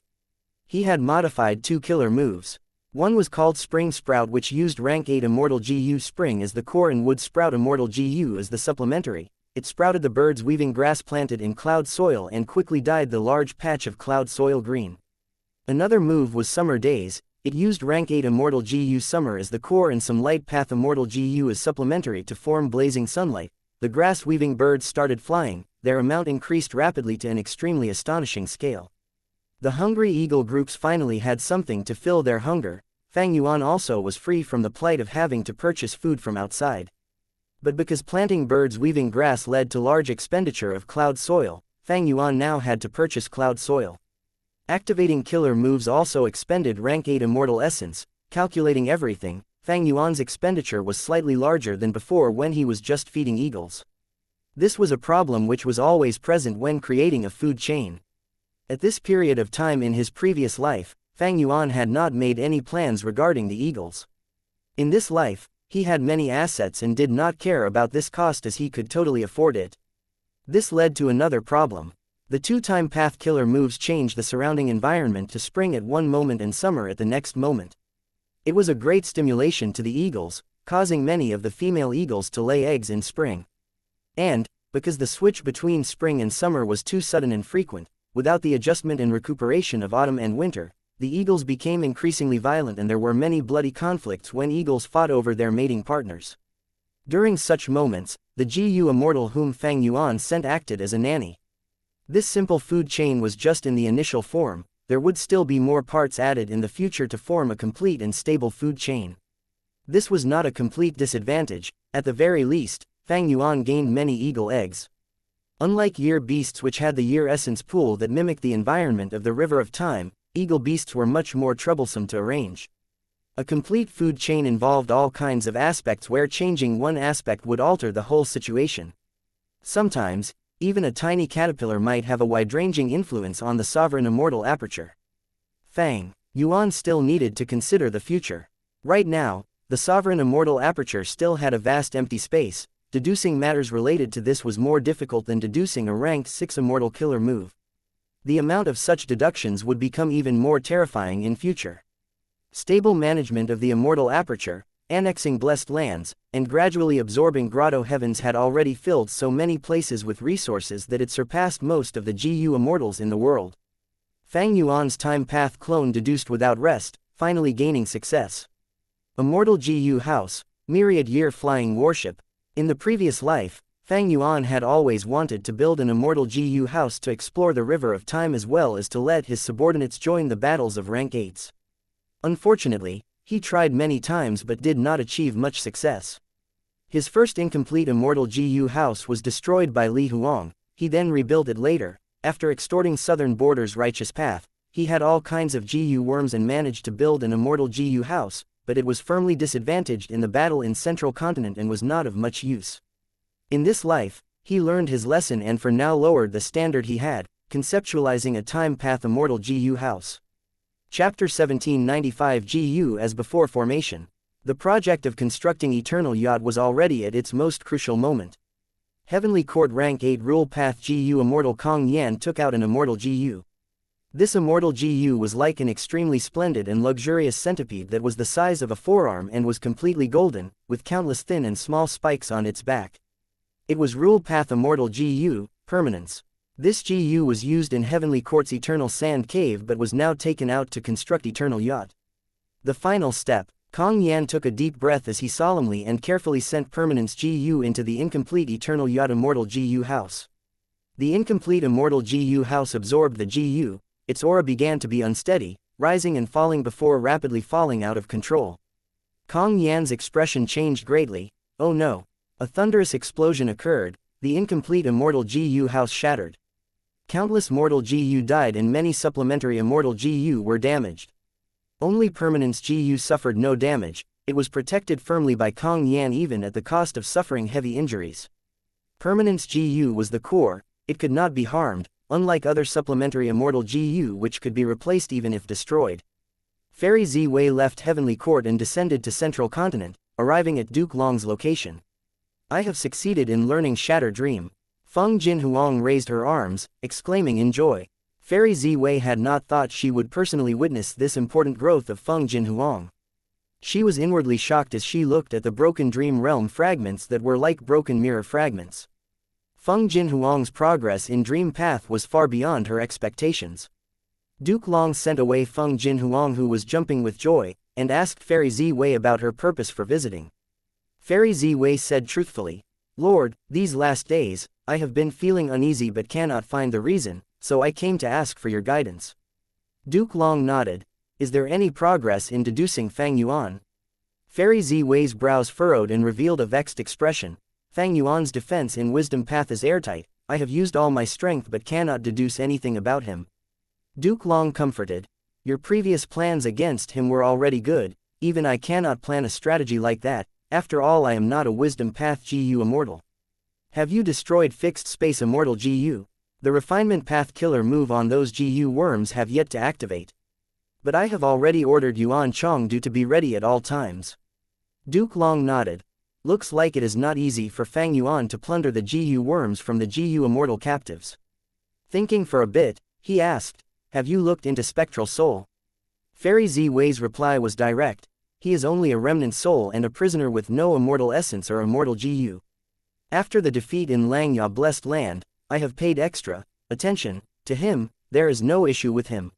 He had modified 2 killer moves. One was called Spring Sprout which used rank 8 Immortal GU Spring as the core and Wood Sprout Immortal GU as the supplementary. It sprouted the birds weaving grass planted in cloud soil and quickly dyed the large patch of cloud soil green. Another move was Summer Days. It used rank 8 Immortal GU Summer as the core and some Light Path Immortal GU as supplementary to form blazing sunlight. The grass weaving birds started flying, their amount increased rapidly to an extremely astonishing scale. The hungry eagle groups finally had something to fill their hunger. Fang Yuan also was free from the plight of having to purchase food from outside. But because planting birds weaving grass led to large expenditure of cloud soil, Fang Yuan now had to purchase cloud soil. Activating killer moves also expended rank 8 Immortal Essence. Calculating everything, Fang Yuan's expenditure was slightly larger than before when he was just feeding eagles. This was a problem which was always present when creating a food chain. At this period of time in his previous life, Fang Yuan had not made any plans regarding the eagles. In this life, he had many assets and did not care about this cost as he could totally afford it. This led to another problem. The 2 time path killer moves changed the surrounding environment to spring at one moment and summer at the next moment. It was a great stimulation to the eagles, causing many of the female eagles to lay eggs in spring. And, because the switch between spring and summer was too sudden and frequent, without the adjustment and recuperation of autumn and winter, the eagles became increasingly violent and there were many bloody conflicts when eagles fought over their mating partners. During such moments, the GU Immortal whom Fang Yuan sent acted as a nanny. This simple food chain was just in the initial form, there would still be more parts added in the future to form a complete and stable food chain. This was not a complete disadvantage, at the very least, Fang Yuan gained many eagle eggs. Unlike year beasts which had the year essence pool that mimicked the environment of the river of time, eagle beasts were much more troublesome to arrange. A complete food chain involved all kinds of aspects where changing one aspect would alter the whole situation. Sometimes, even a tiny caterpillar might have a wide-ranging influence on the sovereign immortal aperture. Fang Yuan still needed to consider the future. Right now, the sovereign immortal aperture still had a vast empty space. Deducing matters related to this was more difficult than deducing a ranked 6 immortal killer move. The amount of such deductions would become even more terrifying in future. Stable management of the immortal aperture, annexing blessed lands, and gradually absorbing grotto heavens had already filled so many places with resources that it surpassed most of the GU immortals in the world. Fang Yuan's time path clone deduced without rest, finally gaining success. Immortal GU House, myriad year flying warship. In the previous life, Fang Yuan had always wanted to build an immortal GU house to explore the river of time as well as to let his subordinates join the battles of rank 8s. Unfortunately, he tried many times but did not achieve much success. His first incomplete immortal GU house was destroyed by Li Huang. He then rebuilt it later. After extorting southern border's righteous path, he had all kinds of GU worms and managed to build an immortal GU house, but it was firmly disadvantaged in the battle in central continent and was not of much use. In this life, he learned his lesson and for now lowered the standard he had, conceptualizing a time path immortal GU house. Chapter 1795 GU as before formation. The project of constructing Eternal Yacht was already at its most crucial moment. Heavenly Court Rank 8 Rule Path GU Immortal Kong Yan took out an immortal GU. This immortal GU was like an extremely splendid and luxurious centipede that was the size of a forearm and was completely golden, with countless thin and small spikes on its back. It was Rule Path Immortal GU, Permanence. This GU was used in Heavenly Court's Eternal Sand Cave but was now taken out to construct Eternal Yacht. The final step. Kong Yan took a deep breath as he solemnly and carefully sent Permanence GU into the incomplete Eternal Yacht Immortal GU house. The incomplete Immortal GU house absorbed the GU, its aura began to be unsteady, rising and falling before rapidly falling out of control. Kong Yan's expression changed greatly. Oh no! A thunderous explosion occurred, the incomplete Immortal GU house shattered. Countless mortal GU died and many supplementary immortal GU were damaged. Only Permanence GU suffered no damage, it was protected firmly by Kong Yan even at the cost of suffering heavy injuries. Permanence GU was the core, it could not be harmed, unlike other supplementary immortal GU which could be replaced even if destroyed. Fairy Zi Wei left Heavenly Court and descended to Central Continent, arriving at Duke Long's location. I have succeeded in learning Shatter Dream. Feng Jin Huang raised her arms, exclaiming in joy. Fairy Zi Wei had not thought she would personally witness this important growth of Feng Jin Huang. She was inwardly shocked as she looked at the broken dream realm fragments that were like broken mirror fragments. Feng Jin Huang's progress in Dream Path was far beyond her expectations. Duke Long sent away Feng Jin Huang who was jumping with joy, and asked Fairy Zi Wei about her purpose for visiting. Fairy Zi Wei said truthfully, "Lord, these last days, I have been feeling uneasy but cannot find the reason, so I came to ask for your guidance." Duke Long nodded. "Is there any progress in deducing Fang Yuan?" Fairy Zi Wei's brows furrowed and revealed a vexed expression. Fang Yuan's defense in Wisdom Path is airtight. I have used all my strength but cannot deduce anything about him. Duke Long comforted. Your previous plans against him were already good, even I cannot plan a strategy like that, after all I am not a Wisdom Path GU Immortal. Have you destroyed Fixed Space Immortal GU? The Refinement Path Killer move on those GU worms have yet to activate. But I have already ordered Yuan Chongdu to be ready at all times. Duke Long nodded. Looks like it is not easy for Fang Yuan to plunder the GU worms from the GU Immortal captives. Thinking for a bit, he asked, have you looked into Spectral Soul? Fairy Zi Wei's reply was direct. He is only a remnant soul and a prisoner with no immortal essence or immortal GU. After the defeat in Langya Blessed Land, I have paid extra attention to him. There is no issue with him.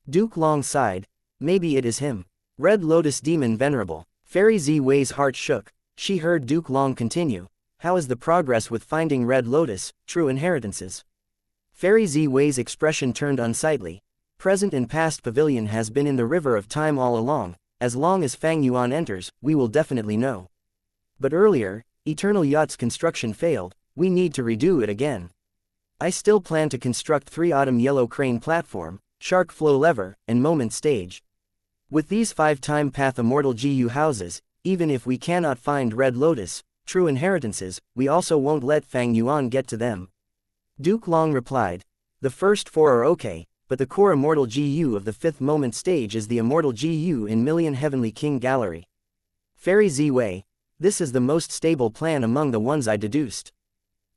Duke Long sighed. Maybe it is him. Red Lotus Demon Venerable. Fairy Zi Wei's heart shook. She heard Duke Long continue. How is the progress with finding Red Lotus, true inheritances? Fairy Zi Wei's expression turned unsightly. Present and past pavilion has been in the river of time all along. As long as Fang Yuan enters, we will definitely know. But earlier, Eternal Yacht's construction failed. We need to redo it again. I still plan to construct 3 autumn yellow crane platform, shark flow lever, and moment stage. With these 5 time path immortal GU houses, even if we cannot find Red Lotus, true inheritances, we also won't let Fang Yuan get to them. Duke Long replied. The first 4 are okay, but the core immortal GU of the 5th moment stage is the immortal GU in Million Heavenly King Gallery. Fairy Z-Wei, this is the most stable plan among the ones I deduced.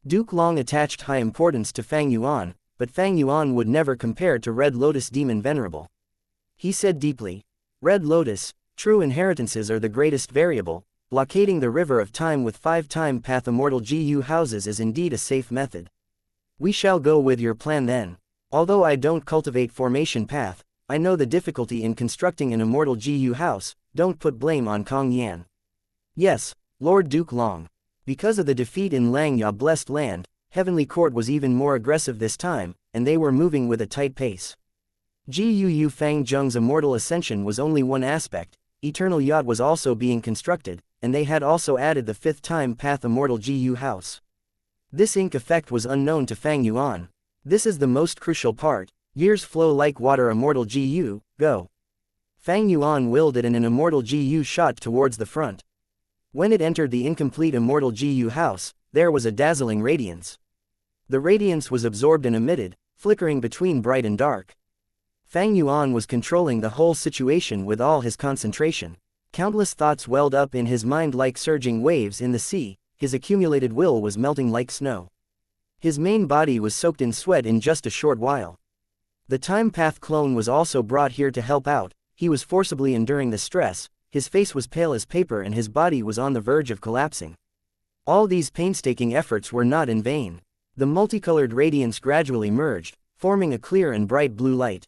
Duke Long attached high importance to Fang Yuan, but Fang Yuan would never compare to Red Lotus Demon Venerable. He said deeply, Red Lotus, true inheritances are the greatest variable, blockading the river of time with 5 time path immortal GU houses is indeed a safe method. We shall go with your plan then. Although I don't cultivate formation path, I know the difficulty in constructing an immortal GU house, don't put blame on Kong Yan. Yes, Lord Duke Long. Because of the defeat in Langya Blessed Land, Heavenly Court was even more aggressive this time, and they were moving with a tight pace. Gu Fang Zheng's immortal ascension was only one aspect, Eternal Yacht was also being constructed, and they had also added the 5th time path immortal GU house. This ink effect was unknown to Fang Yuan. This is the most crucial part, years flow like water immortal GU, go. Fang Yuan willed it and an immortal GU shot towards the front. When it entered the incomplete immortal GU house, there was a dazzling radiance. The radiance was absorbed and emitted, flickering between bright and dark. Fang Yuan was controlling the whole situation with all his concentration. Countless thoughts welled up in his mind like surging waves in the sea, his accumulated will was melting like snow. His main body was soaked in sweat in just a short while. The time path clone was also brought here to help out, he was forcibly enduring the stress, his face was pale as paper and his body was on the verge of collapsing. All these painstaking efforts were not in vain. The multicolored radiance gradually merged, forming a clear and bright blue light.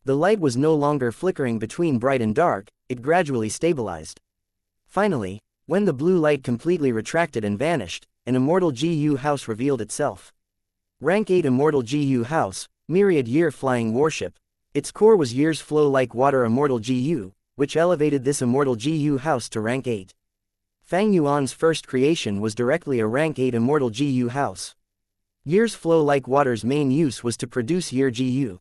The light was no longer flickering between bright and dark, it gradually stabilized. Finally, when the blue light completely retracted and vanished, an immortal GU house revealed itself. Rank 8 immortal GU house, myriad year flying warship. Its core was years flow like water immortal GU, which elevated this immortal GU house to rank 8. Fang Yuan's first creation was directly a rank 8 immortal GU house. Years flow like water's main use was to produce year GU.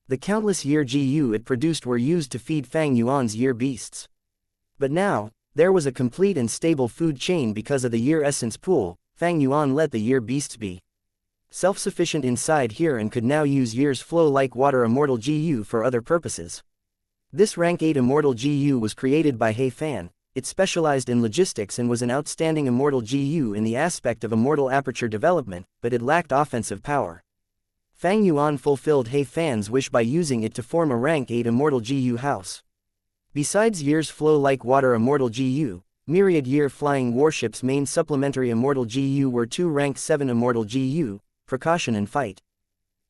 The countless year GU it produced were used to feed Fang Yuan's year beasts. But now, there was a complete and stable food chain because of the year essence pool. Fang Yuan let the year beasts be self-sufficient inside here and could now use years flow like water immortal GU for other purposes. This rank 8 immortal GU was created by He Fan. It specialized in logistics and was an outstanding immortal GU in the aspect of immortal aperture development, but it lacked offensive power. Fang Yuan fulfilled He Fan's wish by using it to form a rank 8 immortal GU house. Besides years flow like water immortal GU, myriad year flying warship's main supplementary immortal GU were 2 rank 7 immortal GU, precaution and fight.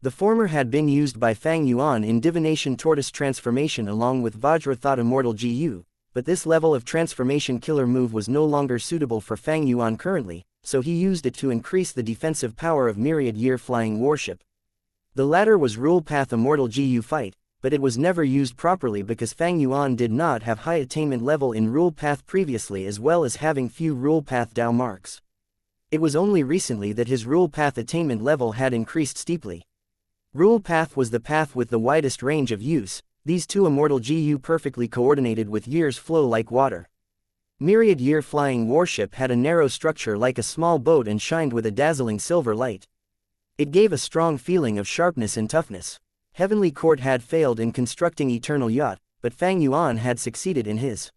The former had been used by Fang Yuan in divination tortoise transformation along with Vajra Thought immortal GU, but this level of transformation killer move was no longer suitable for Fang Yuan currently, so he used it to increase the defensive power of myriad year flying warship. The latter was rule path immortal GU fight, but it was never used properly because Fang Yuan did not have high attainment level in rule path previously as well as having few rule path Dao marks. It was only recently that his rule path attainment level had increased steeply. Rule path was the path with the widest range of use, these 2 immortal GU perfectly coordinated with years flow like water. Myriad year flying warship had a narrow structure like a small boat and shined with a dazzling silver light. It gave a strong feeling of sharpness and toughness. Heavenly Court had failed in constructing Eternal Yacht, but Fang Yuan had succeeded in his.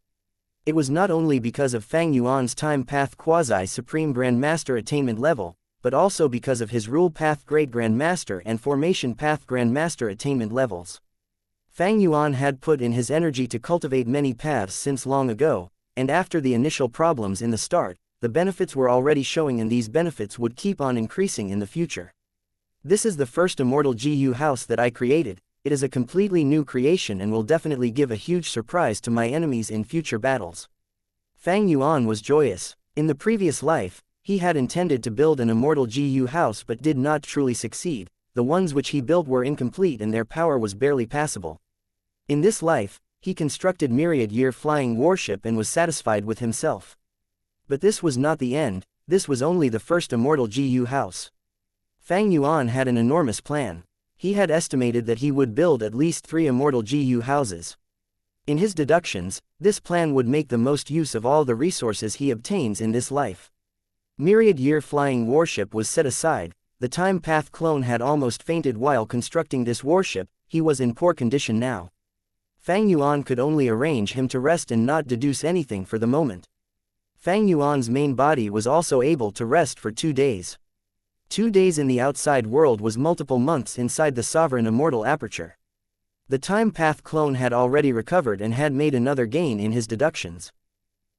It was not only because of Fang Yuan's time path quasi-supreme Grandmaster attainment level, but also because of his rule path Great Grandmaster and formation path Grandmaster attainment levels. Fang Yuan had put in his energy to cultivate many paths since long ago, and after the initial problems in the start, the benefits were already showing and these benefits would keep on increasing in the future. This is the first immortal GU house that I created, it is a completely new creation and will definitely give a huge surprise to my enemies in future battles. Fang Yuan was joyous. In the previous life, he had intended to build an immortal GU house but did not truly succeed, the ones which he built were incomplete and their power was barely passable. In this life, he constructed myriad year flying warship and was satisfied with himself. But this was not the end, this was only the first immortal GU house. Fang Yuan had an enormous plan. He had estimated that he would build at least 3 immortal GU houses. In his deductions, this plan would make the most use of all the resources he obtains in this life. Myriad-year flying warship was set aside. The Time Path clone had almost fainted while constructing this warship. He was in poor condition now. Fang Yuan could only arrange him to rest and not deduce anything for the moment. Fang Yuan's main body was also able to rest for 2 days. 2 days in the outside world was multiple months inside the sovereign immortal aperture. The Time Path clone had already recovered and had made another gain in his deductions.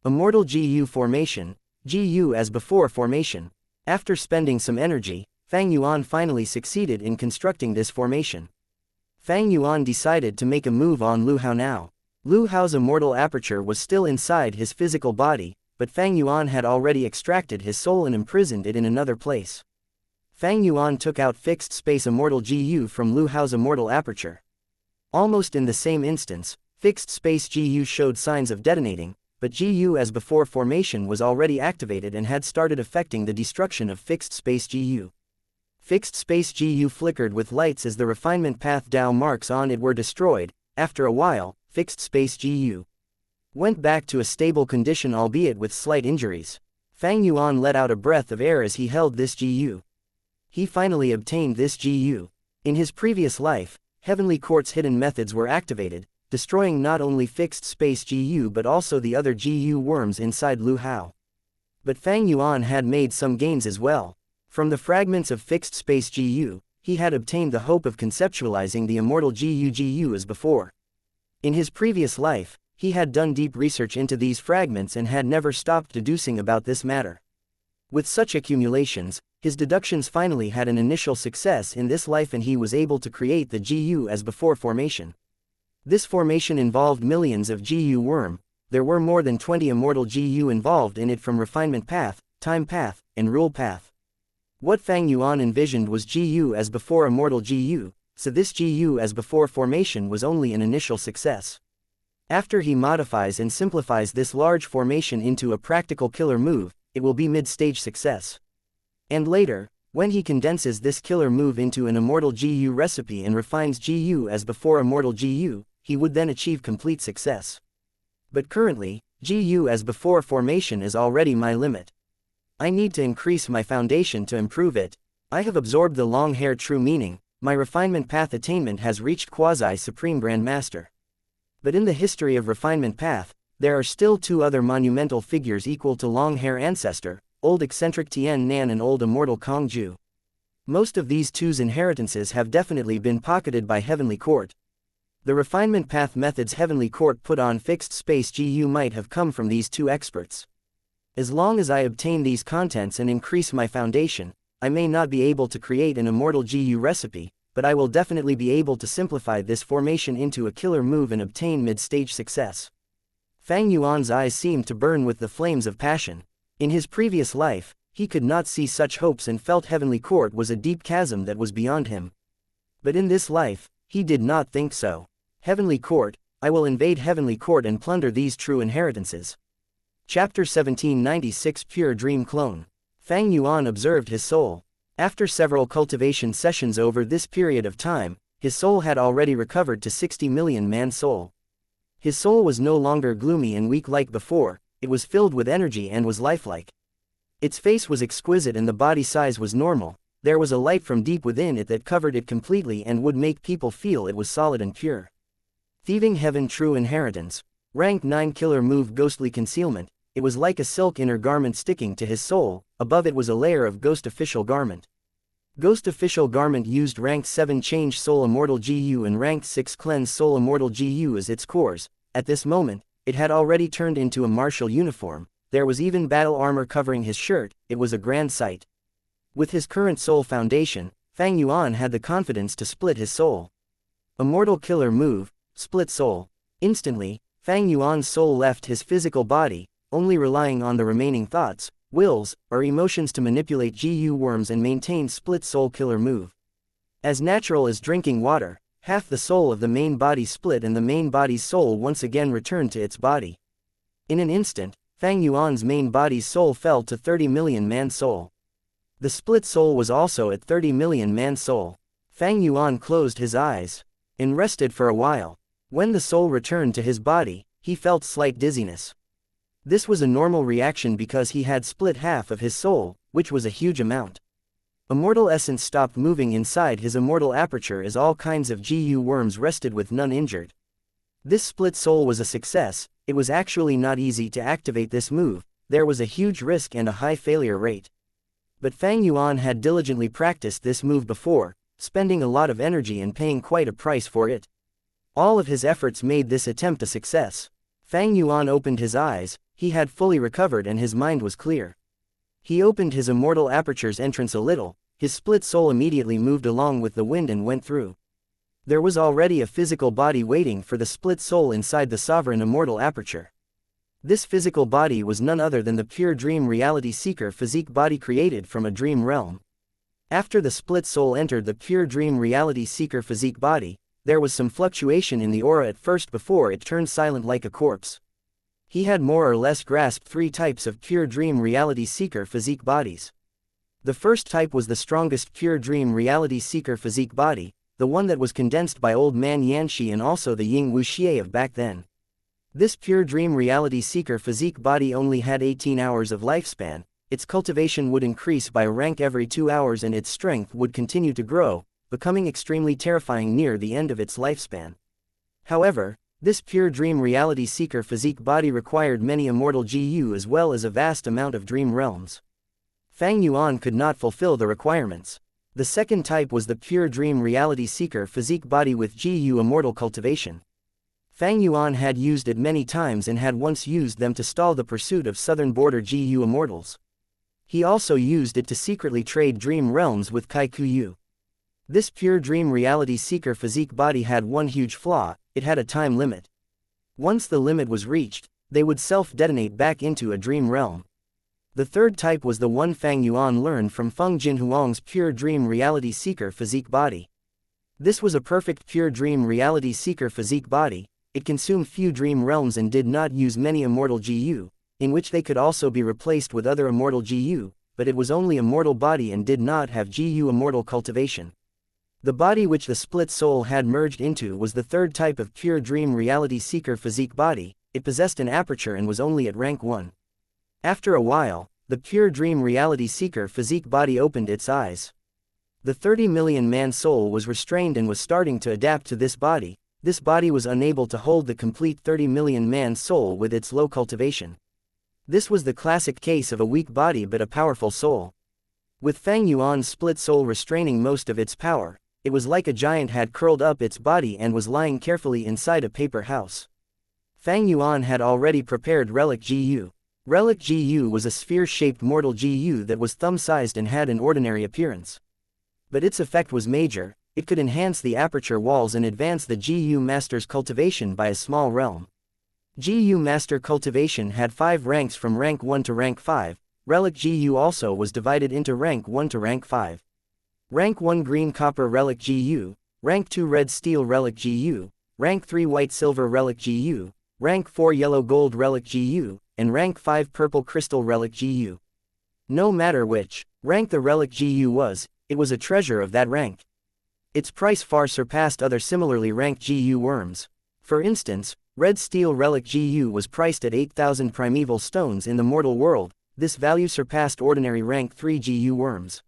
Immortal GU formation, GU as before formation. After spending some energy, Fang Yuan finally succeeded in constructing this formation. Fang Yuan decided to make a move on Lu Hao now. Lu Hao's immortal aperture was still inside his physical body, but Fang Yuan had already extracted his soul and imprisoned it in another place. Fang Yuan took out fixed space immortal GU from Lu Hao's immortal aperture. Almost in the same instance, fixed space GU showed signs of detonating, but GU as before formation was already activated and had started affecting the destruction of fixed space GU. Fixed space GU flickered with lights as the refinement path Dao marks on it were destroyed. After a while, fixed space GU went back to a stable condition, albeit with slight injuries. Fang Yuan let out a breath of air as he held this GU. He finally obtained this GU. In his previous life, Heavenly Court's hidden methods were activated, destroying not only fixed space GU but also the other GU worms inside Lu Hao. But Fang Yuan had made some gains as well. From the fragments of fixed space GU, he had obtained the hope of conceptualizing the immortal GU as before. In his previous life, he had done deep research into these fragments and had never stopped deducing about this matter. With such accumulations, his deductions finally had an initial success in this life and he was able to create the GU as before formation. This formation involved millions of GU worm. There were more than 20 immortal GU involved in it from refinement path, time path, and rule path. What Fang Yuan envisioned was GU as before immortal GU, so this GU as before formation was only an initial success. After he modifies and simplifies this large formation into a practical killer move, it will be mid-stage success. And later, when he condenses this killer move into an immortal GU recipe and refines GU as before immortal GU, he would then achieve complete success. But currently, GU as before formation is already my limit. I need to increase my foundation to improve it. I have absorbed the long hair true meaning. My refinement path attainment has reached quasi-supreme grandmaster. But in the history of refinement path, there are still 2 other monumental figures equal to long hair ancestor, old eccentric Tian Nan and old immortal Kong Ju. Most of these 2's inheritances have definitely been pocketed by Heavenly Court. The refinement path methods Heavenly Court put on fixed space GU might have come from these 2 experts. As long as I obtain these contents and increase my foundation, I may not be able to create an immortal GU recipe, but I will definitely be able to simplify this formation into a killer move and obtain mid-stage success. Fang Yuan's eyes seemed to burn with the flames of passion. In his previous life, he could not see such hopes and felt Heavenly Court was a deep chasm that was beyond him. But in this life, he did not think so. Heavenly Court, I will invade Heavenly Court and plunder these true inheritances. Chapter 1796 Pure Dream Clone. Fang Yuan observed his soul. After several cultivation sessions over this period of time, his soul had already recovered to 60 million man soul. His soul was no longer gloomy and weak like before, it was filled with energy and was lifelike. Its face was exquisite and the body size was normal. There was a light from deep within it that covered it completely and would make people feel it was solid and pure. Thieving Heaven True Inheritance. Rank 9 Killer Move Ghostly Concealment. It was like a silk inner garment sticking to his soul. Above it was a layer of Ghost Official Garment. Ghost Official Garment used Rank 7 Change Soul Immortal GU and Rank 6 Cleanse Soul Immortal GU as its cores. At this moment, it had already turned into a martial uniform. There was even battle armor covering his shirt. It was a grand sight. With his current soul foundation, Fang Yuan had the confidence to split his soul. Immortal Killer Move, Split Soul. Instantly, Fang Yuan's soul left his physical body, only relying on the remaining thoughts, wills, or emotions to manipulate GU worms and maintain Split Soul Killer Move. As natural as drinking water, half the soul of the main body split and the main body's soul once again returned to its body. In an instant, Fang Yuan's main body's soul fell to 30 million man soul. The split soul was also at 30 million man soul. Fang Yuan closed his eyes and rested for a while. When the soul returned to his body, he felt slight dizziness. This was a normal reaction because he had split half of his soul, which was a huge amount. Immortal essence stopped moving inside his immortal aperture as all kinds of GU worms rested with none injured. This split soul was a success. It was actually not easy to activate this move, there was a huge risk and a high failure rate. But Fang Yuan had diligently practiced this move before, spending a lot of energy and paying quite a price for it. All of his efforts made this attempt a success. Fang Yuan opened his eyes, he had fully recovered and his mind was clear. He opened his immortal aperture's entrance a little, his split soul immediately moved along with the wind and went through. There was already a physical body waiting for the split soul inside the sovereign immortal aperture. This physical body was none other than the pure dream reality seeker physique body created from a dream realm. After the split soul entered the pure dream reality seeker physique body, there was some fluctuation in the aura at first before it turned silent like a corpse. He had more or less grasped 3 types of pure dream reality seeker physique bodies. The first type was the strongest pure dream reality seeker physique body, the one that was condensed by old man Yanxi and also the Ying wuxia of back then. This pure dream reality seeker physique body only had 18 hours of lifespan, its cultivation would increase by a rank every 2 hours and its strength would continue to grow, becoming extremely terrifying near the end of its lifespan. However, this pure dream reality seeker physique body required many immortal GU as well as a vast amount of dream realms. Fang Yuan could not fulfill the requirements. The second type was the pure dream reality seeker physique body with GU immortal cultivation. Fang Yuan had used it many times and had once used them to stall the pursuit of southern border GU immortals. He also used it to secretly trade dream realms with Kai Kuyu. This pure dream reality seeker physique body had one huge flaw, it had a time limit. Once the limit was reached, they would self-detonate back into a dream realm. The third type was the one Fang Yuan learned from Feng Jinhuang's pure dream reality seeker physique body. This was a perfect pure dream reality seeker physique body, it consumed few dream realms and did not use many immortal GU, in which they could also be replaced with other immortal GU, but it was only immortal body and did not have GU immortal cultivation. The body which the split soul had merged into was the third type of pure dream reality seeker physique body, it possessed an aperture and was only at rank 1. After a while, the pure dream reality seeker physique body opened its eyes. The 30 million man soul was restrained and was starting to adapt to this body was unable to hold the complete 30 million man soul with its low cultivation. This was the classic case of a weak body but a powerful soul. With Fang Yuan's split soul restraining most of its power, it was like a giant had curled up its body and was lying carefully inside a paper house. Fang Yuan had already prepared Relic GU. Relic GU was a sphere-shaped mortal GU that was thumb-sized and had an ordinary appearance. But its effect was major, it could enhance the aperture walls and advance the GU Master's cultivation by a small realm. GU Master cultivation had 5 ranks from rank 1 to rank 5, Relic GU also was divided into rank 1 to rank 5. Rank 1 Green Copper Relic GU, Rank 2 Red Steel Relic GU, Rank 3 White Silver Relic GU, Rank 4 Yellow Gold Relic GU, and Rank 5 Purple Crystal Relic GU. No matter which rank the Relic GU was, it was a treasure of that rank. Its price far surpassed other similarly ranked GU worms. For instance, Red Steel Relic GU was priced at 8,000 primeval stones in the mortal world, this value surpassed ordinary rank 3 GU worms.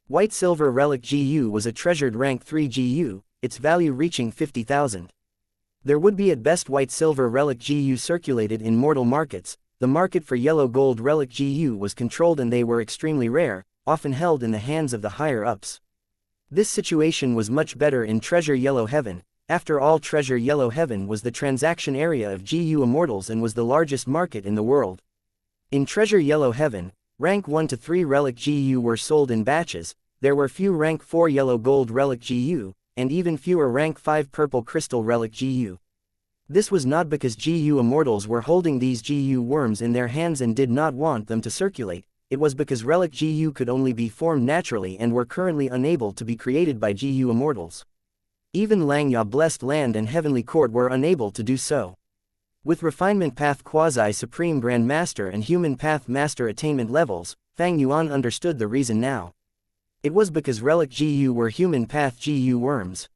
White Silver Relic GU was a treasured rank 3 GU, its value reaching 50,000. There would be at best White Silver Relic GU circulated in mortal markets. The market for Yellow Gold Relic GU was controlled and they were extremely rare, often held in the hands of the higher-ups. This situation was much better in Treasure Yellow Heaven. After all, Treasure Yellow Heaven was the transaction area of GU Immortals and was the largest market in the world. In Treasure Yellow Heaven, rank 1 to 3 Relic GU were sold in batches, there were few rank 4 Yellow Gold Relic GU, and even fewer rank 5 Purple Crystal Relic GU. This was not because GU Immortals were holding these GU worms in their hands and did not want them to circulate, it was because Relic GU could only be formed naturally and were currently unable to be created by GU Immortals. Even Xianxia Blessed Land and Heavenly Court were unable to do so. With Refinement Path Quasi-Supreme Grand Master and Human Path Master attainment levels, Fang Yuan understood the reason now. It was because relic GU were human path GU worms.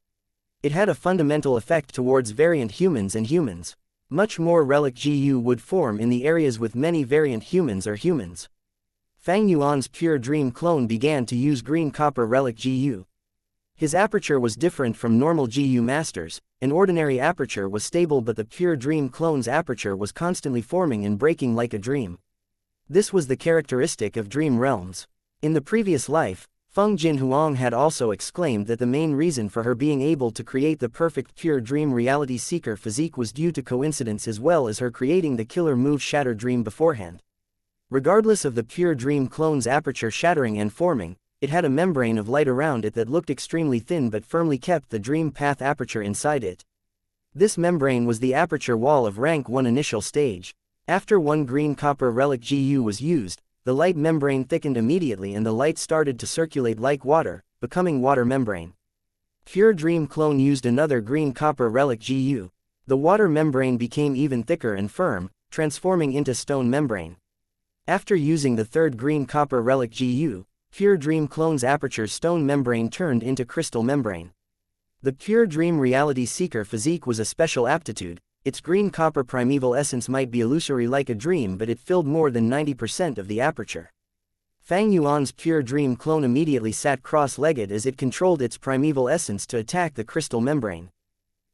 It had a fundamental effect towards variant humans and humans. Much more relic GU would form in the areas with many variant humans or humans. Fang Yuan's pure dream clone began to use green copper relic GU. His aperture was different from normal GU masters. An ordinary aperture was stable, but the pure dream clone's aperture was constantly forming and breaking like a dream. This was the characteristic of dream realms. In the previous life, Feng Jinhuang had also exclaimed that the main reason for her being able to create the perfect pure dream reality seeker physique was due to coincidence as well as her creating the killer move Shatter Dream beforehand. Regardless of the pure dream clone's aperture shattering and forming, it had a membrane of light around it that looked extremely thin but firmly kept the dream path aperture inside it. This membrane was the aperture wall of rank 1 initial stage. After one green copper relic GU was used, the light membrane thickened immediately and the light started to circulate like water, becoming water membrane. Pure Dream Clone used another green copper relic GU. The water membrane became even thicker and firm, transforming into stone membrane. After using the third green copper relic GU, Pure Dream Clone's aperture's stone membrane turned into crystal membrane. The Pure Dream Reality Seeker physique was a special aptitude. Its green copper primeval essence might be illusory like a dream, but it filled more than 90% of the aperture. Fang Yuan's Pure Dream Clone immediately sat cross-legged as it controlled its primeval essence to attack the crystal membrane.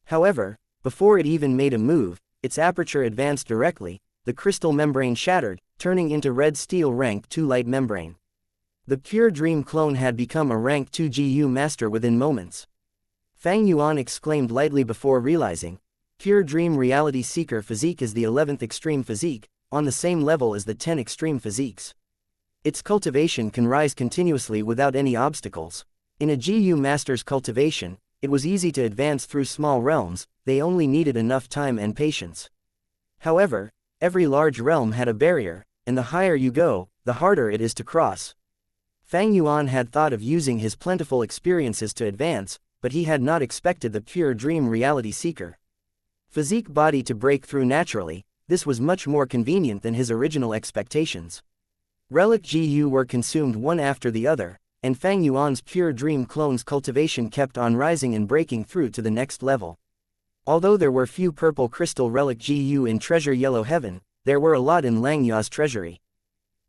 However, before it even made a move, its aperture advanced directly. The crystal membrane shattered, turning into red steel rank 2 light membrane. The Pure Dream Clone had become a rank 2 GU master within moments. Fang Yuan exclaimed lightly before realizing, Pure Dream Reality Seeker physique is the 11th extreme physique, on the same level as the 10 extreme physiques. Its cultivation can rise continuously without any obstacles. In a GU master's cultivation, it was easy to advance through small realms, they only needed enough time and patience. However, every large realm had a barrier, and the higher you go, the harder it is to cross. Fang Yuan had thought of using his plentiful experiences to advance, but he had not expected the Pure Dream Reality Seeker physique body to break through naturally. This was much more convenient than his original expectations. Relic GU were consumed one after the other, and Fang Yuan's Pure Dream Clone's cultivation kept on rising and breaking through to the next level. Although there were few purple crystal relic GU in Treasure Yellow Heaven, there were a lot in Langya's treasury.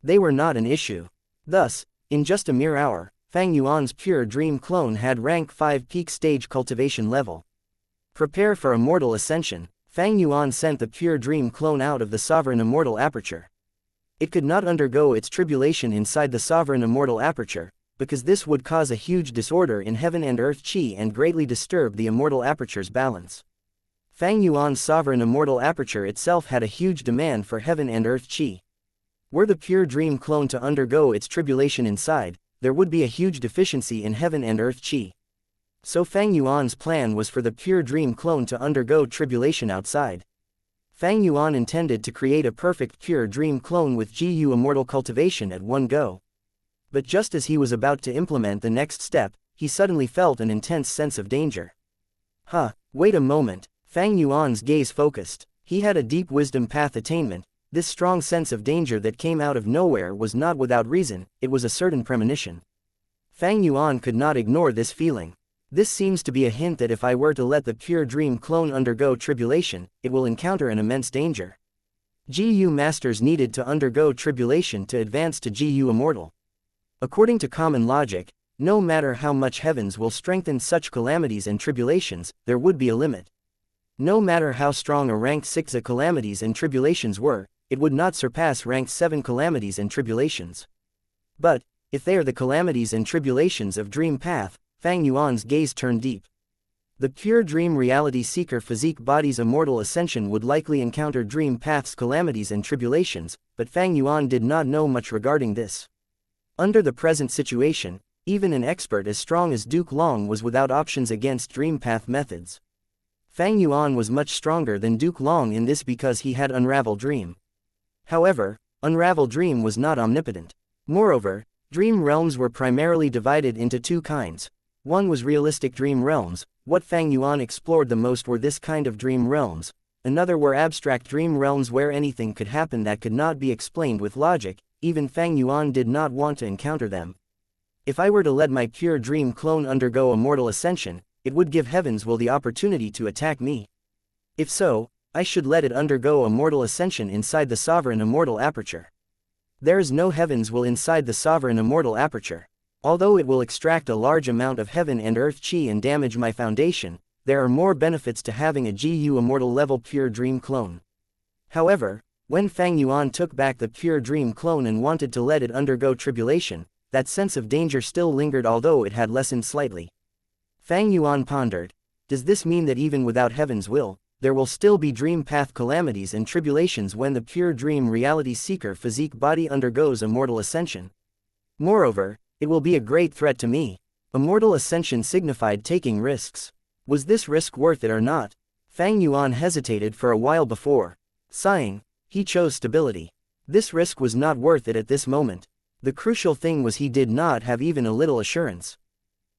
They were not an issue. Thus, in just a mere hour, Fang Yuan's Pure Dream Clone had rank 5 peak stage cultivation level. Prepare for Immortal Ascension. Fang Yuan sent the Pure Dream Clone out of the Sovereign Immortal Aperture. It could not undergo its tribulation inside the Sovereign Immortal Aperture, because this would cause a huge disorder in Heaven and Earth Qi and greatly disturb the Immortal Aperture's balance. Fang Yuan's Sovereign Immortal Aperture itself had a huge demand for Heaven and Earth Qi. Were the Pure Dream Clone to undergo its tribulation inside, there would be a huge deficiency in Heaven and Earth Qi. So Fang Yuan's plan was for the Pure Dream Clone to undergo tribulation outside. Fang Yuan intended to create a perfect Pure Dream Clone with GU Immortal cultivation at one go. But just as he was about to implement the next step, he suddenly felt an intense sense of danger. Wait a moment. Fang Yuan's gaze focused. He had a deep wisdom path attainment. This strong sense of danger that came out of nowhere was not without reason, it was a certain premonition. Fang Yuan could not ignore this feeling. This seems to be a hint that if I were to let the Pure Dream Clone undergo tribulation, it will encounter an immense danger. GU Masters needed to undergo tribulation to advance to GU Immortal. According to common logic, no matter how much heavens will strengthen such calamities and tribulations, there would be a limit. No matter how strong a rank 6 calamities and tribulations were, it would not surpass rank 7 calamities and tribulations. But, if they are the calamities and tribulations of Dream Path, Fang Yuan's gaze turned deep. The Pure Dream Reality Seeker physique body's immortal ascension would likely encounter Dream Path's calamities and tribulations, but Fang Yuan did not know much regarding this. Under the present situation, even an expert as strong as Duke Long was without options against Dream Path methods. Fang Yuan was much stronger than Duke Long in this because he had Unravel Dream. However, Unravel Dream was not omnipotent. Moreover, dream realms were primarily divided into two kinds. One was realistic dream realms. What Fang Yuan explored the most were this kind of dream realms. Another were abstract dream realms where anything could happen that could not be explained with logic, even Fang Yuan did not want to encounter them. If I were to let my pure dream clone undergo a mortal ascension, it would give Heaven's Will the opportunity to attack me. If so, I should let it undergo a mortal ascension inside the sovereign immortal aperture. There is no Heaven's Will inside the sovereign immortal aperture. Although it will extract a large amount of heaven and earth chi and damage my foundation, there are more benefits to having a GU immortal level pure dream clone. However, when Fang Yuan took back the pure dream clone and wanted to let it undergo tribulation, that sense of danger still lingered although it had lessened slightly. Fang Yuan pondered, does this mean that even without Heaven's Will, there will still be dream path calamities and tribulations when the pure dream reality seeker physique body undergoes a mortal ascension? Moreover, it will be a great threat to me. A mortal ascension signified taking risks. Was this risk worth it or not? Fang Yuan hesitated for a while before. Sighing, he chose stability. This risk was not worth it at this moment. The crucial thing was he did not have even a little assurance.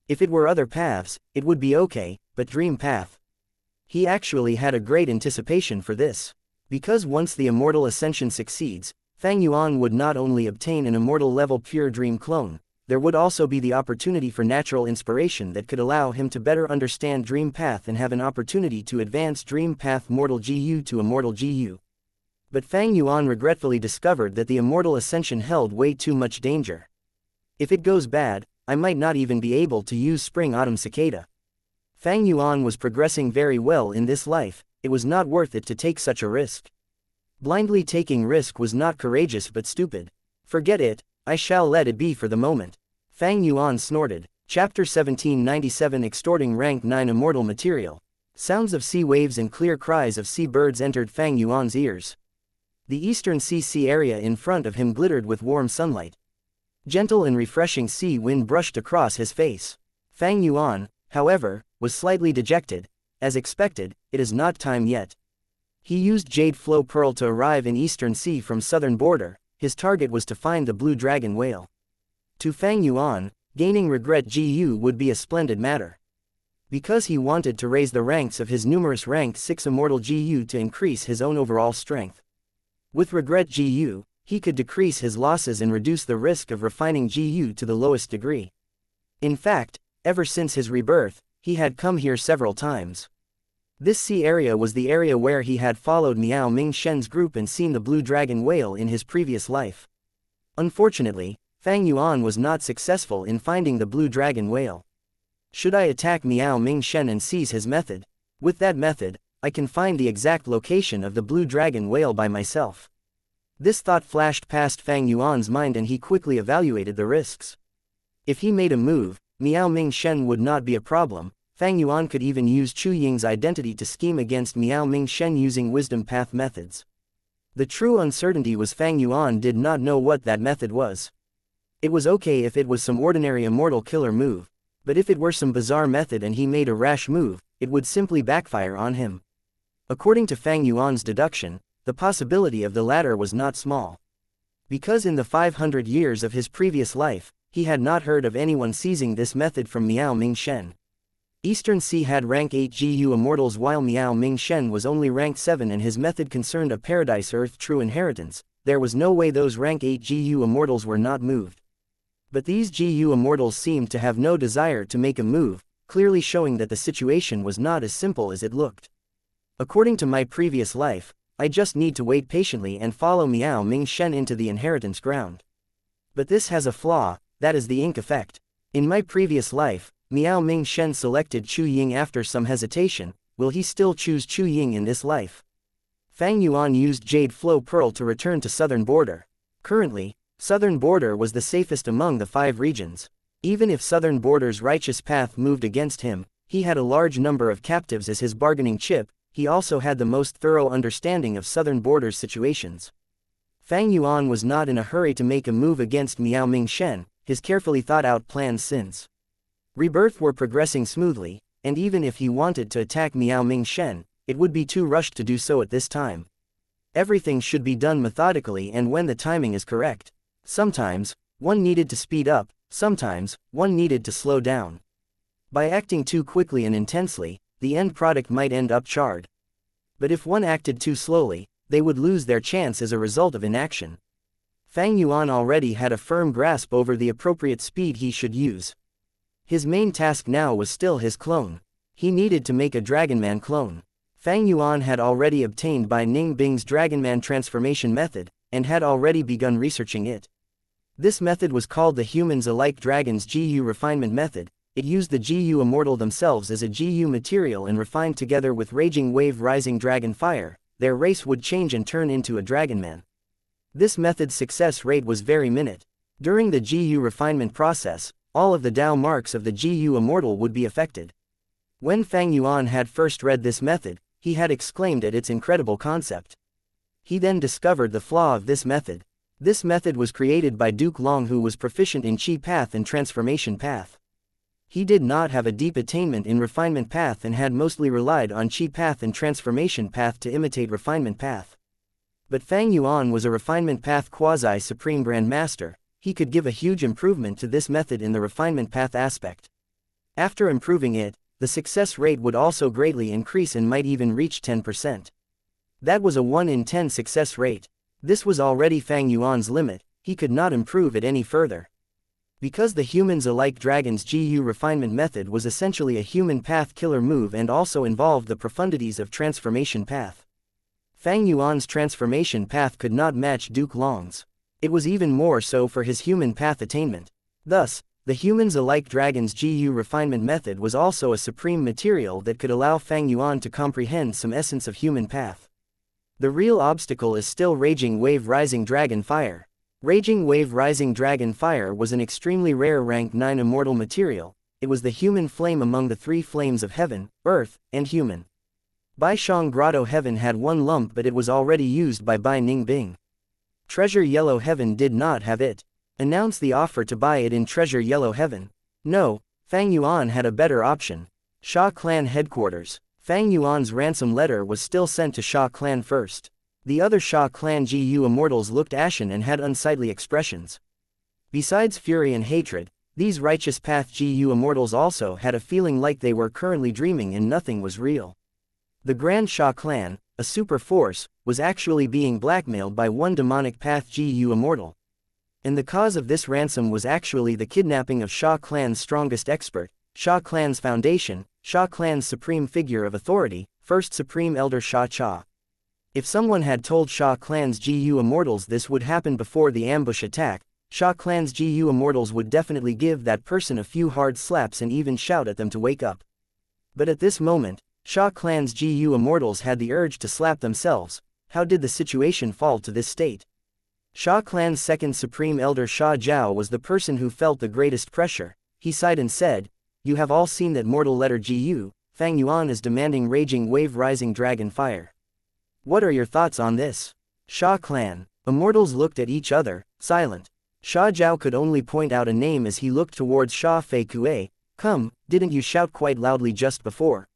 If it were other paths, it would be okay, but dream path. He actually had a great anticipation for this. Because once the immortal ascension succeeds, Fang Yuan would not only obtain an immortal level pure dream clone, there would also be the opportunity for natural inspiration that could allow him to better understand dream path and have an opportunity to advance dream path mortal GU to immortal GU. But Fang Yuan regretfully discovered that the immortal ascension held way too much danger. If it goes bad, I might not even be able to use spring-autumn cicada. Fang Yuan was progressing very well in this life, it was not worth it to take such a risk. Blindly taking risk was not courageous but stupid. Forget it, I shall let it be for the moment. Fang Yuan snorted. Chapter 1797 Extorting Rank 9 Immortal Material. Sounds of sea waves and clear cries of sea birds entered Fang Yuan's ears. The eastern sea area in front of him glittered with warm sunlight. Gentle and refreshing sea wind brushed across his face. Fang Yuan, however, was slightly dejected. As expected, it is not time yet. He used Jade Flow Pearl to arrive in Eastern Sea from southern border. His target was to find the blue dragon whale. To Fang Yuan, gaining regret GU would be a splendid matter. Because he wanted to raise the ranks of his numerous ranked 6 immortal GU to increase his own overall strength. With regret GU, he could decrease his losses and reduce the risk of refining GU to the lowest degree. In fact, ever since his rebirth, he had come here several times. This sea area was the area where he had followed Miao Ming Shen's group and seen the blue dragon whale in his previous life. Unfortunately, Fang Yuan was not successful in finding the blue dragon whale. Should I attack Miao Ming Shen and seize his method? With that method, I can find the exact location of the blue dragon whale by myself. This thought flashed past Fang Yuan's mind and he quickly evaluated the risks. If he made a move, Miao Ming Shen would not be a problem. Fang Yuan could even use Chu Ying's identity to scheme against Miao Ming Shen using wisdom path methods. The true uncertainty was Fang Yuan did not know what that method was. It was okay if it was some ordinary immortal killer move, but if it were some bizarre method and he made a rash move, it would simply backfire on him. According to Fang Yuan's deduction, the possibility of the latter was not small. Because in the 500 years of his previous life, he had not heard of anyone seizing this method from Miao Ming Shen. Eastern Sea had rank 8 GU immortals while Miao Ming Shen was only rank 7 and his method concerned a Paradise Earth true inheritance. There was no way those rank 8 GU immortals were not moved. But these GU immortals seemed to have no desire to make a move, clearly showing that the situation was not as simple as it looked. According to my previous life, I just need to wait patiently and follow Miao Ming Shen into the inheritance ground. But this has a flaw, that is the ink effect. In my previous life, Miao Ming Shen selected Chu Ying after some hesitation. Will he still choose Chu Ying in this life? Fang Yuan used Jade Flow Pearl to return to southern border. Currently, southern border was the safest among the 5 regions. Even if southern border's righteous path moved against him, he had a large number of captives as his bargaining chip. He also had the most thorough understanding of southern border's situations. Fang Yuan was not in a hurry to make a move against Miao Ming Shen. His carefully thought-out plans since rebirth were progressing smoothly, and even if he wanted to attack Miao Ming Shen, it would be too rushed to do so at this time. Everything should be done methodically and when the timing is correct. Sometimes, one needed to speed up, sometimes, one needed to slow down. By acting too quickly and intensely, the end product might end up charred. But if one acted too slowly, they would lose their chance as a result of inaction. Fang Yuan already had a firm grasp over the appropriate speed he should use. His main task now was still his clone. He needed to make a Dragonman clone. Fang Yuan had already obtained Bai Ning Bing's Dragonman transformation method, and had already begun researching it. This method was called the Humans-alike Dragons GU refinement method. It used the GU Immortal themselves as a GU material and refined together with Raging Wave Rising Dragon Fire, their race would change and turn into a Dragonman. This method's success rate was very minute. During the GU refinement process, all of the Dao marks of the GU Immortal would be affected. When Fang Yuan had first read this method, he had exclaimed at its incredible concept. He then discovered the flaw of this method. This method was created by Duke Long, who was proficient in Qi Path and Transformation Path. He did not have a deep attainment in Refinement Path and had mostly relied on Qi Path and Transformation Path to imitate Refinement Path. But Fang Yuan was a Refinement Path quasi-supreme Grandmaster. He could give a huge improvement to this method in the Refinement Path aspect. After improving it, the success rate would also greatly increase and might even reach 10%. That was a 1 in 10 success rate. This was already Fang Yuan's limit. He could not improve it any further. Because the Humans-alike Dragons GU refinement method was essentially a human path killer move and also involved the profundities of Transformation Path. Fang Yuan's Transformation Path could not match Duke Long's. It was even more so for his human path attainment. Thus, the Humans-alike Dragons GU refinement method was also a supreme material that could allow Fang Yuan to comprehend some essence of human path. The real obstacle is still Raging Wave Rising Dragon Fire. Raging Wave Rising Dragon Fire was an extremely rare rank 9 immortal material. It was the human flame among the 3 flames of heaven, earth, and human. Bai Shang Grotto Heaven had 1 lump, but it was already used by Bai Ning Bing. Treasure Yellow Heaven did not have it. Announce the offer to buy it in Treasure Yellow Heaven. No, Fang Yuan had a better option. Sha Clan Headquarters. Fang Yuan's ransom letter was still sent to Sha Clan first. The other Sha Clan GU Immortals looked ashen and had unsightly expressions. Besides fury and hatred, these Righteous Path GU Immortals also had a feeling like they were currently dreaming and nothing was real. The Grand Sha Clan, a super force, was actually being blackmailed by one Demonic Path GU Immortal. And the cause of this ransom was actually the kidnapping of Sha Clan's strongest expert, Sha Clan's foundation, Sha Clan's supreme figure of authority, First Supreme Elder Sha Cha. If someone had told Sha Clan's GU Immortals this would happen before the ambush attack, Sha Clan's GU Immortals would definitely give that person a few hard slaps and even shout at them to wake up. But at this moment, Sha Clan's GU Immortals had the urge to slap themselves. How did the situation fall to this state? Sha Clan's second Supreme Elder Sha Zhao was the person who felt the greatest pressure. He sighed and said, "You have all seen that mortal letter GU, Fang Yuan is demanding Raging Wave Rising Dragon Fire. What are your thoughts on this?" Sha Clan. Immortals looked at each other, silent. Sha Zhao could only point out a name as he looked towards Sha Fei Kuei. "Come, didn't you shout quite loudly just before?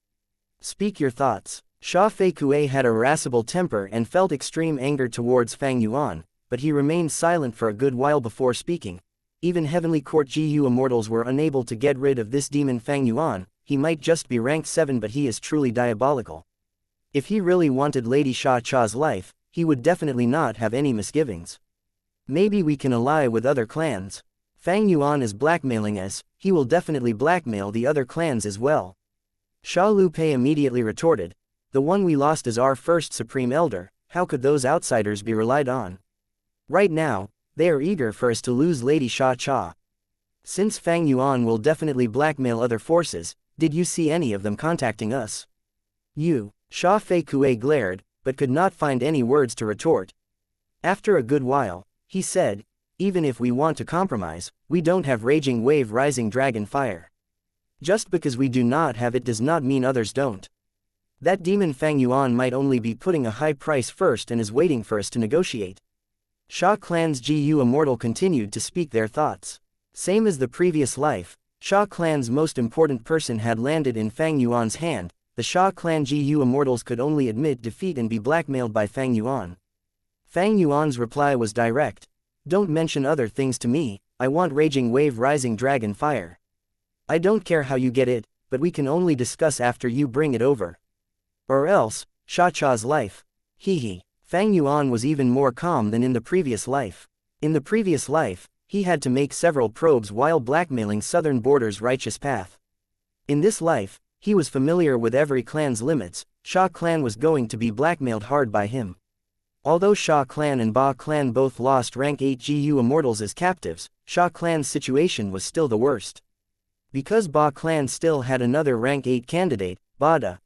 Speak your thoughts." Sha Fei Kuei had a irascible temper and felt extreme anger towards Fang Yuan, but he remained silent for a good while before speaking. Even Heavenly Court GU Immortals were unable to get rid of this demon Fang Yuan. He might just be rank 7, but he is truly diabolical. If he really wanted Lady Sha Cha's life, he would definitely not have any misgivings. Maybe we can ally with other clans. Fang Yuan is blackmailing us, he will definitely blackmail the other clans as well. Sha Lu Pei immediately retorted, "The one we lost is our first Supreme Elder, how could those outsiders be relied on? Right now, they are eager for us to lose Lady Sha Cha. Since Fang Yuan will definitely blackmail other forces, did you see any of them contacting us?" You. Sha Fei Kuei glared, but could not find any words to retort. After a good while, he said, "Even if we want to compromise, we don't have Raging Wave Rising Dragon Fire. Just because we do not have it does not mean others don't. That demon Fang Yuan might only be putting a high price first and is waiting for us to negotiate." Sha Clan's GU Immortal continued to speak their thoughts. Same as the previous life, Sha Clan's most important person had landed in Fang Yuan's hand. The Sha Clan GU Immortals could only admit defeat and be blackmailed by Fang Yuan. Fang Yuan's reply was direct. "Don't mention other things to me, I want Raging Wave Rising Dragon Fire. I don't care how you get it, but we can only discuss after you bring it over. Or else, Sha Cha's life." Fang Yuan was even more calm than in the previous life. In the previous life, he had to make several probes while blackmailing Southern Border's righteous path. In this life, he was familiar with every clan's limits. Sha clan was going to be blackmailed hard by him. Although Sha clan and Ba clan both lost rank 8 GU immortals as captives, Sha clan's situation was still the worst. Because Ba clan still had another rank 8 candidate, Bada.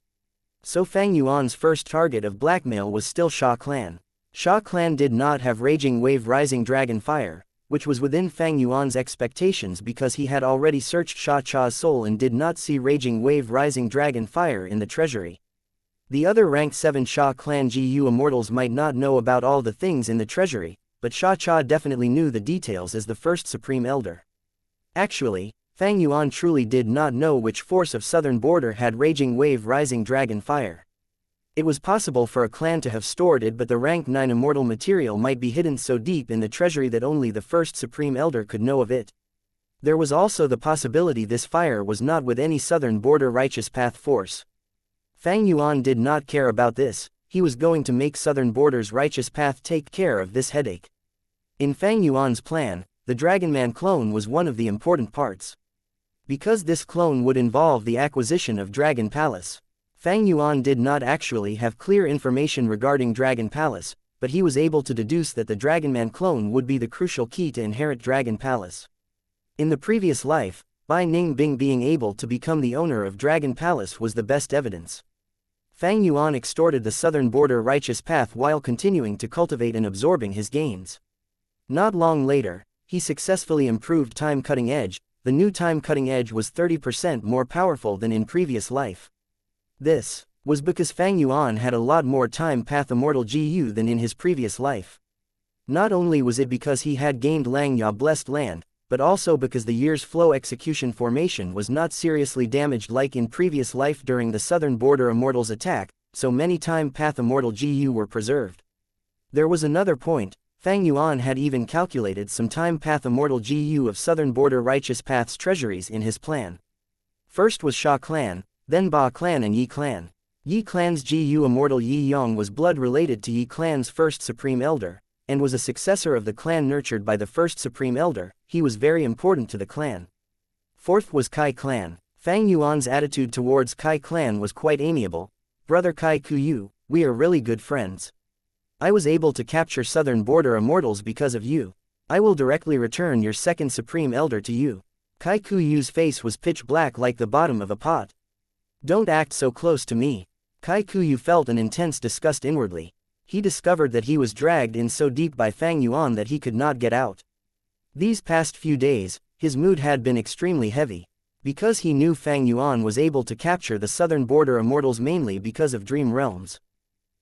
So Fang Yuan's first target of blackmail was still Sha clan. Sha clan did not have Raging Wave Rising Dragon Fire, which was within Fang Yuan's expectations because he had already searched Sha Cha's soul and did not see Raging Wave Rising Dragon Fire in the treasury. The other rank 7 Sha clan GU immortals might not know about all the things in the treasury, but Sha Cha definitely knew the details as the first Supreme Elder. Actually, Fang Yuan truly did not know which force of Southern Border had Raging Wave Rising Dragon Fire. It was possible for a clan to have stored it, but the rank 9 immortal material might be hidden so deep in the treasury that only the first Supreme Elder could know of it. There was also the possibility this fire was not with any Southern Border Righteous Path force. Fang Yuan did not care about this. He was going to make Southern Border's Righteous Path take care of this headache. In Fang Yuan's plan, the Dragonman clone was one of the important parts. Because this clone would involve the acquisition of Dragon Palace. Fang Yuan did not actually have clear information regarding Dragon Palace, but he was able to deduce that the Dragonman clone would be the crucial key to inherit Dragon Palace. In the previous life, Bai Ningbing being able to become the owner of Dragon Palace was the best evidence. Fang Yuan extorted the Southern Border Righteous Path while continuing to cultivate and absorbing his gains. Not long later, he successfully improved Time Cutting Edge. The new Time Cutting Edge was 30% more powerful than in previous life. This was because Fang Yuan had a lot more Time Path Immortal GU than in his previous life. Not only was it because he had gained Langya Blessed Land, but also because the year's flow execution formation was not seriously damaged like in previous life during the Southern Border Immortals attack, so many Time Path Immortal GU were preserved. There was another point. Fang Yuan had even calculated some Time Path Immortal GU of Southern Border Righteous Path's treasuries in his plan. First was Sha clan, then Ba clan and Yi clan. Yi clan's GU Immortal Yi Yong was blood related to Yi clan's first Supreme Elder, and was a successor of the clan nurtured by the first Supreme Elder. He was very important to the clan. Fourth was Kai clan. Fang Yuan's attitude towards Kai clan was quite amiable. Brother Kai Kuyu, we are really good friends. I was able to capture Southern Border Immortals because of you. I will directly return your second Supreme Elder to you. Kai Kuyu's face was pitch black like the bottom of a pot. Don't act so close to me. Kai Kuyu felt an intense disgust inwardly. He discovered that he was dragged in so deep by Fang Yuan that he could not get out. These past few days, his mood had been extremely heavy. Because he knew Fang Yuan was able to capture the Southern Border Immortals mainly because of Dream Realms.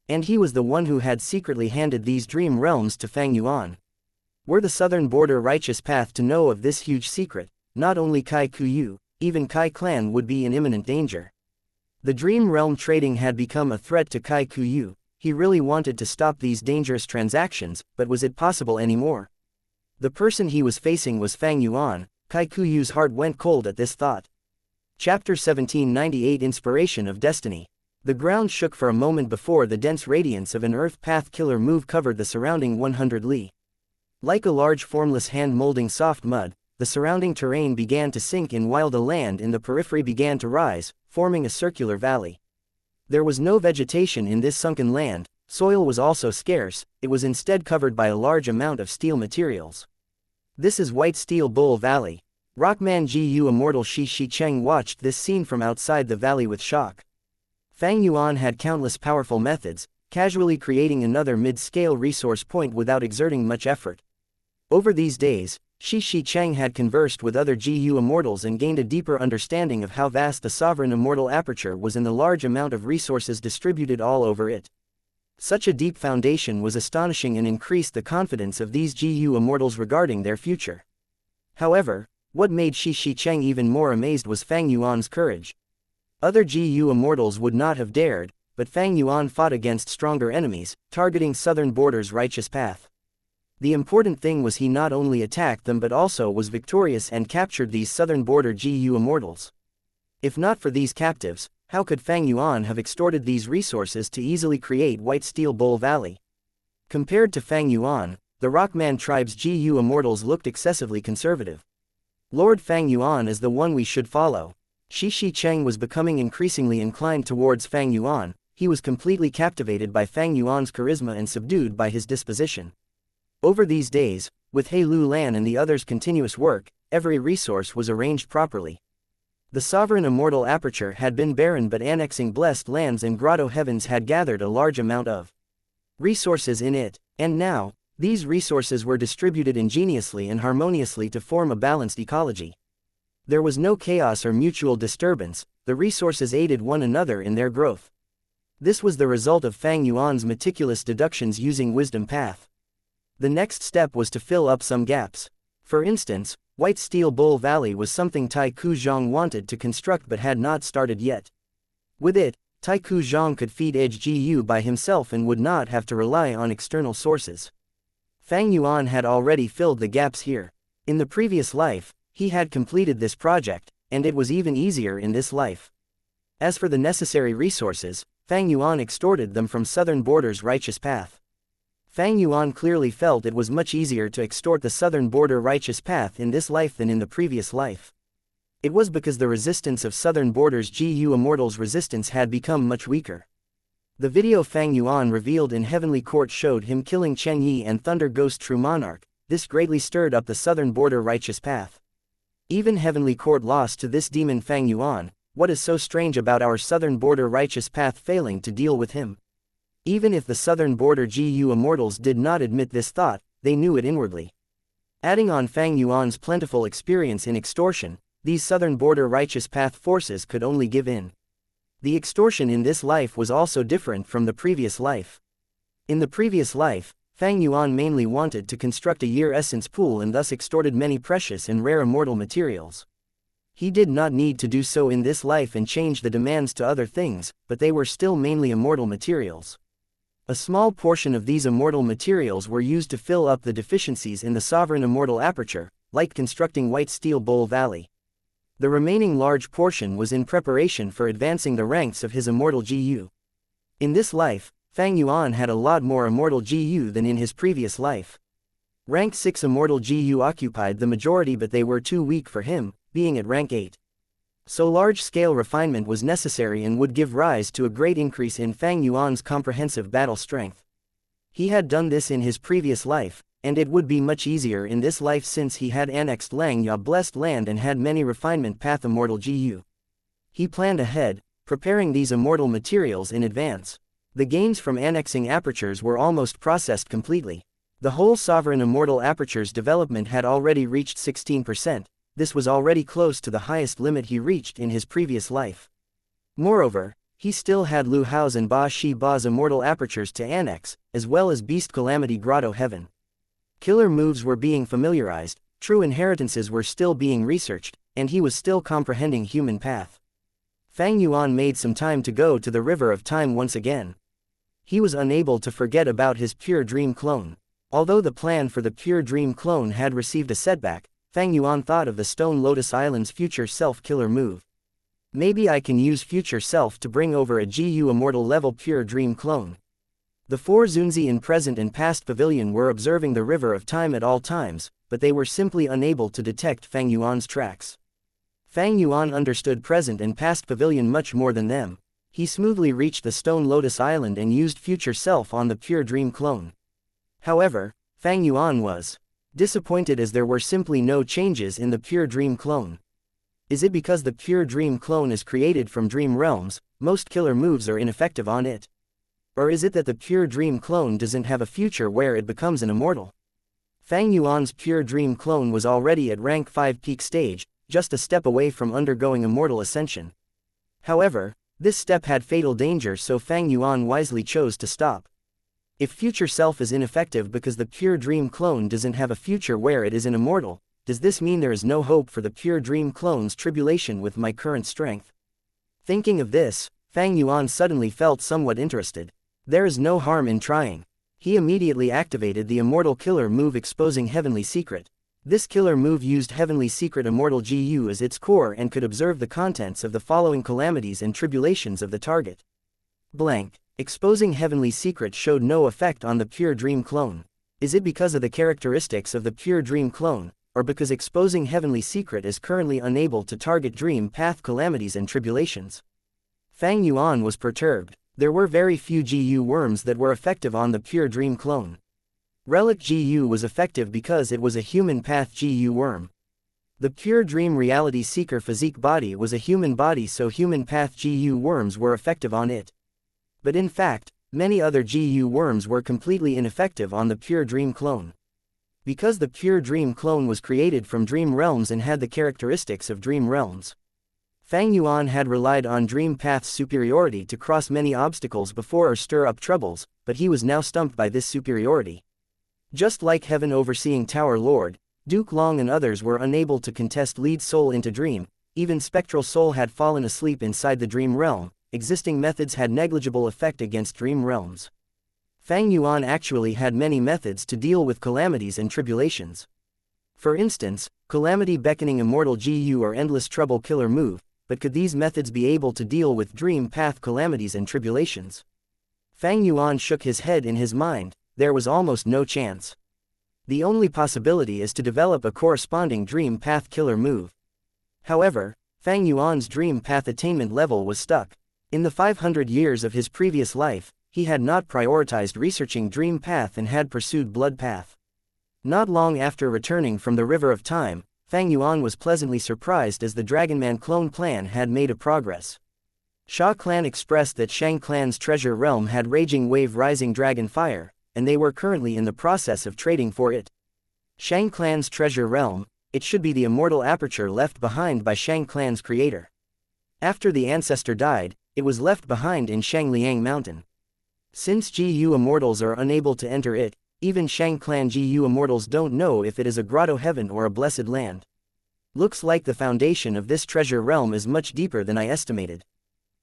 And he was the one who had secretly handed these Dream Realms to Fang Yuan. Were the Southern Border Righteous Path to know of this huge secret, not only Kai Kuyu, even Kai clan would be in imminent danger. The Dream Realm trading had become a threat to Kai Kuyu. He really wanted to stop these dangerous transactions, but was it possible anymore? The person he was facing was Fang Yuan. Kai Kuyu's heart went cold at this thought. Chapter 1798 Inspiration of Destiny. The ground shook for a moment before the dense radiance of an Earth Path Killer move covered the surrounding 100 li. Like a large formless hand molding soft mud, the surrounding terrain began to sink in while the land in the periphery began to rise, forming a circular valley. There was no vegetation in this sunken land. Soil was also scarce. It was instead covered by a large amount of steel materials. This is White Steel Bull Valley. Rockman GU Immortal Shi Cheng watched this scene from outside the valley with shock. Fang Yuan had countless powerful methods, casually creating another mid-scale resource point without exerting much effort. Over these days, Shi Cheng had conversed with other GU immortals and gained a deeper understanding of how vast the sovereign immortal aperture was and the large amount of resources distributed all over it. Such a deep foundation was astonishing and increased the confidence of these GU immortals regarding their future. However, what made Shi Cheng even more amazed was Fang Yuan's courage. Other GU immortals would not have dared, but Fang Yuan fought against stronger enemies, targeting Southern Border's righteous path. The important thing was he not only attacked them but also was victorious and captured these Southern Border GU immortals. If not for these captives, how could Fang Yuan have extorted these resources to easily create White Steel Bull Valley? Compared to Fang Yuan, the Rockman tribe's GU immortals looked excessively conservative. Lord Fang Yuan is the one we should follow. Shi Cheng was becoming increasingly inclined towards Fang Yuan. He was completely captivated by Fang Yuan's charisma and subdued by his disposition. Over these days, with He Lu Lan and the others' continuous work, every resource was arranged properly. The sovereign immortal aperture had been barren, but annexing blessed lands and grotto heavens had gathered a large amount of resources in it, and now, these resources were distributed ingeniously and harmoniously to form a balanced ecology. There was no chaos or mutual disturbance, the resources aided one another in their growth. This was the result of Fang Yuan's meticulous deductions using Wisdom Path. The next step was to fill up some gaps. For instance, White Steel Bull Valley was something Tai Ku Zhang wanted to construct but had not started yet. With it, Tai Ku Zhang could feed Edge GU by himself and would not have to rely on external sources. Fang Yuan had already filled the gaps here. In the previous life, he had completed this project, and it was even easier in this life. As for the necessary resources, Fang Yuan extorted them from Southern Border's righteous path. Fang Yuan clearly felt it was much easier to extort the Southern Border righteous path in this life than in the previous life. It was because the resistance of Southern Border's GU Immortal's resistance had become much weaker. The video Fang Yuan revealed in Heavenly Court showed him killing Chen Yi and Thunder Ghost True Monarch. This greatly stirred up the Southern Border righteous path. Even Heavenly Court lost to this demon Fang Yuan. What is so strange about our Southern Border righteous path failing to deal with him? Even if the Southern Border GU Immortals did not admit this thought, they knew it inwardly. Adding on Fang Yuan's plentiful experience in extortion, these Southern Border righteous path forces could only give in. The extortion in this life was also different from the previous life. In the previous life, Fang Yuan mainly wanted to construct a year essence pool and thus extorted many precious and rare immortal materials. He did not need to do so in this life and change the demands to other things, but they were still mainly immortal materials. A small portion of these immortal materials were used to fill up the deficiencies in the sovereign immortal aperture, like constructing White Steel Bull Valley. The remaining large portion was in preparation for advancing the ranks of his immortal GU. In this life, Fang Yuan had a lot more immortal GU than in his previous life. Rank 6 immortal GU occupied the majority, but they were too weak for him, being at rank 8. So large-scale refinement was necessary and would give rise to a great increase in Fang Yuan's comprehensive battle strength. He had done this in his previous life, and it would be much easier in this life since he had annexed Langya blessed land and had many refinement path immortal GU. He planned ahead, preparing these immortal materials in advance. The gains from annexing apertures were almost processed completely. The whole sovereign immortal aperture's development had already reached 16%. This was already close to the highest limit he reached in his previous life. Moreover, he still had Lu Hao's and Ba Shi Ba's immortal apertures to annex, as well as Beast Calamity Grotto Heaven. Killer moves were being familiarized, true inheritances were still being researched, and he was still comprehending human path. Fang Yuan made some time to go to the River of Time once again. He was unable to forget about his Pure Dream clone. Although the plan for the Pure Dream clone had received a setback, Fang Yuan thought of the Stone Lotus Island's future self-killer move. Maybe I can use future self to bring over a GU immortal level Pure Dream clone. The four Zunzi in present and past pavilion were observing the River of Time at all times, but they were simply unable to detect Fang Yuan's tracks. Fang Yuan understood present and past pavilion much more than them. He smoothly reached the Stone Lotus Island and used future self on the Pure Dream clone. However, Fang Yuan was disappointed as there were simply no changes in the Pure Dream clone. Is it because the Pure Dream clone is created from dream realms, most killer moves are ineffective on it? Or is it that the Pure Dream clone doesn't have a future where it becomes an immortal? Fang Yuan's Pure Dream clone was already at rank 5 peak stage, just a step away from undergoing immortal ascension. However, this step had fatal danger, so Fang Yuan wisely chose to stop. If future self is ineffective because the Pure Dream clone doesn't have a future where it is an immortal, does this mean there is no hope for the Pure Dream clone's tribulation with my current strength? Thinking of this, Fang Yuan suddenly felt somewhat interested. There is no harm in trying. He immediately activated the Immortal Killer move exposing Heavenly Secret. This killer move used Heavenly Secret Immortal GU as its core and could observe the contents of the following calamities and tribulations of the target. Blank. Exposing Heavenly Secret showed no effect on the Pure Dream clone. Is it because of the characteristics of the pure dream clone, or because exposing heavenly secret is currently unable to target dream path calamities and tribulations? Fang Yuan was perturbed. There were very few GU worms that were effective on the pure dream clone. Relic GU was effective because it was a human path GU worm. The pure dream reality seeker physique body was a human body, so human path GU worms were effective on it. But in fact, many other GU worms were completely ineffective on the pure dream clone. Because the pure dream clone was created from dream realms and had the characteristics of dream realms, Fang Yuan had relied on dream path's superiority to cross many obstacles before or stir up troubles, but he was now stumped by this superiority. Just like Heaven Overseeing Tower Lord, Duke Long and others were unable to contest lead soul into dream, even spectral soul had fallen asleep inside the dream realm, existing methods had negligible effect against dream realms. Fang Yuan actually had many methods to deal with calamities and tribulations. For instance, Calamity Beckoning Immortal GU or Endless Trouble Killer move, but could these methods be able to deal with dream path calamities and tribulations? Fang Yuan shook his head in his mind. There was almost no chance. The only possibility is to develop a corresponding dream path killer move. However, Fang Yuan's dream path attainment level was stuck. In the 500 years of his previous life, he had not prioritized researching dream path and had pursued blood path. Not long after returning from the River of Time, Fang Yuan was pleasantly surprised as the Dragonman clone clan had made a progress. Sha clan expressed that Shang clan's treasure realm had raging wave rising dragon fire, and they were currently in the process of trading for it. Shang clan's treasure realm, it should be the immortal aperture left behind by Shang clan's creator. After the ancestor died, it was left behind in Shangliang Mountain. Since GU immortals are unable to enter it, even Shang clan GU immortals don't know if it is a grotto heaven or a blessed land. Looks like the foundation of this treasure realm is much deeper than I estimated.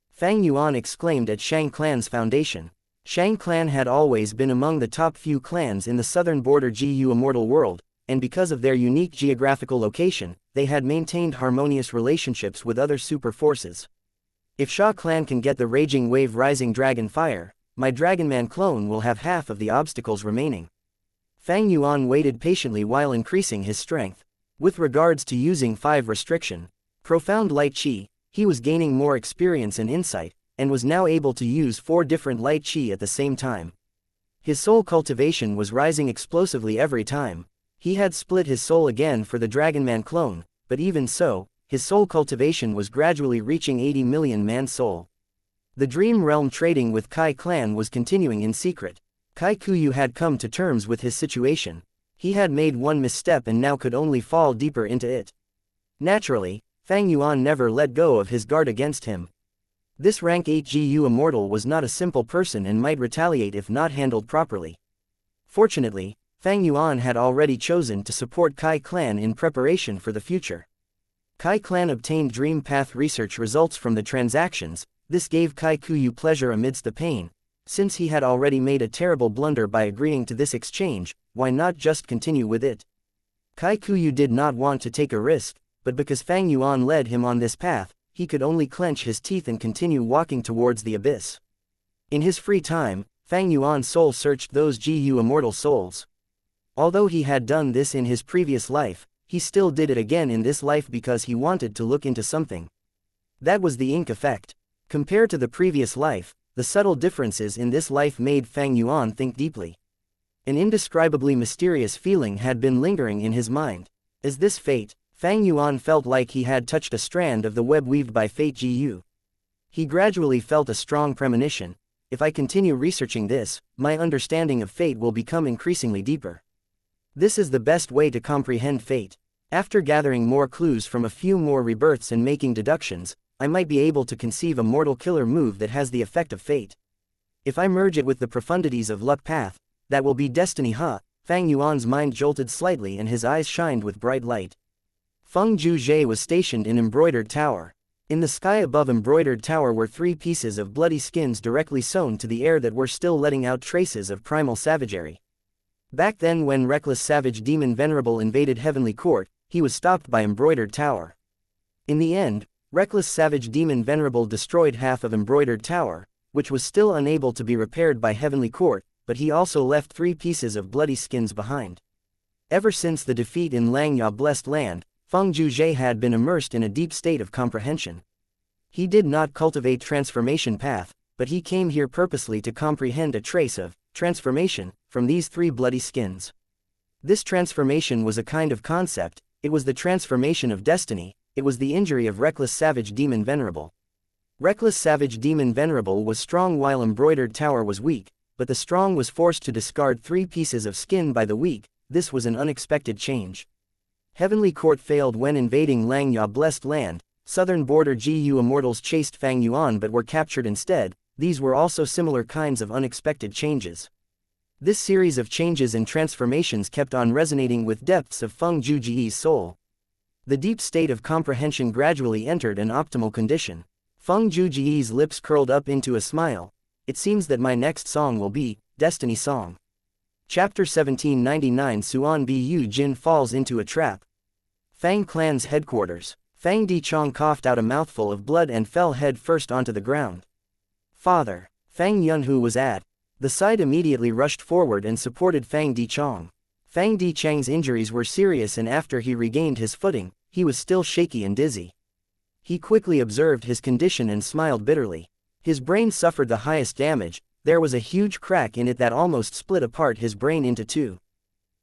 Fang Yuan exclaimed at Shang clan's foundation. Shang clan had always been among the top few clans in the southern border GU immortal world, and because of their unique geographical location, they had maintained harmonious relationships with other super forces. If Sha clan can get the raging wave rising dragon fire, my Dragonman clone will have half of the obstacles remaining. Fang Yuan waited patiently while increasing his strength. With regards to using 5 restriction, profound light chi, he was gaining more experience and insight, and was now able to use 4 different light chi at the same time. His soul cultivation was rising explosively every time. He had split his soul again for the Dragonman clone, but even so, his soul cultivation was gradually reaching 80 million man soul. The Dream Realm trading with Kai clan was continuing in secret. Kai Kuyu had come to terms with his situation. He had made one misstep and now could only fall deeper into it. Naturally, Fang Yuan never let go of his guard against him. This rank 8 GU immortal was not a simple person and might retaliate if not handled properly. Fortunately, Fang Yuan had already chosen to support Kai clan in preparation for the future. Kai clan obtained Dream Path research results from the transactions. This gave Kai Kuyu pleasure amidst the pain. Since he had already made a terrible blunder by agreeing to this exchange, why not just continue with it? Kai Kuyu did not want to take a risk, but because Fang Yuan led him on this path, he could only clench his teeth and continue walking towards the abyss. In his free time, Fang Yuan's soul searched those GU immortal souls. Although he had done this in his previous life, he still did it again in this life because he wanted to look into something. That was the ink effect. Compared to the previous life, the subtle differences in this life made Fang Yuan think deeply. An indescribably mysterious feeling had been lingering in his mind. Is this fate? Fang Yuan felt like he had touched a strand of the web weaved by fate GU. He gradually felt a strong premonition. If I continue researching this, my understanding of fate will become increasingly deeper. This is the best way to comprehend fate. After gathering more clues from a few more rebirths and making deductions, I might be able to conceive a mortal killer move that has the effect of fate. If I merge it with the profundities of luck path, that will be destiny, huh? Fang Yuan's mind jolted slightly and his eyes shined with bright light. Feng Zhuzhe was stationed in Embroidered Tower. In the sky above Embroidered Tower were 3 pieces of bloody skins directly sewn to the air that were still letting out traces of primal savagery. Back then, when Reckless Savage Demon Venerable invaded Heavenly Court, he was stopped by Embroidered Tower. In the end, Reckless Savage Demon Venerable destroyed half of Embroidered Tower, which was still unable to be repaired by Heavenly Court, but he also left 3 pieces of bloody skins behind. Ever since the defeat in Xianxia Blessed Land, Feng Zhuzhe had been immersed in a deep state of comprehension. He did not cultivate transformation path, but he came here purposely to comprehend a trace of transformation from these 3 bloody skins. This transformation was a kind of concept, it was the transformation of destiny, it was the injury of reckless savage demon venerable. Reckless savage demon venerable was strong while embroidered tower was weak, but the strong was forced to discard 3 pieces of skin by the weak. This was an unexpected change. Heavenly Court failed when invading Xianxia Blessed Land, southern border GU Immortals chased Fang Yuan but were captured instead. These were also similar kinds of unexpected changes. This series of changes and transformations kept on resonating with depths of Feng Zhuji's soul. The deep state of comprehension gradually entered an optimal condition. Feng Zhuji's lips curled up into a smile. It seems that my next song will be Destiny Song. Chapter 1799 Suan Bu Jin falls into a trap. Fang clan's headquarters. Fang Dichong coughed out a mouthful of blood and fell head first onto the ground. Father. Fang Yunhu was at the side immediately rushed forward and supported Fang Dichong. Fang Dichang's injuries were serious and after he regained his footing, he was still shaky and dizzy. He quickly observed his condition and smiled bitterly. His brain suffered the highest damage. There was a huge crack in it that almost split apart his brain into 2.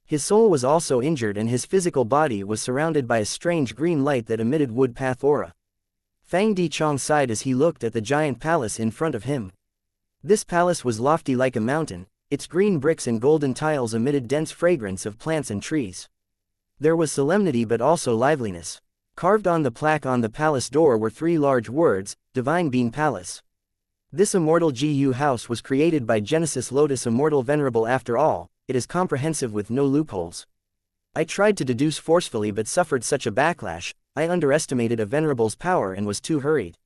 His soul was also injured and his physical body was surrounded by a strange green light that emitted wood path aura. Fang Dichong sighed as he looked at the giant palace in front of him. This palace was lofty like a mountain, its green bricks and golden tiles emitted dense fragrance of plants and trees. There was solemnity but also liveliness. Carved on the plaque on the palace door were 3 large words, Divine Being Palace. This immortal GU house was created by Genesis Lotus Immortal Venerable. After all, it is comprehensive with no loopholes. I tried to deduce forcefully but suffered such a backlash. I underestimated a Venerable's power and was too hurried.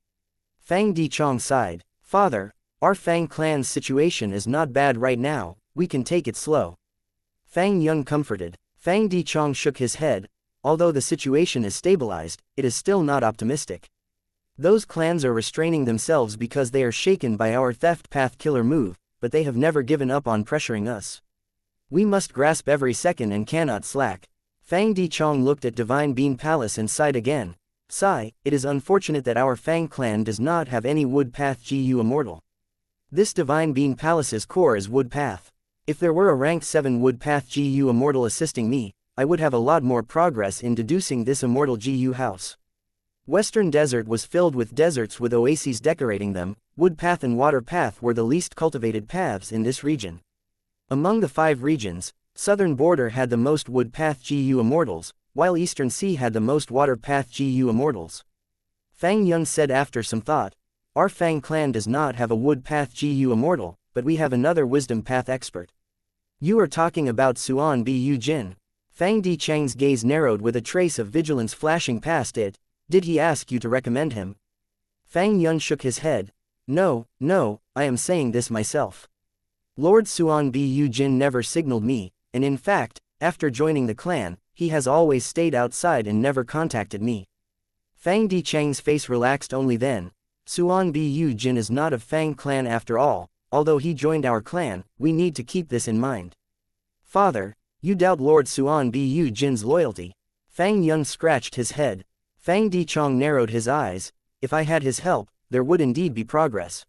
Fang Dichong sighed. Father, our Fang clan's situation is not bad right now, we can take it slow. Fang Yun comforted. Fang Dichong shook his head. Although the situation is stabilized, it is still not optimistic. Those clans are restraining themselves because they are shaken by our theft path killer move, but they have never given up on pressuring us. We must grasp every second and cannot slack. Fang Dichong looked at Divine Bean Palace and sighed again. Sigh, it is unfortunate that our Fang clan does not have any wood path GU immortal. This Divine Bean Palace's core is wood path. If there were a rank 7 wood path GU immortal assisting me, I would have a lot more progress in deducing this immortal GU house. Western Desert was filled with deserts with oases decorating them. Wood path and water path were the least cultivated paths in this region. Among the 5 regions, Southern Border had the most wood path GU immortals, while Eastern Sea had the most water path GU immortals. Fang Yun said after some thought, our Fang clan does not have a wood path GU immortal, but we have another wisdom path expert. You are talking about Suan Bu Jin. Fang Dichang's gaze narrowed with a trace of vigilance flashing past it. Did he ask you to recommend him? Fang Yun shook his head. No, I am saying this myself. Lord Suan Bu Jin never signaled me, and in fact, after joining the clan, he has always stayed outside and never contacted me. Fang Dichang's face relaxed only then. Suan Bu Jin is not of Fang clan after all, although he joined our clan, we need to keep this in mind. Father, you doubt Lord Suan Bu Jin's loyalty. Fang Yun scratched his head. Fang Dichong narrowed his eyes. If I had his help, there would indeed be progress.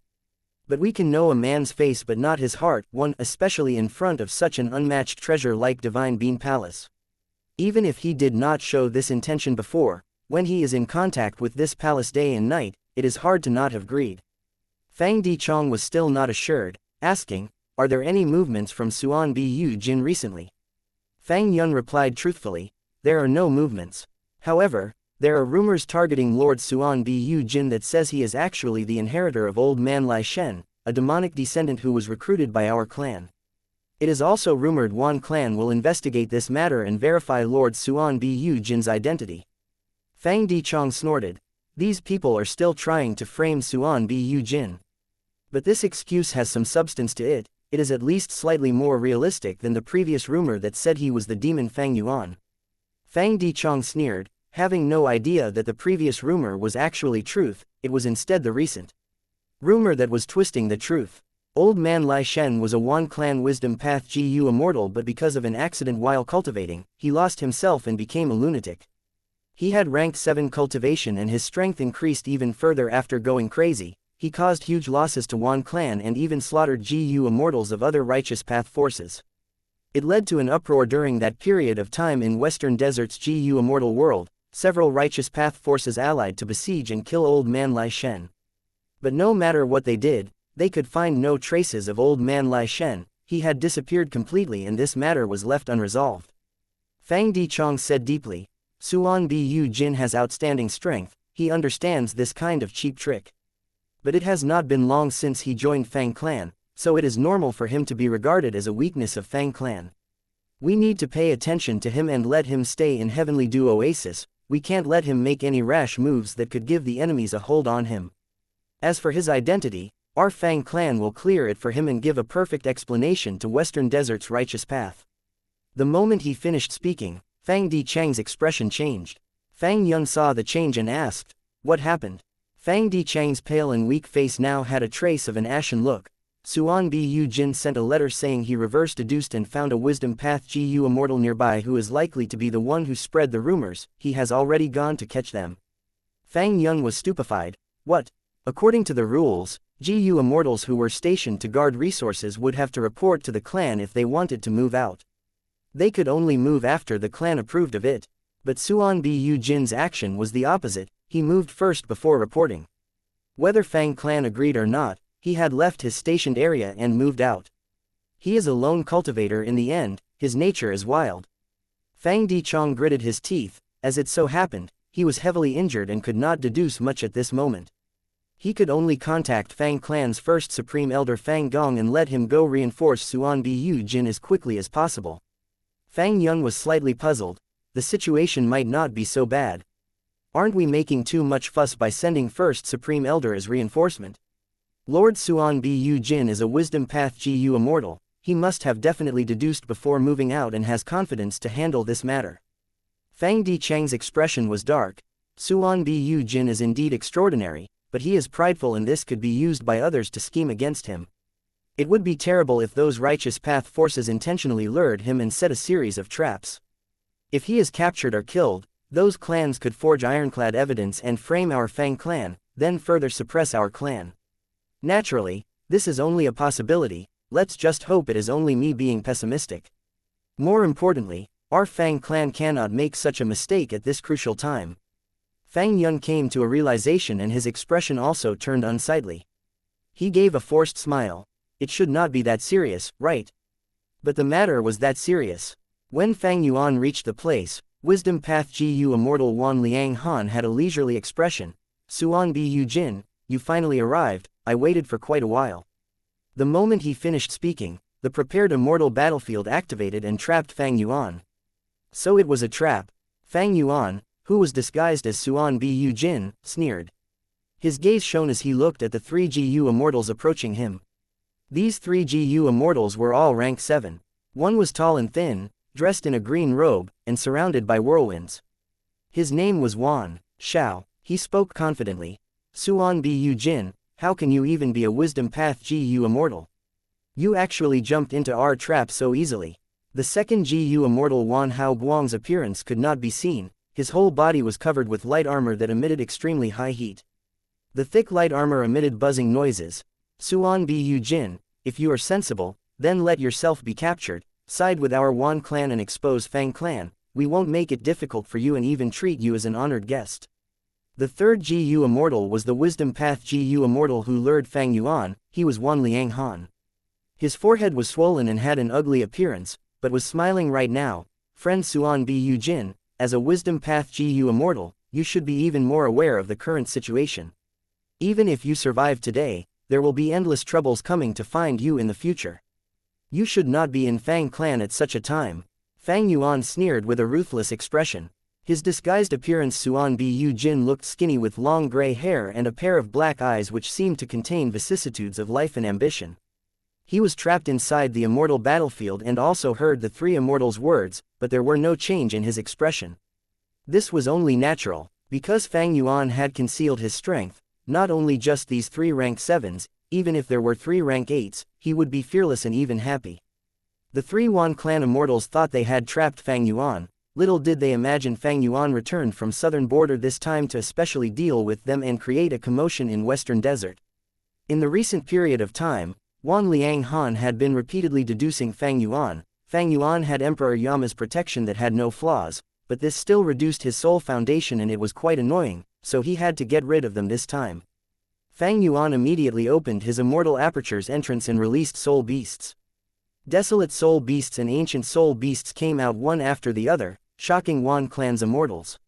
But we can know a man's face but not his heart, one especially in front of such an unmatched treasure like Divine Bean Palace. Even if he did not show this intention before, when he is in contact with this palace day and night, it is hard to not have greed. Fang Dichong was still not assured, asking, are there any movements from Suan Bu Jin recently? Fang Yun replied truthfully, there are no movements. However, there are rumors targeting Lord Suan Bu Jin that says he is actually the inheritor of Old Man Lai Shen, a demonic descendant who was recruited by our clan. It is also rumored Wan clan will investigate this matter and verify Lord Suan Bu Jin's identity. Fang Dichong snorted. These people are still trying to frame Suan Bu Jin. But this excuse has some substance to it, it is at least slightly more realistic than the previous rumor that said he was the demon Fang Yuan. Fang Dichong sneered, having no idea that the previous rumor was actually truth, it was instead the recent rumor that was twisting the truth. Old Man Lai Shen was a Wan clan wisdom path Gu immortal, but because of an accident while cultivating, he lost himself and became a lunatic. He had rank 7 cultivation and his strength increased even further after going crazy. He caused huge losses to Wan clan and even slaughtered Gu immortals of other righteous path forces. It led to an uproar during that period of time in Western Desert's Gu immortal world. Several righteous path forces allied to besiege and kill Old Man Lai Shen. But no matter what they did, they could find no traces of Old Man Lai Shen. He had disappeared completely and this matter was left unresolved. Fang Di Chong said deeply, Suan Bu Jin has outstanding strength, he understands this kind of cheap trick. But it has not been long since he joined Fang clan, so it is normal for him to be regarded as a weakness of Fang clan. We need to pay attention to him and let him stay in Heavenly Dew Oasis. We can't let him make any rash moves that could give the enemies a hold on him. As for his identity, our Fang clan will clear it for him and give a perfect explanation to Western Desert's righteous path. The moment he finished speaking, Fang Di Chang's expression changed. Fang Yun saw the change and asked, what happened? Fang Di Chang's pale and weak face now had a trace of an ashen look. Suan Bu Jin sent a letter saying he reverse deduced and found a wisdom path Gu immortal nearby who is likely to be the one who spread the rumors. He has already gone to catch them. Fang Yun was stupefied. What? According to the rules, Gu immortals who were stationed to guard resources would have to report to the clan if they wanted to move out. They could only move after the clan approved of it. But Suan Bu Jin's action was the opposite. He moved first before reporting. Whether Fang clan agreed or not, he had left his stationed area and moved out. He is a lone cultivator in the end, his nature is wild. Fang Di Chong gritted his teeth. As it so happened, he was heavily injured and could not deduce much at this moment. He could only contact Fang clan's first supreme elder Fang Gong and let him go reinforce Suan Bu Jin as quickly as possible. Fang Yun was slightly puzzled. The situation might not be so bad. Aren't we making too much fuss by sending first supreme elder as reinforcement? Lord Suan Bu Jin is a wisdom path Gu immortal. He must have definitely deduced before moving out and has confidence to handle this matter. Fang Di Chang's expression was dark. Suan Bu Jin is indeed extraordinary, but he is prideful and this could be used by others to scheme against him. It would be terrible if those righteous path forces intentionally lured him and set a series of traps. If he is captured or killed, those clans could forge ironclad evidence and frame our Fang clan, then further suppress our clan. Naturally, this is only a possibility. Let's just hope it is only me being pessimistic. More importantly, our Fang clan cannot make such a mistake at this crucial time. Fang Yun came to a realization and his expression also turned unsightly. He gave a forced smile. It should not be that serious, right? But the matter was that serious. When Fang Yuan reached the place, Wisdom Path Gu Immortal Wan Liang Han had a leisurely expression. Suan Bu Jin, you finally arrived, I waited for quite a while. The moment he finished speaking, the prepared immortal battlefield activated and trapped Fang Yuan. So it was a trap. Fang Yuan, who was disguised as Suan Bu Jin, sneered. His gaze shone as he looked at the 3 Gu immortals approaching him. These 3 Gu immortals were all rank 7. One was tall and thin, dressed in a green robe, and surrounded by whirlwinds. His name was Wan Shao. He spoke confidently. Suan Bu Jin, how can you even be a wisdom path Gu immortal? You actually jumped into our trap so easily. The second Gu immortal Wan Hao Guang's appearance could not be seen. His whole body was covered with light armor that emitted extremely high heat. The thick light armor emitted buzzing noises. Suan Bu Jin, if you are sensible, then let yourself be captured, side with our Wan clan and expose Fang clan. We won't make it difficult for you and even treat you as an honored guest. The third Gu immortal was the wisdom path Gu immortal who lured Fang Yuan. He was Wan Liang Han. His forehead was swollen and had an ugly appearance, but was smiling right now. Friend Suan Bu Jin, as a wisdom path Gu immortal, you should be even more aware of the current situation. Even if you survive today, there will be endless troubles coming to find you in the future. You should not be in Fang clan at such a time. Fang Yuan sneered with a ruthless expression. His disguised appearance Suan Bu Jin looked skinny with long gray hair and a pair of black eyes which seemed to contain vicissitudes of life and ambition. He was trapped inside the immortal battlefield and also heard the 3 immortals' words, but there were no change in his expression. This was only natural, because Fang Yuan had concealed his strength. Not only just these 3 rank 7s, even if there were 3 rank 8s, he would be fearless and even happy. The 3 Yuan clan immortals thought they had trapped Fang Yuan. Little did they imagine Fang Yuan returned from southern border this time to especially deal with them and create a commotion in western desert. In the recent period of time, Wan Liang Han had been repeatedly deducing Fang Yuan. Fang Yuan had Emperor Yama's protection that had no flaws, but this still reduced his soul foundation and it was quite annoying, so he had to get rid of them this time. Fang Yuan immediately opened his immortal aperture's entrance and released soul beasts. Desolate soul beasts and ancient soul beasts came out one after the other, shocking Wan clan's immortals.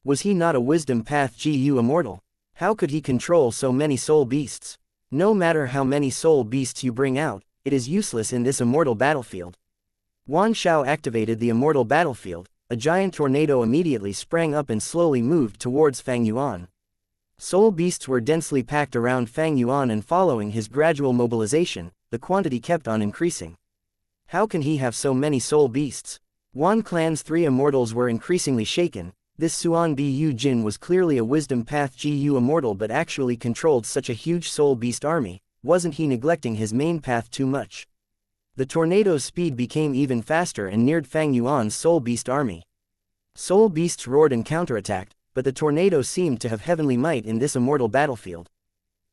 Was he not a wisdom path GU immortal? How could he control so many soul beasts? No matter how many soul beasts you bring out, it is useless in this immortal battlefield. Wan Shao activated the immortal battlefield. A giant tornado immediately sprang up and slowly moved towards Fang Yuan. Soul beasts were densely packed around Fang Yuan, and following his gradual mobilization, the quantity kept on increasing. How can he have so many soul beasts? Wan clan's 3 immortals were increasingly shaken. This Suan Bu Jin was clearly a wisdom path GU immortal but actually controlled such a huge soul beast army. Wasn't he neglecting his main path too much? The tornado's speed became even faster and neared Fang Yuan's soul beast army. Soul beasts roared and counterattacked, but the tornado seemed to have heavenly might in this immortal battlefield.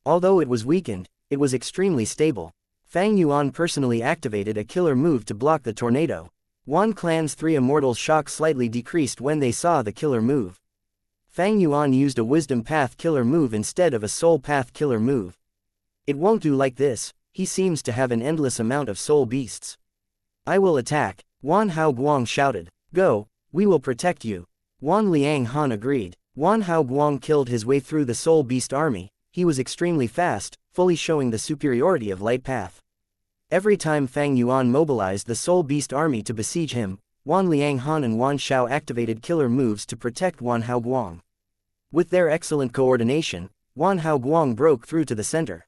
Although it was weakened, it was extremely stable. Fang Yuan personally activated a killer move to block the tornado. Wan clan's 3 immortals' shock slightly decreased when they saw the killer move. Fang Yuan used a wisdom path killer move instead of a soul path killer move. It won't do like this, he seems to have an endless amount of soul beasts. I will attack, Wan Hao Guang shouted. Go, we will protect you. Wan Liang Han agreed. Wan Hao Guang killed his way through the soul beast army. He was extremely fast, fully showing the superiority of light path. Every time Fang Yuan mobilized the soul beast army to besiege him, Wan Liang Han and Wan Shao activated killer moves to protect Wan Hao Guang. With their excellent coordination, Wan Hao Guang broke through to the center.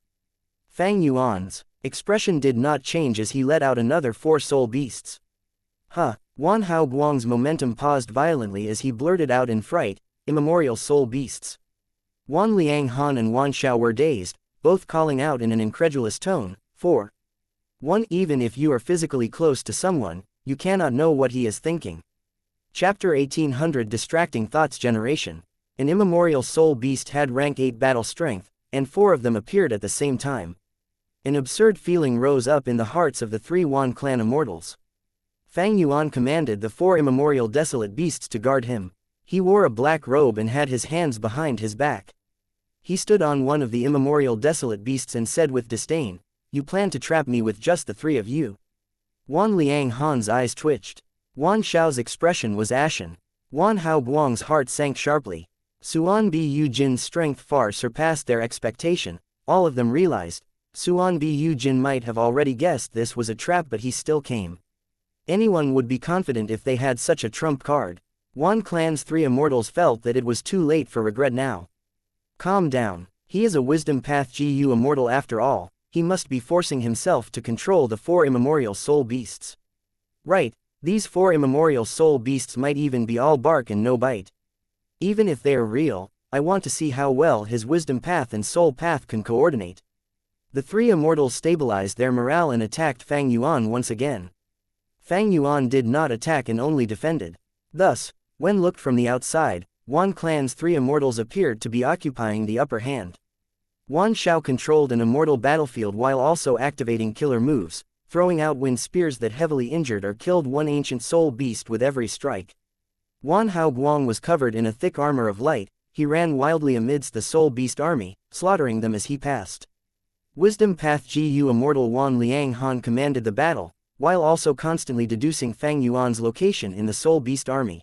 Fang Yuan's expression did not change as he let out another 4 soul beasts. Wan Hao Guang's momentum paused violently as he blurted out in fright, immemorial soul beasts. Wan Liang Han and Wan Shao were dazed, both calling out in an incredulous tone, 4. 1. Even if you are physically close to someone, you cannot know what he is thinking. Chapter 1800 Distracting Thoughts Generation. An immemorial soul beast had rank 8 battle strength, and 4 of them appeared at the same time. An absurd feeling rose up in the hearts of the 3 Wan clan immortals. Fang Yuan commanded the 4 immemorial desolate beasts to guard him. He wore a black robe and had his hands behind his back. He stood on one of the immemorial desolate beasts and said with disdain, "You plan to trap me with just the 3 of you?" Wan Liang Han's eyes twitched. Wan Shao's expression was ashen. Wan Hao Guang's heart sank sharply. Suan Bu Jin's strength far surpassed their expectation. All of them realized. Suan Bu Jin might have already guessed this was a trap, but he still came. Anyone would be confident if they had such a trump card. Wan clan's 3 immortals felt that it was too late for regret now. Calm down. He is a wisdom path GU immortal after all. He must be forcing himself to control the 4 immemorial soul beasts. Right, these 4 immemorial soul beasts might even be all bark and no bite. Even if they are real, I want to see how well his wisdom path and soul path can coordinate. The 3 immortals stabilized their morale and attacked Fang Yuan once again. Fang Yuan did not attack and only defended. Thus, when looked from the outside, Wan clan's 3 immortals appeared to be occupying the upper hand. Wan Shao controlled an immortal battlefield while also activating killer moves, throwing out wind spears that heavily injured or killed one ancient soul beast with every strike. Wan Hao Guang was covered in a thick armor of light. He ran wildly amidst the soul beast army, slaughtering them as he passed. Wisdom Path GU immortal Wan Liang Han commanded the battle, while also constantly deducing Fang Yuan's location in the soul beast army.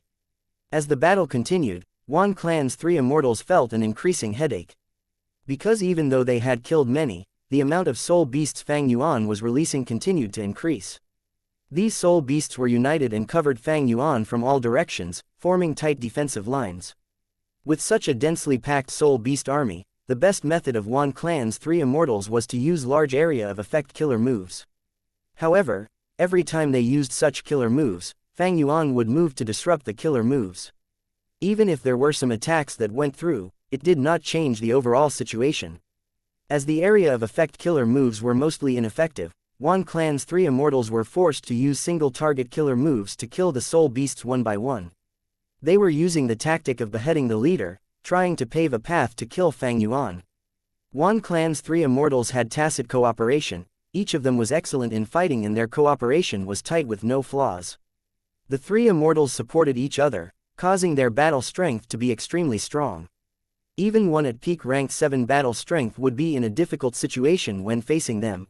As the battle continued, Wan clan's 3 immortals felt an increasing headache. Because even though they had killed many, the amount of soul beasts Fang Yuan was releasing continued to increase. These soul beasts were united and covered Fang Yuan from all directions, forming tight defensive lines. With such a densely packed soul beast army, the best method of Wan clan's 3 immortals was to use large area of effect killer moves. However, every time they used such killer moves, Fang Yuan would move to disrupt the killer moves. Even if there were some attacks that went through, it did not change the overall situation. As the area of effect killer moves were mostly ineffective, Wan Clan's 3 immortals were forced to use single-target killer moves to kill the soul beasts one by one. They were using the tactic of beheading the leader, trying to pave a path to kill Fang Yuan. Wan Clan's 3 immortals had tacit cooperation, each of them was excellent in fighting and their cooperation was tight with no flaws. The 3 immortals supported each other, causing their battle strength to be extremely strong. Even one at peak rank 7 battle strength would be in a difficult situation when facing them.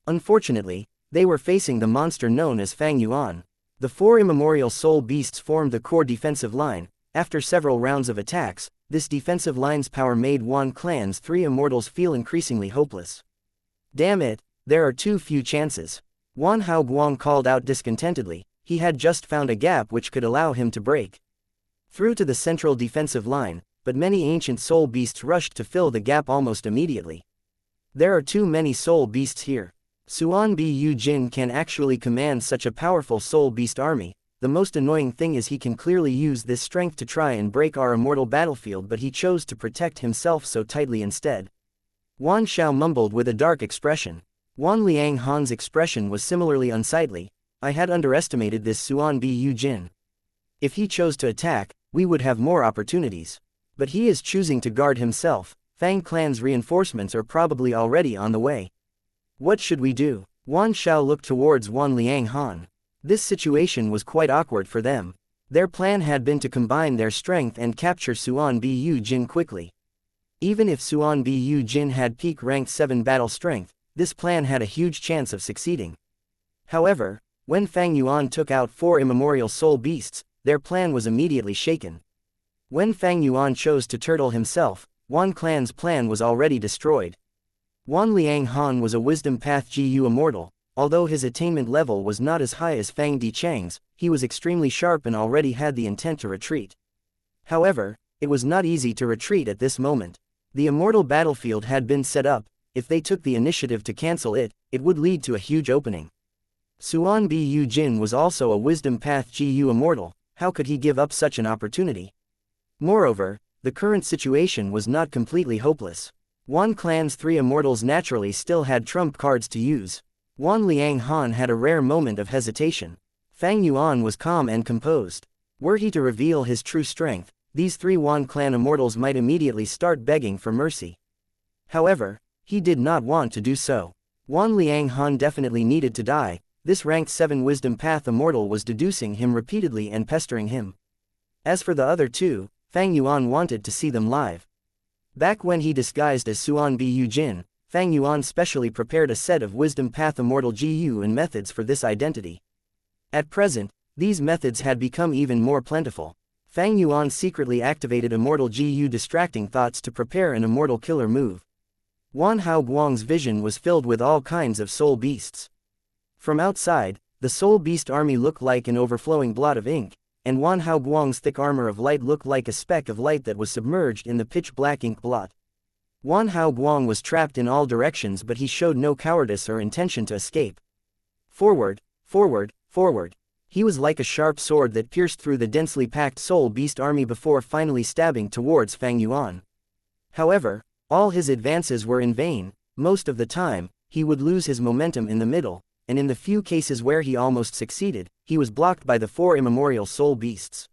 Unfortunately, they were facing the monster known as Fang Yuan. The 4 immemorial soul beasts formed the core defensive line. After several rounds of attacks, this defensive line's power made Wan Clan's 3 immortals feel increasingly hopeless. Damn it, there are too few chances. Wan Haoguang called out discontentedly. He had just found a gap which could allow him to break through to the central defensive line, but many ancient soul beasts rushed to fill the gap almost immediately. There are too many soul beasts here. Suan B. Yu Jin can actually command such a powerful soul beast army. The most annoying thing is he can clearly use this strength to try and break our immortal battlefield, but he chose to protect himself so tightly instead. Wan Xiao mumbled with a dark expression. Wan Liang Han's expression was similarly unsightly. I had underestimated this Suan B. Yu Jin. If he chose to attack, we would have more opportunities. But he is choosing to guard himself. Fang Clan's reinforcements are probably already on the way. What should we do? Wan Xiao looked towards Wan Liang Han. This situation was quite awkward for them. Their plan had been to combine their strength and capture Suan B. Yu Jin quickly. Even if Suan B. Yu Jin had peak rank 7 battle strength, this plan had a huge chance of succeeding. However, when Fang Yuan took out 4 immemorial soul beasts, their plan was immediately shaken. When Fang Yuan chose to turtle himself, Wan Clan's plan was already destroyed. Wan Liang Han was a Wisdom Path GU Immortal. Although his attainment level was not as high as Fang Dichang's, he was extremely sharp and already had the intent to retreat. However, it was not easy to retreat at this moment. The immortal battlefield had been set up. If they took the initiative to cancel it, it would lead to a huge opening. Suan B. Yu Jin was also a Wisdom Path GU Immortal. How could he give up such an opportunity? Moreover, the current situation was not completely hopeless. Wan Clan's 3 immortals naturally still had trump cards to use. Wan Liang Han had a rare moment of hesitation. Fang Yuan was calm and composed. Were he to reveal his true strength, these 3 Wan Clan immortals might immediately start begging for mercy. However, he did not want to do so. Wan Liang Han definitely needed to die. This ranked 7 Wisdom Path immortal was deducing him repeatedly and pestering him. As for the other 2, Fang Yuan wanted to see them live. Back when he disguised as Suan B. Yu Jin, Fang Yuan specially prepared a set of Wisdom Path Immortal GU and methods for this identity. At present, these methods had become even more plentiful. Fang Yuan secretly activated Immortal GU distracting thoughts to prepare an immortal killer move. Wan Haoguang's vision was filled with all kinds of soul beasts. From outside, the soul beast army looked like an overflowing blot of ink, and Wan Haoguang's thick armor of light looked like a speck of light that was submerged in the pitch-black ink blot. Wan Haoguang was trapped in all directions, but he showed no cowardice or intention to escape. Forward, forward, forward. He was like a sharp sword that pierced through the densely packed soul beast army before finally stabbing towards Fang Yuan. However, all his advances were in vain. Most of the time, he would lose his momentum in the middle, and in the few cases where he almost succeeded, he was blocked by the 4 immemorial soul beasts.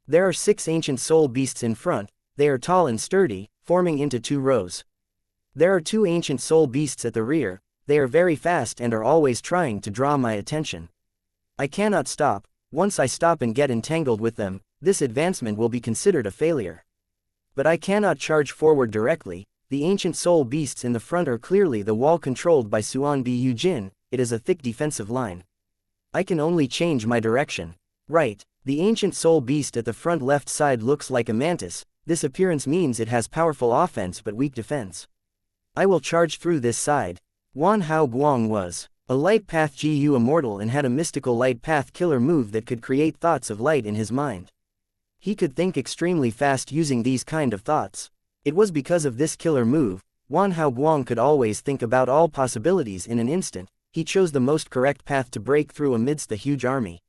There are 6 ancient soul beasts in front. They are tall and sturdy, forming into 2 rows. There are 2 ancient soul beasts at the rear. They are very fast and are always trying to draw my attention. I cannot stop. Once I stop and get entangled with them, this advancement will be considered a failure. But I cannot charge forward directly. The ancient soul beasts in the front are clearly the wall controlled by Suan B. Yu Jin. It is a thick defensive line. I can only change my direction. Right, the ancient soul beast at the front left side looks like a mantis. This appearance means it has powerful offense but weak defense. I will charge through this side. Wan Haoguang was a light path GU immortal and had a mystical light path killer move that could create thoughts of light in his mind. He could think extremely fast using these kind of thoughts. It was because of this killer move, Wan Haoguang could always think about all possibilities in an instant. He chose the most correct path to break through amidst the huge army.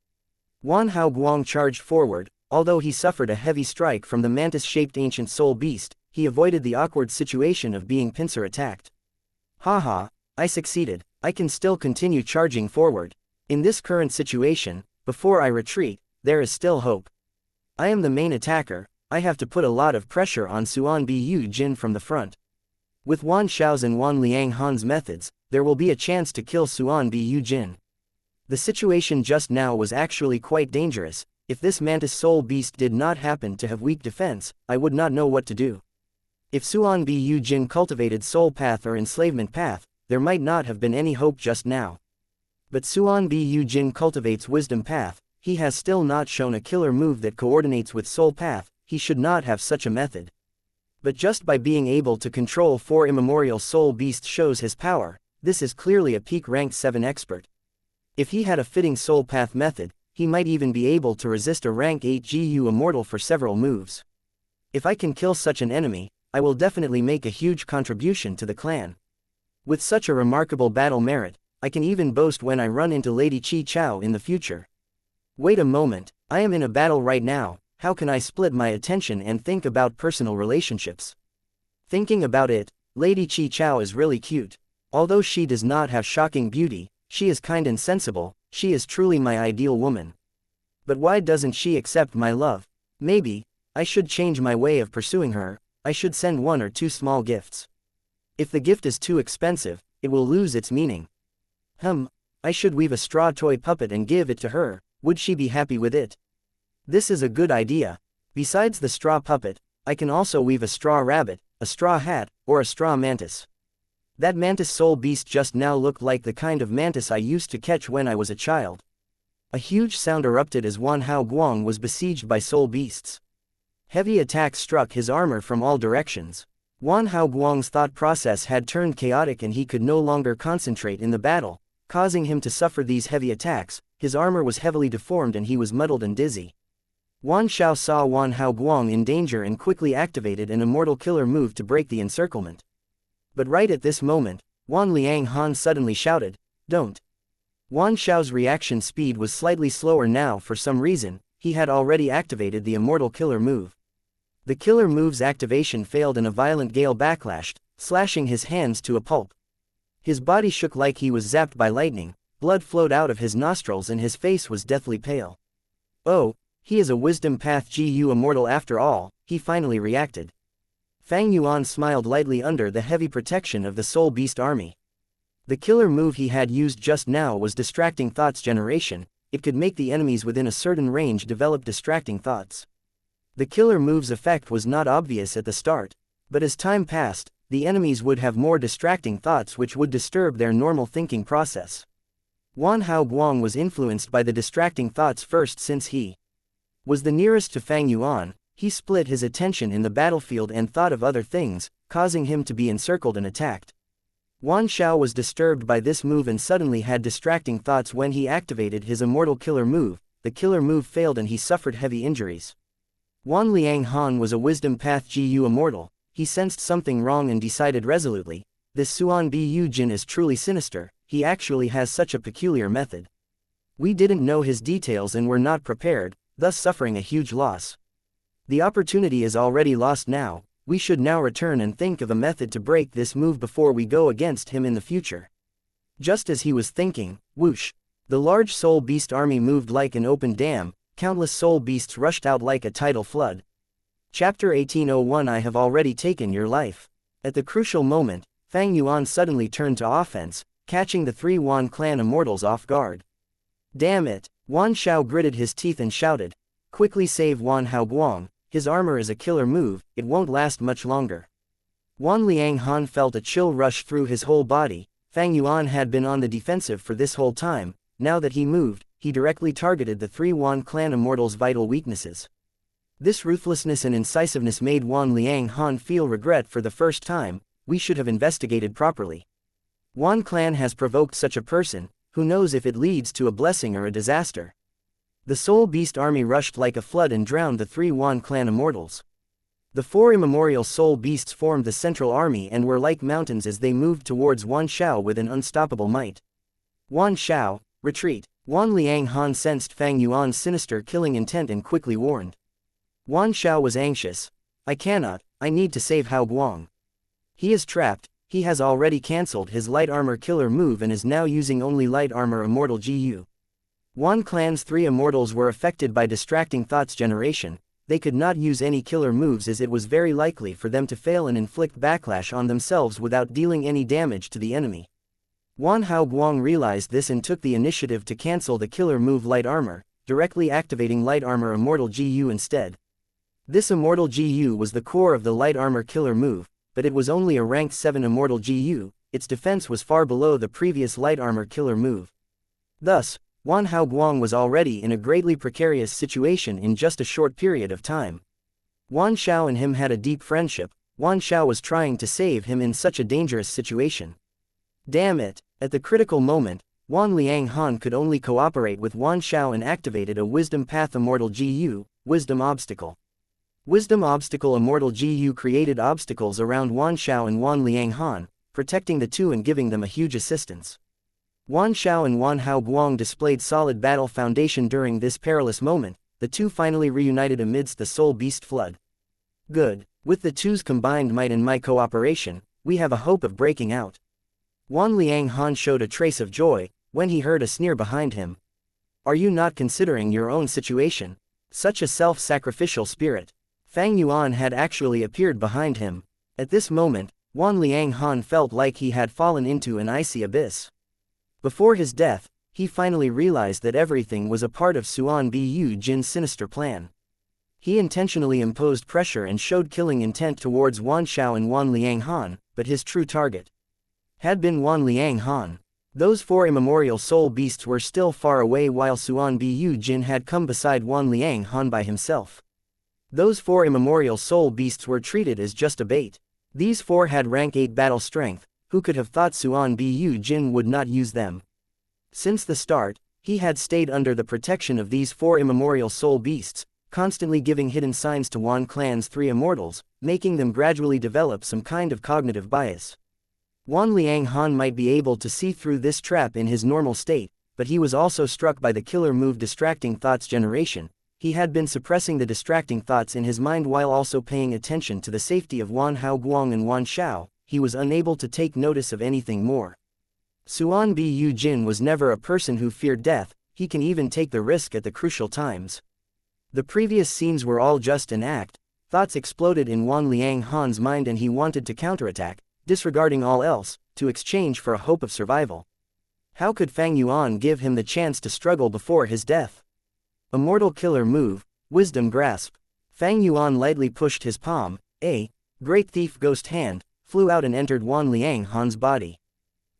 Wan Haoguang charged forward. Although he suffered a heavy strike from the mantis-shaped ancient soul beast, he avoided the awkward situation of being pincer attacked. Haha, I succeeded, I can still continue charging forward. In this current situation, before I retreat, there is still hope. I am the main attacker, I have to put a lot of pressure on Suan Bu Jin from the front. With Wan Xiao's and Wan Liang Han's methods, there will be a chance to kill Suan Bu Jin. The situation just now was actually quite dangerous. If this mantis soul beast did not happen to have weak defense, I would not know what to do. If Suan Bu Jin cultivated soul path or enslavement path, there might not have been any hope just now. But Suan Bu Jin cultivates wisdom path, he has still not shown a killer move that coordinates with soul path, he should not have such a method. But just by being able to control 4 immemorial soul beasts shows his power, this is clearly a peak rank 7 expert. If he had a fitting soul path method, he might even be able to resist a rank 8 GU Immortal for several moves. If I can kill such an enemy, I will definitely make a huge contribution to the clan. With such a remarkable battle merit, I can even boast when I run into Lady Chi Chao in the future. Wait a moment, I am in a battle right now, how can I split my attention and think about personal relationships? Thinking about it, Lady Chi Chao is really cute. Although she does not have shocking beauty, she is kind and sensible, she is truly my ideal woman. But why doesn't she accept my love? Maybe, I should change my way of pursuing her, I should send 1 or 2 small gifts. If the gift is too expensive, it will lose its meaning. I should weave a straw toy puppet and give it to her, would she be happy with it? This is a good idea. Besides the straw puppet, I can also weave a straw rabbit, a straw hat, or a straw mantis. That mantis soul beast just now looked like the kind of mantis I used to catch when I was a child. A huge sound erupted as Wan Hao Guang was besieged by soul beasts. Heavy attacks struck his armor from all directions. Wan Hao Guang's thought process had turned chaotic and he could no longer concentrate in the battle, causing him to suffer these heavy attacks. His armor was heavily deformed and he was muddled and dizzy. Wan Xiao saw Wan Hao Guang in danger and quickly activated an immortal killer move to break the encirclement. But right at this moment, Wan Liang Han suddenly shouted, "Don't!" Wan Xiao's reaction speed was slightly slower now for some reason, he had already activated the immortal killer move. The killer move's activation failed and a violent gale backlashed, slashing his hands to a pulp. His body shook like he was zapped by lightning, blood flowed out of his nostrils and his face was deathly pale. Oh, he is a wisdom path GU Immortal after all, he finally reacted. Fang Yuan smiled lightly under the heavy protection of the Soul Beast army. The killer move he had used just now was distracting thoughts generation, it could make the enemies within a certain range develop distracting thoughts. The killer move's effect was not obvious at the start, but as time passed, the enemies would have more distracting thoughts which would disturb their normal thinking process. Wan Hao Guang was influenced by the distracting thoughts first since he was the nearest to Fang Yuan. He split his attention in the battlefield and thought of other things, causing him to be encircled and attacked. Wan Xiao was disturbed by this move and suddenly had distracting thoughts when he activated his immortal killer move. The killer move failed and he suffered heavy injuries. Wan Liang Han was a wisdom path GU Immortal, he sensed something wrong and decided resolutely, this Suan Bu Jin is truly sinister, he actually has such a peculiar method. We didn't know his details and were not prepared, thus suffering a huge loss. The opportunity is already lost now, we should now return and think of a method to break this move before we go against him in the future. Just as he was thinking, whoosh! The large soul beast army moved like an open dam, countless soul beasts rushed out like a tidal flood. Chapter 1801 I have already taken your life. At the crucial moment, Fang Yuan suddenly turned to offense, catching the 3 Wan clan immortals off guard. Damn it! Wan Xiao gritted his teeth and shouted. Quickly save Wan Hao Guang, his armor is a killer move, it won't last much longer. Wan Liang Han felt a chill rush through his whole body. Fang Yuan had been on the defensive for this whole time, now that he moved, he directly targeted the 3 Wan clan immortals' vital weaknesses. This ruthlessness and incisiveness made Wan Liang Han feel regret for the first time, we should have investigated properly. Wan clan has provoked such a person, who knows if it leads to a blessing or a disaster. The Soul Beast army rushed like a flood and drowned the 3 Wan clan immortals. The 4 immemorial Soul Beasts formed the central army and were like mountains as they moved towards Wan Xiao with an unstoppable might. Wan Xiao, retreat! Wan Liang Han sensed Fang Yuan's sinister killing intent and quickly warned. Wan Xiao was anxious. I cannot, I need to save Hao Guang. He is trapped. He has already cancelled his light armor killer move and is now using only light armor immortal GU. Wan Clan's 3 immortals were affected by distracting thoughts generation. They could not use any killer moves as it was very likely for them to fail and inflict backlash on themselves without dealing any damage to the enemy. Wan Hao Guang realized this and took the initiative to cancel the killer move light armor, directly activating light armor immortal GU instead. This immortal GU was the core of the light armor killer move, but it was only a ranked 7 immortal GU, its defense was far below the previous light armor killer move. Thus, Wan Hao Guang was already in a greatly precarious situation in just a short period of time. Wan Xiao and him had a deep friendship. Wan Xiao was trying to save him in such a dangerous situation. Damn it! At the critical moment, Wan Liang Han could only cooperate with Wan Xiao and activated a Wisdom Path Immortal GU, Wisdom Obstacle. Wisdom Obstacle Immortal GU created obstacles around Wan Xiao and Wan Liang Han, protecting the two and giving them a huge assistance. Wan Xiao and Wan Hao Guang displayed solid battle foundation during this perilous moment. The two finally reunited amidst the soul beast flood. Good. With the two's combined might and my cooperation, we have a hope of breaking out. Wan Liang Han showed a trace of joy when he heard a sneer behind him. Are you not considering your own situation? Such a self-sacrificial spirit. Fang Yuan had actually appeared behind him. At this moment, Wan Liang Han felt like he had fallen into an icy abyss. Before his death, he finally realized that everything was a part of Suan Bu Jin's sinister plan. He intentionally imposed pressure and showed killing intent towards Wan Xiao and Wan Liang Han, but his true target had been Wan Liang Han. Those 4 immemorial soul beasts were still far away while Suan Bu Jin had come beside Wan Liang Han by himself. Those 4 immemorial soul beasts were treated as just a bait. These 4 had rank 8 battle strength. Who could have thought Suan Bu Jin would not use them? Since the start, he had stayed under the protection of these 4 immemorial soul beasts, constantly giving hidden signs to Wan Clan's 3 immortals, making them gradually develop some kind of cognitive bias. Wan Liang Han might be able to see through this trap in his normal state, but he was also struck by the killer move distracting thoughts generation. He had been suppressing the distracting thoughts in his mind while also paying attention to the safety of Wan Hao Guang and Wan Xiao. He was unable to take notice of anything more. Suan Bu Jin was never a person who feared death. He can even take the risk at the crucial times. The previous scenes were all just an act. Thoughts exploded in Wan Liang Han's mind and he wanted to counterattack, disregarding all else, to exchange for a hope of survival. How could Fang Yuan give him the chance to struggle before his death? Immortal killer move, Wisdom Grasp. Fang Yuan lightly pushed his palm, a great thief ghost hand, flew out and entered Wan Liang Han's body.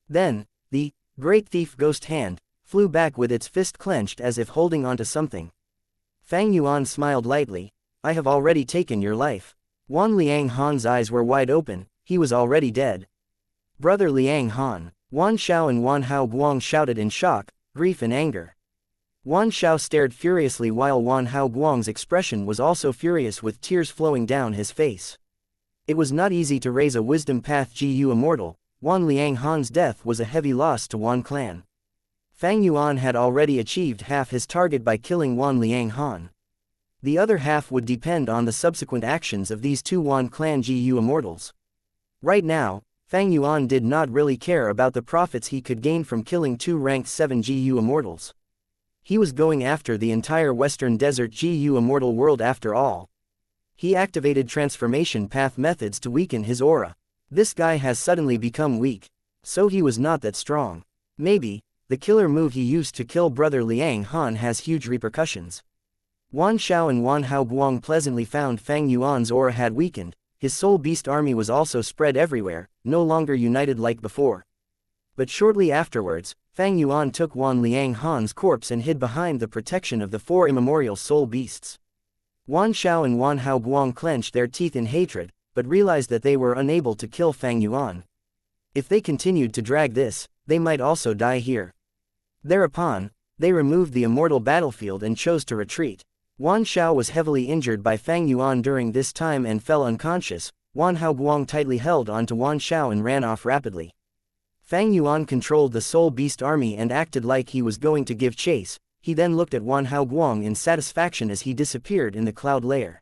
Then, the great thief ghost hand flew back with its fist clenched as if holding onto something. Fang Yuan smiled lightly. I have already taken your life. Wan Liang Han's eyes were wide open. He was already dead. Brother Liang Han. Wan Xiao and Wan Hao Guang shouted in shock, grief and anger. Wan Xiao stared furiously while Wan Hao Guang's expression was also furious with tears flowing down his face. It was not easy to raise a Wisdom Path GU Immortal. Wan Liang Han's death was a heavy loss to Wan Clan. Fang Yuan had already achieved half his target by killing Wan Liang Han. The other half would depend on the subsequent actions of these 2 Wan Clan GU Immortals. Right now, Fang Yuan did not really care about the profits he could gain from killing 2 ranked 7 GU Immortals. He was going after the entire Western Desert GU Immortal world after all. He activated transformation path methods to weaken his aura. This guy has suddenly become weak. So he was not that strong. Maybe, the killer move he used to kill brother Liang Han has huge repercussions. Wan Xiao and Wan Hao Guang pleasantly found Fang Yuan's aura had weakened. His soul beast army was also spread everywhere, no longer united like before. But shortly afterwards, Fang Yuan took Wan Liang Han's corpse and hid behind the protection of the 4 immemorial soul beasts. Wan Xiao and Wan Hao Guang clenched their teeth in hatred, but realized that they were unable to kill Fang Yuan. If they continued to drag this, they might also die here. Thereupon, they removed the immortal battlefield and chose to retreat. Wan Xiao was heavily injured by Fang Yuan during this time and fell unconscious. Wan Hao Guang tightly held onto Wan Xiao and ran off rapidly. Fang Yuan controlled the soul beast army and acted like he was going to give chase. He then looked at Wan Hao Guang in satisfaction as he disappeared in the cloud layer.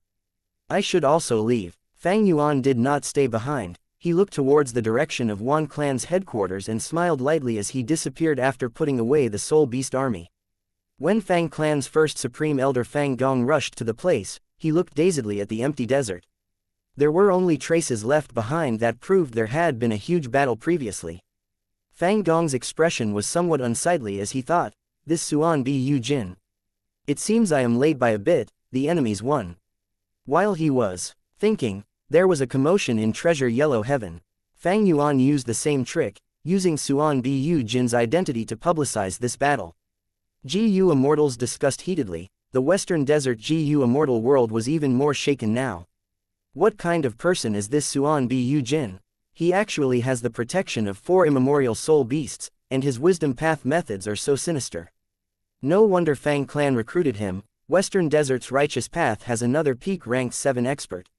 I should also leave. Fang Yuan did not stay behind. He looked towards the direction of Wan clan's headquarters and smiled lightly as he disappeared after putting away the Soul Beast army. When Fang clan's first supreme elder Fang Gong rushed to the place, he looked dazedly at the empty desert. There were only traces left behind that proved there had been a huge battle previously. Fang Gong's expression was somewhat unsightly as he thought, "This Suan Bu Jin. It seems I am late by a bit, the enemy's won." While he was thinking, there was a commotion in Treasure Yellow Heaven. Fang Yuan used the same trick, using Suan Bu Jin's identity to publicize this battle. GU Immortals discussed heatedly. The Western Desert GU Immortal world was even more shaken now. What kind of person is this Suan Bu Jin? He actually has the protection of 4 immemorial soul beasts, and his wisdom path methods are so sinister. No wonder Fang clan recruited him. Western Desert's righteous path has another peak ranked 7 expert.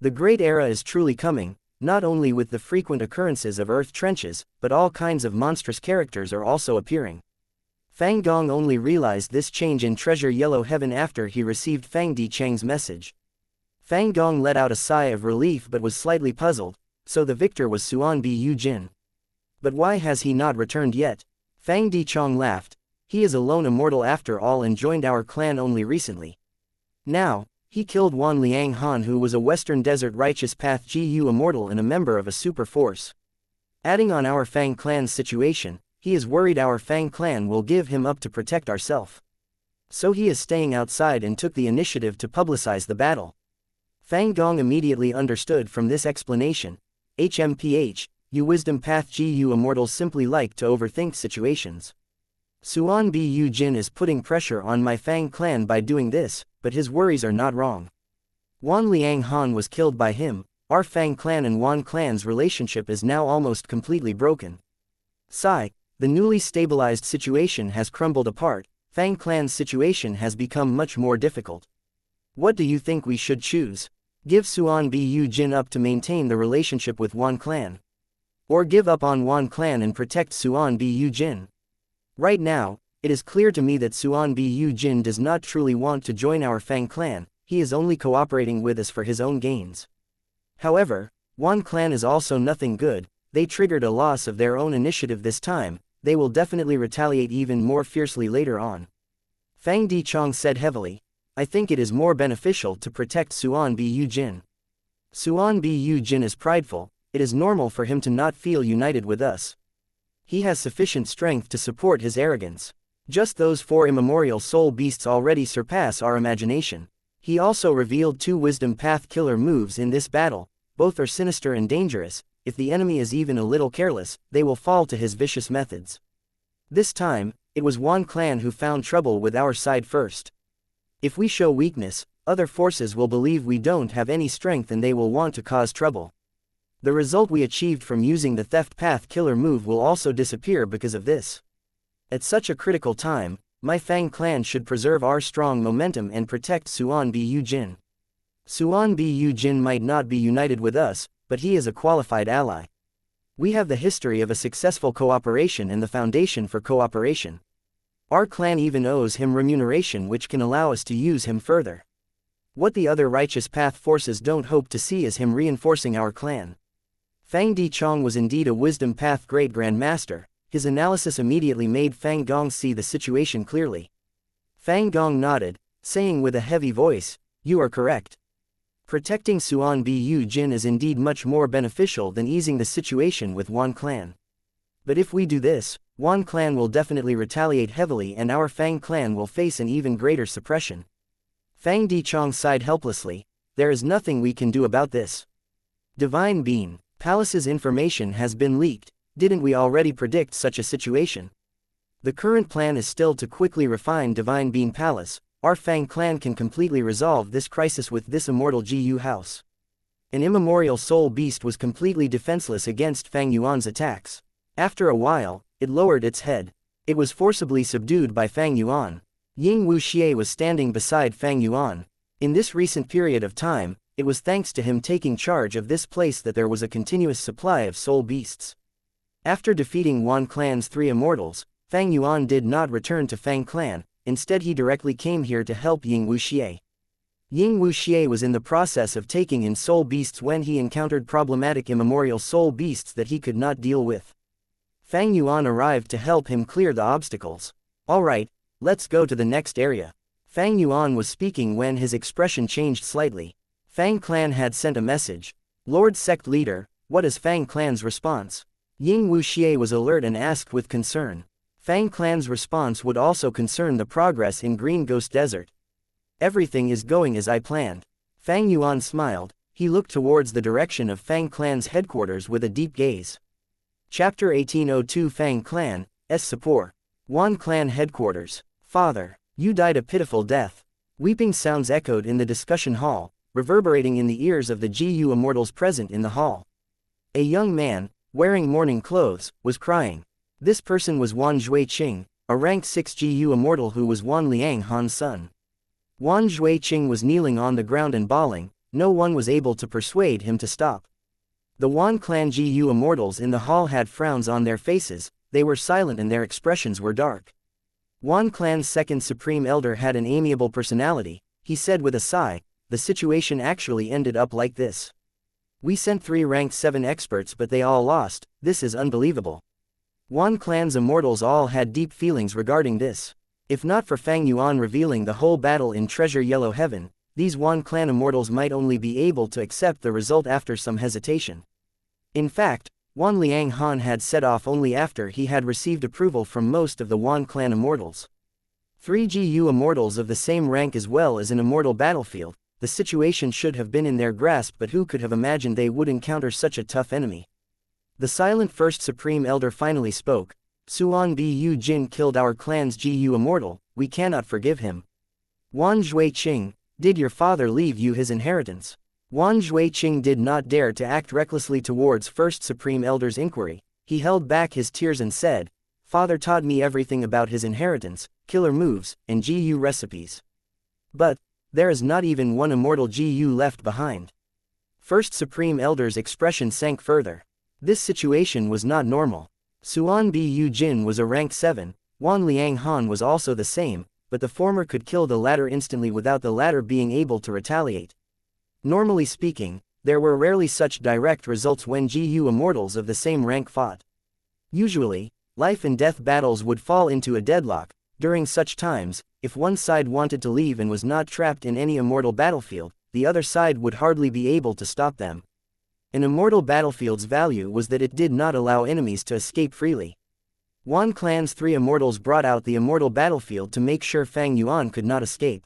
The great era is truly coming, not only with the frequent occurrences of earth trenches, but all kinds of monstrous characters are also appearing. Fang Gong only realized this change in Treasure Yellow Heaven after he received Fang Di Cheng's message. Fang Gong let out a sigh of relief but was slightly puzzled, so the victor was Suan Bu Jin. But why has he not returned yet? Fang Di Chong laughed. He is a lone immortal after all and joined our clan only recently. Now, he killed Wan Liang Han, who was a Western Desert Righteous Path GU immortal and a member of a super force. Adding on our Fang clan's situation, he is worried our Fang clan will give him up to protect ourselves. So he is staying outside and took the initiative to publicize the battle. Fang Gong immediately understood from this explanation. HMPH, you wisdom path GU immortals simply like to overthink situations. Suan Bu Jin is putting pressure on my Fang clan by doing this, but his worries are not wrong. Wan Liang Han was killed by him. Our Fang clan and Wan clan's relationship is now almost completely broken. Sigh. The newly stabilized situation has crumbled apart. Fang clan's situation has become much more difficult. What do you think we should choose? Give Suan Bu Jin up to maintain the relationship with Wan clan? Or give up on Wan clan and protect Suan Bu Jin? Right now, it is clear to me that Suan Bu Jin does not truly want to join our Fang clan. He is only cooperating with us for his own gains. However, Wan clan is also nothing good. They triggered a loss of their own initiative this time. They will definitely retaliate even more fiercely later on. Fang Di Chong said heavily. I think it is more beneficial to protect Suan Bu Jin. Suan Bu Jin is prideful. It is normal for him to not feel united with us. He has sufficient strength to support his arrogance. Just those 4 immemorial soul beasts already surpass our imagination. He also revealed 2 wisdom path killer moves in this battle. Both are sinister and dangerous. If the enemy is even a little careless, they will fall to his vicious methods. This time, it was Wan clan who found trouble with our side first. If we show weakness, other forces will believe we don't have any strength and they will want to cause trouble. The result we achieved from using the theft path killer move will also disappear because of this. At such a critical time, my Fang clan should preserve our strong momentum and protect Suan Bu Jin. Suan Bu Jin might not be united with us, but he is a qualified ally. We have the history of a successful cooperation and the foundation for cooperation. Our clan even owes him remuneration which can allow us to use him further. What the other righteous path forces don't hope to see is him reinforcing our clan. Fang Di Chong was indeed a wisdom path great grandmaster. His analysis immediately made Fang Gong see the situation clearly. Fang Gong nodded, saying with a heavy voice, "You are correct. Protecting Suan Bu Jin is indeed much more beneficial than easing the situation with Wan clan. But if we do this, Wan clan will definitely retaliate heavily and our Fang clan will face an even greater suppression." Fang Di Chong sighed helplessly. There is nothing we can do about this. Divine Bean. Palace's information has been leaked. Didn't we already predict such a situation? The current plan is still to quickly refine Divine Bean Palace. Our Fang clan can completely resolve this crisis with this immortal GU house. An immemorial soul beast was completely defenseless against Fang Yuan's attacks. After a while, it lowered its head. It was forcibly subdued by Fang Yuan. Ying Wuxia was standing beside Fang Yuan. In this recent period of time, it was thanks to him taking charge of this place that there was a continuous supply of soul beasts. After defeating Wan clan's 3 immortals, Fang Yuan did not return to Fang clan. Instead he directly came here to help Ying Wuxia. Ying Wuxia was in the process of taking in soul beasts when he encountered problematic immemorial soul beasts that he could not deal with. Fang Yuan arrived to help him clear the obstacles. Alright, let's go to the next area. Fang Yuan was speaking when his expression changed slightly. Fang Clan had sent a message. Lord Sect Leader, what is Fang Clan's response? Ying Wuxia was alert and asked with concern. Fang Clan's response would also concern the progress in Green Ghost Desert. Everything is going as I planned. Fang Yuan smiled. He looked towards the direction of Fang Clan's headquarters with a deep gaze. Chapter 1802 Fang Clan's support. Wan Clan Headquarters. Father, you died a pitiful death. Weeping sounds echoed in the discussion hall, reverberating in the ears of the GU immortals present in the hall. A young man, wearing mourning clothes, was crying. This person was Wan Zhuiqing, a ranked 6 GU immortal who was Wan Liang Han's son. Wan Zhuiqing was kneeling on the ground and bawling. No one was able to persuade him to stop. The Wan Clan GU immortals in the hall had frowns on their faces, they were silent and their expressions were dark. Wan Clan's second supreme elder had an amiable personality. He said with a sigh, the situation actually ended up like this. We sent 3 ranked 7 experts but they all lost, this is unbelievable. Wan Clan's immortals all had deep feelings regarding this. If not for Fang Yuan revealing the whole battle in Treasure Yellow Heaven, these Wan Clan immortals might only be able to accept the result after some hesitation. In fact, Wan Liang Han had set off only after he had received approval from most of the Wan Clan immortals. 3 GU immortals of the same rank as well as an immortal battlefield, the situation should have been in their grasp but who could have imagined they would encounter such a tough enemy. The silent first supreme elder finally spoke. Suan Bu Jin killed our clan's GU immortal, we cannot forgive him. Wan Zhuiqing, did your father leave you his inheritance? Wan Zhuiqing did not dare to act recklessly towards first supreme elder's inquiry. He held back his tears and said, Father taught me everything about his inheritance, killer moves, and GU recipes. But, there is not even one immortal GU left behind. First supreme elder's expression sank further. This situation was not normal. Suan Bu Jin was a rank 7, Wan Liang Han was also the same, but the former could kill the latter instantly without the latter being able to retaliate. Normally speaking, there were rarely such direct results when GU immortals of the same rank fought. Usually, life and death battles would fall into a deadlock. During such times, if one side wanted to leave and was not trapped in any immortal battlefield, the other side would hardly be able to stop them. An immortal battlefield's value was that it did not allow enemies to escape freely. Wan Clan's 3 immortals brought out the immortal battlefield to make sure Fang Yuan could not escape.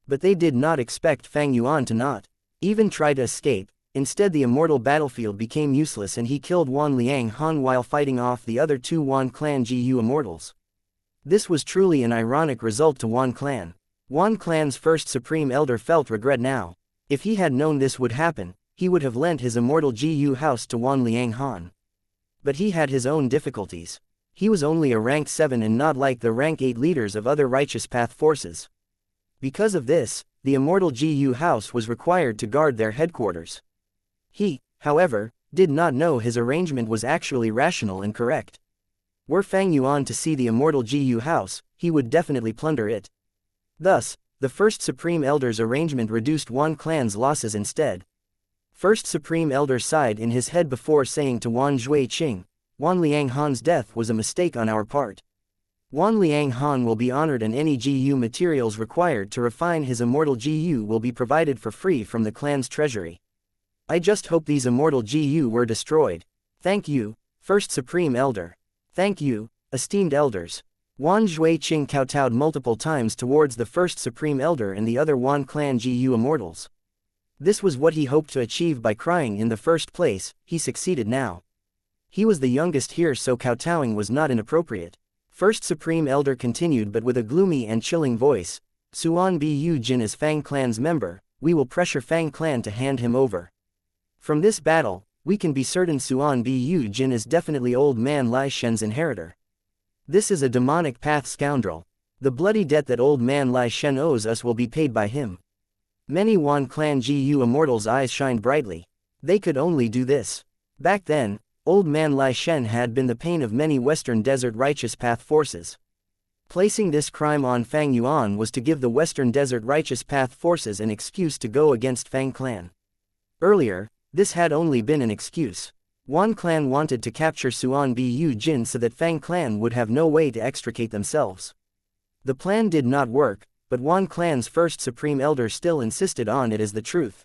But they did not expect Fang Yuan to not even try to escape. Instead, the immortal battlefield became useless and he killed Wan Liang Han while fighting off the other 2 Wan Clan GU immortals. This was truly an ironic result to Wan Clan. Wan Clan's first supreme elder felt regret now. If he had known this would happen, he would have lent his immortal GU house to Wan Liang Han. But he had his own difficulties. He was only a rank 7 and not like the rank 8 leaders of other righteous path forces. Because of this, the immortal GU house was required to guard their headquarters. He, however, did not know his arrangement was actually rational and correct. Were Fang Yuan to see the immortal GU house, he would definitely plunder it. Thus, the first supreme elder's arrangement reduced Wan Clan's losses instead. First supreme elder sighed in his head before saying to Wan Zhuiqing, Wan Liang Han's death was a mistake on our part. Wan Liang Han will be honored and any GU materials required to refine his immortal GU will be provided for free from the clan's treasury. I just hope these immortal GU were destroyed. Thank you, First Supreme Elder. Thank you, esteemed elders. Wan Zhuiqing kowtowed multiple times towards the First Supreme Elder and the other Wan Clan GU immortals. This was what he hoped to achieve by crying in the first place. He succeeded now. He was the youngest here, so kowtowing was not inappropriate. First Supreme Elder continued, but with a gloomy and chilling voice, Suan Bu Jin is Fang Clan's member, we will pressure Fang Clan to hand him over. From this battle, we can be certain Suan Bu Jin is definitely Old Man Lai Shen's inheritor. This is a demonic path scoundrel. The bloody debt that Old Man Lai Shen owes us will be paid by him. Many Wan Clan GU immortals' eyes shined brightly. They could only do this. Back then, Old Man Lai Shen had been the pain of many Western Desert righteous path forces. Placing this crime on Fang Yuan was to give the Western Desert Righteous Path forces an excuse to go against Fang clan. Earlier, this had only been an excuse. Wan clan wanted to capture Suan Bu Jin so that Fang clan would have no way to extricate themselves. The plan did not work, but Wan clan's first supreme elder still insisted on it as the truth.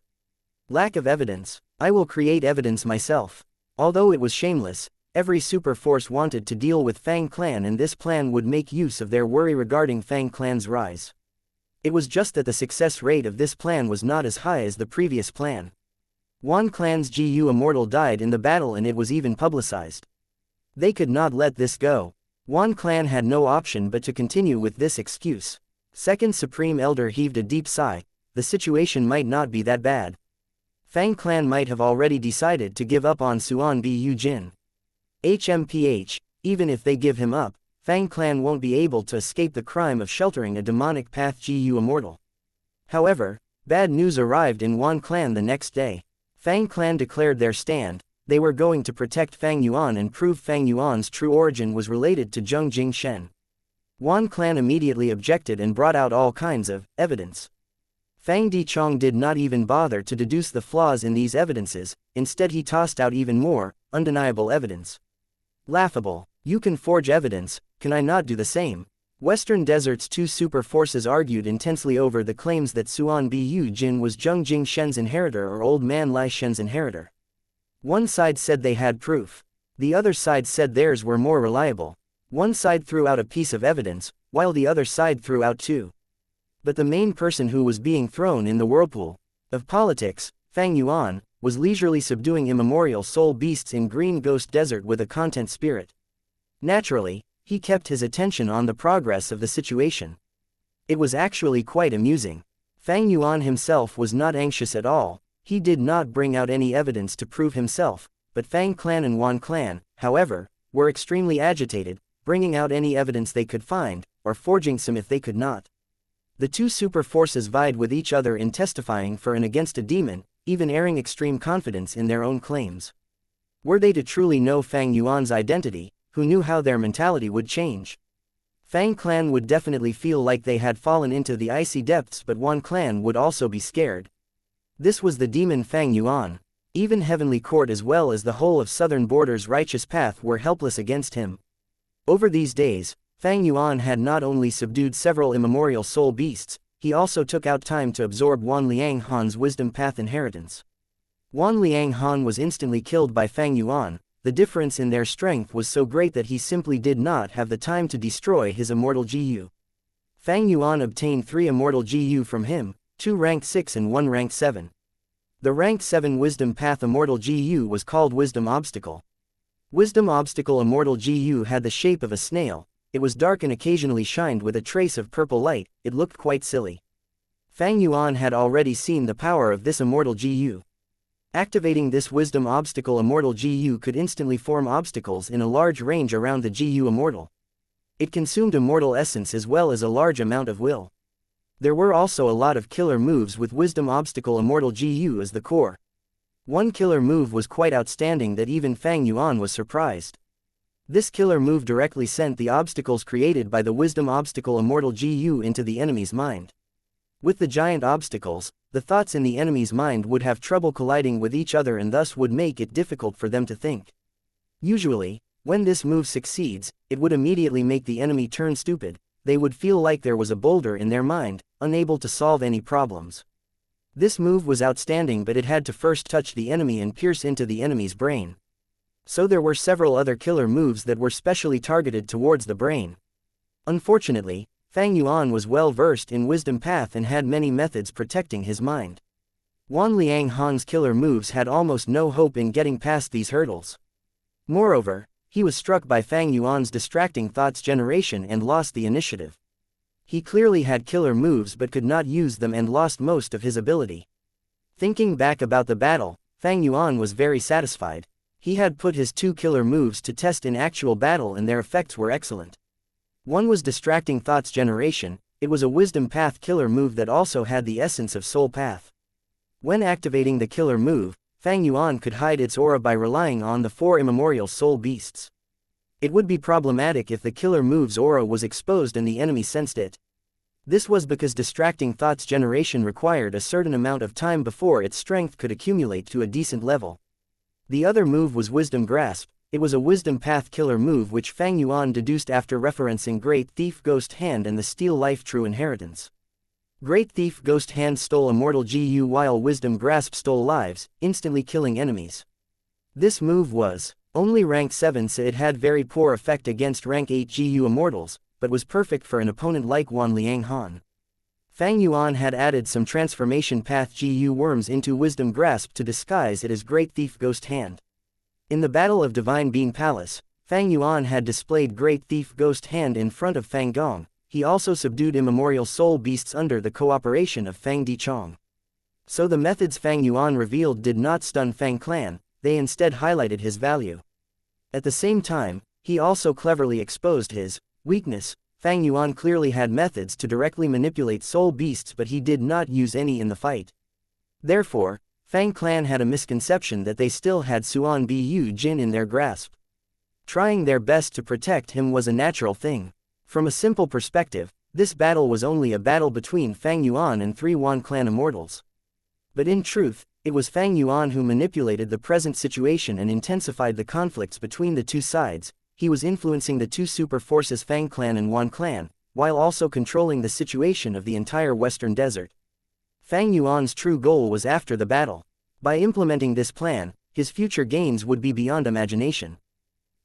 Lack of evidence. I will create evidence myself. Although it was shameless, every super force wanted to deal with Fang clan, and this plan would make use of their worry regarding Fang clan's rise. It was just that the success rate of this plan was not as high as the previous plan. Wan clan's Gu Immortal died in the battle, and it was even publicized. They could not let this go. Wan clan had no option but to continue with this excuse. Second Supreme Elder heaved a deep sigh. The situation might not be that bad. Fang clan might have already decided to give up on Suan Bu Jin. HMPH, even if they give him up, Fang clan won't be able to escape the crime of sheltering a demonic path Gu Immortal. However, bad news arrived in Wan clan the next day. Fang clan declared their stand. They were going to protect Fang Yuan and prove Fang Yuan's true origin was related to Zheng Jingshen. Wan clan immediately objected and brought out all kinds of evidence. Fang Dichong did not even bother to deduce the flaws in these evidences, instead he tossed out even more undeniable evidence. Laughable. You can forge evidence, can I not do the same? Western Desert's two super forces argued intensely over the claims that Suan Bu Jin was Zheng Jingshen's inheritor or Old Man Lai Shen's inheritor. One side said they had proof. The other side said theirs were more reliable. One side threw out a piece of evidence, while the other side threw out two. But the main person who was being thrown in the whirlpool of politics, Fang Yuan, was leisurely subduing immemorial soul beasts in Green Ghost Desert with a content spirit. Naturally, he kept his attention on the progress of the situation. It was actually quite amusing. Fang Yuan himself was not anxious at all. He did not bring out any evidence to prove himself, but Fang clan and Wan clan, however, were extremely agitated, bringing out any evidence they could find, or forging some if they could not. The two super forces vied with each other in testifying for and against a demon, even airing extreme confidence in their own claims. Were they to truly know Fang Yuan's identity, who knew how their mentality would change? Fang clan would definitely feel like they had fallen into the icy depths, but Wan clan would also be scared. This was the demon Fang Yuan. Even Heavenly Court as well as the whole of Southern Border's righteous path were helpless against him. Over these days, Fang Yuan had not only subdued several immemorial soul beasts, he also took out time to absorb Wan Liang Han's wisdom path inheritance. Wan Liang Han was instantly killed by Fang Yuan. The difference in their strength was so great that he simply did not have the time to destroy his immortal Gu. Fang Yuan obtained 3 immortal Gu from him, 2 rank 6 and 1 rank 7. The rank 7 wisdom path immortal Gu was called Wisdom Obstacle. Wisdom Obstacle immortal Gu had the shape of a snail. It was dark and occasionally shined with a trace of purple light. It looked quite silly. Fang Yuan had already seen the power of this immortal Gu. Activating this Wisdom Obstacle immortal Gu could instantly form obstacles in a large range around the Gu immortal. It consumed immortal essence as well as a large amount of will. There were also a lot of killer moves with Wisdom Obstacle immortal Gu as the core. One killer move was quite outstanding that even Fang Yuan was surprised. This killer move directly sent the obstacles created by the Wisdom Obstacle immortal Gu into the enemy's mind. With the giant obstacles, the thoughts in the enemy's mind would have trouble colliding with each other and thus would make it difficult for them to think. Usually, when this move succeeds, it would immediately make the enemy turn stupid. They would feel like there was a boulder in their mind, unable to solve any problems. This move was outstanding, but it had to first touch the enemy and pierce into the enemy's brain. So there were several other killer moves that were specially targeted towards the brain. Unfortunately, Fang Yuan was well versed in Wisdom Path and had many methods protecting his mind. Wan Liang Han's killer moves had almost no hope in getting past these hurdles. Moreover, he was struck by Fang Yuan's distracting thoughts generation and lost the initiative. He clearly had killer moves but could not use them and lost most of his ability. Thinking back about the battle, Fang Yuan was very satisfied. He had put his 2 killer moves to test in actual battle and their effects were excellent. One was distracting thoughts generation. It was a Wisdom Path killer move that also had the essence of Soul Path. When activating the killer move, Fang Yuan could hide its aura by relying on the 4 immemorial soul beasts. It would be problematic if the killer move's aura was exposed and the enemy sensed it. This was because distracting thoughts generation required a certain amount of time before its strength could accumulate to a decent level. The other move was Wisdom Grasp. It was a Wisdom Path killer move which Fang Yuan deduced after referencing Great Thief Ghost Hand and the Steel Life True Inheritance. Great Thief Ghost Hand stole Immortal GU while Wisdom Grasp stole lives, instantly killing enemies. This move was only rank 7, so it had very poor effect against rank 8 GU Immortals, but was perfect for an opponent like Wan Liang Han. Fang Yuan had added some Transformation Path GU worms into Wisdom Grasp to disguise it as Great Thief Ghost Hand. In the Battle of Divine Being Palace, Fang Yuan had displayed Great Thief Ghost Hand in front of Fang Gong. He also subdued immemorial soul beasts under the cooperation of Fang Dichong. So the methods Fang Yuan revealed did not stun Fang Clan, they instead highlighted his value. At the same time, he also cleverly exposed his weakness. Fang Yuan clearly had methods to directly manipulate soul beasts, but he did not use any in the fight. Therefore, Fang Clan had a misconception that they still had Suan Bu Jin in their grasp. Trying their best to protect him was a natural thing. From a simple perspective, this battle was only a battle between Fang Yuan and 3 Wan Clan Immortals. But in truth, it was Fang Yuan who manipulated the present situation and intensified the conflicts between the two sides. He was influencing the two super forces Fang Clan and Wan Clan, while also controlling the situation of the entire Western Desert. Fang Yuan's true goal was after the battle. By implementing this plan, his future gains would be beyond imagination.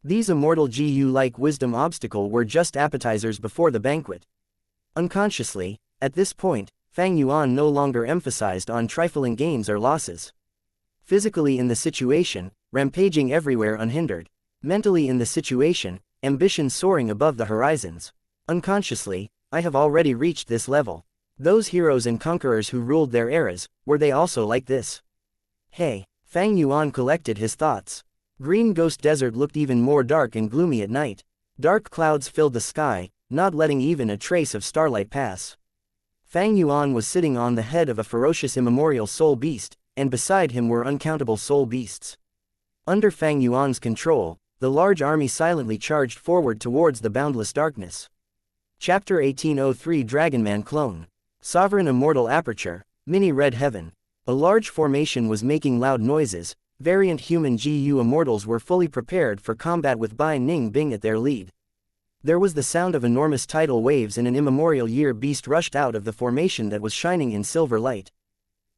These Immortal GU-like wisdom obstacle were just appetizers before the banquet. Unconsciously, at this point, Fang Yuan no longer emphasized on trifling gains or losses. Physically in the situation, rampaging everywhere unhindered. Mentally in the situation, ambition soaring above the horizons. Unconsciously, I have already reached this level. Those heroes and conquerors who ruled their eras, were they also like this? Hey, Fang Yuan collected his thoughts. Green Ghost Desert looked even more dark and gloomy at night. Dark clouds filled the sky, not letting even a trace of starlight pass. Fang Yuan was sitting on the head of a ferocious immemorial soul beast, and beside him were uncountable soul beasts. Under Fang Yuan's control, the large army silently charged forward towards the boundless darkness. Chapter 1803 Dragonman Clone. Sovereign Immortal Aperture, Mini Red Heaven. A large formation was making loud noises. Variant human GU Immortals were fully prepared for combat with Bai Ning Bing at their lead. There was the sound of enormous tidal waves and an immemorial year beast rushed out of the formation that was shining in silver light.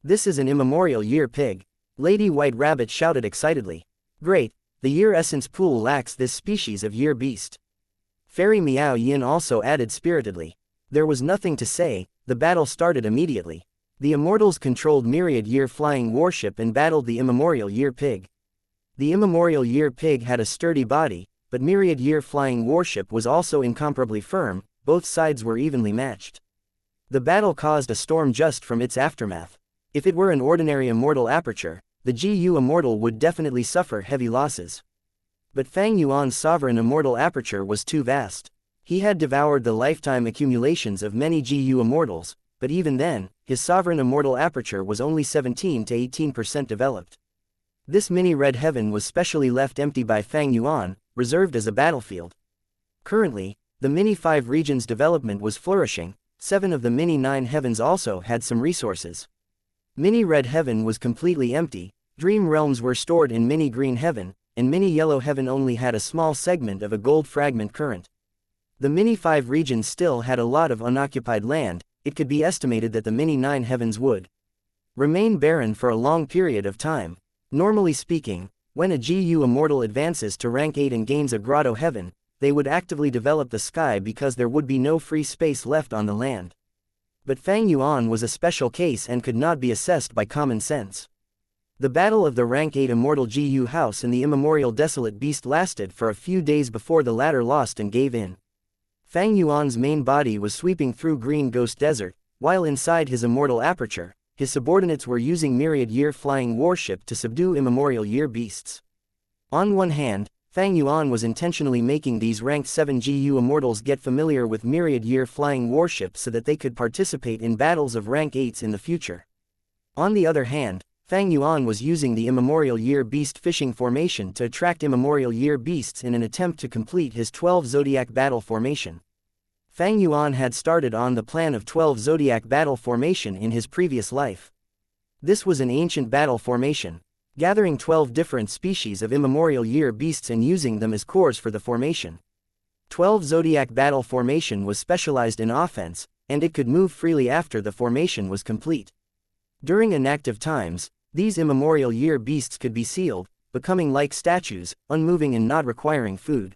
This is an immemorial year pig. Lady White Rabbit shouted excitedly. Great, the year essence pool lacks this species of year beast. Fairy Miao Yin also added spiritedly. There was nothing to say, the battle started immediately. The Immortals controlled Myriad Year Flying Warship and battled the Immemorial Year Pig. The Immemorial Year Pig had a sturdy body, but Myriad Year Flying Warship was also incomparably firm. Both sides were evenly matched. The battle caused a storm just from its aftermath. If it were an ordinary Immortal Aperture, the GU Immortal would definitely suffer heavy losses. But Fang Yuan's Sovereign Immortal Aperture was too vast. He had devoured the lifetime accumulations of many GU Immortals, but even then, his Sovereign Immortal Aperture was only 17 to 18% developed. This mini Red Heaven was specially left empty by Fang Yuan, reserved as a battlefield. Currently, the Mini 5 region's development was flourishing. 7 of the Mini 9 heavens also had some resources. Mini Red Heaven was completely empty. Dream realms were stored in Mini Green Heaven, and Mini Yellow Heaven only had a small segment of a gold fragment current. The Mini 5 region still had a lot of unoccupied land. It could be estimated that the Mini 9 heavens would remain barren for a long period of time. Normally speaking, when a GU Immortal advances to rank 8 and gains a Grotto Heaven, they would actively develop the sky because there would be no free space left on the land. But Fang Yuan was a special case and could not be assessed by common sense. The battle of the rank 8 Immortal GU House and the Immemorial Desolate Beast lasted for a few days before the latter lost and gave in. Fang Yuan's main body was sweeping through Green Ghost Desert, while inside his Immortal Aperture, his subordinates were using Myriad Year Flying Warship to subdue Immemorial Year Beasts. On one hand, Fang Yuan was intentionally making these ranked 7 GU Immortals get familiar with Myriad Year Flying Warship so that they could participate in battles of rank 8s in the future. On the other hand, Fang Yuan was using the Immemorial Year Beast fishing formation to attract Immemorial Year Beasts in an attempt to complete his 12 Zodiac Battle formation. Fang Yuan had started on the plan of 12 Zodiac Battle formation in his previous life. This was an ancient battle formation, gathering 12 different species of Immemorial Year Beasts and using them as cores for the formation. 12 Zodiac Battle formation was specialized in offense, and it could move freely after the formation was complete. During inactive times, these Immemorial Year Beasts could be sealed, becoming like statues, unmoving and not requiring food.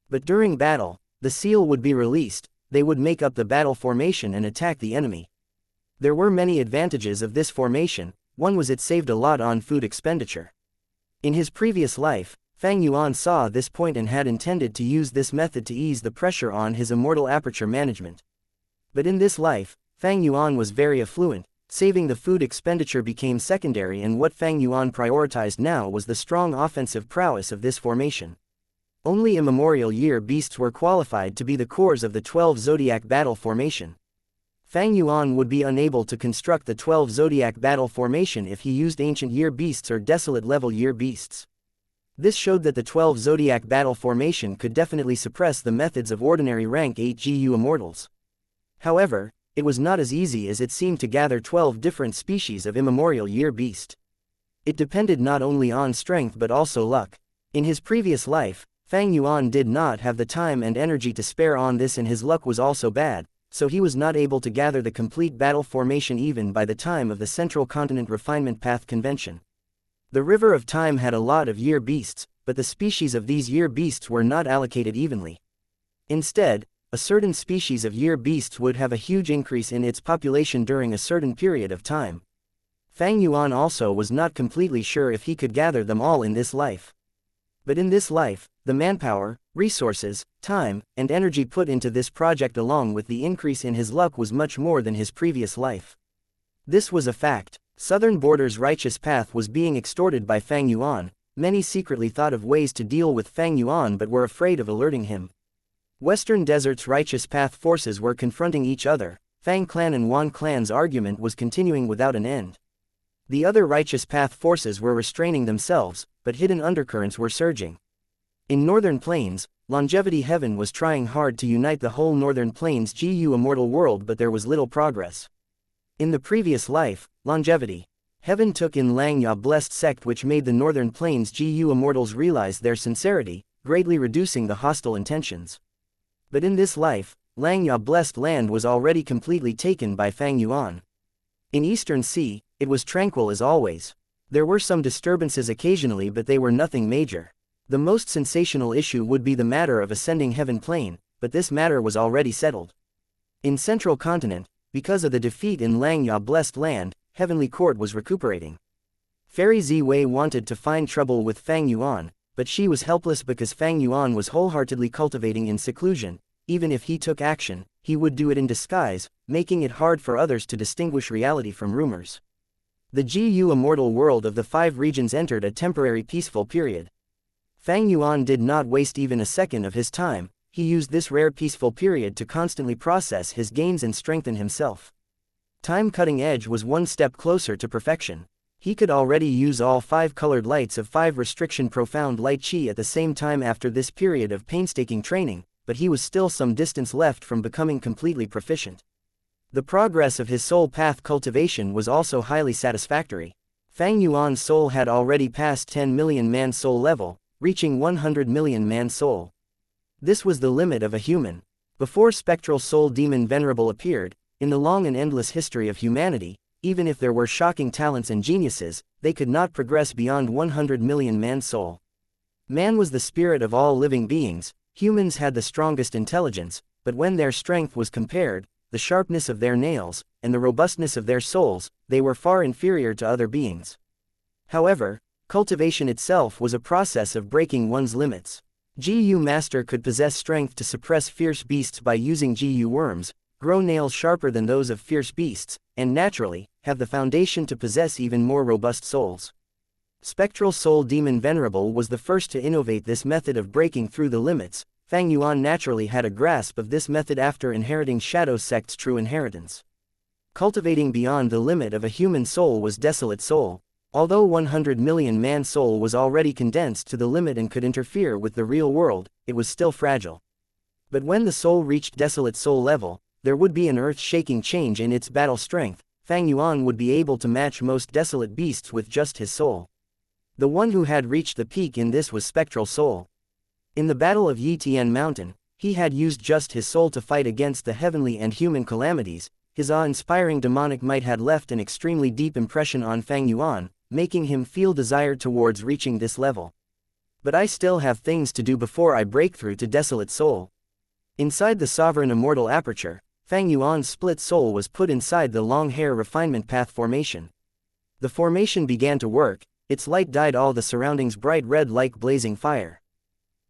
But during battle, the seal would be released, they would make up the battle formation and attack the enemy. There were many advantages of this formation. One was it saved a lot on food expenditure. In his previous life, Fang Yuan saw this point and had intended to use this method to ease the pressure on his immortal aperture management. But in this life, Fang Yuan was very affluent. Saving the food expenditure became secondary, and what Fang Yuan prioritized now was the strong offensive prowess of this formation. Only Immemorial Year Beasts were qualified to be the cores of the 12 Zodiac Battle formation. Fang Yuan would be unable to construct the 12 Zodiac Battle formation if he used Ancient Year Beasts or Desolate Level Year Beasts. This showed that the 12 Zodiac Battle formation could definitely suppress the methods of ordinary rank 8 GU Immortals. However, it was not as easy as it seemed to gather 12 different species of Immemorial Year Beast. It depended not only on strength but also luck. In his previous life, Fang Yuan did not have the time and energy to spare on this, and his luck was also bad, so he was not able to gather the complete battle formation even by the time of the Central Continent Refinement Path Convention. The River of Time had a lot of year beasts, but the species of these year beasts were not allocated evenly. Instead, a certain species of year beasts would have a huge increase in its population during a certain period of time. Fang Yuan also was not completely sure if he could gather them all in this life. But in this life, the manpower, resources, time, and energy put into this project along with the increase in his luck was much more than his previous life. This was a fact. Southern Border's righteous path was being extorted by Fang Yuan. Many secretly thought of ways to deal with Fang Yuan but were afraid of alerting him. Western Desert's righteous path forces were confronting each other. Fang Clan and Wan Clan's argument was continuing without an end. The other righteous path forces were restraining themselves, but hidden undercurrents were surging. In Northern Plains, Longevity Heaven was trying hard to unite the whole Northern Plains GU Immortal world, but there was little progress. In the previous life, Longevity Heaven took in Xianxia Blessed Sect, which made the Northern Plains GU Immortals realize their sincerity, greatly reducing the hostile intentions. But in this life, Xianxia Blessed Land was already completely taken by Fang Yuan. In Eastern Sea, it was tranquil as always. There were some disturbances occasionally, but they were nothing major. The most sensational issue would be the matter of ascending Heaven Plain, but this matter was already settled. In Central Continent, because of the defeat in Xianxia Blessed Land, Heavenly Court was recuperating. Fairy Ziwei wanted to find trouble with Fang Yuan, but she was helpless because Fang Yuan was wholeheartedly cultivating in seclusion. Even if he took action, he would do it in disguise, making it hard for others to distinguish reality from rumors. The GU Immortal world of the 5 regions entered a temporary peaceful period. Fang Yuan did not waste even a second of his time. He used this rare peaceful period to constantly process his gains and strengthen himself. Time Cutting Edge was one step closer to perfection. He could already use all 5 colored lights of 5 restriction profound light chi at the same time after this period of painstaking training, but he was still some distance left from becoming completely proficient. The progress of his soul path cultivation was also highly satisfactory. Fang Yuan's soul had already passed 10 million man soul level, reaching 100 million man soul. This was the limit of a human. Before Spectral Soul Demon Venerable appeared, in the long and endless history of humanity, even if there were shocking talents and geniuses, they could not progress beyond 100 million man soul. Man was the spirit of all living beings. Humans had the strongest intelligence, but when their strength was compared, the sharpness of their nails, and the robustness of their souls, they were far inferior to other beings. However, cultivation itself was a process of breaking one's limits. GU Master could possess strength to suppress fierce beasts by using GU worms, grow nails sharper than those of fierce beasts, and naturally, have the foundation to possess even more robust souls. Spectral Soul Demon Venerable was the first to innovate this method of breaking through the limits. Fang Yuan naturally had a grasp of this method after inheriting Shadow Sect's true inheritance. Cultivating beyond the limit of a human soul was Desolate Soul. Although 100 million man soul was already condensed to the limit and could interfere with the real world, it was still fragile. But when the soul reached desolate soul level, there would be an earth-shaking change in its battle strength. Fang Yuan would be able to match most desolate beasts with just his soul. The one who had reached the peak in this was Spectral Soul. In the Battle of Yitian Mountain, he had used just his soul to fight against the heavenly and human calamities. His awe-inspiring demonic might had left an extremely deep impression on Fang Yuan, making him feel desire towards reaching this level. But I still have things to do before I break through to desolate soul. Inside the sovereign immortal aperture, Fang Yuan's split soul was put inside the long hair refinement path formation. The formation began to work, its light dyed all the surroundings bright red like blazing fire.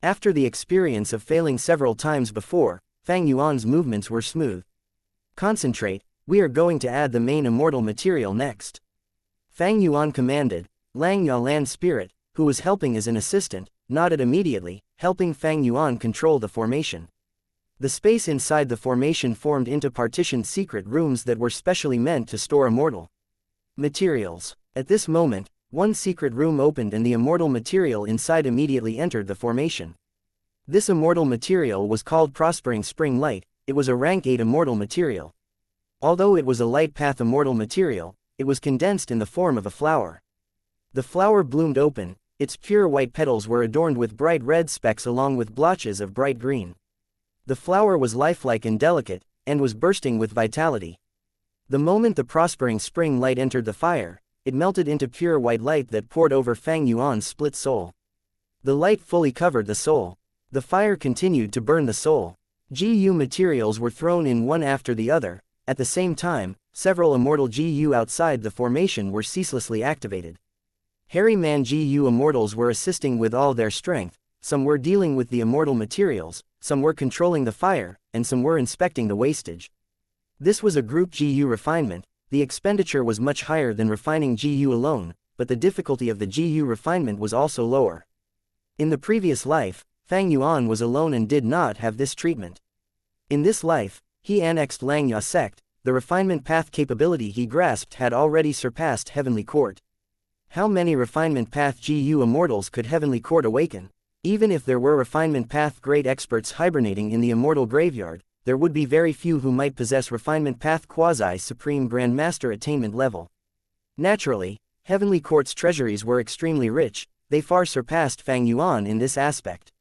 After the experience of failing several times before, Fang Yuan's movements were smooth. Concentrate, we are going to add the main immortal material next. Fang Yuan commanded. Lang Ya Land Spirit, who was helping as an assistant, nodded immediately, helping Fang Yuan control the formation. The space inside the formation formed into partitioned secret rooms that were specially meant to store immortal materials. At this moment, one secret room opened and the immortal material inside immediately entered the formation. This immortal material was called Prospering Spring Light. It was a rank 8 immortal material. Although it was a light path immortal material, it was condensed in the form of a flower. The flower bloomed open, its pure white petals were adorned with bright red specks along with blotches of bright green. The flower was lifelike and delicate, and was bursting with vitality. The moment the prospering spring light entered the fire, it melted into pure white light that poured over Fang Yuan's split soul. The light fully covered the soul. The fire continued to burn the soul. GU materials were thrown in one after the other. At the same time, several immortal GU outside the formation were ceaselessly activated. Hairy Man GU immortals were assisting with all their strength. Some were dealing with the immortal materials, some were controlling the fire, and some were inspecting the wastage. This was a group GU refinement. The expenditure was much higher than refining GU alone, but the difficulty of the GU refinement was also lower. In the previous life, Fang Yuan was alone and did not have this treatment. In this life, he annexed Langya sect. The refinement path capability he grasped had already surpassed Heavenly Court. How many refinement path GU immortals could Heavenly Court awaken? Even if there were refinement path great experts hibernating in the immortal graveyard, there would be very few who might possess refinement path quasi-supreme grandmaster attainment level. Naturally, Heavenly Court's treasuries were extremely rich. They far surpassed Fang Yuan in this aspect.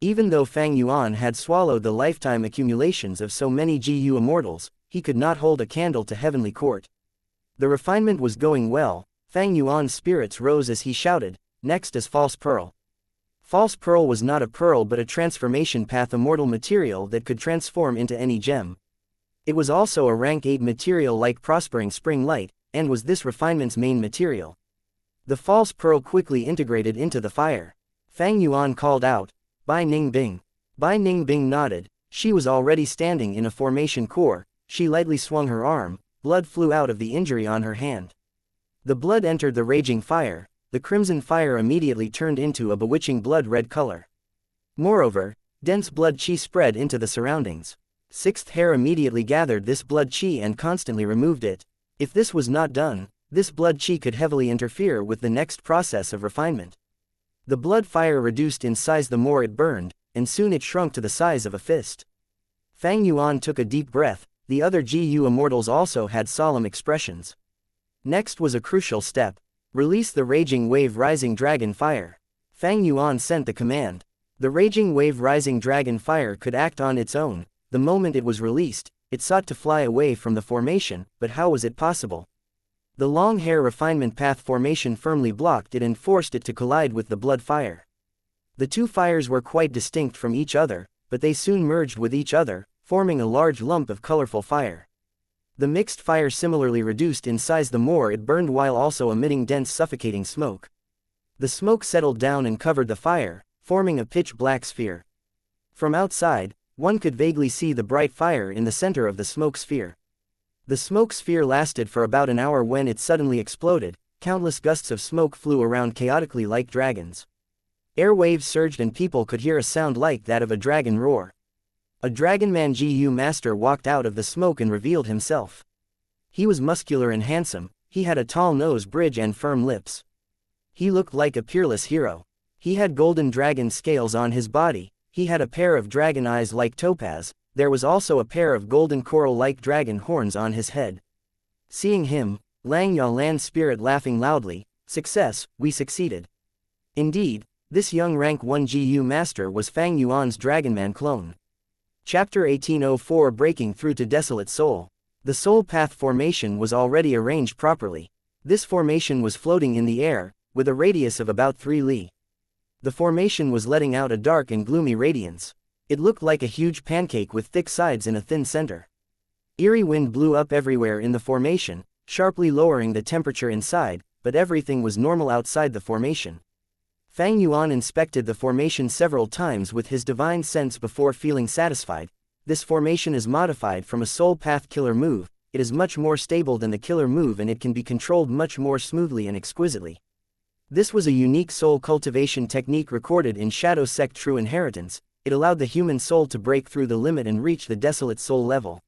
Even though Fang Yuan had swallowed the lifetime accumulations of so many GU immortals, he could not hold a candle to Heavenly Court. The refinement was going well. Fang Yuan's spirits rose as he shouted, "Next is False Pearl." False Pearl was not a pearl but a transformation path immortal material that could transform into any gem. It was also a rank 8 material like Prospering Spring Light, and was this refinement's main material. The False Pearl quickly integrated into the fire. Fang Yuan called out, "Bai Ning Bing." Bai Ning Bing nodded. She was already standing in a formation core. She lightly swung her arm. Blood flew out of the injury on her hand. The blood entered the raging fire. The crimson fire immediately turned into a bewitching blood-red color. Moreover, dense blood qi spread into the surroundings. Sixth hair immediately gathered this blood qi and constantly removed it. If this was not done, this blood qi could heavily interfere with the next process of refinement. The blood fire reduced in size the more it burned, and soon it shrunk to the size of a fist. Fang Yuan took a deep breath. The other GU immortals also had solemn expressions. Next was a crucial step. Release the raging wave rising dragon fire. Fang Yuan sent the command. The raging wave rising dragon fire could act on its own. The moment it was released, it sought to fly away from the formation, but how was it possible? The long hair refinement path formation firmly blocked it and forced it to collide with the blood fire. The two fires were quite distinct from each other, but they soon merged with each other, forming a large lump of colorful fire. The mixed fire similarly reduced in size the more it burned while also emitting dense suffocating smoke. The smoke settled down and covered the fire, forming a pitch-black sphere. From outside, one could vaguely see the bright fire in the center of the smoke sphere. The smoke sphere lasted for about an hour when it suddenly exploded. Countless gusts of smoke flew around chaotically like dragons. Air waves surged and people could hear a sound like that of a dragon roar. A Dragonman GU master walked out of the smoke and revealed himself. He was muscular and handsome. He had a tall nose bridge and firm lips. He looked like a peerless hero. He had golden dragon scales on his body, he had a pair of dragon eyes like topaz, there was also a pair of golden coral-like dragon horns on his head. Seeing him, Langya land spirit laughing loudly, "Success, we succeeded." Indeed, this young rank 1 GU master was Fang Yuan's Dragonman clone. Chapter 1804 Breaking Through to Desolate Soul. The soul path formation was already arranged properly. This formation was floating in the air, with a radius of about 3 li. The formation was letting out a dark and gloomy radiance. It looked like a huge pancake with thick sides and a thin center. Eerie wind blew up everywhere in the formation, sharply lowering the temperature inside, but everything was normal outside the formation. Fang Yuan inspected the formation several times with his divine sense before feeling satisfied. This formation is modified from a soul path killer move, it is much more stable than the killer move and it can be controlled much more smoothly and exquisitely. This was a unique soul cultivation technique recorded in Shadow Sect True Inheritance. It allowed the human soul to break through the limit and reach the desolate soul level.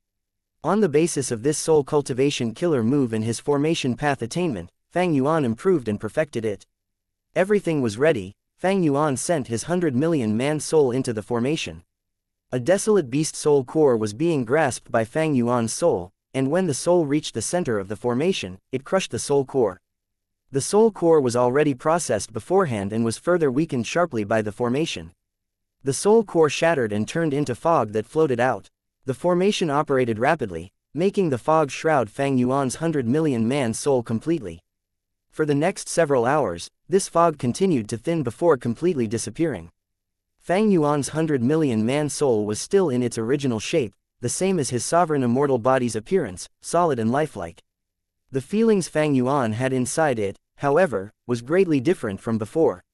On the basis of this soul cultivation killer move and his formation path attainment, Fang Yuan improved and perfected it. Everything was ready. Fang Yuan sent his 100 million man soul into the formation. A desolate beast soul core was being grasped by Fang Yuan's soul, and when the soul reached the center of the formation, it crushed the soul core. The soul core was already processed beforehand and was further weakened sharply by the formation. The soul core shattered and turned into fog that floated out. The formation operated rapidly, making the fog shroud Fang Yuan's 100 million man soul completely. For the next several hours, this fog continued to thin before completely disappearing. Fang Yuan's 100 million man soul was still in its original shape, the same as his sovereign immortal body's appearance, solid and lifelike. The feelings Fang Yuan had inside it, however, was greatly different from before.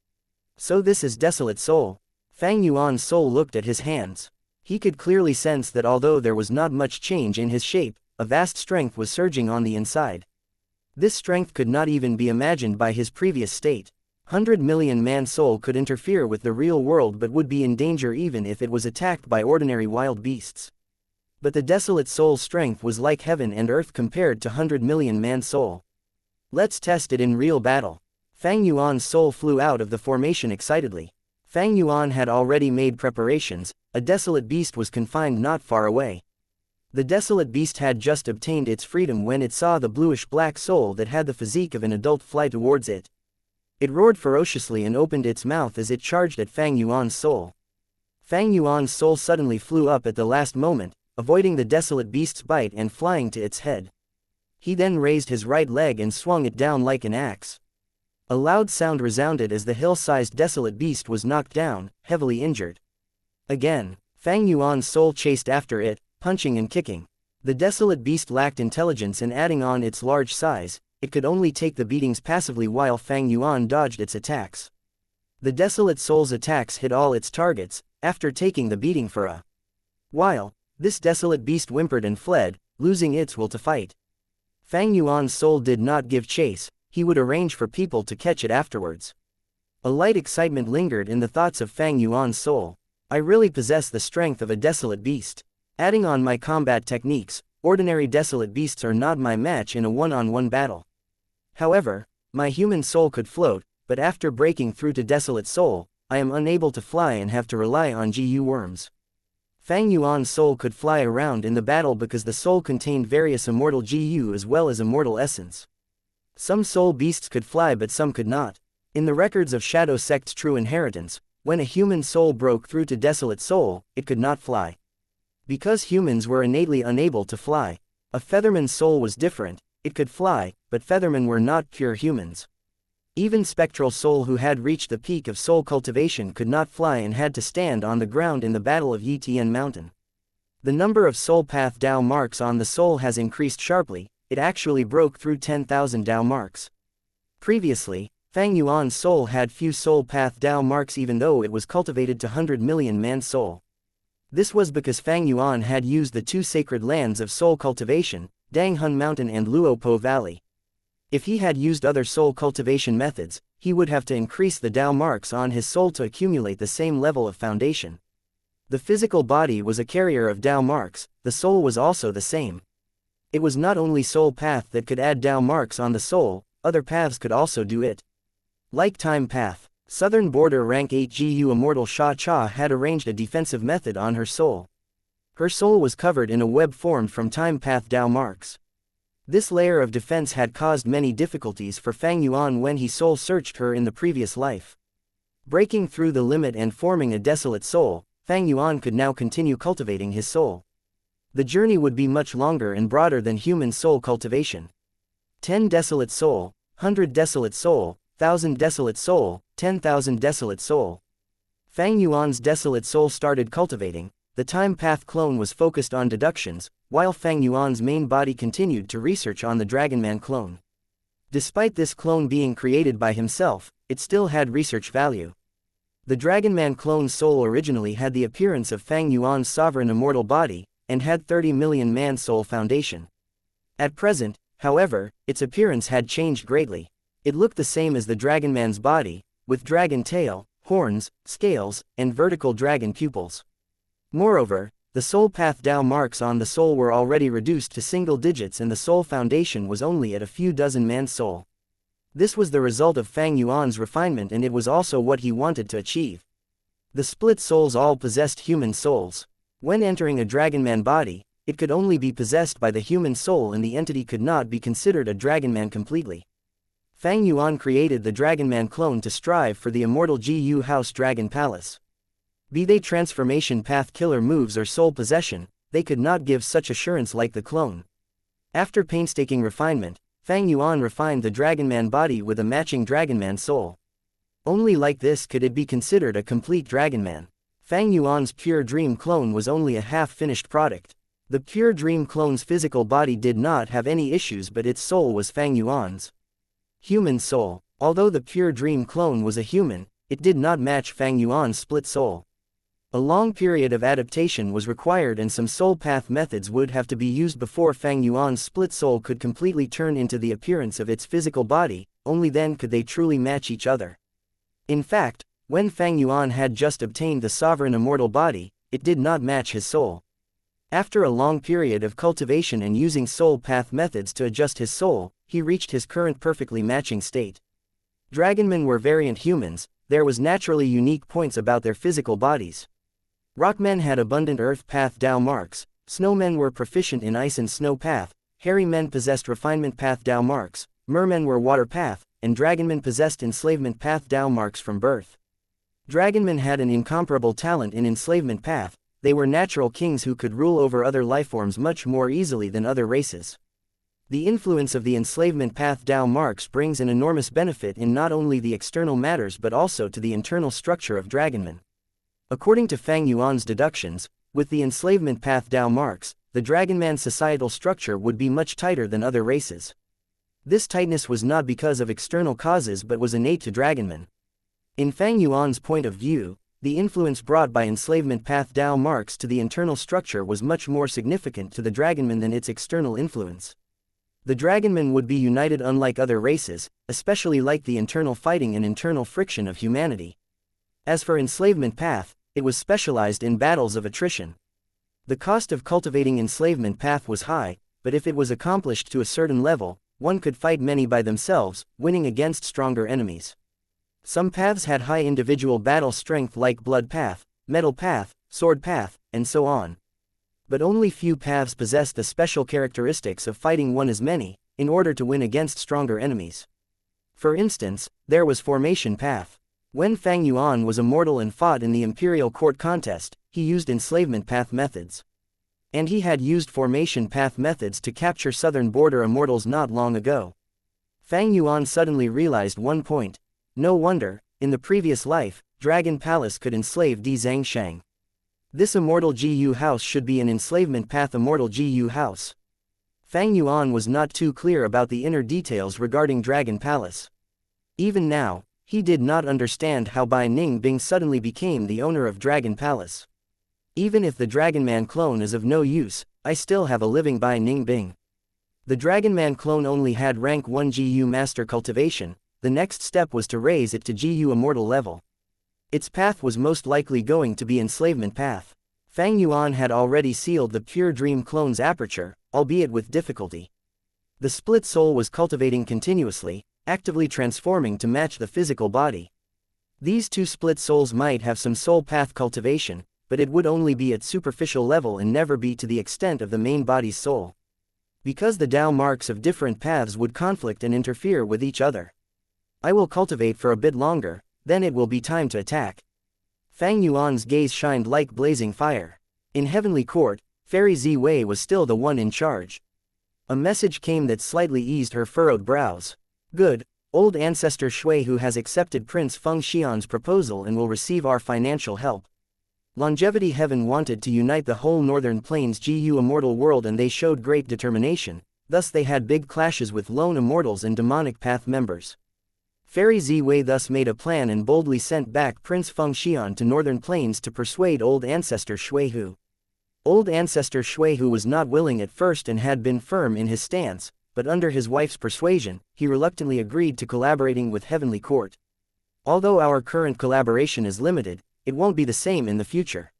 So this is desolate soul. Fang Yuan's soul looked at his hands. He could clearly sense that although there was not much change in his shape, a vast strength was surging on the inside. This strength could not even be imagined by his previous state. 100 million man soul could interfere with the real world but would be in danger even if it was attacked by ordinary wild beasts. But the desolate soul's strength was like heaven and earth compared to 100 million man soul. Let's test it in real battle. Fang Yuan's soul flew out of the formation excitedly. Fang Yuan had already made preparations. A desolate beast was confined not far away. The desolate beast had just obtained its freedom when it saw the bluish-black soul that had the physique of an adult fly towards it. It roared ferociously and opened its mouth as it charged at Fang Yuan's soul. Fang Yuan's soul suddenly flew up at the last moment, avoiding the desolate beast's bite and flying to its head. He then raised his right leg and swung it down like an axe. A loud sound resounded as the hill-sized desolate beast was knocked down, heavily injured. Again, Fang Yuan's soul chased after it, punching and kicking. The desolate beast lacked intelligence and adding on its large size, it could only take the beatings passively while Fang Yuan dodged its attacks. The desolate soul's attacks hit all its targets, after taking the beating for a while. This desolate beast whimpered and fled, losing its will to fight. Fang Yuan's soul did not give chase, he would arrange for people to catch it afterwards. A light excitement lingered in the thoughts of Fang Yuan's soul. I really possess the strength of a desolate beast. Adding on my combat techniques, ordinary desolate beasts are not my match in a one-on-one battle. However, my human soul could float, but after breaking through to desolate soul, I am unable to fly and have to rely on GU worms. Fang Yuan's soul could fly around in the battle because the soul contained various immortal GU as well as immortal essence. Some soul beasts could fly but some could not. In the records of Shadow Sect's True Inheritance, when a human soul broke through to desolate soul, it could not fly. Because humans were innately unable to fly. A Featherman's soul was different, it could fly, but Feathermen were not pure humans. Even Spectral Soul who had reached the peak of soul cultivation could not fly and had to stand on the ground in the Battle of Yitian Mountain. The number of soul path Dao marks on the soul has increased sharply, it actually broke through 10,000 Dao marks. Previously, Fang Yuan's soul had few soul path Dao marks even though it was cultivated to 100 million man soul. This was because Fang Yuan had used the two sacred lands of soul cultivation, Danghun Mountain and Luopo Valley. If he had used other soul cultivation methods, he would have to increase the Dao marks on his soul to accumulate the same level of foundation. The physical body was a carrier of Dao marks, the soul was also the same. It was not only soul path that could add Dao marks on the soul, other paths could also do it. Like time path, Southern Border Rank 8 GU Immortal Xianxia had arranged a defensive method on her soul. Her soul was covered in a web formed from time path Dao marks. This layer of defense had caused many difficulties for Fang Yuan when he soul searched her in the previous life. Breaking through the limit and forming a desolate soul, Fang Yuan could now continue cultivating his soul. The journey would be much longer and broader than human soul cultivation. 10 desolate soul, 100 desolate soul, 1,000 desolate soul, 10,000 desolate soul. Fang Yuan's desolate soul started cultivating. The time path clone was focused on deductions, while Fang Yuan's main body continued to research on the Dragonman clone. Despite this clone being created by himself, it still had research value. The Dragonman clone's soul originally had the appearance of Fang Yuan's sovereign immortal body, and had 30 million man-soul foundation. At present, however, its appearance had changed greatly. It looked the same as the Dragonman's body, with dragon tail, horns, scales, and vertical dragon pupils. Moreover, the soul path Dao marks on the soul were already reduced to single digits and the soul foundation was only at a few dozen man-soul. This was the result of Fang Yuan's refinement and it was also what he wanted to achieve. The split souls all possessed human souls. When entering a Dragonman body, it could only be possessed by the human soul and the entity could not be considered a Dragonman completely. Fang Yuan created the Dragonman clone to strive for the immortal GU House Dragon Palace. Be they transformation path killer moves or soul possession, they could not give such assurance like the clone. After painstaking refinement, Fang Yuan refined the Dragonman body with a matching Dragonman soul. Only like this could it be considered a complete Dragonman. Fang Yuan's Pure Dream clone was only a half-finished product. The Pure Dream clone's physical body did not have any issues but its soul was Fang Yuan's human soul. Although the Pure Dream clone was a human, it did not match Fang Yuan's split soul. A long period of adaptation was required and some soul path methods would have to be used before Fang Yuan's split soul could completely turn into the appearance of its physical body, only then could they truly match each other. In fact, when Fang Yuan had just obtained the sovereign immortal body, it did not match his soul. After a long period of cultivation and using soul path methods to adjust his soul, he reached his current perfectly matching state. Dragonmen were variant humans, there was naturally unique points about their physical bodies. Rockmen had abundant earth path Dao marks, snowmen were proficient in ice and snow path, hairy men possessed refinement path Dao marks, mermen were water path, and dragonmen possessed enslavement path Dao marks from birth. Dragonmen had an incomparable talent in enslavement path, they were natural kings who could rule over other lifeforms much more easily than other races. The influence of the enslavement path Dao marks brings an enormous benefit in not only the external matters but also to the internal structure of dragonmen. According to Fang Yuan's deductions, with the enslavement path Dao marks, the Dragonman societal structure would be much tighter than other races. This tightness was not because of external causes but was innate to Dragonmen. In Fang Yuan's point of view, the influence brought by enslavement path Dao marks to the internal structure was much more significant to the Dragonmen than its external influence. The Dragonmen would be united unlike other races, especially like the internal fighting and internal friction of humanity. As for enslavement path, it was specialized in battles of attrition. The cost of cultivating enslavement path was high, but if it was accomplished to a certain level, one could fight many by themselves, winning against stronger enemies. Some paths had high individual battle strength like blood path, metal path, sword path, and so on. But only few paths possessed the special characteristics of fighting one as many, in order to win against stronger enemies. For instance, there was formation path. When Fang Yuan was immortal and fought in the imperial court contest, he used enslavement path methods. And he had used formation path methods to capture southern border immortals not long ago. Fang Yuan suddenly realized one point. No wonder, in the previous life, Dragon Palace could enslave Di Zhangshang. This immortal GU house should be an enslavement path immortal GU house. Fang Yuan was not too clear about the inner details regarding Dragon Palace. Even now, he did not understand how Bai Ning Bing suddenly became the owner of Dragon Palace. Even if the Dragonman clone is of no use, I still have a living Bai Ning Bing. The Dragonman clone only had rank 1 GU master cultivation, the next step was to raise it to GU immortal level. Its path was most likely going to be enslavement path. Fang Yuan had already sealed the pure dream clone's aperture, albeit with difficulty. The split soul was cultivating continuously, actively transforming to match the physical body. These two split souls might have some soul path cultivation, but it would only be at superficial level and never be to the extent of the main body's soul. Because the Tao marks of different paths would conflict and interfere with each other. I will cultivate for a bit longer, then it will be time to attack. Fang Yuan's gaze shined like blazing fire. In Heavenly Court, Fairy Ziwei was still the one in charge. A message came that slightly eased her furrowed brows. Good, old ancestor Shui Hu has accepted Prince Feng Xian's proposal and will receive our financial help. Longevity Heaven wanted to unite the whole Northern Plains GU Immortal world and they showed great determination, thus they had big clashes with lone immortals and demonic path members. Fairy Ziwei thus made a plan and boldly sent back Prince Feng Xian to Northern Plains to persuade old ancestor Shui Hu. Old ancestor Shui Hu was not willing at first and had been firm in his stance, but under his wife's persuasion, he reluctantly agreed to collaborating with Heavenly Court. Although our current collaboration is limited, it won't be the same in the future.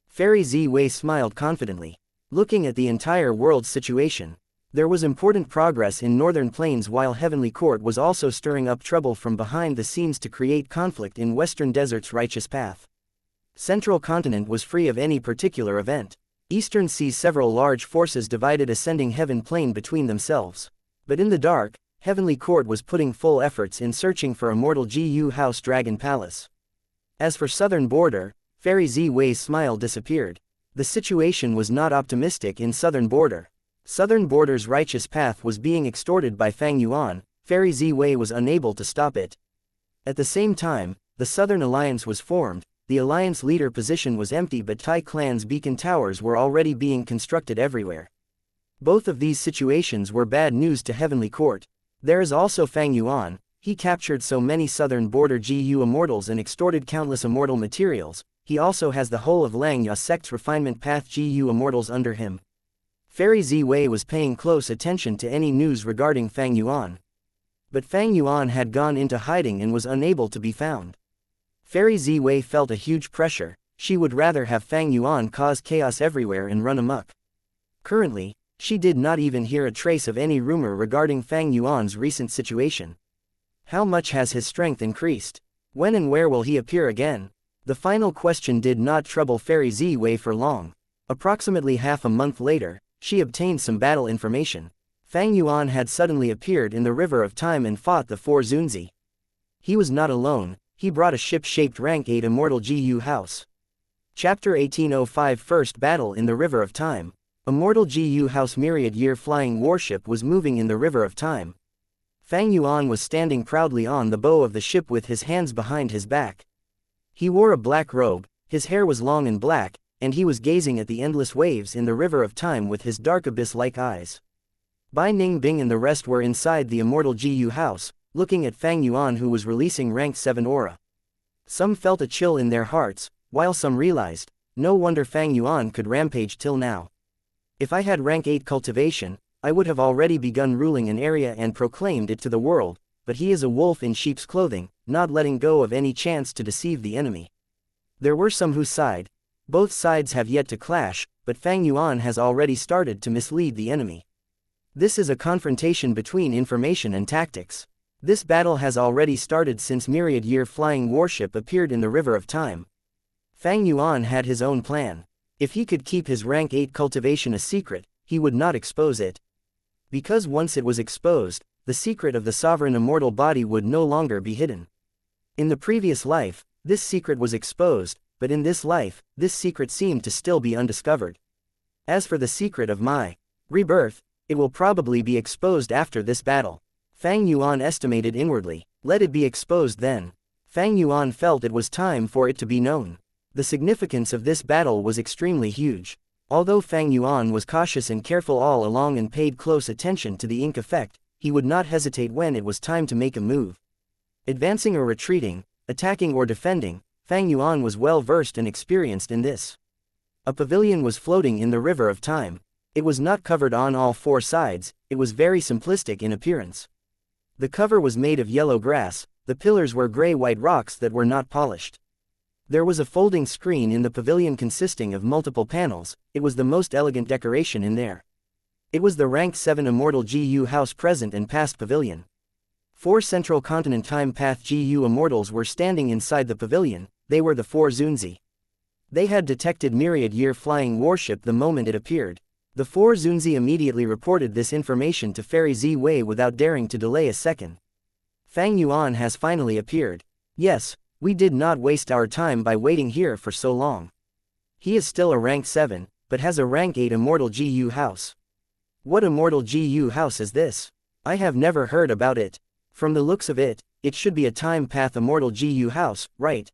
Fairy Ziwei smiled confidently. Looking at the entire world's situation, there was important progress in Northern Plains while Heavenly Court was also stirring up trouble from behind the scenes to create conflict in Western Desert's righteous path. Central Continent was free of any particular event. Eastern sees several large forces divided ascending Heaven Plain between themselves. But in the dark, Heavenly Court was putting full efforts in searching for Immortal GU House Dragon Palace. As for Southern Border, Fairy Ziwei's smile disappeared. The situation was not optimistic in Southern Border. Southern Border's righteous path was being extorted by Fang Yuan, Fairy Ziwei was unable to stop it. At the same time, the Southern Alliance was formed, the Alliance leader position was empty but Tai Clan's beacon towers were already being constructed everywhere. Both of these situations were bad news to Heavenly Court. There is also Fang Yuan, he captured so many Southern Border GU immortals and extorted countless immortal materials, he also has the whole of Langya sect's refinement path GU immortals under him. Fairy Ziwei was paying close attention to any news regarding Fang Yuan. But Fang Yuan had gone into hiding and was unable to be found. Fairy Ziwei felt a huge pressure, she would rather have Fang Yuan cause chaos everywhere and run amok. Currently, she did not even hear a trace of any rumor regarding Fang Yuan's recent situation. How much has his strength increased? When and where will he appear again? The final question did not trouble Fairy Ziwei for long. Approximately half a month later, she obtained some battle information. Fang Yuan had suddenly appeared in the River of Time and fought the 4 Zunzi. He was not alone, he brought a ship-shaped rank 8 Immortal GU House. Chapter 1805 First Battle in the River of Time. Immortal GU House myriad-year flying warship was moving in the River of Time. Fang Yuan was standing proudly on the bow of the ship with his hands behind his back. He wore a black robe, his hair was long and black, and he was gazing at the endless waves in the River of Time with his dark abyss-like eyes. Bai Ningbing and the rest were inside the Immortal GU House, looking at Fang Yuan who was releasing rank 7 aura. Some felt a chill in their hearts, while some realized, no wonder Fang Yuan could rampage till now. If I had rank 8 cultivation, I would have already begun ruling an area and proclaimed it to the world, but he is a wolf in sheep's clothing, not letting go of any chance to deceive the enemy. There were some who sighed. Both sides have yet to clash, but Fang Yuan has already started to mislead the enemy. This is a confrontation between information and tactics. This battle has already started since myriad-year flying warship appeared in the River of Time. Fang Yuan had his own plan. If he could keep his rank 8 cultivation a secret, he would not expose it. Because once it was exposed, the secret of the sovereign immortal body would no longer be hidden. In the previous life, this secret was exposed, but in this life, this secret seemed to still be undiscovered. As for the secret of my rebirth, it will probably be exposed after this battle. Fang Yuan estimated inwardly, let it be exposed then. Fang Yuan felt it was time for it to be known. The significance of this battle was extremely huge. Although Fang Yuan was cautious and careful all along and paid close attention to the ink effect, he would not hesitate when it was time to make a move. Advancing or retreating, attacking or defending, Fang Yuan was well versed and experienced in this. A pavilion was floating in the River of Time. It was not covered on all 4 sides, it was very simplistic in appearance. The cover was made of yellow grass, the pillars were gray-white rocks that were not polished. There was a folding screen in the pavilion consisting of multiple panels. It was the most elegant decoration in there. It was the rank 7 Immortal GU House present and past pavilion. 4 Central Continent Time Path GU Immortals were standing inside the pavilion. They were the 4 Zunzi. They had detected Myriad Year flying warship the moment it appeared. The 4 Zunzi immediately reported this information to Fairy Z Wei without daring to delay a second. Fang Yuan has finally appeared. Yes, we did not waste our time by waiting here for so long. He is still a rank 7, but has a rank 8 Immortal GU House. What Immortal GU House is this? I have never heard about it. From the looks of it, it should be a Time Path Immortal GU House, right?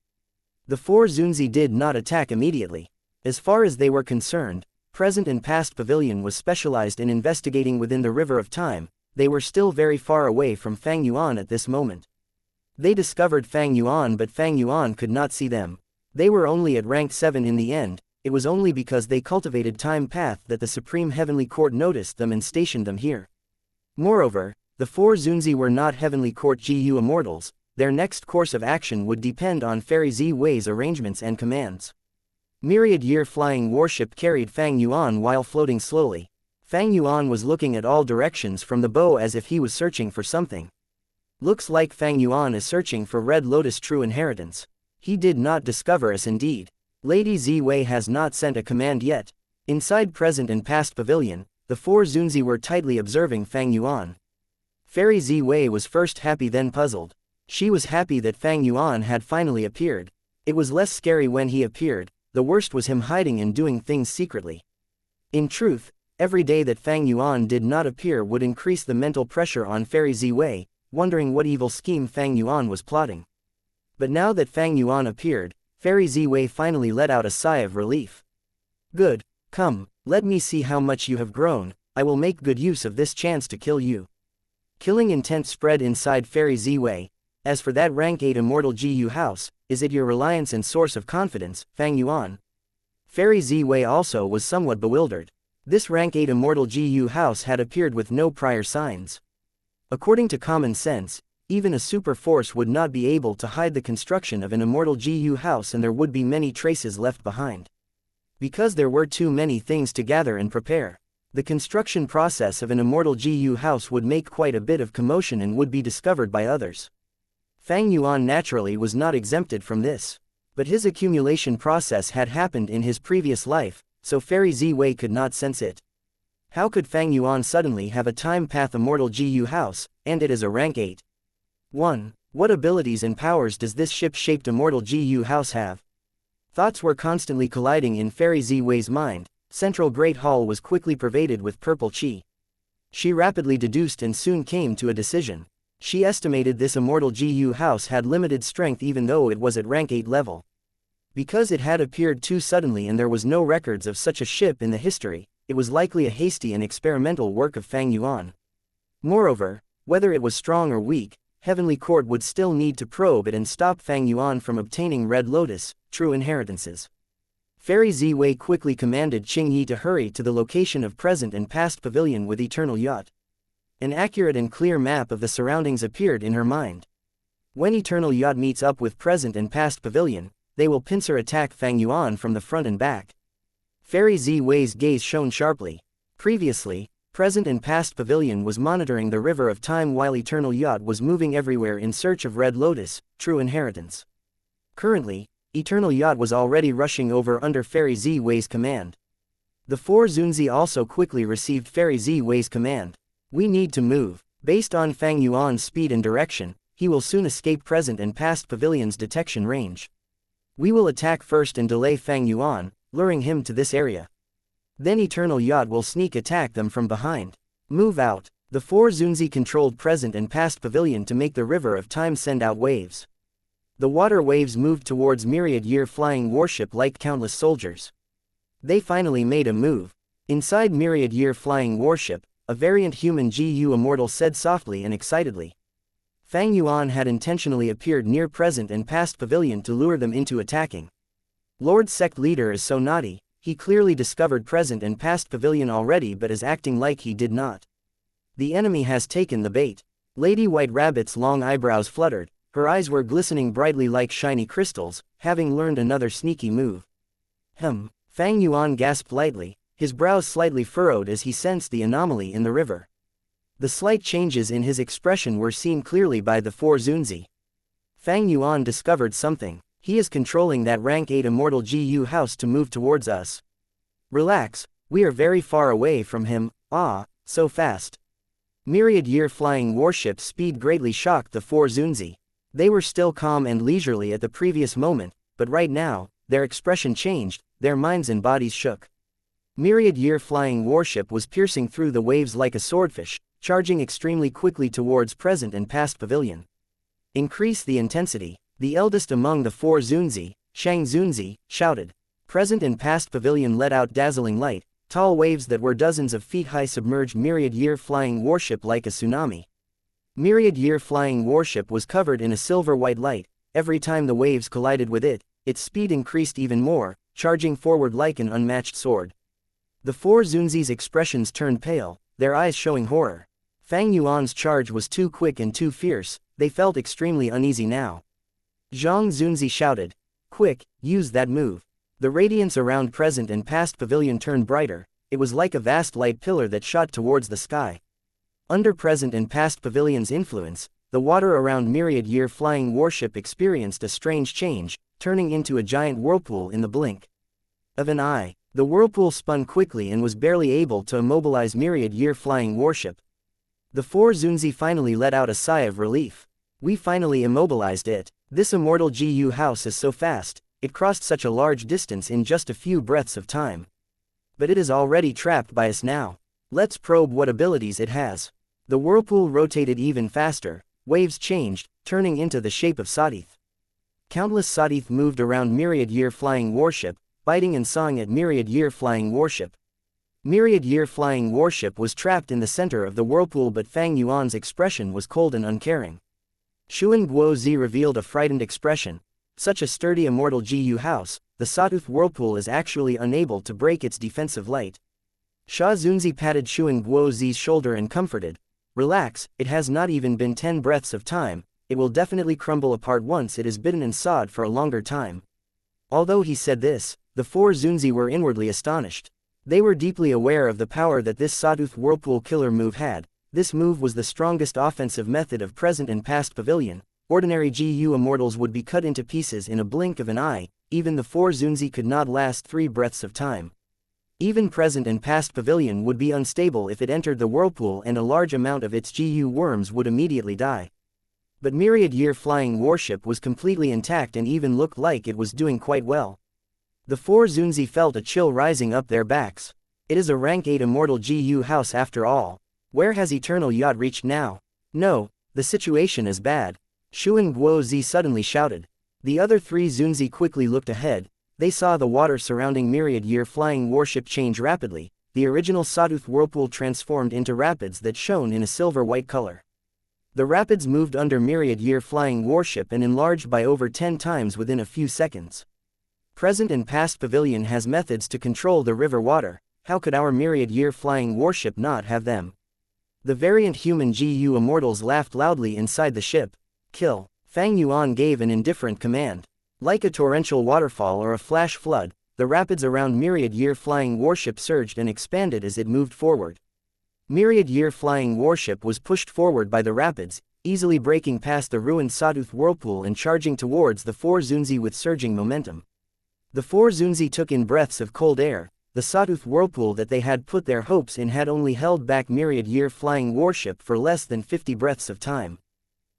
The 4 Zunzi did not attack immediately. As far as they were concerned, present and past pavilion was specialized in investigating within the river of time. They were still very far away from Fang Yuan at this moment. They discovered Fang Yuan, but Fang Yuan could not see them. They were only at rank 7 in the end. It was only because they cultivated Time Path that the Supreme Heavenly Court noticed them and stationed them here. Moreover, the 4 Zunzi were not Heavenly Court GU Immortals. Their next course of action would depend on Fairy Z Wei's arrangements and commands. Myriad Year flying warship carried Fang Yuan while floating slowly. Fang Yuan was looking at all directions from the bow as if he was searching for something. Looks like Fang Yuan is searching for Red Lotus True Inheritance. He did not discover us indeed. Lady Z Wei has not sent a command yet. Inside present and past pavilion, the 4 Zunzi were tightly observing Fang Yuan. Fairy Z Wei was first happy then puzzled. She was happy that Fang Yuan had finally appeared. It was less scary when he appeared. The worst was him hiding and doing things secretly. In truth, every day that Fang Yuan did not appear would increase the mental pressure on Fairy Z Wei, wondering what evil scheme Fang Yuan was plotting. But now that Fang Yuan appeared, Fairy Z Wei finally let out a sigh of relief. Good, come, let me see how much you have grown. I will make good use of this chance to kill you. Killing intent spread inside Fairy Z Wei. As for that rank 8 Immortal GU House, is it your reliance and source of confidence, Fang Yuan? Fairy Z Wei also was somewhat bewildered. This rank 8 Immortal GU House had appeared with no prior signs. According to common sense, even a super force would not be able to hide the construction of an Immortal GU House, and there would be many traces left behind. Because there were too many things to gather and prepare. The construction process of an Immortal GU House would make quite a bit of commotion and would be discovered by others. Fang Yuan naturally was not exempted from this. But his accumulation process had happened in his previous life, so Fairy Z Wei could not sense it. How could Fang Yuan suddenly have a Time Path Immortal GU House, and it is a rank 8? 1. What abilities and powers does this ship-shaped Immortal GU House have? Thoughts were constantly colliding in Fairy Z Wei's mind. Central Great Hall was quickly pervaded with purple chi. She rapidly deduced and soon came to a decision. She estimated this Immortal GU House had limited strength even though it was at rank 8 level. Because it had appeared too suddenly and there was no records of such a ship in the history, it was likely a hasty and experimental work of Fang Yuan. Moreover, whether it was strong or weak, Heavenly Court would still need to probe it and stop Fang Yuan from obtaining Red Lotus, True Inheritances. Fairy Z Wei quickly commanded Qing Yi to hurry to the location of present and past pavilion with Eternal Yacht. An accurate and clear map of the surroundings appeared in her mind. When Eternal Yacht meets up with present and past pavilion, they will pincer attack Fang Yuan from the front and back. Fairy Z Wei's gaze shone sharply. Previously, present and past pavilion was monitoring the river of time while Eternal Yacht was moving everywhere in search of Red Lotus, True Inheritance. Currently, Eternal Yacht was already rushing over under Fairy Z Wei's command. The 4 Zunzi also quickly received Fairy Z Wei's command. We need to move. Based on Fang Yuan's speed and direction, he will soon escape present and past pavilion's detection range. We will attack first and delay Fang Yuan, luring him to this area. Then Eternal Yacht will sneak attack them from behind. Move out. The 4 Zunzi controlled present and past pavilion to make the river of time send out waves. The water waves moved towards Myriad Year flying warship like countless soldiers. They finally made a move. Inside Myriad Year flying warship, a variant human GU Immortal said softly and excitedly. Fang Yuan had intentionally appeared near present and past pavilion to lure them into attacking. Lord Sect Leader is so naughty, he clearly discovered present and past pavilion already but is acting like he did not. The enemy has taken the bait. Lady White Rabbit's long eyebrows fluttered. her eyes were glistening brightly like shiny crystals, having learned another sneaky move. Fang Yuan gasped lightly, his brows slightly furrowed as he sensed the anomaly in the river. The slight changes in his expression were seen clearly by the four Zunzi. Fang Yuan discovered something. He is controlling that rank 8 Immortal GU house to move towards us. Relax, we are very far away from him, so fast. Myriad year flying warship's speed greatly shocked the four Zunzi. They were still calm and leisurely at the previous moment, but right now, their expression changed, their minds and bodies shook. Myriad year flying warship was piercing through the waves like a swordfish, charging extremely quickly towards present and past pavilion. Increase the intensity. The eldest among the four Zunzi, Shang Zunzi, shouted. Present and past pavilion let out dazzling light, tall waves that were dozens of feet high submerged myriad year flying warship like a tsunami. Myriad year flying warship was covered in a silver-white light. Every time the waves collided with it, its speed increased even more, charging forward like an unmatched sword. The four Zunzi's expressions turned pale, their eyes showing horror. Fang Yuan's charge was too quick and too fierce, they felt extremely uneasy now. Zhang Zunzi shouted. Quick, use that move. The radiance around present and past pavilion turned brighter, it was like a vast light pillar that shot towards the sky. Under present and past pavilion's influence, the water around myriad year flying warship experienced a strange change, turning into a giant whirlpool in the blink of an eye. The whirlpool spun quickly and was barely able to immobilize myriad year flying warship. The four Zunzi finally let out a sigh of relief. We finally immobilized it. This immortal GU house is so fast, it crossed such a large distance in just a few breaths of time. But it is already trapped by us now. Let's probe what abilities it has. The whirlpool rotated even faster, waves changed, turning into the shape of Sadith. Countless Sadith moved around myriad year flying warship, biting and sawing at myriad year flying warship. Myriad year flying warship was trapped in the center of the whirlpool, but Fang Yuan's expression was cold and uncaring. Xuan Guozi revealed a frightened expression. Such a sturdy immortal GU house, the sawtooth whirlpool is actually unable to break its defensive light. Sha Zunzi patted Xuan Guozi's shoulder and comforted. Relax, it has not even been 10 breaths of time, it will definitely crumble apart once it is bitten and sawed for a longer time. Although he said this, the four Zunzi were inwardly astonished. They were deeply aware of the power that this sawtooth whirlpool killer move had. This move was the strongest offensive method of present and past pavilion. Ordinary GU immortals would be cut into pieces in a blink of an eye, even the four Zunzi could not last 3 breaths of time. Even present and past pavilion would be unstable if it entered the whirlpool, and a large amount of its GU worms would immediately die. But myriad year flying warship was completely intact and even looked like it was doing quite well. The four Zunzi felt a chill rising up their backs. It is a rank 8 immortal GU house after all. Where has Eternal Yacht reached now? No, the situation is bad. Xuan Guozi suddenly shouted. The other 3 Zunzi quickly looked ahead. They saw the water surrounding myriad year flying warship change rapidly. The original sawtooth whirlpool transformed into rapids that shone in a silver-white color. The rapids moved under myriad year flying warship and enlarged by over 10 times within a few seconds. Present and past pavilion has methods to control the river water. How could our myriad year flying warship not have them? The variant human GU immortals laughed loudly inside the ship. Kill. Fang Yuan gave an indifferent command. Like a torrential waterfall or a flash flood, the rapids around myriad year flying warship surged and expanded as it moved forward. Myriad year flying warship was pushed forward by the rapids, easily breaking past the ruined sawtooth whirlpool and charging towards the four Zunzi with surging momentum. The four Zunzi took in breaths of cold air. The sawtooth whirlpool that they had put their hopes in had only held back myriad year flying warship for less than 50 breaths of time.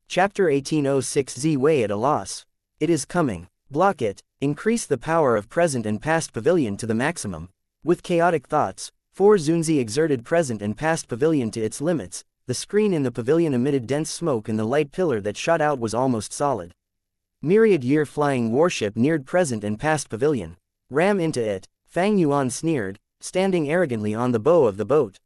Chapter 1806 Z Wei at a loss. It is coming. Block it. Increase the power of present and past pavilion to the maximum. With chaotic thoughts, four Zunzi exerted present and past pavilion to its limits. The screen in the pavilion emitted dense smoke and the light pillar that shot out was almost solid. Myriad year flying warship neared present and past pavilion. Ram into it. Fang Yuan sneered, standing arrogantly on the bow of the boat.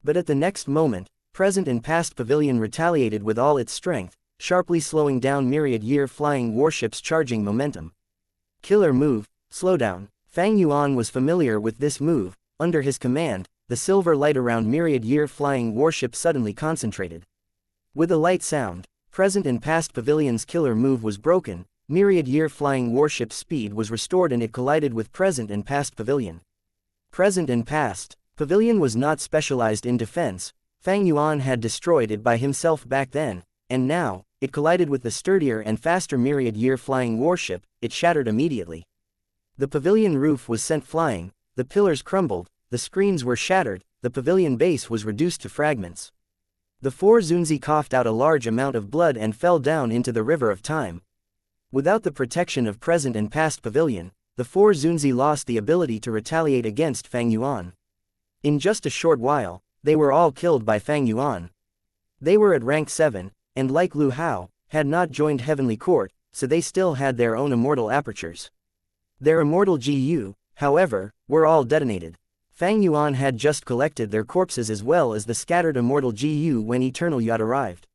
But at the next moment, present and past pavilion retaliated with all its strength, sharply slowing down myriad year flying warship's charging momentum. Killer move, slow down. Fang Yuan was familiar with this move. Under his command, the silver light around myriad year flying warship suddenly concentrated. With a light sound, Present and past pavilion's killer move was broken, myriad-year flying warship speed was restored and it collided with present and past pavilion. Present and past. Pavilion was not specialized in defense, Fang Yuan had destroyed it by himself back then, and now, it collided with the sturdier and faster myriad-year flying warship, it shattered immediately. The pavilion roof was sent flying, the pillars crumbled, the screens were shattered, the pavilion base was reduced to fragments. The four Zunzi coughed out a large amount of blood and fell down into the river of time. Without the protection of present and past pavilion, the four Zunzi lost the ability to retaliate against Fang Yuan. In just a short while, they were all killed by Fang Yuan. They were at rank 7, and like Lu Hao, had not joined Heavenly Court, so they still had their own immortal apertures. Their immortal GU, however, were all detonated. Fang Yuan had just collected their corpses as well as the scattered immortal GU when Eternal Yacht arrived.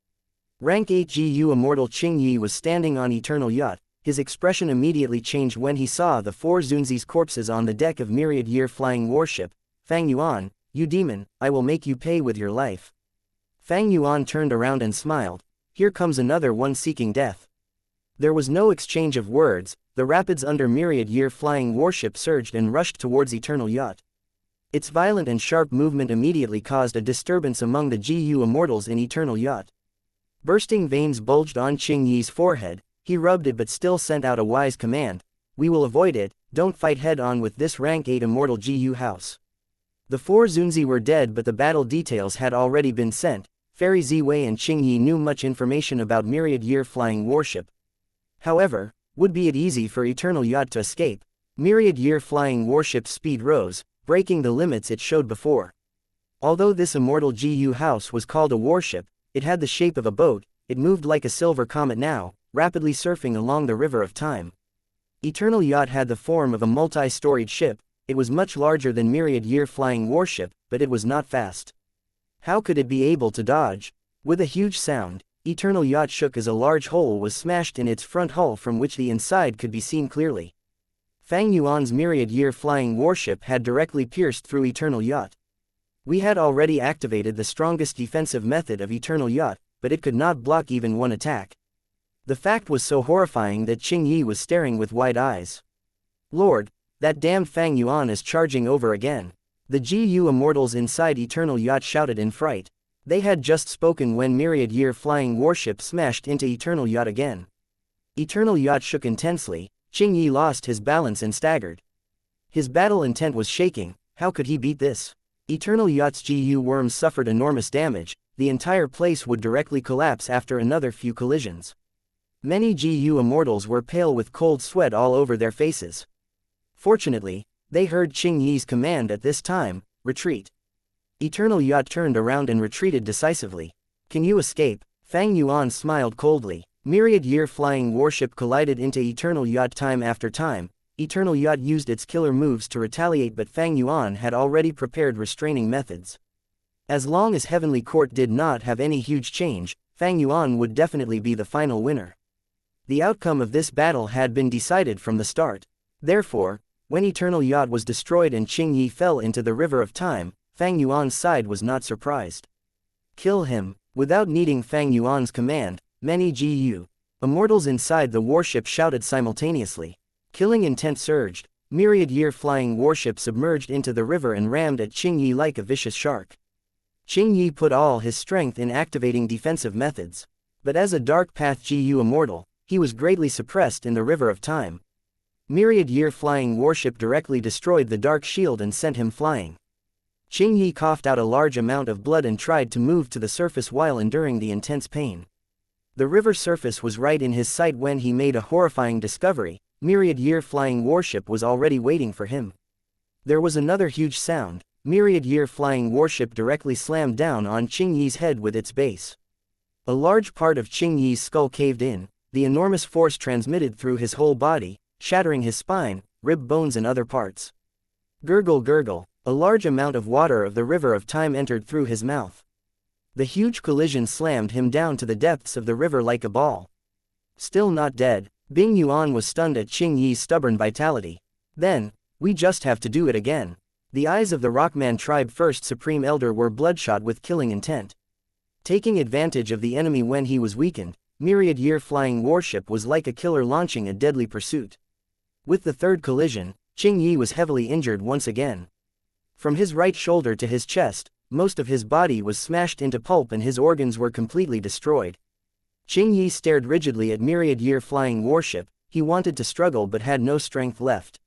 Rank 8 GU immortal Qing Yi was standing on Eternal Yacht. His expression immediately changed when he saw the four Zunzi's corpses on the deck of myriad-year flying warship. Fang Yuan, you demon, I will make you pay with your life. Fang Yuan turned around and smiled. Here comes another one seeking death. There was no exchange of words, the rapids under myriad-year flying warship surged and rushed towards Eternal Yacht. Its violent and sharp movement immediately caused a disturbance among the GU immortals in Eternal Yacht. Bursting veins bulged on Qing Yi's forehead, he rubbed it but still sent out a wise command, we will avoid it, don't fight head-on with this rank 8 immortal GU house. The four Zunzi were dead but the battle details had already been sent. Fairy Ziwei and Qing Yi knew much information about myriad-year flying warship. However, would be it easy for Eternal Yacht to escape? Myriad-year flying warship's speed rose, breaking the limits it showed before. Although this immortal GU house was called a warship, it had the shape of a boat, it moved like a silver comet now, rapidly surfing along the river of time. Eternal Yacht had the form of a multi-storied ship, it was much larger than myriad-year flying warship, but it was not fast. How could it be able to dodge? With a huge sound, Eternal Yacht shook as a large hole was smashed in its front hull from which the inside could be seen clearly. Fang Yuan's myriad-year flying warship had directly pierced through Eternal Yacht. We had already activated the strongest defensive method of Eternal Yacht, but it could not block even one attack. The fact was so horrifying that Qing Yi was staring with wide eyes. Lord, that damned Fang Yuan is charging over again. The GU immortals inside Eternal Yacht shouted in fright. They had just spoken when myriad-year flying warship smashed into Eternal Yacht again. Eternal Yacht shook intensely, Qing Yi lost his balance and staggered. His battle intent was shaking, how could he beat this? Eternal Yacht's GU worms suffered enormous damage, the entire place would directly collapse after another few collisions. Many GU immortals were pale with cold sweat all over their faces. Fortunately, they heard Qing Yi's command at this time, retreat. Eternal Yacht turned around and retreated decisively. Can you escape? Fang Yuan smiled coldly. Myriad-year flying warship collided into Eternal Yacht time after time. Eternal Yacht used its killer moves to retaliate but Fang Yuan had already prepared restraining methods. As long as Heavenly Court did not have any huge change, Fang Yuan would definitely be the final winner. The outcome of this battle had been decided from the start. Therefore, when Eternal Yacht was destroyed and Qing Yi fell into the river of time, Fang Yuan's side was not surprised. Kill him. Without needing Fang Yuan's command, many GU immortals inside the warship shouted simultaneously. Killing intent surged. Myriad-year flying warship submerged into the river and rammed at Qing Yi like a vicious shark. Qing Yi put all his strength in activating defensive methods. But as a Dark Path GU immortal, he was greatly suppressed in the river of time. Myriad-year flying warship directly destroyed the dark shield and sent him flying. Qing Yi coughed out a large amount of blood and tried to move to the surface while enduring the intense pain. The river surface was right in his sight when he made a horrifying discovery. Myriad-year flying warship was already waiting for him. There was another huge sound. Myriad-year flying warship directly slammed down on Qing Yi's head with its base. A large part of Qing Yi's skull caved in, the enormous force transmitted through his whole body, shattering his spine, rib bones and other parts. Gurgle gurgle, a large amount of water of the river of time entered through his mouth. The huge collision slammed him down to the depths of the river like a ball. Still not dead, Bing Yuan was stunned at Qing Yi's stubborn vitality. Then, we just have to do it again. The eyes of the Rockman tribe First Supreme Elder were bloodshot with killing intent. Taking advantage of the enemy when he was weakened, myriad-year flying warship was like a killer launching a deadly pursuit. With the third collision, Qing Yi was heavily injured once again. From his right shoulder to his chest, most of his body was smashed into pulp and his organs were completely destroyed. Qing Yi stared rigidly at myriad-year flying warship. He wanted to struggle but had no strength left.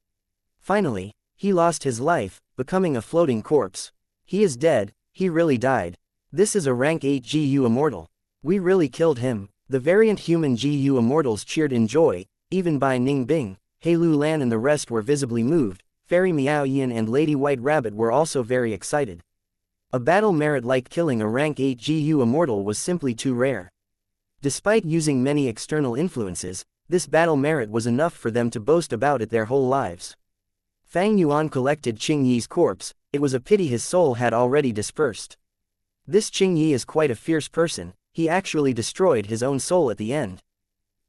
Finally, he lost his life, becoming a floating corpse. He is dead, he really died. This is a rank 8 GU Immortal. We really killed him. The variant human GU Immortals cheered in joy, even Bai Ning Bing, He Lu Lan and the rest were visibly moved. Fairy Miao Yin and Lady White Rabbit were also very excited. A battle merit like killing a rank 8 GU Immortal was simply too rare. Despite using many external influences, this battle merit was enough for them to boast about it their whole lives. Fang Yuan collected Qing Yi's corpse. It was a pity his soul had already dispersed. This Qing Yi is quite a fierce person, he actually destroyed his own soul at the end.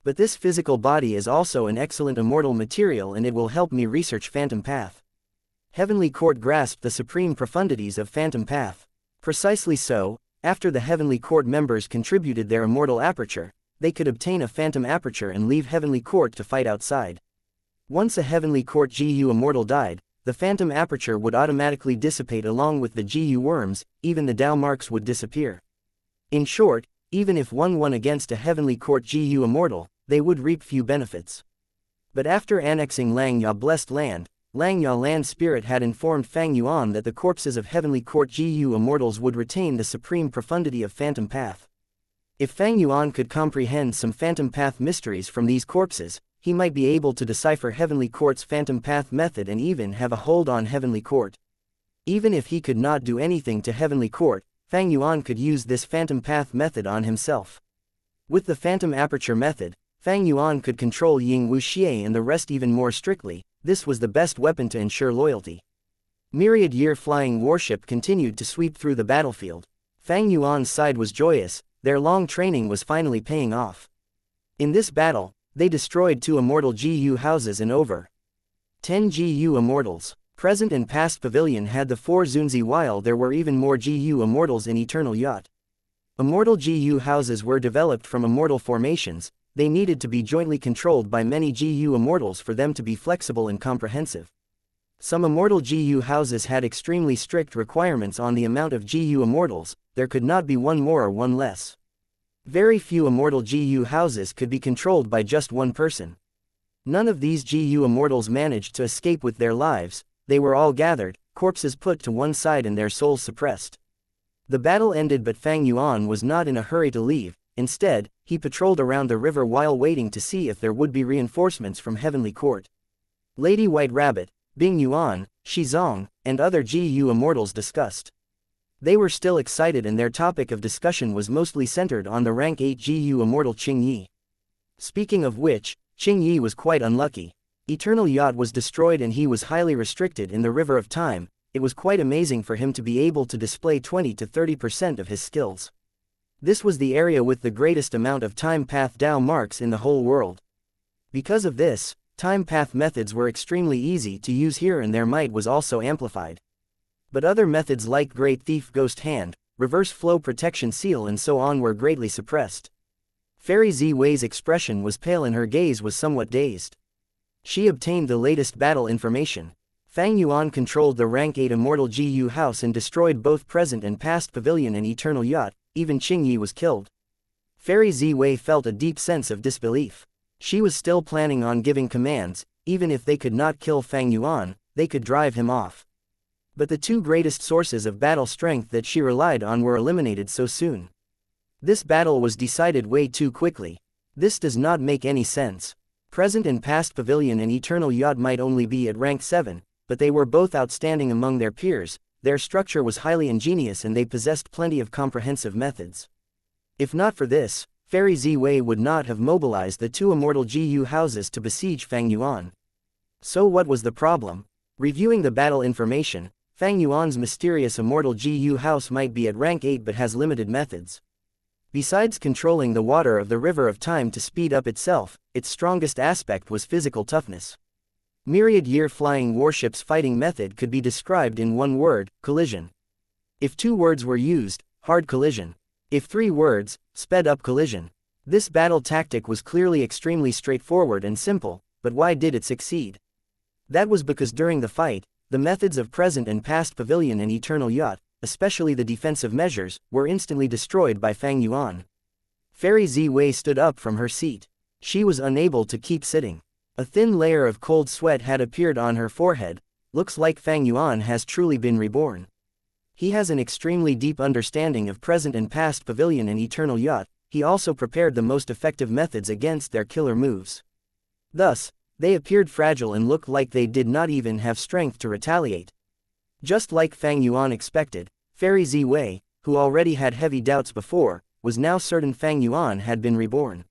But this physical body is also an excellent immortal material and it will help me research Phantom Path. Heavenly Court grasped the supreme profundities of Phantom Path. Precisely so, after the Heavenly Court members contributed their immortal aperture, they could obtain a phantom aperture and leave Heavenly Court to fight outside. Once a Heavenly Court GU Immortal died, the phantom aperture would automatically dissipate along with the GU worms, even the Dao marks would disappear. In short, even if one won against a Heavenly Court GU Immortal, they would reap few benefits. But after annexing Langya Blessed Land, Langya Land Spirit had informed Fang Yuan that the corpses of Heavenly Court GU Immortals would retain the supreme profundity of Phantom Path. If Fang Yuan could comprehend some Phantom Path mysteries from these corpses, he might be able to decipher Heavenly Court's Phantom Path method and even have a hold on Heavenly Court. Even if he could not do anything to Heavenly Court, Fang Yuan could use this Phantom Path method on himself. With the Phantom Aperture method, Fang Yuan could control Ying Wuxia and the rest even more strictly. This was the best weapon to ensure loyalty. Myriad-year flying warship continued to sweep through the battlefield. Fang Yuan's side was joyous, their long training was finally paying off. In this battle, they destroyed 2 immortal GU houses and over 10 GU immortals. Present and past pavilion had the 4 Zunzi while there were even more GU immortals in Eternal Yacht. Immortal GU houses were developed from immortal formations. They needed to be jointly controlled by many GU immortals for them to be flexible and comprehensive. Some immortal GU houses had extremely strict requirements on the amount of GU immortals. There could not be one more or one less. Very few immortal GU houses could be controlled by just one person. None of these GU immortals managed to escape with their lives. They were all gathered, corpses put to one side and their souls suppressed. The battle ended but Fang Yuan was not in a hurry to leave. Instead, he patrolled around the river while waiting to see if there would be reinforcements from Heavenly Court. Lady White Rabbit, Bing Yuan, Shizong, and other GU immortals discussed. They were still excited and their topic of discussion was mostly centered on the rank 8 GU immortal Qing Yi. Speaking of which, Qing Yi was quite unlucky. Eternal Yacht was destroyed and he was highly restricted in the River of Time. It was quite amazing for him to be able to display 20 to 30% of his skills. This was the area with the greatest amount of time path Dao marks in the whole world. Because of this, time path methods were extremely easy to use here and their might was also amplified. But other methods like Great Thief Ghost Hand, Reverse Flow Protection Seal and so on were greatly suppressed. Fairy Z Wei's expression was pale and her gaze was somewhat dazed. She obtained the latest battle information. Fang Yuan controlled the rank 8 immortal GU house and destroyed both present and past pavilion and Eternal Yacht. Even Qing Yi was killed. Fairy Z Wei felt a deep sense of disbelief. She was still planning on giving commands. Even if they could not kill Fang Yuan, they could drive him off. But the 2 greatest sources of battle strength that she relied on were eliminated so soon. This battle was decided way too quickly. This does not make any sense. Present and past pavilion and Eternal Yacht might only be at rank 7, but they were both outstanding among their peers. Their structure was highly ingenious and they possessed plenty of comprehensive methods. If not for this, Fairy Z Wei would not have mobilized the 2 immortal GU houses to besiege Fang Yuan. So what was the problem? Reviewing the battle information, Fang Yuan's mysterious immortal GU house might be at rank 8 but has limited methods. Besides controlling the water of the River of Time to speed up itself, its strongest aspect was physical toughness. Myriad-year flying warship's fighting method could be described in one word: collision. If 2 words were used, hard collision. If 3 words, sped up collision. This battle tactic was clearly extremely straightforward and simple, but why did it succeed? That was because during the fight, the methods of present and past pavilion and eternal yacht, especially the defensive measures, were instantly destroyed by Fang Yuan. Fairy Ziwei stood up from her seat. She was unable to keep sitting. A thin layer of cold sweat had appeared on her forehead. Looks like Fang Yuan has truly been reborn. He has an extremely deep understanding of present and past pavilion and eternal yacht. He also prepared the most effective methods against their killer moves. Thus, they appeared fragile and looked like they did not even have strength to retaliate. Just like Fang Yuan expected, Fairy Ziwei, who already had heavy doubts before, was now certain Fang Yuan had been reborn.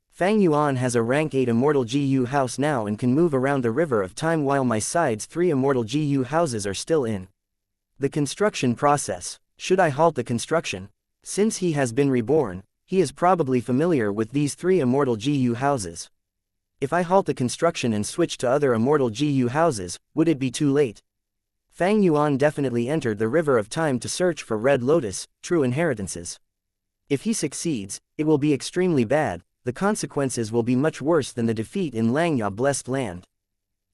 Fang Yuan has a rank 8 Immortal GU house now and can move around the river of time while my side's 3 Immortal GU houses are still in the construction process. Should I halt the construction? Since he has been reborn, he is probably familiar with these 3 Immortal GU houses. If I halt the construction and switch to other Immortal GU houses, would it be too late? Fang Yuan definitely entered the river of time to search for Red Lotus, true inheritances. If he succeeds, it will be extremely bad. The consequences will be much worse than the defeat in Xianxia Blessed Land.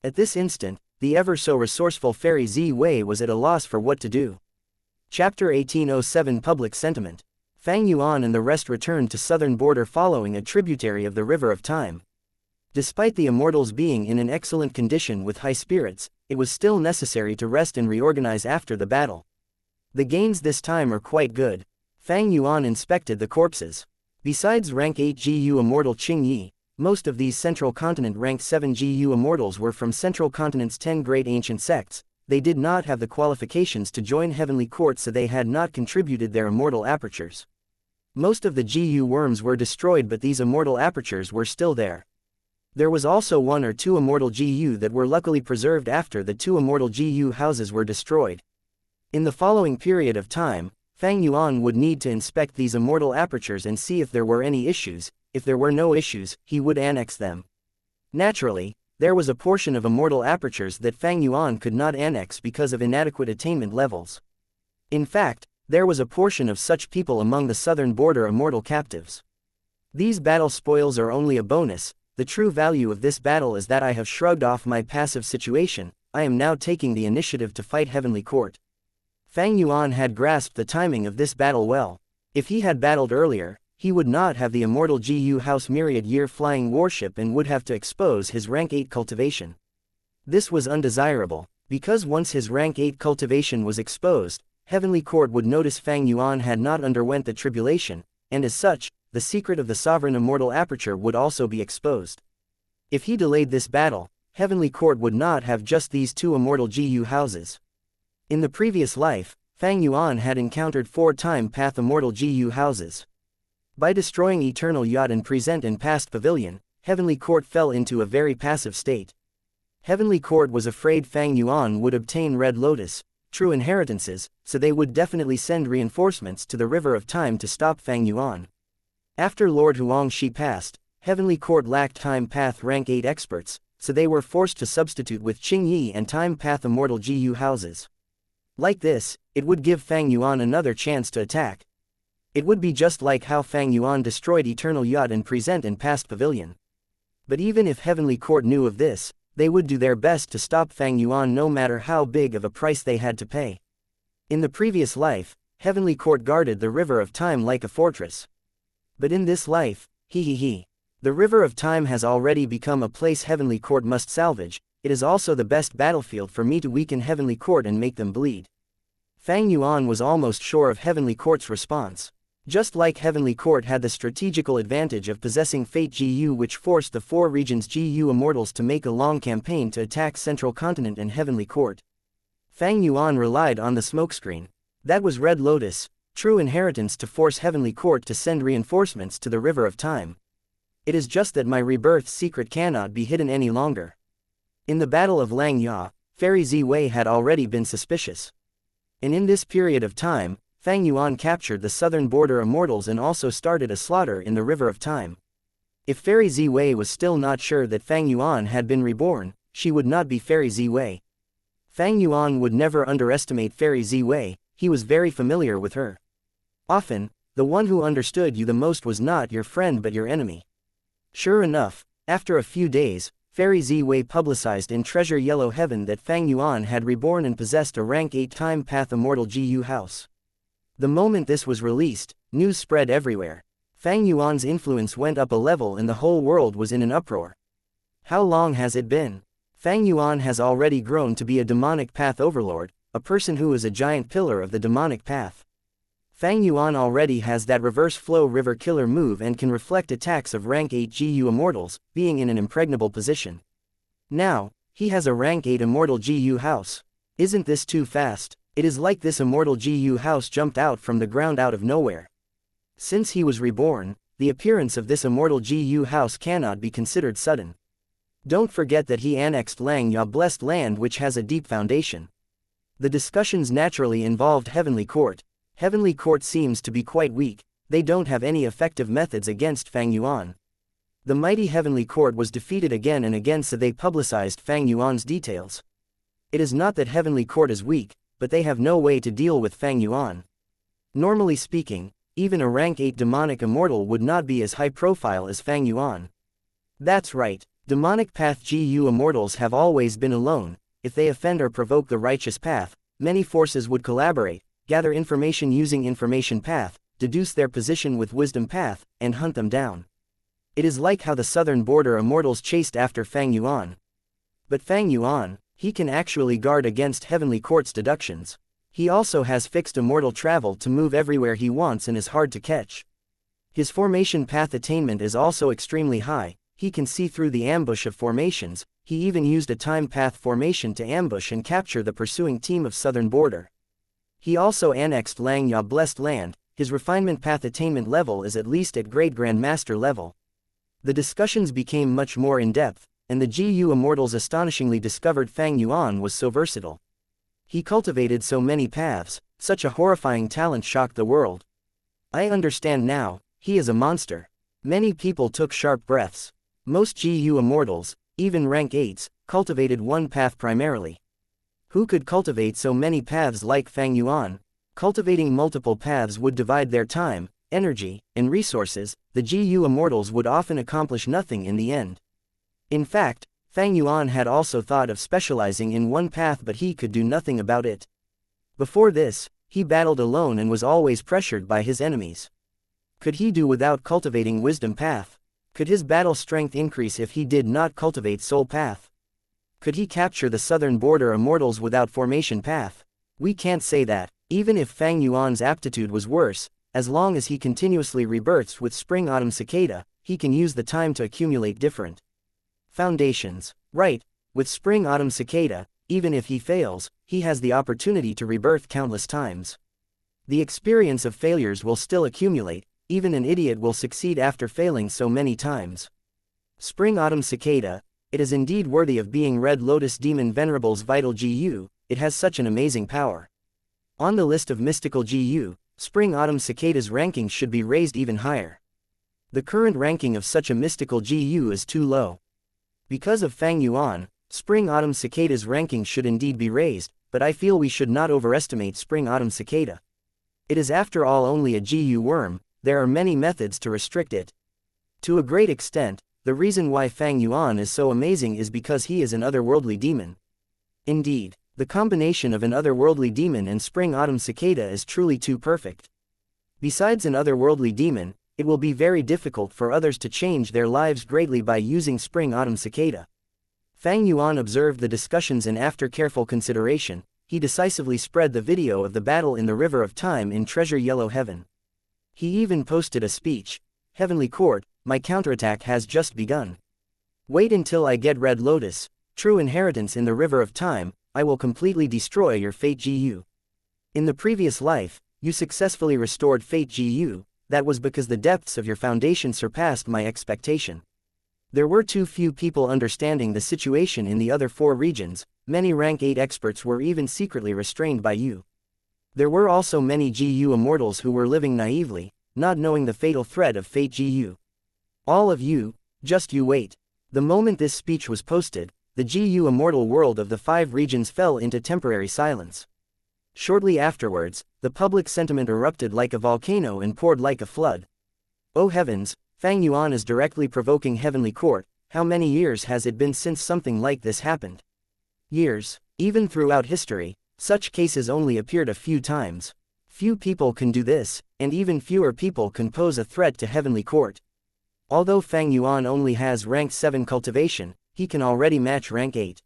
At this instant, the ever-so-resourceful Fairy Ziwei was at a loss for what to do. Chapter 1807 Public Sentiment. Fang Yuan and the rest returned to southern border following a tributary of the River of Time. Despite the Immortals being in an excellent condition with high spirits, it was still necessary to rest and reorganize after the battle. The gains this time are quite good. Fang Yuan inspected the corpses. Besides rank 8 GU Immortal Qingyi, most of these Central Continent rank 7 GU Immortals were from Central Continent's 10 great ancient sects. They did not have the qualifications to join Heavenly Court, so they had not contributed their immortal apertures. Most of the GU worms were destroyed, but these immortal apertures were still there. There was also 1 or 2 Immortal GU that were luckily preserved after the 2 Immortal GU houses were destroyed. In the following period of time, Fang Yuan would need to inspect these immortal apertures and see if there were any issues. If there were no issues, he would annex them. Naturally, there was a portion of immortal apertures that Fang Yuan could not annex because of inadequate attainment levels. In fact, there was a portion of such people among the southern border immortal captives. These battle spoils are only a bonus. The true value of this battle is that I have shrugged off my passive situation. I am now taking the initiative to fight Heavenly Court. Fang Yuan had grasped the timing of this battle well. If he had battled earlier, he would not have the Immortal GU House Myriad Year flying warship and would have to expose his rank 8 cultivation. This was undesirable, because once his rank 8 cultivation was exposed, Heavenly Court would notice Fang Yuan had not underwent the tribulation, and as such, the secret of the Sovereign Immortal Aperture would also be exposed. If he delayed this battle, Heavenly Court would not have just these 2 Immortal GU houses. In the previous life, Fang Yuan had encountered 4 time path Immortal GU houses. By destroying Eternal Yacht and Present and Past Pavilion, Heavenly Court fell into a very passive state. Heavenly Court was afraid Fang Yuan would obtain Red Lotus, true inheritances, so they would definitely send reinforcements to the River of Time to stop Fang Yuan. After Lord Huangshi passed, Heavenly Court lacked Time Path rank 8 experts, so they were forced to substitute with Qingyi and Time Path Immortal GU houses. Like this, it would give Fang Yuan another chance to attack. It would be just like how Fang Yuan destroyed Eternal Yacht and Present and Past Pavilion. But even if Heavenly Court knew of this, they would do their best to stop Fang Yuan no matter how big of a price they had to pay. In the previous life, Heavenly Court guarded the River of Time like a fortress. But in this life, the River of Time has already become a place Heavenly Court must salvage. It is also the best battlefield for me to weaken Heavenly Court and make them bleed. Fang Yuan was almost sure of Heavenly Court's response. Just like Heavenly Court had the strategical advantage of possessing Fate GU, which forced the 4 regions GU Immortals to make a long campaign to attack Central Continent and Heavenly Court. Fang Yuan relied on the smokescreen. That was Red Lotus, true inheritance, to force Heavenly Court to send reinforcements to the River of Time. It is just that my rebirth secret cannot be hidden any longer. In the Battle of Xianxia, Fairy Ziwei had already been suspicious. And in this period of time, Fang Yuan captured the southern border immortals and also started a slaughter in the River of Time. If Fairy Ziwei was still not sure that Fang Yuan had been reborn, she would not be Fairy Ziwei. Fang Yuan would never underestimate Fairy Ziwei. He was very familiar with her. Often, The one who understood you the most was not your friend but your enemy. Sure enough, after a few days, Fairy Z-Wei publicized in Treasure Yellow Heaven that Fang Yuan had reborn and possessed a rank 8 time path Immortal GU house. The moment this was released, news spread everywhere. Fang Yuan's influence went up a level and the whole world was in an uproar. How long has it been? Fang Yuan has already grown to be a demonic path overlord, a person who is a giant pillar of the demonic path. Fang Yuan already has that reverse flow river killer move and can reflect attacks of rank 8 GU immortals, being in an impregnable position. Now, he has a rank 8 immortal GU house. Isn't this too fast? It is like this immortal GU house jumped out from the ground out of nowhere. Since he was reborn, the appearance of this immortal GU house cannot be considered sudden. Don't forget that he annexed Xianxia blessed land which has a deep foundation. The discussions naturally involved Heavenly Court. Heavenly Court seems to be quite weak, they don't have any effective methods against Fang Yuan. The mighty Heavenly Court was defeated again and again, so they publicized Fang Yuan's details. It is not that Heavenly Court is weak, but they have no way to deal with Fang Yuan. Normally speaking, even a rank 8 demonic immortal would not be as high profile as Fang Yuan. That's right. Demonic path GU immortals have always been alone. If they offend or provoke the righteous path, many forces would collaborate, gather information using information path, deduce their position with wisdom path, and hunt them down. It is like how the southern border immortals chased after Fang Yuan. But Fang Yuan, he can actually guard against Heavenly Court's deductions. He also has fixed immortal travel to move everywhere he wants and is hard to catch. His formation path attainment is also extremely high. He can see through the ambush of formations. He even used a time path formation to ambush and capture the pursuing team of southern border. He also annexed Xianxia blessed land. His refinement path attainment level is at least at Great Grandmaster level. The discussions became much more in-depth, and the GU immortals astonishingly discovered Fang Yuan was so versatile. He cultivated so many paths, such a horrifying talent shocked the world. I understand now, he is a monster. Many people took sharp breaths. Most GU immortals, even rank 8s, cultivated one path primarily. Who could cultivate so many paths like Fang Yuan? Cultivating multiple paths would divide their time, energy, and resources. The GU immortals would often accomplish nothing in the end. In fact, Fang Yuan had also thought of specializing in one path, but he could do nothing about it. Before this, he battled alone and was always pressured by his enemies. Could he do without cultivating wisdom path? Could his battle strength increase if he did not cultivate soul path? Could he capture the southern border immortals without formation path? We can't say that. Even if Fang Yuan's aptitude was worse, as long as he continuously rebirths with spring autumn cicada, he can use the time to accumulate different foundations. Right, with spring autumn cicada, even if he fails, he has the opportunity to rebirth countless times. The experience of failures will still accumulate. Even an idiot will succeed after failing so many times. Spring Autumn Cicada, it is indeed worthy of being Red Lotus Demon Venerable's vital GU, it has such an amazing power. On the list of mystical GU, Spring Autumn Cicada's ranking should be raised even higher. The current ranking of such a mystical GU is too low. Because of Fang Yuan, Spring Autumn Cicada's ranking should indeed be raised, but I feel we should not overestimate Spring Autumn Cicada. It is after all only a GU worm. There are many methods to restrict it. To a great extent, the reason why Fang Yuan is so amazing is because he is an otherworldly demon. Indeed, the combination of an otherworldly demon and Spring Autumn Cicada is truly too perfect. Besides an otherworldly demon, it will be very difficult for others to change their lives greatly by using Spring Autumn Cicada. Fang Yuan observed the discussions and after careful consideration, he decisively spread the video of the battle in the River of Time in Treasure Yellow Heaven. He even posted a speech. Heavenly Court, my counterattack has just begun. Wait until I get Red Lotus, true inheritance in the River of Time, I will completely destroy your Fate GU. In the previous life, you successfully restored Fate GU, that was because the depths of your foundation surpassed my expectation. There were too few people understanding the situation in the other 4 regions, many rank 8 experts were even secretly restrained by you. There were also many GU immortals who were living naively, not knowing the fatal threat of Fate GU. All of you, just you wait. The moment this speech was posted, the GU immortal world of the 5 regions fell into temporary silence. Shortly afterwards, the public sentiment erupted like a volcano and poured like a flood. Oh heavens, Fang Yuan is directly provoking Heavenly Court. How many years has it been since something like this happened? Years. Even throughout history, such cases only appeared a few times. Few people can do this, and even fewer people can pose a threat to Heavenly Court. Although Fang Yuan only has rank 7 cultivation, he can already match rank 8.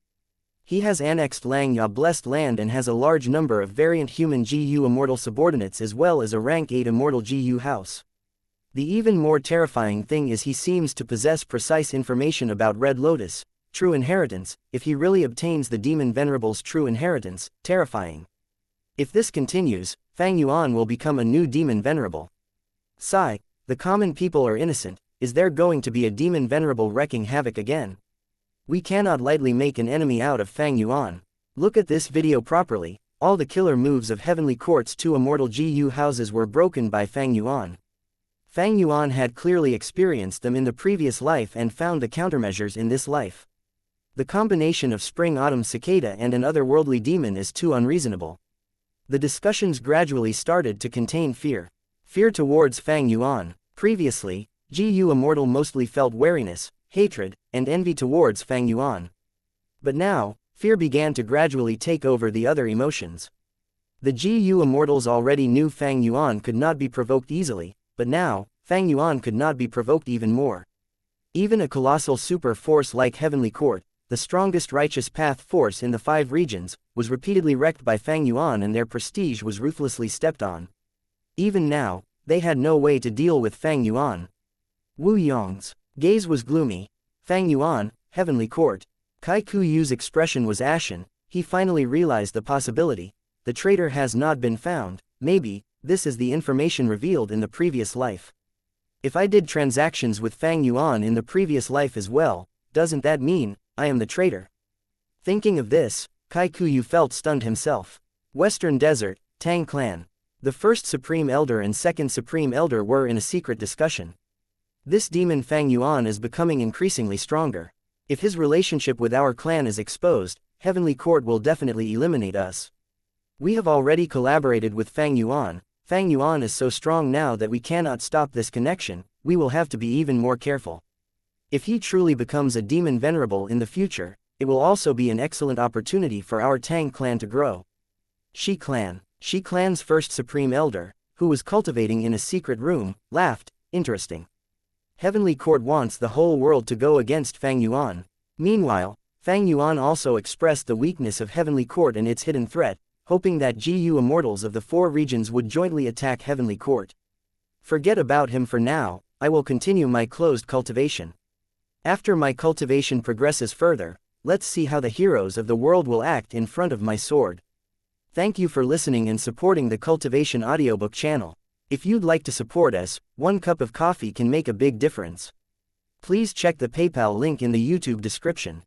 He has annexed Xianxia blessed land and has a large number of variant human GU immortal subordinates as well as a rank 8 immortal GU house. The even more terrifying thing is he seems to possess precise information about Red Lotus, true inheritance. If he really obtains the demon venerable's true inheritance, terrifying. If this continues, Fang Yuan will become a new demon venerable. Sigh, the common people are innocent. Is there going to be a demon venerable wreaking havoc again? We cannot lightly make an enemy out of Fang Yuan. Look at this video properly. All the killer moves of Heavenly Court's 2 immortal GU houses were broken by Fang Yuan. Fang Yuan had clearly experienced them in the previous life and found the countermeasures in this life. The combination of spring-autumn cicada and an otherworldly demon is too unreasonable. The discussions gradually started to contain fear. Fear towards Fang Yuan. Previously, GU Immortal mostly felt wariness, hatred, and envy towards Fang Yuan. But now, fear began to gradually take over the other emotions. The GU Immortals already knew Fang Yuan could not be provoked easily, but now, Fang Yuan could not be provoked even more. Even a colossal super force like Heavenly Court, the strongest righteous path force in the 5 regions, was repeatedly wrecked by Fang Yuan and their prestige was ruthlessly stepped on. Even now, they had no way to deal with Fang Yuan. Wu Yong's gaze was gloomy. Fang Yuan, Heavenly Court. Kai Kuyu's expression was ashen. He finally realized the possibility. The traitor has not been found. Maybe, this is the information revealed in the previous life. If I did transactions with Fang Yuan in the previous life as well, doesn't that mean I am the traitor? Thinking of this, Kai Kuyu felt stunned himself. Western Desert, Tang Clan. The first Supreme Elder and second Supreme Elder were in a secret discussion. This demon Fang Yuan is becoming increasingly stronger. If his relationship with our clan is exposed, Heavenly Court will definitely eliminate us. We have already collaborated with Fang Yuan. Fang Yuan is so strong now that we cannot stop this connection. We will have to be even more careful. If he truly becomes a demon venerable in the future, it will also be an excellent opportunity for our Tang clan to grow. Shi Clan's first Supreme Elder, who was cultivating in a secret room, laughed. Interesting. Heavenly Court wants the whole world to go against Fang Yuan. Meanwhile, Fang Yuan also expressed the weakness of Heavenly Court and its hidden threat, hoping that GU Immortals of the 4 regions would jointly attack Heavenly Court. Forget about him for now. I will continue my closed cultivation. After my cultivation progresses further, let's see how the heroes of the world will act in front of my sword. Thank you for listening and supporting the Cultivation Audiobook channel. If you'd like to support us, 1 cup of coffee can make a big difference. Please check the PayPal link in the YouTube description.